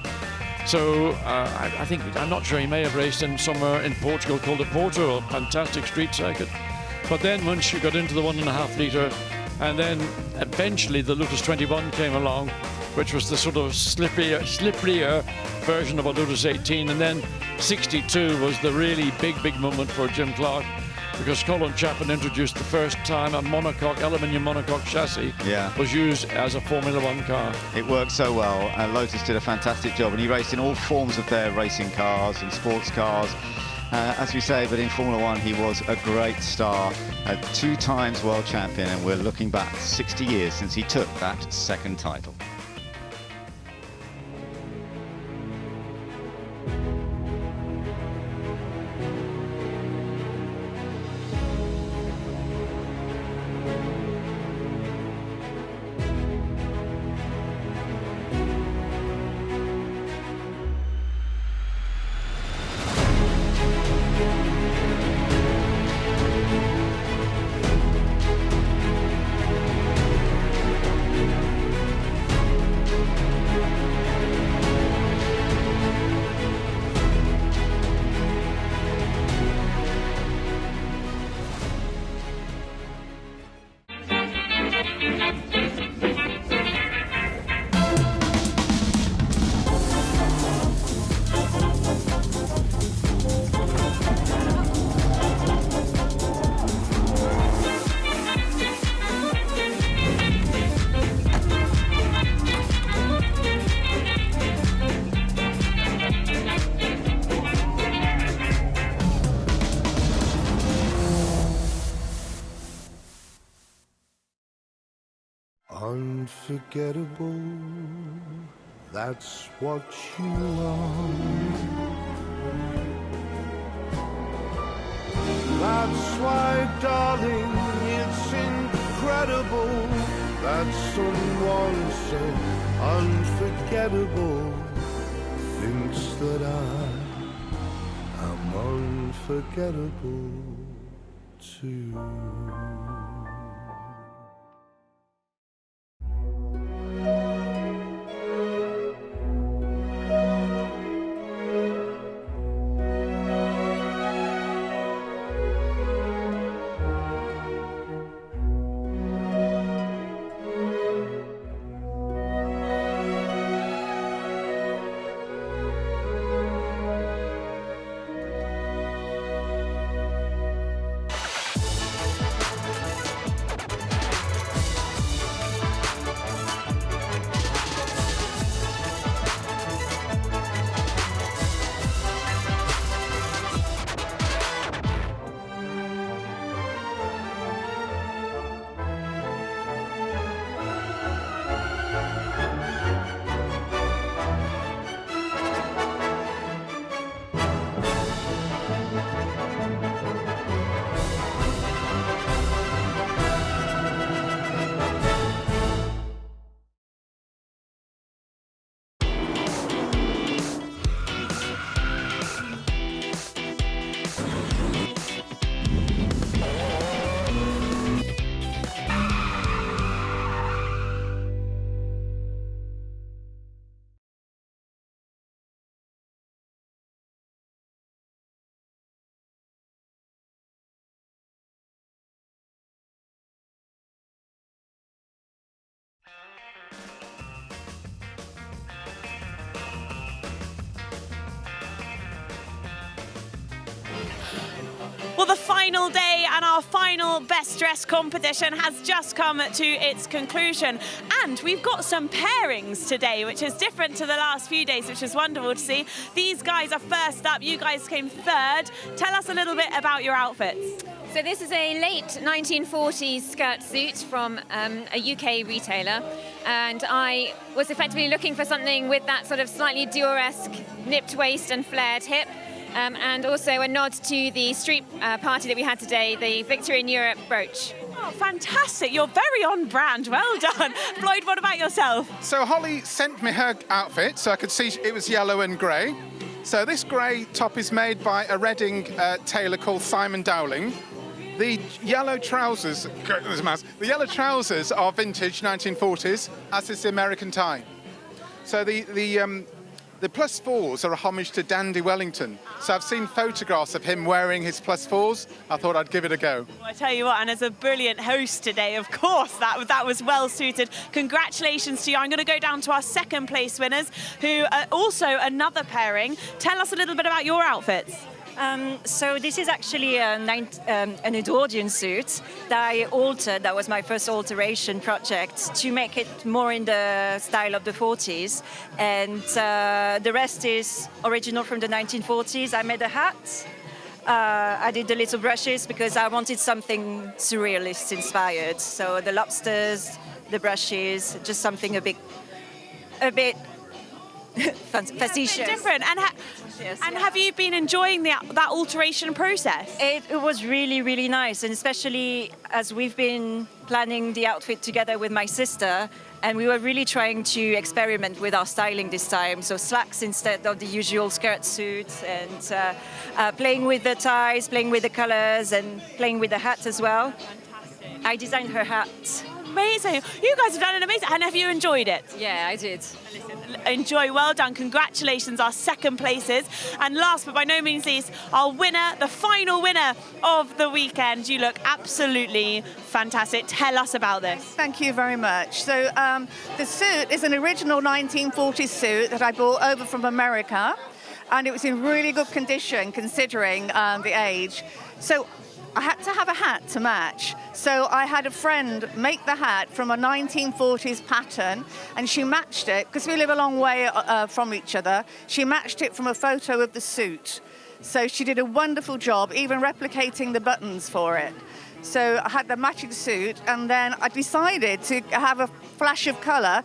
So I think, I'm not sure, he may have raced in somewhere in Portugal called the Porto, a fantastic street circuit. But then once you got into the 1.5-litre, and then eventually the Lotus 21 came along, which was the sort of slipperier version of a Lotus 18, and then 62 was the really big moment for Jim Clark, because Colin Chapman introduced the first time a monocoque, aluminium monocoque chassis was used as a Formula One car. It worked so well, and Lotus did a fantastic job, and he raced in all forms of their racing cars and sports cars. As we say, but in Formula One he was a great star, a 2 times world champion, and we're looking back 60 years since he took that second title. Unforgettable, that's what you are. That's why, darling, it's incredible that someone so unforgettable thinks that I am unforgettable too. Well, the final day and our final best dress competition has just come to its conclusion, and we've got some pairings today, which is different to the last few days, which is wonderful to see. These guys are first up. You guys came third. Tell us a little bit about your outfits. So this is a late 1940s skirt suit from a UK retailer, and I was effectively looking for something with that sort of slightly Dior-esque nipped waist and flared hip, and also a nod to the street party that we had today, the Victory in Europe brooch. Oh, fantastic. You're very on brand. Well done. Floyd, what about yourself? So Holly sent me her outfit, so I could see it was yellow and grey. So this grey top is made by a Reading tailor called Simon Dowling. The yellow trousers, the yellow trousers are vintage 1940s, as is the American tie. So the plus fours are a homage to Dandy Wellington. So I've seen photographs of him wearing his plus fours. I thought I'd give it a go. Well, I tell you what, and as a brilliant host today, of course, that was well suited. Congratulations to you. I'm going to go down to our second place winners, who are also another pairing. Tell us a little bit about your outfits. So this is actually an Edwardian suit that I altered. That was my first alteration project to make it more in the style of the 40s. And the rest is original from the 1940s. I made a hat. I did the little brushes because I wanted something surrealist inspired. So the lobsters, the brushes, just something a bit facetious. Different. And have you been enjoying that alteration process? It was really, really nice, and especially as we've been planning the outfit together with my sister, and we were really trying to experiment with our styling this time. So slacks instead of the usual skirt suits, and playing with the ties, playing with the colors, and playing with the hat as well. Fantastic. I designed her hat. Amazing. You guys have done an amazing. And have you enjoyed it? Yeah, I did. Enjoy. Well done. Congratulations, our second places. And last but by no means least, our winner, the final winner of the weekend. You look absolutely fantastic. Tell us about this. Thank you very much. So the suit is an original 1940s suit that I brought over from America, and it was in really good condition considering the age. So I had to have a hat to match. So I had a friend make the hat from a 1940s pattern, and she matched it, because we live a long way from each other, she matched it from a photo of the suit. So she did a wonderful job, even replicating the buttons for it. So I had the matching suit, and then I decided to have a flash of colour.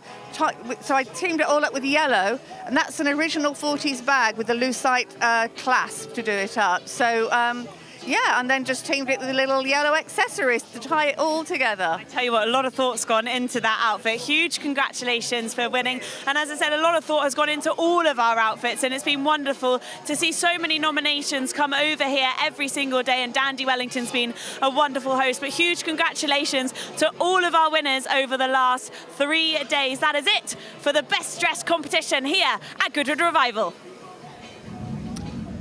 So I teamed it all up with yellow, and that's an original 40s bag with a lucite clasp to do it up. So yeah, and then just teamed it with little yellow accessories to tie it all together. I tell you what, a lot of thought's gone into that outfit. Huge congratulations for winning. And as I said, a lot of thought has gone into all of our outfits, and it's been wonderful to see so many nominations come over here every single day, and Dandy Wellington's been a wonderful host. But huge congratulations to all of our winners over the last 3 days. That is it for the Best Dressed competition here at Goodwood Revival.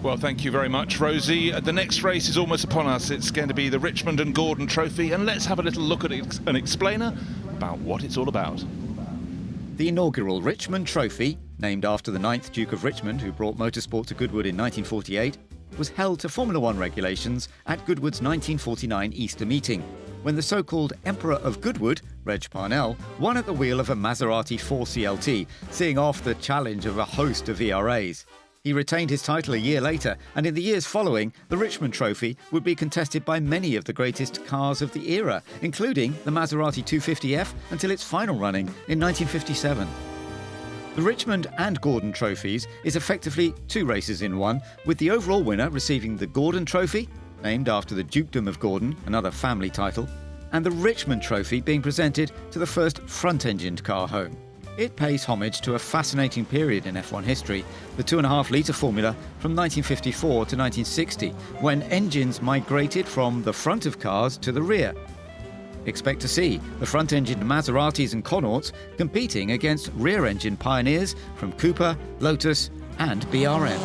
Well, thank you very much, Rosie. The next race is almost upon us. It's going to be the Richmond and Gordon Trophy, and let's have a little look at an explainer about what it's all about. The inaugural Richmond Trophy, named after the 9th Duke of Richmond, who brought motorsport to Goodwood in 1948, was held to Formula One regulations at Goodwood's 1949 Easter meeting, when the so-called Emperor of Goodwood, Reg Parnell, won at the wheel of a Maserati 4CLT, seeing off the challenge of a host of ERAs. He retained his title a year later, and in the years following, the Richmond Trophy would be contested by many of the greatest cars of the era, including the Maserati 250F until its final running in 1957. The Richmond and Gordon Trophies is effectively 2 races in one, with the overall winner receiving the Gordon Trophy, named after the Dukedom of Gordon, another family title, and the Richmond Trophy being presented to the first front-engined car home. It pays homage to a fascinating period in F1 history, the 2.5-litre formula from 1954 to 1960, when engines migrated from the front of cars to the rear. Expect to see the front-engined Maseratis and Connaughts competing against rear-engine pioneers from Cooper, Lotus and BRM.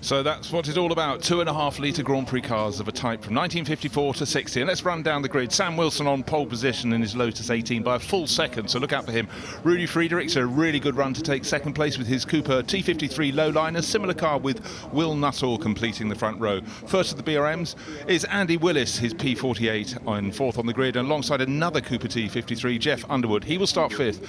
So that's what it's all about. 2.5 litre Grand Prix cars of a type from 1954 to 60. And let's run down the grid. Sam Wilson on pole position in his Lotus 18 by a full second, so look out for him. Rudy Friedrichs, a really good run to take second place with his Cooper T53 lowliner. Similar car with Will Nuttall completing the front row. First of the BRMs is Andy Willis, his P48 on fourth on the grid, and alongside another Cooper T53, Jeff Underwood. He will start fifth.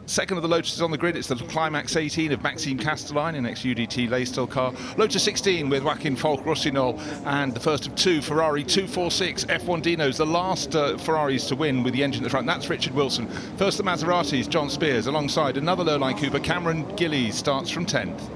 Second of the Lotuses on the grid, it's the Climax 18 of Maxime Castelline, an ex-UDT Laystyle car. Lotus 16 with Joaquin Falk-Rossinol, and the first of two Ferrari 246 F1 Dinos, the last Ferraris to win with the engine at the front. That's Richard Wilson. First the Maseratis, John Spears, alongside another lowline Cooper, Cameron Gillies, starts from 10th.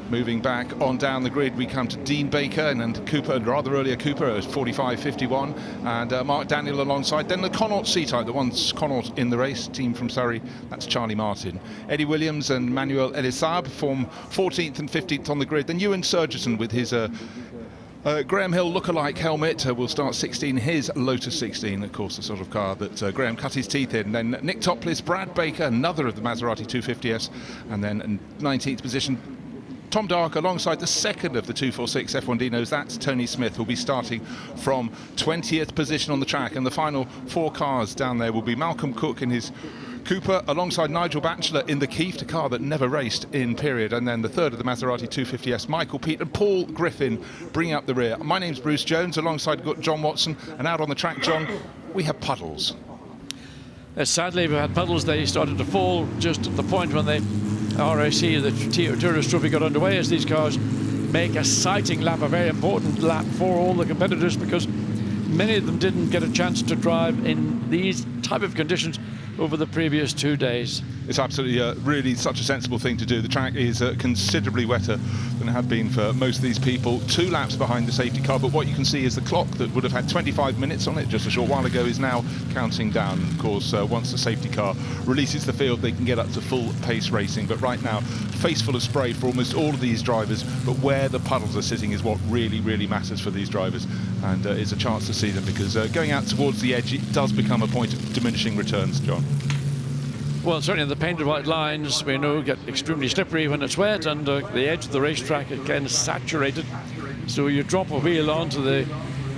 Moving back on down the grid, we come to Dean Baker and Cooper, and rather earlier Cooper at 45.51, and Mark Daniel alongside. Then the Connaught C-Type, the ones Connaught in the race, team from Surrey, that's Charlie Martin. Eddie Williams and Manuel Elisab form 14th and 15th on the grid. Then Ewan Surgerson with his Graham Hill lookalike helmet will start 16, his Lotus 16, of course, the sort of car that Graham cut his teeth in. Then Nick Topless, Brad Baker, another of the Maserati 250S, and then in 19th position, Tom Dark alongside the second of the 246 F1 Dinos, that's Tony Smith, who'll be starting from 20th position on the track. And the final four cars down there will be Malcolm Cook in his Cooper alongside Nigel Batchelor in the Keith, a car that never raced in period. And then the third of the Maserati 250S, Michael Peet and Paul Griffin bringing up the rear. My name's Bruce Jones alongside John Watson, and out on the track, John, we have puddles. Sadly, we had puddles. They started to fall just at the point when they RAC, the Tourist Trophy, got underway, as these cars make a sighting lap, a very important lap for all the competitors, because many of them didn't get a chance to drive in these type of conditions over the previous 2 days. It's absolutely really such a sensible thing to do. The track is considerably wetter than it had been for most of these people. 2 laps behind the safety car, but what you can see is the clock that would have had 25 minutes on it just a short while ago is now counting down. Of course, once the safety car releases the field, they can get up to full pace racing. But right now, face full of spray for almost all of these drivers, but where the puddles are sitting is what really, really matters for these drivers, and it's a chance to see them, because going out towards the edge, it does become a point of diminishing returns, John. Well, certainly the painted white lines, we know, get extremely slippery when it's wet, and the edge of the racetrack again is saturated. So you drop a wheel onto the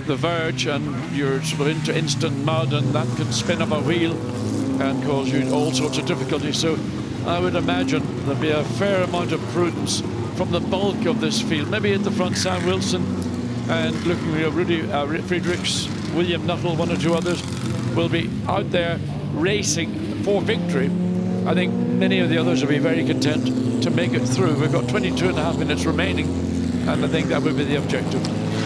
verge and you're sort of into instant mud, and that can spin up a wheel and cause you all sorts of difficulties. So I would imagine there'll be a fair amount of prudence from the bulk of this field. Maybe at the front, Sam Wilson, and looking at Rudy Friedrichs, William Nuttall, one or two others will be out there racing for victory. I think many of the others will be very content to make it through. We've got 22.5 minutes remaining, and I think that would be the objective.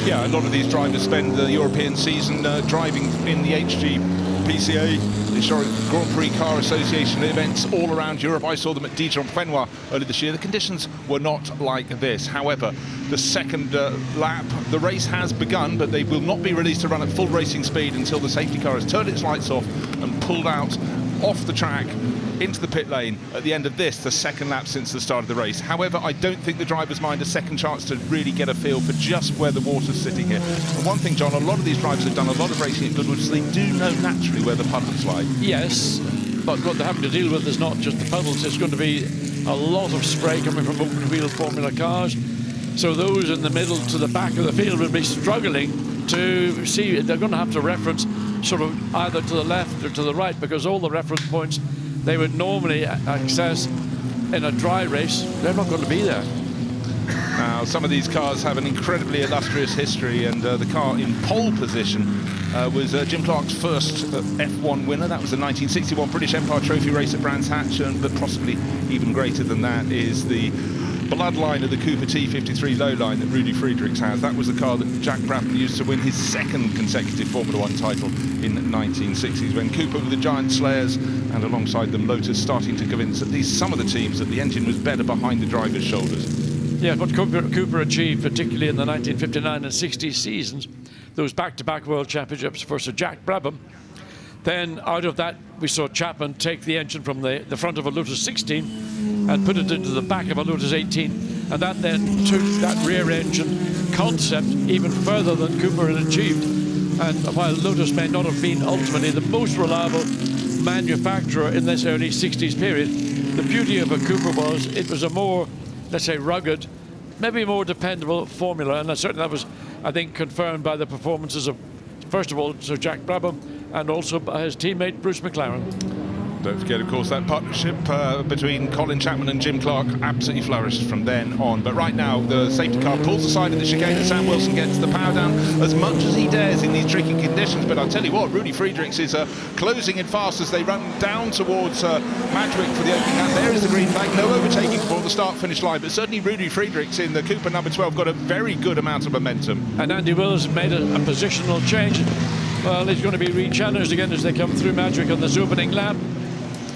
Yeah, a lot of these drivers spend the European season driving in the HGPCA, the Historic Grand Prix Car Association events all around Europe. I saw them at Dijon-Penois earlier this year. The conditions were not like this. However, the second lap, the race has begun, but they will not be released to run at full racing speed until the safety car has turned its lights off and pulled out off the track into the pit lane at the end of this, the second lap since the start of the race. However, I don't think the drivers mind a second chance to really get a feel for just where the water's sitting here. And one thing, John, a lot of these drivers have done a lot of racing at Goodwood, so they do know naturally where the puddles lie. Yes, but what they're having to deal with is not just the puddles. It's going to be a lot of spray coming from open-wheel Formula cars. So those in the middle to the back of the field will be struggling to see. They're going to have to reference sort of either to the left or to the right, because all the reference points they would normally access in a dry race, they're not going to be there. Now, some of these cars have an incredibly illustrious history, and the car in pole position was Jim Clark's first F1 winner. That was the 1961 British Empire Trophy race at Brands Hatch, but possibly even greater than that is the bloodline of the Cooper T53 lowline that Rudy Friedrichs has. That was the car that Jacques Brabham used to win his second consecutive Formula One title in the 1960s, when Cooper with the Giant Slayers and alongside them Lotus starting to convince at least some of the teams that the engine was better behind the driver's shoulders. Yeah, what Cooper achieved, particularly in the 1959 and 60 seasons, those back-to-back World Championships for Sir Jacques Brabham. Then out of that, we saw Chapman take the engine from the front of a Lotus 16 and put it into the back of a Lotus 18. And that then took that rear engine concept even further than Cooper had achieved. And while Lotus may not have been ultimately the most reliable manufacturer in this early 60s period, the beauty of a Cooper was it was a more, let's say, rugged maybe more dependable formula, and certainly that was, I think, confirmed by the performances of, first of all, Sir Jacques Brabham, and also by his teammate Bruce McLaren. Don't forget, of course, that partnership between Colin Chapman and Jim Clark absolutely flourished from then on. But right now, the safety car pulls aside of the chicane and Sam Wilson gets the power down as much as he dares in these tricky conditions. But I'll tell you what, Rudy Friedrichs is closing in fast as they run down towards Madwick for the opening lap. There is the green flag, no overtaking before the start-finish line. But certainly Rudy Friedrichs in the Cooper number 12 got a very good amount of momentum. And Andy Wills made a positional change. Well, he's going to be re-challenged again as they come through Madwick on this opening lap.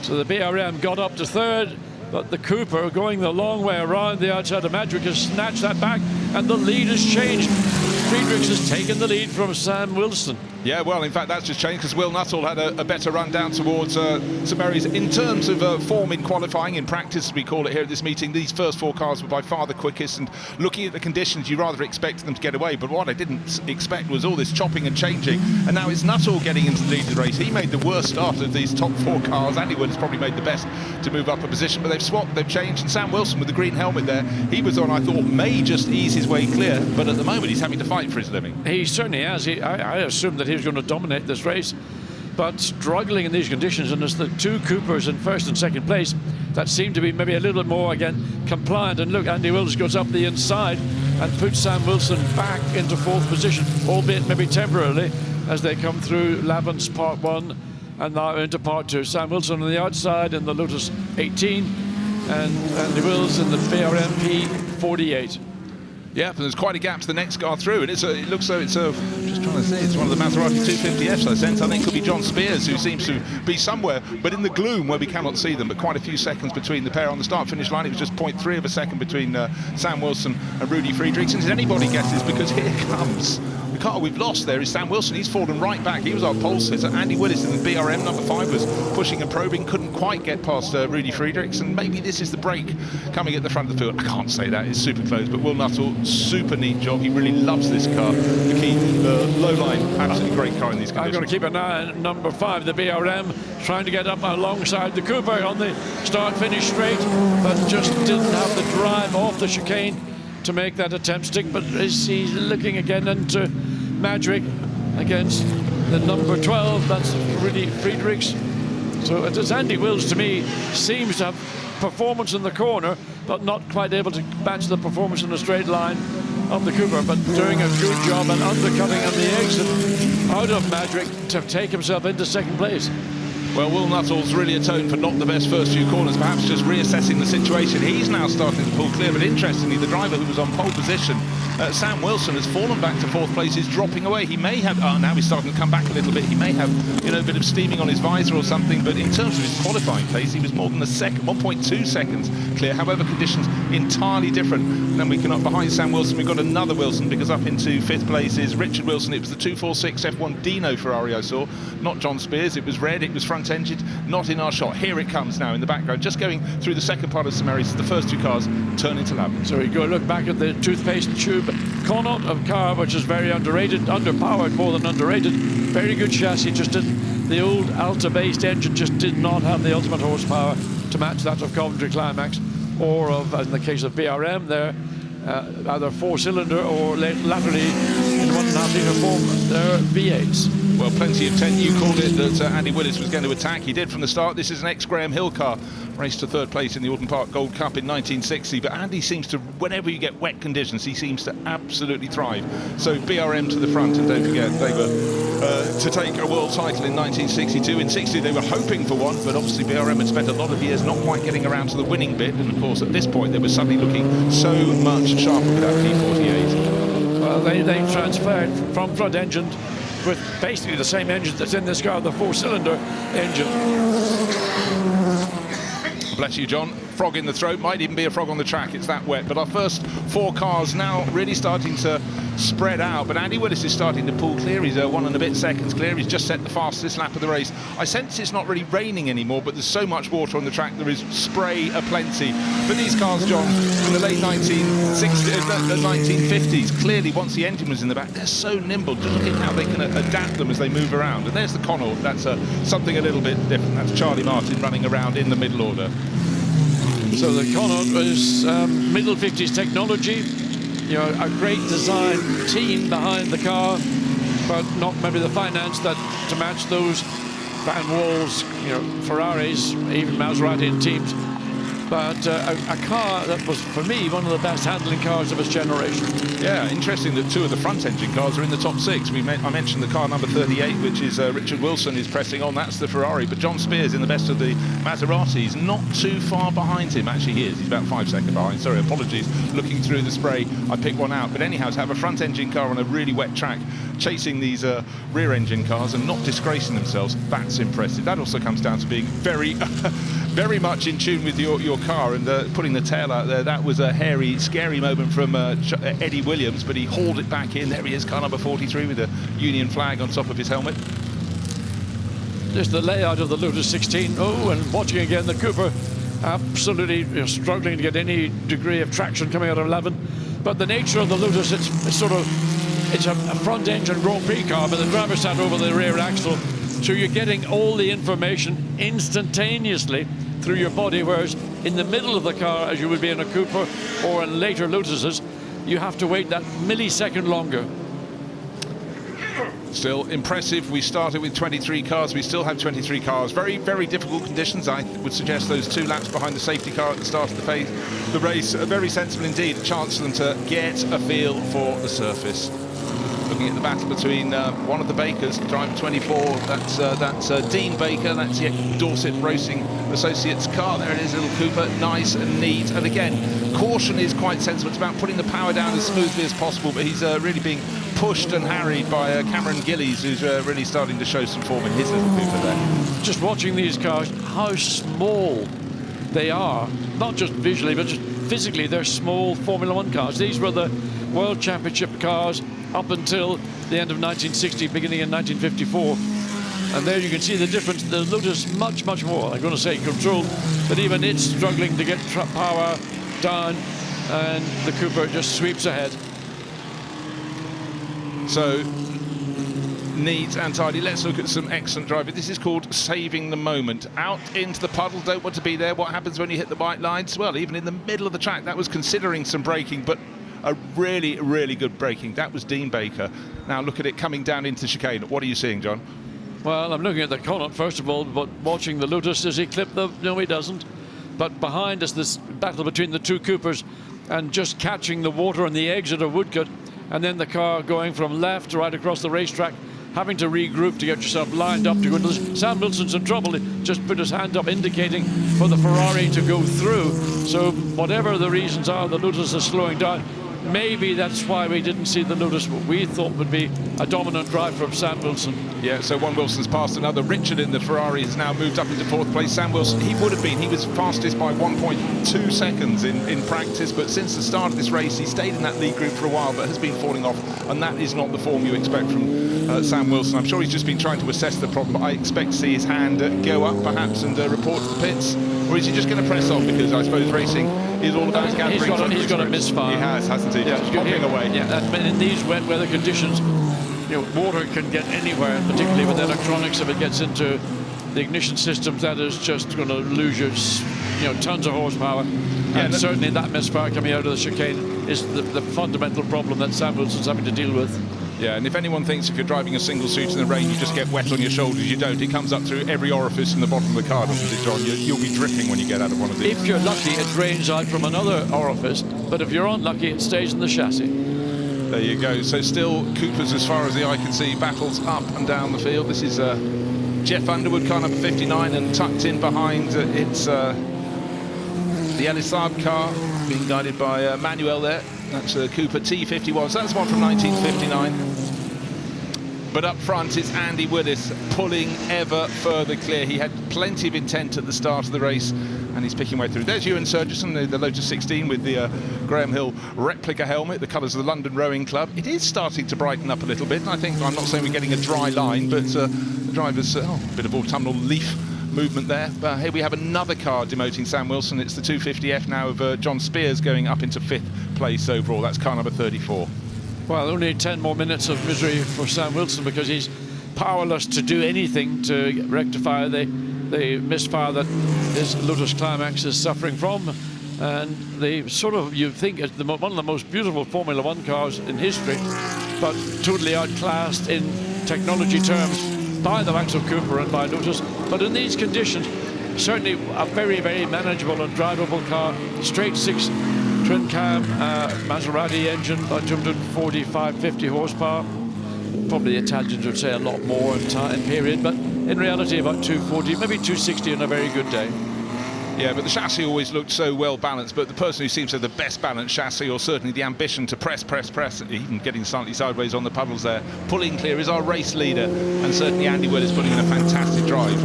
So the BRM got up to third, but the Cooper, going the long way around the outside of Madwick, has snatched that back, and the lead has changed. Friedrichs has taken the lead from Sam Wilson. Yeah, well, in fact, that's just changed because Will Nuttall had a better run down towards St Mary's. In terms of form in qualifying, in practice, as we call it here at this meeting, these first 4 cars were by far the quickest, and looking at the conditions, you rather expected them to get away. But what I didn't expect was all this chopping and changing, and now it's Nuttall getting into the lead of the race. He made the worst start of these top 4 cars. Andy Wood has probably made the best to move up a position, but they've swapped, they've changed, and Sam Wilson with the green helmet there, he was on, I thought, may just ease his way clear, but at the moment he's having to fight for his living. He certainly has. I assumed that he was going to dominate this race, but struggling in these conditions, and as the 2 Coopers in first and second place that seem to be maybe a little bit more again compliant. And look, Andy Wills goes up the inside and puts Sam Wilson back into 4th position, albeit maybe temporarily, as they come through Lavance Part 1 and now into Part 2. Sam Wilson on the outside in the Lotus 18 and Andy Wills in the BRM P48. Yeah, but there's quite a gap to the next car through, and it looks though it's I'm just trying to see, it's one of the Maserati 250Fs I sense. I think it could be John Spears, who seems to be somewhere, but in the gloom where we cannot see them, but quite a few seconds between the pair on the start-finish line. It was just 0.3 of a second between Sam Wilson and Rudy Friedrichs. And anybody guesses, because here comes the car we've lost there is Sam Wilson. He's fallen right back. He was our pole sitter. Andy Willis in the BRM number 5 was pushing and probing, couldn't quite get past Rudy Friedrichs, and maybe this is the break coming at the front of the field. I can't say that, it's super close, but Will Nuttall, super neat job. He really loves this car. The key, low line, absolutely great car in these conditions. I'm going to keep an eye on number 5, the BRM, trying to get up alongside the Cooper on the start-finish straight, but just didn't have the drive off the chicane to make that attempt stick. But is he looking again into Madwick against the number 12? That's really Friedrichs. So it is Andy Wills, to me, seems to have performance in the corner, but not quite able to match the performance in the straight line of the Cooper, but doing a good job and undercutting on the exit out of Madwick to take himself into 2nd place. Well, Will Nuttall's really atoned for not the best first few corners, perhaps just reassessing the situation. He's now starting to pull clear, but interestingly, the driver who was on pole position, Sam Wilson, has fallen back to 4th place, is dropping away. He may have, now he's starting to come back a little bit, he may have, a bit of steaming on his visor or something, but in terms of his qualifying pace, he was more than 1.2 seconds clear. However, conditions entirely different. And then we can up behind Sam Wilson, we've got another Wilson, because up into 5th place is Richard Wilson. It was the 246 F1 Dino Ferrari I saw, not John Spears. It was red, it was front-engined, not in our shot. Here it comes now in the background, just going through the second part of St Mary's. The first 2 cars turn into lap. So we go look back at the toothpaste tube Kanaan of car, which is very underrated, underpowered more than underrated. Very good chassis, just didn't, the old Alta-based engine just did not have the ultimate horsepower to match that of Coventry Climax, or of, in the case of BRM there, either 4-cylinder or latterly in 1.5 litre form, they're V8s. Well, plenty of 10. You called it that Andy Willis was going to attack. He did from the start. This is an ex-Graham Hill car. Raced to 3rd place in the Alton Park Gold Cup in 1960. But Andy seems to, whenever you get wet conditions, he seems to absolutely thrive. So BRM to the front, and don't forget, they were to take a world title in 1962. In 60, they were hoping for one, but obviously BRM had spent a lot of years not quite getting around to the winning bit. And of course, at this point, they were suddenly looking so much sharper with that P48. Well, they transferred from front engine with basically the same engine that's in this car, the 4-cylinder engine. Bless you, John. Frog in the throat, might even be a frog on the track, it's that wet. But our first 4 cars now really starting to spread out, but Andy Willis is starting to pull clear. He's 1 and a bit seconds clear. He's just set the fastest lap of the race. I sense it's not really raining anymore, but there's so much water on the track, there is spray aplenty. But these cars, John, in the late 1950s, clearly once the engine was in the back, they're so nimble. Just look at how they can adapt them as they move around. And there's the Connaught, that's something a little bit different. That's Charlie Martin running around in the middle order. So the Kanaan is middle 50s technology, you know, a great design team behind the car, but not maybe the finance that to match those Van Walls, you know, Ferraris, even Maserati and teams. But a car that was, for me, one of the best handling cars of its generation. Yeah, interesting that two of the front-engine cars are in the top six. I mentioned the car number 38, which is Richard Wilson is pressing on. That's the Ferrari. But John Spears in the best of the Maseratis, not too far behind him. Actually, he is. He's about 5 seconds behind. Sorry, apologies. Looking through the spray, I picked one out. But anyhow, to have a front-engine car on a really wet track, chasing these rear-engine cars and not disgracing themselves, that's impressive. That also comes down to being very, very much in tune with your car and putting the tail out there. That was a hairy, scary moment from Eddie Williams, but he hauled it back in. There he is, car number 43 with a Union flag on top of his helmet. Just the layout of the Lotus 16. Oh, and watching again the Cooper, absolutely, you know, struggling to get any degree of traction coming out of 11. But the nature of the Lotus, it's a front engine Grand Prix car, but the driver sat over the rear axle, so you're getting all the information instantaneously through your body, whereas in the middle of the car, as you would be in a Cooper or in later Lotuses, you have to wait that millisecond longer. Still impressive. We started with 23 cars. We still have 23 cars. Very, very difficult conditions. I would suggest those 2 laps behind the safety car at the start of the race are very sensible indeed. A chance for them to get a feel for the surface. Looking at the battle between one of the Bakers, driver 24, that's Dean Baker, that's the Dorset Racing Associates car. There it is, little Cooper, nice and neat. And again, caution is quite sensible. It's about putting the power down as smoothly as possible, but he's really being pushed and harried by Cameron Gillies, who's really starting to show some form in his little Cooper there. Just watching these cars, how small they are, not just visually, but just physically, they're small Formula One cars. These were the World Championship cars up until the end of 1960, beginning in 1954. And there you can see the difference. The Lotus much, much more, I'm going to say controlled, but even it's struggling to get power down, and the Cooper just sweeps ahead. So, neat and tidy. Let's look at some excellent driving. This is called saving the moment. Out into the puddle, don't want to be there. What happens when you hit the white lines? Well, even in the middle of the track, that was considering some braking, but a really, really good braking. That was Dean Baker. Now look at it coming down into chicane. What are you seeing, John? Well, I'm looking at the Kanaan first of all, but watching the Lotus. Does he clip the... No, he doesn't. But behind us, this battle between the two Coopers and just catching the water on the exit of Woodcote, and then the car going from left to right across the racetrack, having to regroup to get yourself lined up to go into this. Sam Wilson's in trouble. He just put his hand up indicating for the Ferrari to go through. So whatever the reasons are, the Lotus is slowing down. Maybe that's why we didn't see the Lotus, what we thought would be a dominant drive from Sam Wilson. Yeah, so one Wilson's passed another. Richard in the Ferrari has now moved up into 4th place. Sam Wilson, he was fastest by 1.2 seconds in practice, but since the start of this race, he stayed in that lead group for a while, but has been falling off, and that is not the form you expect from Sam Wilson. I'm sure he's just been trying to assess the problem, but I expect to see his hand go up, perhaps, and report to the pits. Or is he just going to press on? Because I suppose racing is all about gathering. He's got a misfire. He has, hasn't he? Yeah, just popping away. Yeah, but in these wet weather conditions, you know, water can get anywhere, particularly with electronics. If it gets into the ignition systems, that is just going to lose your, tons of horsepower. Yeah, and certainly that misfire coming out of the chicane is the fundamental problem that Sam Wilson's having to deal with. Yeah, and if anyone thinks if you're driving a single suit in the rain, you just get wet on your shoulders, you don't. It comes up through every orifice in the bottom of the car, doesn't it, John? You'll be dripping when you get out of one of these. If you're lucky, it drains out from another orifice, but if you're unlucky, it stays in the chassis. There you go. So still Coopers, as far as the eye can see, battles up and down the field. This is Jeff Underwood, car number 59, and tucked in behind it's the Ellis Saab car, being guided by Manuel there. That's a Cooper T51, so that's one from 1959. But up front, it's Andy Willis pulling ever further clear. He had plenty of intent at the start of the race, and he's picking way through. There's Ewan Surgerson, the Lotus 16 with the Graham Hill replica helmet, the colours of the London Rowing Club. It is starting to brighten up a little bit, and I'm not saying we're getting a dry line, but the drivers, a bit of autumnal leaf movement there. But here we have another car demoting Sam Wilson. It's the 250F now of John Spears going up into 5th place overall. That's car number 34. Well, only 10 more minutes of misery for Sam Wilson because he's powerless to do anything to rectify the the misfire that his Lotus Climax is suffering from. And they sort of, you think, it's one of the most beautiful Formula One cars in history, but totally outclassed in technology terms by the likes of Cooper and by Lotus. But in these conditions, certainly a very, very manageable and drivable car. Straight six twin cam Maserati engine, about 245-50 horsepower. Probably the Italians would say a lot more in period, but in reality about 240, maybe 260 on a very good day. Yeah, but the chassis always looked so well balanced, but the person who seems to have the best balanced chassis, or certainly the ambition to press, even getting slightly sideways on the puddles there, pulling clear, is our race leader, and certainly Andy Willis putting in a fantastic drive,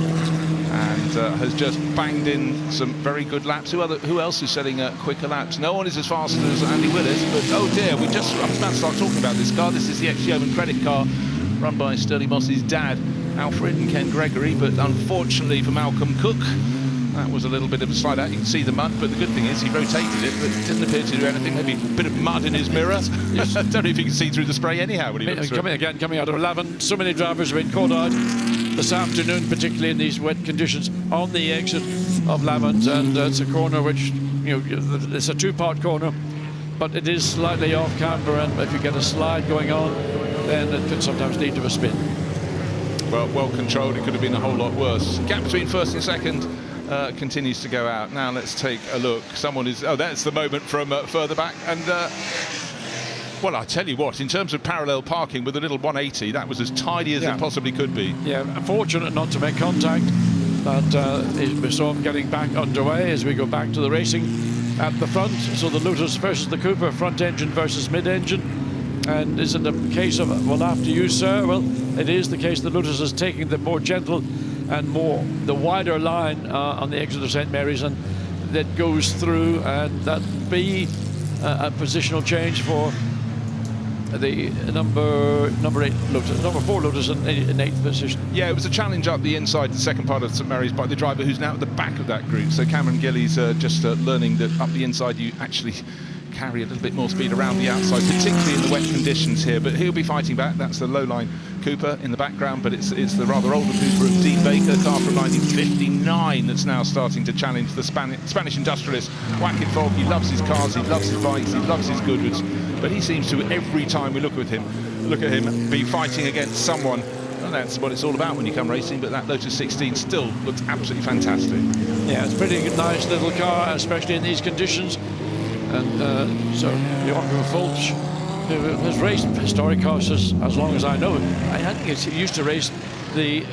and has just banged in some very good laps. Who else is setting quicker laps? No one is as fast as Andy Willis, but oh dear, I was about to start talking about this car. This is the ex-Yeoman Credit car, run by Sterling Moss's dad, Alfred and Ken Gregory, but unfortunately for Malcolm Cook, that was a little bit of a slide out. You can see the mud, but the good thing is he rotated it, but it didn't appear to do anything. Maybe a bit of mud in his mirror. I don't know if you can see through the spray anyhow when he looks coming out of 11. So many drivers have been caught out this afternoon, particularly in these wet conditions, on the exit of Lavant, and it's a corner which, it's a two-part corner, but it is slightly off camber, and if you get a slide going on, then it can sometimes lead to a spin. Well controlled. It could have been a whole lot worse. Gap between first and second continues to go out. Now let's take a look. Someone is, that's the moment from further back, and well, I tell you what, in terms of parallel parking with a little 180, that was as tidy as it possibly could be. Yeah, fortunate not to make contact, but we saw him getting back underway as we go back to the racing at the front. So the Lotus versus the Cooper, front engine versus mid engine. And is it a case of, well, after you, sir? Well, it is the case the Lotus is taking the more gentle and the wider line on the exit of St. Mary's, and that goes through, and that be a positional change for the number 8 Lotus, number 4 Lotus in 8th position. Yeah, it was a challenge up the inside, the second part of St. Mary's, by the driver who's now at the back of that group. So Cameron Gillies just learning that up the inside you actually carry a little bit more speed around the outside, particularly in the wet conditions here, but he'll be fighting back. That's the low-line Cooper in the background, but it's the rather older Cooper of Dean Baker, car from 1959, that's now starting to challenge the Spanish industrialist Joaquin Falk. He loves his cars, he loves his bikes, he loves his Goodwoods, but he seems to, every time we look at him, be fighting against someone. And that's what it's all about when you come racing, but that Lotus 16 still looks absolutely fantastic. Yeah, it's a pretty nice little car, especially in these conditions. And so Joachim Fulch, who has raced historic cars as long as I know him. I think he used to race the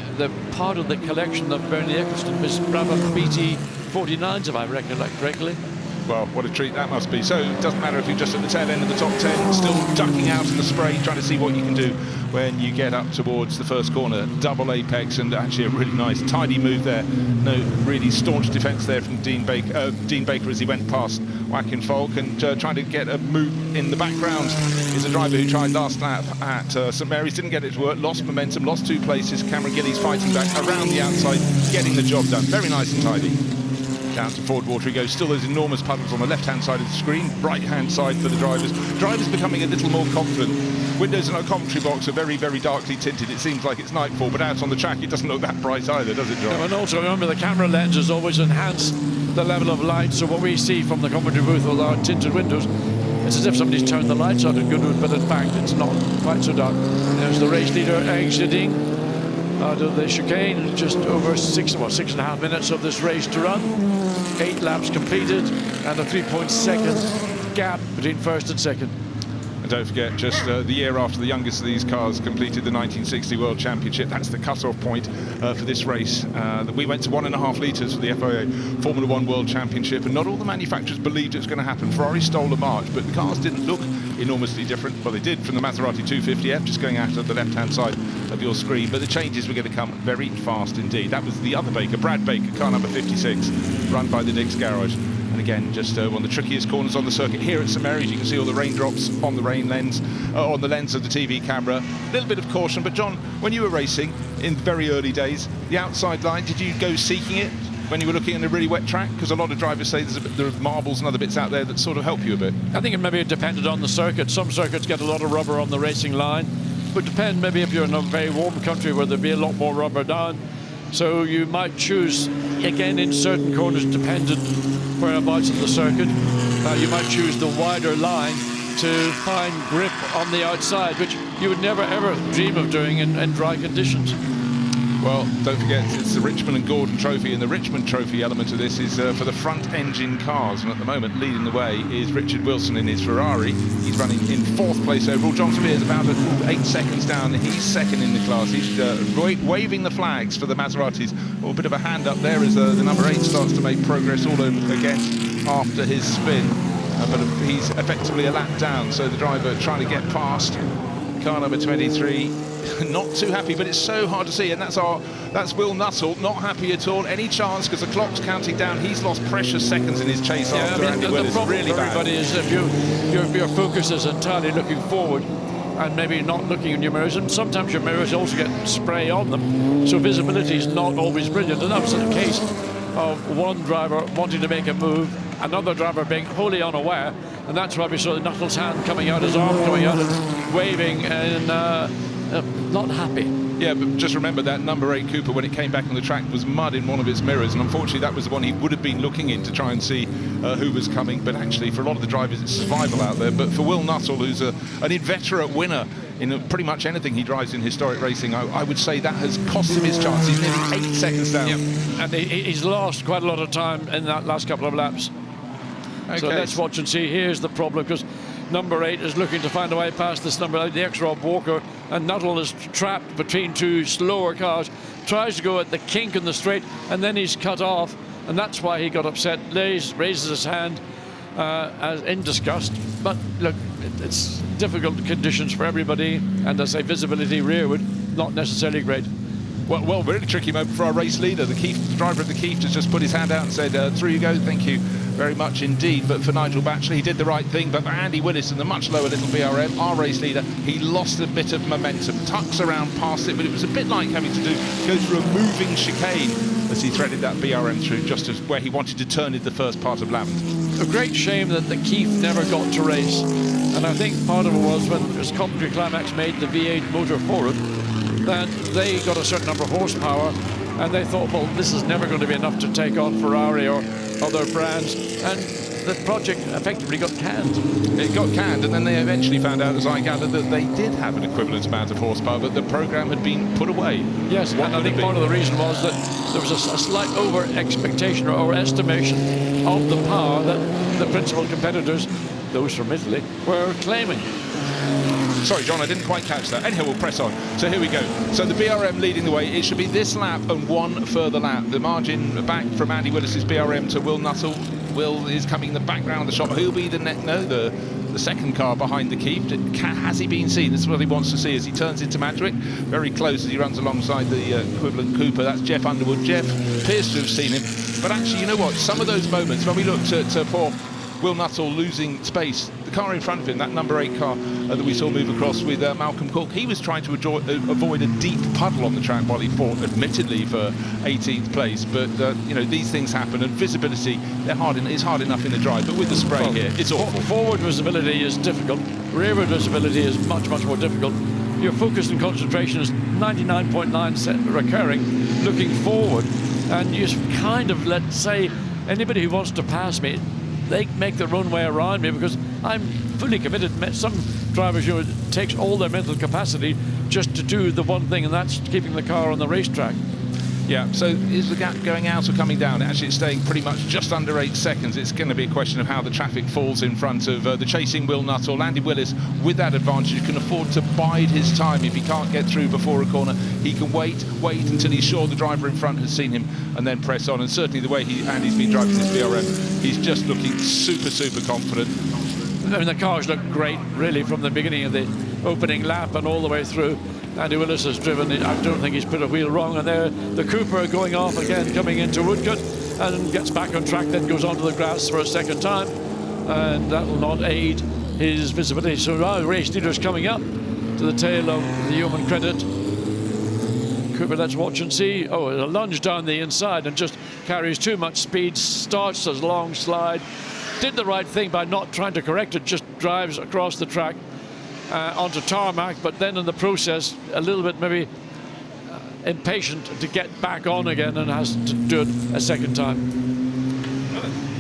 part of the collection of Bernie Eccleston, his Brabham BT 49s, if I recollect correctly. Well, what a treat that must be. So it doesn't matter if you're just at the tail end of the top 10, still ducking out in the spray, trying to see what you can do when you get up towards the first corner. Double apex, and actually a really nice, tidy move there. No really staunch defence there from Dean Baker as he went past Joaquin Falk, and trying to get a move in the background is a driver who tried last lap at St. Mary's, didn't get it to work, lost momentum, lost 2 places. Cameron Gillies fighting back around the outside, getting the job done. Very nice and tidy. Down to Ford Water he goes. Still those enormous puddles on the left-hand side of the screen, right-hand side for the drivers. Drivers becoming a little more confident. Windows in our commentary box are very, very darkly tinted. It seems like it's nightfall, but out on the track it doesn't look that bright either, does it, John? No, and also remember the camera lenses always enhance the level of light, so what we see from the commentary booth with our tinted windows, it's as if somebody's turned the lights on at Goodwood, but in fact it's not quite so dark. There's the race leader exiting out of the chicane, just over 6.5 minutes of this race to run. 8 laps completed, and a 3.2 gap between first and second. And don't forget, just the year after the youngest of these cars completed the 1960 World Championship, that's the cut-off point for this race. We went to 1.5 litres for the FIA Formula One World Championship, and not all the manufacturers believed it was going to happen. Ferrari stole a march, but the cars didn't look enormously different. Well, they did from the Maserati 250F, just going out of the left-hand side of your screen, but the changes were going to come very fast indeed. That was the other Baker, Brad Baker, car number 56, run by the Dix Garage. And again, just one of the trickiest corners on the circuit here at St. Mary's. You can see all the raindrops on the rain lens, on the lens of the TV camera. A little bit of caution, but John, when you were racing in very early days, the outside line, did you go seeking it when you were looking at a really wet track? Because a lot of drivers say there are marbles and other bits out there that sort of help you a bit. I think it depended on the circuit. Some circuits get a lot of rubber on the racing line. Would depend maybe if you're in a very warm country where there'd be a lot more rubber down. So you might choose, again, in certain corners, dependent whereabouts in the circuit, you might choose the wider line to find grip on the outside, which you would never ever dream of doing in dry conditions. Well, don't forget, it's the Richmond and Gordon Trophy, and the Richmond Trophy element of this is for the front-engine cars, and at the moment, leading the way is Richard Wilson in his Ferrari. He's running in 4th place overall. John Spears about 8 seconds down. He's second in the class. He's waving the flags for the Maseratis. A bit of a hand up there as the number 8 starts to make progress all over again after his spin. But he's effectively a lap down, so the driver trying to get past car number 23. Not too happy, but it's so hard to see, and that's Will Nuttall, not happy at all. Any chance, because the clock's counting down. He's lost precious seconds in his chase after Andy Willis. The problem really for bad. everybody is if your focus is entirely looking forward and maybe not looking in your mirrors, and sometimes your mirrors also get spray on them, so visibility is not always brilliant. And that was the case of one driver wanting to make a move, another driver being wholly unaware, and that's why we saw the Nuttall's hand coming out, his arm coming out and waving, and not happy. Yeah, but just remember that number 8 Cooper, when it came back on the track, was mud in one of its mirrors, and unfortunately that was the one he would have been looking in to try and see who was coming. But actually, for a lot of the drivers, it's survival out there. But for Will Nuttall, who's an inveterate winner in pretty much anything he drives in historic racing, I would say that has cost him his chance. He's nearly 8 seconds down. Yeah. And he's lost quite a lot of time in that last couple of laps. Okay. So let's watch and see. Here's the problem, because number 8 is looking to find a way past this number 8, the ex-Rob Walker, and Nuttall is trapped between two slower cars, tries to go at the kink in the straight, and then he's cut off, and that's why he got upset, raises his hand as in disgust. But look, it's difficult conditions for everybody, and as I say, visibility rearward, not necessarily great. Well, really tricky moment for our race leader. The driver of the Keeft has just put his hand out and said, through you go, thank you very much indeed. But for Nigel Batchelor, he did the right thing. But for Andy Willis and the much lower little BRM, our race leader, he lost a bit of momentum, tucks around past it, but it was a bit like having to go through a moving chicane as he threaded that BRM through just as where he wanted to turn in the first part of Lavender. A great shame that the Keeft never got to race. And I think part of it was when as Coventry Climax made the V8 motor for it, that they got a certain number of horsepower, and they thought, well, this is never going to be enough to take on Ferrari or other brands, and the project effectively got canned. It got canned, and then they eventually found out, as I gathered, that they did have an equivalent amount of horsepower, but the program had been put away. Yes, and I think part of the reason was that there was a slight over-expectation or estimation of the power that the principal competitors, those from Italy, were claiming. Sorry, John, I didn't quite catch that. Anyhow, we'll press on. So here we go. So the BRM leading the way. It should be this lap and one further lap. The margin back from Andy Willis's BRM to Will Nuttall. Will is coming in the background of the shot. Who'll be the second car behind the Keeft? Has he been seen? This is what he wants to see as he turns into Madrick. Very close as he runs alongside the equivalent Cooper. That's Jeff Underwood. Jeff appears to have seen him. But actually, you know what? Some of those moments, when we looked at poor Will Nuttall losing space, the car in front of him, that number 8 car that we saw move across with Malcolm Cook, he was trying to avoid a deep puddle on the track while he fought, admittedly, for 18th place. But you know, these things happen, and visibility, it's hard enough in the drive, but with the spray here, it's awful. Forward visibility is difficult. Rearward visibility is much, much more difficult. Your focus and concentration is 99.9% recurring, looking forward, and you kind of, let's say, anybody who wants to pass me, they make their own way around me, because I'm fully committed. Some drivers, you know, it takes all their mental capacity just to do the one thing, and that's keeping the car on the racetrack. Yeah, so is the gap going out or coming down? Actually, it's staying pretty much just under 8 seconds. It's going to be a question of how the traffic falls in front of the chasing Will Nuttall. Andy Willis, with that advantage, can afford to bide his time. If he can't get through before a corner, he can wait until he's sure the driver in front has seen him and then press on. And certainly the way Andy's been driving this BRM, he's just looking super, super confident. I mean, the cars look great, really, from the beginning of the opening lap and all the way through. Andy Willis has driven, I don't think he's put a wheel wrong, and there the Cooper going off again, coming into Woodcote, and gets back on track, then goes onto the grass for a second time, and that will not aid his visibility. So now race leader's coming up to the tail of the human credit. Cooper, let's watch and see. Oh, a lunge down the inside and just carries too much speed, starts a long slide, did the right thing by not trying to correct it, just drives across the track onto tarmac, but then in the process a little bit maybe impatient to get back on again and has to do it a second time.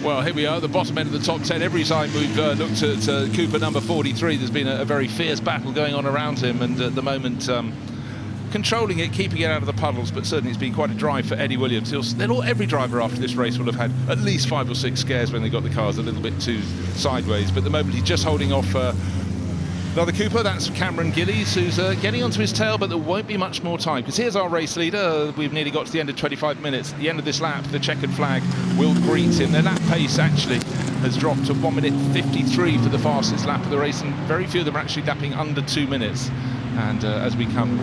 Well, here we are, the bottom end of the top 10. Every time we've looked at Cooper number 43, there's been a very fierce battle going on around him, and at the moment controlling it, keeping it out of the puddles, but certainly it's been quite a drive for Eddie Williams. Every driver after this race will have had at least 5 or 6 scares when they got the cars a little bit too sideways, but at the moment he's just holding off another Cooper. That's Cameron Gillies, who's getting onto his tail, but there won't be much more time, because here's our race leader. We've nearly got to the end of 25 minutes. At the end of this lap, the checkered flag will greet him. Their lap pace actually has dropped to 1 minute 53 for the fastest lap of the race, and very few of them are actually lapping under 2 minutes. And as we come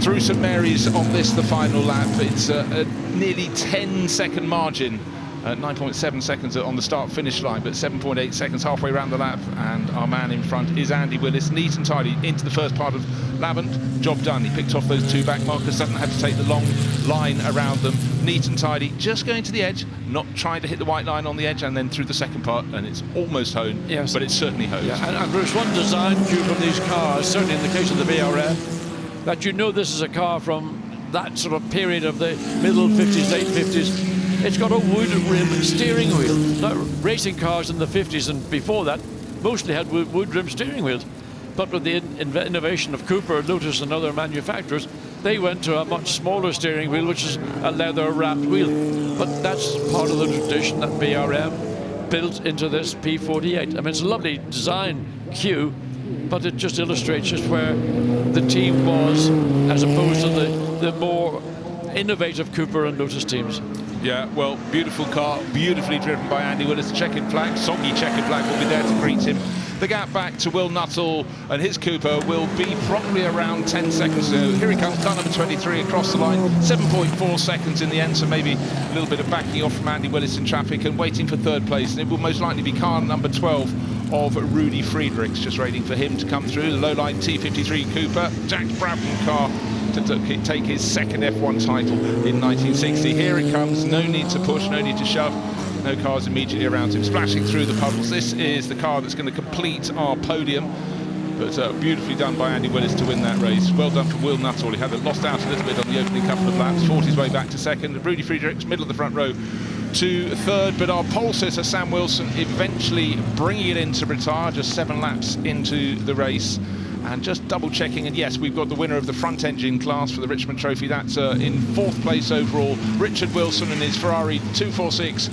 through St Mary's on this, the final lap, it's a nearly 10-second margin. 9.7 seconds on the start-finish line, but 7.8 seconds halfway around the lap, and our man in front is Andy Willis, neat and tidy into the first part of Lavant. Job done. He picked off those 2 back markers, doesn't have to take the long line around them. Neat and tidy, just going to the edge, not trying to hit the white line on the edge, and then through the second part, and it's almost honed, yes, but it's certainly honed. Yeah, and there's one design cue from these cars, certainly in the case of the BRF, that you know this is a car from that sort of period of the middle 50s, late 50s. It's got a wood rim steering wheel. Now, racing cars in the 50s and before that mostly had wood rim steering wheels. But with the innovation of Cooper, Lotus and other manufacturers, they went to a much smaller steering wheel, which is a leather wrapped wheel. But that's part of the tradition that BRM built into this P48. I mean, it's a lovely design cue, but it just illustrates just where the team was as opposed to the more innovative Cooper and Lotus teams. Yeah, well, beautiful car, beautifully driven by Andy Willis. Checkered flag, soggy checkered flag will be there to greet him. The gap back to Will Nuttall and his Cooper will be probably around 10 seconds. So here he comes, car number 23 across the line, 7.4 seconds in the end, so maybe a little bit of backing off from Andy Willis in traffic and waiting for third place. And it will most likely be car number 12 of Rudy Friedrichs, just waiting for him to come through. The low-line T53 Cooper, Jacques Broughton car, to take his second F1 title in 1960. Here it comes, no need to push, no need to shove, no cars immediately around him, splashing through the puddles. This is the car that's going to complete our podium, but beautifully done by Andy Willis to win that race. Well done for Will Nuttall. He had lost out a little bit on the opening couple of laps, fought his way back to second. Rudy Friedrichs, middle of the front row, to third, but our pole sitter Sam Wilson eventually bringing it in to retire, just 7 laps into the race. And just double checking, and yes, we've got the winner of the front engine class for the Richmond Trophy. That's in 4th place overall, Richard Wilson and his Ferrari 246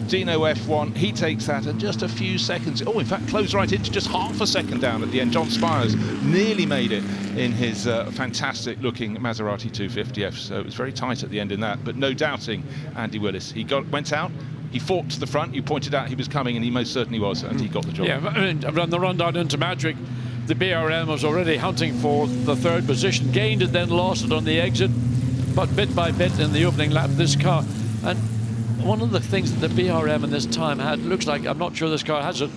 Dino F1. He takes that, and just a few seconds, in fact closed right into just half a second down at the end. John Spires nearly made it in his fantastic looking Maserati 250F, so it was very tight at the end in that, but no doubting Andy Willis. He went out, he fought to the front. You pointed out he was coming, and he most certainly was, and he got the job. Yeah, I mean, on the run down into Madrid, the BRM was already hunting for the 3rd position, gained it, then lost it on the exit, but bit by bit in the opening lap, this car. And one of the things that the BRM in this time had, looks like, I'm not sure this car has it,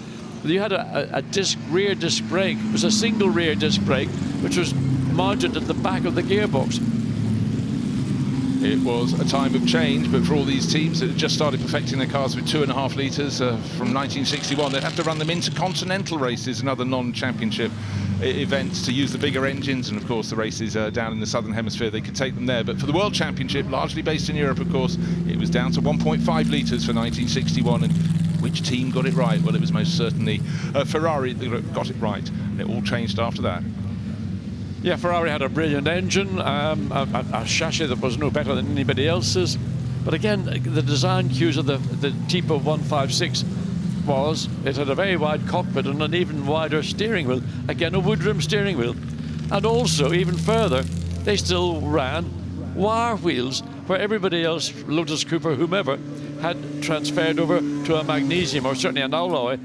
but you had a rear disc brake. It was a single rear disc brake, which was mounted at the back of the gearbox. It was a time of change, but for all these teams that had just started perfecting their cars with 2.5 litres from 1961, they'd have to run them into continental races and other non-championship events to use the bigger engines, and of course the races down in the southern hemisphere, they could take them there. But for the World Championship, largely based in Europe, of course, it was down to 1.5 litres for 1961, and which team got it right? Well, it was most certainly Ferrari that got it right, and it all changed after that. Yeah, Ferrari had a brilliant engine, a chassis that was no better than anybody else's. But again, the design cues of the Tipo 156 was it had a very wide cockpit and an even wider steering wheel. Again, a wood rim steering wheel. And also, even further, they still ran wire wheels where everybody else, Lotus, Cooper, whomever, had transferred over to a magnesium or certainly an alloy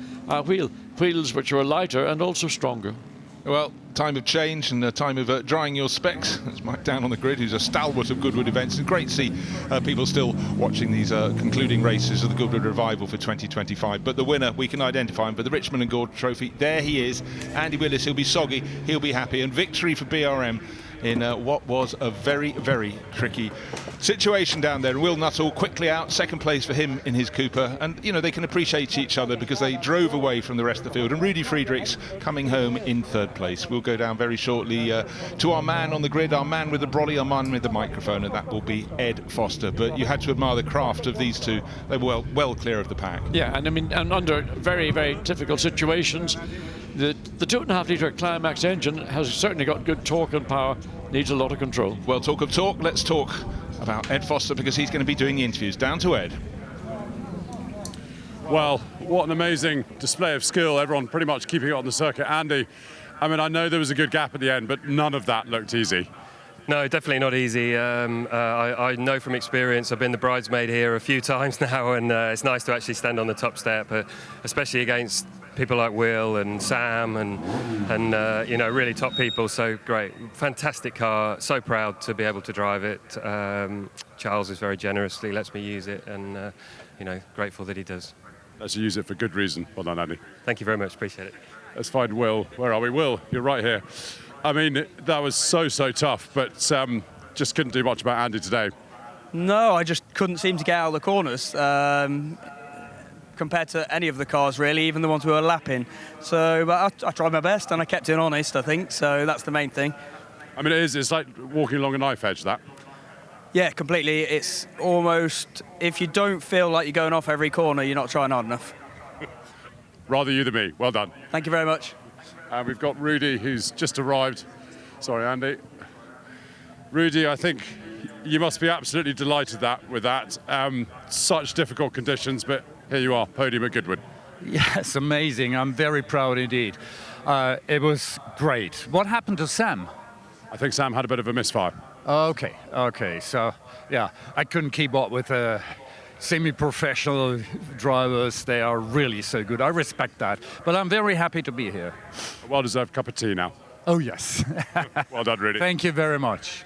wheels which were lighter and also stronger. Well, time of change and a time of drying your specs. That's Mike down on the grid, who's a stalwart of Goodwood events. It's great to see people still watching these concluding races of the Goodwood Revival for 2025. But the winner, we can identify him for the Richmond and Gord Trophy. There he is, Andy Willis. He'll be soggy, he'll be happy. And victory for BRM in what was a very, very tricky situation down there. Will Nuttall quickly out, second place for him in his Cooper, and you know they can appreciate each other because they drove away from the rest of the field. And Rudy Friedrichs coming home in third place. We'll go down very shortly to our man on the grid, our man with the brolly, our man with the microphone, and that will be Ed Foster. But you had to admire the craft of these two. They were well clear of the pack. Yeah, and I mean, and under very, very difficult situations, the 2.5 litre Climax engine has certainly got good torque and power. Needs a lot of control. Well, talk of talk, let's talk about Ed Foster because he's going to be doing the interviews. Down to Ed. Well, what an amazing display of skill. Everyone pretty much keeping it on the circuit. Andy, I mean, I know there was a good gap at the end, but none of that looked easy. No, definitely not easy. I know from experience, I've been the bridesmaid here a few times now, and it's nice to actually stand on the top step, especially against people like Will and Sam and you know, really top people. So great, fantastic car. So proud to be able to drive it. Charles is very generously lets me use it, and you know, grateful that he does. Let's use it for good reason. Well done, Andy. Thank you very much. Appreciate it. Let's find Will. Where are we? Will, you're right here. I mean, that was so tough, but just couldn't do much about Andy today. No, I just couldn't seem to get out of the corners compared to any of the cars, really, even the ones we were lapping. So, but I tried my best and I kept it honest, I think, so that's the main thing. I mean, it's like walking along a knife edge, that. Yeah, completely. It's almost, if you don't feel like you're going off every corner, you're not trying hard enough. Rather you than me. Well done. Thank you very much. We've got Rudy, who's just arrived. Sorry, Andy. Rudy, I think you must be absolutely delighted with that. Such difficult conditions, but here you are, podium at Goodwood. Yes, amazing. I'm very proud indeed. It was great. What happened to Sam? I think Sam had a bit of a misfire. Okay. So, yeah, I couldn't keep up with semi-professional drivers. They are really so good. I respect that. But I'm very happy to be here. A well-deserved cup of tea now. Oh, yes. Well done, Rudy. Thank you very much.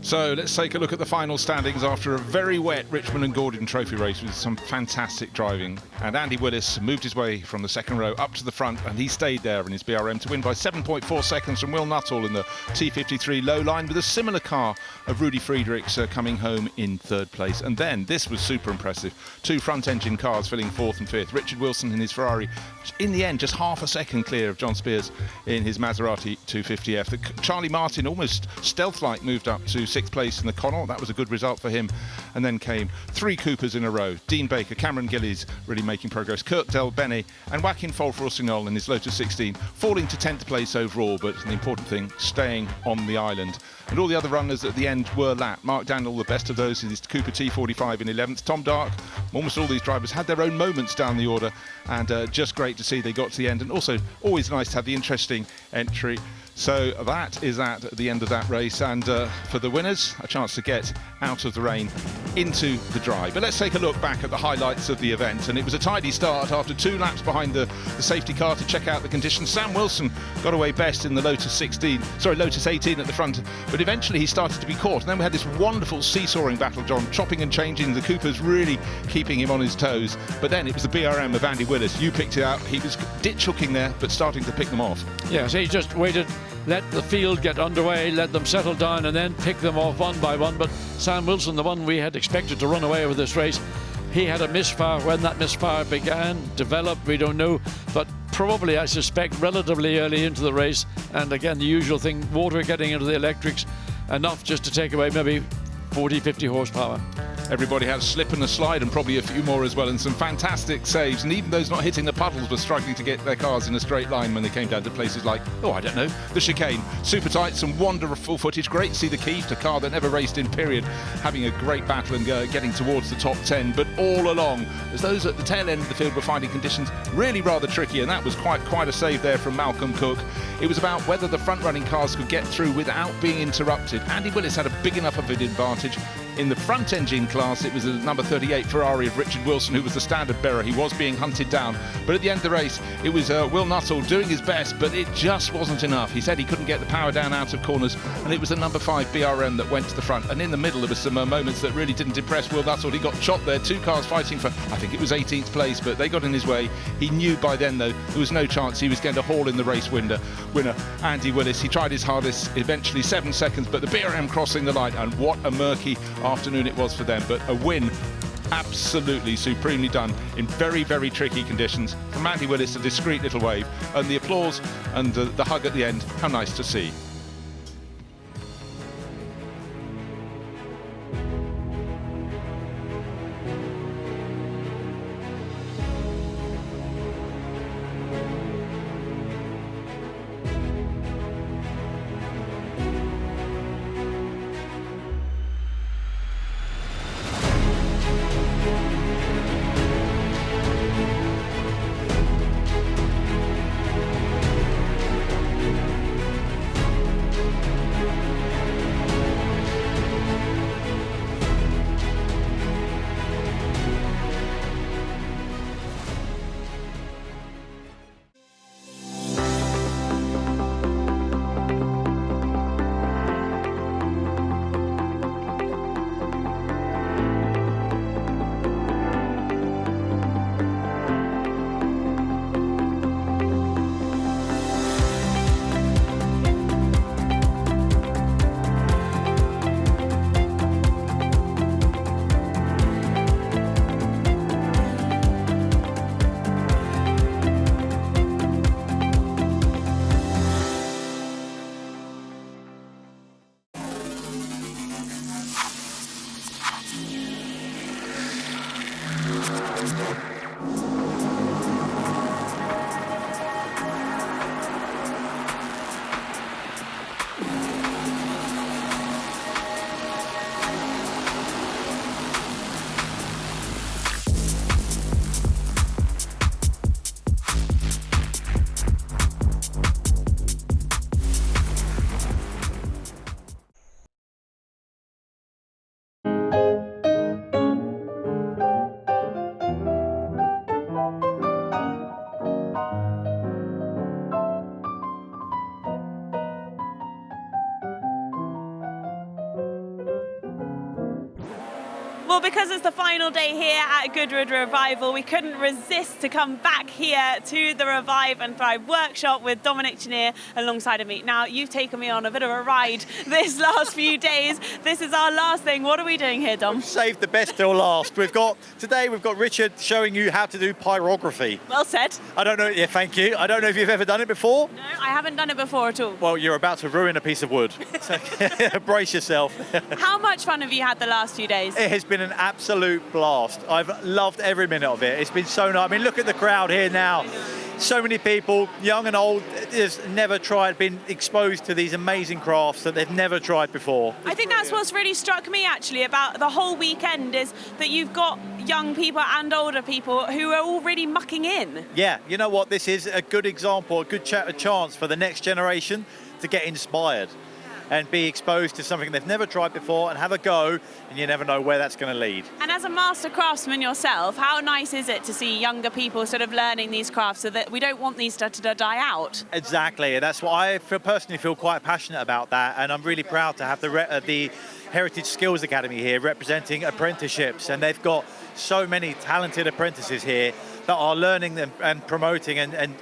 So let's take a look at the final standings after a very wet Richmond and Gordon Trophy race with some fantastic driving. And Andy Willis moved his way from the second row up to the front, and he stayed there in his BRM to win by 7.4 seconds from Will Nuttall in the T53 low line, with a similar car of Rudy Friedrichs coming home in third place. And then, this was super impressive, two front-engine cars filling fourth and fifth. Richard Wilson in his Ferrari, in the end, just half a second clear of John Spears in his Maserati 250F. Charlie Martin, almost stealth-like, moved up to sixth place in the Connell. That was a good result for him. And then came three Coopers in a row. Dean Baker, Cameron Gillies really making progress. Kirk Del Bene and Joaquin Folf-Rossignol in his Lotus 16, falling to 10th place overall, but the important thing, staying on the island. And all the other runners at the end were lapped. Mark Daniel, the best of those, in his Cooper T45 in 11th. Tom Dark, almost all these drivers had their own moments down the order, and just great to see they got to the end. And also always nice to have the interesting entry. So that is at the end of that race, and for the winners, a chance to get out of the rain into the dry. But let's take a look back at the highlights of the event, and it was a tidy start after 2 laps behind the safety car to check out the conditions. Sam Wilson got away best in the Lotus 18 at the front, but eventually he started to be caught. And then we had this wonderful seesawing battle, John, chopping and changing, the Coopers really keeping him on his toes. But then it was the BRM of Andy Willis. You picked it out. He was ditch hooking there, but starting to pick them off. Yeah, so he just waited, let the field get underway, let them settle down, and then pick them off one by one. But Sam Wilson, the one we had expected to run away with this race, he had a misfire. When that misfire began, developed, we don't know, but probably, I suspect, relatively early into the race. And again, the usual thing, water getting into the electrics, enough just to take away maybe 40, 50 horsepower. Everybody had a slip and a slide, and probably a few more as well, and some fantastic saves. And even those not hitting the puddles were struggling to get their cars in a straight line when they came down to places like, the chicane. Super tight, some wonderful footage. Great to see the Keith, a car that never raced in, period, having a great battle and getting towards the top 10. But all along, as those at the tail end of the field were finding conditions really rather tricky, and that was quite a save there from Malcolm Cook. It was about whether the front-running cars could get through without being interrupted. Andy Willis had a big enough of an advantage. In the front engine class, it was the number 38 Ferrari of Richard Wilson, who was the standard bearer. He was being hunted down. But at the end of the race, it was Will Nuttall doing his best, but it just wasn't enough. He said he couldn't get the power down out of corners, and it was the number 5 BRM that went to the front. And in the middle, there was some moments that really didn't impress Will Nuttall. He got shot there, 2 cars fighting for, I think it was 18th place, but they got in his way. He knew by then, though, there was no chance he was going to haul in the race winner, Andy Willis. He tried his hardest, eventually 7 seconds, but the BRM crossing the line, and what a murky afternoon it was for them. But a win, absolutely supremely done in very, very tricky conditions. From Andy Willis, a discreet little wave, and the applause and the hug at the end, how nice to see. Well, because it's the final day here at Goodwood Revival, we couldn't resist to come back here to the Revive and Thrive workshop with Dominic Chenier alongside of me. Now, you've taken me on a bit of a ride this last few days. This is our last thing. What are we doing here, Dom? We've saved the best till last. Today we've got Richard showing you how to do pyrography. Well said. I don't know, yeah, thank you. I don't know if you've ever done it before. No, I haven't done it before at all. Well, you're about to ruin a piece of wood. So brace yourself. How much fun have you had the last few days? It has been an absolute blast. I've loved every minute of it. It's been so nice. I mean, look at the crowd here now. So many people, young and old, has never been exposed to these amazing crafts that they've never tried before. I think that's what's really struck me actually about the whole weekend is that you've got young people and older people who are all really mucking in. Yeah, you know what? This is a good example, a chance for the next generation to get inspired and be exposed to something they've never tried before and have a go, and you never know where that's going to lead. And as a master craftsman yourself, how nice is it to see younger people sort of learning these crafts so that we don't want these to die out? Exactly, and that's what I personally feel quite passionate about that, and I'm really proud to have the Heritage Skills Academy here representing apprenticeships, and they've got so many talented apprentices here that are learning them and promoting and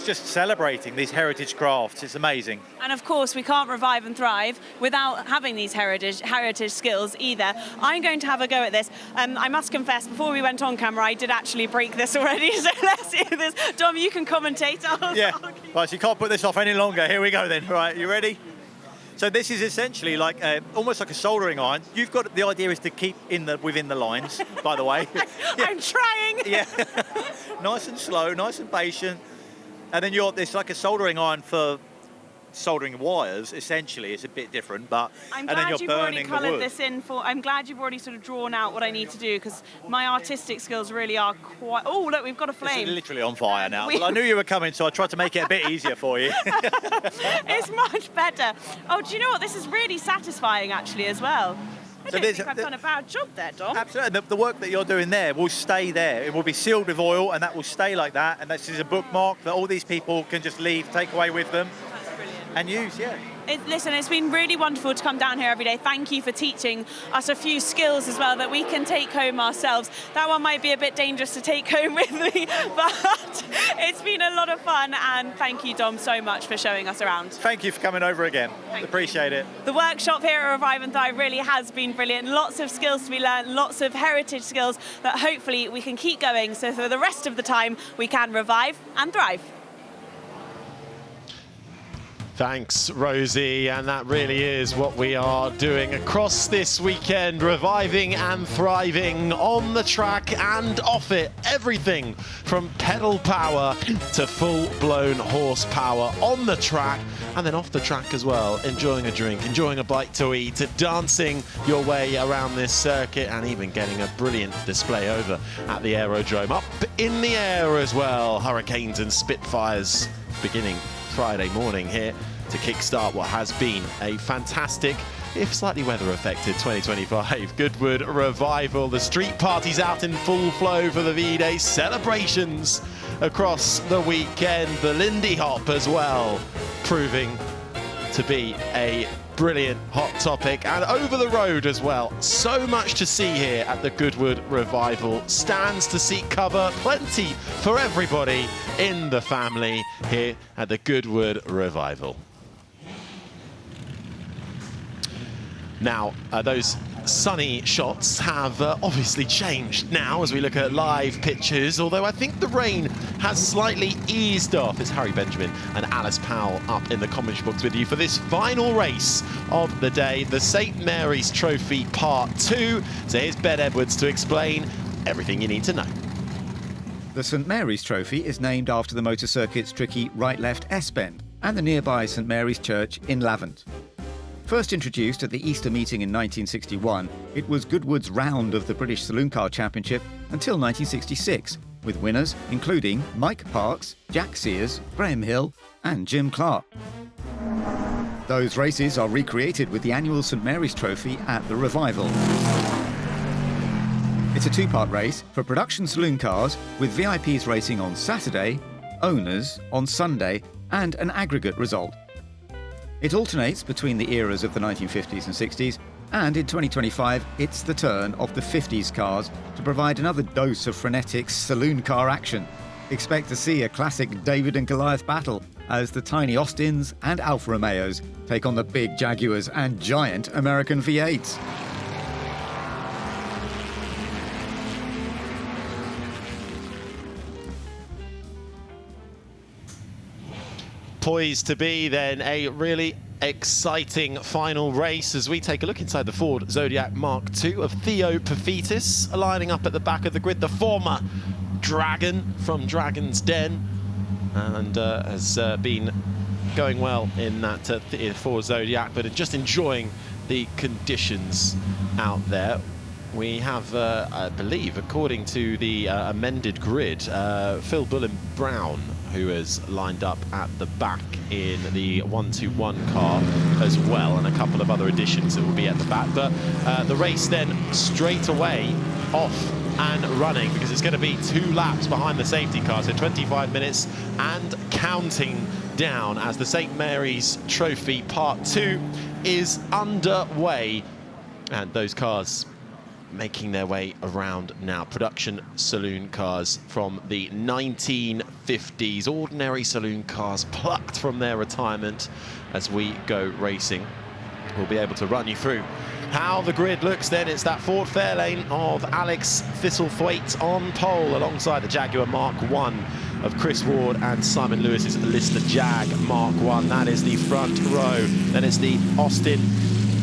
just celebrating these heritage crafts. It's amazing. And of course, we can't revive and thrive without having these heritage skills either. I'm going to have a go at this. I must confess, before we went on camera, I did actually break this already, so let's see this. Dom, you can commentate. Yeah, right, so you can't put this off any longer. Here we go then. Right, you ready? So this is essentially like almost like a soldering iron. You've got, the idea is to keep within the lines, by the way. I'm trying. Yeah, nice and slow, nice and patient. And then it's like a soldering iron for soldering wires. Essentially, it's a bit different, but I'm and then glad you're you've already burning the coloured wood. this in for. I'm glad you've already sort of drawn out what I need to do because my artistic skills really are quite. Oh, look, we've got a flame. It's literally on fire now. Well, I knew you were coming, so I tried to make it a bit easier for you. It's much better. Oh, do you know what? This is really satisfying actually as well. I don't think I've done a bad job there, Dom. Absolutely. The work that you're doing there will stay there. It will be sealed with oil, and that will stay like that. And this is a bookmark that all these people can just leave, take away with them, and use. Yeah. Listen, it's been really wonderful to come down here every day. Thank you for teaching us a few skills as well that we can take home ourselves. That one might be a bit dangerous to take home with me, but it's been a lot of fun, and thank you, Dom, so much for showing us around. Thank you for coming over again. Appreciate it. The workshop here at Revive and Thrive really has been brilliant. Lots of skills to be learned, lots of heritage skills that hopefully we can keep going, so for the rest of the time we can revive and thrive. Thanks, Rosie, and that really is what we are doing across this weekend, reviving and thriving on the track and off it. Everything from pedal power to full-blown horsepower on the track and then off the track as well, enjoying a drink, enjoying a bite to eat, dancing your way around this circuit and even getting a brilliant display over at the aerodrome. Up in the air as well, Hurricanes and Spitfires beginning Friday morning here to kickstart what has been a fantastic, if slightly weather-affected, 2025 Goodwood Revival. The street party's out in full flow for the V-Day celebrations across the weekend. The Lindy Hop as well, proving to be a brilliant hot topic, and over the road as well. So much to see here at the Goodwood Revival. Stands to seek cover, plenty for everybody in the family here at the Goodwood Revival. Now, those sunny shots have obviously changed now as we look at live pictures, although I think the rain has slightly eased off. It's Harry Benjamin and Alice Powell up in the commentary box with you for this final race of the day, the St Mary's Trophy Part 2. So here's Ben Edwards to explain everything you need to know. The St Mary's Trophy is named after the motor circuit's tricky right-left S-bend and the nearby St Mary's Church in Lavant. First introduced at the Easter meeting in 1961, it was Goodwood's round of the British Saloon Car Championship until 1966, with winners including Mike Parks, Jack Sears, Graham Hill and Jim Clark. Those races are recreated with the annual St Mary's Trophy at the Revival. It's a two-part race for production saloon cars, with VIPs racing on Saturday, owners on Sunday and an aggregate result. It alternates between the eras of the 1950s and 60s, and in 2025 it's the turn of the 50s cars to provide another dose of frenetic saloon car action. Expect to see a classic David and Goliath battle as the tiny Austins and Alfa Romeos take on the big Jaguars and giant American V8s. Poised to be then a really exciting final race as we take a look inside the Ford Zodiac Mark II of Theo Pafitis, lining up at the back of the grid, the former Dragon from Dragon's Den, and has been going well in that Ford Zodiac, but just enjoying the conditions out there. We have, I believe, according to the amended grid, Phil Bullen-Brown, who is lined up at the back in the 121 car as well, and a couple of other additions that will be at the back. But the race then straight away off and running, because it's going to be 2 laps behind the safety car, so 25 minutes and counting down as the St Mary's Trophy Part 2 is underway, and those cars making their way around now. Production saloon cars from the 1950s, ordinary saloon cars plucked from their retirement as we go racing. We'll be able to run you through how the grid looks then. It's that Ford Fairlane of Alex Thistlethwaite on pole alongside the Jaguar Mark I of Chris Ward and Simon Lewis's Lister Jag Mark I. That is the front row. Then it's the Austin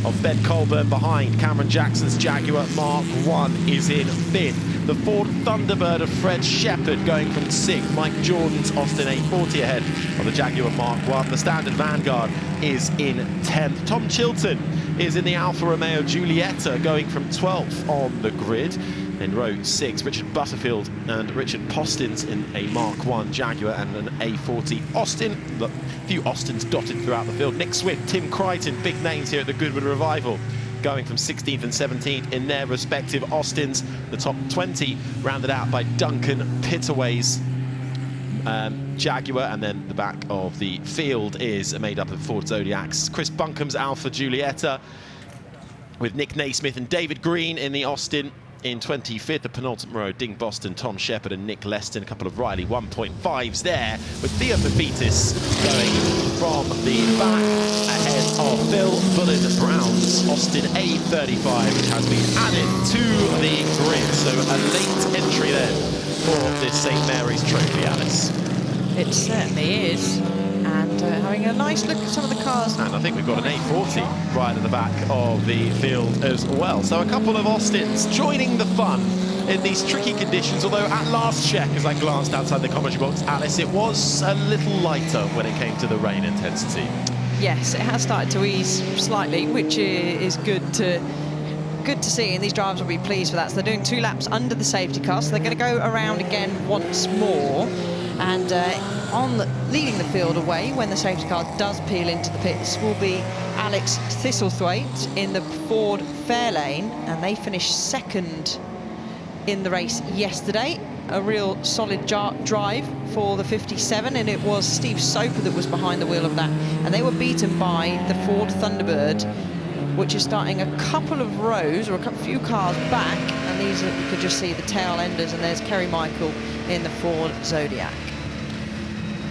of Ben Colburn behind. Cameron Jackson's Jaguar Mark I is in 5th. The Ford Thunderbird of Fred Shepherd going from 6th. Mike Jordan's Austin 840 ahead of the Jaguar Mark I. The Standard Vanguard is in 10th. Tom Chilton is in the Alfa Romeo Giulietta going from 12th on the grid. In row 6, Richard Butterfield and Richard Postins in a Mark I Jaguar and an A40 Austin. A few Austins dotted throughout the field. Nick Swift, Tim Crichton, big names here at the Goodwood Revival. going from 16th and 17th in their respective Austins. The top 20 rounded out by Duncan Pittaway's Jaguar, and then the back of the field is made up of Ford Zodiacs, Chris Bunkum's Alfa Giulietta, with Nick Naismith and David Green in the Austin in 25th. The penultimate row, Ding Boston, Tom Shepard and Nick Leston, a couple of Riley 1.5s there, with Theo Pafitis going from the back ahead of Phil Bullen Brown's Austin A35, which has been added to the grid. So a late entry then for this St Mary's Trophy, Alice. It certainly is. And having a nice look at some of the cars. And I think we've got an A40 right at the back of the field as well. So a couple of Austins joining the fun in these tricky conditions, although at last check, as I glanced outside the commentary box, Alice, it was a little lighter when it came to the rain intensity. Yes, it has started to ease slightly, which is good to see, and these drivers will be pleased with that. So they're doing 2 laps under the safety car, so they're going to go around again once more. And leading the field away when the safety car does peel into the pits will be Alex Thistlethwaite in the Ford Fairlane, and they finished 2nd in the race yesterday. A real solid drive for the 57, and it was Steve Soper that was behind the wheel of that, and they were beaten by the Ford Thunderbird, which is starting a couple of rows or a few cars back, and these are, you could just see the tail enders, and there's Kerry Michael in the Ford Zodiac.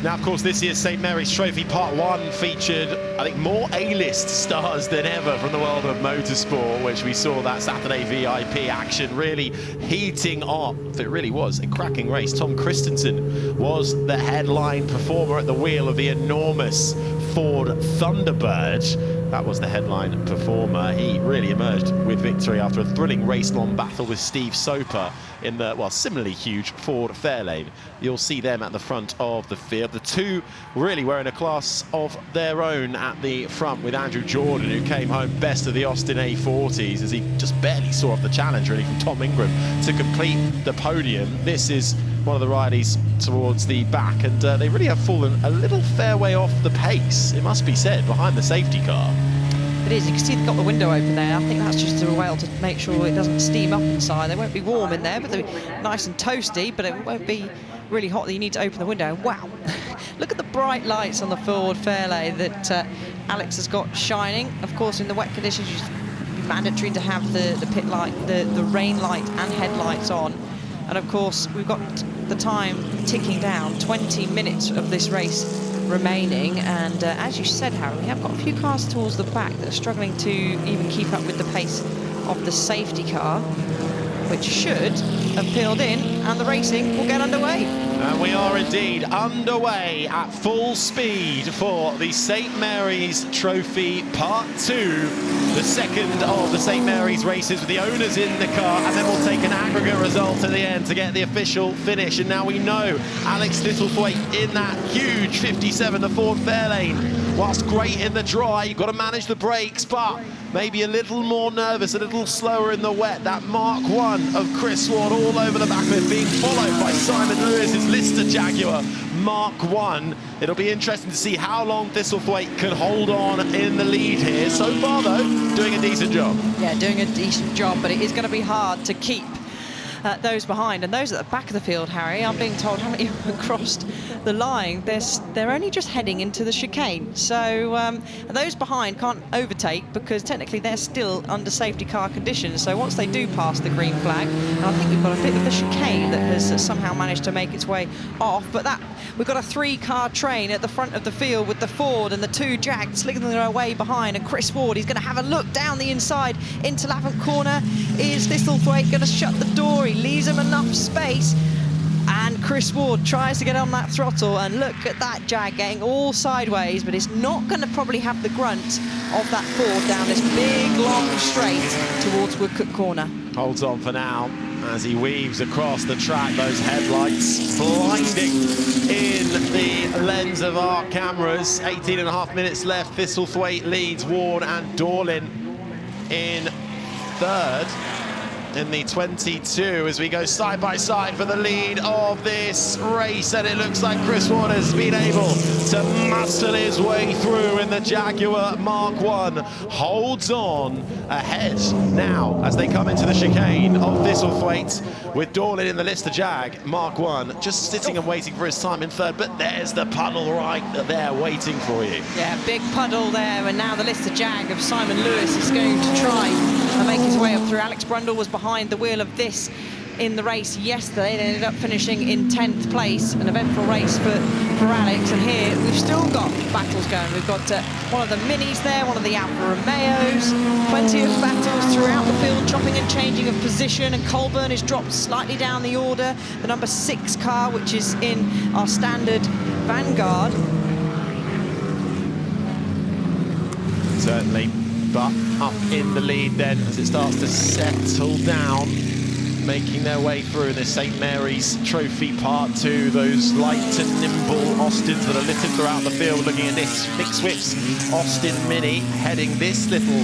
Now, of course, this year's St Mary's Trophy Part 1 featured, I think, more A-list stars than ever from the world of motorsport, which we saw that Saturday VIP action really heating up. It really was a cracking race. Tom Kristensen was the headline performer at the wheel of the enormous Ford Thunderbird. That was the headline performer. He really emerged with victory after a thrilling race-long battle with Steve Soper in the, well, similarly huge Ford Fairlane. You'll see them at the front of the field. The two really were in a class of their own at the front, with Andrew Jordan, who came home best of the Austin A40s as he just barely saw off the challenge, really, from Tom Ingram to complete the podium. This is one of the rideys towards the back, and they really have fallen a little fair way off the pace, it must be said, behind the safety car. It is, you can see they've got the window open there. I think that's just a way to make sure it doesn't steam up inside. They won't be warm in there, but they'll be nice and toasty, but it won't be really hot that you need to open the window. Wow, look at the bright lights on the Ford Fairlane that Alex has got shining. Of course, in the wet conditions, it's mandatory to have the pit light, the rain light and headlights on. And of course, we've got the time ticking down, 20 minutes of this race remaining, and as you said, Harry, we have got a few cars towards the back that are struggling to even keep up with the pace of the safety car, which should have peeled in, and the racing will get underway. And we are indeed underway at full speed for the St Mary's Trophy Part 2, the second of the St Mary's races, with the owners in the car, and then we'll take an aggregate result at the end to get the official finish. And now we know Alex Thistlethwaite in that huge 57, the Ford Fairlane. Whilst great in the dry, you've got to manage the brakes, but maybe a little more nervous, a little slower in the wet. That Mark 1 of Chris Ward all over the back of it, being followed by Simon Lewis's Lister Jaguar Mark 1. It'll be interesting to see how long Thistlethwaite can hold on in the lead here. So far, though, doing a decent job. Yeah, doing a decent job, but it is going to be hard to keep those behind. And those at the back of the field, Harry, I'm being told haven't even crossed the line. They're only just heading into the chicane. So those behind can't overtake because technically they're still under safety car conditions. So once they do pass the green flag, and I think we've got a bit of the chicane that has somehow managed to make its way off. But we've got a 3-car train at the front of the field with the Ford and the 2 Jacques slinging their way behind. And Chris Ward, he's going to have a look down the inside into Lavant Corner. Is Thistlethwaite going to shut the door? He leaves him enough space, and Chris Ward tries to get on that throttle, and look at that Jag getting all sideways, but it's not going to probably have the grunt of that Ford down this big long straight towards Woodcote Corner. Holds on for now as he weaves across the track, those headlights blinding in the lens of our cameras. 18.5 minutes left. Thistlethwaite leads Ward and Dorlin in third. in the 22 as we go side by side for the lead of this race, and it looks like Chris Ward has been able to muscle his way through in the Jaguar Mark 1, holds on ahead now as they come into the chicane of Thistlethwaite, with Dorlin in the Lister Jag Mark 1 just sitting and waiting for his time in third, but there's the puddle right there waiting for you. Yeah, big puddle there, and now the Lister Jag of Simon Lewis is going to try and make his way up through. Alex Brundle was behind the wheel of this in the race yesterday. They ended up finishing in 10th place, an eventful race for Alex. And here we've still got battles going. We've got one of the Minis there, one of the Alfa Romeos, plenty of battles throughout the field, chopping and changing of position, and Colburn is dropped slightly down the order. The number 6 car, which is in our standard Vanguard. Certainly, but up in the lead then as it starts to settle down, making their way through this St Mary's Trophy Part 2. Those light and nimble Austins that are littered throughout the field. Looking at this, Nick Swift's Austin Mini heading this little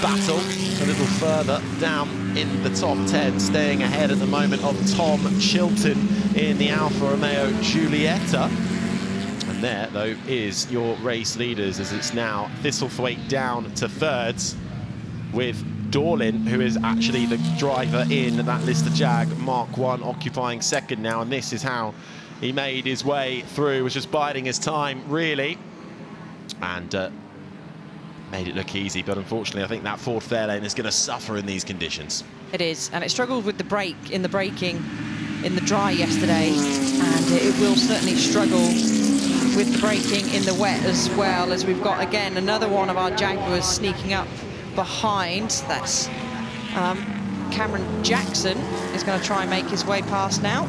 battle a little further down in the top 10, staying ahead at the moment of Tom Chilton in the Alfa Romeo Giulietta. And there, though, is your race leaders, as it's now Thistlethwaite down to thirds, with Dorlin, who is actually the driver in that Lister Jag Mark 1, occupying second now. And this is how he made his way through, was just biding his time, really, and made it look easy. But unfortunately, I think that Ford Fairlane is going to suffer in these conditions. It is, and it struggled with the brake in the braking in the dry yesterday, and it will certainly struggle with the braking in the wet as well, as we've got again another one of our Jaguars sneaking up behind. That's Cameron Jackson is going to try and make his way past now.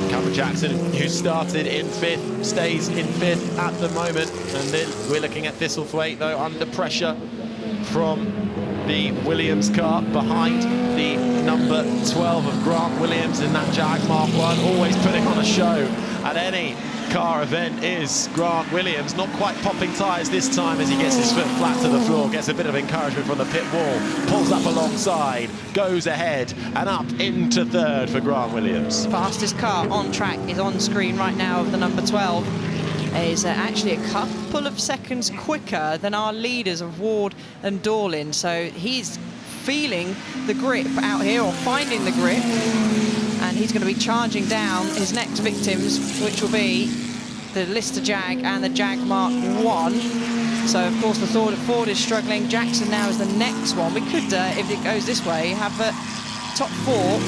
Cameron Jackson, who started in 5th, stays in 5th at the moment. And then we're looking at Thistlethwaite, though, under pressure from the Williams car behind the number 12 of Grant Williams in that Jag Mark 1, always putting on a show at any car event is Grant Williams. Not quite popping tyres this time as he gets his foot flat to the floor, gets a bit of encouragement from the pit wall, pulls up alongside, goes ahead and up into third for Grant Williams. Fastest car on track is on screen right now of the number 12. Is actually a couple of seconds quicker than our leaders of Ward and Dorlin, so he's feeling the grip out here, or finding the grip, and he's going to be charging down his next victims, which will be the Lister Jag and the Jag Mark 1. So of course the Ford is struggling. Jackson now is the next one. We could, if it goes this way, have top 4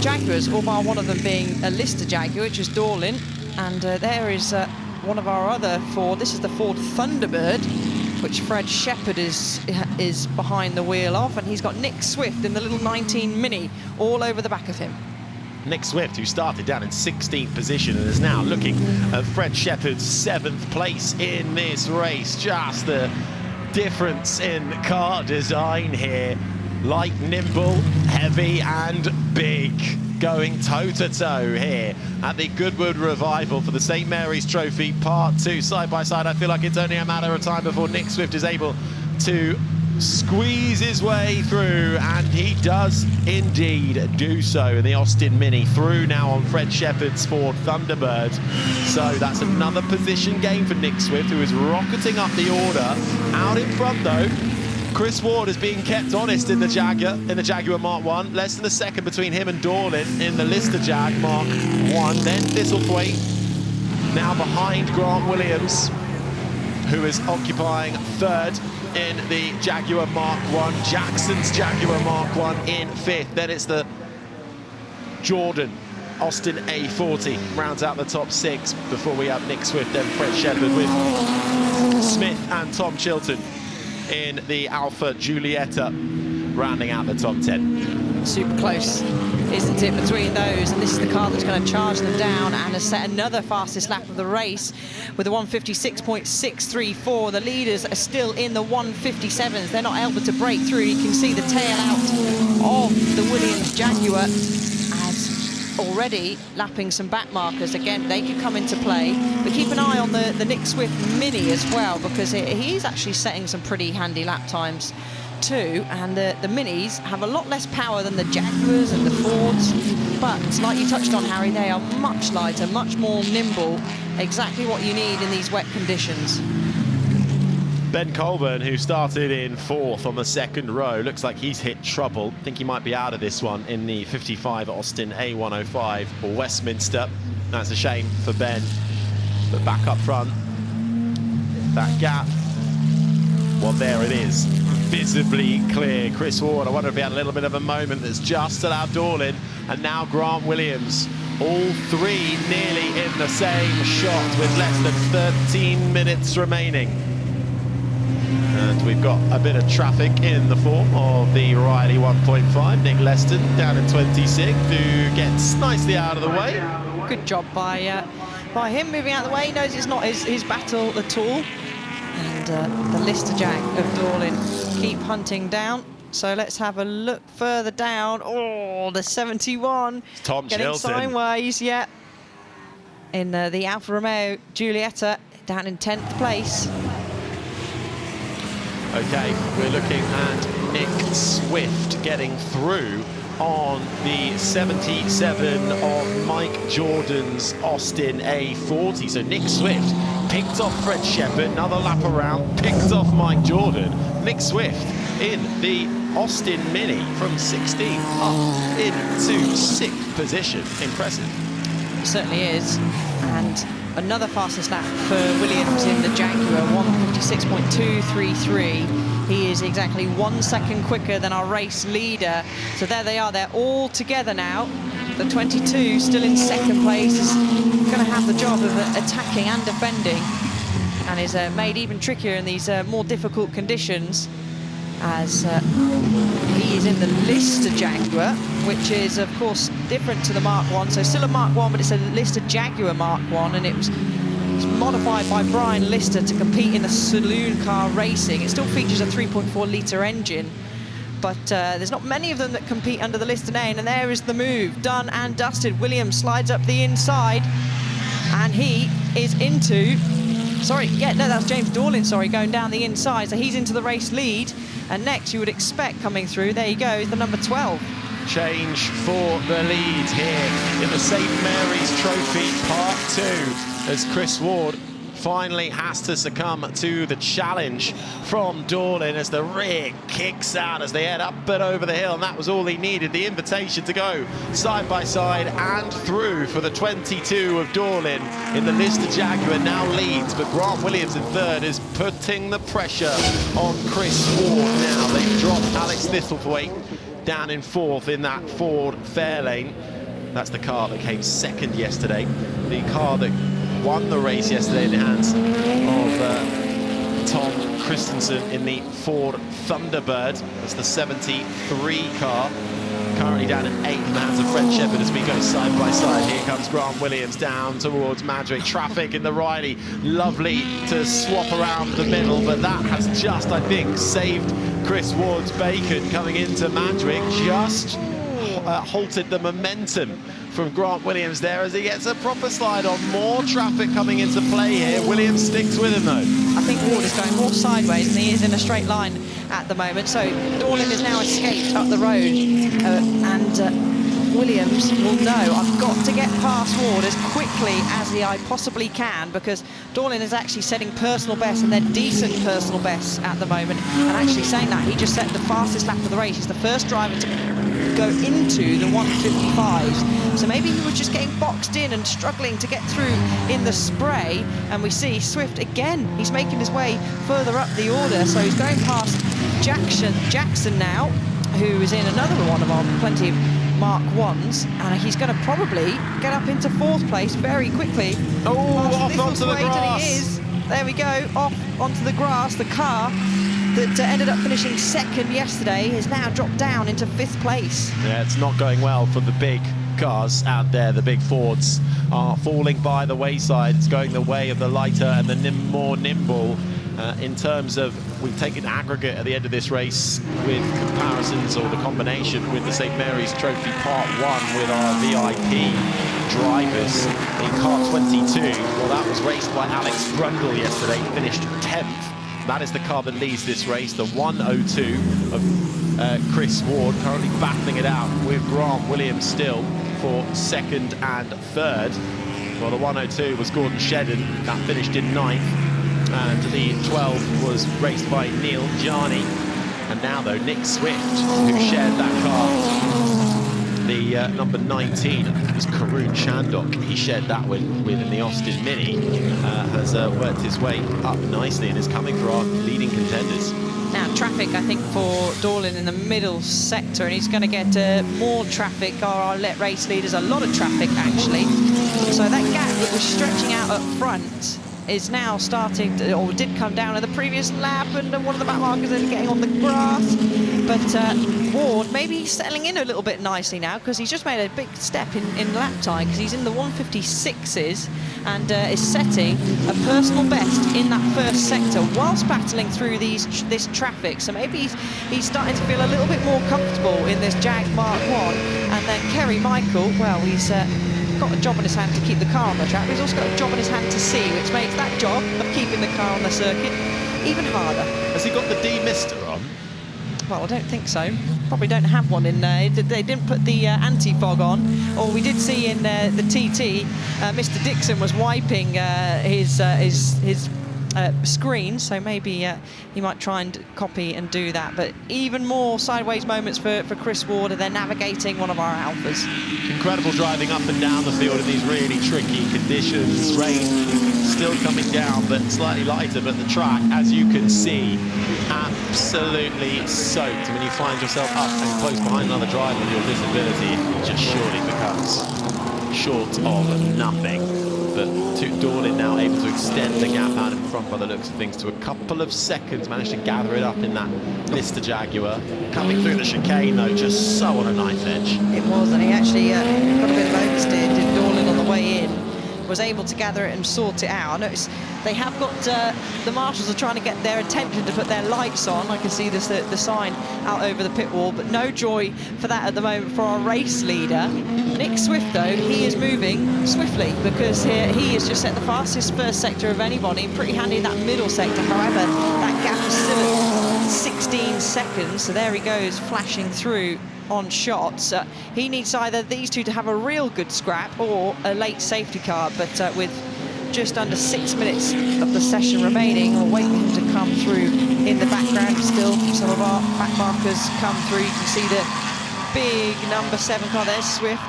Jaguars, all bar one of them being a Lister Jaguar, which is Dorlin, and there is one of our other Ford. This is the Ford Thunderbird, which Fred Shepherd is behind the wheel of, and he's got Nick Swift in the little 19 Mini all over the back of him. Nick Swift, who started down in 16th position and is now looking at Fred Shepherd's 7th place in this race. Just the difference in car design here. Light, nimble, heavy and big, going toe-to-toe here at the Goodwood Revival for the St Mary's Trophy Part 2. Side by side, I feel like it's only a matter of time before Nick Swift is able to squeeze his way through, and he does indeed do so in the Austin Mini, through now on Fred Shepherd's Ford Thunderbird. So that's another position gain for Nick Swift, who is rocketing up the order. Out in front though, Chris Ward is being kept honest in the Jaguar Mark 1. Less than a second between him and Dorlin in the Lister Jag Mark 1. Then Thistlethwaite now behind Grant Williams, who is occupying third in the Jaguar Mark 1. Jackson's Jaguar Mark 1 in 5th. Then it's the Jordan Austin A40 rounds out the top 6 before we have Nick Swift, then Fred Shepherd, with Smith and Tom Chilton in the Alfa Giulietta rounding out the top 10. Super close, isn't it, between those? And this is the car that's going to charge them down and has set another fastest lap of the race with a 156.634. The leaders are still in the 157s. They're not able to break through. You can see the tail out of the Williams Jaguar as already lapping some back markers. Again, they could come into play, but keep an eye on the Nick Swift Mini as well, because he's actually setting some pretty handy lap times too, and the Minis have a lot less power than the Jaguars and the Fords, but like you touched on, Harry, they are much lighter, much more nimble, exactly what you need in these wet conditions. Ben Colburn, who started in 4th on the 2nd row, looks like he's hit trouble. I think he might be out of this one in the 55 Austin A105 or Westminster. That's a shame for Ben, but back up front, that gap, well, there it is, visibly clear. Chris Ward, I wonder if he had a little bit of a moment that's just allowed Dorlin, and now Grant Williams, all three nearly in the same shot with less than 13 minutes remaining. And we've got a bit of traffic in the form of the Riley 1.5. Nick Leston down in 26th, who gets nicely out of the way. Good job by him moving out of the way. He knows it's not his battle at all. And the Lister Jag of Dorlin keep hunting down. So let's have a look further down. Oh, the 71. Tom getting Chilton. sideways, yeah. In the Alfa Romeo Giulietta down in 10th place. Okay, we're looking at Nick Swift getting through on the 77 of Mike Jordan's Austin A40. So Nick Swift picked off Fred Shepherd, another lap around, picked off Mike Jordan. Nick Swift in the Austin Mini from 16th up into 6th position. Impressive. It certainly is. And another fastest lap for Williams in the Jaguar, 156.233. He is exactly 1 second quicker than our race leader. So there they are, they're all together now. The 22 still in 2nd place is going to have the job of attacking and defending, and is made even trickier in these more difficult conditions, as he is in the Lister Jaguar, which is of course different to the Mark 1. So still a Mark 1, but it's a Lister Jaguar Mark 1, and it's modified by Brian Lister to compete in the saloon car racing. It still features a 3.4 litre engine, but there's not many of them that compete under the Lister name, and there is the move, done and dusted. Williams slides up the inside, and he is into, that's James Dorlin, going down the inside, so he's into the race lead, and next you would expect coming through, there you go, is the number 12. Change for the lead here in the St. Mary's Trophy Part 2, as Chris Ward finally has to succumb to the challenge from Dorlin as the rear kicks out as they head up and over the hill, and that was all he needed, the invitation to go side by side and through for the 22 of Dorlin in the Lister Jaguar now leads, but Grant Williams in 3rd is putting the pressure on Chris Ward now. They've dropped Alex Littlethwaite down in 4th in that Ford Fairlane. That's the car that came 2nd yesterday, the car that won the race yesterday in the hands of Tom Kristensen in the Ford Thunderbird. That's the 73 car, currently down in 8th in the hands of Fred Shepherd as we go side by side. Here comes Grant Williams down towards Madrick. Traffic in the Riley, lovely to swap around the middle, but that has just, I think, saved Chris Ward's bacon coming into Madrick. Just halted the momentum from Grant Williams there as he gets a proper slide on. More traffic coming into play here. Williams sticks with him though. I think Ward is going more sideways than he is in a straight line at the moment. So Dorlin has now escaped up the road, and Williams will know, I've got to get past Ward as quickly as I possibly can, because Dorlin is actually setting personal bests, and they're decent personal bests at the moment. And actually saying that, he just set the fastest lap of the race. He's the first driver to go into the 155s, so maybe he was just getting boxed in and struggling to get through in the spray. And we see Swift again, he's making his way further up the order, so he's going past Jackson now, who is in another one of our plenty of Mark 1s, and he's going to probably get up into 4th place very quickly. Off onto the grass. And he is, there we go, off onto the grass. The car that ended up finishing 2nd yesterday has now dropped down into 5th place. Yeah, it's not going well for the big cars out there. The big Fords are falling by the wayside. It's going the way of the lighter and the more nimble. In terms of, we've taken aggregate at the end of this race with comparisons, or the combination with the St. Mary's Trophy Part 1 with our VIP drivers. In car 22, well, that was raced by Alex Brundle yesterday, finished 10th That is the car that leads this race, the 102 of Chris Ward, currently battling it out with Grant Williams still for second and third. Well, the 102 was Gordon Shedden, that finished in 9th, and the 12 was raced by Neil Jarney. And now, though, Nick Swift, who shared that car, the number 19 was Karun Chandok. He shared that within the Austin Mini, has worked his way up nicely and is coming for our leading contenders. Now, traffic, I think, for Dorlin in the middle sector, and he's going to get more traffic. Our let race leaders, a lot of traffic, actually. So that gap that was stretching out up front is now starting to, or did come down in the previous lap, and one of the back markers is getting on the grass. But Ward maybe settling in a little bit nicely now, because he's just made a big step in lap time, because he's in the 156s and is setting a personal best in that first sector whilst battling through this traffic. So maybe he's starting to feel a little bit more comfortable in this Jag Mark 1. And then Kerry Michael, well, he's got a job on his hand to keep the car on the track, but he's also got a job on his hand to see, which makes that job of keeping the car on the circuit even harder. Has he got the D-Mister on? Well, I don't think so. Probably don't have one in there. They didn't put the anti-fog on. Or we did see in the TT, Mr. Dixon was wiping his screen, so maybe he might try and copy and do that. But even more sideways moments for Chris Ward, and they're navigating one of our Alfas. Incredible driving up and down the field in these really tricky conditions. Rain still coming down, but slightly lighter, but the track, as you can see, absolutely soaked. When you find yourself up and close behind another driver with your visibility, it just surely becomes short of nothing. But Dorlin now able to extend the gap out in front by the looks of things to a couple of seconds, managed to gather it up in that Lister Jaguar. Coming through the chicane, though, just so on a knife edge. It was, and he actually got a bit of oversteer, did Dorlin on the way in. Was able to gather it and sort it out. I noticed they have got, the marshals are trying to get their attention to put their lights on. I can see this, the sign out over the pit wall, but no joy for that at the moment for our race leader. Nick Swift, though, he is moving swiftly, because he has just set the fastest first sector of anybody. Pretty handy in that middle sector. However, that gap is still at 16 seconds, so there he goes, flashing through on shots. He needs either these two to have a real good scrap or a late safety car, but with just under 6 minutes of the session remaining, we'll wait for him to come through in the background. Still, some of our back markers come through. You can see the big number 7 car. There's Swift,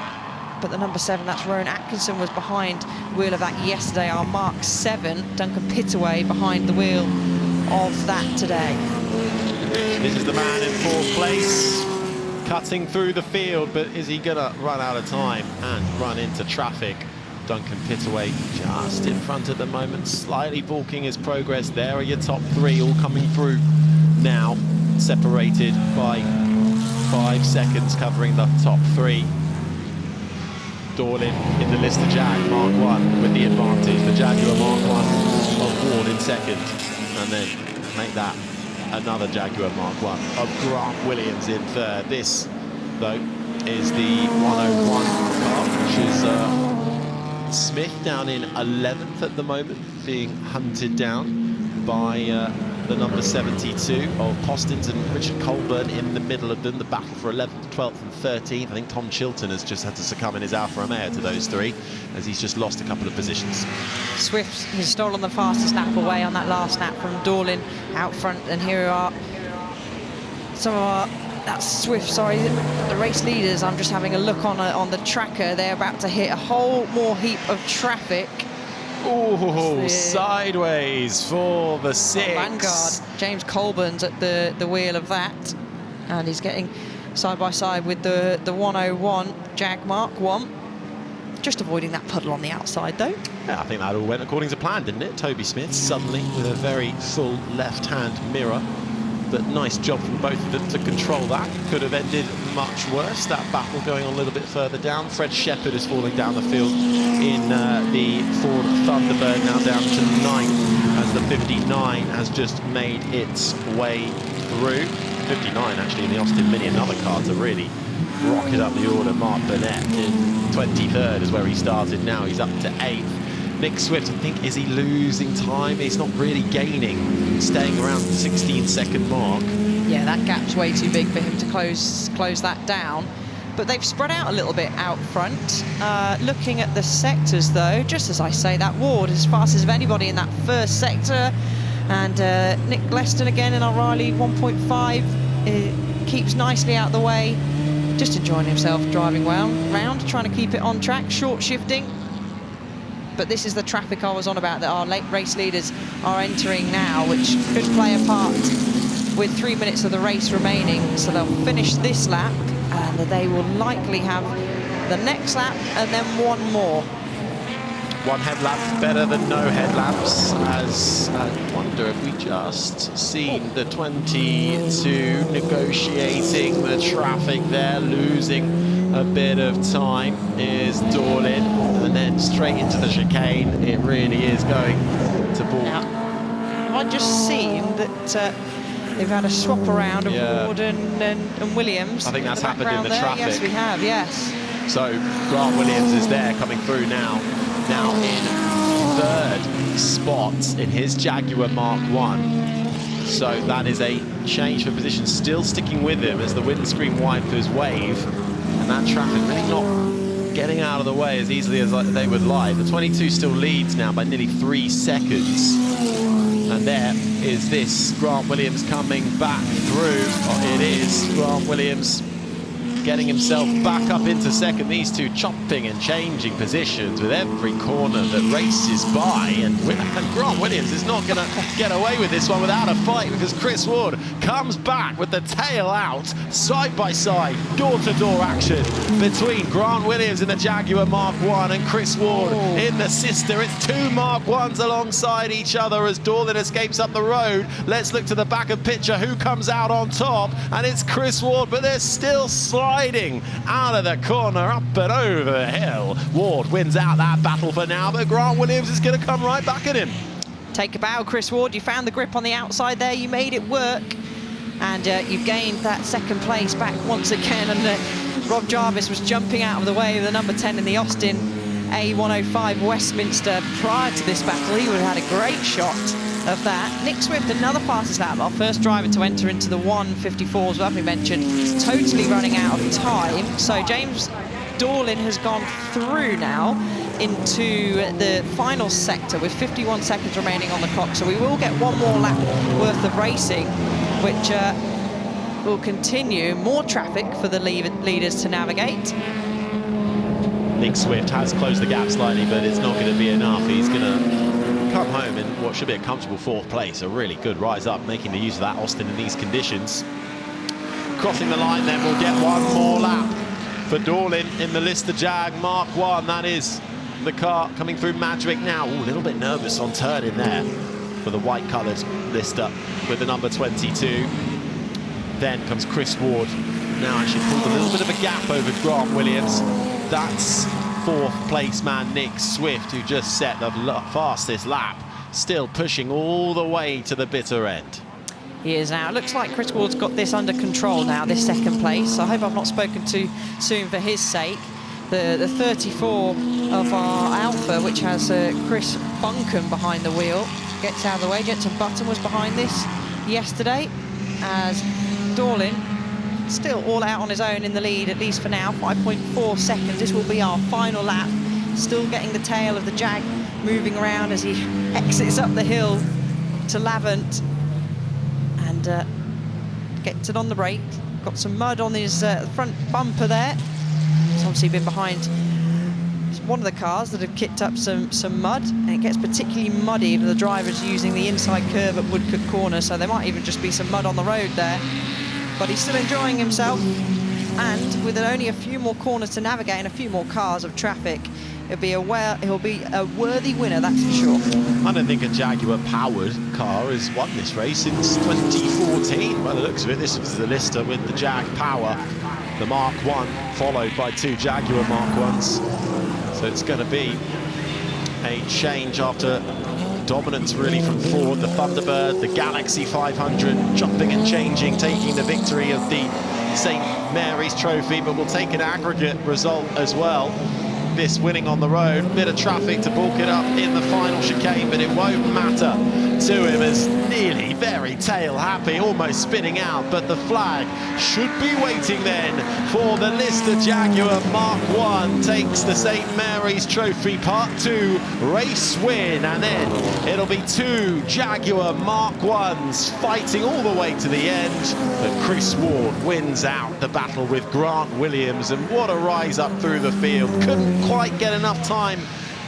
but the number 7, that's Rowan Atkinson, was behind the wheel of that yesterday. Our Mark 7, Duncan Pittaway, behind the wheel of that today. This is the man in 4th place, cutting through the field, but is he gonna run out of time and run into traffic? Duncan Pittaway just in front at the moment, slightly balking his progress. There are your top 3 all coming through now, separated by 5 seconds, covering the top 3. Dorlin in the Lister Jag Mark 1 with the advantage. The Jaguar Mark 1 of Ward in second, and then make that another Jaguar Mark 1 of Grant Williams in third. This, though, is the 101 car, which is Smith down in 11th at the moment, being hunted down by the number 72 of Postins and Richard Colburn in the middle of them. The battle for 11th, 12th and 13th. I think Tom Chilton has just had to succumb in his Alfa Romeo to those 3, as he's just lost a couple of positions. Swift has stolen the fastest lap away on that last lap from Dorlin out front, and here are some of our, that's Swift, sorry, the race leaders. I'm just having a look on the tracker. They're about to hit a whole more heap of traffic. Oh, sideways for the 6. Vanguard, James Colburn's at the wheel of that, and he's getting side by side with the 101 Jag Mark 1. Just avoiding that puddle on the outside, though. Yeah, I think that all went according to plan, didn't it? Toby Smith suddenly with a very full left-hand mirror. But nice job from both of them to control that. Could have ended much worse. That battle going on a little bit further down. Fred Shepherd is falling down the field in the Ford Thunderbird, now down to 9th, as the 59 has just made its way through. 59 actually in the Austin Mini, another car to really rocket up the order. Mark Burnett in 23rd is where he started. Now he's up to 8th. Nick Swift, I think, is he losing time? He's not really gaining, staying around the 16-second mark. Yeah, that gap's way too big for him to close that down. But they've spread out a little bit out front. Looking at the sectors, though, just as I say, that Ward is as fast as anybody in that first sector. And Nick Leston again in our Riley 1.5 keeps nicely out the way. Just enjoying himself driving well round, trying to keep it on track, short shifting. But this is the traffic I was on about that our late race leaders are entering now, which could play a part with 3 minutes of the race remaining. So they'll finish this lap and they will likely have the next lap and then one more. One headlap better than no headlaps, as I wonder if we just seen the 22 negotiating the traffic there, losing a bit of time, is Dorlin, and then straight into the chicane. It really is going to ball. Now, have I just seen that they've had a swap around of Ward and Williams? I think that's happened in the there? traffic. Yes, we have, yes. So Grant Williams is there coming through now. Now in third spot in his Jaguar Mark 1. So that is a change for position, still sticking with him as the windscreen wipers wave. And that traffic really not getting out of the way as easily as they would like. The 22 still leads now by nearly 3 seconds. And there is this Grant Williams coming back through. Oh, it is Grant Williams getting himself back up into second. These two chopping and changing positions with every corner that races by. And Grant Williams is not going to get away with this one without a fight, because Chris Ward comes back with the tail out, side by side, door-to-door action between Grant Williams in the Jaguar Mark 1 and Chris Ward in the sister. It's two Mark 1s alongside each other as Dorlin escapes up the road. Let's look to the back of picture who comes out on top, and it's Chris Ward, but they're still sliding out of the corner, up and over the hill. Ward wins out that battle for now, but Grant Williams is going to come right back at him. Take a bow, Chris Ward. You found the grip on the outside there. You made it work. And you gained that second place back once again. And Rob Jarvis was jumping out of the way of the number 10 in the Austin A105 Westminster. Prior to this battle, he would have had a great shot of that. Nick Swift, another fastest lap, our first driver to enter into the 154s, as we mentioned, is totally running out of time. So James Dorlin has gone through now into the final sector with 51 seconds remaining on the clock. So we will get one more lap worth of racing, which will continue. More traffic for the leaders to navigate. Nick Swift has closed the gap slightly, but it's not going to be enough. He's going to come home in what should be a comfortable 4th place. A really good rise up, making the use of that Austin in these conditions. Crossing the line then, we'll get one more lap for Dorlin in the Lister Jag Mark 1. That is the car coming through Madrick now. Ooh, a little bit nervous on turning there for the white-coloured Lister with the number 22. Then comes Chris Ward. Now actually pulled a little bit of a gap over Grant Williams. That's 4th place man Nick Swift, who just set the fastest lap, still pushing all the way to the bitter end. He is now. It looks like Chris Ward's got this under control now, this second place. I hope I've not spoken too soon for his sake. The 34 of our Alfa, which has Chris Buncombe behind the wheel, gets out of the way. Jenson Button was behind this yesterday, as Dorlin still all out on his own in the lead, at least for now. 5.4 seconds. This will be our final lap. Still getting the tail of the Jag moving around as he exits up the hill to Lavant and gets it on the brake. Got some mud on his front bumper there. He's obviously been behind one of the cars that have kicked up some mud, and it gets particularly muddy if the driver's using the inside curve at Woodcote Corner, so there might even just be some mud on the road there. But he's still enjoying himself, and with only a few more corners to navigate and a few more cars of traffic, he'll be a worthy winner, that's for sure. I don't think a Jaguar-powered car has won this race since 2014. By the looks of it, this was the Lister with the Jag Power, the Mark 1, followed by 2 Jaguar Mark 1s. So it's going to be a change after dominance really from Ford. The Thunderbird, the Galaxy 500, chopping and changing, taking the victory of the St. Mary's Trophy, but we'll take an aggregate result as well. this winning on the road. Bit of traffic to bulk it up in the final chicane, but it won't matter to him as nearly very tail happy, almost spinning out. But the flag should be waiting then for the Lister Jaguar Mark 1. Takes the St Mary's Trophy Part 2 race win, and then it'll be 2 Jaguar Mark 1s fighting all the way to the end. But Chris Ward wins out the battle with Grant Williams, and what a rise up through the field. Couldn't quite get enough time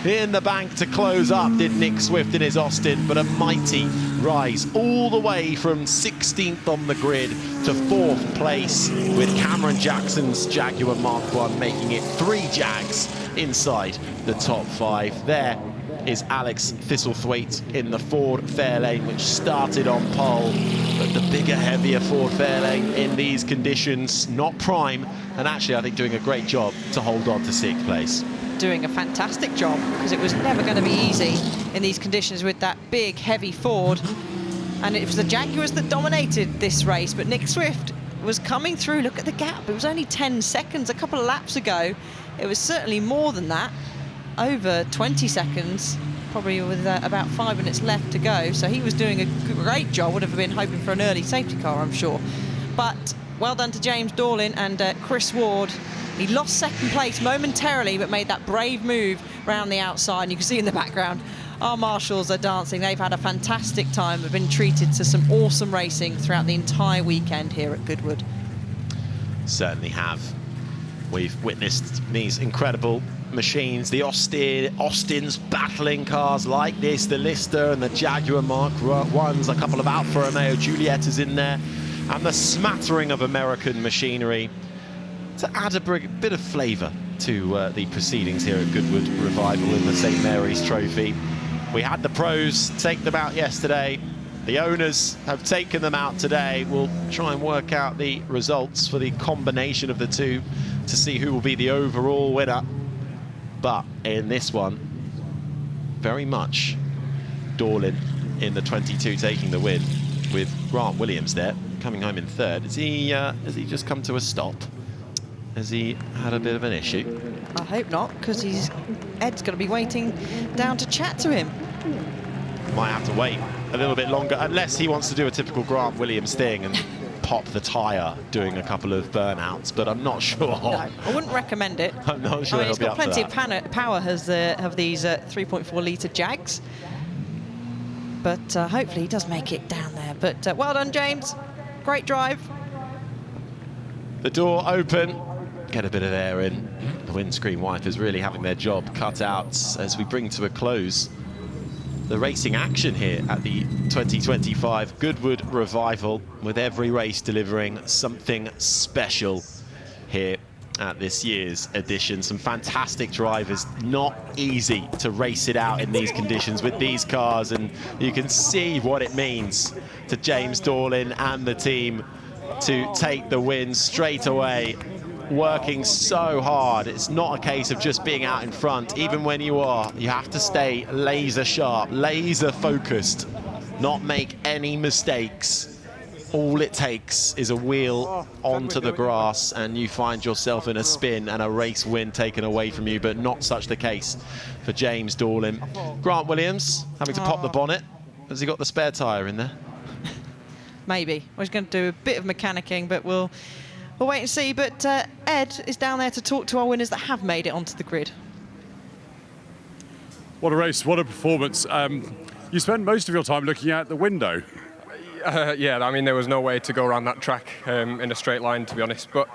in the bank to close up, did Nick Swift in his Austin, but a mighty rise all the way from 16th on the grid to 4th place, with Cameron Jackson's Jaguar Mark 1 making it 3 Jags inside the top 5. There is Alex Thistlethwaite in the Ford Fairlane, which started on pole, but the bigger, heavier Ford Fairlane in these conditions, not prime, and actually I think doing a great job to hold on to 6th place. Doing a fantastic job, because it was never going to be easy in these conditions with that big, heavy Ford. And it was the Jaguars that dominated this race, but Nick Swift was coming through. Look at the gap. It was only 10 seconds a couple of laps ago. It was certainly more than that, over 20 seconds, probably with about 5 minutes left to go. So he was doing a great job. Would have been hoping for an early safety car, I'm sure. But well done to James Dorlin and Chris Ward. He lost 2nd place momentarily, but made that brave move round the outside. And you can see in the background, our marshals are dancing. They've had a fantastic time. They've been treated to some awesome racing throughout the entire weekend here at Goodwood. Certainly have. We've witnessed these incredible machines, the Austins battling cars like this, the Lister and the Jaguar Mark 1s, a couple of Alfa Romeo Giuliettas in there, and the smattering of American machinery to add a bit of flavour to the proceedings here at Goodwood Revival in the St Mary's Trophy. We had the pros take them out yesterday. The owners have taken them out today. We'll try and work out the results for the combination of the two to see who will be the overall winner. But in this one, very much Dorlin in the 22 taking the win, with Grant Williams there coming home in 3rd. Has he just come to a stop? Has he had a bit of an issue? I hope not, because Ed's going to be waiting down to chat to him. Might have to wait a little bit longer, unless he wants to do a typical Grant Williams thing and pop the tyre doing a couple of burnouts, but I'm not sure. No, I wouldn't recommend it. I'm not sure It's he'll got be up plenty for that. of power, have these 3.4 litre Jags. But hopefully he does make it down there. But well done, James. Great drive. The door open, get a bit of air in. The windscreen wipers really having their job cut out as we bring to a close the racing action here at the 2025 Goodwood Revival, with every race delivering something special here at this year's edition. Some fantastic drivers, not easy to race it out in these conditions with these cars, and you can see what it means to James Dorlin and the team to take the win straight away. Working so hard. It's not a case of just being out in front. Even when you are, you have to stay laser sharp, laser focused, not make any mistakes. All it takes is a wheel onto the grass and you find yourself in a spin and a race win taken away from you, but not such the case for James Dorlin. Grant Williams having to pop the bonnet. Has he got the spare tyre in there? Maybe. Well, he's going to do a bit of mechanicking, but we'll wait and see. But Ed is down there to talk to our winners that have made it onto the grid. What a race, what a performance. You spent most of your time looking out the window. Yeah, I mean, there was no way to go around that track in a straight line, to be honest. But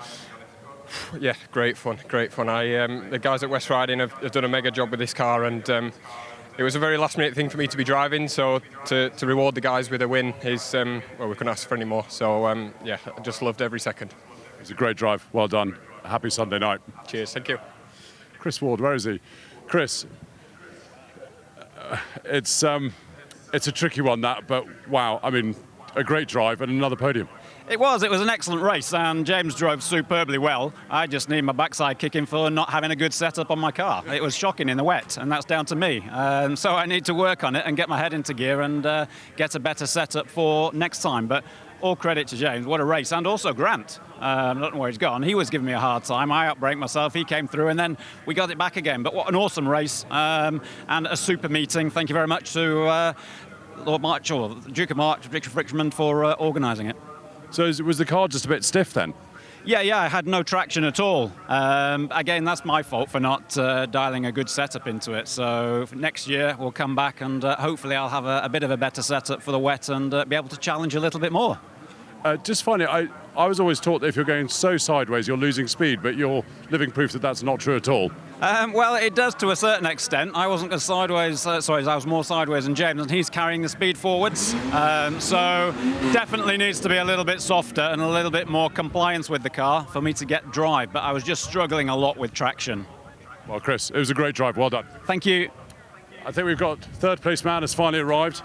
yeah, great fun, great fun. The guys at West Riding have done a mega job with this car, and it was a very last-minute thing for me to be driving. So to reward the guys with a win is, well, we couldn't ask for any more. So yeah, I just loved every second. It was a great drive. Well done. Happy Sunday night. Cheers. Thank you. Chris Ward, where is he? Chris, it's a tricky one, that, but wow, I mean, a great drive and another podium. It was an excellent race, and James drove superbly well. I just need my backside kicking for not having a good setup on my car. It was shocking in the wet, and that's down to me. So I need to work on it and get my head into gear and get a better setup for next time. But all credit to James. What a race. And also Grant. I don't know where he's gone. He was giving me a hard time. I outbraked myself. He came through, and then we got it back again. But what an awesome race and a super meeting. Thank you very much to Lord March, or Duke of March, Richard Richmond, for organising it. So was the car just a bit stiff then? Yeah, I had no traction at all. Again, that's my fault for not dialing a good setup into it. So next year we'll come back, and hopefully I'll have a bit of a better setup for the wet and be able to challenge a little bit more. Just finally, I was always taught that if you're going so sideways, you're losing speed, but you're living proof that that's not true at all. Well, it does to a certain extent. I wasn't as sideways, I was more sideways than James, and he's carrying the speed forwards. So definitely needs to be a little bit softer and a little bit more compliance with the car for me to get drive, but I was just struggling a lot with traction. Well, Chris, it was a great drive. Well done. Thank you. I think we've got third place man has finally arrived.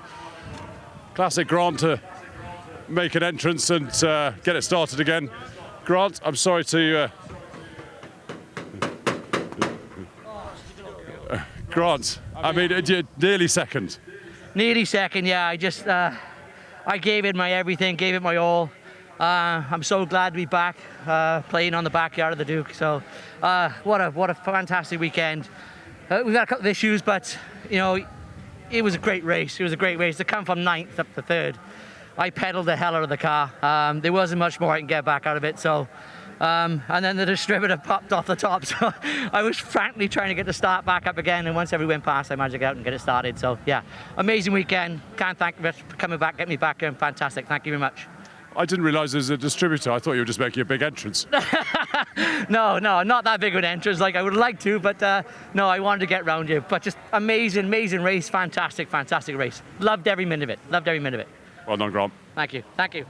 Classic Grant to make an entrance and get it started again. Grant, I'm sorry to... Grant, I mean, nearly second. Nearly second, yeah. I just, I gave it my everything, gave it my all. I'm so glad to be back playing on the backyard of the Duke. So, what a fantastic weekend. We've got a couple of issues, but you know, it was a great race. It was a great race. To come from 9th up to 3rd, I pedalled the hell out of the car. There wasn't much more I can get back out of it. So. And then the distributor popped off the top, so I was frantically trying to get the start back up again, and once every went past, I managed to get out and get it started. So yeah, amazing weekend. Can't thank you for coming back, get me back, and fantastic. Thank you very much. I didn't realise there was a distributor. I thought you were just making a big entrance. No, not that big of an entrance like I would like to, but no, I wanted to get round you. But just amazing race, fantastic race. Loved every minute of it. Well done, Grant. Thank you.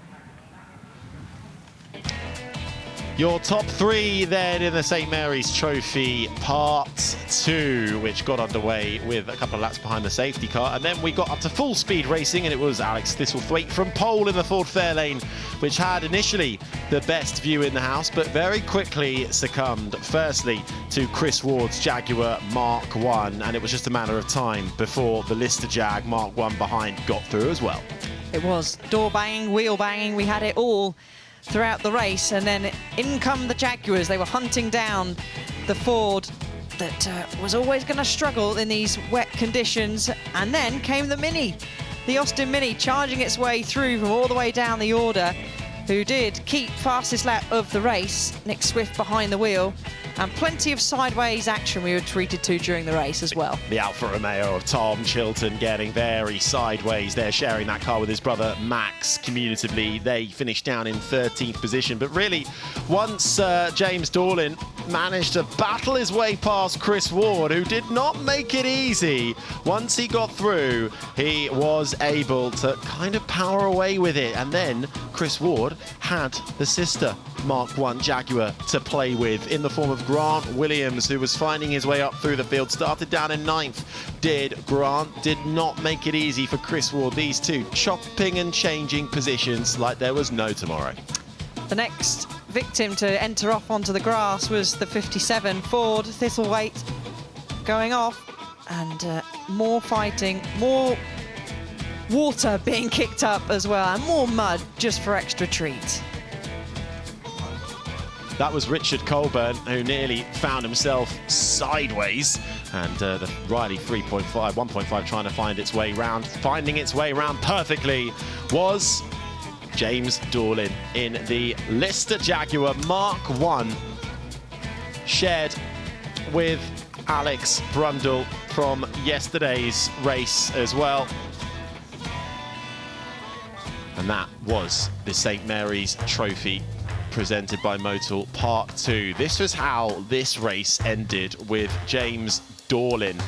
Your top 3 then in the St Mary's Trophy Part 2, which got underway with a couple of laps behind the safety car. And then we got up to full speed racing, and it was Alex Thistlethwaite from pole in the Ford Fairlane, which had initially the best view in the house, but very quickly succumbed, firstly, to Chris Ward's Jaguar Mark 1. And it was just a matter of time before the Lister Jag Mark 1 behind got through as well. It was door banging, wheel banging, we had it all throughout the race, and then in come the Jaguars. They were hunting down the Ford that was always going to struggle in these wet conditions, and then came the Mini, the Austin Mini, charging its way through from all the way down the order, who did keep fastest lap of the race. Nick Swift behind the wheel, and plenty of sideways action we were treated to during the race as well. The Alfa Romeo of Tom Chilton getting very sideways there, sharing that car with his brother Max commutatively. They finished down in 13th position, but really once James Dorlin managed to battle his way past Chris Ward, who did not make it easy. Once he got through, he was able to kind of power away with it, and then Chris Ward had the sister Mark 1 Jaguar to play with in the form of Grant Williams, who was finding his way up through the field, started down in 9th. Grant did not make it easy for Chris Ward. These two chopping and changing positions like there was no tomorrow. The next victim to enter off onto the grass was the 57 Ford Thistlethwaite, going off, and more fighting, more water being kicked up as well, and more mud just for extra treat. That was Richard Colburn, who nearly found himself sideways, and the Riley 1.5 trying to find its way round. Finding its way round perfectly was James Dorlin in the Lister Jaguar Mark 1, shared with Alex Brundle from yesterday's race as well. And that was the St Mary's Trophy presented by Motul Part 2. This was how this race ended, with James Dorlin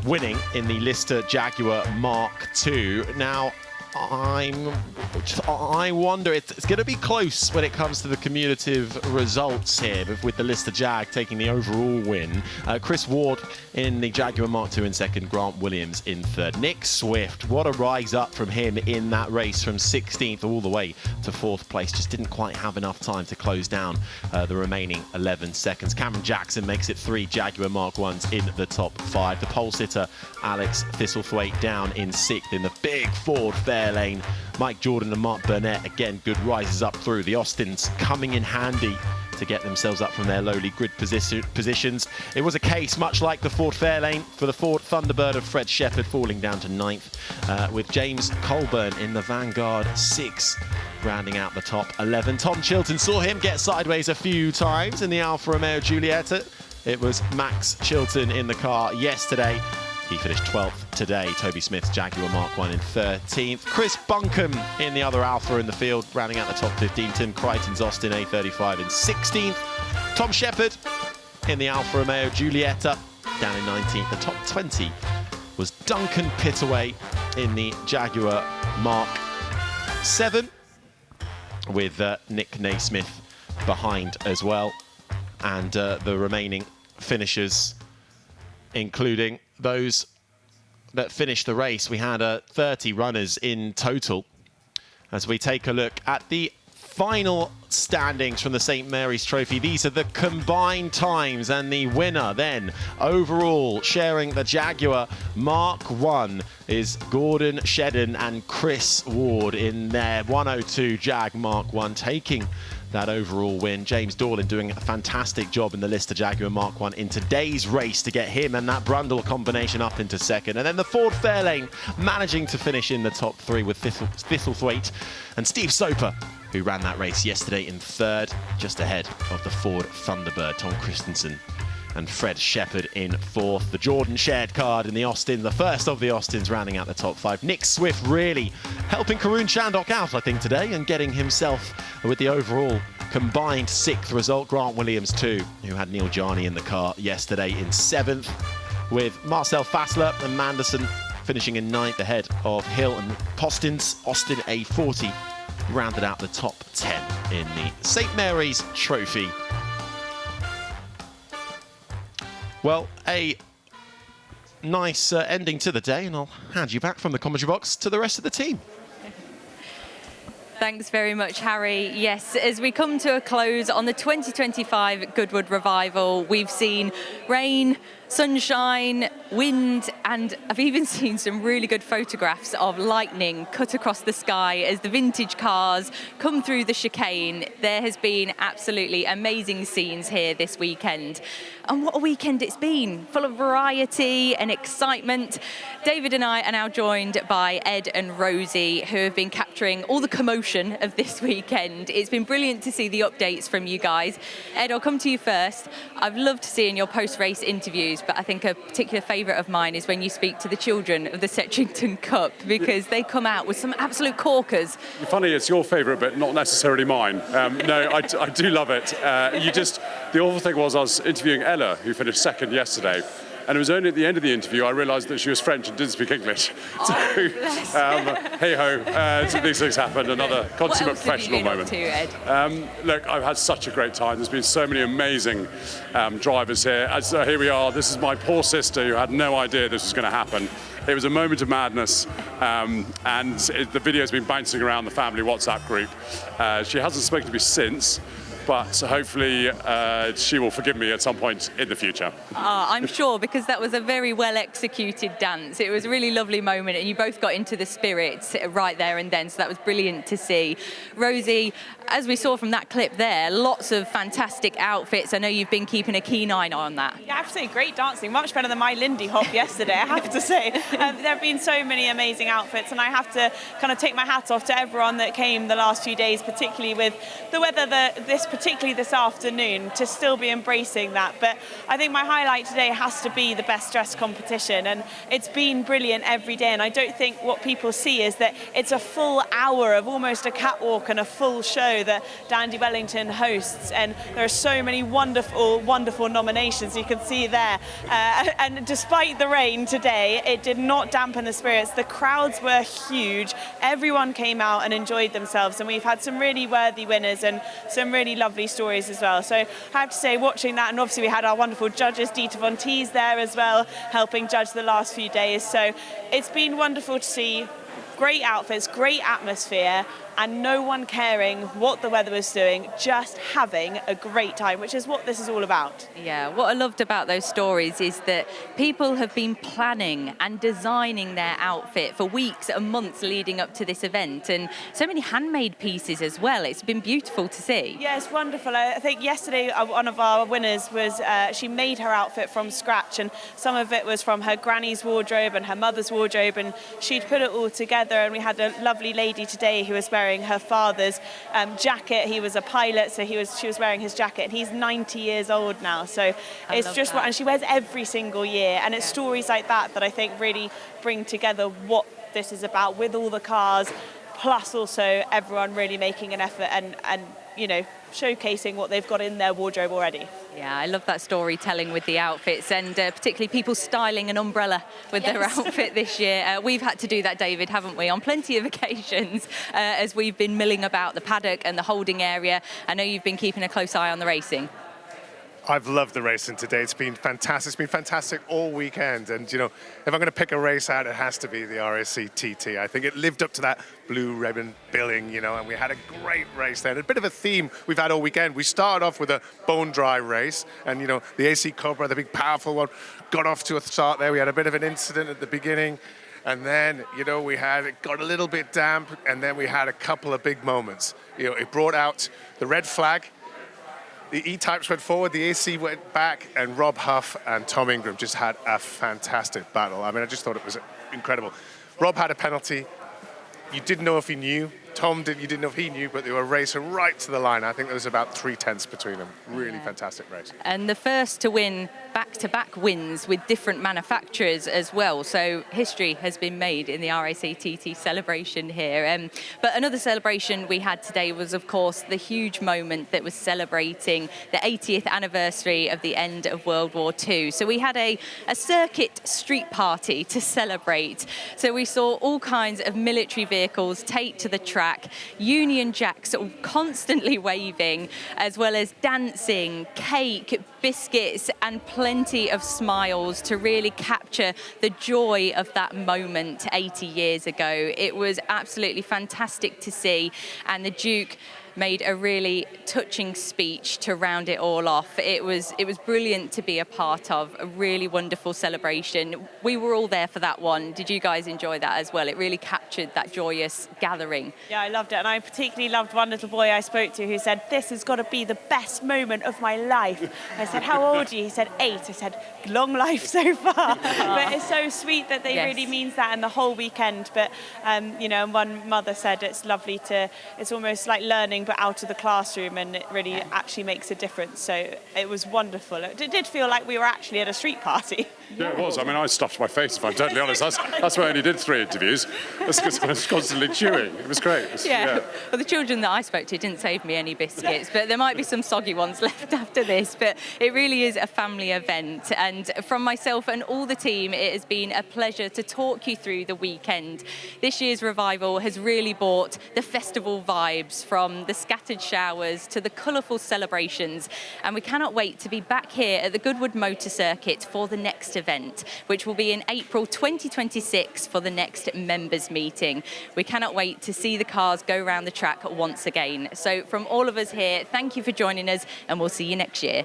winning in the Lister Jaguar Mark 2. Now, I wonder, it's going to be close when it comes to the cumulative results here, with the Lister Jag taking the overall win. Chris Ward in the Jaguar Mark II in 2nd, Grant Williams in 3rd. Nick Swift, what a rise up from him in that race, from 16th all the way to 4th place. Just didn't quite have enough time to close down the remaining 11 seconds. Cameron Jackson makes it 3 Jaguar Mark 1s in the top 5. The pole sitter Alex Thistlethwaite down in 6th in the big Ford Fairlane Fairlane. Mike Jordan and Mark Burnett, again, good rises up through. The Austins coming in handy to get themselves up from their lowly grid positions. It was a case, much like the Ford Fairlane, for the Ford Thunderbird of Fred Shepherd falling down to 9th, with James Colburn in the Vanguard 6, rounding out the top 11. Tom Chilton saw him get sideways a few times in the Alfa Romeo Giulietta. It was Max Chilton in the car yesterday. He finished 12th today. Toby Smith's Jaguar Mark 1 in 13th. Chris Bunkum in the other Alfa in the field, rounding out the top 15. Tim Crichton's Austin A35 in 16th. Tom Shepherd in the Alfa Romeo Giulietta down in 19th. The top 20 was Duncan Pittaway in the Jaguar Mark 7, with Nick Naismith behind as well. And the remaining finishers, including those that finished the race. We had 30 runners in total. As we take a look at the final standings from the St. Mary's Trophy, these are the combined times, and the winner then overall sharing the Jaguar Mark 1 is Gordon Shedden and Chris Ward in their 102 Jag Mark 1, taking that overall win. James Dorlin doing a fantastic job in the Lister Jaguar Mark 1 in today's race to get him and that Brundle combination up into second. And then the Ford Fairlane managing to finish in the top 3 with Thistlethwaite and Steve Soper, who ran that race yesterday in 3rd, just ahead of the Ford Thunderbird. Tom Kristensen and Fred Shepherd in 4th. The Jordan shared card in the Austin, the first of the Austins, rounding out the top 5. Nick Swift really helping Karun Chandok out, I think, today, and getting himself with the overall combined 6th result. Grant Williams too, who had Neil Jarney in the car yesterday, in 7th, with Marcel Fassler and Manderson finishing in 9th ahead of Hill and Postins. Austin A40 rounded out the top 10 in the St. Mary's Trophy. Well, a nice ending to the day, and I'll hand you back from the commentary box to the rest of the team. Thanks very much, Harry. Yes, as we come to a close on the 2025 Goodwood Revival, we've seen rain, sunshine, wind, and I've even seen some really good photographs of lightning cut across the sky as the vintage cars come through the chicane. There has been absolutely amazing scenes here this weekend. And what a weekend it's been, full of variety and excitement. David and I are now joined by Ed and Rosie, who have been capturing all the commotion of this weekend. It's been brilliant to see the updates from you guys. Ed, I'll come to you first. I've loved seeing your post-race interviews, but I think a particular favourite of mine is when you speak to the children of the Setchington Cup, because they come out with some absolute corkers. Funny, it's your favourite, but not necessarily mine. No, I do love it. The awful thing was I was interviewing Ella, who finished 2nd yesterday. And it was only at the end of the interview I realised that she was French and didn't speak English. So, hey-ho, these things happen. Another consummate professional moment. What else have you been up to, Ed? Look, I've had such a great time. There's been so many amazing drivers here. Here we are. This is my poor sister who had no idea this was going to happen. It was a moment of madness, and the video's been bouncing around the family WhatsApp group. She hasn't spoken to me since, but hopefully she will forgive me at some point in the future. I'm sure, because that was a very well executed dance. It was a really lovely moment, and you both got into the spirit right there and then, so that was brilliant to see. Rosie, as we saw from that clip there, lots of fantastic outfits. I know you've been keeping a keen eye on that. Yeah, I have to say, great dancing, much better than my Lindy hop yesterday, I have to say. There have been so many amazing outfits, and I have to kind of take my hat off to everyone that came the last few days, particularly with the weather particularly this afternoon, to still be embracing that. But I think my highlight today has to be the best dress competition, and it's been brilliant every day. And I don't think what people see is that it's a full hour of almost a catwalk and a full show that Dandy Wellington hosts, and there are so many wonderful nominations you can see there. And despite the rain today, it did not dampen the spirits. The crowds were huge. Everyone came out and enjoyed themselves, and we've had some really worthy winners and some really lovely stories as well. So I have to say, watching that, and obviously we had our wonderful judges, Dieter Von Teese, there as well, helping judge the last few days. So it's been wonderful to see great outfits, great atmosphere, and no one caring what the weather was doing, just having a great time, which is what this is all about. Yeah, what I loved about those stories is that people have been planning and designing their outfit for weeks and months leading up to this event, and so many handmade pieces as well. It's been beautiful to see. Yeah, it's wonderful. I think yesterday one of our winners was, she made her outfit from scratch, and some of it was from her granny's wardrobe and her mother's wardrobe, and she'd put it all together. And we had a lovely lady today who was wearing her father's jacket. He was a pilot, so she was wearing his jacket, and he's 90 years old now. So it's just, and she wears every single year, and it's stories like that that I think really bring together what this is about, with all the cars, plus also everyone really making an effort and you know, showcasing what they've got in their wardrobe already. Yeah, I love that storytelling with the outfits, and particularly people styling an umbrella with their outfit this year. We've had to do that, David, haven't we, on plenty of occasions as we've been milling about the paddock and the holding area. I know you've been keeping a close eye on the racing. I've loved the racing today. It's been fantastic. It's been fantastic all weekend. And, you know, if I'm going to pick a race out, it has to be the RAC TT. I think it lived up to that blue ribbon billing, you know, and we had a great race there. And a bit of a theme we've had all weekend. We started off with a bone dry race, and, you know, the AC Cobra, the big powerful one, got off to a start there. We had a bit of an incident at the beginning. And then, you know, it got a little bit damp, and then we had a couple of big moments. You know, it brought out the red flag. The E-types went forward, the AC went back, and Rob Huff and Tom Ingram just had a fantastic battle. I mean, I just thought it was incredible. Rob had a penalty. You didn't know if he knew. You didn't know if he knew, but they were racing right to the line. I think there was about 3/10 between them. Really fantastic race. And the first to win back-to-back wins with different manufacturers as well. So history has been made in the RAC TT Celebration here. But another celebration we had today was, of course, the huge moment that was celebrating the 80th anniversary of the end of World War II. So we had a circuit street party to celebrate. So we saw all kinds of military vehicles take to the track, Union Jacks constantly waving, as well as dancing, cake, biscuits, and plenty of smiles to really capture the joy of that moment 80 years ago. It was absolutely fantastic to see, and the Duke made a really touching speech to round it all off. It was brilliant to be a part of, a really wonderful celebration. We were all there for that one. Did you guys enjoy that as well? It really captured that joyous gathering. Yeah, I loved it, and I particularly loved one little boy I spoke to who said, "This has got to be the best moment of my life." I said, "How old are you?" He said, 8. I said, "Long life so far." But it's so sweet that they really means that, and the whole weekend. But you know, one mother said it's lovely it's almost like learning but out of the classroom, and it really actually makes a difference. So it was wonderful. It did feel like we were actually at a street party. Yeah, it was. I mean, I stuffed my face, if I'm totally honest. That's why I only did 3 interviews. That's because I was constantly chewing. It was great. Yeah. Well, the children that I spoke to didn't save me any biscuits, but there might be some soggy ones left after this. But it really is a family event. And from myself and all the team, it has been a pleasure to talk you through the weekend. This year's revival has really brought the festival vibes, from the scattered showers to the colourful celebrations. And we cannot wait to be back here at the Goodwood Motor Circuit for the next event, which will be in April 2026 for the next members meeting. We cannot wait to see the cars go around the track once again. So from all of us here, thank you for joining us, and we'll see you next year.